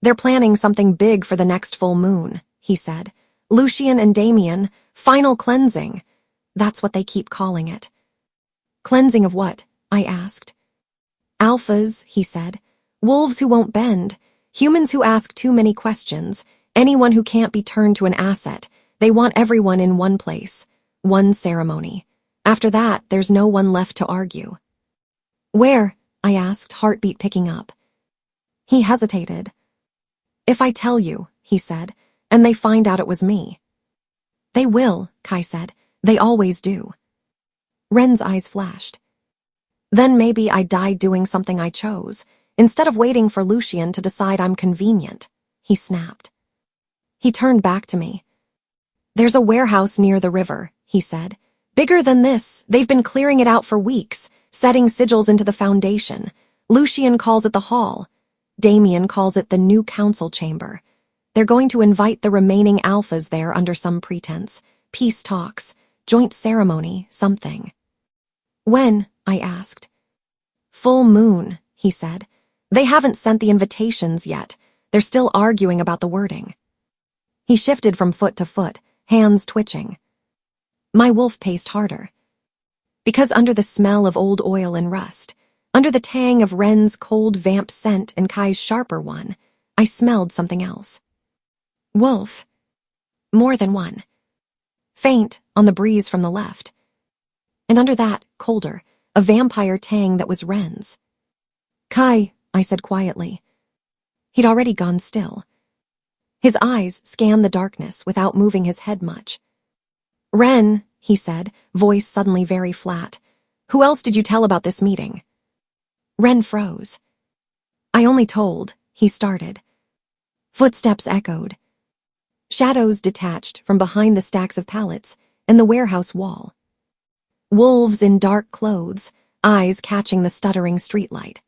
"They're planning something big for the next full moon," he said. "Lucian and Damien, final cleansing. That's what they keep calling it." "Cleansing of what?" I asked. "Alphas," he said. "Wolves who won't bend. Humans who ask too many questions. Anyone who can't be turned to an asset. They want everyone in one place. One ceremony. After that, there's no one left to argue." "Where?" I asked, heartbeat picking up. He hesitated. "If I tell you," he said, "and they find out it was me." "They will," Kai said. "They always do." Ren's eyes flashed. "Then maybe I died doing something I chose, instead of waiting for Lucian to decide I'm convenient," he snapped. He turned back to me. "There's a warehouse near the river," he said. "Bigger than this. They've been clearing it out for weeks, setting sigils into the foundation. Lucian calls it the hall. Damien calls it the new council chamber. They're going to invite the remaining alphas there under some pretense. Peace talks, joint ceremony, something." "When?" I asked. "Full moon," he said. "They haven't sent the invitations yet. They're still arguing about the wording." He shifted from foot to foot, hands twitching. My wolf paced harder. Because under the smell of old oil and rust, under the tang of Ren's cold vamp scent and Kai's sharper one, I smelled something else. Wolf. More than one. Faint, on the breeze from the left. And under that, colder, a vampire tang that was Ren's. "Kai," I said quietly. He'd already gone still. His eyes scanned the darkness without moving his head much. "Ren," he said, voice suddenly very flat. "Who else did you tell about this meeting?" Ren froze. "I only told," he started. Footsteps echoed. Shadows detached from behind the stacks of pallets and the warehouse wall. Wolves in dark clothes, eyes catching the stuttering streetlight.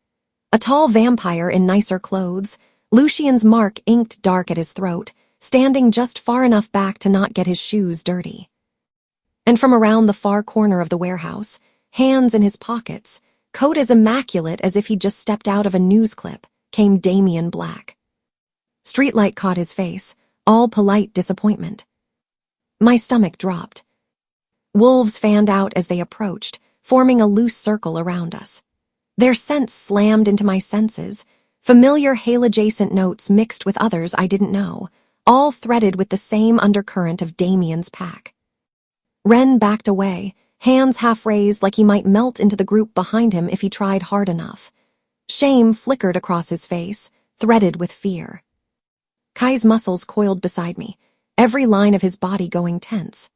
A tall vampire in nicer clothes, Lucian's mark inked dark at his throat, standing just far enough back to not get his shoes dirty. And from around the far corner of the warehouse, hands in his pockets, coat as immaculate as if he'd just stepped out of a news clip, came Damien Black. Streetlight caught his face, all polite disappointment. My stomach dropped. Wolves fanned out as they approached, forming a loose circle around us. Their scents slammed into my senses, familiar hail-adjacent notes mixed with others I didn't know, all threaded with the same undercurrent of Damien's pack. Ren backed away, hands half raised like he might melt into the group behind him if he tried hard enough. Shame flickered across his face, threaded with fear. Kai's muscles coiled beside me, every line of his body going tense.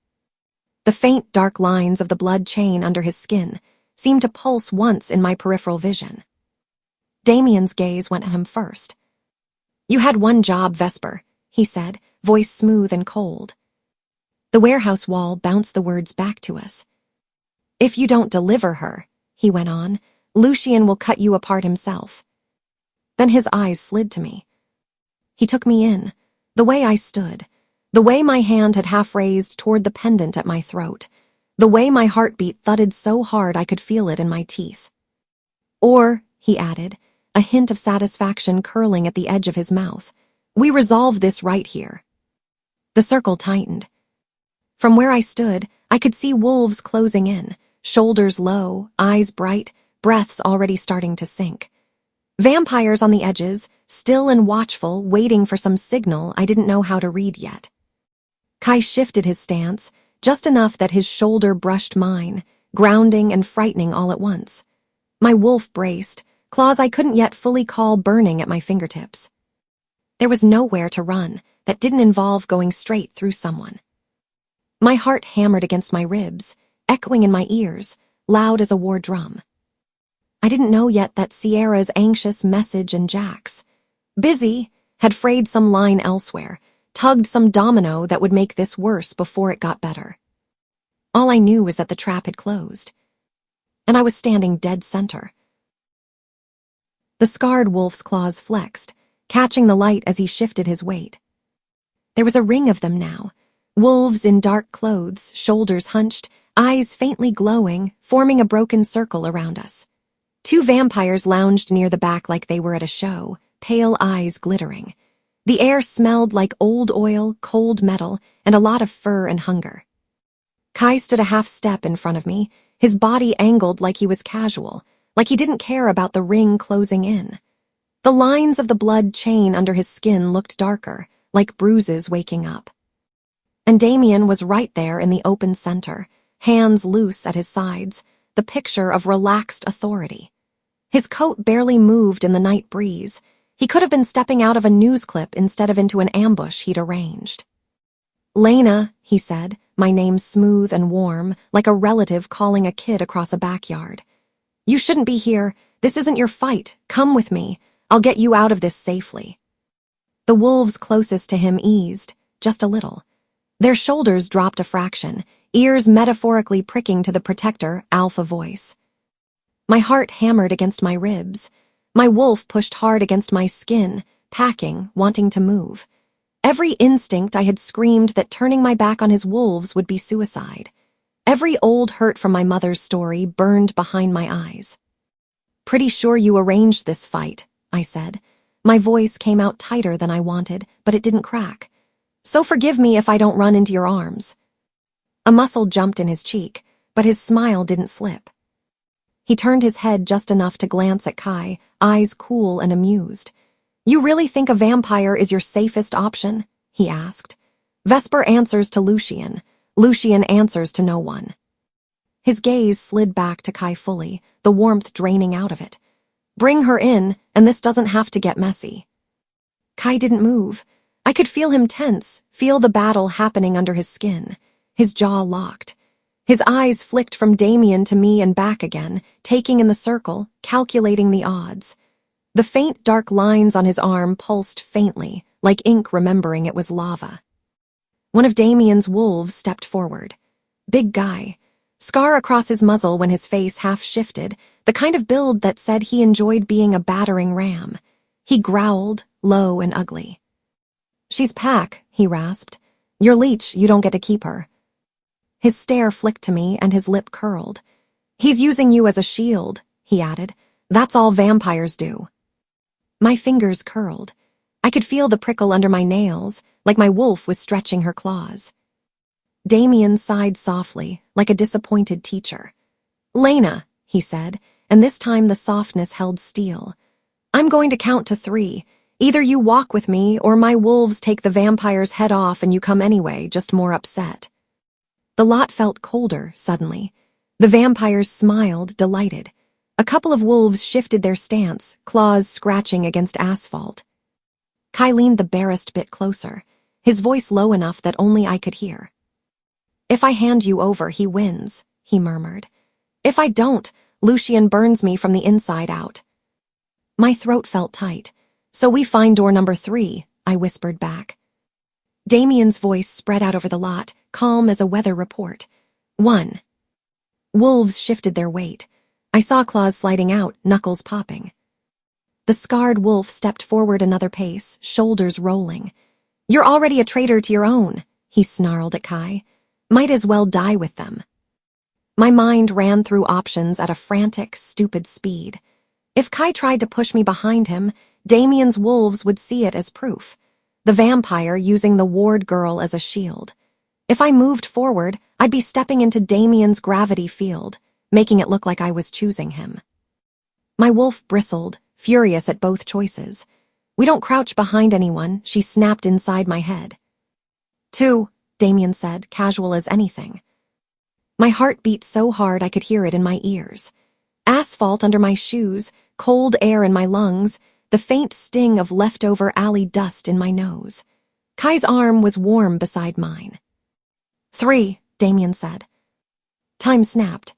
The faint dark lines of the blood chain under his skin seemed to pulse once in my peripheral vision. Damien's gaze went at him first. "You had one job, Vesper," he said, voice smooth and cold. The warehouse wall bounced the words back to us. "If you don't deliver her," he went on, "Lucian will cut you apart himself." Then his eyes slid to me. He took me in, the way I stood, the way my hand had half raised toward the pendant at my throat, The way my heartbeat thudded so hard I could feel it in my teeth. Or, he added, a hint of satisfaction curling at the edge of his mouth, we resolve this right here. The circle tightened. From where I stood, I could see wolves closing in, shoulders low, eyes bright, breaths already starting to sink. Vampires on the edges, still and watchful, waiting for some signal I didn't know how to read yet. Kai shifted his stance, just enough that his shoulder brushed mine, grounding and frightening all at once. My wolf braced, claws I couldn't yet fully call burning at my fingertips. There was nowhere to run that didn't involve going straight through someone. My heart hammered against my ribs, echoing in my ears, loud as a war drum. I didn't know yet that Sierra's anxious message and Jack's busy had frayed some line elsewhere, tugged some domino that would make this worse before it got better. All I knew was that the trap had closed, and I was standing dead center. The scarred wolf's claws flexed, catching the light as he shifted his weight. There was a ring of them now, wolves in dark clothes, shoulders hunched, eyes faintly glowing, forming a broken circle around us. 2 vampires lounged near the back like they were at a show, pale eyes glittering. The air smelled like old oil, cold metal, and a lot of fur and hunger. Kai stood a half step in front of me, his body angled like he was casual, like he didn't care about the ring closing in. The lines of the blood chain under his skin looked darker, like bruises waking up. And Damien was right there in the open center, hands loose at his sides, the picture of relaxed authority. His coat barely moved in the night breeze. He could have been stepping out of a news clip instead of into an ambush he'd arranged. Lena, he said, my name smooth and warm, like a relative calling a kid across a backyard. You shouldn't be here. This isn't your fight. Come with me. I'll get you out of this safely. The wolves closest to him eased, just a little. Their shoulders dropped a fraction, ears metaphorically pricking to the protector, alpha voice. My heart hammered against my ribs. My wolf pushed hard against my skin, packing, wanting to move. Every instinct I had screamed that turning my back on his wolves would be suicide. Every old hurt from my mother's story burned behind my eyes. Pretty sure you arranged this fight, I said. My voice came out tighter than I wanted, but it didn't crack. So forgive me if I don't run into your arms. A muscle jumped in his cheek, but his smile didn't slip. He turned his head just enough to glance at Kai, eyes cool and amused. You really think a vampire is your safest option? He asked. Vesper answers to Lucian. Lucian answers to no one. His gaze slid back to Kai fully, the warmth draining out of it. Bring her in, and this doesn't have to get messy. Kai didn't move. I could feel him tense, feel the battle happening under his skin. His jaw locked. His eyes flicked from Damien to me and back again, taking in the circle, calculating the odds. The faint dark lines on his arm pulsed faintly, like ink remembering it was lava. One of Damien's wolves stepped forward. Big guy. Scar across his muzzle when his face half shifted, the kind of build that said he enjoyed being a battering ram. He growled, low and ugly. She's Pack, he rasped. Your leech, you don't get to keep her. His stare flicked to me and his lip curled. He's using you as a shield, he added. That's all vampires do. My fingers curled. I could feel the prickle under my nails, like my wolf was stretching her claws. Damien sighed softly, like a disappointed teacher. Lena, he said, and this time the softness held steel. I'm going to count to 3. Either you walk with me, or my wolves take the vampire's head off and you come anyway, just more upset. The lot felt colder, suddenly. The vampires smiled, delighted. A couple of wolves shifted their stance, claws scratching against asphalt. Kai leaned the barest bit closer, his voice low enough that only I could hear. If I hand you over, he wins, he murmured. If I don't, Lucian burns me from the inside out. My throat felt tight. So we find door number 3, I whispered back. Damien's voice spread out over the lot, calm as a weather report. 1. Wolves shifted their weight. I saw claws sliding out, knuckles popping. The scarred wolf stepped forward another pace, shoulders rolling. You're already a traitor to your own, he snarled at Kai. Might as well die with them. My mind ran through options at a frantic, stupid speed. If Kai tried to push me behind him, Damien's wolves would see it as proof, the vampire using the ward girl as a shield. If I moved forward, I'd be stepping into Damien's gravity field, making it look like I was choosing him. My wolf bristled, furious at both choices. "We don't crouch behind anyone," she snapped inside my head. "Two," Damien said, casual as anything. My heart beat so hard I could hear it in my ears. Asphalt under my shoes, cold air in my lungs, the faint sting of leftover alley dust in my nose. Kai's arm was warm beside mine. "Three," Damien said. Time snapped.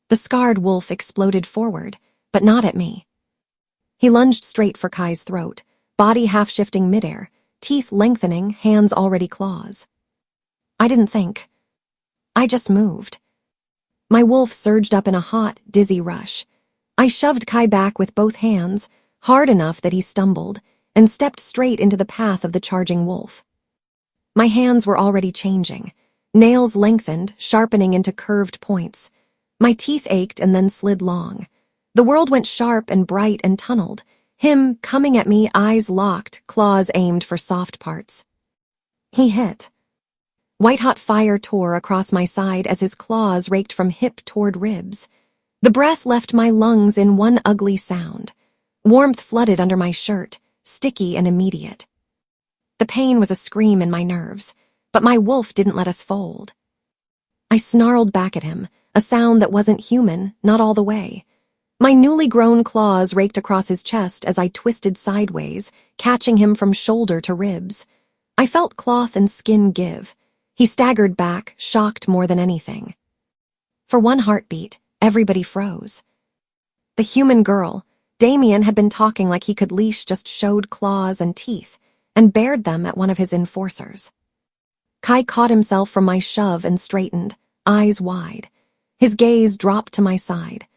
The scarred wolf exploded forward, but not at me. He lunged straight for Kai's throat, body half-shifting midair, teeth lengthening, hands already claws. I didn't think. I just moved. My wolf surged up in a hot, dizzy rush. I shoved Kai back with both hands, hard enough that he stumbled, and stepped straight into the path of the charging wolf. My hands were already changing, nails lengthened, sharpening into curved points. My teeth ached and then slid long. The world went sharp and bright and tunneled, him coming at me, eyes locked, claws aimed for soft parts. He hit. White-hot fire tore across my side as his claws raked from hip toward ribs. The breath left my lungs in one ugly sound. Warmth flooded under my shirt, sticky and immediate. The pain was a scream in my nerves, but my wolf didn't let us fold. I snarled back at him, a sound that wasn't human, not all the way. My newly grown claws raked across his chest as I twisted sideways, catching him from shoulder to ribs. I felt cloth and skin give. He staggered back, shocked more than anything. For one heartbeat, everybody froze. The human girl, Damien, had been talking like he could leash just showed claws and teeth, and bared them at one of his enforcers. Kai caught himself from my shove and straightened, eyes wide. His gaze dropped to my side.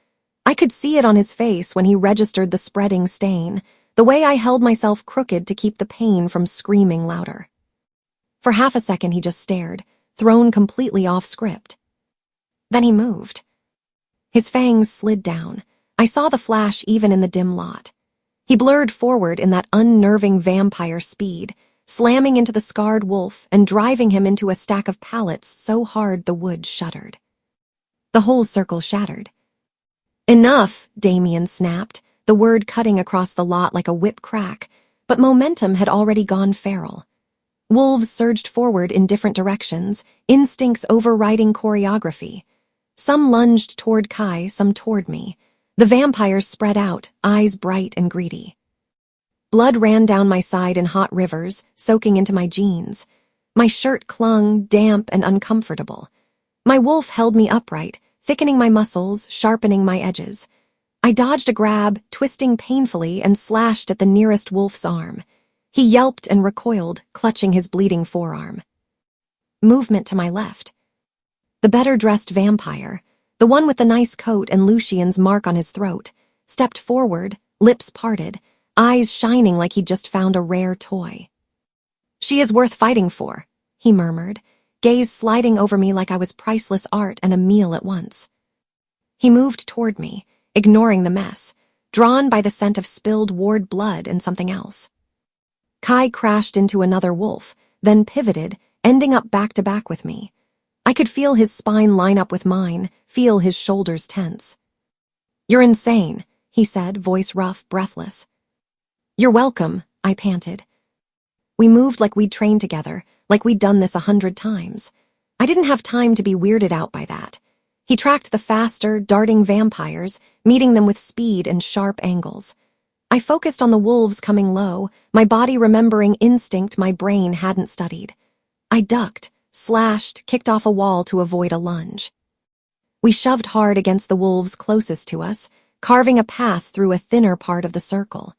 I could see it on his face when he registered the spreading stain, the way I held myself crooked to keep the pain from screaming louder. For half a second he just stared, thrown completely off script. Then he moved. His fangs slid down. I saw the flash even in the dim lot. He blurred forward in that unnerving vampire speed, slamming into the scarred wolf and driving him into a stack of pallets so hard the wood shuddered. The whole circle shattered. "Enough," Damien snapped, the word cutting across the lot like a whip crack, but momentum had already gone feral. Wolves surged forward in different directions, instincts overriding choreography. Some lunged toward Kai, some toward me. The vampires spread out, eyes bright and greedy. Blood ran down my side in hot rivers, soaking into my jeans. My shirt clung, damp and uncomfortable. My wolf held me upright, thickening my muscles, sharpening my edges. I dodged a grab, twisting painfully, and slashed at the nearest wolf's arm. He yelped and recoiled, clutching his bleeding forearm. Movement to my left. The better-dressed vampire, the one with the nice coat and Lucian's mark on his throat, stepped forward, lips parted, eyes shining like he'd just found a rare toy. "She is worth fighting for," he murmured, gaze sliding over me like I was priceless art and a meal at once. He moved toward me, ignoring the mess, drawn by the scent of spilled ward blood and something else. Kai crashed into another wolf, then pivoted, ending up back-to-back with me. I could feel his spine line up with mine, feel his shoulders tense. "You're insane," he said, voice rough, breathless. "You're welcome," I panted. We moved like we'd trained together, like we'd done this 100 times. I didn't have time to be weirded out by that. He tracked the faster, darting vampires, meeting them with speed and sharp angles. I focused on the wolves coming low, my body remembering instinct my brain hadn't studied. I ducked, slashed, kicked off a wall to avoid a lunge. We shoved hard against the wolves closest to us, carving a path through a thinner part of the circle.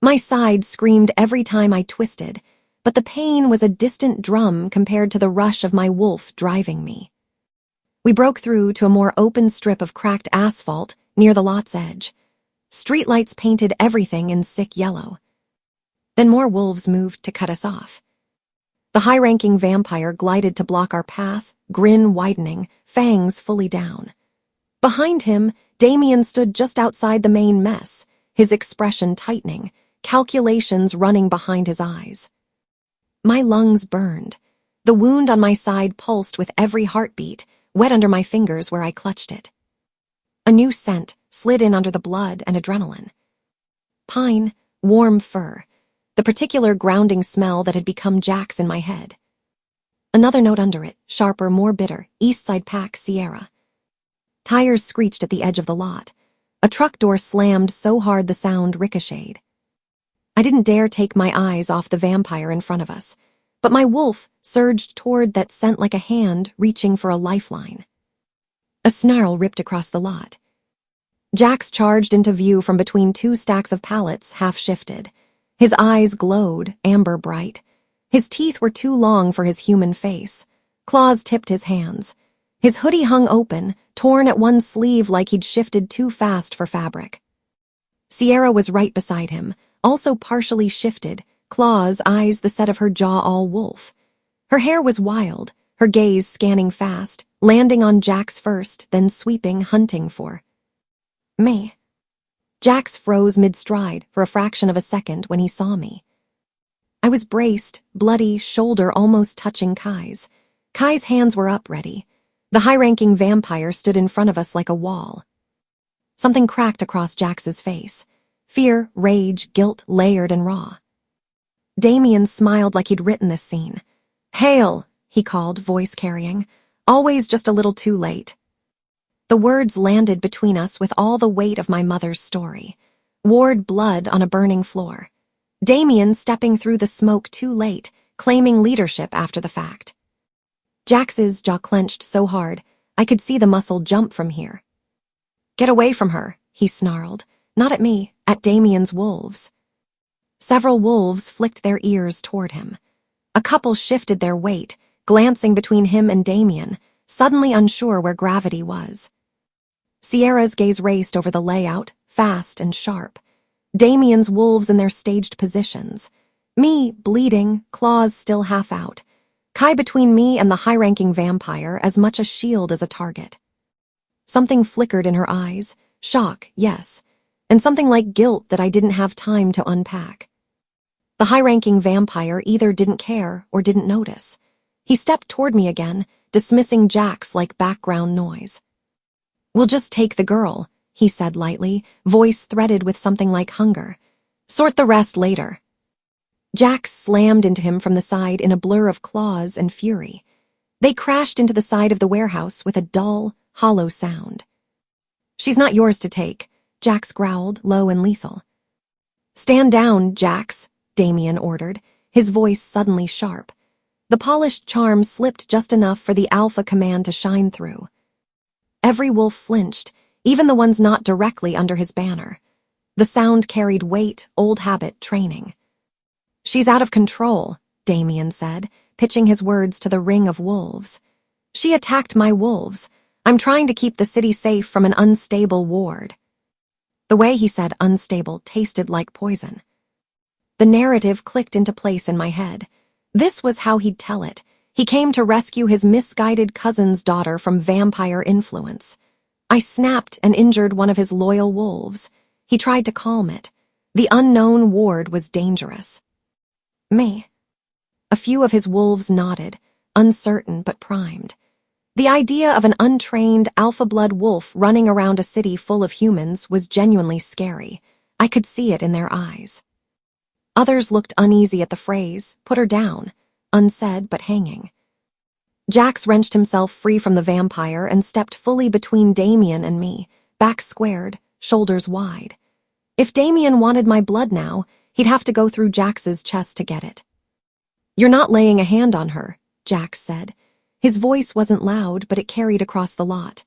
My side screamed every time I twisted, but the pain was a distant drum compared to the rush of my wolf driving me. We broke through to a more open strip of cracked asphalt near the lot's edge. Streetlights painted everything in sick yellow. Then more wolves moved to cut us off. The high-ranking vampire glided to block our path, grin widening, fangs fully down. Behind him, Damien stood just outside the main mess, his expression tightening, calculations running behind his eyes. My lungs burned. The wound on my side pulsed with every heartbeat, wet under my fingers where I clutched it. A new scent slid in under the blood and adrenaline. Pine, warm fur, the particular grounding smell that had become Jack's in my head. Another note under it, sharper, more bitter, Eastside Pack Sierra. Tires screeched at the edge of the lot. A truck door slammed so hard the sound ricocheted. I didn't dare take my eyes off the vampire in front of us, but my wolf surged toward that scent like a hand reaching for a lifeline. A snarl ripped across the lot. Jax charged into view from between two stacks of pallets, half-shifted. His eyes glowed, amber bright. His teeth were too long for his human face. Claws tipped his hands. His hoodie hung open, torn at one sleeve like he'd shifted too fast for fabric. Sierra was right beside him, also partially shifted, claws, eyes the set of her jaw all wolf. Her hair was wild, her gaze scanning fast, landing on Jax first, then sweeping, hunting for me. Jax froze mid-stride for a fraction of a second when he saw me. I was braced, bloody, shoulder almost touching Kai's. Kai's hands were up, ready. The high-ranking vampire stood in front of us like a wall. Something cracked across Jax's face. Fear, rage, guilt, layered and raw. Damien smiled like he'd written this scene. "Hail," he called, voice carrying. "Always just a little too late." The words landed between us with all the weight of my mother's story. Ward blood on a burning floor. Damien stepping through the smoke too late, claiming leadership after the fact. Jax's jaw clenched so hard, I could see the muscle jump from here. "Get away from her," he snarled. Not at me, at Damien's wolves. Several wolves flicked their ears toward him. A couple shifted their weight, glancing between him and Damien, suddenly unsure where gravity was. Sierra's gaze raced over the layout, fast and sharp. Damien's wolves in their staged positions. Me, bleeding, claws still half out. Kai between me and the high-ranking vampire, as much a shield as a target. Something flickered in her eyes. Shock, yes, and something like guilt that I didn't have time to unpack. The high-ranking vampire either didn't care or didn't notice. He stepped toward me again, dismissing Jax like background noise. "We'll just take the girl," he said lightly, voice threaded with something like hunger. "Sort the rest later." Jax slammed into him from the side in a blur of claws and fury. They crashed into the side of the warehouse with a dull, hollow sound. "She's not yours to take," Jax growled, low and lethal. "Stand down, Jax," Damien ordered, his voice suddenly sharp. The polished charm slipped just enough for the alpha command to shine through. Every wolf flinched, even the ones not directly under his banner. The sound carried weight, old habit, training. "She's out of control," Damien said, pitching his words to the ring of wolves. "She attacked my wolves. I'm trying to keep the city safe from an unstable ward." The way he said unstable tasted like poison. The narrative clicked into place in my head. This was how he'd tell it. He came to rescue his misguided cousin's daughter from vampire influence. I snapped and injured one of his loyal wolves. He tried to calm it. The unknown ward was dangerous. Me. A few of his wolves nodded, uncertain but primed. The idea of an untrained alpha blood wolf running around a city full of humans was genuinely scary. I could see it in their eyes. Others looked uneasy at the phrase, "Put her down," unsaid but hanging. Jax wrenched himself free from the vampire and stepped fully between Damien and me, back squared, shoulders wide. If Damien wanted my blood now, he'd have to go through Jax's chest to get it. "You're not laying a hand on her," Jax said. His voice wasn't loud, but it carried across the lot.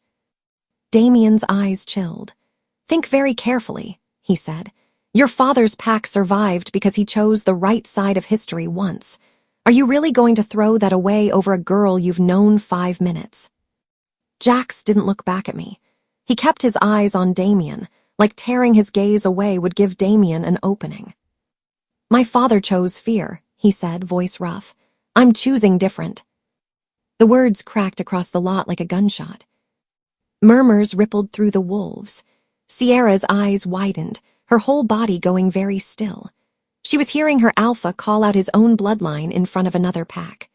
Damien's eyes chilled. "Think very carefully," he said. "Your father's pack survived because he chose the right side of history once. Are you really going to throw that away over a girl you've known 5 minutes?" Jax didn't look back at me. He kept his eyes on Damien, like tearing his gaze away would give Damien an opening. "My father chose fear," he said, voice rough. "I'm choosing different." The words cracked across the lot like a gunshot. Murmurs rippled through the wolves. Sierra's eyes widened, her whole body going very still. She was hearing her alpha call out his own bloodline in front of another pack.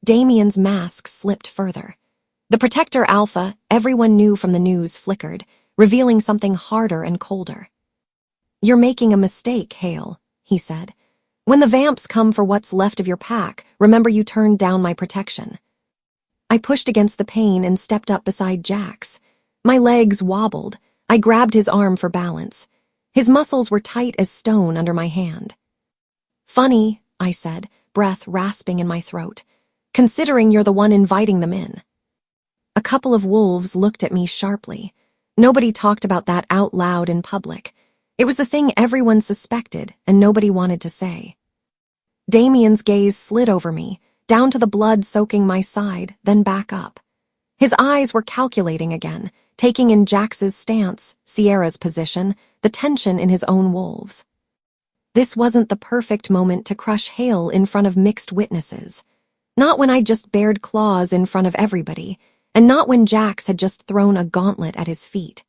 Damien's mask slipped further. The protector alpha everyone knew from the news flickered, revealing something harder and colder. "You're making a mistake, Hale," he said. "When the vamps come for what's left of your pack, remember you turned down my protection." I pushed against the pane and stepped up beside Jax. My legs wobbled. I grabbed his arm for balance. His muscles were tight as stone under my hand. "Funny," I said, breath rasping in my throat, "considering you're the one inviting them in." A couple of wolves looked at me sharply. Nobody talked about that out loud in public. It was the thing everyone suspected, and nobody wanted to say. Damien's gaze slid over me, down to the blood soaking my side, then back up. His eyes were calculating again, taking in Jax's stance, Sierra's position, the tension in his own wolves. This wasn't the perfect moment to crush Hale in front of mixed witnesses. Not when I just bared claws in front of everybody, and not when Jax had just thrown a gauntlet at his feet.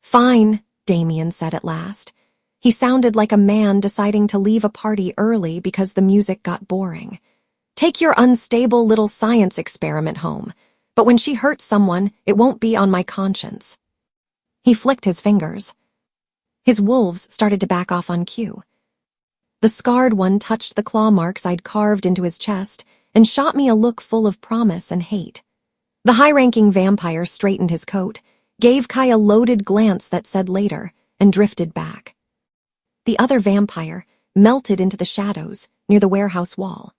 "Fine," Damien said at last. He sounded like a man deciding to leave a party early because the music got boring. "Take your unstable little science experiment home, but when she hurts someone, it won't be on my conscience." He flicked his fingers. His wolves started to back off on cue. The scarred one touched the claw marks I'd carved into his chest and shot me a look full of promise and hate. The high-ranking vampire straightened his coat, gave Kai a loaded glance that said later, and drifted back. The other vampire melted into the shadows near the warehouse wall.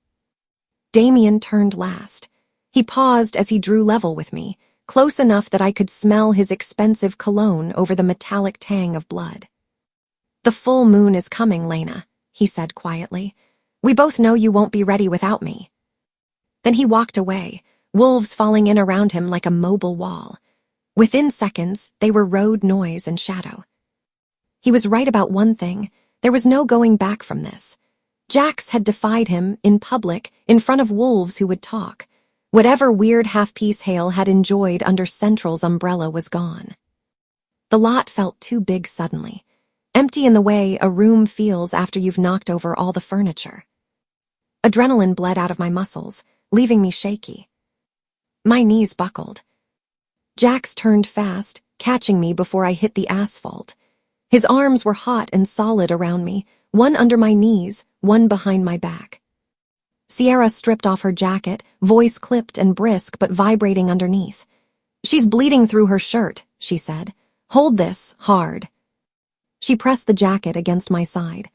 Damien turned last. He paused as he drew level with me, close enough that I could smell his expensive cologne over the metallic tang of blood. "The full moon is coming, Lena," he said quietly. "We both know you won't be ready without me." Then he walked away, wolves falling in around him like a mobile wall. Within seconds, they were road noise and shadow. He was right about one thing. There was no going back from this. Jax had defied him, in public, in front of wolves who would talk. Whatever weird half-piece Hale had enjoyed under Central's umbrella was gone. The lot felt too big suddenly, empty in the way a room feels after you've knocked over all the furniture. Adrenaline bled out of my muscles, leaving me shaky. My knees buckled. Jax turned fast, catching me before I hit the asphalt. His arms were hot and solid around me, one under my knees, one behind my back. Sierra stripped off her jacket, voice clipped and brisk but vibrating underneath. "She's bleeding through her shirt," she said. "Hold this, hard." She pressed the jacket against my side.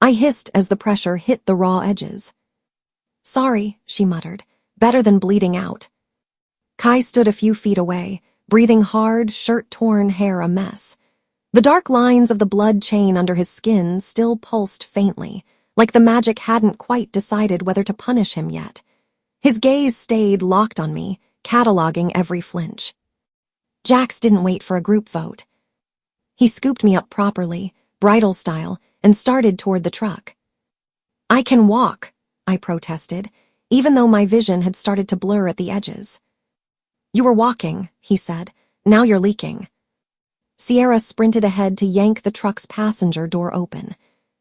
I hissed as the pressure hit the raw edges. "Sorry," she muttered. "Better than bleeding out." Kai stood a few feet away, breathing hard, shirt-torn, hair a mess. The dark lines of the blood chain under his skin still pulsed faintly, like the magic hadn't quite decided whether to punish him yet. His gaze stayed locked on me, cataloging every flinch. Jax didn't wait for a group vote. He scooped me up properly, bridal style, and started toward the truck. "I can walk," I protested, even though my vision had started to blur at the edges. "You were walking," he said. "Now you're leaking." Sierra sprinted ahead to yank the truck's passenger door open.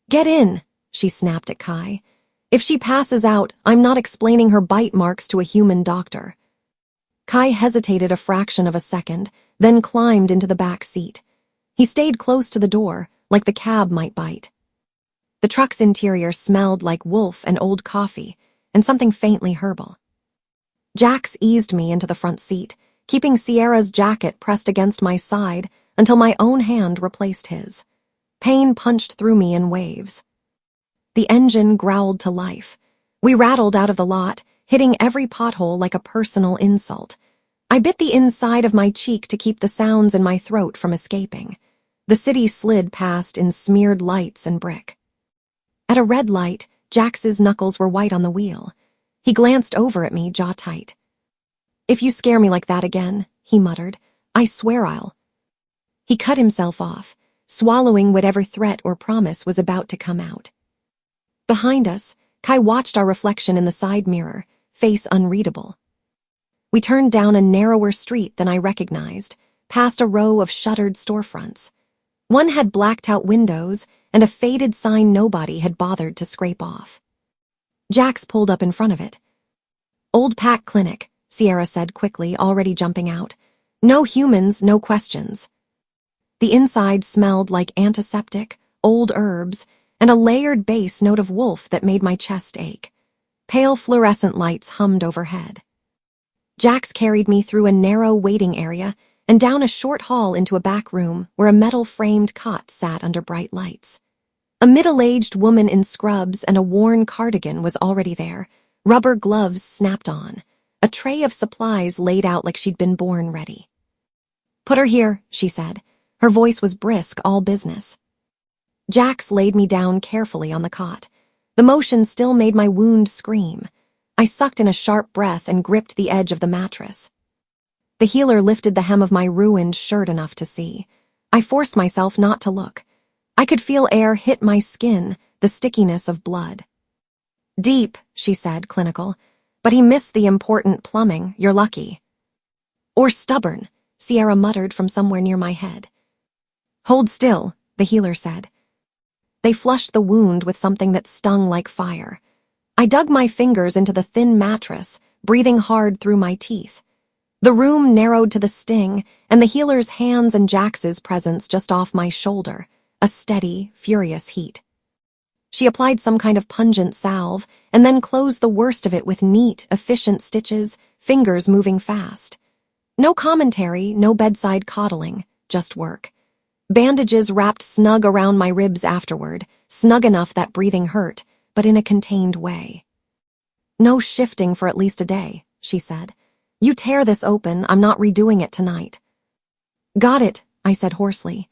"Get in," she snapped at Kai. "If she passes out, I'm not explaining her bite marks to a human doctor." Kai hesitated a fraction of a second, then climbed into the back seat. He stayed close to the door, like the cab might bite. The truck's interior smelled like wolf and old coffee, and something faintly herbal. Jax eased me into the front seat, keeping Sierra's jacket pressed against my side until my own hand replaced his. Pain punched through me in waves. The engine growled to life. We rattled out of the lot, hitting every pothole like a personal insult. I bit the inside of my cheek to keep the sounds in my throat from escaping. The city slid past in smeared lights and brick. At a red light, Jax's knuckles were white on the wheel. He glanced over at me, jaw tight. "If you scare me like that again," he muttered, "I swear I'll..." He cut himself off, swallowing whatever threat or promise was about to come out. Behind us, Kai watched our reflection in the side mirror, face unreadable. We turned down a narrower street than I recognized, past a row of shuttered storefronts. One had blacked-out windows and a faded sign nobody had bothered to scrape off. Jax pulled up in front of it. "Old Pack Clinic," Sierra said quickly, already jumping out. "No humans, no questions." The inside smelled like antiseptic, old herbs, and a layered bass note of wolf that made my chest ache. Pale fluorescent lights hummed overhead. Jax carried me through a narrow waiting area and down a short hall into a back room where a metal-framed cot sat under bright lights. A middle-aged woman in scrubs and a worn cardigan was already there, rubber gloves snapped on, a tray of supplies laid out like she'd been born ready. "Put her here," she said. Her voice was brisk, all business. Jax laid me down carefully on the cot. The motion still made my wound scream. I sucked in a sharp breath and gripped the edge of the mattress. The healer lifted the hem of my ruined shirt enough to see. I forced myself not to look. I could feel air hit my skin, the stickiness of blood. "Deep," she said, clinical. "But he missed the important plumbing, you're lucky." "Or stubborn," Sierra muttered from somewhere near my head. "Hold still," the healer said. They flushed the wound with something that stung like fire. I dug my fingers into the thin mattress, breathing hard through my teeth. The room narrowed to the sting, and the healer's hands and Jax's presence just off my shoulder, a steady, furious heat. She applied some kind of pungent salve, and then closed the worst of it with neat, efficient stitches, fingers moving fast. No commentary, no bedside coddling, just work. Bandages wrapped snug around my ribs afterward, snug enough that breathing hurt, but in a contained way. "No shifting for at least a day," she said. "You tear this open, I'm not redoing it tonight." "Got it," I said hoarsely.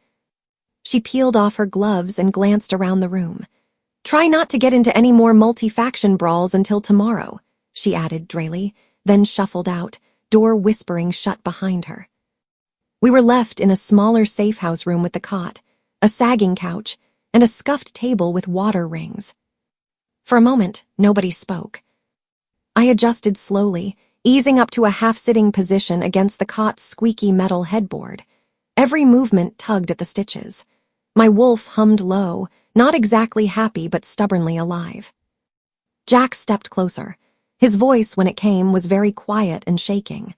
She peeled off her gloves and glanced around the room. "Try not to get into any more multi-faction brawls until tomorrow," she added drily, then shuffled out, door whispering shut behind her. We were left in a smaller safe-house room with the cot, a sagging couch, and a scuffed table with water rings. For a moment, nobody spoke. I adjusted slowly, easing up to a half-sitting position against the cot's squeaky metal headboard. Every movement tugged at the stitches. My wolf hummed low, not exactly happy but stubbornly alive. Jack stepped closer. His voice, when it came, was very quiet and shaking.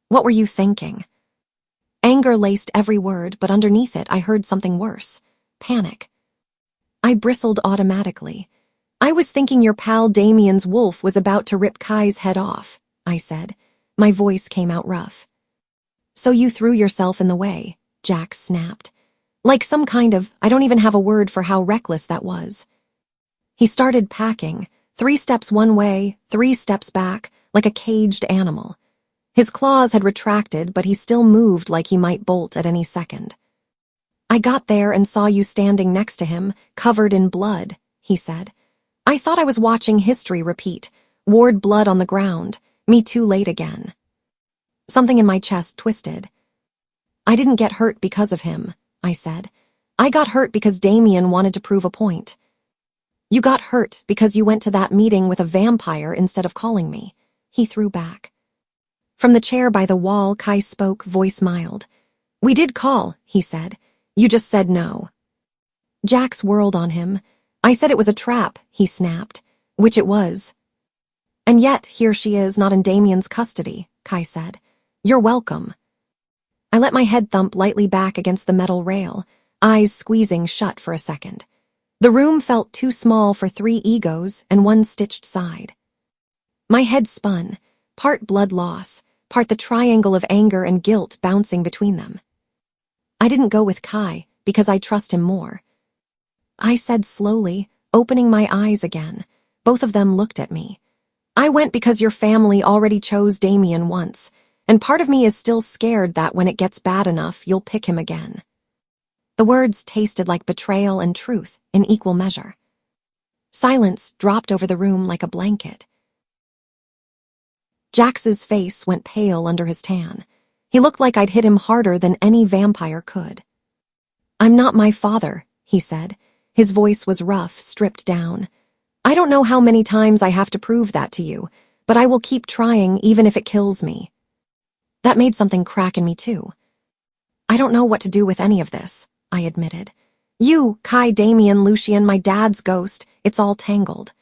"What were you thinking?" Anger laced every word, but underneath it I heard something worse. Panic. I bristled automatically. "I was thinking your pal Damien's wolf was about to rip Kai's head off," I said. My voice came out rough. "So you threw yourself in the way," Jack snapped. Like some kind of, I don't even have a word for how reckless that was. He started packing, 3 steps one way, 3 steps back, like a caged animal. His claws had retracted, but he still moved like he might bolt at any second. "I got there and saw you standing next to him, covered in blood," he said. "I thought I was watching history repeat, Ward blood on the ground, me too late again." Something in my chest twisted. "I didn't get hurt because of him," I said. "I got hurt because Damien wanted to prove a point." "You got hurt because you went to that meeting with a vampire instead of calling me," he threw back. From the chair by the wall, Kai spoke, voice mild. "We did call," he said. "You just said no." Jax whirled on him. "I said it was a trap," he snapped. "Which it was." "And yet, here she is, not in Damien's custody," Kai said. "You're welcome." I let my head thump lightly back against the metal rail, eyes squeezing shut for a second. The room felt too small for 3 egos and 1 stitched side. My head spun, part blood loss, part the triangle of anger and guilt bouncing between them. "I didn't go with Kai because I trust him more," I said slowly, opening my eyes again. Both of them looked at me. "I went because your family already chose Damien once, and part of me is still scared that when it gets bad enough, you'll pick him again." The words tasted like betrayal and truth in equal measure. Silence dropped over the room like a blanket. Jax's face went pale under his tan. He looked like I'd hit him harder than any vampire could. "I'm not my father," he said. His voice was rough, stripped down. "I don't know how many times I have to prove that to you, but I will keep trying even if it kills me." That made something crack in me too. "I don't know what to do with any of this," I admitted. "You, Kai, Damien, Lucian, my dad's ghost, it's all tangled."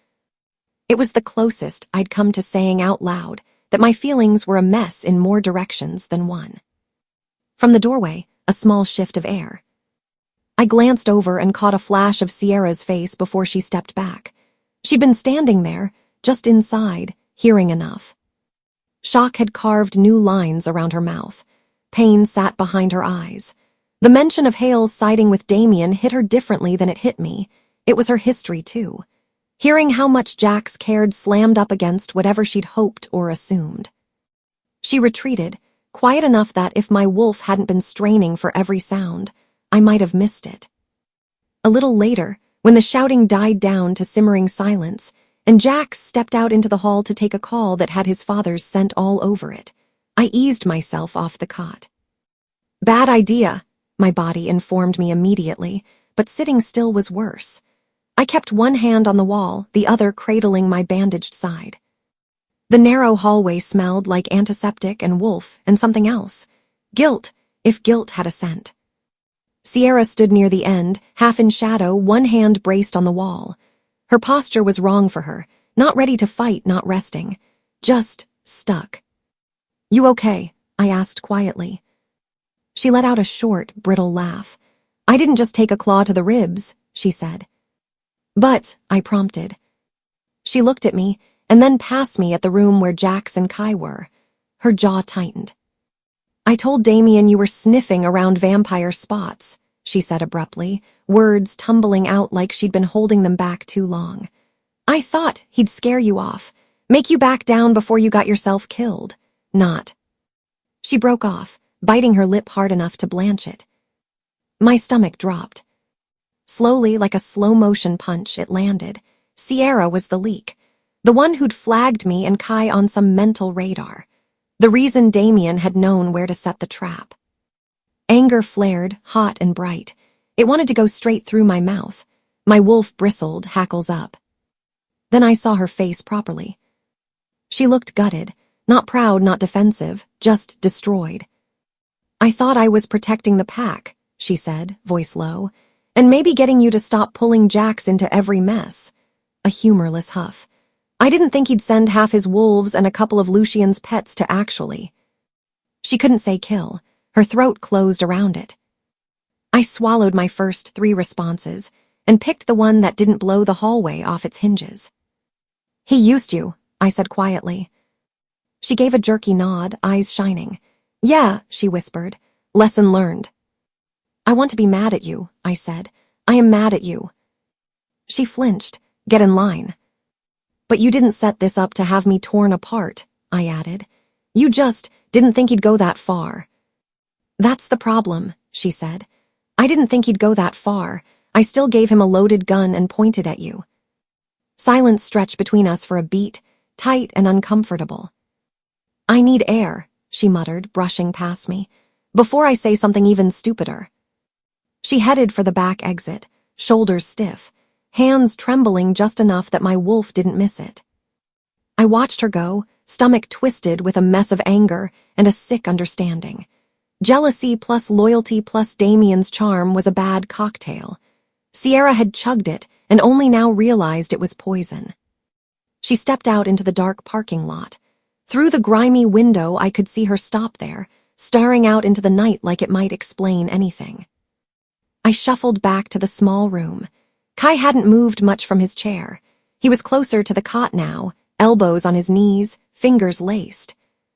It was the closest I'd come to saying out loud that my feelings were a mess in more directions than one. From the doorway, a small shift of air. I glanced over and caught a flash of Sierra's face before she stepped back. She'd been standing there, just inside, hearing enough. Shock had carved new lines around her mouth. Pain sat behind her eyes. The mention of Hale's siding with Damien hit her differently than it hit me. It was her history, too. Hearing how much Jax cared slammed up against whatever she'd hoped or assumed. She retreated, quiet enough that if my wolf hadn't been straining for every sound, I might have missed it. A little later, when the shouting died down to simmering silence, and Jax stepped out into the hall to take a call that had his father's scent all over it, I eased myself off the cot. "Bad idea," my body informed me immediately, but sitting still was worse. I kept one hand on the wall, the other cradling my bandaged side. The narrow hallway smelled like antiseptic and wolf and something else. Guilt, if guilt had a scent. Sierra stood near the end, half in shadow, one hand braced on the wall. Her posture was wrong for her, not ready to fight, not resting. Just stuck. "You okay?" I asked quietly. She let out a short, brittle laugh. "I didn't just take a claw to the ribs," she said. "But," I prompted. She looked at me, and then past me at the room where Jax and Kai were. Her jaw tightened. "I told Damien you were sniffing around vampire spots," she said abruptly, words tumbling out like she'd been holding them back too long. "I thought he'd scare you off, make you back down before you got yourself killed. Not." She broke off, biting her lip hard enough to blanch it. My stomach dropped. Slowly, like a slow-motion punch, it landed. Sierra was the leak. The one who'd flagged me and Kai on some mental radar. The reason Damien had known where to set the trap. Anger flared, hot and bright. It wanted to go straight through my mouth. My wolf bristled, hackles up. Then I saw her face properly. She looked gutted, not proud, not defensive, just destroyed. "I thought I was protecting the pack," she said, voice low, "and maybe getting you to stop pulling Jax into every mess." A humorless huff. "I didn't think he'd send half his wolves and a couple of Lucian's pets to actually." She couldn't say kill. Her throat closed around it. I swallowed my first 3 responses and picked the one that didn't blow the hallway off its hinges. "He used you," I said quietly. She gave a jerky nod, eyes shining. "Yeah," she whispered. "Lesson learned." "I want to be mad at you," I said. "I am mad at you." She flinched. "Get in line." "But you didn't set this up to have me torn apart," I added. "You just didn't think he'd go that far." "That's the problem," she said. "I didn't think he'd go that far. I still gave him a loaded gun and pointed at you." Silence stretched between us for a beat, tight and uncomfortable. "I need air," she muttered, brushing past me, "before I say something even stupider." She headed for the back exit, shoulders stiff, hands trembling just enough that my wolf didn't miss it. I watched her go, stomach twisted with a mess of anger and a sick understanding. Jealousy plus loyalty plus Damien's charm was a bad cocktail. Sierra had chugged it and only now realized it was poison. She stepped out into the dark parking lot. Through the grimy window, I could see her stop there, staring out into the night like it might explain anything. I shuffled back to the small room. Kai hadn't moved much from his chair. He was closer to the cot now, elbows on his knees, fingers laced.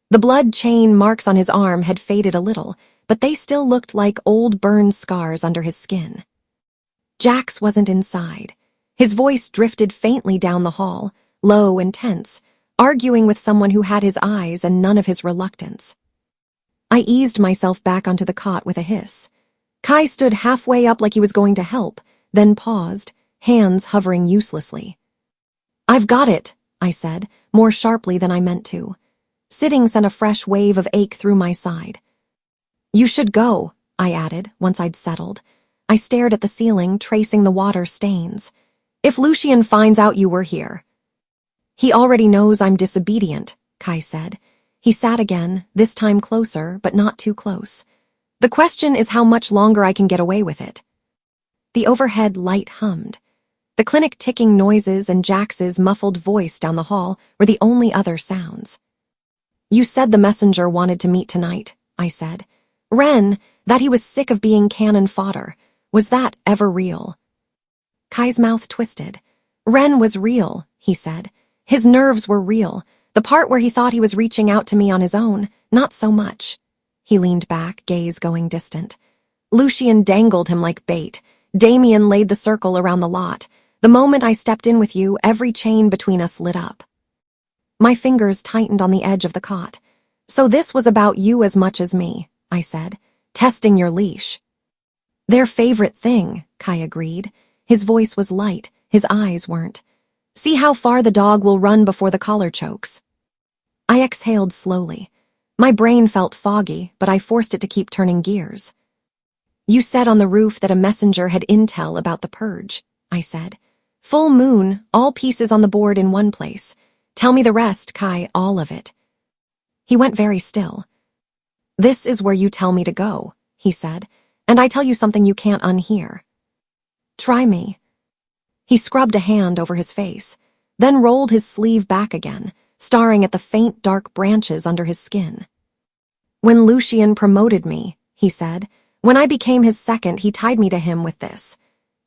The blood chain marks on his arm had faded a little, but they still looked like old burned scars under his skin. Jax wasn't inside. His voice drifted faintly down the hall, low and tense, arguing with someone who had his eyes and none of his reluctance. I eased myself back onto the cot with a hiss. Kai stood halfway up like he was going to help, then paused, hands hovering uselessly. "I've got it," I said, more sharply than I meant to. Sitting sent a fresh wave of ache through my side. "You should go," I added, once I'd settled. I stared at the ceiling, tracing the water stains. "If Lucian finds out you were here." He already knows I'm disobedient, Kai said. He sat again, this time closer, but not too close. The question is how much longer I can get away with it. The overhead light hummed. The clinic ticking noises and Jax's muffled voice down the hall were the only other sounds. You said the messenger wanted to meet tonight, I said. Ren, that he was sick of being cannon fodder. Was that ever real? Kai's mouth twisted. Ren was real, he said. His nerves were real. The part where he thought he was reaching out to me on his own, not so much. He leaned back, gaze going distant. Lucian dangled him like bait. Damien laid the circle around the lot. The moment I stepped in with you, every chain between us lit up. My fingers tightened on the edge of the cot. So this was about you as much as me, I said, testing your leash. Their favorite thing, Kai agreed. His voice was light, his eyes weren't. See how far the dog will run before the collar chokes. I exhaled slowly. My brain felt foggy, but I forced it to keep turning gears. You said on the roof that a messenger had intel about the purge, I said. Full moon, all pieces on the board in one place. Tell me the rest, Kai, all of it. He went very still. This is where you tell me to go, he said, and I tell you something you can't unhear. Try me. He scrubbed a hand over his face, then rolled his sleeve back again, staring at the faint dark branches under his skin. When Lucian promoted me, he said, when I became his second, he tied me to him with this.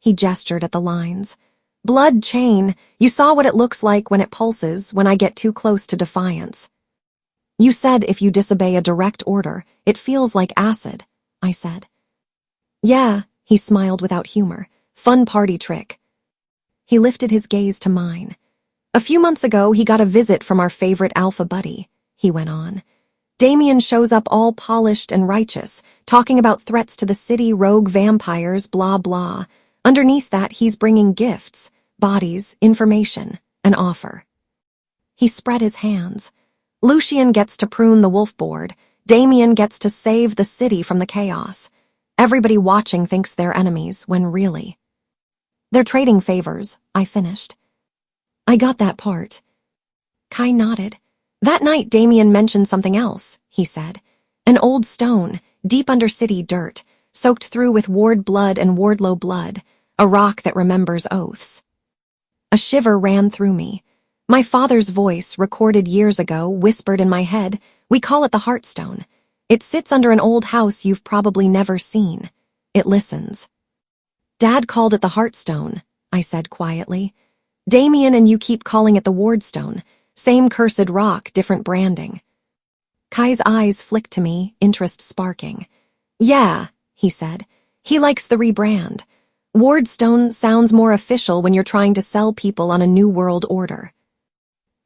He gestured at the lines. Blood chain, you saw what it looks like when it pulses when I get too close to defiance. You said if you disobey a direct order, it feels like acid, I said. Yeah, he smiled without humor. Fun party trick. He lifted his gaze to mine. A few months ago, he got a visit from our favorite alpha buddy, he went on. Damien shows up all polished and righteous, talking about threats to the city, rogue vampires, blah blah. Underneath that, he's bringing gifts, bodies, information, an offer. He spread his hands. Lucian gets to prune the wolf board. Damien gets to save the city from the chaos. Everybody watching thinks they're enemies, when really. They're trading favors, I finished. I got that part. Kai nodded. That night Damien mentioned something else, he said. An old stone, deep under city dirt, soaked through with Ward blood and Wardlow blood, a rock that remembers oaths. A shiver ran through me. My father's voice, recorded years ago, whispered in my head, we call it the Heartstone. It sits under an old house you've probably never seen. It listens. Dad called it the Heartstone, I said quietly. Damien and you keep calling it the Wardstone. Same cursed rock, different branding. Kai's eyes flicked to me, interest sparking. Yeah, he said. He likes the rebrand. Wardstone sounds more official when you're trying to sell people on a new world order.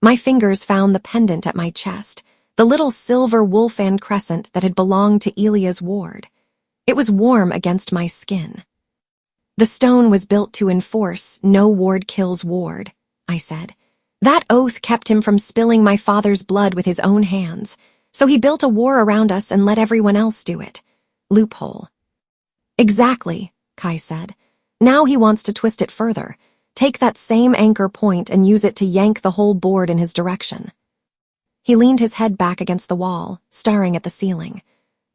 My fingers found the pendant at my chest, the little silver wolfand crescent that had belonged to Elia's ward. It was warm against my skin. The stone was built to enforce no ward kills ward, I said. That oath kept him from spilling my father's blood with his own hands, so he built a war around us and let everyone else do it. Loophole. Exactly, Kai said. Now he wants to twist it further, take that same anchor point and use it to yank the whole board in his direction. He leaned his head back against the wall, staring at the ceiling.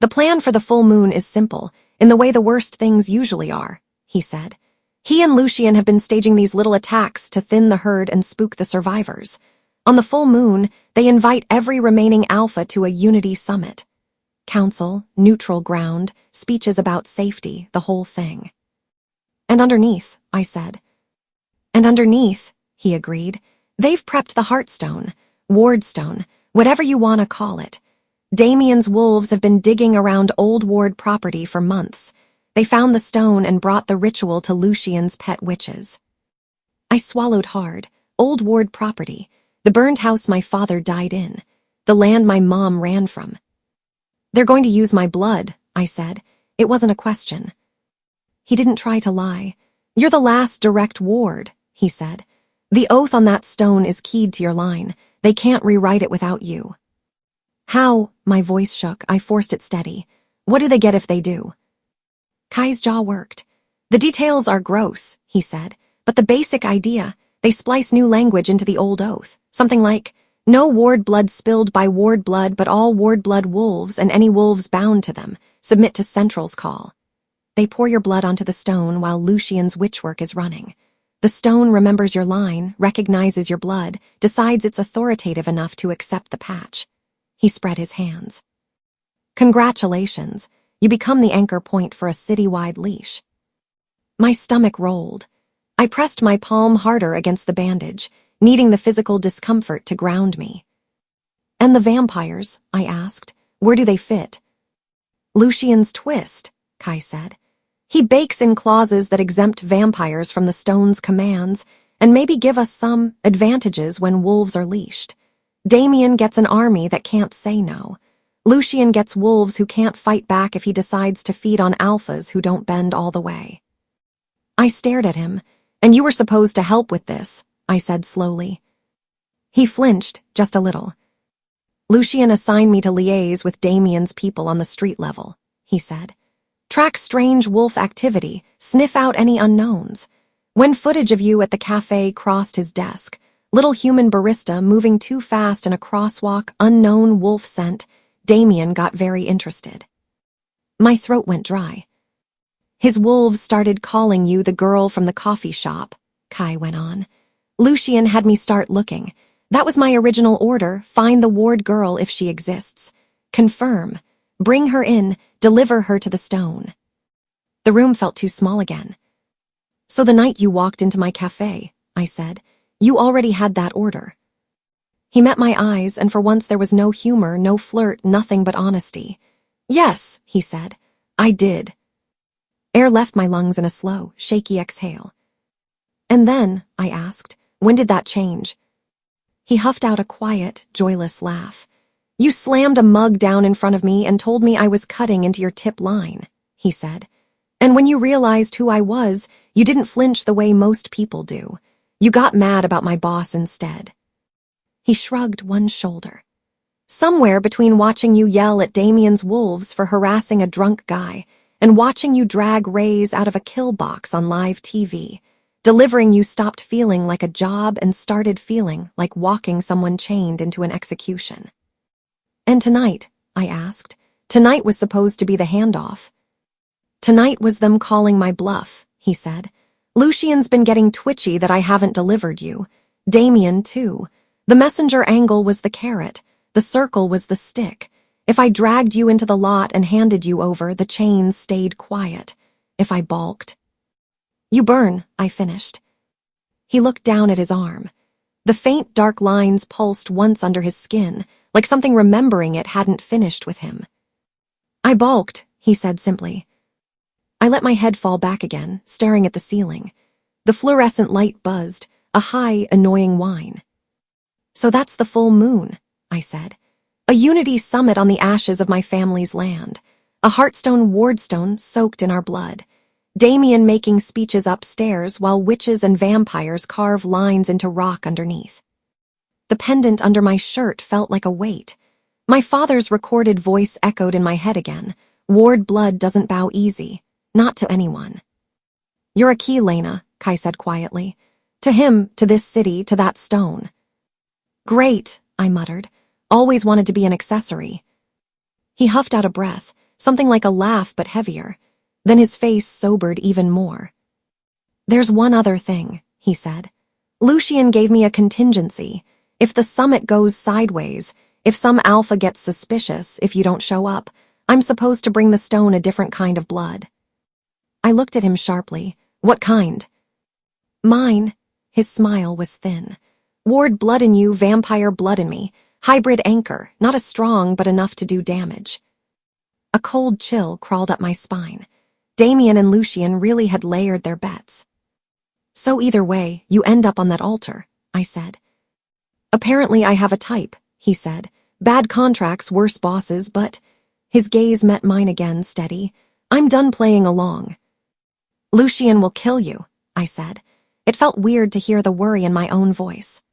The plan for the full moon is simple, in the way the worst things usually are, he said. He and Lucian have been staging these little attacks to thin the herd and spook the survivors. On the full moon, they invite every remaining alpha to a unity summit. Council, neutral ground, speeches about safety, the whole thing. And underneath, I said. And underneath, he agreed, they've prepped the Heartstone, Wardstone, whatever you want to call it. Damien's wolves have been digging around old ward property for months. They found the stone and brought the ritual to Lucian's pet witches. I swallowed hard. Old ward property, the burned house my father died in, the land my mom ran from. They're going to use my blood, I said. It wasn't a question. He didn't try to lie. You're the last direct ward, he said. The oath on that stone is keyed to your line. They can't rewrite it without you. How? My voice shook. I forced it steady. What do they get if they do? Kai's jaw worked. The details are gross, he said, but the basic idea, They splice new language into the old oath, something like, "No ward blood spilled by ward blood, but all ward blood wolves and any wolves bound to them. Submit to Central's call." They pour your blood onto the stone while Lucian's witchwork is running. The stone remembers your line, recognizes your blood, decides it's authoritative enough to accept the patch. He spread his hands. "Congratulations, you become the anchor point for a citywide leash." My stomach rolled. I pressed my palm harder against the bandage, needing the physical discomfort to ground me. "And the vampires?" I asked. "Where do they fit?" "Lucian's twist," Kai said. "He bakes in clauses that exempt vampires from the stone's commands and maybe give us some advantages when wolves are leashed. Damien gets an army that can't say no. Lucian gets wolves who can't fight back if he decides to feed on alphas who don't bend all the way." I stared at him. "And you were supposed to help with this," I said slowly. He flinched, just a little. "Lucian assigned me to liaise with Damien's people on the street level," he said. "Track strange wolf activity, sniff out any unknowns. When footage of you at the cafe crossed his desk, little human barista moving too fast in a crosswalk, unknown wolf scent, Damien got very interested." My throat went dry. "His wolves started calling you the girl from the coffee shop," Kai went on. "Lucian had me start looking. That was my original order, find the ward girl if she exists. Confirm. Bring her in, deliver her to the stone." The room felt too small again. "So the night you walked into my cafe," I said, "you already had that order." He met my eyes, and for once there was no humor, no flirt, nothing but honesty. "Yes," he said, "I did." Air left my lungs in a slow, shaky exhale. "And then," I asked, "when did that change?" He huffed out a quiet, joyless laugh. "You slammed a mug down in front of me and told me I was cutting into your tip line," he said. "And when you realized who I was, you didn't flinch the way most people do. You got mad about my boss instead." He shrugged one shoulder. "Somewhere between watching you yell at Damien's wolves for harassing a drunk guy and watching you drag Rays out of a kill box on live TV, delivering you stopped feeling like a job and started feeling like walking someone chained into an execution." "And tonight?" I asked. "Tonight was supposed to be the handoff." "Tonight was them calling my bluff," he said. "Lucian's been getting twitchy that I haven't delivered you. Damien, too. The messenger angle was the carrot. The circle was the stick. If I dragged you into the lot and handed you over, the chains stayed quiet. If I balked..." "You burn," I finished. He looked down at his arm. The faint, dark lines pulsed once under his skin, like something remembering it hadn't finished with him. "I balked," he said simply. I let my head fall back again, staring at the ceiling. The fluorescent light buzzed, a high, annoying whine. "So that's the full moon," I said. "A unity summit on the ashes of my family's land. A Heartstone wardstone soaked in our blood. Damien making speeches upstairs while witches and vampires carve lines into rock underneath." The pendant under my shirt felt like a weight. My father's recorded voice echoed in my head again. "Ward blood doesn't bow easy. Not to anyone." "You're a key, Lena," Kai said quietly. "To him, to this city, to that stone." "Great," I muttered. "Always wanted to be an accessory." He huffed out a breath, something like a laugh but heavier. Then his face sobered even more. "There's one other thing," he said. "Lucian gave me a contingency. If the summit goes sideways, if some alpha gets suspicious, if you don't show up, I'm supposed to bring the stone a different kind of blood." I looked at him sharply. "What kind?" "Mine." His smile was thin. "Ward blood in you, vampire blood in me. Hybrid anchor, not as strong but enough to do damage." A cold chill crawled up my spine. Damien and Lucian really had layered their bets. "So either way, you end up on that altar," I said. "Apparently I have a type," he said. "Bad contracts, worse bosses, but..." His gaze met mine again, steady. "I'm done playing along." "Lucian will kill you," I said. It felt weird to hear the worry in my own voice.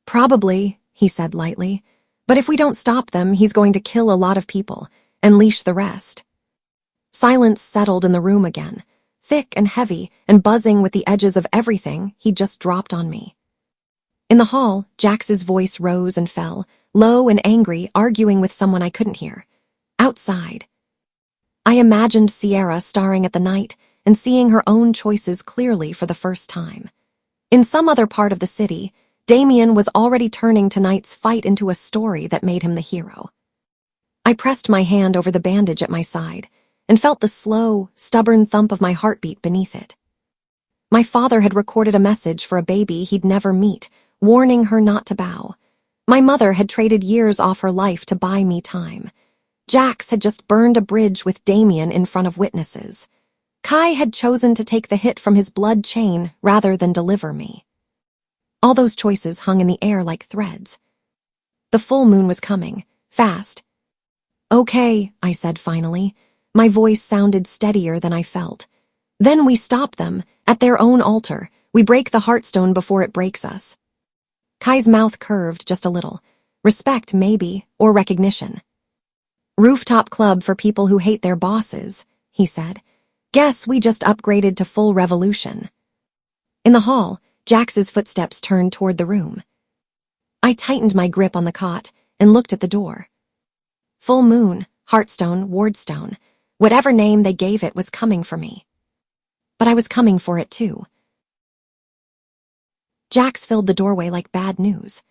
"Probably," he said lightly. "But if we don't stop them, he's going to kill a lot of people and leash the rest." Silence settled in the room again. thick and heavy and buzzing with the edges of everything he'd just dropped on me. In the hall, Jax's voice rose and fell, low and angry, arguing with someone I couldn't hear. Outside. I imagined Sierra staring at the night and seeing her own choices clearly for the first time. In some other part of the city, Damien was already turning tonight's fight into a story that made him the hero. I pressed my hand over the bandage at my side and felt the slow, stubborn thump of my heartbeat beneath it. My father had recorded a message for a baby he'd never meet, warning her not to bow. My mother had traded years off her life to buy me time. Jax had just burned a bridge with Damien in front of witnesses. Kai had chosen to take the hit from his blood chain rather than deliver me. All those choices hung in the air like threads. The full moon was coming, fast. "Okay," I said finally. My voice sounded steadier than I felt. "Then we stop them, at their own altar. We break the heartstone before it breaks us." Kai's mouth curved just a little. Respect, maybe, or recognition. "Rooftop club for people who hate their bosses," he said. "Guess we just upgraded to full revolution." In the hall, Jax's footsteps turned toward the room. I tightened my grip on the cot and looked at the door. Full moon, heartstone, wardstone, whatever name they gave it was coming for me. But I was coming for it too. Jax filled the doorway like bad news.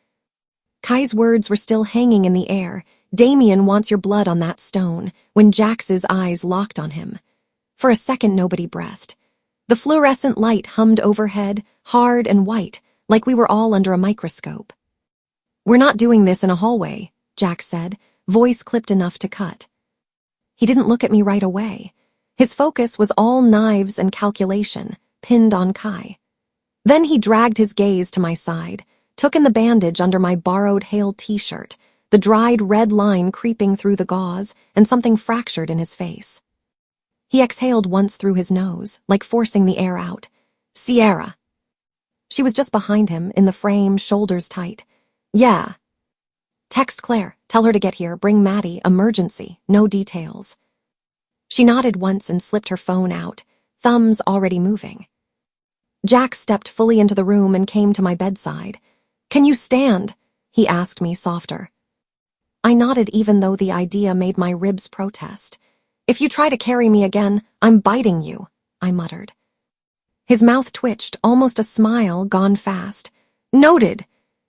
Kai's words were still hanging in the air. "Damien wants your blood on that stone," when Jax's eyes locked on him. For a second, nobody breathed. The fluorescent light hummed overhead, hard and white, like we were all under a microscope. "We're not doing this in a hallway," Jax said, voice clipped enough to cut. He didn't look at me right away. His focus was all knives and calculation, pinned on Kai. Then he dragged his gaze to my side, took in the bandage under my borrowed Hale t-shirt, the dried red line creeping through the gauze, and something fractured in his face. He exhaled once through his nose, like forcing the air out. "Sierra." She was just behind him, in the frame, shoulders tight. "Yeah." "Text Claire, tell her to get here, bring Maddie, emergency, no details." She nodded once and slipped her phone out, thumbs already moving. Jax stepped fully into the room and came to my bedside. "Can you stand?" he asked me, softer. I nodded even though the idea made my ribs protest. "If you try to carry me again, I'm biting you," I muttered. His mouth twitched, almost a smile gone fast. "Noted."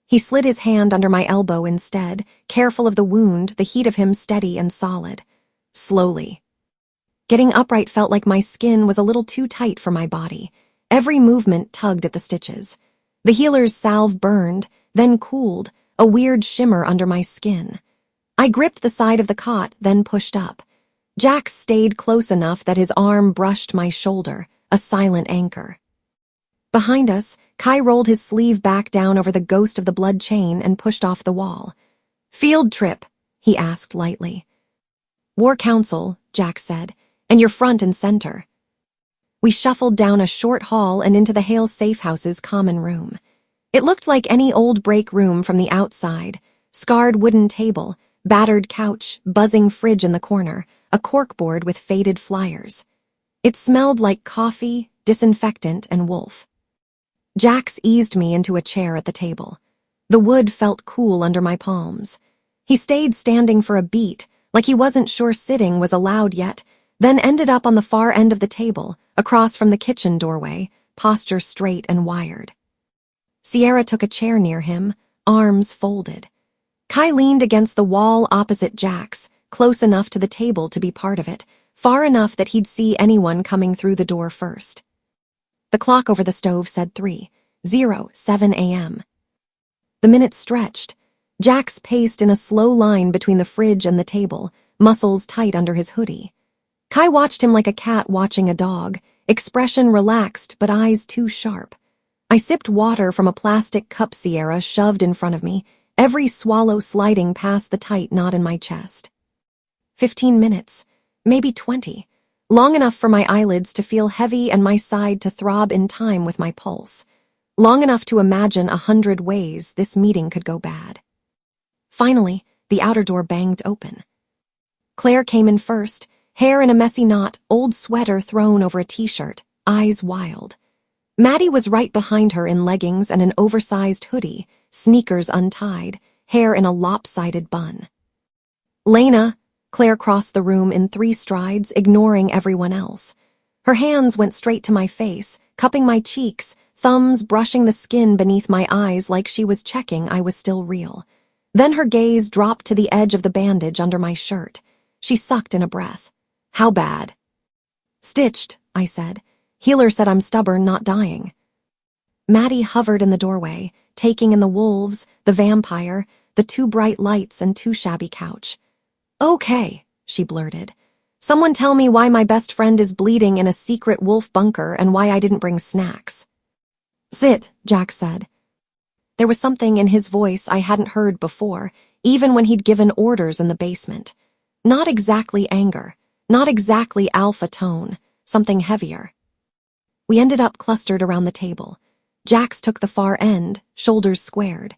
He slid his hand under my elbow instead, careful of the wound, the heat of him steady and solid. Slowly. Getting upright felt like my skin was a little too tight for my body. Every movement tugged at the stitches. The healer's salve burned, then cooled, a weird shimmer under my skin. I gripped the side of the cot, then pushed up. Jax stayed close enough that his arm brushed my shoulder, a silent anchor. Behind us, Kai rolled his sleeve back down over the ghost of the blood chain and pushed off the wall. "Field trip?" he asked lightly. "War Council," Jax said, "and you're front and center." We shuffled down a short hall and into the Hale safe house's common room. It looked like any old break room from the outside. Scarred wooden table, battered couch, buzzing fridge in the corner, a corkboard with faded flyers. It smelled like coffee, disinfectant, and wolf. Jax eased me into a chair at the table. The wood felt cool under my palms. He stayed standing for a beat, like he wasn't sure sitting was allowed yet, then ended up on the far end of the table, across from the kitchen doorway, posture straight and wired. Sierra took a chair near him, arms folded. Kai leaned against the wall opposite Jax, close enough to the table to be part of it, far enough that he'd see anyone coming through the door first. The clock over the stove said 3:07 a.m. The minutes stretched. Jax paced in a slow line between the fridge and the table, muscles tight under his hoodie. Kai watched him like a cat watching a dog, expression relaxed but eyes too sharp. I sipped water from a plastic cup Sierra shoved in front of me, every swallow sliding past the tight knot in my chest. 15 minutes, maybe 20, long enough for my eyelids to feel heavy and my side to throb in time with my pulse, long enough to imagine 100 ways this meeting could go bad. Finally, the outer door banged open. Claire came in first, hair in a messy knot, old sweater thrown over a t-shirt, eyes wild. Maddie was right behind her in leggings and an oversized hoodie, sneakers untied, hair in a lopsided bun. "Lena," Claire crossed the room in 3 strides, ignoring everyone else. Her hands went straight to my face, cupping my cheeks, thumbs brushing the skin beneath my eyes like she was checking I was still real. Then her gaze dropped to the edge of the bandage under my shirt. She sucked in a breath. "How bad?" "Stitched," I said. "Healer said I'm stubborn, not dying." Maddie hovered in the doorway, taking in the wolves, the vampire, the 2 bright lights and 2 shabby couch. "Okay," she blurted. "Someone tell me why my best friend is bleeding in a secret wolf bunker and why I didn't bring snacks." "Sit," Jack said. There was something in his voice I hadn't heard before, even when he'd given orders in the basement. Not exactly anger, not exactly alpha tone, something heavier. We ended up clustered around the table. Jax took the far end, shoulders squared.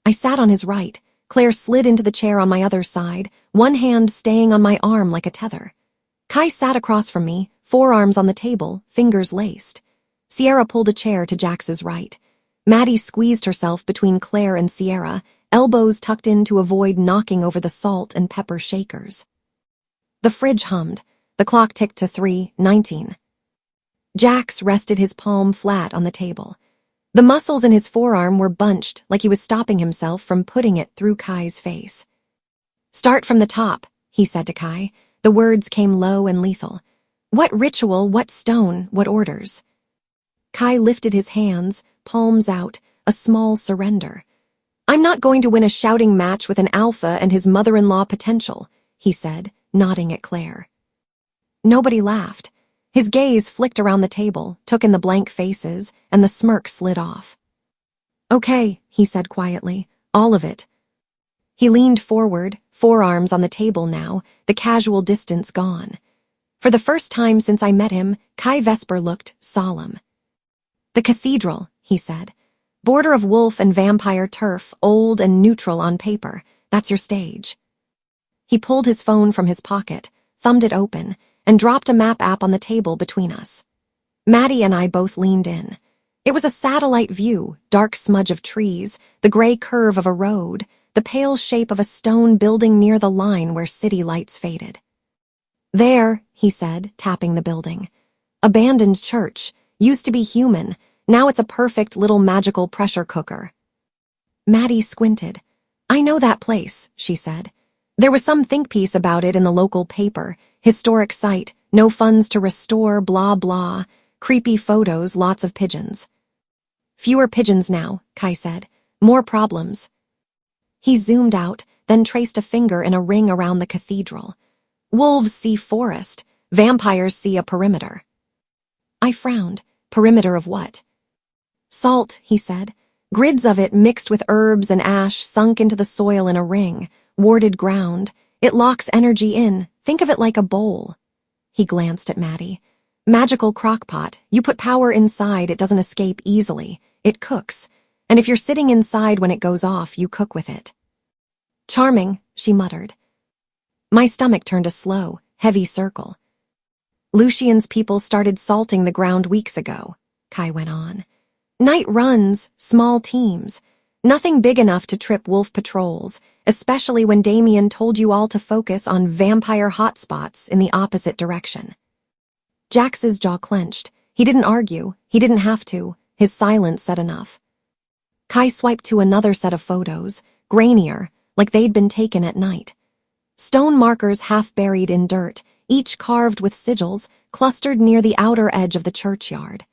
I sat on his right. Claire slid into the chair on my other side, one hand staying on my arm like a tether. Kai sat across from me, forearms on the table, fingers laced. Sierra pulled a chair to Jax's right. Maddie squeezed herself between Claire and Sierra, elbows tucked in to avoid knocking over the salt and pepper shakers. The fridge hummed. The clock ticked to 3:19. Jax rested his palm flat on the table. The muscles in his forearm were bunched like he was stopping himself from putting it through Kai's face. "Start from the top," he said to Kai. The words came low and lethal. "What ritual, what stone, what orders?" Kai lifted his hands, palms out, a small surrender. "I'm not going to win a shouting match with an alpha and his mother-in-law potential," he said, nodding at Claire. Nobody laughed. His gaze flicked around the table, took in the blank faces, and the smirk slid off. "Okay," he said quietly, "all of it." He leaned forward, forearms on the table now, the casual distance gone. For the first time since I met him, Kai Vesper looked solemn. "The cathedral," he said. "Border of wolf and vampire turf, old and neutral on paper. That's your stage." He pulled his phone from his pocket, thumbed it open, and dropped a map app on the table between us. Maddie and I both leaned in. It was a satellite view, dark smudge of trees, the gray curve of a road, the pale shape of a stone building near the line where city lights faded. "There," he said, tapping the building. "Abandoned church. Used to be human. Now it's a perfect little magical pressure cooker." Maddie squinted. "I know that place," she said. "There was some think piece about it in the local paper. Historic site, no funds to restore, blah blah. Creepy photos, lots of pigeons." "Fewer pigeons now," Kai said. "More problems." He zoomed out, then traced a finger in a ring around the cathedral. "Wolves see forest. Vampires see a perimeter." I frowned. "Perimeter of what?" "Salt," he said. "Grids of it mixed with herbs and ash sunk into the soil in a ring. Warded ground. It locks energy in. Think of it like a bowl." He glanced at Maddie. "Magical crockpot. You put power inside, it doesn't escape easily. It cooks. And if you're sitting inside when it goes off, you cook with it." "Charming," she muttered. My stomach turned a slow, heavy circle. "Lucian's people started salting the ground weeks ago," Kai went on. "Night runs, small teams. Nothing big enough to trip wolf patrols, especially when Damien told you all to focus on vampire hotspots in the opposite direction." Jax's jaw clenched. He didn't argue. He didn't have to. His silence said enough. Kai swiped to another set of photos, grainier, like they'd been taken at night. Stone markers half buried in dirt, each carved with sigils, clustered near the outer edge of the churchyard.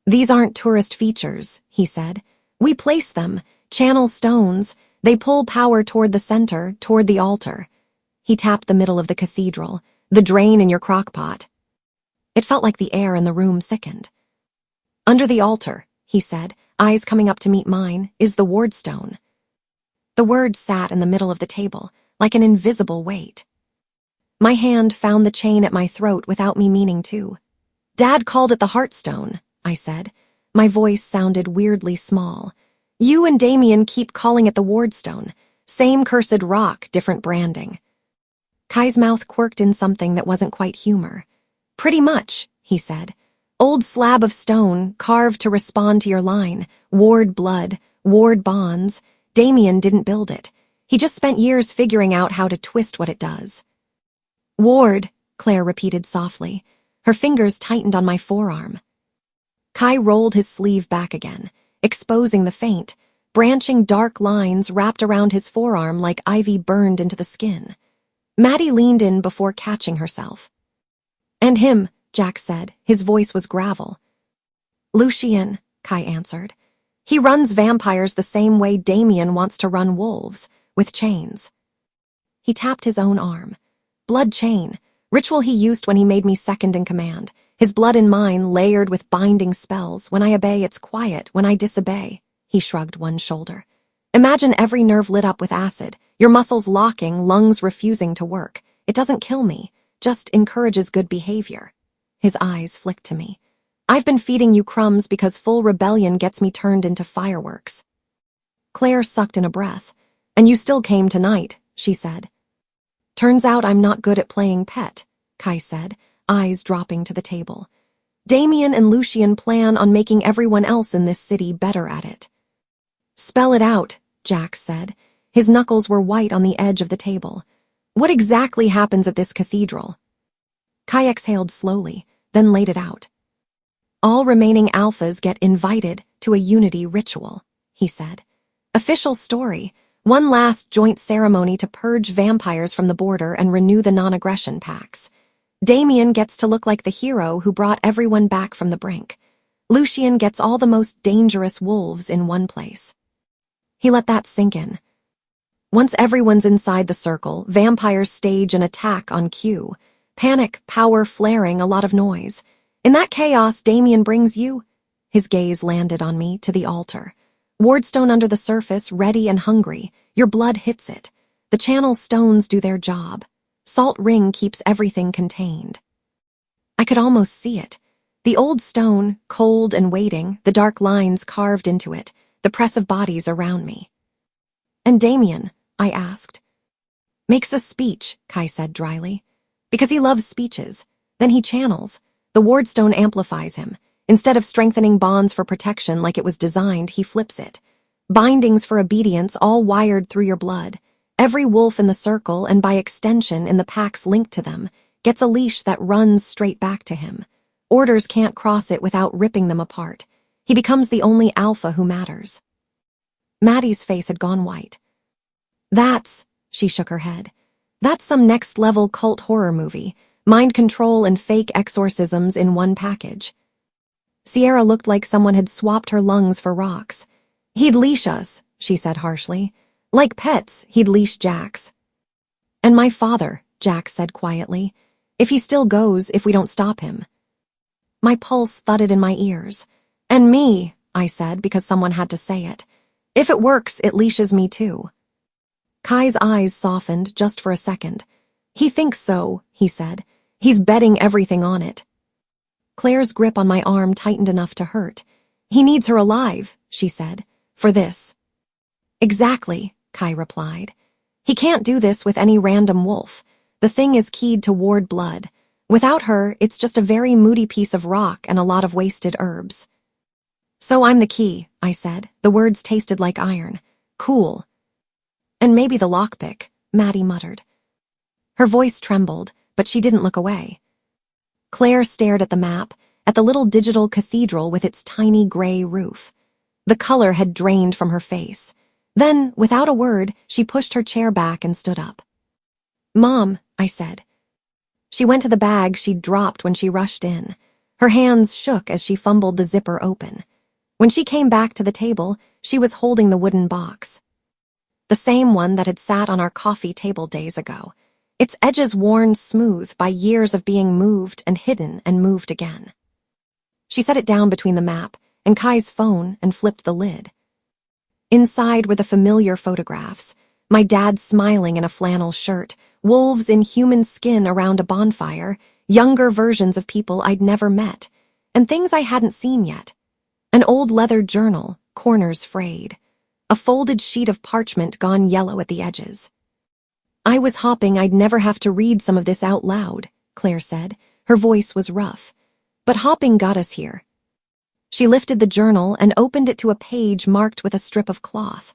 "These aren't tourist features," he said. "We place them, channel stones. They pull power toward the center, toward the altar." He tapped the middle of the cathedral, "the drain in your crockpot." It felt like the air in the room thickened. "Under the altar," he said, eyes coming up to meet mine, "is the wardstone." The word sat in the middle of the table, like an invisible weight. My hand found the chain at my throat without me meaning to. "Dad called it the Heartstone," I said. My voice sounded weirdly small. "You and Damien keep calling it the Wardstone. Same cursed rock, different branding." Kai's mouth quirked in something that wasn't quite humor. "Pretty much," he said. Old slab of stone, carved to respond to your line. Ward blood, ward bonds. Damien didn't build it. He just spent years figuring out how to twist what it does. Ward, Claire repeated softly. Her fingers tightened on my forearm. Kai rolled his sleeve back again, exposing the faint, branching dark lines wrapped around his forearm like ivy burned into the skin. Maddie leaned in before catching herself. And him, Jack said. His voice was gravel. Lucien, Kai answered. He runs vampires the same way Damien wants to run wolves, with chains. He tapped his own arm. Blood chain, ritual he used when he made me second in command. His blood and mine layered with binding spells. When I obey, it's quiet. When I disobey, he shrugged one shoulder. Imagine every nerve lit up with acid, your muscles locking, lungs refusing to work. It doesn't kill me, just encourages good behavior. His eyes flicked to me. I've been feeding you crumbs because full rebellion gets me turned into fireworks. Claire sucked in a breath. And you still came tonight, she said. Turns out I'm not good at playing pet, Kai said, eyes dropping to the table. Damien and Lucien plan on making everyone else in this city better at it. Spell it out, Jack said. His knuckles were white on the edge of the table. What exactly happens at this cathedral? Kai exhaled slowly, then laid it out. All remaining alphas get invited to a unity ritual, he said. Official story, one last joint ceremony to purge vampires from the border and renew the non-aggression pacts. Damien gets to look like the hero who brought everyone back from the brink. Lucien gets all the most dangerous wolves in one place. He let that sink in. Once everyone's inside the circle, vampires stage an attack on cue. Panic, power flaring, a lot of noise. In that chaos, Damien brings you, his gaze landed on me, to the altar. Wardstone under the surface, ready and hungry. Your blood hits it. The channel stones do their job. Salt ring keeps everything contained. I could almost see it. The old stone, cold and waiting, the dark lines carved into it, the press of bodies around me. And Damien, I asked. Makes a speech, Kai said dryly. Because he loves speeches. Then he channels. The Wardstone amplifies him. Instead of strengthening bonds for protection like it was designed, he flips it. Bindings for obedience, all wired through your blood. Every wolf in the circle, and by extension in the packs linked to them, gets a leash that runs straight back to him. Orders can't cross it without ripping them apart. He becomes the only alpha who matters. Maddie's face had gone white. She shook her head. That's some next-level cult horror movie. Mind control and fake exorcisms in one package. Sierra looked like someone had swapped her lungs for rocks. He'd leash us, she said harshly. Like pets, he'd leash Jax. And my father, Jax said quietly. If he still goes, if we don't stop him. My pulse thudded in my ears. And me, I said, because someone had to say it. If it works, it leashes me too. Kai's eyes softened just for a second. He thinks so, he said. He's betting everything on it. Claire's grip on my arm tightened enough to hurt. He needs her alive, she said, for this. Exactly, Kai replied. He can't do this with any random wolf. The thing is keyed to ward blood. Without her, it's just a very moody piece of rock and a lot of wasted herbs. So I'm the key, I said. The words tasted like iron. Cool. And maybe the lockpick, Maddie muttered. Her voice trembled, but she didn't look away. Claire stared at the map, at the little digital cathedral with its tiny gray roof. The color had drained from her face. Then, without a word, she pushed her chair back and stood up. Mom, I said. She went to the bag she'd dropped when she rushed in. Her hands shook as she fumbled the zipper open. When she came back to the table, she was holding the wooden box. The same one that had sat on our coffee table days ago. Its edges worn smooth by years of being moved and hidden and moved again. She set it down between the map and Kai's phone and flipped the lid. Inside were the familiar photographs. My dad smiling in a flannel shirt, wolves in human skin around a bonfire, younger versions of people I'd never met, and things I hadn't seen yet. An old leather journal, corners frayed. A folded sheet of parchment gone yellow at the edges. I was hoping I'd never have to read some of this out loud, Claire said. Her voice was rough. but hopping got us here. She lifted the journal and opened it to a page marked with a strip of cloth.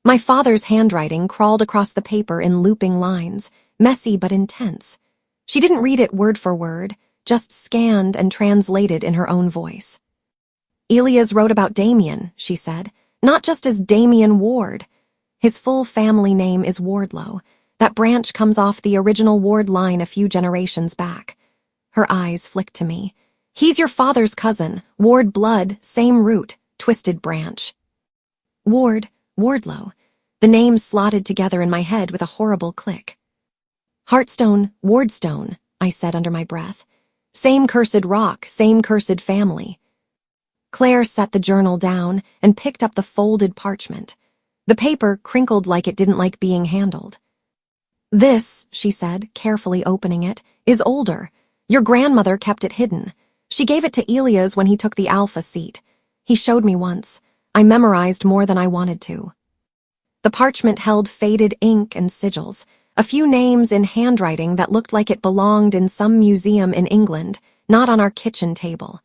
My father's handwriting crawled across the paper in looping lines, messy but intense. She didn't read it word for word, just scanned and translated in her own voice. Elias wrote about Damien, she said, not just as Damien Ward. His full family name is Wardlow. That branch comes off the original Ward line a few generations back. Her eyes flicked to me. He's your father's cousin, Ward blood, same root, twisted branch. Wardlow. The names slotted together in my head with a horrible click. Heartstone, Wardstone, I said under my breath. Same cursed rock, same cursed family. Claire set the journal down and picked up the folded parchment. The paper crinkled like it didn't like being handled. This, she said, carefully opening it, is older. Your grandmother kept it hidden. She gave it to Elias when he took the alpha seat. He showed me once. I memorized more than I wanted to. The parchment held faded ink and sigils, a few names in handwriting that looked like it belonged in some museum in England, not on our kitchen table.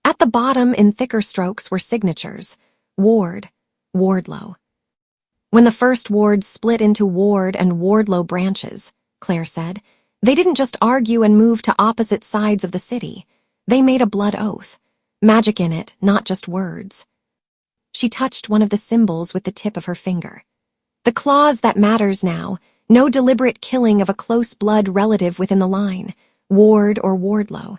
At the bottom, in thicker strokes, were signatures. Wardlow. When the first Ward split into Ward and Wardlow branches, Claire said, they didn't just argue and move to opposite sides of the city. They made a blood oath. Magic in it, not just words. She touched one of the symbols with the tip of her finger. The clause that matters now, no deliberate killing of a close blood relative within the line, Ward or Wardlow.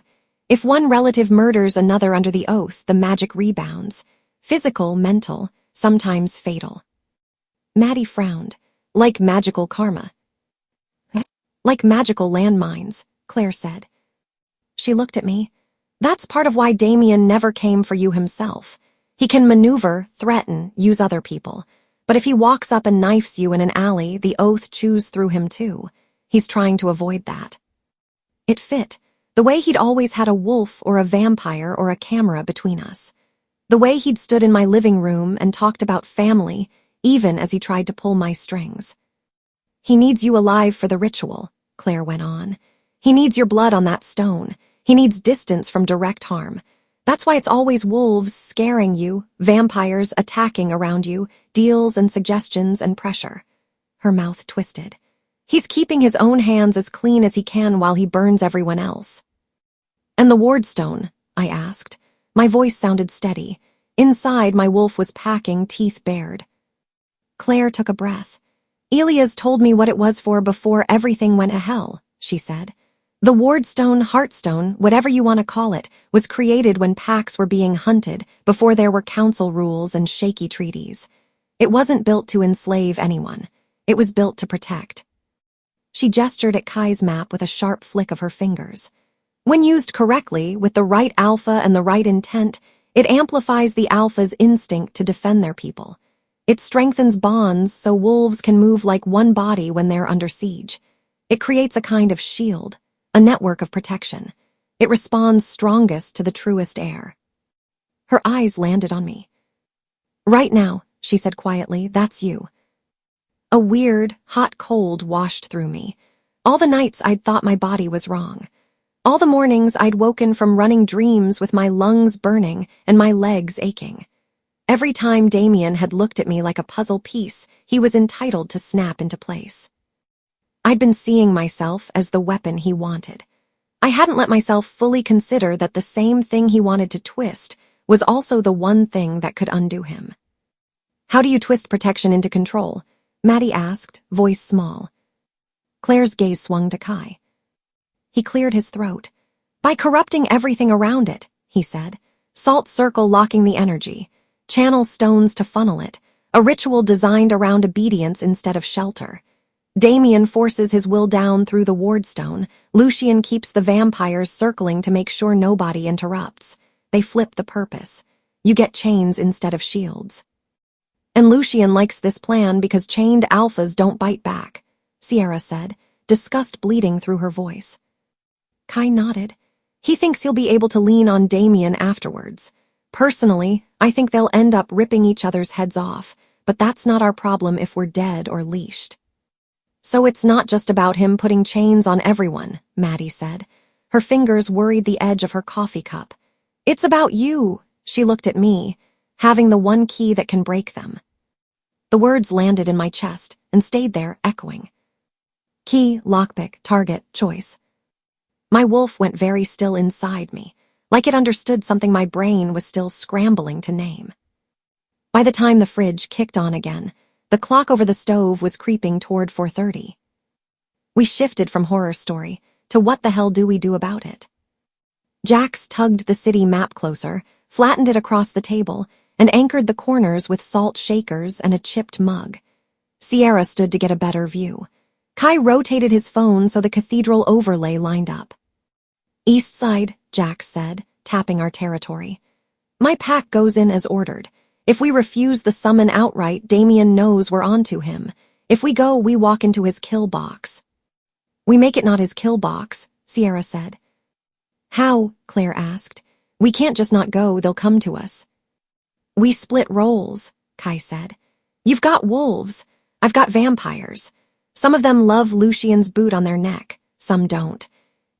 If one relative murders another under the oath, the magic rebounds. Physical, mental, sometimes fatal. Maddie frowned. Like magical karma. Like magical landmines, Claire said. She looked at me. That's part of why Damien never came for you himself. He can maneuver, threaten, use other people. But if he walks up and knifes you in an alley, the oath chews through him too. He's trying to avoid that. It fit. The way he'd always had a wolf or a vampire or a camera between us. The way he'd stood in my living room and talked about family, even as he tried to pull my strings. He needs you alive for the ritual, Claire went on. He needs your blood on that stone. He needs distance from direct harm. That's why it's always wolves scaring you, vampires attacking around you, deals and suggestions and pressure. Her mouth twisted. He's keeping his own hands as clean as he can while he burns everyone else. And the Wardstone? I asked. My voice sounded steady. Inside, my wolf was packing, teeth bared. Claire took a breath. Elias told me what it was for before everything went to hell, she said. The Wardstone, Heartstone, whatever you want to call it, was created when packs were being hunted, before there were council rules and shaky treaties. It wasn't built to enslave anyone. It was built to protect. She gestured at Kai's map with a sharp flick of her fingers. When used correctly, with the right alpha and the right intent, it amplifies the alpha's instinct to defend their people. It strengthens bonds so wolves can move like one body when they're under siege. It creates a kind of shield, a network of protection. It responds strongest to the truest air. Her eyes landed on me. Right now, she said quietly, that's you. A weird, hot cold washed through me. All the nights I'd thought my body was wrong. All the mornings I'd woken from running dreams with my lungs burning and my legs aching. Every time Damien had looked at me like a puzzle piece, he was entitled to snap into place. I'd been seeing myself as the weapon he wanted. I hadn't let myself fully consider that the same thing he wanted to twist was also the one thing that could undo him. How do you twist protection into control? Maddie asked, voice small. Claire's gaze swung to Kai. He cleared his throat. By corrupting everything around it, he said. Salt circle locking the energy. Channel stones to funnel it. A ritual designed around obedience instead of shelter. Damien forces his will down through the Wardstone. Lucian keeps the vampires circling to make sure nobody interrupts. They flip the purpose. You get chains instead of shields. And Lucian likes this plan because chained alphas don't bite back, Sierra said, disgust bleeding through her voice. Kai nodded. He thinks he'll be able to lean on Damien afterwards. Personally, I think they'll end up ripping each other's heads off, but that's not our problem if we're dead or leashed. So it's not just about him putting chains on everyone, Maddie said. Her fingers worried the edge of her coffee cup. It's about you, she looked at me, having the one key that can break them. The words landed in my chest and stayed there, echoing. Key, lockpick, target, choice. My wolf went very still inside me, like it understood something my brain was still scrambling to name. By the time the fridge kicked on again, the clock over the stove was creeping toward 4:30. We shifted from horror story to what the hell do we do about it? Jax tugged the city map closer, flattened it across the table, and anchored the corners with salt shakers and a chipped mug. Sierra stood to get a better view. Kai rotated his phone so the cathedral overlay lined up. East side, Jax said, tapping our territory. My pack goes in as ordered. If we refuse the summon outright, Damien knows we're onto him. If we go, we walk into his kill box. We make it not his kill box, Sierra said. How? Claire asked. We can't just not go, they'll come to us. We split roles, Kai said. You've got wolves. I've got vampires. Some of them love Lucian's boot on their neck. Some don't.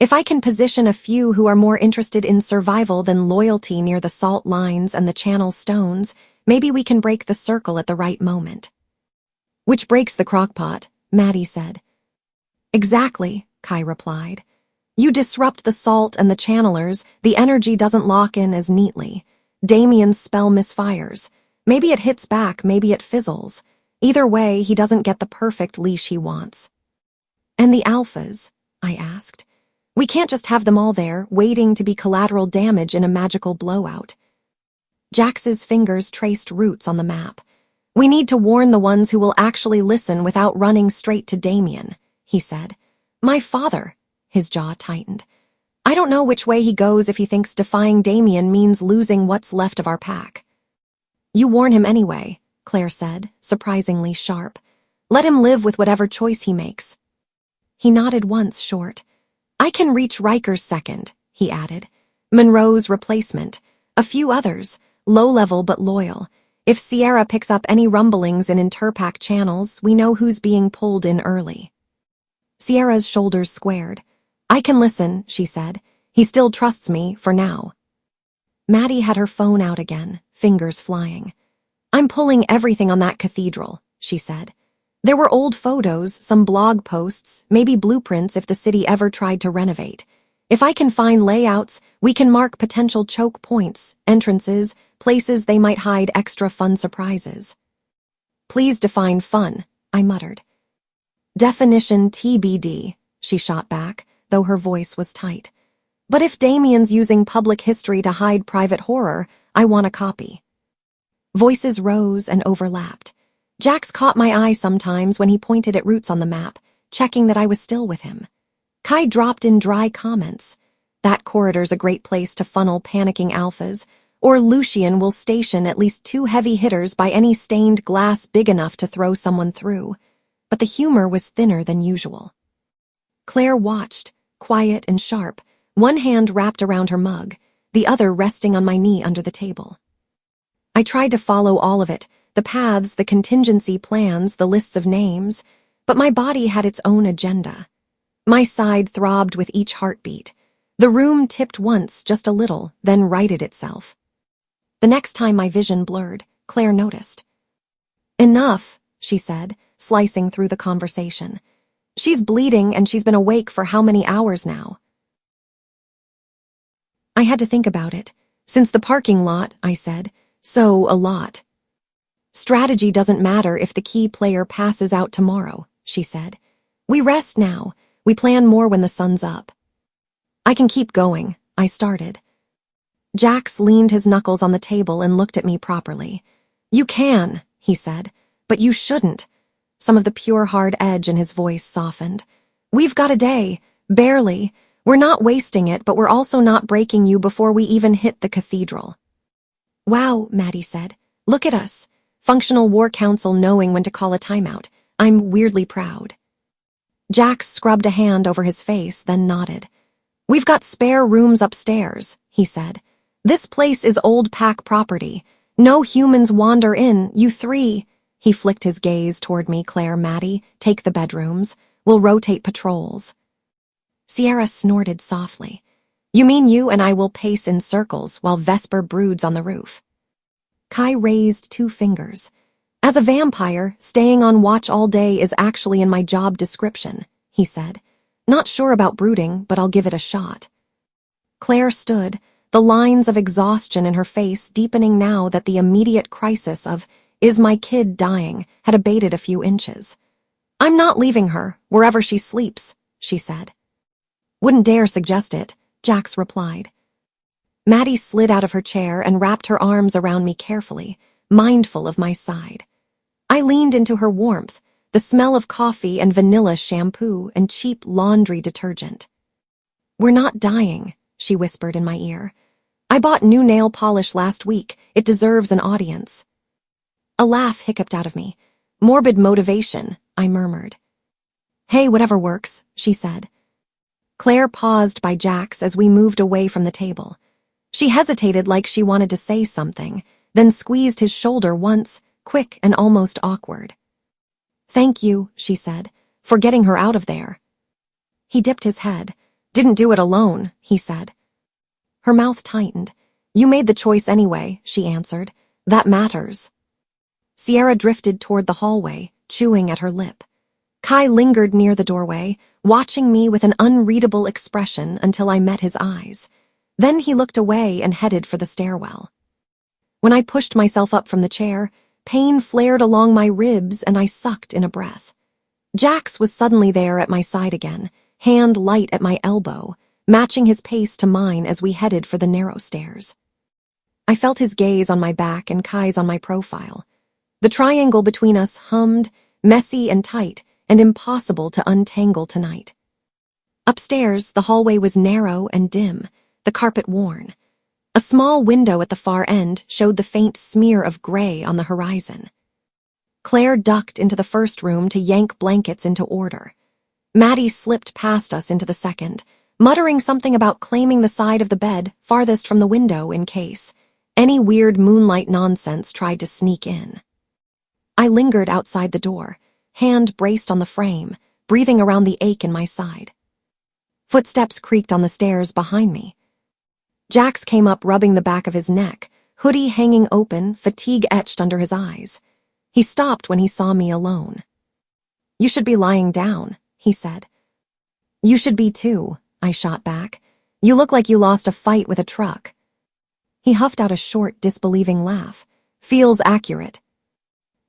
If I can position a few who are more interested in survival than loyalty near the salt lines and the channel stones, maybe we can break the circle at the right moment. Which breaks the crockpot, Maddie said. Exactly, Kai replied. You disrupt the salt and the channelers, the energy doesn't lock in as neatly. Damien's spell misfires. Maybe it hits back, maybe it fizzles. Either way, he doesn't get the perfect leash he wants. And the alphas? I asked. We can't just have them all there, waiting to be collateral damage in a magical blowout. Jax's fingers traced routes on the map. We need to warn the ones who will actually listen without running straight to Damien, he said. My father, his jaw tightened. I don't know which way he goes if he thinks defying Damien means losing what's left of our pack. You warn him anyway, Claire said, surprisingly sharp. Let him live with whatever choice he makes. He nodded once, short. I can reach Riker's second, he added. Monroe's replacement. A few others, low-level but loyal. If Sierra picks up any rumblings in interpack channels, we know who's being pulled in early. Sierra's shoulders squared. I can listen, she said. He still trusts me, for now. Maddie had her phone out again, fingers flying. I'm pulling everything on that cathedral, she said. There were old photos, some blog posts, maybe blueprints if the city ever tried to renovate. If I can find layouts, we can mark potential choke points, entrances, places they might hide extra fun surprises. Please define fun, I muttered. Definition TBD, she shot back, though her voice was tight. But if Damien's using public history to hide private horror, I want a copy. Voices rose and overlapped. Jax caught my eye sometimes when he pointed at routes on the map, checking that I was still with him. Kai dropped in dry comments. That corridor's a great place to funnel panicking alphas, or Lucian will station at least 2 heavy hitters by any stained glass big enough to throw someone through. But the humor was thinner than usual. Claire watched, quiet and sharp, one hand wrapped around her mug, the other resting on my knee under the table. I tried to follow all of it, the paths, the contingency plans, the lists of names, but my body had its own agenda. My side throbbed with each heartbeat. The room tipped once, just a little, then righted itself. The next time my vision blurred, Claire noticed. Enough, she said, slicing through the conversation. She's bleeding and she's been awake for how many hours now? I had to think about it. Since the parking lot, I said. So, a lot. Strategy doesn't matter if the key player passes out tomorrow, she said. We rest now. We plan more when the sun's up. I can keep going, I started. Jax leaned his knuckles on the table and looked at me properly. You can, he said, but you shouldn't. Some of the pure hard edge in his voice softened. We've got a day, barely. We're not wasting it, but we're also not breaking you before we even hit the cathedral. Wow, Maddie said. Look at us. Functional War Council knowing when to call a timeout. I'm weirdly proud. Jax scrubbed a hand over his face, then nodded. We've got spare rooms upstairs, he said. This place is old pack property. No humans wander in, you 3. He flicked his gaze toward me, Claire, Maddie. Take the bedrooms. We'll rotate patrols. Sierra snorted softly. You mean you and I will pace in circles while Vesper broods on the roof? Kai raised 2 fingers. As a vampire, staying on watch all day is actually in my job description, he said. Not sure about brooding, but I'll give it a shot. Claire stood, the lines of exhaustion in her face deepening now that the immediate crisis of, is my kid dying, had abated a few inches. I'm not leaving her, wherever she sleeps, she said. Wouldn't dare suggest it, Jax replied. Maddie slid out of her chair and wrapped her arms around me carefully, mindful of my side. I leaned into her warmth, the smell of coffee and vanilla shampoo and cheap laundry detergent. We're not dying, she whispered in my ear. I bought new nail polish last week. It deserves an audience. A laugh hiccuped out of me. Morbid motivation, I murmured. Hey, whatever works, she said. Claire paused by Jax as we moved away from the table. She hesitated like she wanted to say something, then squeezed his shoulder once, quick and almost awkward. Thank you, she said, for getting her out of there. He dipped his head. Didn't do it alone, he said. Her mouth tightened. You made the choice anyway, she answered. That matters. Sierra drifted toward the hallway, chewing at her lip. Kai lingered near the doorway, watching me with an unreadable expression until I met his eyes. Then he looked away and headed for the stairwell. When I pushed myself up from the chair, pain flared along my ribs and I sucked in a breath. Jax was suddenly there at my side again, hand light at my elbow, matching his pace to mine as we headed for the narrow stairs. I felt his gaze on my back and Kai's on my profile. The triangle between us hummed, messy and tight, and impossible to untangle tonight. Upstairs, the hallway was narrow and dim, the carpet worn. A small window at the far end showed the faint smear of gray on the horizon. Claire ducked into the first room to yank blankets into order. Maddie slipped past us into the second, muttering something about claiming the side of the bed farthest from the window in case any weird moonlight nonsense tried to sneak in. I lingered outside the door, hand braced on the frame, breathing around the ache in my side. Footsteps creaked on the stairs behind me. Jax came up rubbing the back of his neck, hoodie hanging open, fatigue etched under his eyes. He stopped when he saw me alone. You should be lying down, he said. You should be too, I shot back. You look like you lost a fight with a truck. He huffed out a short, disbelieving laugh. Feels accurate.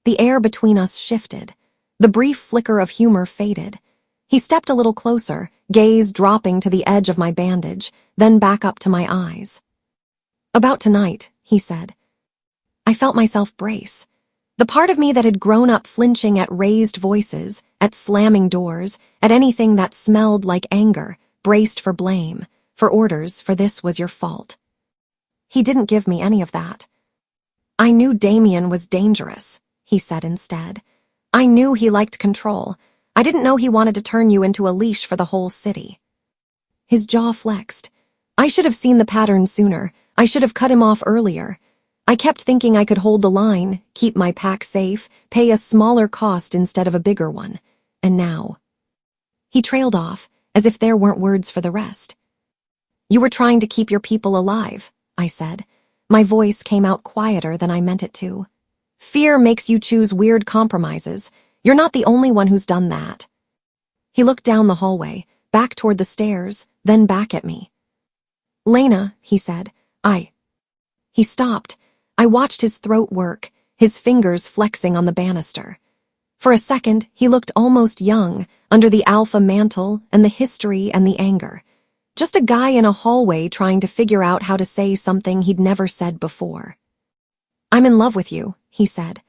The air between us shifted. The brief flicker of humor faded. He stepped a little closer, gaze dropping to the edge of my bandage, then back up to my eyes. About tonight, he said. I felt myself brace. The part of me that had grown up flinching at raised voices, at slamming doors, at anything that smelled like anger, braced for blame, for orders, for this was your fault. He didn't give me any of that. I knew Damien was dangerous, he said instead. I knew he liked control. I didn't know he wanted to turn you into a leash for the whole city. His jaw flexed. I should have seen the pattern sooner. I should have cut him off earlier. I kept thinking I could hold the line, keep my pack safe, pay a smaller cost instead of a bigger one. And now. He trailed off, as if there weren't words for the rest. You were trying to keep your people alive, I said. My voice came out quieter than I meant it to. Fear makes you choose weird compromises. You're not the only one who's done that. He looked down the hallway, back toward the stairs, then back at me. Lena, he said, He stopped. I watched his throat work, his fingers flexing on the banister. For a second, he looked almost young, under the alpha mantle and the history and the anger. Just a guy in a hallway trying to figure out how to say something he'd never said before. I'm in love with you, he said.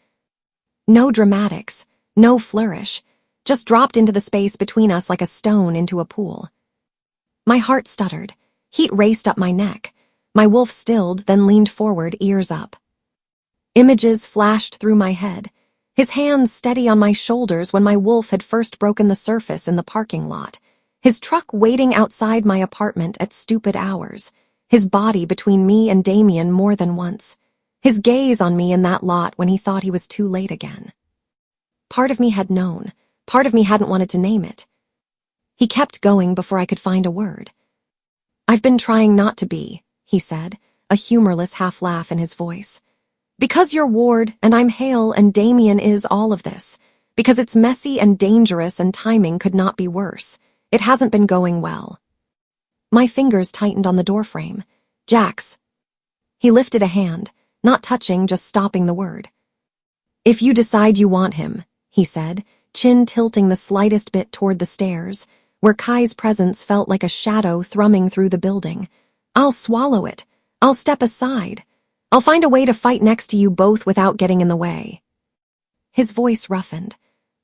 No dramatics, no flourish, just dropped into the space between us like a stone into a pool. My heart stuttered. Heat raced up my neck. My wolf stilled, then leaned forward, ears up. Images flashed through my head, his hands steady on my shoulders when my wolf had first broken the surface in the parking lot, his truck waiting outside my apartment at stupid hours, his body between me and Damien more than once, his gaze on me in that lot when he thought he was too late again. Part of me had known, part of me hadn't wanted to name it. He kept going before I could find a word. I've been trying not to be, he said, a humorless half-laugh in his voice. Because you're Ward and I'm Hale and Damien is all of this. Because it's messy and dangerous and timing could not be worse. It hasn't been going well. My fingers tightened on the doorframe. Jax. He lifted a hand, not touching, just stopping the word. If you decide you want him, he said, chin tilting the slightest bit toward the stairs, where Kai's presence felt like a shadow thrumming through the building. I'll swallow it. I'll step aside. I'll find a way to fight next to you both without getting in the way. His voice roughened.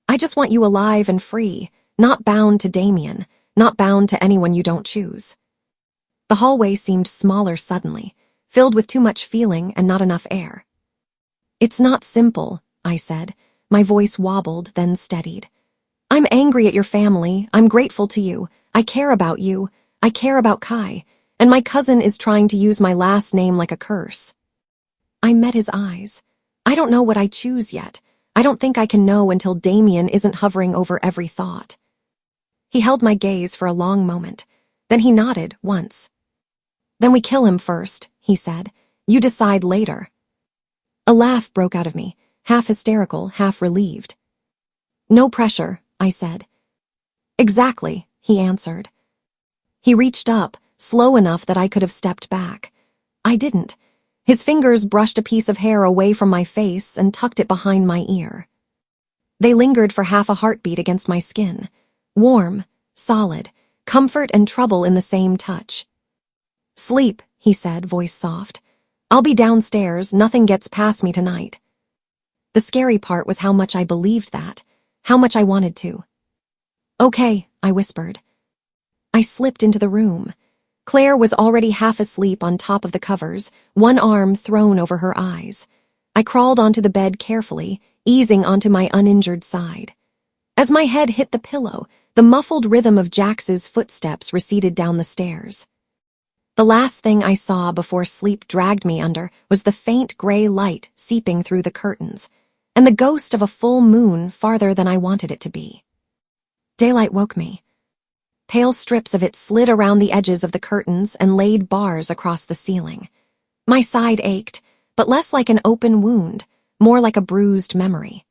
I just want you alive and free, not bound to Damien, not bound to anyone you don't choose. The hallway seemed smaller suddenly, filled with too much feeling and not enough air. It's not simple, I said. My voice wobbled, then steadied. I'm angry at your family. I'm grateful to you. I care about you. I care about Kai. And my cousin is trying to use my last name like a curse. I met his eyes. I don't know what I choose yet. I don't think I can know until Damien isn't hovering over every thought. He held my gaze for a long moment. Then he nodded once. Then we kill him first, he said. You decide later. A laugh broke out of me, half hysterical, half relieved. No pressure, I said. Exactly, he answered. He reached up, slow enough that I could have stepped back. I didn't. His fingers brushed a piece of hair away from my face and tucked it behind my ear. They lingered for half a heartbeat against my skin. Warm, solid, comfort and trouble in the same touch. Sleep, he said, voice soft. I'll be downstairs, nothing gets past me tonight. The scary part was how much I believed that, how much I wanted to. Okay, I whispered. I slipped into the room. Claire was already half asleep on top of the covers, one arm thrown over her eyes. I crawled onto the bed carefully, easing onto my uninjured side. As my head hit the pillow, the muffled rhythm of Jax's footsteps receded down the stairs. The last thing I saw before sleep dragged me under was the faint gray light seeping through the curtains, and the ghost of a full moon farther than I wanted it to be. Daylight woke me. Pale strips of it slid around the edges of the curtains and laid bars across the ceiling. My side ached, but less like an open wound, more like a bruised memory.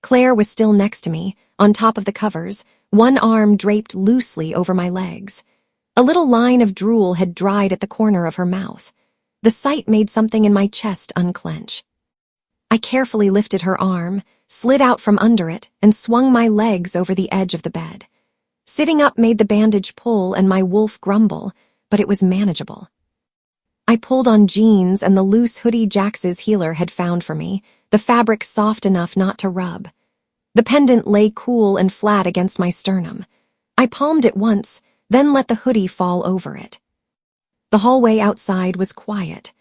Claire was still next to me, on top of the covers, one arm draped loosely over my legs. A little line of drool had dried at the corner of her mouth. The sight made something in my chest unclench. I carefully lifted her arm, slid out from under it, and swung my legs over the edge of the bed. Sitting up made the bandage pull and my wolf grumble, but it was manageable. I pulled on jeans and the loose hoodie Jax's healer had found for me, the fabric soft enough not to rub. The pendant lay cool and flat against my sternum. I palmed it once, then let the hoodie fall over it. The hallway outside was quiet.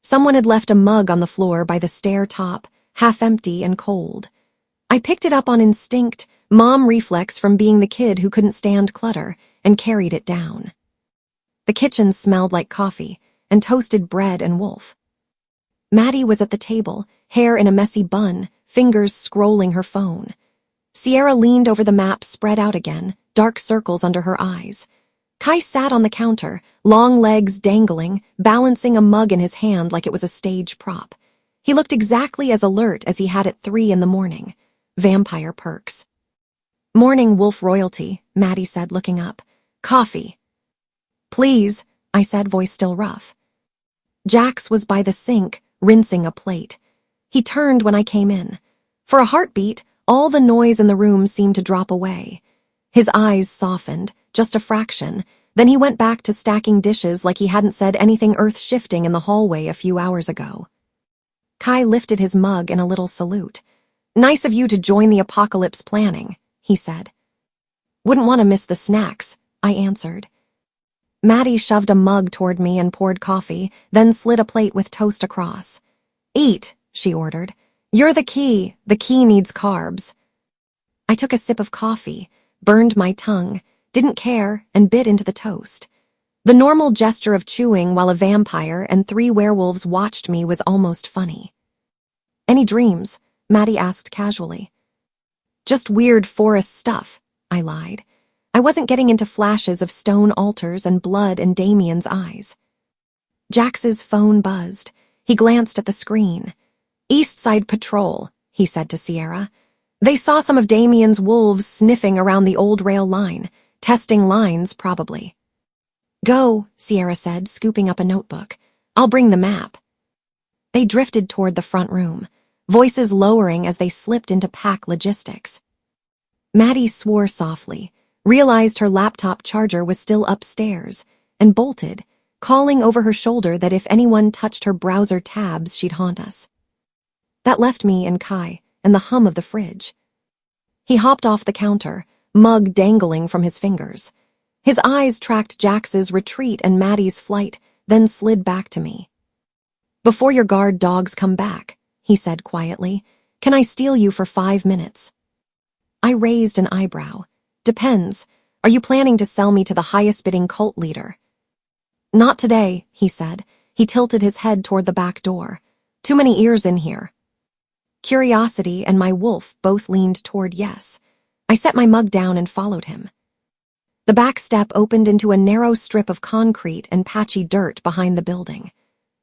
Someone had left a mug on the floor by the stair top, half empty and cold. I picked it up on instinct, mom reflex from being the kid who couldn't stand clutter, and carried it down. The kitchen smelled like coffee, and toasted bread and wolf. Maddie was at the table, hair in a messy bun, fingers scrolling her phone. Sierra leaned over the map spread out again, dark circles under her eyes. Kai sat on the counter, long legs dangling, balancing a mug in his hand like it was a stage prop. He looked exactly as alert as he had at 3 a.m. Vampire perks. Morning, wolf royalty, Maddie said, looking up. Coffee. Please, I said, voice still rough. Jax was by the sink, rinsing a plate. He turned when I came in. For a heartbeat, all the noise in the room seemed to drop away. His eyes softened, just a fraction, then he went back to stacking dishes like he hadn't said anything earth-shifting in the hallway a few hours ago. Kai lifted his mug in a little salute. Nice of you to join the apocalypse planning, he said. Wouldn't want to miss the snacks, I answered. Maddie shoved a mug toward me and poured coffee, then slid a plate with toast across. Eat, she ordered. You're the key needs carbs. I took a sip of coffee, burned my tongue, didn't care, and bit into the toast. The normal gesture of chewing while a vampire and 3 werewolves watched me was almost funny. Any dreams? Maddie asked casually. Just weird forest stuff, I lied. I wasn't getting into flashes of stone altars and blood in Damien's eyes. Jax's phone buzzed. He glanced at the screen. "East Side Patrol," he said to Sierra. "They saw some of Damien's wolves sniffing around the old rail line, testing lines, probably." "Go," Sierra said, scooping up a notebook. "I'll bring the map." They drifted toward the front room, voices lowering as they slipped into pack logistics. Maddie swore softly, realized her laptop charger was still upstairs, and bolted, calling over her shoulder that if anyone touched her browser tabs, she'd haunt us. That left me and Kai and the hum of the fridge. He hopped off the counter, mug dangling from his fingers. His eyes tracked Jax's retreat and Maddie's flight, then slid back to me. "Before your guard dogs come back," he said quietly, "can I steal you for 5 minutes?" I raised an eyebrow. "Depends. Are you planning to sell me to the highest-bidding cult leader?" "Not today," he said. He tilted his head toward the back door. "Too many ears in here." Curiosity and my wolf both leaned toward yes. I set my mug down and followed him. The back step opened into a narrow strip of concrete and patchy dirt behind the building.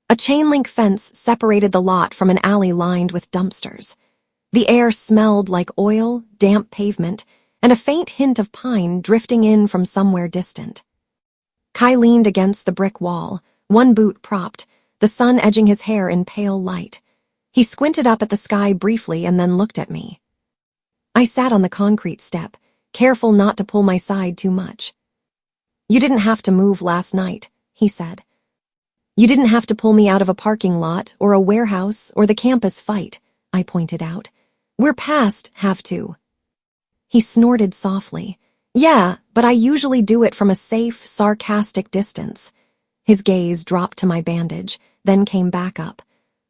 A chain-link fence separated the lot from an alley lined with dumpsters. The air smelled like oil, damp pavement, and a faint hint of pine drifting in from somewhere distant. Kai leaned against the brick wall, one boot propped, the sun edging his hair in pale light. He squinted up at the sky briefly and then looked at me. I sat on the concrete step, careful not to pull my side too much. "You didn't have to move last night," he said. "You didn't have to pull me out of a parking lot or a warehouse or the campus fight," I pointed out. "We're past have to." He snorted softly. "Yeah, but I usually do it from a safe, sarcastic distance." His gaze dropped to my bandage, then came back up.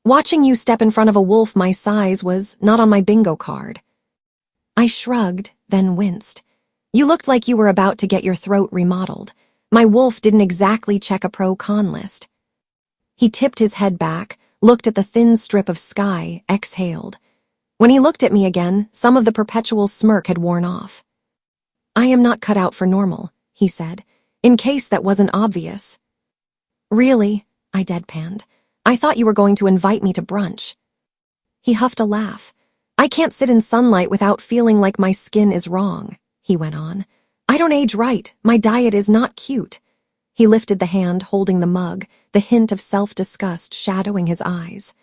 "Watching you step in front of a wolf my size was not on my bingo card." I shrugged, then winced. "You looked like you were about to get your throat remodeled. My wolf didn't exactly check a pro-con list." He tipped his head back, looked at the thin strip of sky, exhaled. When he looked at me again, some of the perpetual smirk had worn off. "I am not cut out for normal," he said, in case that wasn't obvious. "Really?" I deadpanned. "I thought you were going to invite me to brunch." He huffed a laugh. "I can't sit in sunlight without feeling like my skin is wrong," he went on. "I don't age right. My diet is not cute." He lifted the hand holding the mug, the hint of self-disgust shadowing his eyes.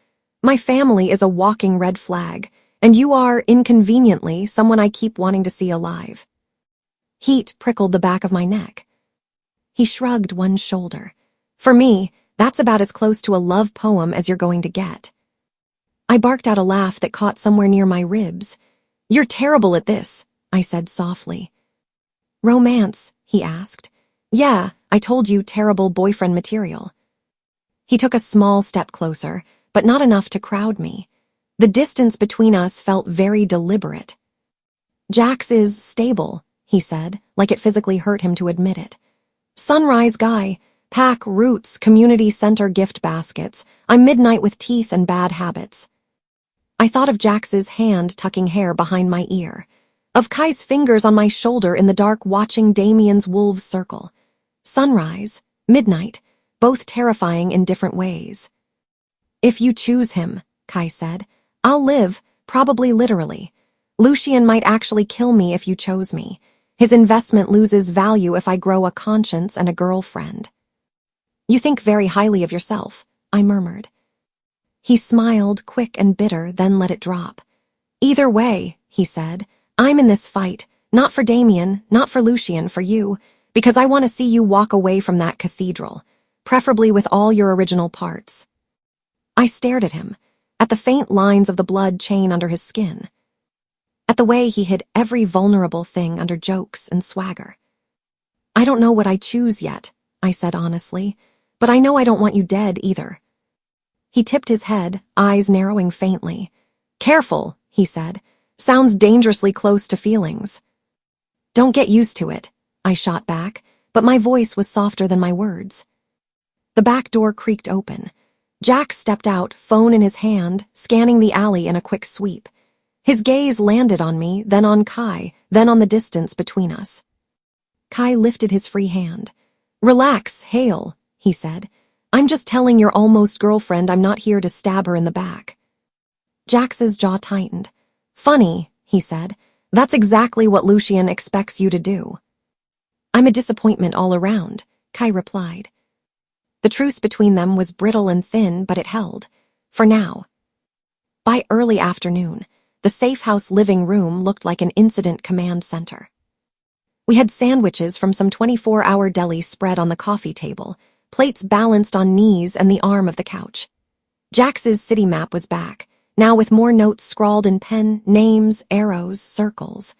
"My family is a walking red flag, and you are, inconveniently, someone I keep wanting to see alive." Heat prickled the back of my neck. He shrugged one shoulder. "For me, that's about as close to a love poem as you're going to get." I barked out a laugh that caught somewhere near my ribs. "You're terrible at this," I said softly. "Romance?" he asked. "Yeah, I told you, terrible boyfriend material." He took a small step closer, but not enough to crowd me. The distance between us felt very deliberate. "Jax is stable," he said, like it physically hurt him to admit it. "Sunrise guy, pack, roots, community center gift baskets. I'm midnight with teeth and bad habits." I thought of Jax's hand tucking hair behind my ear, of Kai's fingers on my shoulder in the dark watching Damien's wolves circle. Sunrise, midnight, both terrifying in different ways. "If you choose him," Kai said, "I'll live, probably literally. Lucien might actually kill me if you chose me. His investment loses value if I grow a conscience and a girlfriend." "You think very highly of yourself," I murmured. He smiled, quick and bitter, then let it drop. "Either way," he said, "I'm in this fight, not for Damien, not for Lucien, for you, because I want to see you walk away from that cathedral, preferably with all your original parts." I stared at him, at the faint lines of the blood chain under his skin, at the way he hid every vulnerable thing under jokes and swagger. "I don't know what I choose yet," I said honestly, "but I know I don't want you dead either." He tipped his head, eyes narrowing faintly. "Careful," he said. "Sounds dangerously close to feelings." "Don't get used to it," I shot back, but my voice was softer than my words. The back door creaked open. Jack stepped out, phone in his hand, scanning the alley in a quick sweep. His gaze landed on me, then on Kai, then on the distance between us. Kai lifted his free hand. Relax, Hale, he said. I'm just telling your almost girlfriend I'm not here to stab her in the back. Jax's jaw tightened. Funny, he said. That's exactly what Lucien expects you to do. I'm a disappointment all around, Kai replied. The truce between them was brittle and thin, but it held. For now. By early afternoon, the safe house living room looked like an incident command center. We had sandwiches from some 24-hour deli spread on the coffee table, plates balanced on knees and the arm of the couch. Jax's city map was back, now with more notes scrawled in pen, names, arrows, circles.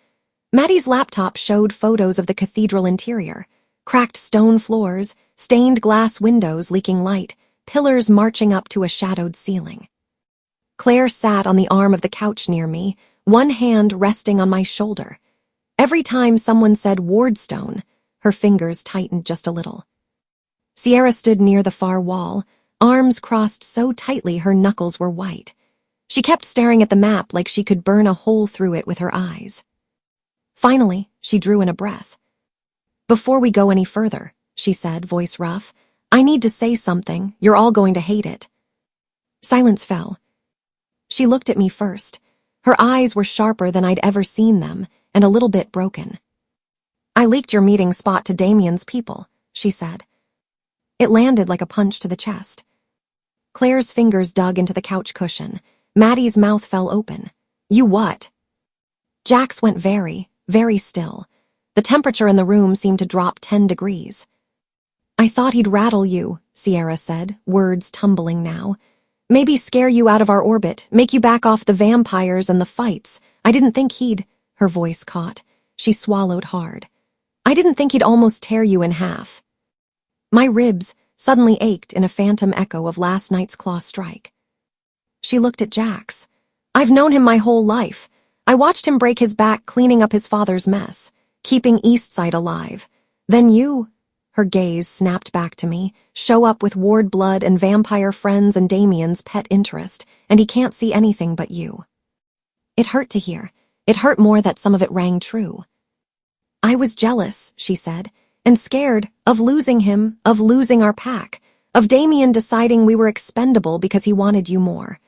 Maddie's laptop showed photos of the cathedral interior, cracked stone floors, stained glass windows leaking light, pillars marching up to a shadowed ceiling. Claire sat on the arm of the couch near me, one hand resting on my shoulder. Every time someone said Wardstone, her fingers tightened just a little. Sierra stood near the far wall, arms crossed so tightly her knuckles were white. She kept staring at the map like she could burn a hole through it with her eyes. Finally, she drew in a breath. Before we go any further, she said, voice rough, I need to say something. You're all going to hate it. Silence fell. She looked at me first. Her eyes were sharper than I'd ever seen them, and a little bit broken. I leaked your meeting spot to Damien's people, she said. It landed like a punch to the chest. Claire's fingers dug into the couch cushion. Maddie's mouth fell open. You what? Jax went very, very still. The temperature in the room seemed to drop 10 degrees. I thought he'd rattle you, Sierra said, words tumbling now. Maybe scare you out of our orbit, make you back off the vampires and the fights. I didn't think he'd... Her voice caught. She swallowed hard. I didn't think he'd almost tear you in half. My ribs suddenly ached in a phantom echo of last night's claw strike. She looked at Jax. I've known him my whole life. I watched him break his back cleaning up his father's mess, keeping Eastside alive. Then you... Her gaze snapped back to me, show up with ward blood and vampire friends and Damien's pet interest, and he can't see anything but you. It hurt to hear. It hurt more that some of it rang true. I was jealous, she said, and scared of losing him, of losing our pack, of Damien deciding we were expendable because he wanted you more.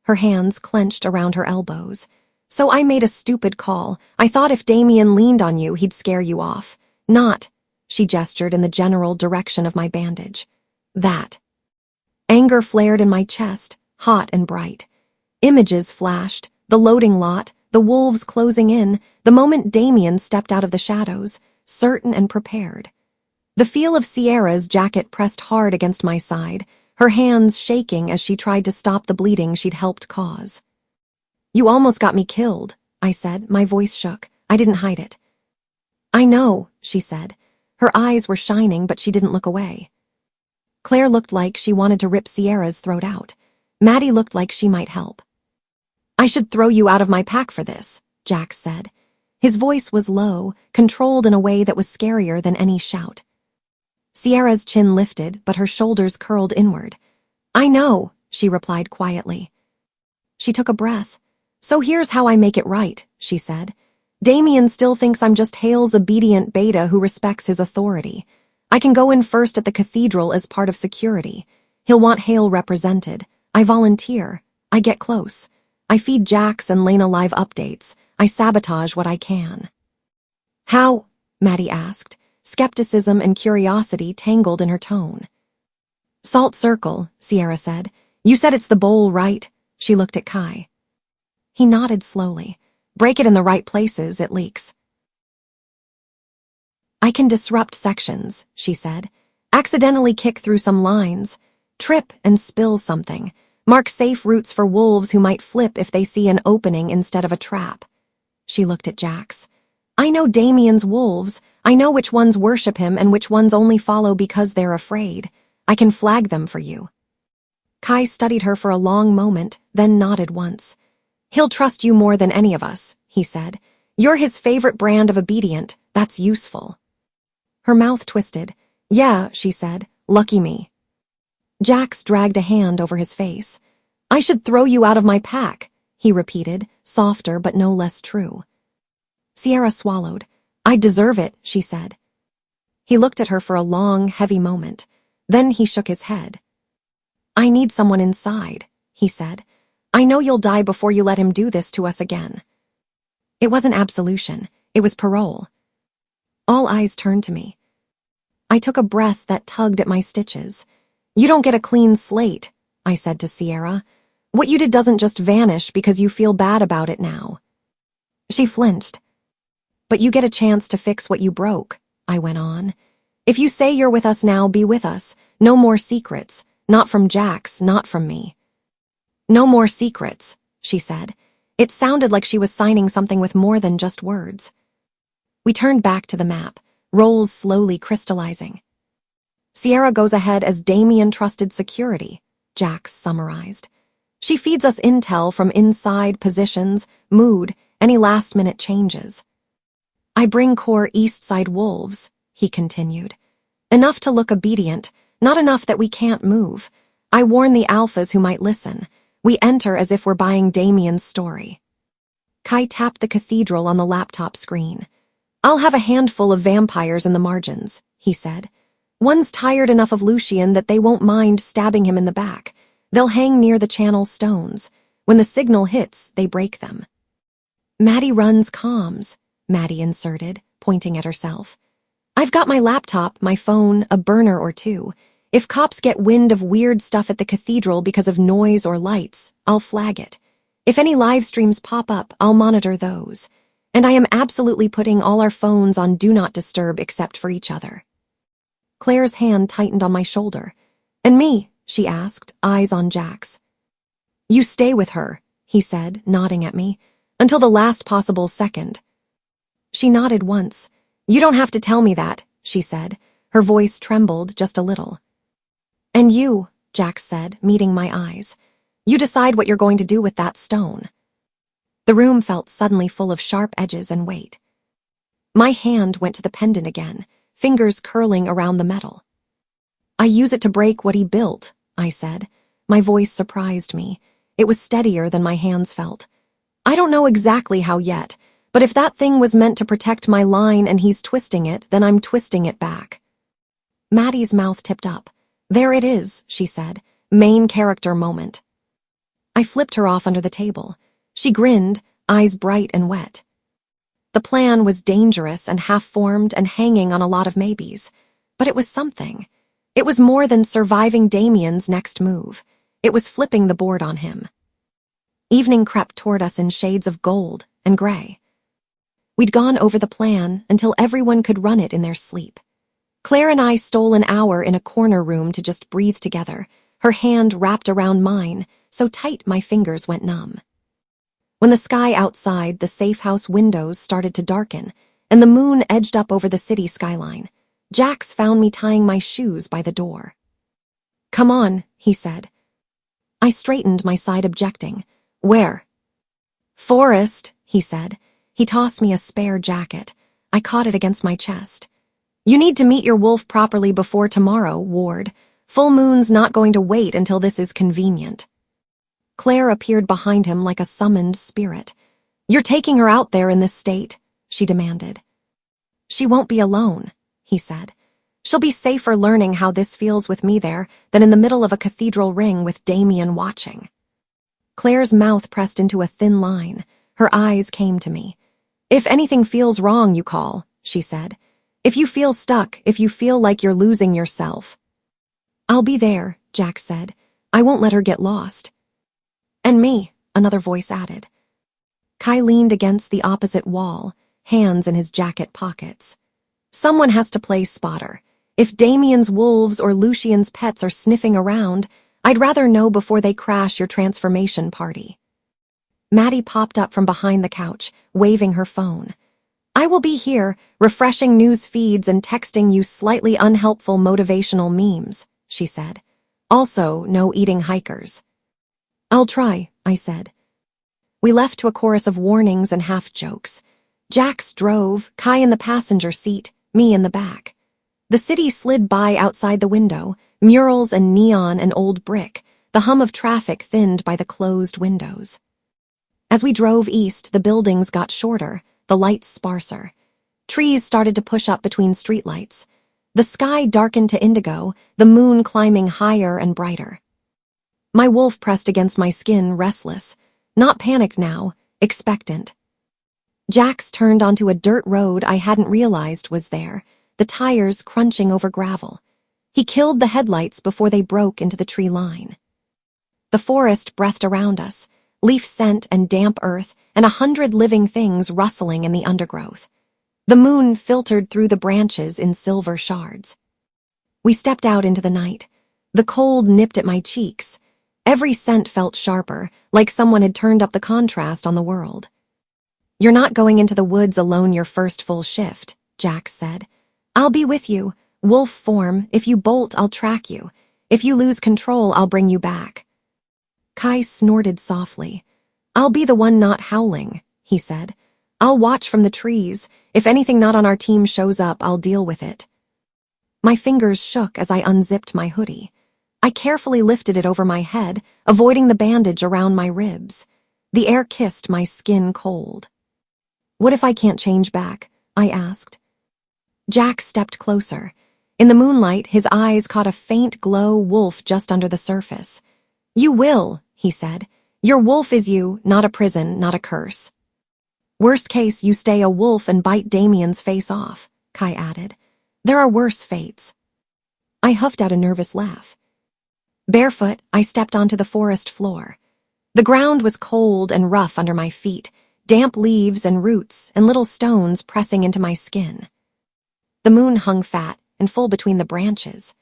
Her hands clenched around her elbows. So I made a stupid call. I thought if Damien leaned on you, he'd scare you off. Not... She gestured in the general direction of my bandage. That. Anger flared in my chest, hot and bright. Images flashed, the loading lot, the wolves closing in, the moment Damien stepped out of the shadows, certain and prepared. The feel of Sierra's jacket pressed hard against my side, her hands shaking as she tried to stop the bleeding she'd helped cause. You almost got me killed, I said, my voice shook. I didn't hide it. I know, she said. Her eyes were shining, but she didn't look away. Claire looked like she wanted to rip Sierra's throat out. Maddie looked like she might help. I should throw you out of my pack for this, Jax said. His voice was low, controlled in a way that was scarier than any shout. Sierra's chin lifted, but her shoulders curled inward. I know, she replied quietly. She took a breath. So here's how I make it right, she said. Damien still thinks I'm just Hale's obedient beta who respects his authority. I can go in first at the cathedral as part of security. He'll want Hale represented. I volunteer. I get close. I feed Jax and Lena live updates. I sabotage what I can. How? Maddie asked, skepticism and curiosity tangled in her tone. Salt Circle, Sierra said. You said it's the bowl, right? She looked at Kai. He nodded slowly. Break it in the right places, it leaks. I can disrupt sections, she said. Accidentally kick through some lines. Trip and spill something. Mark safe routes for wolves who might flip if they see an opening instead of a trap. She looked at Jax. I know Damien's wolves. I know which ones worship him and which ones only follow because they're afraid. I can flag them for you. Kai studied her for a long moment, then nodded once. He'll trust you more than any of us, he said. You're his favorite brand of obedient. That's useful. Her mouth twisted. Yeah, she said. Lucky me. Jax dragged a hand over his face. I should throw you out of my pack, he repeated, softer but no less true. Sierra swallowed. I deserve it, she said. He looked at her for a long, heavy moment. Then he shook his head. "I need someone inside," he said. "I know you'll die before you let him do this to us again." It wasn't absolution. It was parole. All eyes turned to me. I took a breath that tugged at my stitches. "You don't get a clean slate," I said to Sierra. "What you did doesn't just vanish because you feel bad about it now." She flinched. "But you get a chance to fix what you broke," I went on. "If you say you're with us now, be with us. No more secrets. Not from Jax, not from me." "No more secrets," she said. It sounded like she was signing something with more than just words. We turned back to the map, roles slowly crystallizing. "Sierra goes ahead as Damien trusted security," Jax summarized. "She feeds us intel from inside, positions, mood, any last-minute changes. I bring core East Side wolves," he continued. "Enough to look obedient, not enough that we can't move. I warn the alphas who might listen. We enter as if we're buying Damien's story." Kai tapped the cathedral on the laptop screen. "I'll have a handful of vampires in the margins," he said. "One's tired enough of Lucian that they won't mind stabbing him in the back. They'll hang near the channel stones. When the signal hits, they break them." "Maddie runs comms," Maddie inserted, pointing at herself. "I've got my laptop, my phone, a burner or two. If cops get wind of weird stuff at the cathedral because of noise or lights, I'll flag it. If any live streams pop up, I'll monitor those. And I am absolutely putting all our phones on Do Not Disturb except for each other." Claire's hand tightened on my shoulder. "And me?" she asked, eyes on Jax. "You stay with her," he said, nodding at me, "until the last possible second." She nodded once. "You don't have to tell me that," she said. Her voice trembled just a little. "And you," Jax said, meeting my eyes. "You decide what you're going to do with that stone." The room felt suddenly full of sharp edges and weight. My hand went to the pendant again, fingers curling around the metal. "I use it to break what he built," I said. My voice surprised me. It was steadier than my hands felt. "I don't know exactly how yet, but if that thing was meant to protect my line and he's twisting it, then I'm twisting it back." Maddie's mouth tipped up. "There it is," she said. "Main character moment." I flipped her off under the table. She grinned, eyes bright and wet. The plan was dangerous and half-formed and hanging on a lot of maybes, but it was something. It was more than surviving Damien's next move. It was flipping the board on him. Evening crept toward us in shades of gold and gray. We'd gone over the plan until everyone could run it in their sleep. Claire and I stole an hour in a corner room to just breathe together, her hand wrapped around mine, so tight my fingers went numb. When the sky outside the safe house windows started to darken, and the moon edged up over the city skyline, Jax found me tying my shoes by the door. "Come on," he said. I straightened my side, objecting. "Where?" "Forest," he said. He tossed me a spare jacket. I caught it against my chest. "You need to meet your wolf properly before tomorrow, Ward. Full moon's not going to wait until this is convenient." Claire appeared behind him like a summoned spirit. "You're taking her out there in this state?" she demanded. "She won't be alone," he said. "She'll be safer learning how this feels with me there than in the middle of a cathedral ring with Damien watching." Claire's mouth pressed into a thin line. Her eyes came to me. "If anything feels wrong, you call," she said. "If you feel stuck, if you feel like you're losing yourself." "I'll be there," Jax said. "I won't let her get lost." "And me," another voice added. Kai leaned against the opposite wall, hands in his jacket pockets. "Someone has to play spotter. If Damien's wolves or Lucian's pets are sniffing around, I'd rather know before they crash your transformation party." Maddie popped up from behind the couch, waving her phone. "I will be here, refreshing news feeds and texting you slightly unhelpful motivational memes," she said. "Also, no eating hikers." "I'll try," I said. We left to a chorus of warnings and half-jokes. Jax drove, Kai in the passenger seat, me in the back. The city slid by outside the window, murals and neon and old brick, the hum of traffic thinned by the closed windows. As we drove east, the buildings got shorter, the lights sparser. Trees started to push up between streetlights. The sky darkened to indigo, the moon climbing higher and brighter. My wolf pressed against my skin, restless, not panicked now, expectant. Jax turned onto a dirt road I hadn't realized was there, the tires crunching over gravel. He killed the headlights before they broke into the tree line. The forest breathed around us, leaf scent and damp earth, and 100 living things rustling in the undergrowth. The moon filtered through the branches in silver shards. We stepped out into the night. The cold nipped at my cheeks. Every scent felt sharper, like someone had turned up the contrast on the world. "You're not going into the woods alone your first full shift," Jax said. "I'll be with you, wolf form. If you bolt, I'll track you. If you lose control, I'll bring you back." Kai snorted softly. "I'll be the one not howling," he said. "I'll watch from the trees. If anything not on our team shows up, I'll deal with it." My fingers shook as I unzipped my hoodie. I carefully lifted it over my head, avoiding the bandage around my ribs. The air kissed my skin cold. "What if I can't change back?" I asked. Jack stepped closer. In the moonlight, his eyes caught a faint glow wolf just under the surface. "You will," he said. "Your wolf is you, not a prison, not a curse." "Worst case, you stay a wolf and bite Damien's face off," Kai added. "There are worse fates." I huffed out a nervous laugh. Barefoot, I stepped onto the forest floor. The ground was cold and rough under my feet, damp leaves and roots and little stones pressing into my skin. The moon hung fat and full between the branches.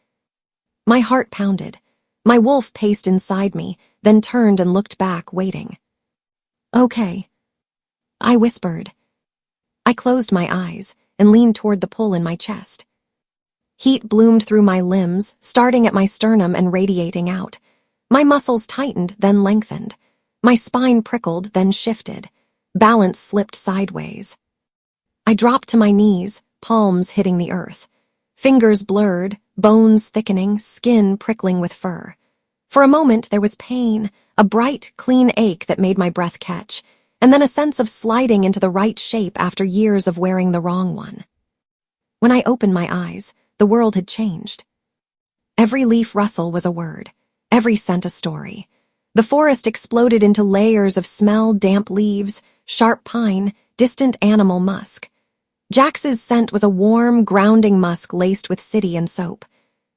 My heart pounded. My wolf paced inside me, then turned and looked back, waiting. "Okay," I whispered. I closed my eyes and leaned toward the pull in my chest. Heat bloomed through my limbs, starting at my sternum and radiating out. My muscles tightened, then lengthened. My spine prickled, then shifted. Balance slipped sideways. I dropped to my knees, palms hitting the earth. Fingers blurred, bones thickening, skin prickling with fur. For a moment there was pain, a bright, clean ache that made my breath catch, and then a sense of sliding into the right shape after years of wearing the wrong one. When I opened my eyes, the world had changed. Every leaf rustle was a word, every scent a story. The forest exploded into layers of smell, damp leaves, sharp pine, distant animal musk. Jax's scent was a warm, grounding musk laced with city and soap.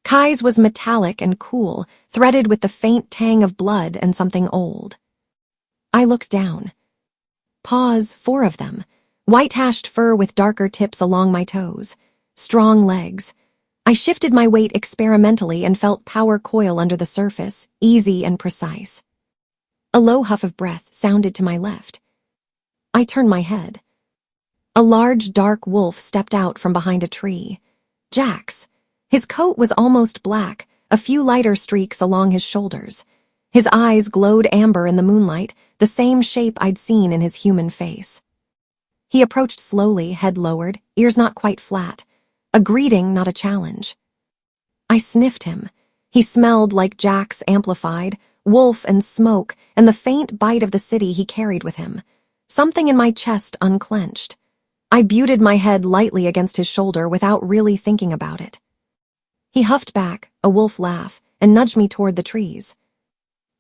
Kai's was metallic and cool, threaded with the faint tang of blood and something old. I looked down. Paws, 4 of them, white-hashed fur with darker tips along my toes, strong legs. I shifted my weight experimentally and felt power coil under the surface, easy and precise. A low huff of breath sounded to my left. I turned my head. A large, dark wolf stepped out from behind a tree. Jax. His coat was almost black, a few lighter streaks along his shoulders. His eyes glowed amber in the moonlight, the same shape I'd seen in his human face. He approached slowly, head lowered, ears not quite flat. A greeting, not a challenge. I sniffed him. He smelled like Jax amplified, wolf and smoke, and the faint bite of the city he carried with him. Something in my chest unclenched. I butted my head lightly against his shoulder without really thinking about it. He huffed back, a wolf laugh, and nudged me toward the trees.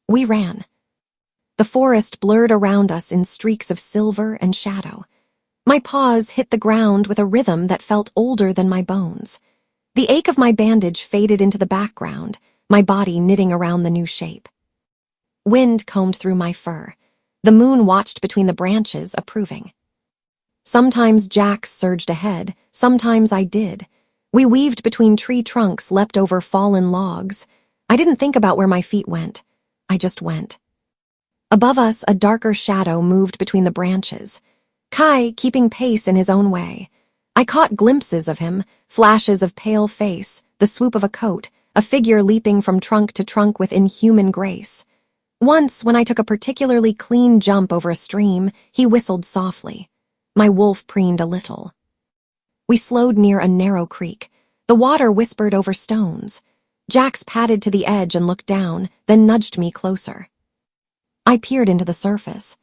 We ran. The forest blurred around us in streaks of silver and shadow. My paws hit the ground with a rhythm that felt older than my bones. The ache of my bandage faded into the background, my body knitting around the new shape. Wind combed through my fur. The moon watched between the branches, approving. Sometimes Jax surged ahead, sometimes I did. We weaved between tree trunks, leapt over fallen logs. I didn't think about where my feet went. I just went. Above us, a darker shadow moved between the branches. Kai keeping pace in his own way. I caught glimpses of him, flashes of pale face, the swoop of a coat, a figure leaping from trunk to trunk with inhuman grace. Once, when I took a particularly clean jump over a stream, he whistled softly. My wolf preened a little. We slowed near a narrow creek. The water whispered over stones. Jax padded to the edge and looked down, then nudged me closer. I peered into the surface.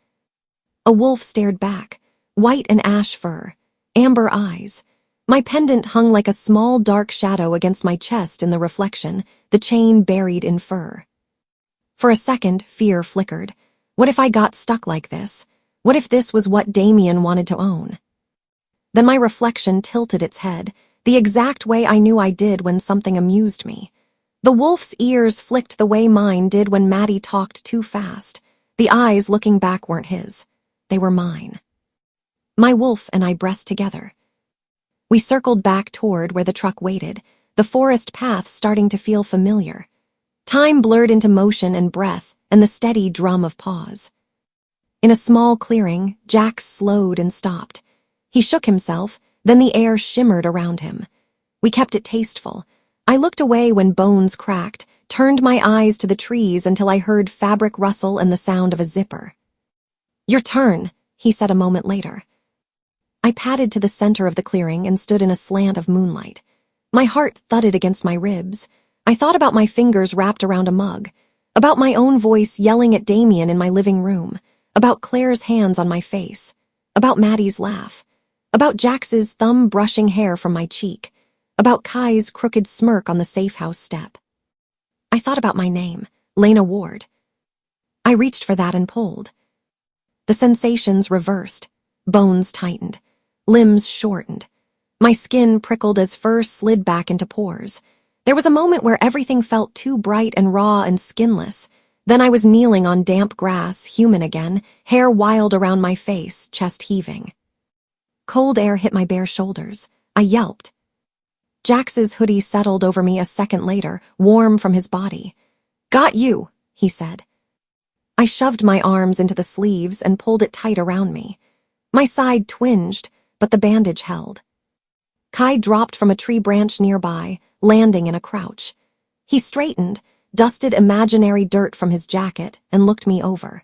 A wolf stared back, white and ash fur, amber eyes. My pendant hung like a small dark shadow against my chest in the reflection, the chain buried in fur. For a second, fear flickered. What if I got stuck like this? What if this was what Damien wanted to own? Then my reflection tilted its head, the exact way I knew I did when something amused me. The wolf's ears flicked the way mine did when Maddie talked too fast. The eyes looking back weren't his. They were mine. My wolf and I breathed together. We circled back toward where the truck waited, the forest path starting to feel familiar. Time blurred into motion and breath and the steady drum of pause. In a small clearing, Jack slowed and stopped. He shook himself, then the air shimmered around him. We kept it tasteful. I looked away when bones cracked, turned my eyes to the trees until I heard fabric rustle and the sound of a zipper. "Your turn," he said a moment later. I padded to the center of the clearing and stood in a slant of moonlight. My heart thudded against my ribs. I thought about my fingers wrapped around a mug, about my own voice yelling at Damien in my living room, about Claire's hands on my face, about Maddie's laugh, about Jax's thumb brushing hair from my cheek, about Kai's crooked smirk on the safe house step. I thought about my name, Lena Ward. I reached for that and pulled. The sensations reversed. Bones tightened. Limbs shortened. My skin prickled as fur slid back into pores. There was a moment where everything felt too bright and raw and skinless. Then I was kneeling on damp grass, human again, hair wild around my face, chest heaving. Cold air hit my bare shoulders. I yelped. Jax's hoodie settled over me a second later, warm from his body. "Got you," he said. I shoved my arms into the sleeves and pulled it tight around me. My side twinged, but the bandage held. Kai dropped from a tree branch nearby, landing in a crouch. He straightened, dusted imaginary dirt from his jacket, and looked me over.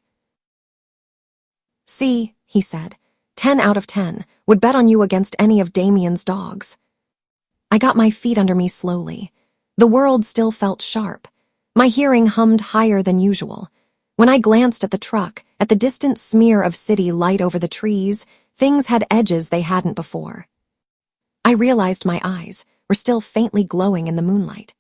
"See," he said, 10 out of 10, would bet on you against any of Damien's dogs." I got my feet under me slowly. The world still felt sharp. My hearing hummed higher than usual. When I glanced at the truck, at the distant smear of city light over the trees, things had edges they hadn't before. I realized my eyes were still faintly glowing in the moonlight.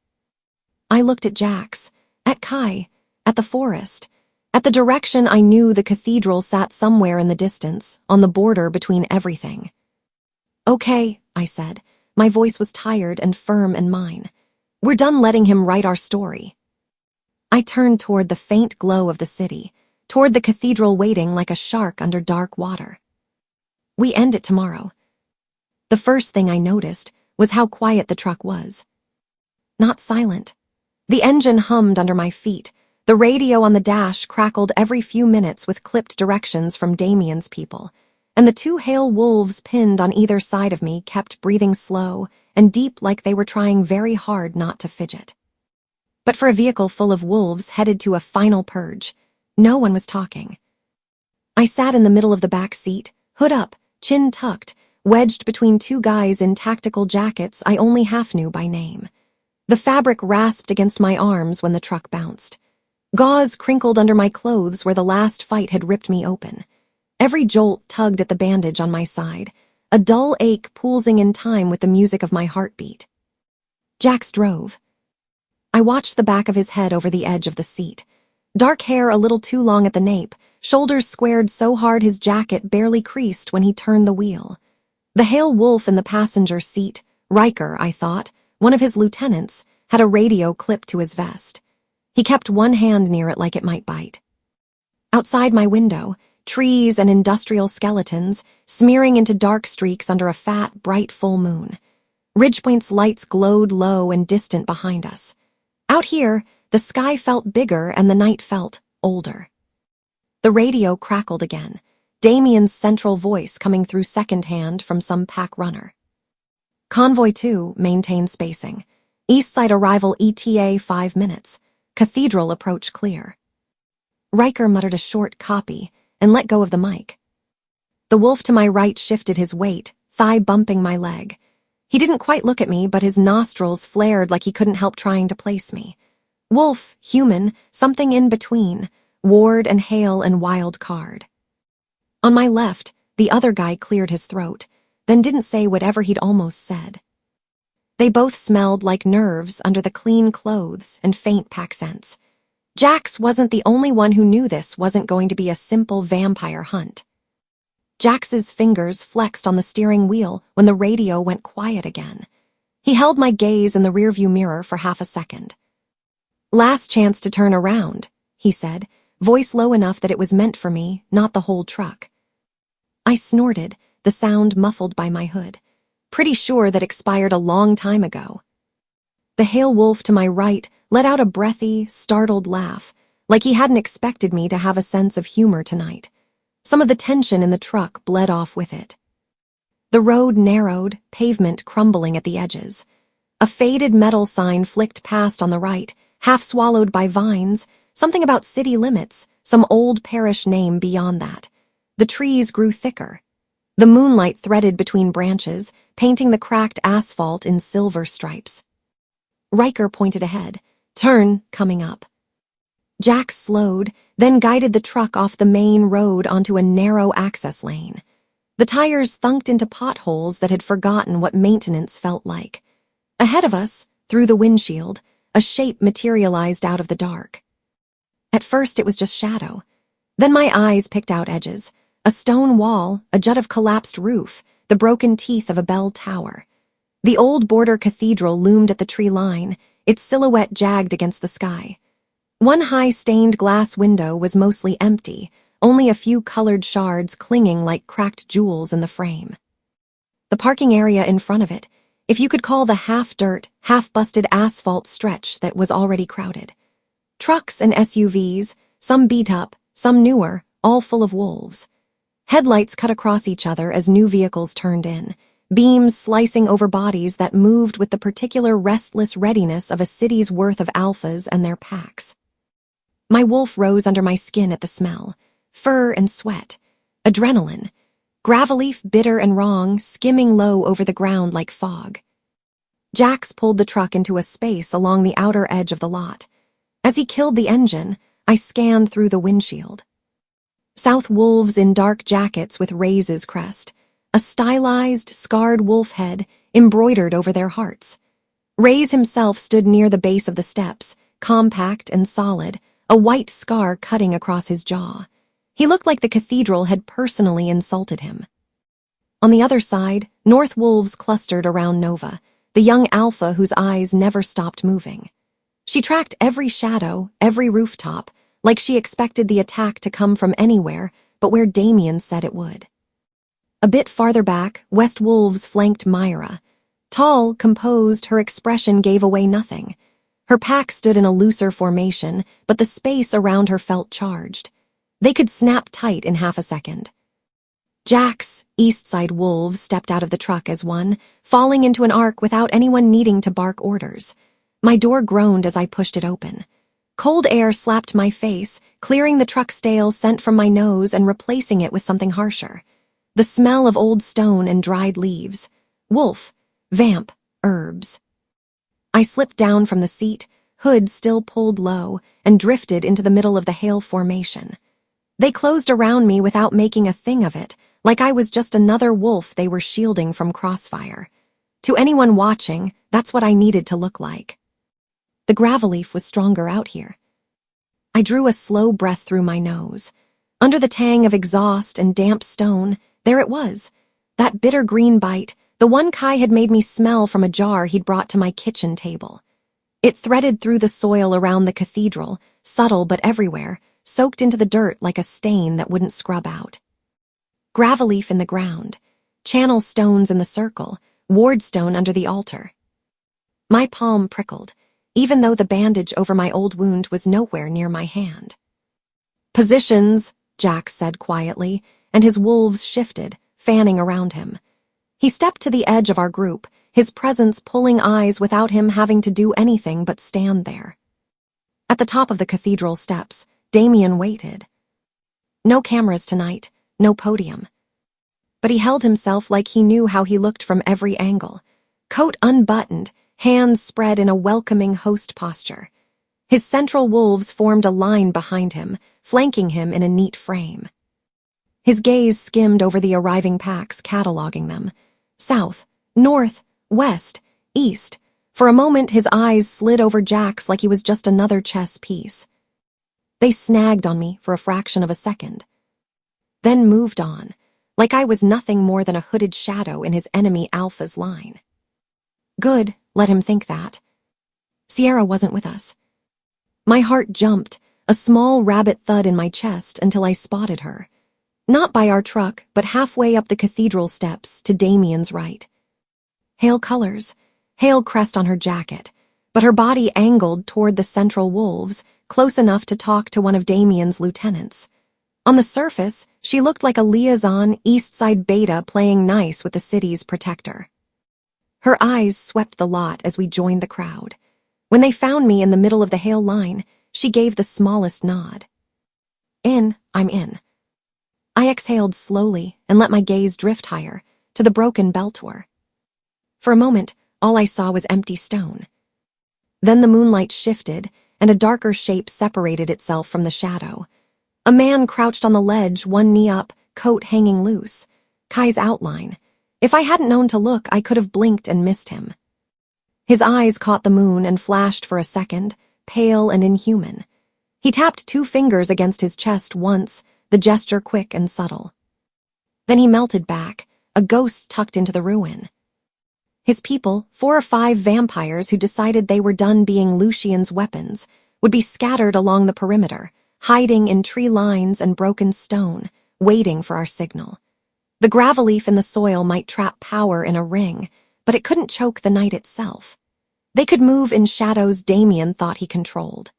I looked at Jax, at Kai, at the forest, at the direction I knew the cathedral sat somewhere in the distance, on the border between everything. "Okay," I said. My voice was tired and firm and mine. "We're done letting him write our story." I turned toward the faint glow of the city, toward the cathedral waiting like a shark under dark water. "We end it tomorrow." The first thing I noticed was how quiet the truck was. Not silent. The engine hummed under my feet. The radio on the dash crackled every few minutes with clipped directions from Damien's people, and the 2 hale wolves pinned on either side of me kept breathing slow and deep like they were trying very hard not to fidget. But for a vehicle full of wolves headed to a final purge, no one was talking. I sat in the middle of the back seat, hood up, chin tucked, wedged between 2 guys in tactical jackets I only half knew by name. The fabric rasped against my arms when the truck bounced. Gauze crinkled under my clothes where the last fight had ripped me open. Every jolt tugged at the bandage on my side, a dull ache pulsing in time with the music of my heartbeat. Jax drove. I watched the back of his head over the edge of the seat. Dark hair a little too long at the nape, shoulders squared so hard his jacket barely creased when he turned the wheel. The hale wolf in the passenger seat, Riker, I thought, one of his lieutenants, had a radio clipped to his vest. He kept one hand near it like it might bite. Outside my window, trees and industrial skeletons, smearing into dark streaks under a fat, bright full moon. Ridgepoint's lights glowed low and distant behind us. Out here, the sky felt bigger and the night felt older. The radio crackled again, Damien's central voice coming through secondhand from some pack runner. Convoy 2 maintained spacing. Eastside arrival ETA 5 minutes. Cathedral approach clear. Riker muttered a short copy and let go of the mic. The wolf to my right shifted his weight, thigh bumping my leg. He didn't quite look at me, but his nostrils flared like he couldn't help trying to place me. Wolf, human, something in between, Ward and Hale and wild card. On my left, the other guy cleared his throat. then didn't say whatever he'd almost said. They both smelled like nerves under the clean clothes and faint pack scents. Jax wasn't the only one who knew this wasn't going to be a simple vampire hunt. Jax's fingers flexed on the steering wheel when the radio went quiet again. He held my gaze in the rearview mirror for half a second. "Last chance to turn around," he said, voice low enough that it was meant for me, not the whole truck. I snorted, the sound muffled by my hood. Pretty sure that expired a long time ago. The hale wolf to my right let out a breathy, startled laugh, like he hadn't expected me to have a sense of humor tonight. Some of the tension in the truck bled off with it. The road narrowed, pavement crumbling at the edges. A faded metal sign flicked past on the right, half swallowed by vines, something about city limits, some old parish name beyond that. The trees grew thicker. The moonlight threaded between branches, painting the cracked asphalt in silver stripes. Riker pointed ahead. "Turn, coming up." Jax slowed, then guided the truck off the main road onto a narrow access lane. The tires thunked into potholes that had forgotten what maintenance felt like. Ahead of us, through the windshield, a shape materialized out of the dark. At first it was just shadow. Then my eyes picked out edges. A stone wall, a jut of collapsed roof, the broken teeth of a bell tower. The old border cathedral loomed at the tree line, its silhouette jagged against the sky. One high stained glass window was mostly empty, only a few colored shards clinging like cracked jewels in the frame. The parking area in front of it, if you could call the half-dirt, half-busted asphalt stretch that was already crowded. Trucks and SUVs, some beat up, some newer, all full of wolves. Headlights cut across each other as new vehicles turned in, beams slicing over bodies that moved with the particular restless readiness of a city's worth of alphas and their packs. My wolf rose under my skin at the smell, fur and sweat, adrenaline, gravel-leaf bitter and wrong skimming low over the ground like fog. Jax pulled the truck into a space along the outer edge of the lot. As he killed the engine, I scanned through the windshield. South wolves in dark jackets with Ray's crest, a stylized, scarred wolf head embroidered over their hearts. Ray's himself stood near the base of the steps, compact and solid, a white scar cutting across his jaw. He looked like the cathedral had personally insulted him. On the other side, North wolves clustered around Nova, the young alpha whose eyes never stopped moving. She tracked every shadow, every rooftop, like she expected the attack to come from anywhere but where Damien said it would. A bit farther back, West wolves flanked Myra. Tall, composed, her expression gave away nothing. Her pack stood in a looser formation, but the space around her felt charged. They could snap tight in half a second. Jax, Eastside wolves, stepped out of the truck as one, falling into an arc without anyone needing to bark orders. My door groaned as I pushed it open. Cold air slapped my face, clearing the truck stale scent from my nose and replacing it with something harsher. The smell of old stone and dried leaves. Wolf, vamp, herbs. I slipped down from the seat, hood still pulled low, and drifted into the middle of the hail formation. They closed around me without making a thing of it, like I was just another wolf they were shielding from crossfire. To anyone watching, that's what I needed to look like. The gravel-leaf was stronger out here. I drew a slow breath through my nose. Under the tang of exhaust and damp stone, there it was, that bitter green bite, the one Kai had made me smell from a jar he'd brought to my kitchen table. It threaded through the soil around the cathedral, subtle but everywhere, soaked into the dirt like a stain that wouldn't scrub out. Gravel-leaf in the ground, channel stones in the circle, wardstone under the altar. My palm prickled, even though the bandage over my old wound was nowhere near my hand. "Positions," Jax said quietly, and his wolves shifted, fanning around him. He stepped to the edge of our group, his presence pulling eyes without him having to do anything but stand there. At the top of the cathedral steps, Damien waited. No cameras tonight, no podium. But he held himself like he knew how he looked from every angle. Coat unbuttoned, hands spread in a welcoming host posture. His central wolves formed a line behind him, flanking him in a neat frame. His gaze skimmed over the arriving packs, cataloging them. south, north, west, east. For a moment, his eyes slid over Jack's like he was just another chess piece. They snagged on me for a fraction of a second, then moved on, like I was nothing more than a hooded shadow in his enemy Alpha's line. Good, let him think that. Sierra wasn't with us. My heart jumped, a small rabbit thud in my chest until I spotted her. Not by our truck, but halfway up the cathedral steps to Damien's right. Hail colors, hail crest on her jacket, but her body angled toward the central wolves, close enough to talk to one of Damien's lieutenants. On the surface, she looked like a liaison Eastside beta playing nice with the city's protector. Her eyes swept the lot as we joined the crowd. When they found me in the middle of the hail line, she gave the smallest nod. I'm in. I exhaled slowly and let my gaze drift higher, to the broken bell tower. For a moment, all I saw was empty stone. Then the moonlight shifted, and a darker shape separated itself from the shadow. A man crouched on the ledge, one knee up, coat hanging loose. Kai's outline. If I hadn't known to look, I could have blinked and missed him. His eyes caught the moon and flashed for a second, pale and inhuman. He tapped 2 fingers against his chest once, the gesture quick and subtle. Then he melted back, a ghost tucked into the ruin. His people, 4 or 5 vampires who decided they were done being Lucian's weapons, would be scattered along the perimeter, hiding in tree lines and broken stone, waiting for our signal. The gravel leaf in the soil might trap power in a ring, but it couldn't choke the night itself. They could move in shadows Damien thought he controlled.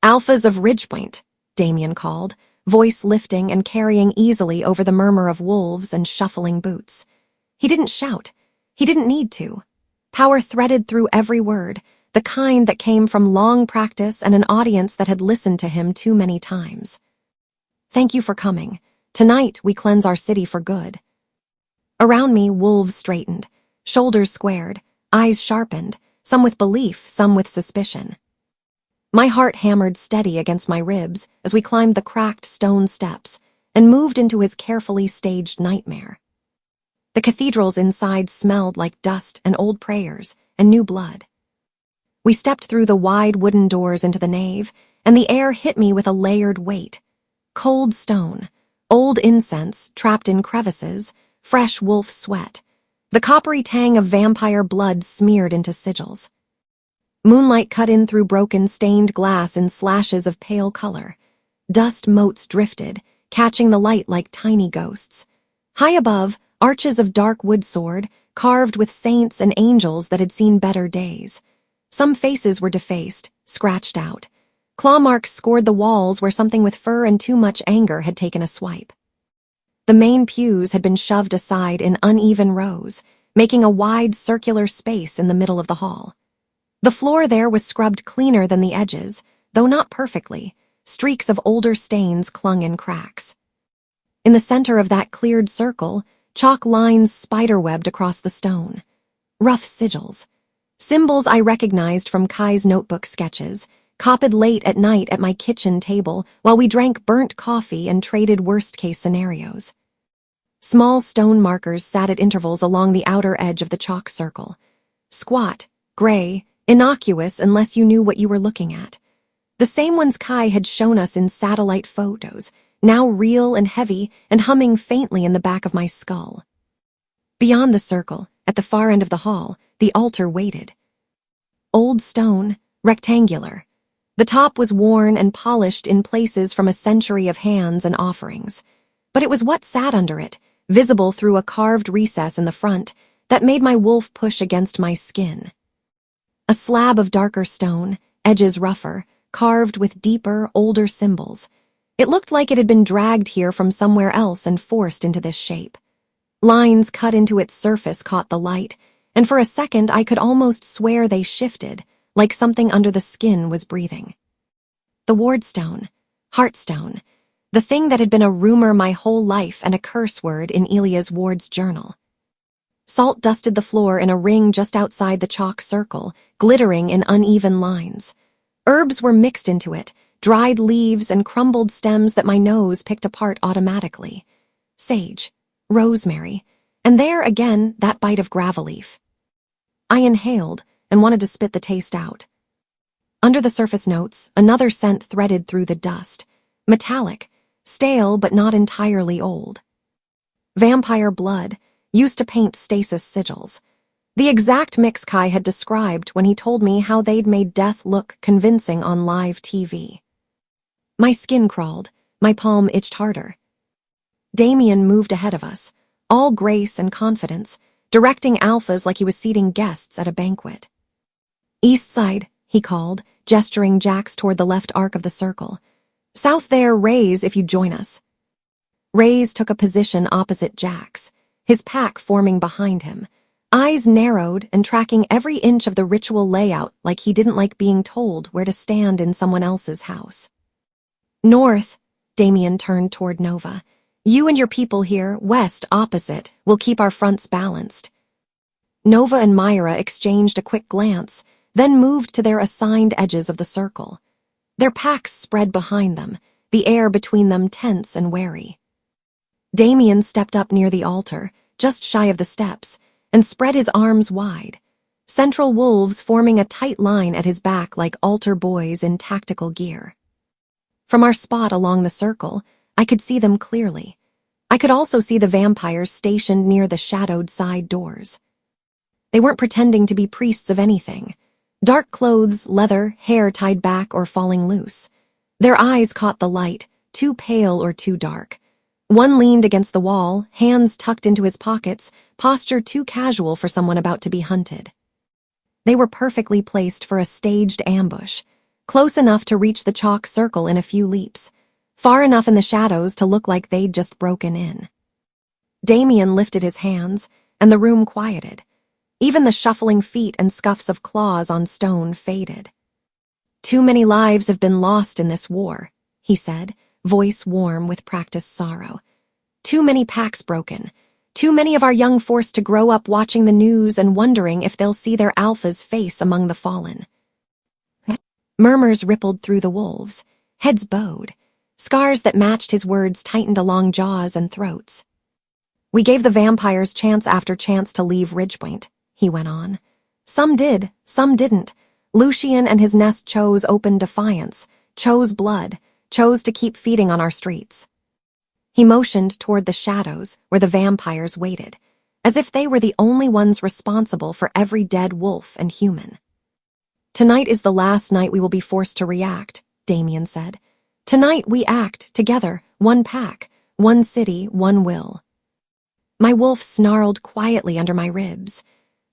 Alphas of Ridgepoint, Damien called, voice lifting and carrying easily over the murmur of wolves and shuffling boots. He didn't shout. He didn't need to. Power threaded through every word, the kind that came from long practice and an audience that had listened to him too many times. Thank you for coming. Tonight we cleanse our city for good. Around me, wolves straightened, shoulders squared, eyes sharpened, some with belief, some with suspicion. My heart hammered steady against my ribs as we climbed the cracked stone steps and moved into his carefully staged nightmare. The cathedrals inside smelled like dust and old prayers and new blood. We stepped through the wide wooden doors into the nave, and the air hit me with a layered weight. Cold stone, old incense trapped in crevices, fresh wolf sweat, the coppery tang of vampire blood smeared into sigils. Moonlight cut in through broken, stained glass in slashes of pale color. Dust motes drifted, catching the light like tiny ghosts. High above, arches of dark wood sword, carved with saints and angels that had seen better days. Some faces were defaced, scratched out. Claw marks scored the walls where something with fur and too much anger had taken a swipe. The main pews had been shoved aside in uneven rows, making a wide circular space in the middle of the hall. The floor there was scrubbed cleaner than the edges, though not perfectly. Streaks of older stains clung in cracks. In the center of that cleared circle, chalk lines spiderwebbed across the stone. Rough sigils. Symbols I recognized from Kai's notebook sketches, copied late at night at my kitchen table while we drank burnt coffee and traded worst-case scenarios. Small stone markers sat at intervals along the outer edge of the chalk circle. Squat, gray, innocuous unless you knew what you were looking at. The same ones Kai had shown us in satellite photos, now real and heavy and humming faintly in the back of my skull. Beyond the circle, at the far end of the hall, the altar waited. Old stone, rectangular. The top was worn and polished in places from a century of hands and offerings. But it was what sat under it, visible through a carved recess in the front, that made my wolf push against my skin. A slab of darker stone, edges rougher, carved with deeper, older symbols. It looked like it had been dragged here from somewhere else and forced into this shape. Lines cut into its surface caught the light, and for a second I could almost swear they shifted, like something under the skin was breathing. The wardstone, heartstone, the thing that had been a rumor my whole life and a curse word in Elia's ward's journal. Salt dusted the floor in a ring just outside the chalk circle, glittering in uneven lines. Herbs were mixed into it, dried leaves and crumbled stems that my nose picked apart automatically. Sage, rosemary, And there again, that bite of gravel leaf. I inhaled and wanted to spit the taste out. Under the surface notes, another scent threaded through the dust. Metallic, stale but not entirely old. Vampire blood, used to paint stasis sigils. The exact mix Kai had described when he told me how they'd made death look convincing on live TV. My skin crawled, my palm itched harder. Damien moved ahead of us, all grace and confidence, directing alphas like he was seating guests at a banquet. "East side," he called, gesturing Jax toward the left arc of the circle. "South there, Rays, if you join us." Rays took a position opposite Jax, his pack forming behind him, eyes narrowed and tracking every inch of the ritual layout like he didn't like being told where to stand in someone else's house. "North," Damien turned toward Nova. "You and your people here, west, opposite, will keep our fronts balanced." Nova and Myra exchanged a quick glance, then moved to their assigned edges of the circle. Their packs spread behind them, the air between them tense and wary. Damien stepped up near the altar, just shy of the steps, and spread his arms wide, central wolves forming a tight line at his back like altar boys in tactical gear. From our spot along the circle, I could see them clearly. I could also see the vampires stationed near the shadowed side doors. They weren't pretending to be priests of anything. Dark clothes, leather, hair tied back or falling loose. Their eyes caught the light, too pale or too dark. One leaned against the wall, hands tucked into his pockets, posture too casual for someone about to be hunted. They were perfectly placed for a staged ambush, close enough to reach the chalk circle in a few leaps, far enough in the shadows to look like they'd just broken in. Damien lifted his hands, and the room quieted. Even the shuffling feet and scuffs of claws on stone faded. "Too many lives have been lost in this war," he said, voice warm with practiced sorrow. "Too many packs broken. Too many of our young forced to grow up watching the news and wondering if they'll see their alpha's face among the fallen." Murmurs rippled through the wolves, heads bowed. Scars that matched his words tightened along jaws and throats. "We gave the vampires chance after chance to leave Ridgepoint," he went on. "Some did, some didn't. Lucian and his nest chose open defiance, chose blood, chose to keep feeding on our streets." He motioned toward the shadows where the vampires waited, as if they were the only ones responsible for every dead wolf and human. "Tonight is the last night we will be forced to react," Damien said. "Tonight we act, together, one pack, one city, one will." My wolf snarled quietly under my ribs.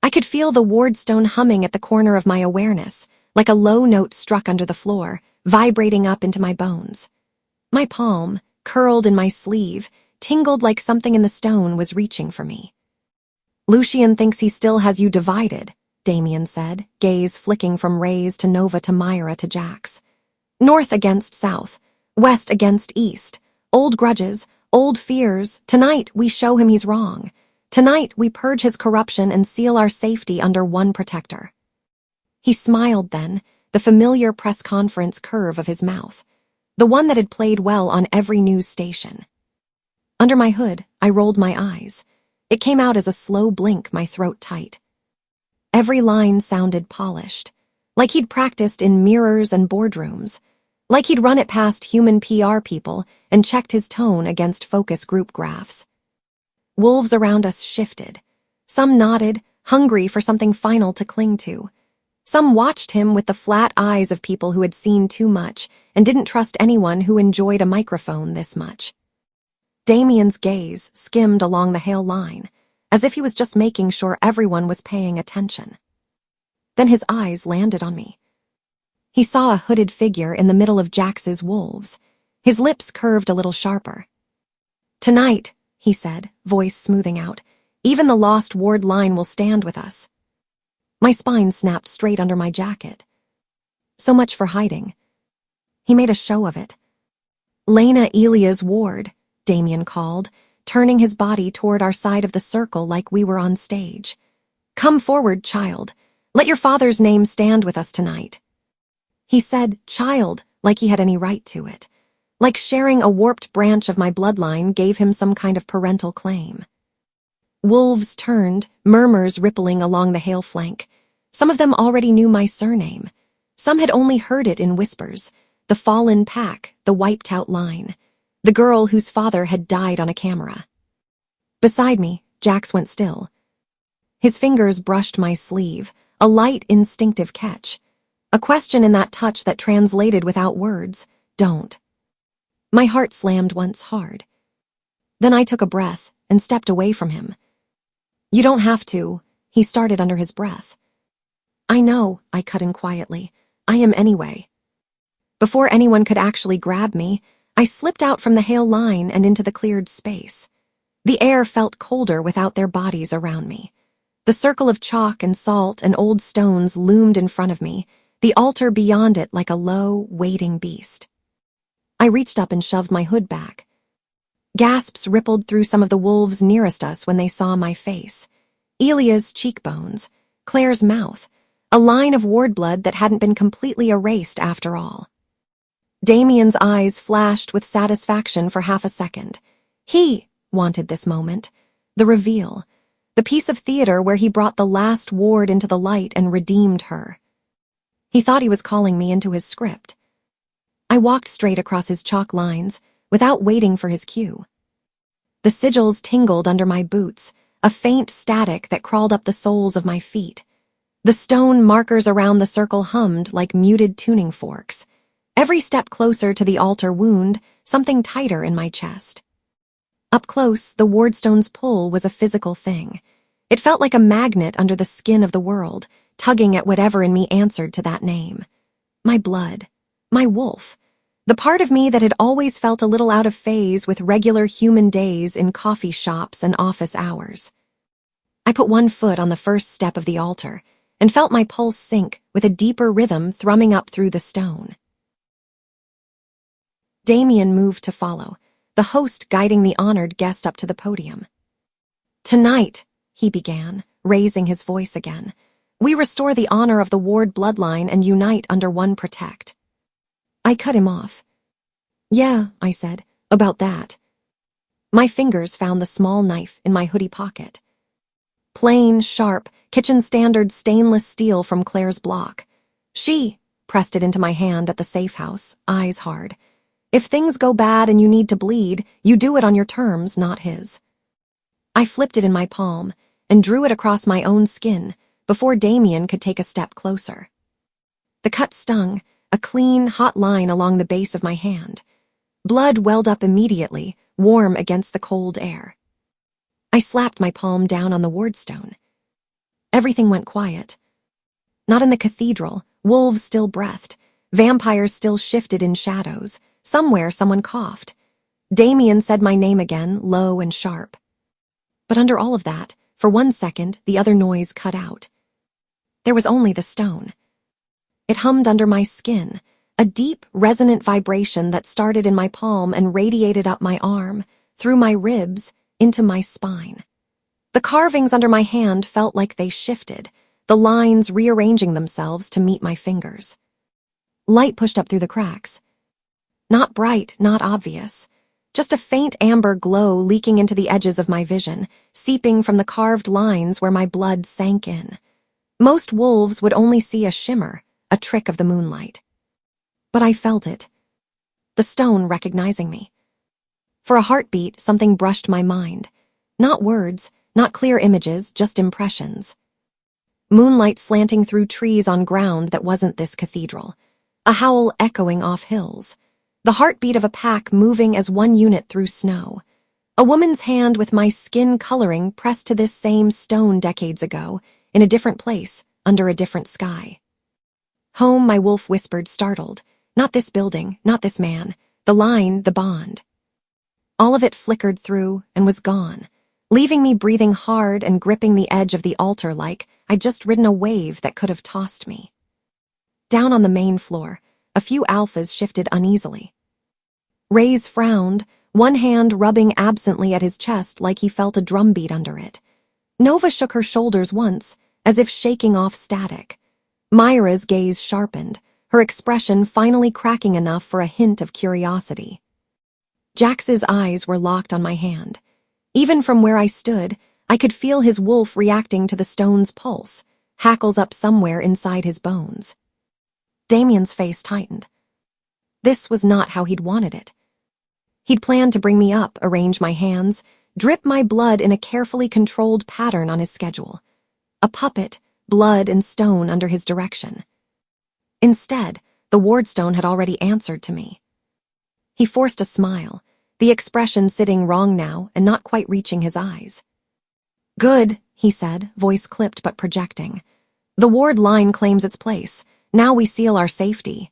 I could feel the wardstone humming at the corner of my awareness, like a low note struck under the floor, vibrating up into my bones. My palm, curled in my sleeve, tingled like something in the stone was reaching for me. "Lucian thinks he still has you divided," Damien said, gaze flicking from Rays to Nova to Myra to Jax. "North against south, west against east, old grudges, old fears. Tonight we show him he's wrong. Tonight we purge his corruption and seal our safety under one protector." He smiled then, the familiar press conference curve of his mouth, the one that had played well on every news station. Under my hood, I rolled my eyes. It came out as a slow blink, my throat tight. Every line sounded polished, like he'd practiced in mirrors and boardrooms, like he'd run it past human PR people and checked his tone against focus group graphs. Wolves around us shifted. Some nodded, hungry for something final to cling to. Some watched him with the flat eyes of people who had seen too much and didn't trust anyone who enjoyed a microphone this much. Damien's gaze skimmed along the hail line, as if he was just making sure everyone was paying attention. Then his eyes landed on me. He saw a hooded figure in the middle of Jax's wolves. His lips curved a little sharper. "Tonight," he said, voice smoothing out, "even the lost ward line will stand with us." My spine snapped straight under my jacket. So much for hiding. He made a show of it. "Lena Elia's ward," Damien called, turning his body toward our side of the circle like we were on stage. "Come forward, child. Let your father's name stand with us tonight." He said child like he had any right to it, like sharing a warped branch of my bloodline gave him some kind of parental claim. Wolves turned, murmurs rippling along the hail flank. Some of them already knew my surname. Some had only heard it in whispers. The fallen pack, the wiped-out line. The girl whose father had died on a camera. Beside me, Jax went still. His fingers brushed my sleeve, a light, instinctive catch. A question in that touch that translated without words, "Don't." My heart slammed once hard. Then I took a breath and stepped away from him. "You don't have to," he started under his breath. "I know," I cut in quietly. "I am anyway." Before anyone could actually grab me, I slipped out from the hail line and into the cleared space. The air felt colder without their bodies around me. The circle of chalk and salt and old stones loomed in front of me, the altar beyond it like a low, waiting beast. I reached up and shoved my hood back. Gasps rippled through some of the wolves nearest us when they saw my face. Elia's cheekbones, Claire's mouth, a line of ward blood that hadn't been completely erased after all. Damien's eyes flashed with satisfaction for half a second. He wanted this moment, the reveal, the piece of theater where he brought the last ward into the light and redeemed her. He thought he was calling me into his script. I walked straight across his chalk lines, without waiting for his cue. The sigils tingled under my boots, a faint static that crawled up the soles of my feet. The stone markers around the circle hummed like muted tuning forks. Every step closer to the altar wound, something tighter in my chest. Up close, the wardstone's pull was a physical thing. It felt like a magnet under the skin of the world, tugging at whatever in me answered to that name. My blood. My wolf. The part of me that had always felt a little out of phase with regular human days in coffee shops and office hours. I put one foot on the first step of the altar and felt my pulse sink with a deeper rhythm thrumming up through the stone. Damien moved to follow, the host guiding the honored guest up to the podium. "Tonight," he began, raising his voice again, "we restore the honor of the Ward bloodline and unite under one protect." I cut him off. "Yeah," I said, "about that." My fingers found the small knife in my hoodie pocket. Plain, sharp, kitchen-standard stainless steel from Claire's block. She pressed it into my hand at the safe house, eyes hard. "If things go bad and you need to bleed, you do it on your terms, not his." I flipped it in my palm and drew it across my own skin before Damien could take a step closer. The cut stung, a clean, hot line along the base of my hand. Blood welled up immediately, warm against the cold air. I slapped my palm down on the wardstone. Everything went quiet. Not in the cathedral, wolves still breathed, vampires still shifted in shadows. Somewhere someone coughed. Damien said my name again, low and sharp. But under all of that, for 1 second, the other noise cut out. There was only the stone. It hummed under my skin, a deep, resonant vibration that started in my palm and radiated up my arm, through my ribs, into my spine. The carvings under my hand felt like they shifted, the lines rearranging themselves to meet my fingers. Light pushed up through the cracks. Not bright, not obvious. Just a faint amber glow leaking into the edges of my vision, seeping from the carved lines where my blood sank in. Most wolves would only see a shimmer, a trick of the moonlight. But I felt it. The stone recognizing me. For a heartbeat, something brushed my mind. Not words, not clear images, just impressions. Moonlight slanting through trees on ground that wasn't this cathedral. A howl echoing off hills. The heartbeat of a pack moving as one unit through snow. A woman's hand with my skin coloring pressed to this same stone decades ago, in a different place, under a different sky. "Home," my wolf whispered, startled. "Not this building, not this man. The line, the bond." All of it flickered through and was gone, leaving me breathing hard and gripping the edge of the altar like I'd just ridden a wave that could have tossed me. Down on the main floor, a few alphas shifted uneasily. Ray's frowned, one hand rubbing absently at his chest like he felt a drumbeat under it. Nova shook her shoulders once, as if shaking off static. Myra's gaze sharpened, her expression finally cracking enough for a hint of curiosity. Jax's eyes were locked on my hand. Even from where I stood, I could feel his wolf reacting to the stone's pulse, hackles up somewhere inside his bones. Damien's face tightened. This was not how he'd wanted it. He'd planned to bring me up, arrange my hands, drip my blood in a carefully controlled pattern on his schedule. A puppet, blood and stone under his direction. Instead, the wardstone had already answered to me. He forced a smile, the expression sitting wrong now and not quite reaching his eyes. "Good," he said, voice clipped but projecting. "The ward line claims its place. Now we seal our safety."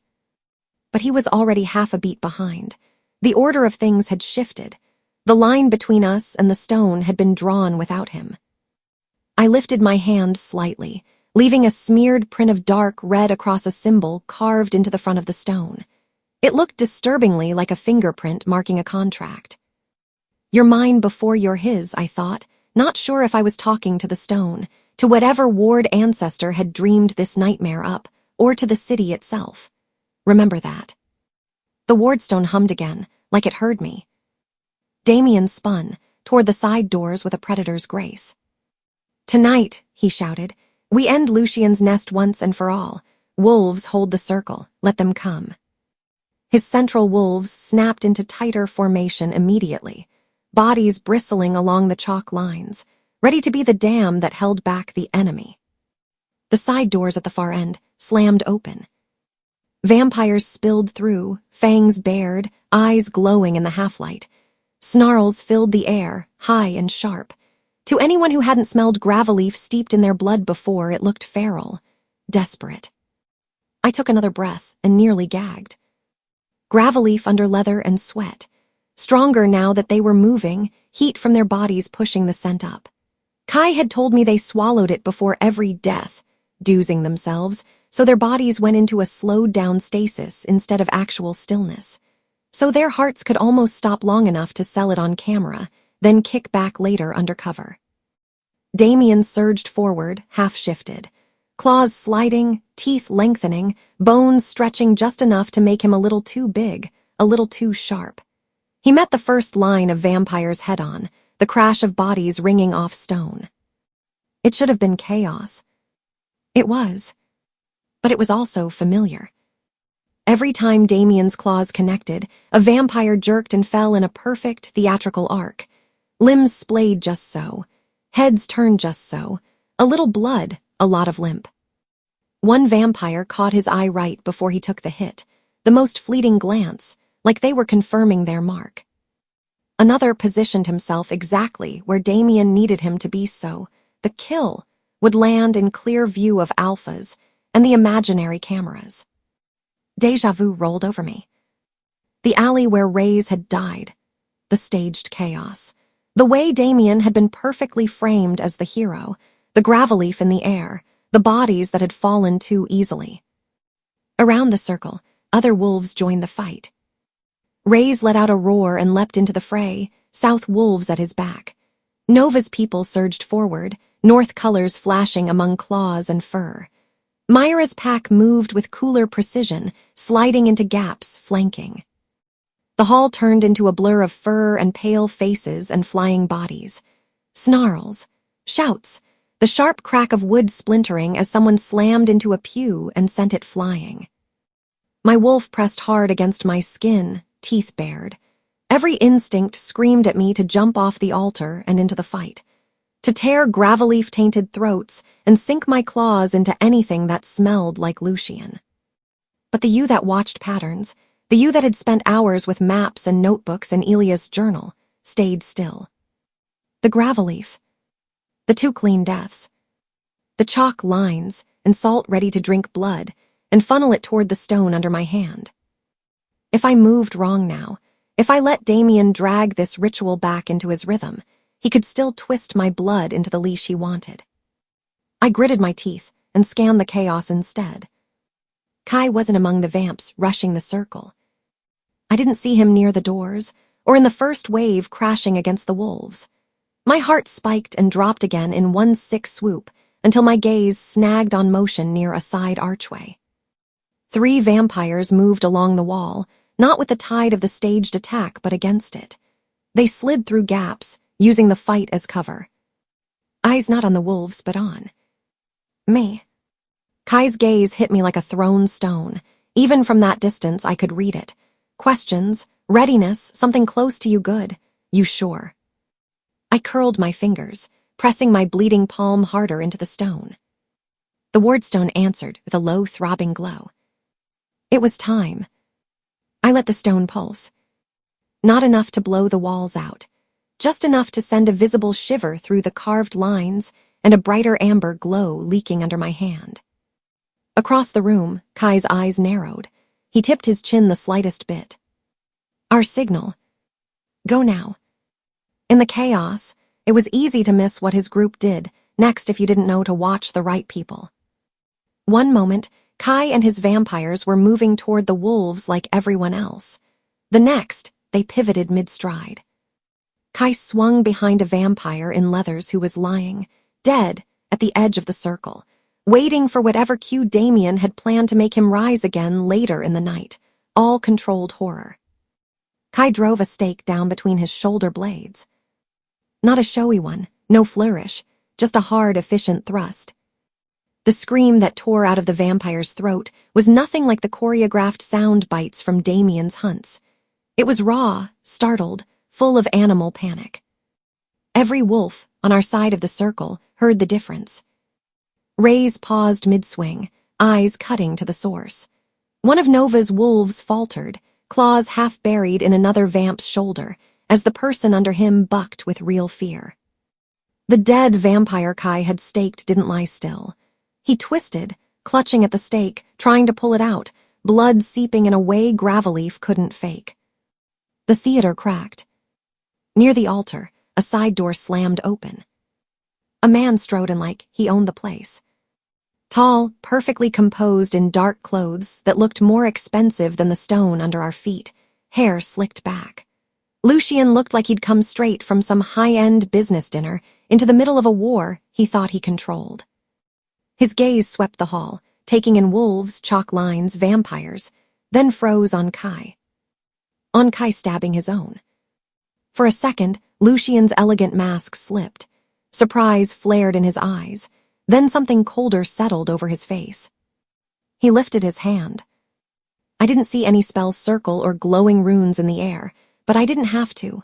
But he was already half a beat behind. The order of things had shifted. The line between us and the stone had been drawn without him. I lifted my hand slightly, leaving a smeared print of dark red across a symbol carved into the front of the stone. It looked disturbingly like a fingerprint marking a contract. "You're mine before you're his," I thought, not sure if I was talking to the stone, to whatever ward ancestor had dreamed this nightmare up, or to the city itself. Remember that. The wardstone hummed again, like it heard me. Damien spun, toward the side doors with a predator's grace. "Tonight," he shouted, "we end Lucian's nest once and for all. Wolves hold the circle. Let them come." His central wolves snapped into tighter formation immediately, bodies bristling along the chalk lines, ready to be the dam that held back the enemy. The side doors at the far end slammed open. Vampires spilled through, fangs bared, eyes glowing in the half-light. Snarls filled the air, high and sharp. To anyone who hadn't smelled gravel-leaf steeped in their blood before, it looked feral, desperate. I took another breath and nearly gagged. Gravel-leaf under leather and sweat, stronger now that they were moving, heat from their bodies pushing the scent up. Kai had told me they swallowed it before every death, doozing themselves, so their bodies went into a slowed-down stasis instead of actual stillness. So their hearts could almost stop long enough to sell it on camera, then kick back later under cover. Damien surged forward, half-shifted, claws sliding, teeth lengthening, bones stretching just enough to make him a little too big, a little too sharp. He met the first line of vampires head-on, the crash of bodies ringing off stone. It should have been chaos. It was. But it was also familiar. Every time Damien's claws connected, a vampire jerked and fell in a perfect theatrical arc. Limbs splayed just so, heads turned just so, a little blood, a lot of limp. One vampire caught his eye right before he took the hit, the most fleeting glance, like they were confirming their mark. Another positioned himself exactly where Damien needed him to be, so the kill would land in clear view of alphas and the imaginary cameras. Deja vu rolled over me. The alley where Reyes had died, the staged chaos, the way Damien had been perfectly framed as the hero, the gravel-leaf in the air, the bodies that had fallen too easily. Around the circle, other wolves joined the fight. Reyes let out a roar and leapt into the fray, south wolves at his back. Nova's people surged forward, north colors flashing among claws and fur. Myra's pack moved with cooler precision, sliding into gaps, flanking. The hall turned into a blur of fur and pale faces and flying bodies. Snarls, shouts, the sharp crack of wood splintering as someone slammed into a pew and sent it flying. My wolf pressed hard against my skin, teeth bared. Every instinct screamed at me to jump off the altar and into the fight, to tear gravel-leaf-tainted throats and sink my claws into anything that smelled like Lucian. But the you that watched patterns, the you that had spent hours with maps and notebooks and Elia's journal, stayed still. The gravel-leaf, the two clean deaths, the chalk lines and salt ready to drink blood and funnel it toward the stone under my hand. If I moved wrong now, if I let Damien drag this ritual back into his rhythm, he could still twist my blood into the leash he wanted. I gritted my teeth and scanned the chaos instead. Kai wasn't among the vamps rushing the circle. I didn't see him near the doors or in the first wave crashing against the wolves. My heart spiked and dropped again in one sick swoop until my gaze snagged on motion near a side archway. 3 vampires moved along the wall, not with the tide of the staged attack but against it. They slid through gaps, using the fight as cover. eyes not on the wolves but on me. Kai's gaze hit me like a thrown stone. Even from that distance, I could read it. Questions, readiness, something close to you good. You sure? I curled my fingers, pressing my bleeding palm harder into the stone. The wardstone answered with a low, throbbing glow. It was time. I let the stone pulse. Not enough to blow the walls out, just enough to send a visible shiver through the carved lines and a brighter amber glow leaking under my hand. Across the room, Kai's eyes narrowed. He tipped his chin the slightest bit. Our signal. Go now. In the chaos, it was easy to miss what his group did next if you didn't know to watch the right people. One moment, Kai and his vampires were moving toward the wolves like everyone else. The next, they pivoted mid-stride. Kai swung behind a vampire in leathers who was lying, dead, at the edge of the circle, waiting for whatever cue Damien had planned to make him rise again later in the night, all controlled horror. Kai drove a stake down between his shoulder blades. Not a showy one, no flourish, just a hard, efficient thrust. The scream that tore out of the vampire's throat was nothing like the choreographed sound bites from Damien's hunts. It was raw, startled, full of animal panic. Every wolf on our side of the circle heard the difference. Ray's paused mid-swing, eyes cutting to the source. One of Nova's wolves faltered, claws half buried in another vamp's shoulder, as the person under him bucked with real fear. The dead vampire Kai had staked didn't lie still. He twisted, clutching at the stake, trying to pull it out, blood seeping in a way Gravelleaf couldn't fake. The theater cracked. Near the altar, a side door slammed open. A man strode in like he owned the place. Tall, perfectly composed in dark clothes that looked more expensive than the stone under our feet, hair slicked back. Lucien looked like he'd come straight from some high-end business dinner into the middle of a war he thought he controlled. His gaze swept the hall, taking in wolves, chalk lines, vampires, then froze on Kai. On Kai stabbing his own. For a second, Lucien's elegant mask slipped. Surprise flared in his eyes. Then something colder settled over his face. He lifted his hand. I didn't see any spell circle or glowing runes in the air, but I didn't have to.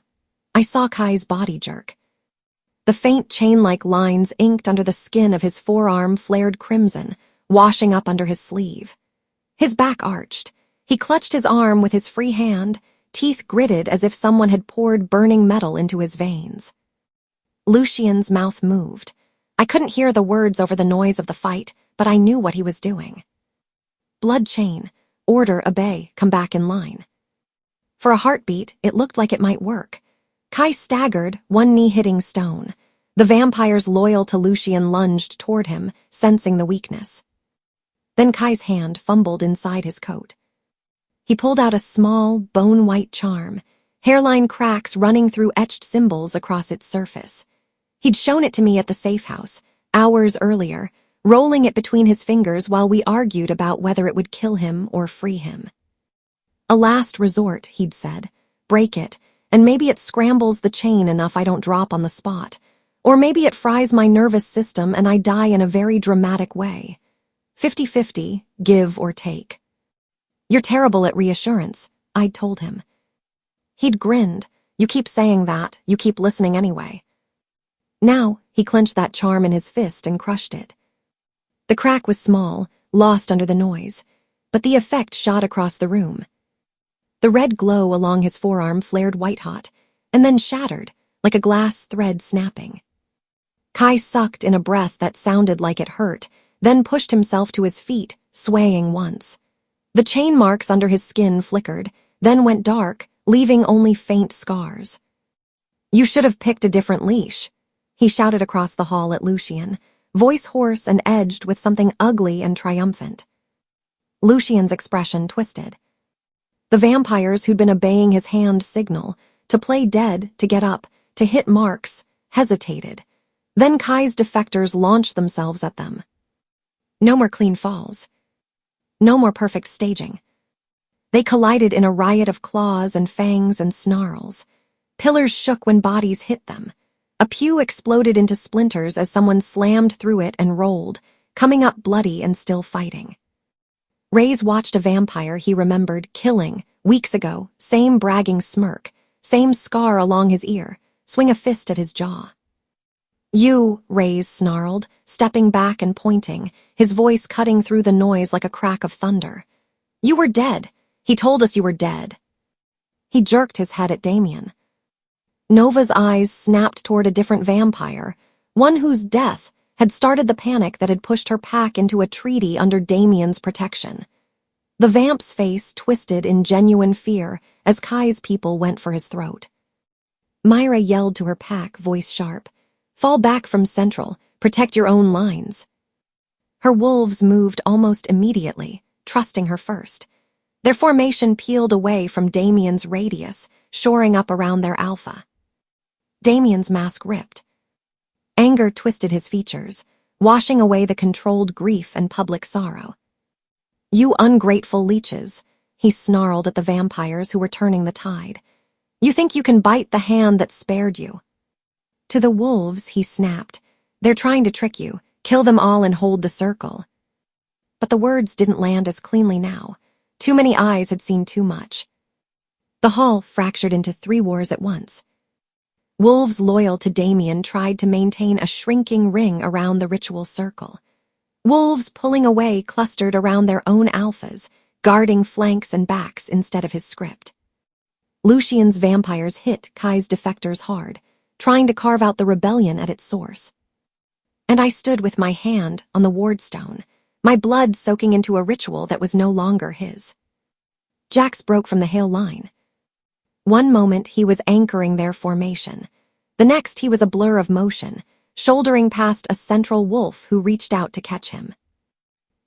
I saw Kai's body jerk. The faint chain-like lines inked under the skin of his forearm flared crimson, washing up under his sleeve. His back arched. He clutched his arm with his free hand, teeth gritted as if someone had poured burning metal into his veins. Lucien's mouth moved. I couldn't hear the words over the noise of the fight, but I knew what he was doing. Blood chain, order, obey, come back in line. For a heartbeat, it looked like it might work. Kai staggered, one knee hitting stone. The vampires loyal to Lucien lunged toward him, sensing the weakness. Then Kai's hand fumbled inside his coat. He pulled out a small, bone-white charm, hairline cracks running through etched symbols across its surface. He'd shown it to me at the safe house, hours earlier, rolling it between his fingers while we argued about whether it would kill him or free him. A last resort, he'd said. Break it, and maybe it scrambles the chain enough I don't drop on the spot. Or maybe it fries my nervous system and I die in a very dramatic way. 50-50, give or take. You're terrible at reassurance, I'd told him. He'd grinned. You keep saying that, you keep listening anyway. Now, he clenched that charm in his fist and crushed it. The crack was small, lost under the noise, but the effect shot across the room. The red glow along his forearm flared white-hot, and then shattered, like a glass thread snapping. Kai sucked in a breath that sounded like it hurt, then pushed himself to his feet, swaying once. The chain marks under his skin flickered, then went dark, leaving only faint scars. You should have picked a different leash, he shouted across the hall at Lucien, voice hoarse and edged with something ugly and triumphant. Lucien's expression twisted. The vampires who'd been obeying his hand signal, to play dead, to get up, to hit marks, hesitated. Then Kai's defectors launched themselves at them. No more clean falls. No more perfect staging. They collided in a riot of claws and fangs and snarls. Pillars shook when bodies hit them. A pew exploded into splinters as someone slammed through it and rolled, coming up bloody and still fighting. Ray's watched a vampire he remembered killing weeks ago, same bragging smirk, same scar along his ear, swing a fist at his jaw. "You," Ray's snarled, stepping back and pointing, his voice cutting through the noise like a crack of thunder. "You were dead. He told us you were dead." He jerked his head at Damien. Nova's eyes snapped toward a different vampire, one whose death had started the panic that had pushed her pack into a treaty under Damien's protection. The vamp's face twisted in genuine fear as Kai's people went for his throat. Myra yelled to her pack, voice sharp, "Fall back from Central, protect your own lines." Her wolves moved almost immediately, trusting her first. Their formation peeled away from Damien's radius, shoring up around their alpha. Damien's mask ripped. Anger twisted his features, washing away the controlled grief and public sorrow. "You ungrateful leeches," he snarled at the vampires who were turning the tide. "You think you can bite the hand that spared you?" To the wolves, he snapped, "They're trying to trick you. Kill them all and hold the circle." But the words didn't land as cleanly now. Too many eyes had seen too much. The hall fractured into 3 wars at once. Wolves loyal to Damien tried to maintain a shrinking ring around the ritual circle. Wolves pulling away clustered around their own alphas, guarding flanks and backs instead of his script. Lucian's vampires hit Kai's defectors hard, trying to carve out the rebellion at its source. And I stood with my hand on the wardstone, my blood soaking into a ritual that was no longer his. Jax broke from the Hale line. One moment he was anchoring their formation. The next he was a blur of motion, shouldering past a central wolf who reached out to catch him.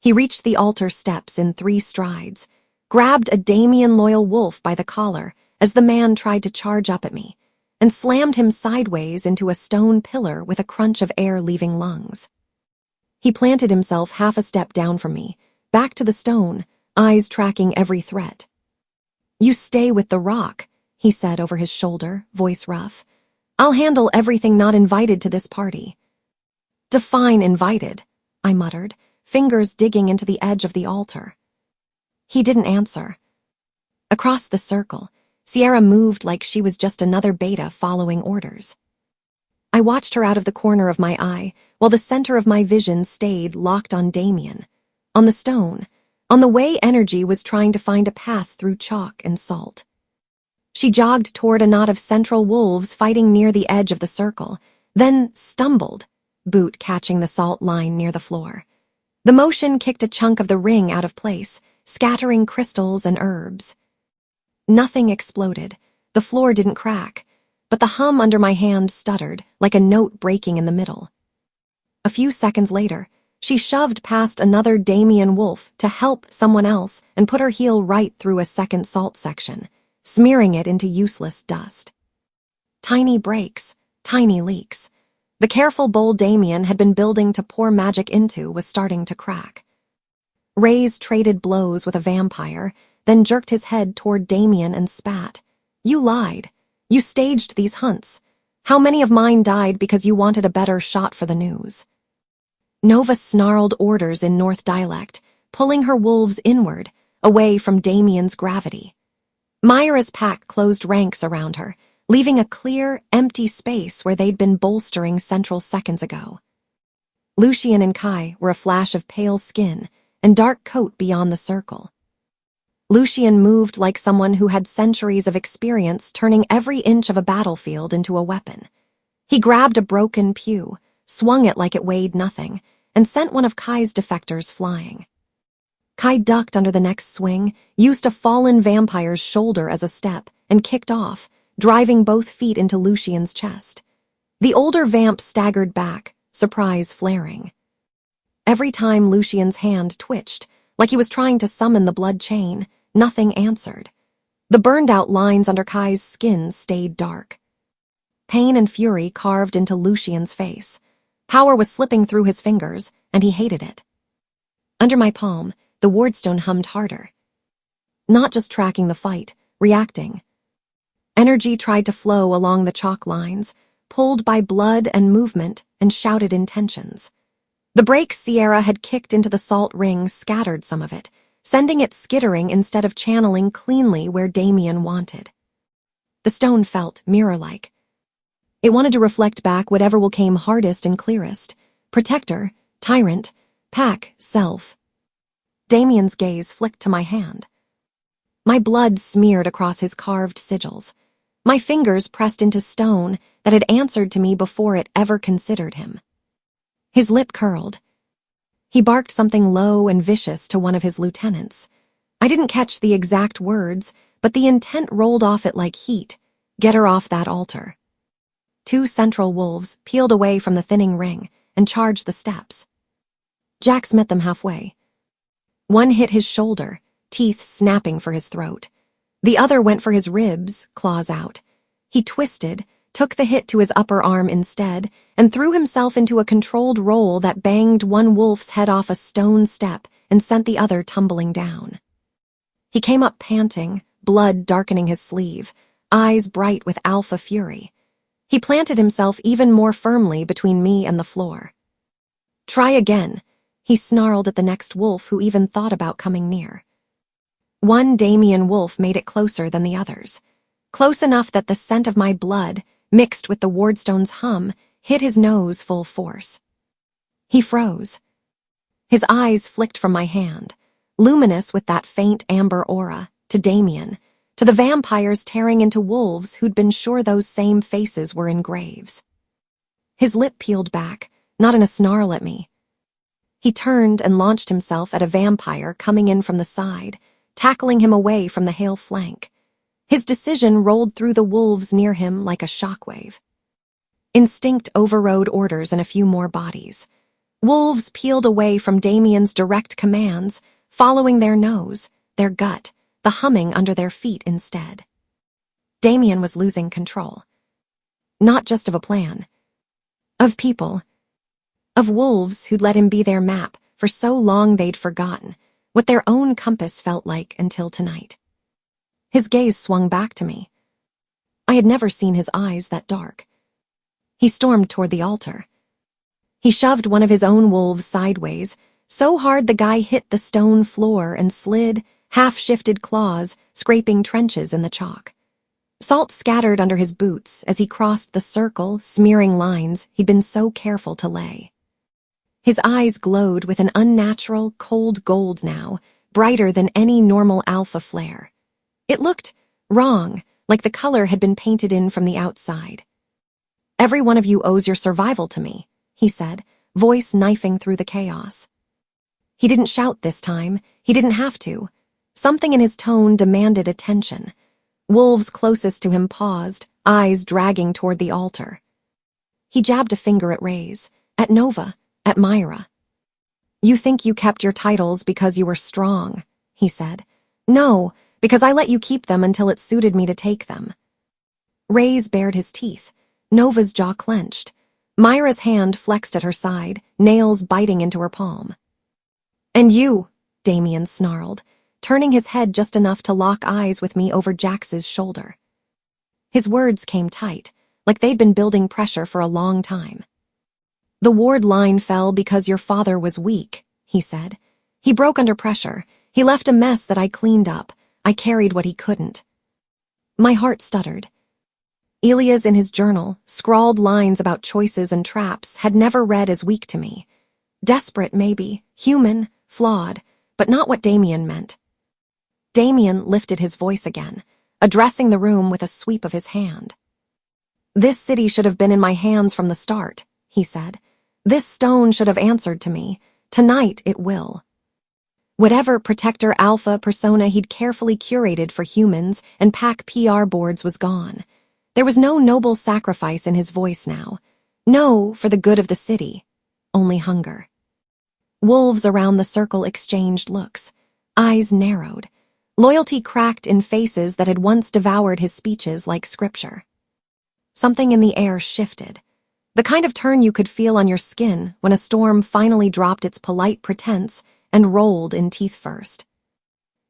He reached the altar steps in 3 strides, grabbed a Damien-loyal wolf by the collar as the man tried to charge up at me, and slammed him sideways into a stone pillar with a crunch of air leaving lungs. He planted himself half a step down from me, back to the stone, eyes tracking every threat. "You stay with the rock," he said over his shoulder, voice rough. "I'll handle everything not invited to this party." "Define invited," I muttered, fingers digging into the edge of the altar. He didn't answer. Across the circle, Sierra moved like she was just another beta following orders. I watched her out of the corner of my eye, while the center of my vision stayed locked on Damien, on the stone, on the way energy was trying to find a path through chalk and salt. She jogged toward a knot of central wolves fighting near the edge of the circle, then stumbled, boot catching the salt line near the floor. The motion kicked a chunk of the ring out of place, scattering crystals and herbs. Nothing exploded. The floor didn't crack, but the hum under my hand stuttered, like a note breaking in the middle. A few seconds later, she shoved past another Damien wolf to help someone else and put her heel right through a second salt section, smearing it into useless dust. Tiny breaks, tiny leaks. The careful bowl Damien had been building to pour magic into was starting to crack. Ray's traded blows with a vampire, then jerked his head toward Damien and spat. "You lied. You staged these hunts. How many of mine died because you wanted a better shot for the news?" Nova snarled orders in North dialect, pulling her wolves inward, away from Damien's gravity. Myra's pack closed ranks around her, leaving a clear, empty space where they'd been bolstering Central seconds ago. Lucian and Kai were a flash of pale skin and dark coat beyond the circle. Lucian moved like someone who had centuries of experience turning every inch of a battlefield into a weapon. He grabbed a broken pew, swung it like it weighed nothing, and sent one of Kai's defectors flying. Kai ducked under the next swing, used a fallen vampire's shoulder as a step, and kicked off, driving both feet into Lucian's chest. The older vamp staggered back, surprise flaring. Every time Lucian's hand twitched, like he was trying to summon the blood chain, nothing answered. The burned-out lines under Kai's skin stayed dark. Pain and fury carved into Lucian's face. Power was slipping through his fingers, and he hated it. Under my palm, the wardstone hummed harder. Not just tracking the fight, reacting. Energy tried to flow along the chalk lines, pulled by blood and movement, and shouted intentions. The brakes Sierra had kicked into the salt ring scattered some of it, sending it skittering instead of channeling cleanly where Damien wanted. The stone felt mirror-like. It wanted to reflect back whatever will came hardest and clearest. Protector, tyrant, pack, self. Damien's gaze flicked to my hand. My blood smeared across his carved sigils. My fingers pressed into stone that had answered to me before it ever considered him. His lip curled. He barked something low and vicious to one of his lieutenants. I didn't catch the exact words, but the intent rolled off it like heat. Get her off that altar. 2 central wolves peeled away from the thinning ring and charged the steps. Jax met them halfway. One hit his shoulder, teeth snapping for his throat. The other went for his ribs, claws out. He twisted, took the hit to his upper arm instead, and threw himself into a controlled roll that banged one wolf's head off a stone step and sent the other tumbling down. He came up panting, blood darkening his sleeve, eyes bright with alpha fury. He planted himself even more firmly between me and the floor. Try again, he snarled at the next wolf who even thought about coming near. One Damien wolf made it closer than the others, close enough that the scent of my blood, mixed with the wardstone's hum, hit his nose full force. He froze. His eyes flicked from my hand, luminous with that faint amber aura, to Damien, to the vampires tearing into wolves who'd been sure those same faces were in graves. His lip peeled back, not in a snarl at me. He turned and launched himself at a vampire coming in from the side, tackling him away from the hale flank. His decision rolled through the wolves near him like a shockwave. Instinct overrode orders in a few more bodies. Wolves peeled away from Damien's direct commands, following their nose, their gut, the humming under their feet instead. Damien was losing control. Not just of a plan. Of people. Of wolves who'd let him be their map for so long they'd forgotten what their own compass felt like until tonight. His gaze swung back to me. I had never seen his eyes that dark. He stormed toward the altar. He shoved one of his own wolves sideways, so hard the guy hit the stone floor and slid, half-shifted claws, scraping trenches in the chalk. Salt scattered under his boots as he crossed the circle, smearing lines he'd been so careful to lay. His eyes glowed with an unnatural, cold gold now, brighter than any normal alpha flare. It looked wrong, like the color had been painted in from the outside. "Every one of you owes your survival to me," he said, voice knifing through the chaos. He didn't shout this time. He didn't have to. Something in his tone demanded attention. Wolves closest to him paused, eyes dragging toward the altar. He jabbed a finger at Ray's, at Nova, at Myra. "You think you kept your titles because you were strong," he said. "No, because I let you keep them until it suited me to take them." Ray's bared his teeth. Nova's jaw clenched. Myra's hand flexed at her side, nails biting into her palm. "And you," Damien snarled, turning his head just enough to lock eyes with me over Jax's shoulder. His words came tight, like they'd been building pressure for a long time. "The ward line fell because your father was weak," he said. "He broke under pressure. He left a mess that I cleaned up. I carried what he couldn't." My heart stuttered. Elias in his journal, scrawled lines about choices and traps, had never read as weak to me. Desperate, maybe, human, flawed, but not what Damien meant. Damien lifted his voice again, addressing the room with a sweep of his hand. "This city should have been in my hands from the start," he said. "This stone should have answered to me. Tonight it will." Whatever Protector Alpha persona he'd carefully curated for humans and pack PR boards was gone. There was no noble sacrifice in his voice now. No, for the good of the city. Only hunger. Wolves around the circle exchanged looks. Eyes narrowed. Loyalty cracked in faces that had once devoured his speeches like scripture. Something in the air shifted. The kind of turn you could feel on your skin when a storm finally dropped its polite pretense and rolled in teeth first.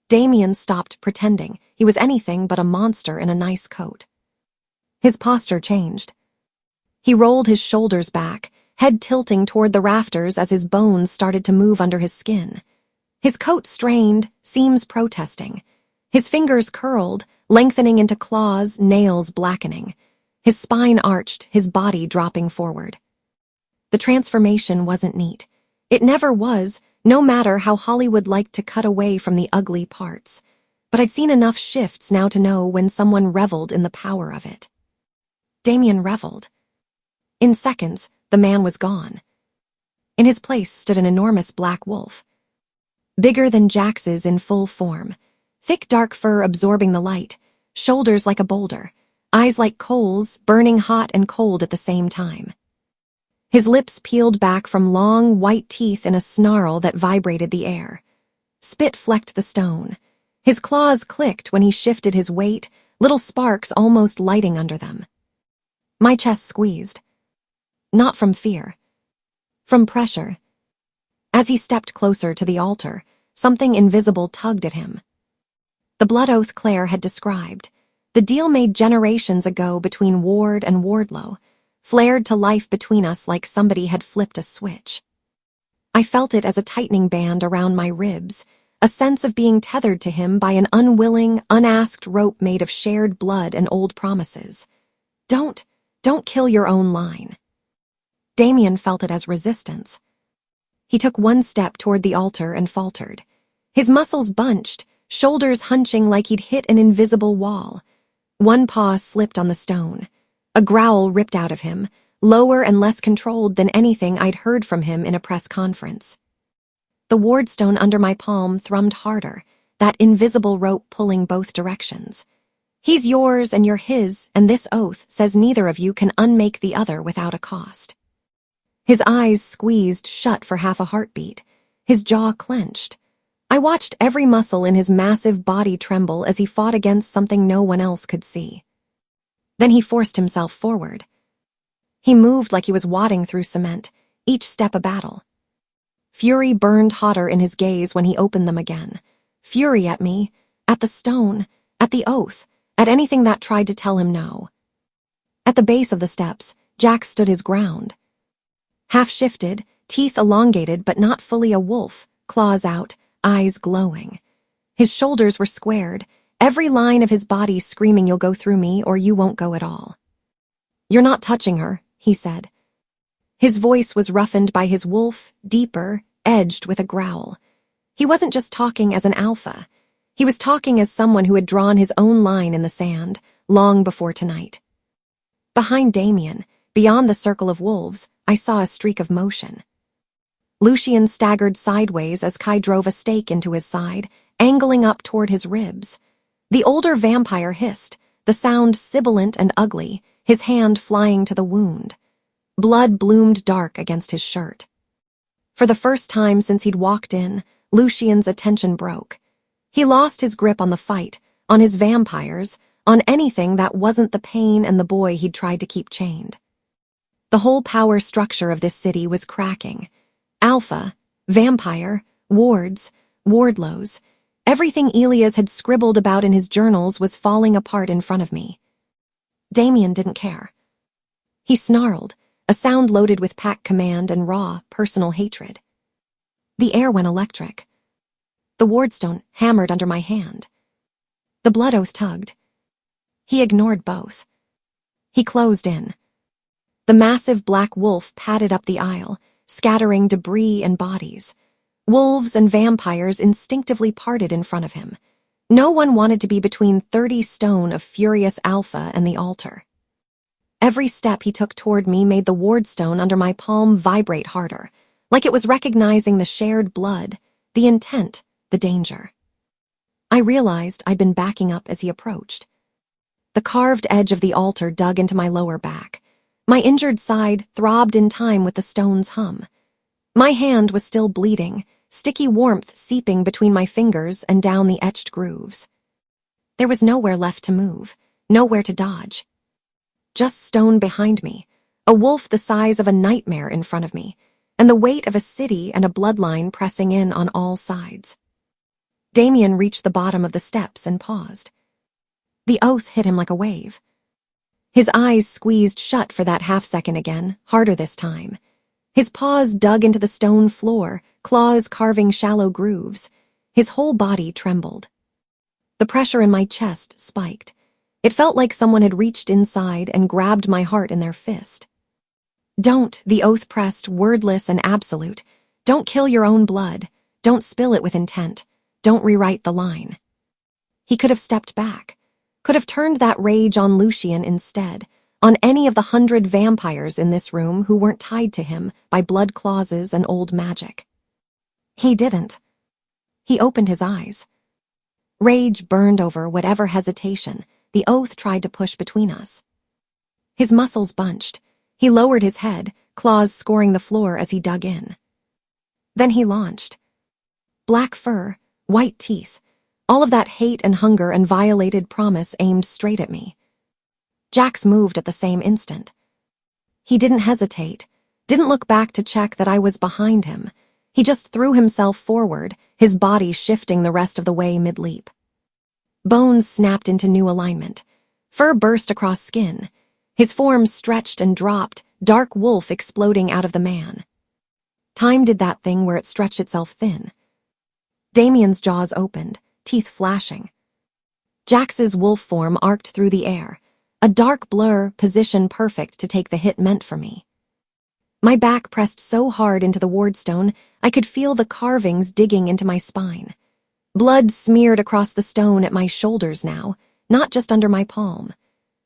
Damien stopped pretending he was anything but a monster in a nice coat. His posture changed. He rolled his shoulders back, head tilting toward the rafters as his bones started to move under his skin. His coat strained, seams protesting. His fingers curled, lengthening into claws, nails blackening. His spine arched, his body dropping forward. The transformation wasn't neat. It never was, no matter how Hollywood liked to cut away from the ugly parts. But I'd seen enough shifts now to know when someone reveled in the power of it. Damien reveled. In seconds, the man was gone. In his place stood an enormous black wolf. Bigger than Jax's in full form. Thick dark fur absorbing the light, shoulders like a boulder, eyes like coals, burning hot and cold at the same time. His lips peeled back from long, white teeth in a snarl that vibrated the air. Spit flecked the stone. His claws clicked when he shifted his weight, little sparks almost lighting under them. My chest squeezed. Not from fear. From pressure. As he stepped closer to the altar, something invisible tugged at him. The blood oath Claire had described, the deal made generations ago between Ward and Wardlow, flared to life between us like somebody had flipped a switch. I felt it as a tightening band around my ribs, a sense of being tethered to him by an unwilling, unasked rope made of shared blood and old promises. Don't kill your own line. Damien felt it as resistance. He took one step toward the altar and faltered. His muscles bunched, shoulders hunching like he'd hit an invisible wall. One paw slipped on the stone. A growl ripped out of him, lower and less controlled than anything I'd heard from him in a press conference. The wardstone under my palm thrummed harder, that invisible rope pulling both directions. He's yours and you're his, and this oath says neither of you can unmake the other without a cost. His eyes squeezed shut for half a heartbeat. His jaw clenched. I watched every muscle in his massive body tremble as he fought against something no one else could see. Then he forced himself forward. He moved like he was wadding through cement, each step a battle. Fury burned hotter in his gaze when he opened them again. Fury at me, at the stone, at the oath, at anything that tried to tell him no. At the base of the steps, Jack stood his ground. Half-shifted, teeth elongated but not fully a wolf, claws out, eyes glowing. His shoulders were squared, every line of his body screaming you'll go through me or you won't go at all. You're not touching her, he said. His voice was roughened by his wolf, deeper, edged with a growl. He wasn't just talking as an alpha. He was talking as someone who had drawn his own line in the sand, long before tonight. Behind Damien, beyond the circle of wolves, I saw a streak of motion. Lucian staggered sideways as Kai drove a stake into his side, angling up toward his ribs. The older vampire hissed, the sound sibilant and ugly, his hand flying to the wound. Blood bloomed dark against his shirt. For the first time since he'd walked in, Lucian's attention broke. He lost his grip on the fight, on his vampires, on anything that wasn't the pain and the boy he'd tried to keep chained. The whole power structure of this city was cracking. Alpha, vampire, wards, Wardlows, everything Elias had scribbled about in his journals was falling apart in front of me. Damien didn't care. He snarled, a sound loaded with pack command and raw, personal hatred. The air went electric. The wardstone hammered under my hand. The blood oath tugged. He ignored both. He closed in. The massive black wolf padded up the aisle, scattering debris and bodies. Wolves and vampires instinctively parted in front of him. No one wanted to be between 30 stone of furious alpha and the altar. Every step he took toward me made the wardstone under my palm vibrate harder, like it was recognizing the shared blood, the intent, the danger. I realized I'd been backing up as he approached. The carved edge of the altar dug into my lower back. My injured side throbbed in time with the stone's hum. My hand was still bleeding, sticky warmth seeping between my fingers and down the etched grooves. There was nowhere left to move, nowhere to dodge. Just stone behind me, a wolf the size of a nightmare in front of me, and the weight of a city and a bloodline pressing in on all sides. Damien reached the bottom of the steps and paused. The oath hit him like a wave. His eyes squeezed shut for that half-second again, harder this time. His paws dug into the stone floor, claws carving shallow grooves. His whole body trembled. The pressure in my chest spiked. It felt like someone had reached inside and grabbed my heart in their fist. "Don't," the oath pressed, wordless and absolute. "Don't kill your own blood. Don't spill it with intent. Don't rewrite the line." He could have stepped back, could have turned that rage on Lucian instead, on any of the 100 vampires in this room who weren't tied to him by blood clauses and old magic. He didn't. He opened his eyes. Rage burned over whatever hesitation the oath tried to push between us. His muscles bunched. He lowered his head, claws scoring the floor as he dug in. Then he launched. Black fur, white teeth, all of that hate and hunger and violated promise aimed straight at me. Jax moved at the same instant. He didn't hesitate, didn't look back to check that I was behind him. He just threw himself forward, his body shifting the rest of the way mid-leap. Bones snapped into new alignment. Fur burst across skin. His form stretched and dropped, dark wolf exploding out of the man. Time did that thing where it stretched itself thin. Damien's jaws opened, teeth flashing. Jax's wolf form arced through the air, a dark blur, position perfect to take the hit meant for me. My back pressed so hard into the wardstone, I could feel the carvings digging into my spine. Blood smeared across the stone at my shoulders now, not just under my palm.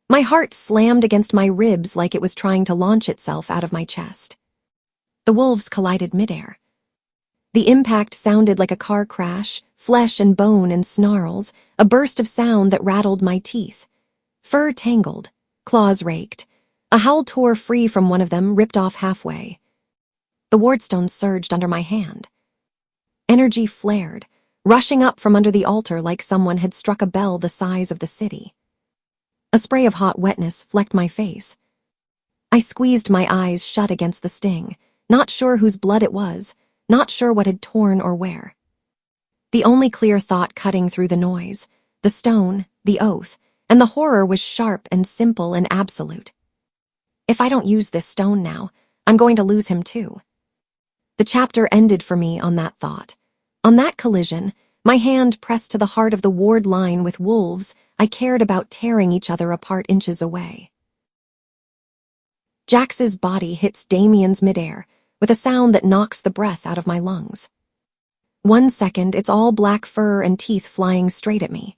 My heart slammed against my ribs like it was trying to launch itself out of my chest. The wolves collided midair. The impact sounded like a car crash, flesh and bone and snarls, a burst of sound that rattled my teeth. Fur tangled, claws raked. A howl tore free from one of them, ripped off halfway. The wardstone surged under my hand. Energy flared, rushing up from under the altar like someone had struck a bell the size of the city. A spray of hot wetness flecked my face. I squeezed my eyes shut against the sting, not sure whose blood it was, not sure what had torn or where. The only clear thought cutting through the noise, the stone, the oath, and the horror was sharp and simple and absolute. If I don't use this stone now, I'm going to lose him too. The chapter ended for me on that thought. On that collision, my hand pressed to the heart of the ward line with wolves I cared about tearing each other apart inches away. Jax's body hits Damien's midair with a sound that knocks the breath out of my lungs. 1 second, it's all black fur and teeth flying straight at me.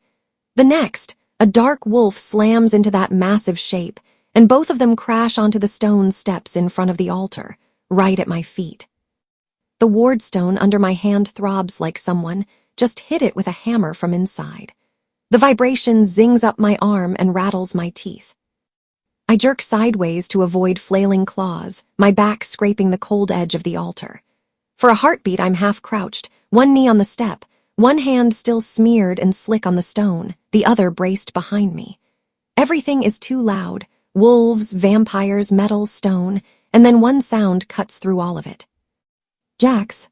The next, a dark wolf slams into that massive shape, and both of them crash onto the stone steps in front of the altar, right at my feet. The wardstone under my hand throbs like someone just hit it with a hammer from inside. The vibration zings up my arm and rattles my teeth. I jerk sideways to avoid flailing claws, my back scraping the cold edge of the altar. For a heartbeat, I'm half-crouched, one knee on the step, one hand still smeared and slick on the stone, the other braced behind me. Everything is too loud, wolves, vampires, metal, stone, and then one sound cuts through all of it. Jax.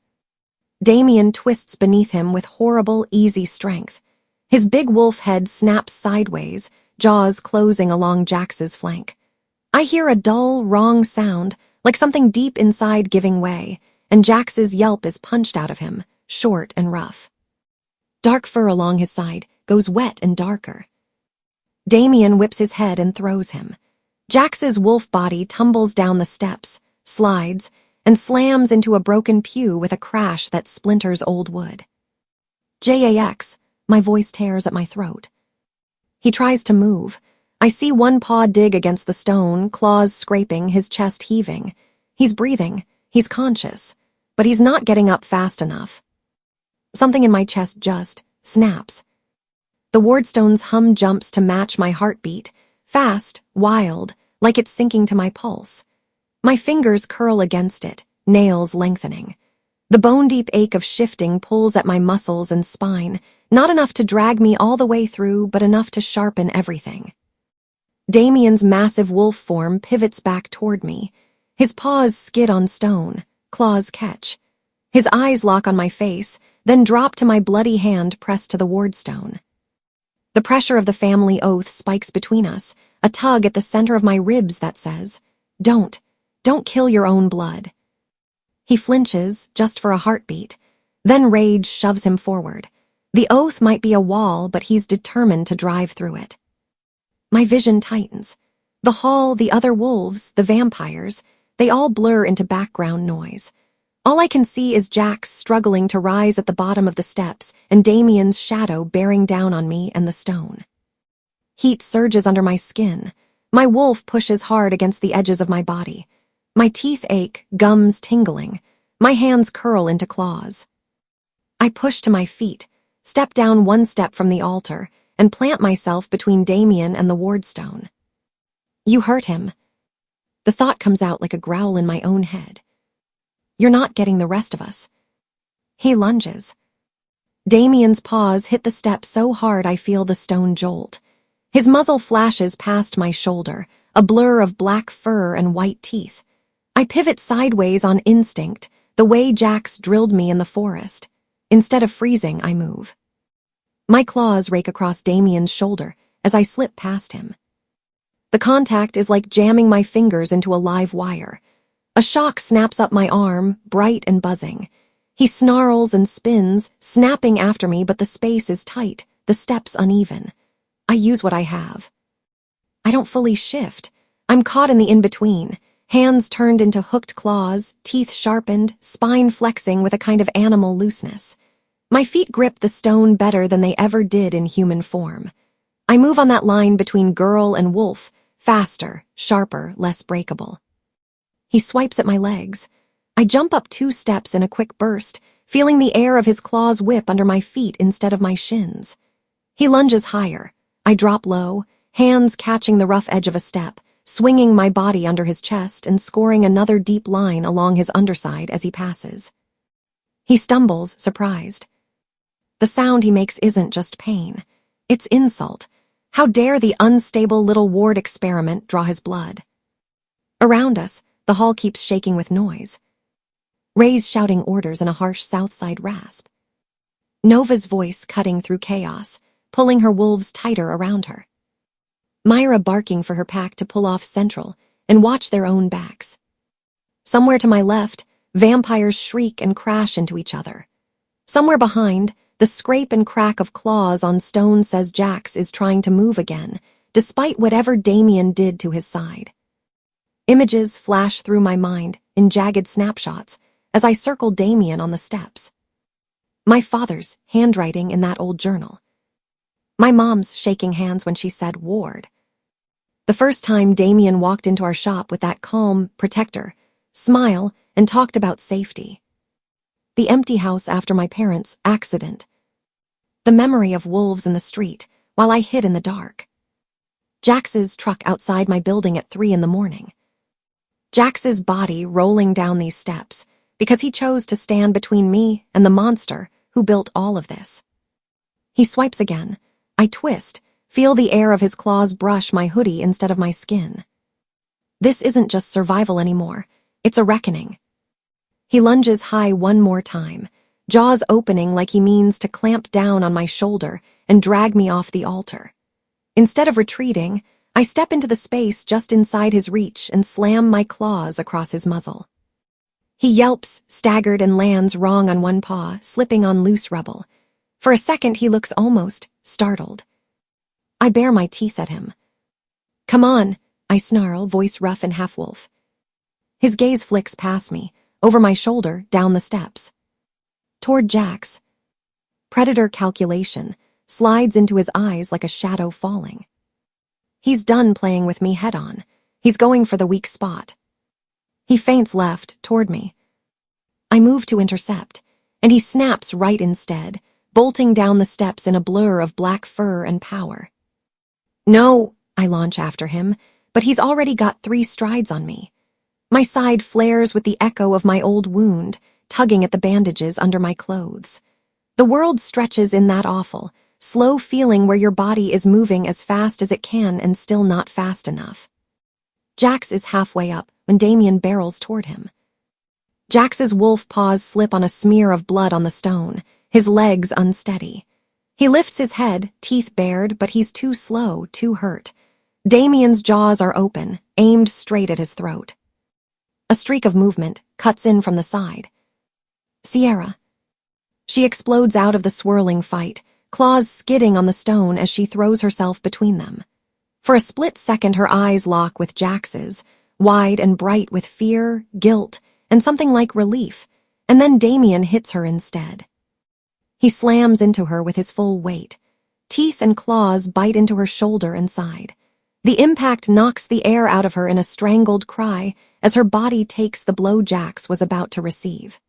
Damien twists beneath him with horrible, easy strength. His big wolf head snaps sideways, jaws closing along Jax's flank. I hear a dull, wrong sound, like something deep inside giving way, and Jax's yelp is punched out of him, short and rough. Dark fur along his side goes wet and darker. Damien whips his head and throws him. Jax's wolf body tumbles down the steps, slides, and slams into a broken pew with a crash that splinters old wood. Jax, my voice tears at my throat. He tries to move. I see one paw dig against the stone, claws scraping, his chest heaving. He's breathing, he's conscious, but he's not getting up fast enough. Something in my chest just snaps. The wardstone's hum jumps to match my heartbeat, fast, wild, like it's sinking to my pulse. My fingers curl against it, nails lengthening. The bone-deep ache of shifting pulls at my muscles and spine, not enough to drag me all the way through, but enough to sharpen everything. Damien's massive wolf form pivots back toward me. His paws skid on stone, claws catch. His eyes lock on my face, then drop to my bloody hand pressed to the wardstone. The pressure of the family oath spikes between us, a tug at the center of my ribs that says, Don't kill your own blood. He flinches, just for a heartbeat. Then rage shoves him forward. The oath might be a wall, but he's determined to drive through it. My vision tightens. The hall, the other wolves, the vampires, they all blur into background noise. All I can see is Jax struggling to rise at the bottom of the steps and Damien's shadow bearing down on me and the stone. Heat surges under my skin. My wolf pushes hard against the edges of my body. My teeth ache, gums tingling. My hands curl into claws. I push to my feet, step down one step from the altar, and plant myself between Damien and the wardstone. You hurt him. The thought comes out like a growl in my own head. You're not getting the rest of us. He lunges. Damien's paws hit the step so hard I feel the stone jolt. His muzzle flashes past my shoulder, a blur of black fur and white teeth. I pivot sideways on instinct, the way Jax drilled me in the forest. Instead of freezing, I move. My claws rake across Damien's shoulder as I slip past him. The contact is like jamming my fingers into a live wire. A shock snaps up my arm, bright and buzzing. He snarls and spins, snapping after me, but the space is tight, the steps uneven. I use what I have. I don't fully shift. I'm caught in the in-between, hands turned into hooked claws, teeth sharpened, spine flexing with a kind of animal looseness. My feet grip the stone better than they ever did in human form. I move on that line between girl and wolf, faster, sharper, less breakable. He swipes at my legs. I jump up 2 steps in a quick burst, feeling the air of his claws whip under my feet instead of my shins. He lunges higher. I drop low, hands catching the rough edge of a step, swinging my body under his chest and scoring another deep line along his underside as he passes. He stumbles, surprised. The sound he makes isn't just pain. It's insult. How dare the unstable little ward experiment draw his blood? Around us, the hall keeps shaking with noise. Ray's shouting orders in a harsh Southside rasp. Nova's voice cutting through chaos, pulling her wolves tighter around her. Myra barking for her pack to pull off central and watch their own backs. Somewhere to my left, vampires shriek and crash into each other. Somewhere behind, the scrape and crack of claws on stone says Jax is trying to move again, despite whatever Damien did to his side. Images flash through my mind in jagged snapshots as I circle Damien on the steps. My father's handwriting in that old journal. My mom's shaking hands when she said ward. The first time Damien walked into our shop with that calm protector, smile, and talked about safety. The empty house after my parents' accident. The memory of wolves in the street while I hid in the dark. Jax's truck outside my building at 3 a.m. Jax's body rolling down these steps because he chose to stand between me and the monster who built all of this. He swipes again. I twist, feel the air of his claws brush my hoodie instead of my skin. This isn't just survival anymore. It's a reckoning. He lunges high one more time, jaws opening like he means to clamp down on my shoulder and drag me off the altar. Instead of retreating, I step into the space just inside his reach and slam my claws across his muzzle. He yelps, staggered, and lands wrong on one paw, slipping on loose rubble. For a second, he looks almost startled. I bare my teeth at him. Come on, I snarl, voice rough and half-wolf. His gaze flicks past me, over my shoulder, down the steps. Toward Jax. Predator calculation slides into his eyes like a shadow falling. He's done playing with me head-on. He's going for the weak spot. He feints left, toward me. I move to intercept, and he snaps right instead, bolting down the steps in a blur of black fur and power. No, I launch after him, but he's already got 3 strides on me. My side flares with the echo of my old wound, tugging at the bandages under my clothes. The world stretches in that awful, slow feeling where your body is moving as fast as it can and still not fast enough. Jax is halfway up when Damien barrels toward him. Jax's wolf paws slip on a smear of blood on the stone, his legs unsteady. He lifts his head, teeth bared, but he's too slow, too hurt. Damien's jaws are open, aimed straight at his throat. A streak of movement cuts in from the side. Sierra. She explodes out of the swirling fight, claws skidding on the stone as she throws herself between them. For a split second her eyes lock with Jax's, wide and bright with fear, guilt, and something like relief, and then Damien hits her instead. He slams into her with his full weight. Teeth and claws bite into her shoulder and side. The impact knocks the air out of her in a strangled cry as her body takes the blow Jax was about to receive.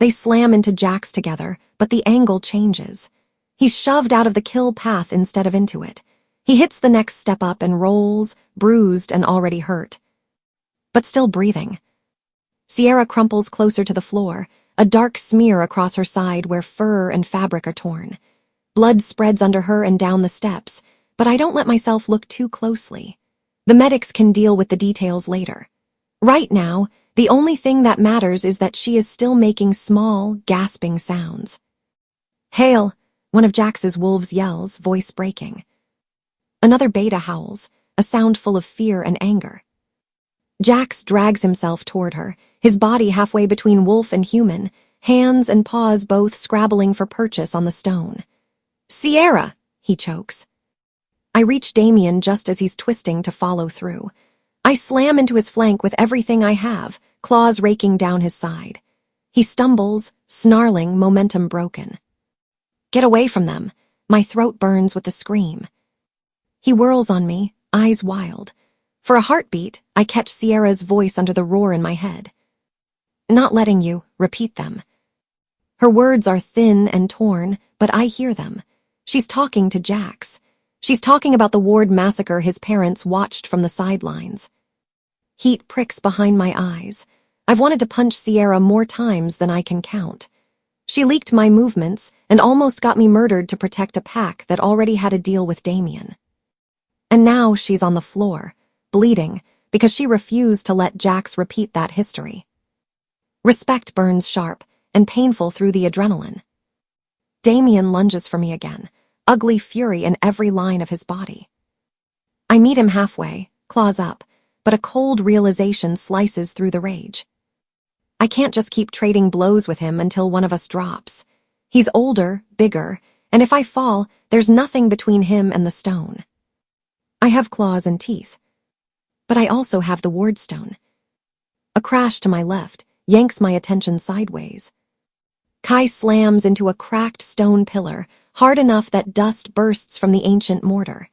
They slam into Jax together, but the angle changes. He's shoved out of the kill path instead of into it. He hits the next step up and rolls, bruised and already hurt, but still breathing. Sierra crumples closer to the floor, a dark smear across her side where fur and fabric are torn. Blood spreads under her and down the steps, but I don't let myself look too closely. The medics can deal with the details later. Right now, the only thing that matters is that she is still making small, gasping sounds. "Hail!" one of Jax's wolves yells, voice breaking. Another beta howls, a sound full of fear and anger. Jax drags himself toward her, his body halfway between wolf and human, hands and paws both scrabbling for purchase on the stone. "Sierra!" he chokes. I reach Damien just as he's twisting to follow through. I slam into his flank with everything I have, claws raking down his side. He stumbles, snarling, momentum broken. "Get away from them!" My throat burns with the scream. He whirls on me, eyes wild. For a heartbeat, I catch Sierra's voice under the roar in my head. "Not letting you, repeat them." Her words are thin and torn, but I hear them. She's talking to Jax. She's talking about the Ward massacre his parents watched from the sidelines. Heat pricks behind my eyes. I've wanted to punch Sierra more times than I can count. She leaked my movements and almost got me murdered to protect a pack that already had a deal with Damien. And now she's on the floor, bleeding, because she refused to let Jax repeat that history. Respect burns sharp and painful through the adrenaline. Damien lunges for me again, ugly fury in every line of his body. I meet him halfway, claws up, but a cold realization slices through the rage. I can't just keep trading blows with him until one of us drops. He's older, bigger, and if I fall, there's nothing between him and the stone. I have claws and teeth, but I also have the ward stone. A crash to my left yanks my attention sideways. Kai slams into a cracked stone pillar, hard enough that dust bursts from the ancient mortar.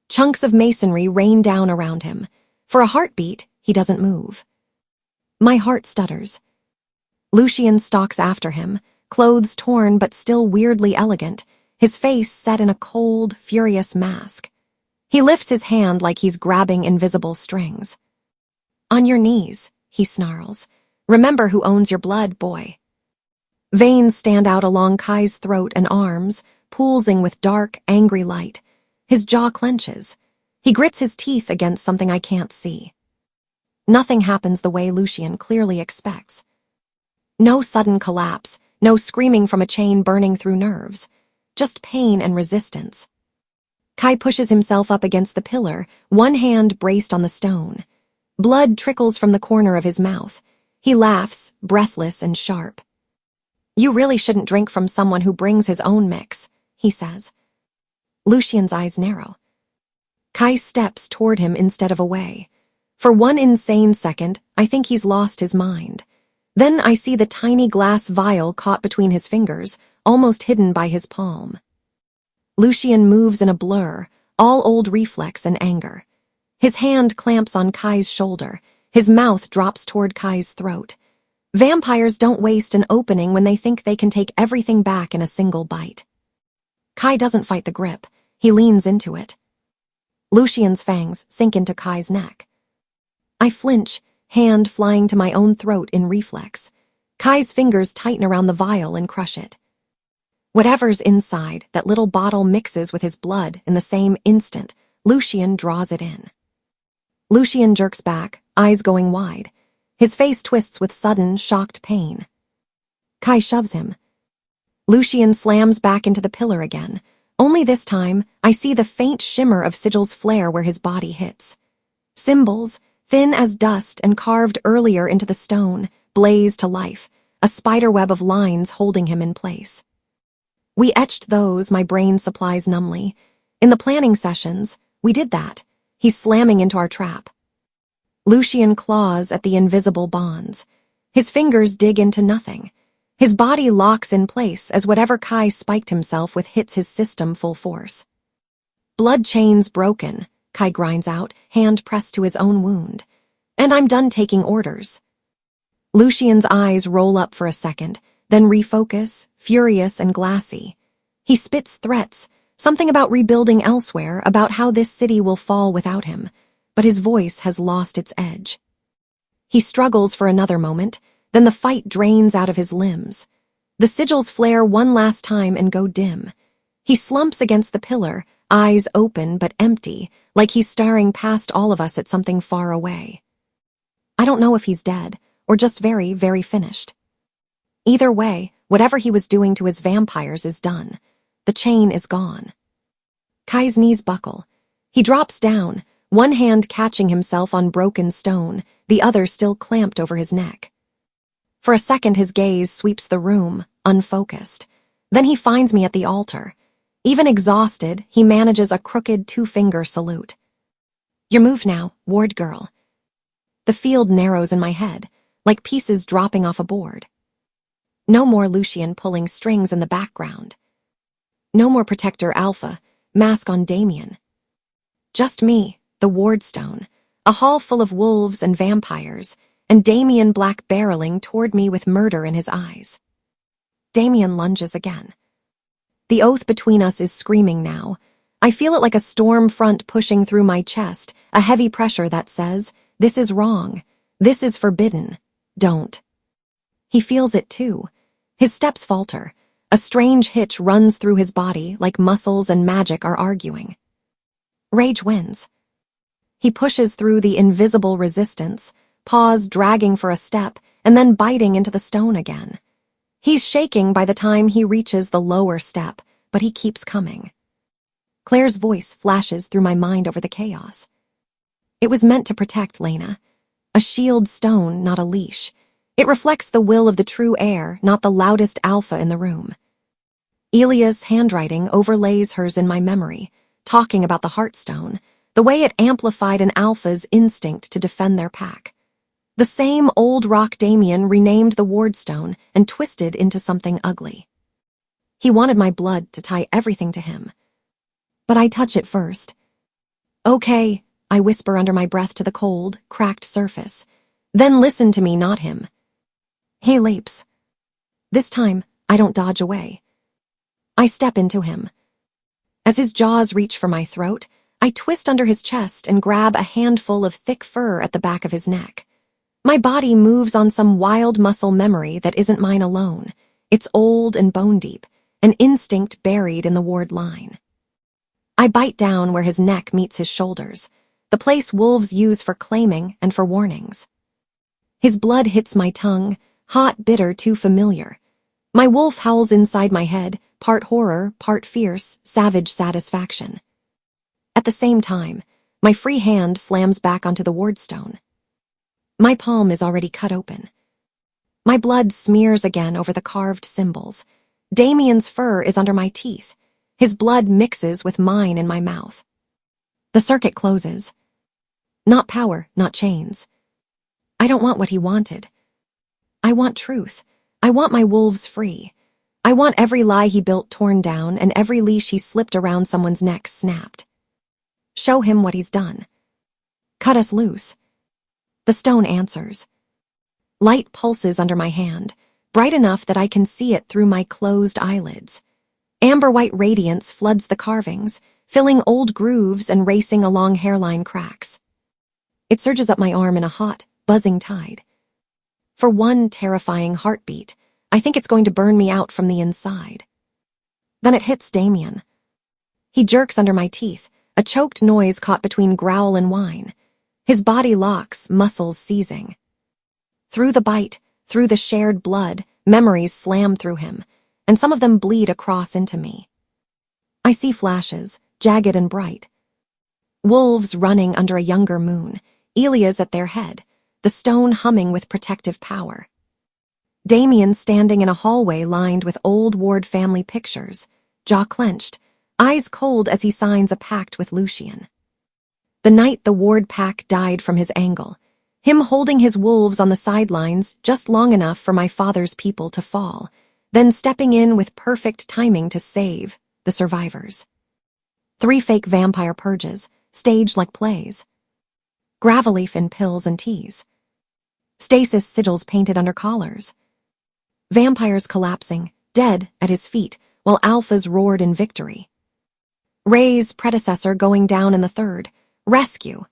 Chunks of masonry rain down around him. For a heartbeat, he doesn't move. My heart stutters. Lucian stalks after him, clothes torn but still weirdly elegant, his face set in a cold, furious mask. He lifts his hand like he's grabbing invisible strings. "On your knees," he snarls. "Remember who owns your blood, boy." Veins stand out along Kai's throat and arms, poolsing with dark, angry light. His jaw clenches. He grits his teeth against something I can't see. Nothing happens the way Lucian clearly expects. No sudden collapse, no screaming from a chain burning through nerves. Just pain and resistance. Kai pushes himself up against the pillar, one hand braced on the stone. Blood trickles from the corner of his mouth. He laughs, breathless and sharp. "You really shouldn't drink from someone who brings his own mix," he says. Lucian's eyes narrow. Kai steps toward him instead of away. For one insane second, I think he's lost his mind. Then I see the tiny glass vial caught between his fingers, almost hidden by his palm. Lucian moves in a blur, all old reflex and anger. His hand clamps on Kai's shoulder. His mouth drops toward Kai's throat. Vampires don't waste an opening when they think they can take everything back in a single bite. Kai doesn't fight the grip. He leans into it. Lucian's fangs sink into Kai's neck. I flinch, hand flying to my own throat in reflex. Kai's fingers tighten around the vial and crush it. Whatever's inside, that little bottle mixes with his blood in the same instant. Lucian draws it in. Lucian jerks back, eyes going wide. His face twists with sudden, shocked pain. Kai shoves him. Lucian slams back into the pillar again. Only this time, I see the faint shimmer of sigils flare where his body hits. Symbols, thin as dust and carved earlier into the stone, blaze to life, a spiderweb of lines holding him in place. We etched those, my brain supplies numbly. In the planning sessions, we did that. He's slamming into our trap. Lucian claws at the invisible bonds. His fingers dig into nothing. His body locks in place as whatever Kai spiked himself with hits his system full force. Blood chains broken, Kai grinds out, hand pressed to his own wound. And I'm done taking orders. Lucian's eyes roll up for a second, then refocus, furious and glassy. He spits threats, something about rebuilding elsewhere, about how this city will fall without him, but his voice has lost its edge. He struggles for another moment, then the fight drains out of his limbs. The sigils flare one last time and go dim. He slumps against the pillar, eyes open but empty, like he's staring past all of us at something far away. I don't know if he's dead, or just very, very finished. Either way, whatever he was doing to his vampires is done. The chain is gone. Kai's knees buckle. He drops down, one hand catching himself on broken stone, the other still clamped over his neck. For a second his gaze sweeps the room, unfocused. Then he finds me at the altar. Even exhausted, he manages a crooked two-finger salute. Your move now, ward girl. The field narrows in my head, like pieces dropping off a board. No more Lucian pulling strings in the background. No more Protector Alpha, mask on Damien. Just me, the wardstone, a hall full of wolves and vampires, and Damien black barreling toward me with murder in his eyes. Damien lunges again. The oath between us is screaming now. I feel it like a storm front pushing through my chest, a heavy pressure that says, this is wrong, this is forbidden, don't. He feels it too. His steps falter. A strange hitch runs through his body like muscles and magic are arguing. Rage wins. He pushes through the invisible resistance, paws dragging for a step, and then biting into the stone again. He's shaking by the time he reaches the lower step, but he keeps coming. Claire's voice flashes through my mind over the chaos. It was meant to protect Lena. A shield stone, not a leash. It reflects the will of the true heir, not the loudest alpha in the room. Elia's handwriting overlays hers in my memory, talking about the Heartstone, the way it amplified an alpha's instinct to defend their pack. The same old rock Damien renamed the Wardstone and twisted into something ugly. He wanted my blood to tie everything to him. But I touch it first. Okay, I whisper under my breath to the cold, cracked surface. Then listen to me, not him. He leaps. This time, I don't dodge away. I step into him. As his jaws reach for my throat, I twist under his chest and grab a handful of thick fur at the back of his neck. My body moves on some wild muscle memory that isn't mine alone. It's old and bone-deep, an instinct buried in the ward line. I bite down where his neck meets his shoulders, the place wolves use for claiming and for warnings. His blood hits my tongue, hot, bitter, too familiar. My wolf howls inside my head, part horror, part fierce, savage satisfaction. At the same time, my free hand slams back onto the wardstone. My palm is already cut open. My blood smears again over the carved symbols. Damien's fur is under my teeth. His blood mixes with mine in my mouth. The circuit closes. Not power, not chains. I don't want what he wanted. I want truth. I want my wolves free. I want every lie he built torn down and every leash he slipped around someone's neck snapped. Show him what he's done. Cut us loose. The stone answers. Light pulses under my hand, bright enough that I can see it through my closed eyelids. Amber-white radiance floods the carvings, filling old grooves and racing along hairline cracks. It surges up my arm in a hot, buzzing tide. For one terrifying heartbeat, I think it's going to burn me out from the inside. Then it hits Damien. He jerks under my teeth, a choked noise caught between growl and whine. His body locks, muscles seizing. Through the bite, through the shared blood, memories slam through him. and some of them bleed across into me. I see flashes, jagged and bright. Wolves running under a younger moon, Elias at their head, the stone humming with protective power. Damien standing in a hallway lined with old Ward family pictures, jaw clenched, eyes cold as he signs a pact with Lucian. The night the Ward pack died from his angle, him holding his wolves on the sidelines just long enough for my father's people to fall, then stepping in with perfect timing to save the survivors. 3 fake vampire purges, staged like plays. Gravelleaf in pills and teas. Stasis sigils painted under collars. Vampires collapsing, dead at his feet, while alphas roared in victory. Ray's predecessor going down in the 3rd, rescue.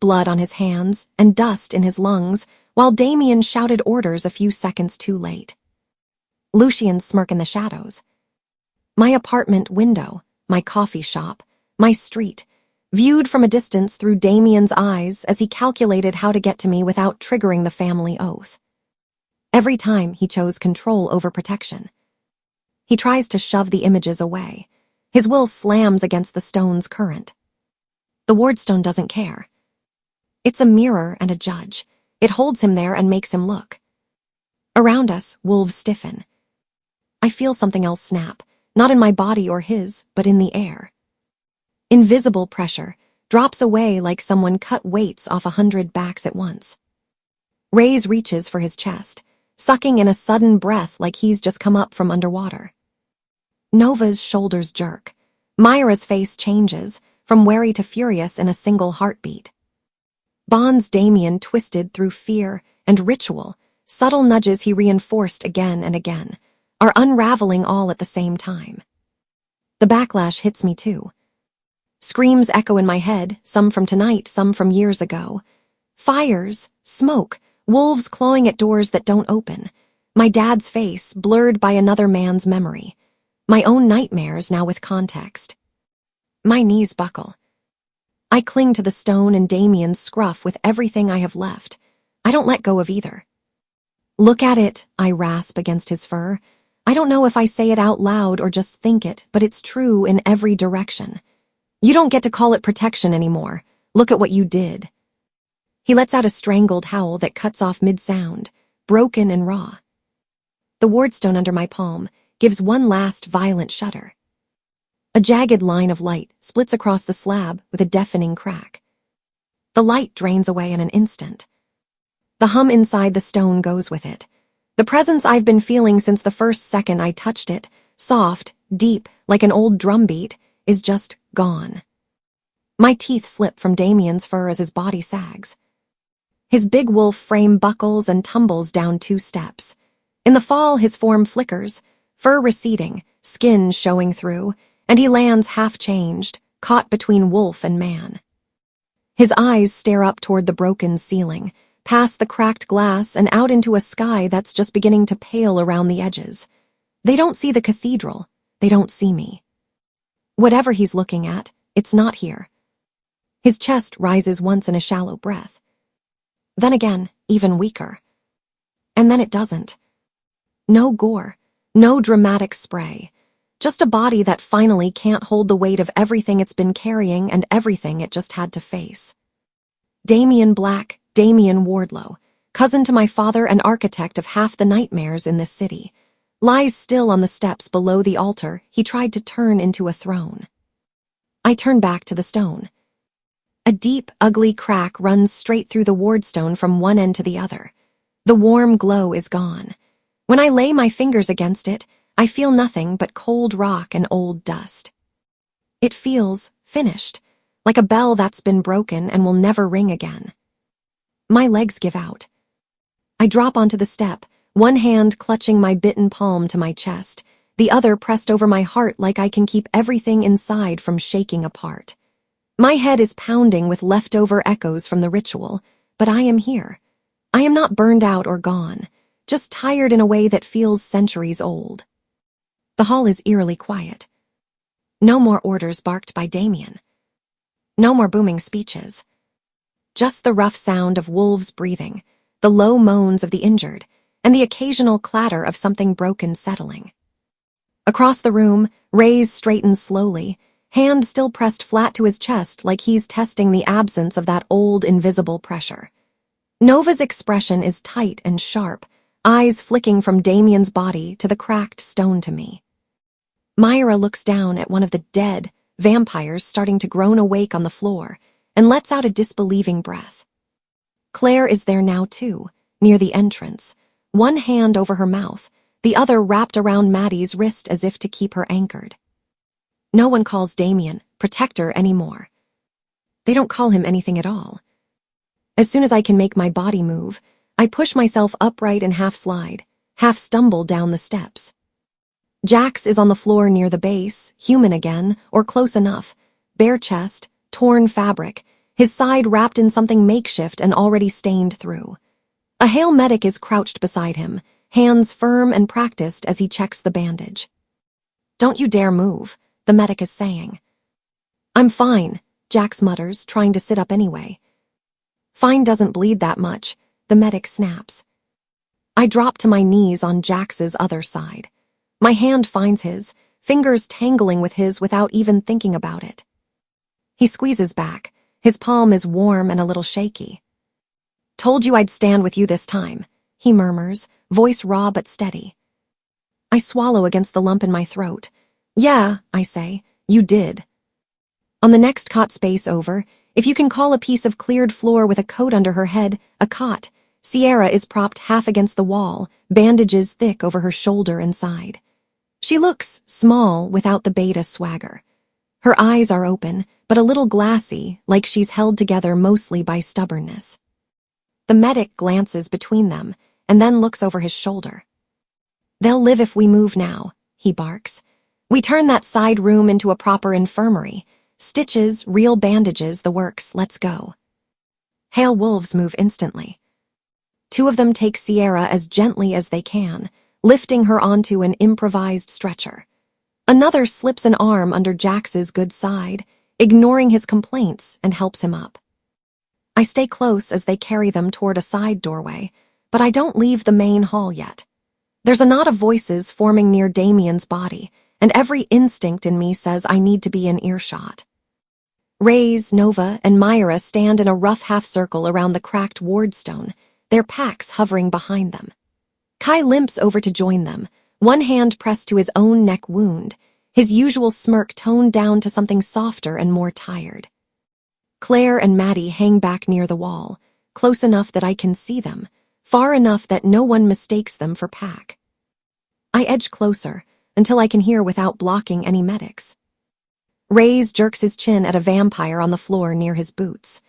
Blood on his hands and dust in his lungs, while Damien shouted orders a few seconds too late. Lucian's smirk in the shadows. My apartment window, my coffee shop, my street, viewed from a distance through Damien's eyes as he calculated how to get to me without triggering the family oath. Every time he chose control over protection. He tries to shove the images away. His will slams against the stone's current. The Wardstone doesn't care. It's a mirror and a judge. It holds him there and makes him look. Around us, wolves stiffen. I feel something else snap, not in my body or his, but in the air. Invisible pressure drops away like someone cut weights off 100 backs at once. Ray's reaches for his chest, sucking in a sudden breath like he's just come up from underwater. Nova's shoulders jerk. Myra's face changes, from wary to furious in a single heartbeat. Bond's Damien twisted through fear and ritual, subtle nudges he reinforced again and again, are unraveling all at the same time. The backlash hits me too. Screams echo in my head, some from tonight, some from years ago. Fires, smoke, wolves clawing at doors that don't open. My dad's face, blurred by another man's memory. My own nightmares now with context. My knees buckle. I cling to the stone and Damien's scruff with everything I have left. I don't let go of either. Look at it, I rasp against his fur. I don't know if I say it out loud or just think it, but it's true in every direction. You don't get to call it protection anymore. Look at what you did. He lets out a strangled howl that cuts off mid-sound, broken and raw. The Wardstone under my palm gives one last violent shudder. A jagged line of light splits across the slab with a deafening crack. The light drains away in an instant. The hum inside the stone goes with it. The presence I've been feeling since the first second I touched it, soft, deep, like an old drum beat, is just gone. My teeth slip from Damien's fur as his body sags. His big wolf frame buckles and tumbles down 2 steps. In the fall, his form flickers, fur receding, skin showing through, and he lands half-changed, caught between wolf and man. His eyes stare up toward the broken ceiling, past the cracked glass and out into a sky that's just beginning to pale around the edges. They don't see the cathedral. They don't see me. Whatever he's looking at, it's not here. His chest rises once in a shallow breath. Then again, even weaker. And then it doesn't. No gore, no dramatic spray. Just a body that finally can't hold the weight of everything it's been carrying and everything it just had to face. Damien Black, Damien Wardlow, cousin to my father and architect of half the nightmares in this city, lies still on the steps below the altar he tried to turn into a throne. I turn back to the stone. A deep, ugly crack runs straight through the Wardstone from one end to the other. The warm glow is gone. When I lay my fingers against it, I feel nothing but cold rock and old dust. It feels finished, like a bell that's been broken and will never ring again. My legs give out. I drop onto the step, one hand clutching my bitten palm to my chest, the other pressed over my heart like I can keep everything inside from shaking apart. My head is pounding with leftover echoes from the ritual, but I am here. I am not burned out or gone, just tired in a way that feels centuries old. The hall is eerily quiet. No more orders barked by Damien. No more booming speeches. Just the rough sound of wolves breathing, the low moans of the injured, and the occasional clatter of something broken settling. Across the room, Ray's straightens slowly, hand still pressed flat to his chest like he's testing the absence of that old invisible pressure. Nova's expression is tight and sharp, eyes flicking from Damien's body to the cracked stone to me. Myra looks down at one of the dead vampires starting to groan awake on the floor and lets out a disbelieving breath. Claire is there now too, near the entrance, one hand over her mouth, the other wrapped around Maddie's wrist as if to keep her anchored. No one calls Damien Protector anymore. They don't call him anything at all. As soon as I can make my body move, I push myself upright and half slide, half stumble down the steps. Jax is on the floor near the base, human again, or close enough, bare chest, torn fabric, his side wrapped in something makeshift and already stained through. A Hale medic is crouched beside him, hands firm and practiced as he checks the bandage. "Don't you dare move," the medic is saying. "I'm fine," Jax mutters, trying to sit up anyway. "Fine doesn't bleed that much," the medic snaps. I drop to my knees on Jax's other side. My hand finds his, fingers tangling with his without even thinking about it. He squeezes back. His palm is warm and a little shaky. "Told you I'd stand with you this time," he murmurs, voice raw but steady. I swallow against the lump in my throat. "Yeah," I say, "you did." On the next cot space over, if you can call a piece of cleared floor with a coat under her head a cot, Sierra is propped half against the wall, bandages thick over her shoulder and side. She looks small without the beta swagger. Her eyes are open, but a little glassy, like she's held together mostly by stubbornness. The medic glances between them, and then looks over his shoulder. "They'll live if we move now," he barks. "We turn that side room into a proper infirmary. Stitches, real bandages, the works, let's go." Hale wolves move instantly. Two of them take Sierra as gently as they can, lifting her onto an improvised stretcher. Another slips an arm under Jax's good side, ignoring his complaints, and helps him up. I stay close as they carry them toward a side doorway, but I don't leave the main hall yet. There's a knot of voices forming near Damien's body, and every instinct in me says I need to be in earshot. Rays, Nova, and Myra stand in a rough half-circle around the cracked wardstone, their packs hovering behind them. Kai limps over to join them, one hand pressed to his own neck wound, his usual smirk toned down to something softer and more tired. Claire and Maddie hang back near the wall, close enough that I can see them, far enough that no one mistakes them for pack. I edge closer, until I can hear without blocking any medics. Rays jerks his chin at a vampire on the floor near his boots.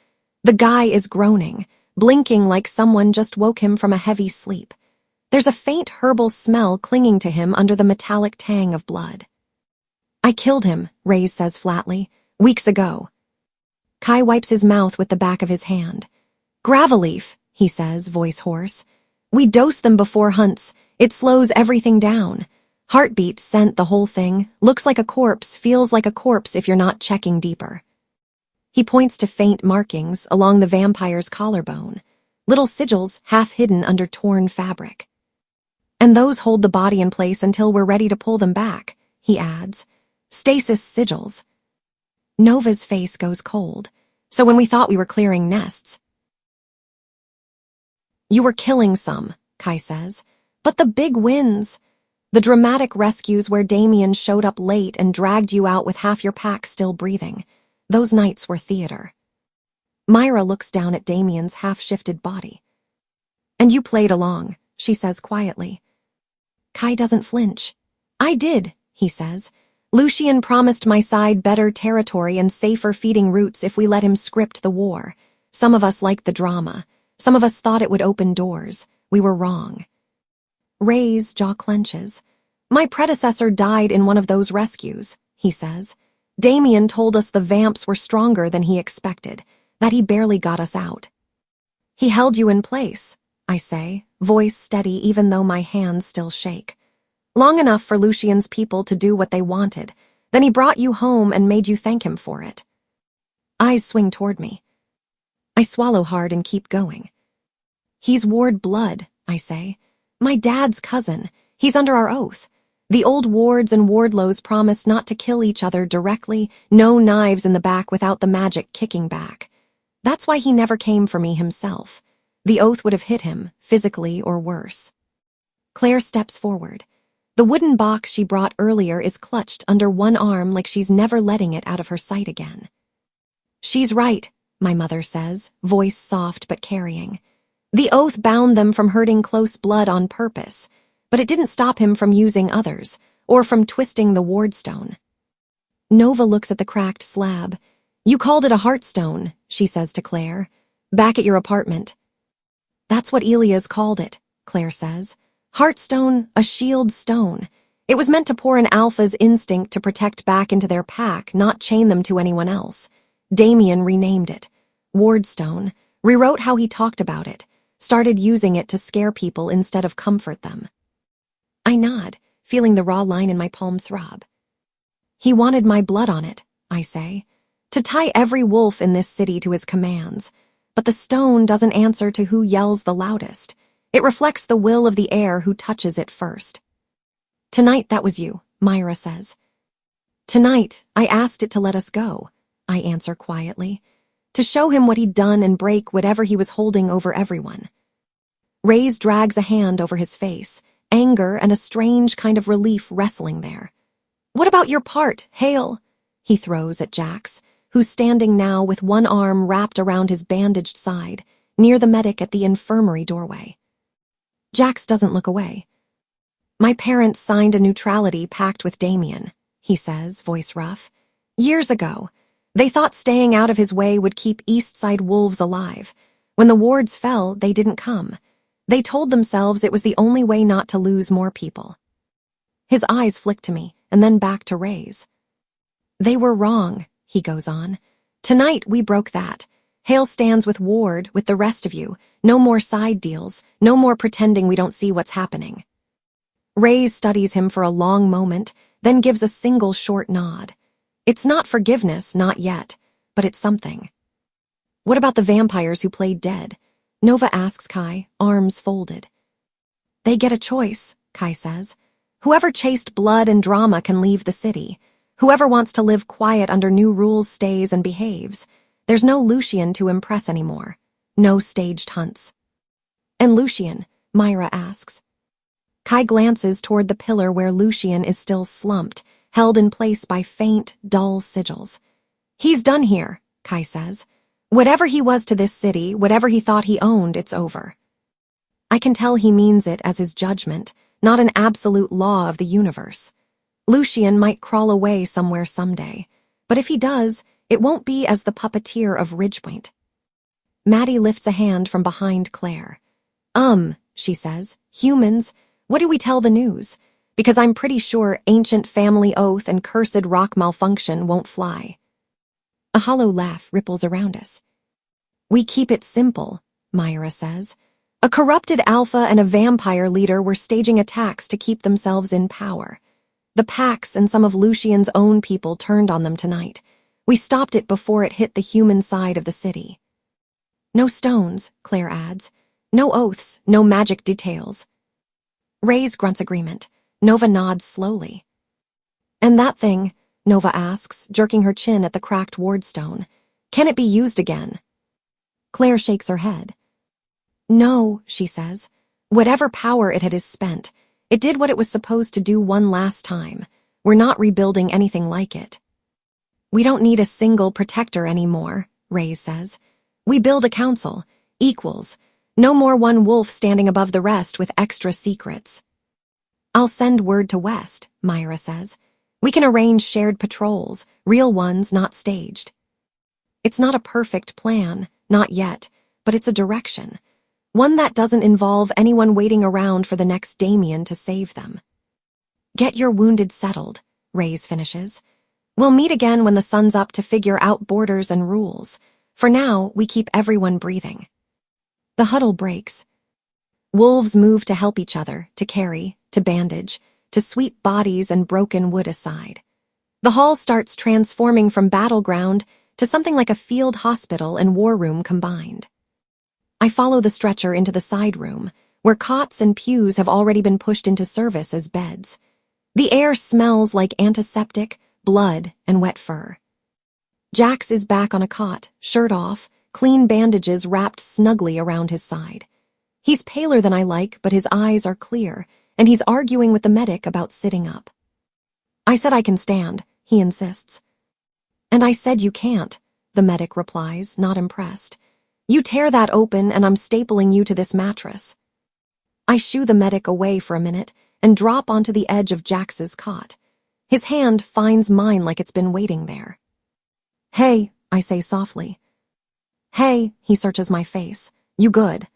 The guy is groaning, blinking like someone just woke him from a heavy sleep. There's a faint herbal smell clinging to him under the metallic tang of blood. "I killed him," Rays says flatly, "weeks ago." Kai wipes his mouth with the back of his hand. "Gravel-leaf," he says, voice hoarse. "We dose them before hunts. It slows everything down. Heartbeat, scent, the whole thing. Looks like a corpse, feels like a corpse if you're not checking deeper." He points to faint markings along the vampire's collarbone, little sigils half hidden under torn fabric. "And those hold the body in place until we're ready to pull them back," he adds. "Stasis sigils." Nova's face goes cold. "So when we thought we were clearing nests." "You were killing some," Kai says. "But the big wins. The dramatic rescues where Damien showed up late and dragged you out with half your pack still breathing. Those nights were theater." Myra looks down at Damien's half-shifted body. "And you played along," she says quietly. Kai doesn't flinch. "I did," he says. "Lucian promised my side better territory and safer feeding routes if we let him script the war. Some of us liked the drama. Some of us thought it would open doors. We were wrong." Ray's jaw clenches. "My predecessor died in one of those rescues," he says. "Damien told us the vamps were stronger than he expected, that he barely got us out." "He held you in place," I say, voice steady even though my hands still shake. "Long enough for Lucian's people to do what they wanted. Then he brought you home and made you thank him for it." Eyes swing toward me. I swallow hard and keep going. "He's Ward blood," I say. "My dad's cousin. He's under our oath. The old wards and wardlows promised not to kill each other directly, no knives in the back without the magic kicking back. That's why he never came for me himself. The oath would have hit him, physically or worse. Claire steps forward. The wooden box she brought earlier is clutched under one arm like she's never letting it out of her sight again. She's right, my mother says, voice soft but carrying. The oath bound them from hurting close blood on purpose, but it didn't stop him from using others, or from twisting the wardstone. Nova looks at the cracked slab. You called it a heartstone, she says to Claire. Back at your apartment. That's what Elias called it, Claire says. Heartstone, a shield stone. It was meant to pour an alpha's instinct to protect back into their pack, not chain them to anyone else. Damien renamed it. Wardstone, rewrote how he talked about it, started using it to scare people instead of comfort them. I nod, feeling the raw line in my palm throb. He wanted my blood on it, I say, to tie every wolf in this city to his commands, but the stone doesn't answer to who yells the loudest. It reflects the will of the air who touches it first. Tonight that was you, Myra says. Tonight I asked it to let us go, I answer quietly, to show him what he'd done and break whatever he was holding over everyone. Reyes drags a hand over his face, anger and a strange kind of relief wrestling there. What about your part, Hale? He throws at Jax, who's standing now with one arm wrapped around his bandaged side, near the medic at the infirmary doorway. Jax doesn't look away. My parents signed a neutrality pact with Damien, he says, voice rough. Years ago, they thought staying out of his way would keep East Side wolves alive. When the wards fell, they didn't come. They told themselves it was the only way not to lose more people. His eyes flick to me, and then back to Reyes. They were wrong, he goes on. Tonight we broke that. Hale stands with Ward, with the rest of you. No more side deals, no more pretending we don't see what's happening. Reyes studies him for a long moment, then gives a single short nod. It's not forgiveness, not yet, but it's something. What about the vampires who played dead? Nova asks Kai, arms folded. They get a choice, Kai says. Whoever chased blood and drama can leave the city. Whoever wants to live quiet under new rules stays and behaves. There's no Lucien to impress anymore. No staged hunts. And Lucien, Myra asks. Kai glances toward the pillar where Lucien is still slumped, held in place by faint, dull sigils. He's done here, Kai says. Whatever he was to this city, whatever he thought he owned, it's over. I can tell he means it as his judgment, not an absolute law of the universe. Lucien might crawl away somewhere someday, but if he does, it won't be as the puppeteer of Ridgepoint. Maddie lifts a hand from behind Claire. She says, humans, what do we tell the news? Because I'm pretty sure ancient family oath and cursed rock malfunction won't fly. A hollow laugh ripples around us. We keep it simple, Myra says. A corrupted alpha and a vampire leader were staging attacks to keep themselves in power. The Pax and some of Lucien's own people turned on them tonight. We stopped it before it hit the human side of the city. No stones, Claire adds. No oaths, no magic details. Reyes grunts agreement. Nova nods slowly. And that thing, Nova asks, jerking her chin at the cracked wardstone. Can it be used again? Claire shakes her head. No, she says. Whatever power it had is spent. It did what it was supposed to do one last time. We're not rebuilding anything like it. We don't need a single protector anymore, Reyes says. We build a council, equals. No more one wolf standing above the rest with extra secrets. I'll send word to West, Myra says. We can arrange shared patrols, real ones, not staged. It's not a perfect plan, not yet, but it's a direction. One that doesn't involve anyone waiting around for the next Damien to save them. Get your wounded settled, Reyes finishes. We'll meet again when the sun's up to figure out borders and rules. For now, we keep everyone breathing. The huddle breaks. Wolves move to help each other, to carry, to bandage, to sweep bodies and broken wood aside. The hall starts transforming from battleground to something like a field hospital and war room combined. I follow the stretcher into the side room, where cots and pews have already been pushed into service as beds. The air smells like antiseptic, blood, and wet fur. Jax is back on a cot, shirt off, clean bandages wrapped snugly around his side. He's paler than I like, but his eyes are clear, and he's arguing with the medic about sitting up. I said I can stand, he insists. And I said you can't, the medic replies, not impressed. You tear that open and I'm stapling you to this mattress. I shoo the medic away for a minute and drop onto the edge of Jax's cot. His hand finds mine like it's been waiting there. Hey, I say softly. Hey, he searches my face. You good?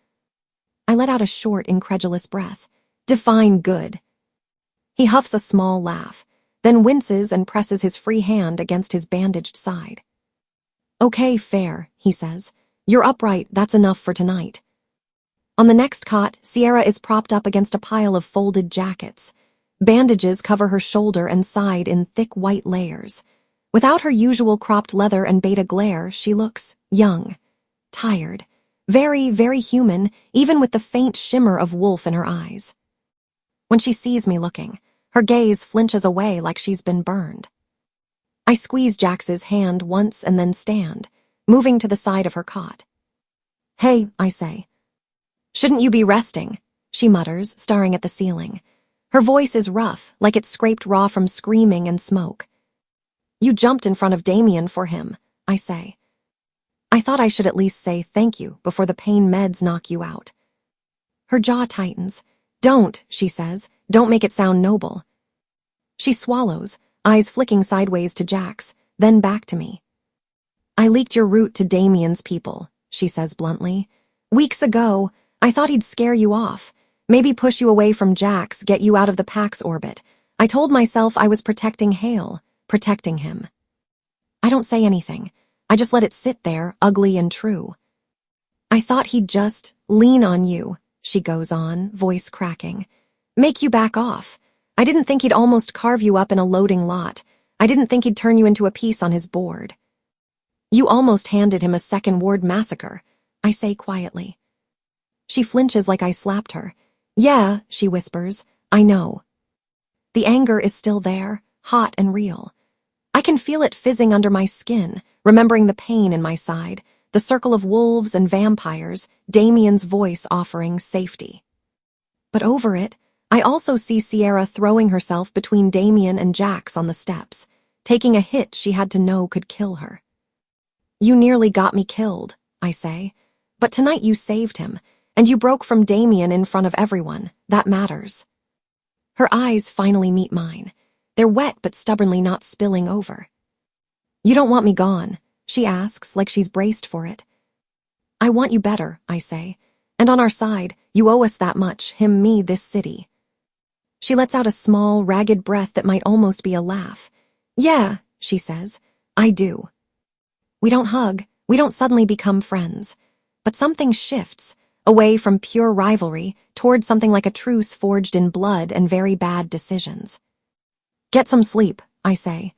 I let out a short, incredulous breath. Define good. He huffs a small laugh, then winces and presses his free hand against his bandaged side. Okay, fair, he says. You're upright, that's enough for tonight. On the next cot, Sierra is propped up against a pile of folded jackets. Bandages cover her shoulder and side in thick white layers. Without her usual cropped leather and beta glare, she looks young, tired, very, very human, even with the faint shimmer of wolf in her eyes. When she sees me looking, her gaze flinches away like she's been burned. I squeeze Jax's hand once and then stand, moving to the side of her cot. Hey, I say. Shouldn't you be resting? She mutters, staring at the ceiling. Her voice is rough, like it's scraped raw from screaming and smoke. You jumped in front of Damien for him, I say. I thought I should at least say thank you before the pain meds knock you out. Her jaw tightens. Don't, she says. Don't make it sound noble. She swallows, eyes flicking sideways to Jax, then back to me. I leaked your route to Damien's people, she says bluntly. Weeks ago, I thought he'd scare you off, maybe push you away from Jax, get you out of the Pax orbit. I told myself I was protecting Hale, protecting him. I don't say anything. I just let it sit there, ugly and true. I thought he'd just lean on you, she goes on, voice cracking. Make you back off. I didn't think he'd almost carve you up in a loading lot. I didn't think he'd turn you into a piece on his board. You almost handed him a second ward massacre, I say quietly. She flinches like I slapped her. Yeah, she whispers, I know. The anger is still there, hot and real. I can feel it fizzing under my skin, remembering the pain in my side, the circle of wolves and vampires, Damien's voice offering safety. But over it, I also see Sierra throwing herself between Damien and Jax on the steps, taking a hit she had to know could kill her. You nearly got me killed, I say, but tonight you saved him, and you broke from Damien in front of everyone. That matters. Her eyes finally meet mine. They're wet but stubbornly not spilling over. You don't want me gone, she asks like she's braced for it. I want you better, I say, and on our side, you owe us that much, him, me, this city. She lets out a small, ragged breath that might almost be a laugh. Yeah, she says, I do. We don't hug, we don't suddenly become friends, but something shifts, away from pure rivalry toward something like a truce forged in blood and very bad decisions. Get some sleep, I say.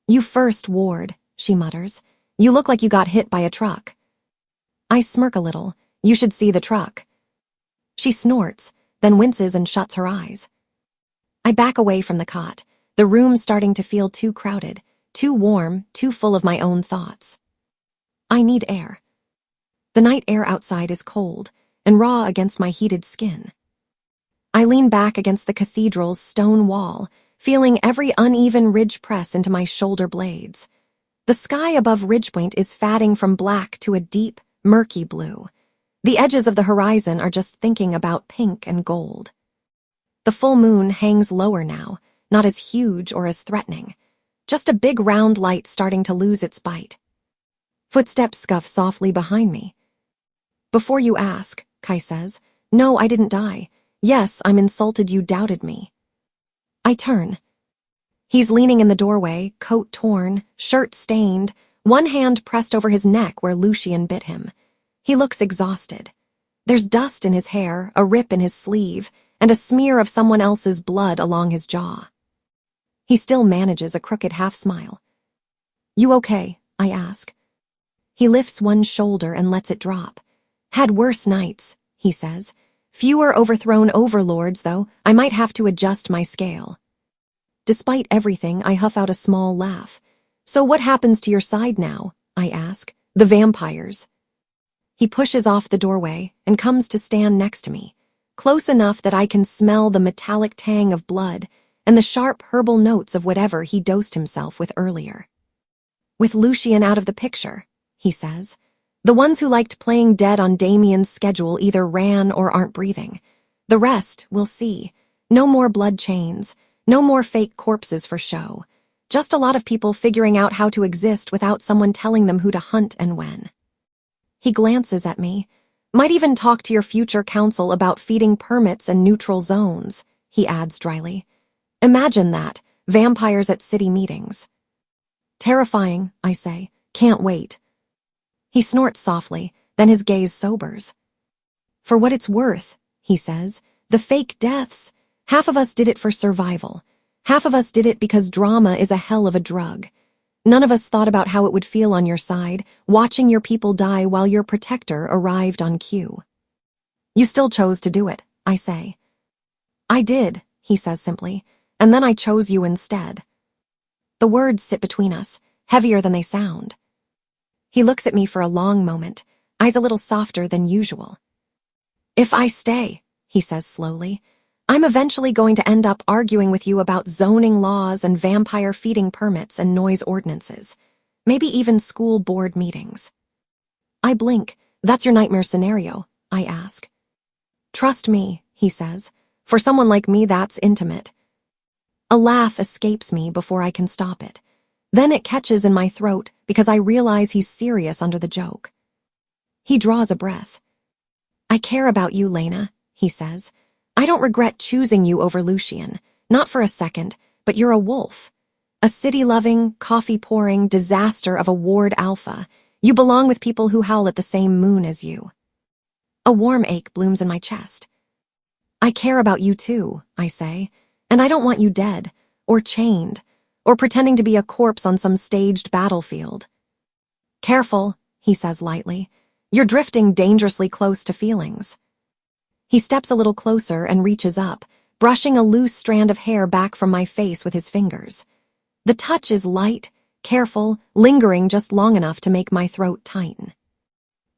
You first, Ward, she mutters. You look like you got hit by a truck. I smirk a little. You should see the truck. She snorts, then winces and shuts her eyes. I back away from the cot, the room starting to feel too crowded, too warm, too full of my own thoughts. I need air. The night air outside is cold and raw against my heated skin. I lean back against the cathedral's stone wall, feeling every uneven ridge press into my shoulder blades. The sky above Ridgepoint is fading from black to a deep, murky blue. The edges of the horizon are just thinking about pink and gold. The full moon hangs lower now, not as huge or as threatening. Just a big round light starting to lose its bite. Footsteps scuff softly behind me. Before you ask, Kai says, no, I didn't die. Yes, I'm insulted you doubted me. I turn. He's leaning in the doorway, coat torn, shirt stained, one hand pressed over his neck where Lucian bit him. He looks exhausted. There's dust in his hair, a rip in his sleeve, and a smear of someone else's blood along his jaw. He still manages a crooked half-smile. You okay? I ask. He lifts one shoulder and lets it drop. Had worse nights, he says. Fewer overthrown overlords, though. I might have to adjust my scale. Despite everything, I huff out a small laugh. So what happens to your side now? I ask. The vampires. He pushes off the doorway and comes to stand next to me, close enough that I can smell the metallic tang of blood and the sharp herbal notes of whatever he dosed himself with earlier. With Lucian out of the picture, he says. The ones who liked playing dead on Damien's schedule either ran or aren't breathing. The rest, we'll see. No more blood chains, no more fake corpses for show. Just a lot of people figuring out how to exist without someone telling them who to hunt and when. He glances at me. Might even talk to your future council about feeding permits and neutral zones, he adds dryly. Imagine that, vampires at city meetings. Terrifying, I say. Can't wait. He snorts softly, then his gaze sobers. For what it's worth, he says, the fake deaths. Half of us did it for survival. Half of us did it because drama is a hell of a drug. None of us thought about how it would feel on your side, watching your people die while your protector arrived on cue. You still chose to do it, I say. I did, he says simply, and then I chose you instead. The words sit between us, heavier than they sound. He looks at me for a long moment, eyes a little softer than usual. If I stay, he says slowly, I'm eventually going to end up arguing with you about zoning laws and vampire feeding permits and noise ordinances, maybe even school board meetings. I blink. That's your nightmare scenario, I ask. Trust me, he says. For someone like me, that's intimate. A laugh escapes me before I can stop it. Then it catches in my throat because I realize he's serious under the joke. He draws a breath. I care about you, Lena, he says. I don't regret choosing you over Lucian, not for a second, but you're a wolf. A city-loving, coffee-pouring disaster of a ward alpha. You belong with people who howl at the same moon as you. A warm ache blooms in my chest. I care about you too, I say, and I don't want you dead, or chained, or pretending to be a corpse on some staged battlefield. Careful, he says lightly. You're drifting dangerously close to feelings. He steps a little closer and reaches up, brushing a loose strand of hair back from my face with his fingers. The touch is light, careful, lingering just long enough to make my throat tighten.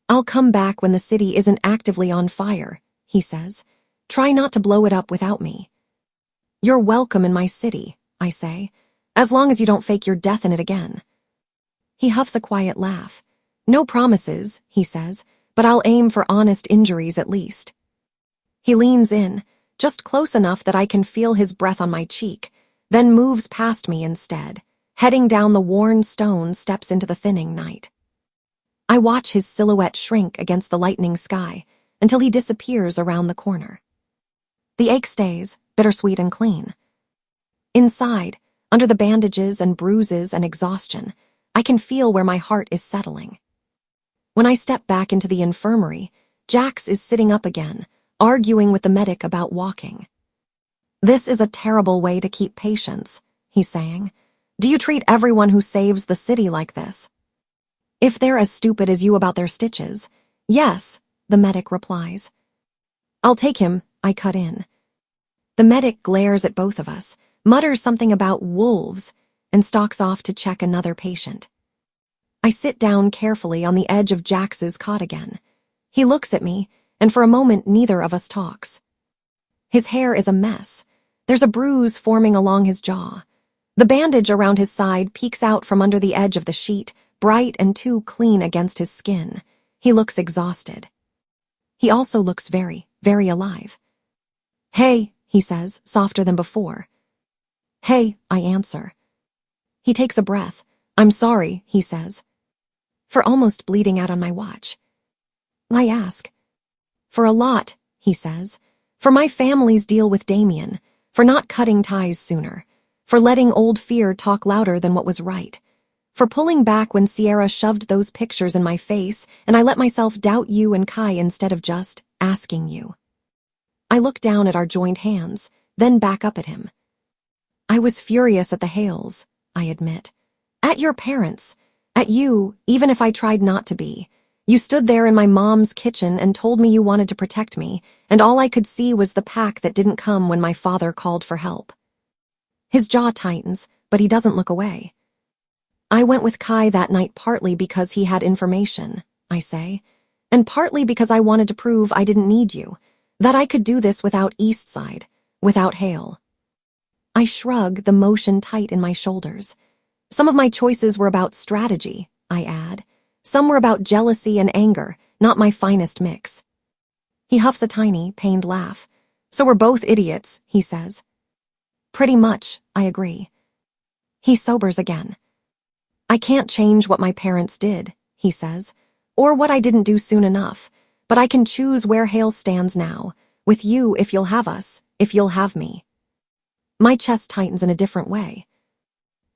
I'll come back when the city isn't actively on fire, he says. Try not to blow it up without me. You're welcome in my city, I say, as long as you don't fake your death in it again. He huffs a quiet laugh. No promises, he says, but I'll aim for honest injuries at least. He leans in, just close enough that I can feel his breath on my cheek, then moves past me instead, heading down the worn stone steps into the thinning night. I watch his silhouette shrink against the lightening sky until he disappears around the corner. The ache stays, bittersweet and clean. Inside, under the bandages and bruises and exhaustion, I can feel where my heart is settling. When I step back into the infirmary, Jax is sitting up again, arguing with the medic about walking. This is a terrible way to keep patients, he's saying. Do you treat everyone who saves the city like this? If they're as stupid as you about their stitches, yes, the medic replies. I'll take him, I cut in. The medic glares at both of us, mutters something about wolves, and stalks off to check another patient. I sit down carefully on the edge of Jax's cot again. He looks at me, and for a moment neither of us talks. His hair is a mess. There's a bruise forming along his jaw. The bandage around his side peeks out from under the edge of the sheet, bright and too clean against his skin. He looks exhausted. He also looks very, very alive. Hey, he says, softer than before. Hey, I answer. He takes a breath. I'm sorry, he says. For almost bleeding out on my watch. I ask. For a lot, he says. For my family's deal with Damien. For not cutting ties sooner. For letting old fear talk louder than what was right. For pulling back when Sierra shoved those pictures in my face and I let myself doubt you and Kai instead of just asking you. I look down at our joined hands, then back up at him. I was furious at the Hales, I admit. At your parents. At you, even if I tried not to be. You stood there in my mom's kitchen and told me you wanted to protect me, and all I could see was the pack that didn't come when my father called for help. His jaw tightens, but he doesn't look away. I went with Kai that night partly because he had information, I say, and partly because I wanted to prove I didn't need you, that I could do this without Eastside, without Hale. I shrug, the motion tight in my shoulders. Some of my choices were about strategy, I add. Some were about jealousy and anger, not my finest mix. He huffs a tiny, pained laugh. So we're both idiots, he says. Pretty much, I agree. He sobers again. I can't change what my parents did, he says, or what I didn't do soon enough, but I can choose where Hale stands now, with you if you'll have us, if you'll have me. My chest tightens in a different way.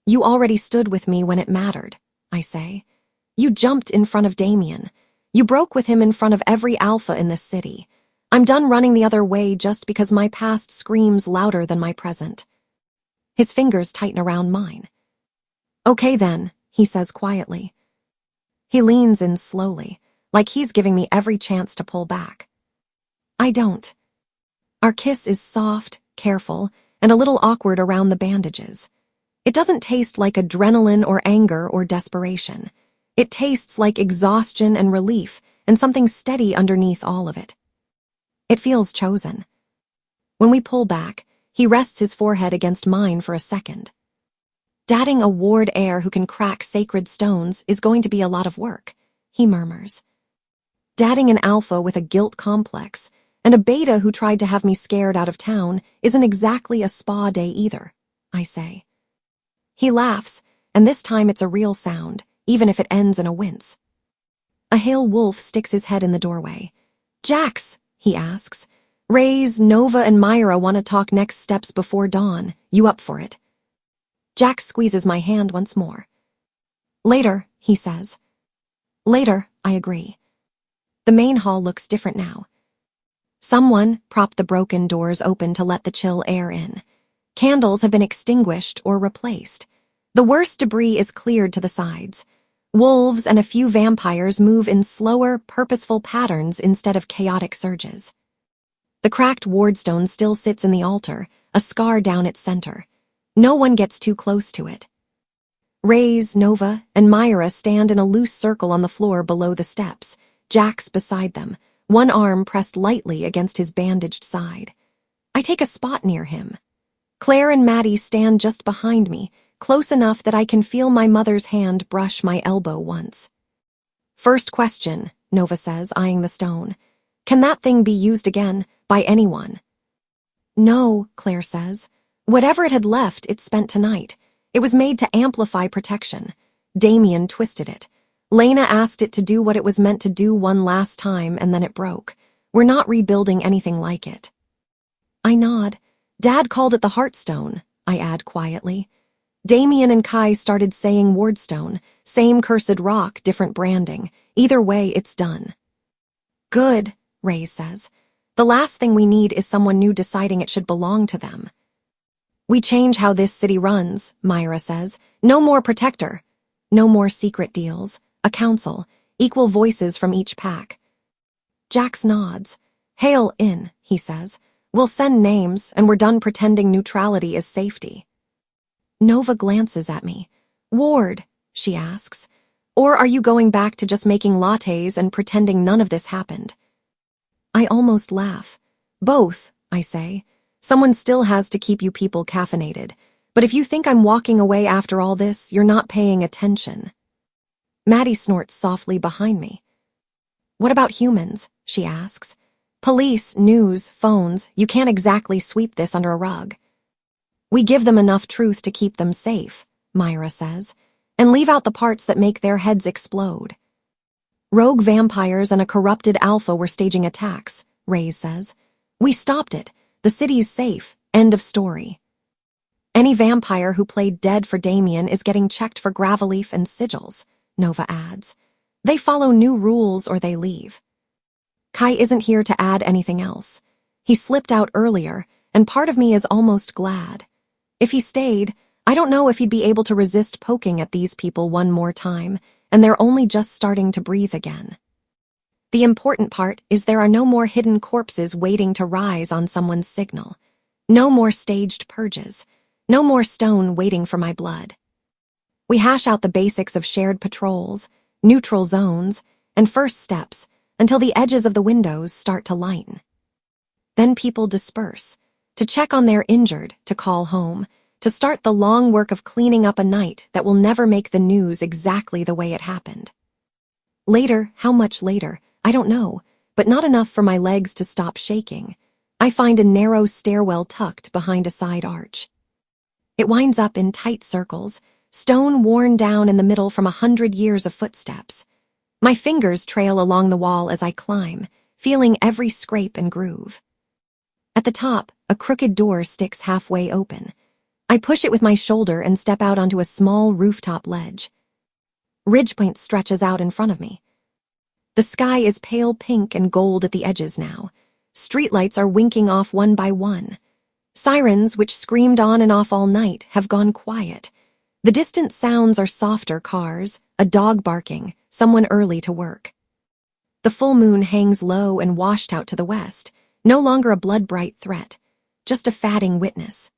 You already stood with me when it mattered, I say. You jumped in front of Damien. You broke with him in front of every alpha in this city. I'm done running the other way just because my past screams louder than my present. His fingers tighten around mine. Okay then, he says quietly. He leans in slowly, like he's giving me every chance to pull back. I don't. Our kiss is soft, careful, and a little awkward around the bandages. It doesn't taste like adrenaline or anger or desperation. It tastes like exhaustion and relief and something steady underneath all of it. It feels chosen. When we pull back, he rests his forehead against mine for a second. Dating a ward heir who can crack sacred stones is going to be a lot of work, he murmurs. Dating an alpha with a guilt complex and a beta who tried to have me scared out of town isn't exactly a spa day either, I say. He laughs, and this time it's a real sound, even if it ends in a wince. A Hale wolf sticks his head in the doorway. Jax, he asks. Raze, Nova, and Myra want to talk next steps before dawn. You up for it? Jax squeezes my hand once more. Later, he says. Later, I agree. The main hall looks different now. Someone propped the broken doors open to let the chill air in. Candles have been extinguished or replaced. The worst debris is cleared to the sides. Wolves and a few vampires move in slower, purposeful patterns instead of chaotic surges. The cracked wardstone still sits in the altar, a scar down its center. No one gets too close to it. Raze, Nova, and Myra stand in a loose circle on the floor below the steps, Jax beside them, one arm pressed lightly against his bandaged side. I take a spot near him. Claire and Maddie stand just behind me, close enough that I can feel my mother's hand brush my elbow once. First question, Nova says, eyeing the stone. Can that thing be used again, by anyone? No, Claire says. Whatever it had left, it spent tonight. It was made to amplify protection. Damien twisted it. Lena asked it to do what it was meant to do one last time, and then it broke. We're not rebuilding anything like it. I nod. Dad called it the Heartstone, I add quietly. Damien and Kai started saying Wardstone, same cursed rock, different branding. Either way, it's done. Good, Ray says. The last thing we need is someone new deciding it should belong to them. We change how this city runs, Myra says. No more protector. No more secret deals. A council. Equal voices from each pack. Jax nods. Hail in, he says. We'll send names, and we're done pretending neutrality is safety. Nova glances at me. Ward, she asks. Or are you going back to just making lattes and pretending none of this happened? I almost laugh. Both, I say. Someone still has to keep you people caffeinated. But if you think I'm walking away after all this, you're not paying attention. Maddie snorts softly behind me. What about humans? She asks. Police, news, phones, you can't exactly sweep this under a rug. We give them enough truth to keep them safe, Myra says, and leave out the parts that make their heads explode. Rogue vampires and a corrupted alpha were staging attacks, Raze says. We stopped it. The city's safe. End of story. Any vampire who played dead for Damien is getting checked for gravelleaf and sigils, Nova adds. They follow new rules or they leave. Kai isn't here to add anything else. He slipped out earlier, and part of me is almost glad. If he stayed, I don't know if he'd be able to resist poking at these people one more time, and they're only just starting to breathe again. The important part is there are no more hidden corpses waiting to rise on someone's signal. No more staged purges. No more stone waiting for my blood. We hash out the basics of shared patrols, neutral zones, and first steps until the edges of the windows start to lighten. Then people disperse, to check on their injured, to call home, to start the long work of cleaning up a night that will never make the news exactly the way it happened. Later, how much later, I don't know, but not enough for my legs to stop shaking. I find a narrow stairwell tucked behind a side arch. It winds up in tight circles, stone worn down in the middle from 100 years of footsteps. My fingers trail along the wall as I climb, feeling every scrape and groove. At the top, a crooked door sticks halfway open. I push it with my shoulder and step out onto a small rooftop ledge. Ridgepoint stretches out in front of me. The sky is pale pink and gold at the edges now. Streetlights are winking off one by one. Sirens, which screamed on and off all night, have gone quiet. The distant sounds are softer cars, a dog barking, someone early to work. The full moon hangs low and washed out to the west, no longer a blood-bright threat, just a fatting witness.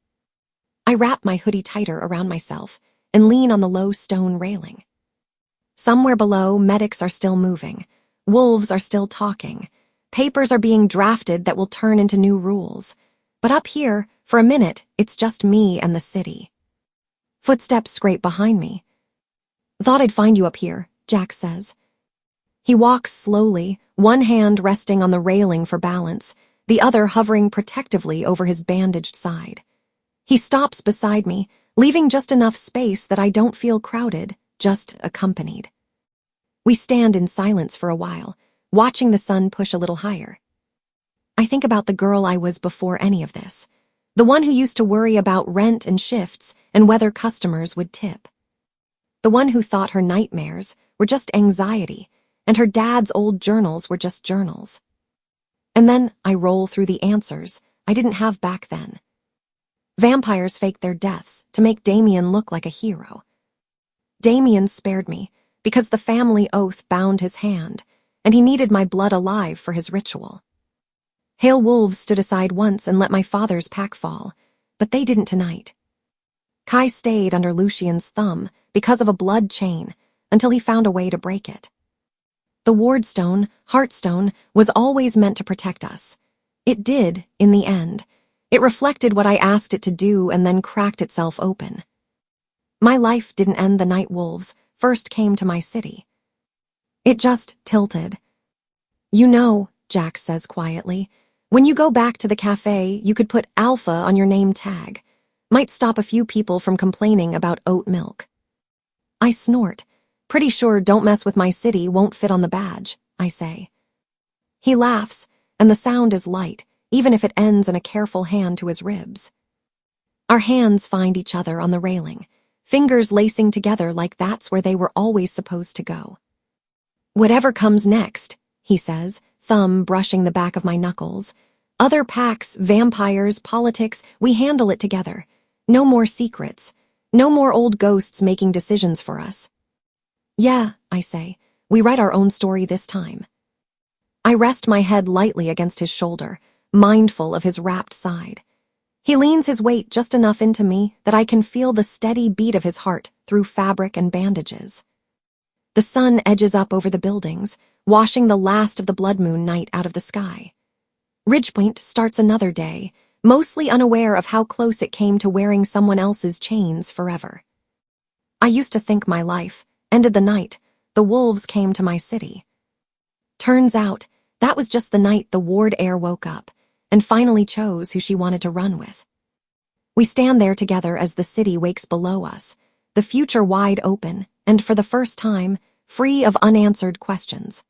I wrap my hoodie tighter around myself and lean on the low stone railing. Somewhere below, medics are still moving. Wolves are still talking. Papers are being drafted that will turn into new rules. But up here, for a minute, it's just me and the city. Footsteps scrape behind me. "Thought I'd find you up here," Jack says. He walks slowly, one hand resting on the railing for balance, the other hovering protectively over his bandaged side. He stops beside me, leaving just enough space that I don't feel crowded, just accompanied. We stand in silence for a while, watching the sun push a little higher. I think about the girl I was before any of this, the one who used to worry about rent and shifts and whether customers would tip. The one who thought her nightmares were just anxiety and her dad's old journals were just journals. And then I roll through the answers I didn't have back then. Vampires faked their deaths to make Damien look like a hero. Damien spared me because the family oath bound his hand, and he needed my blood alive for his ritual. Hale wolves stood aside once and let my father's pack fall, but they didn't tonight. Kai stayed under Lucian's thumb because of a blood chain until he found a way to break it. The wardstone, Heartstone, was always meant to protect us. It did, in the end. It reflected what I asked it to do and then cracked itself open. My life didn't end the night wolves first came to my city. It just tilted. "You know," Jack says quietly, "when you go back to the cafe, you could put Alpha on your name tag. Might stop a few people from complaining about oat milk." I snort. "Pretty sure 'Don't mess with my city' won't fit on the badge," I say. He laughs, and the sound is light, even if it ends in a careful hand to his ribs. Our hands find each other on the railing, fingers lacing together like that's where they were always supposed to go. "Whatever comes next," he says, thumb brushing the back of my knuckles. "Other packs, vampires, politics, we handle it together. No more secrets. No more old ghosts making decisions for us." "Yeah," I say, "we write our own story this time." I rest my head lightly against his shoulder, mindful of his wrapped side. He leans his weight just enough into me that I can feel the steady beat of his heart through fabric and bandages. The sun edges up over the buildings, washing the last of the blood moon night out of the sky. Ridgepoint starts another day, mostly unaware of how close it came to wearing someone else's chains forever. I used to think my life ended the night the wolves came to my city. Turns out, that was just the night the ward heir woke up and finally chose who she wanted to run with. We stand there together as the city wakes below us, the future wide open and, for the first time, free of unanswered questions.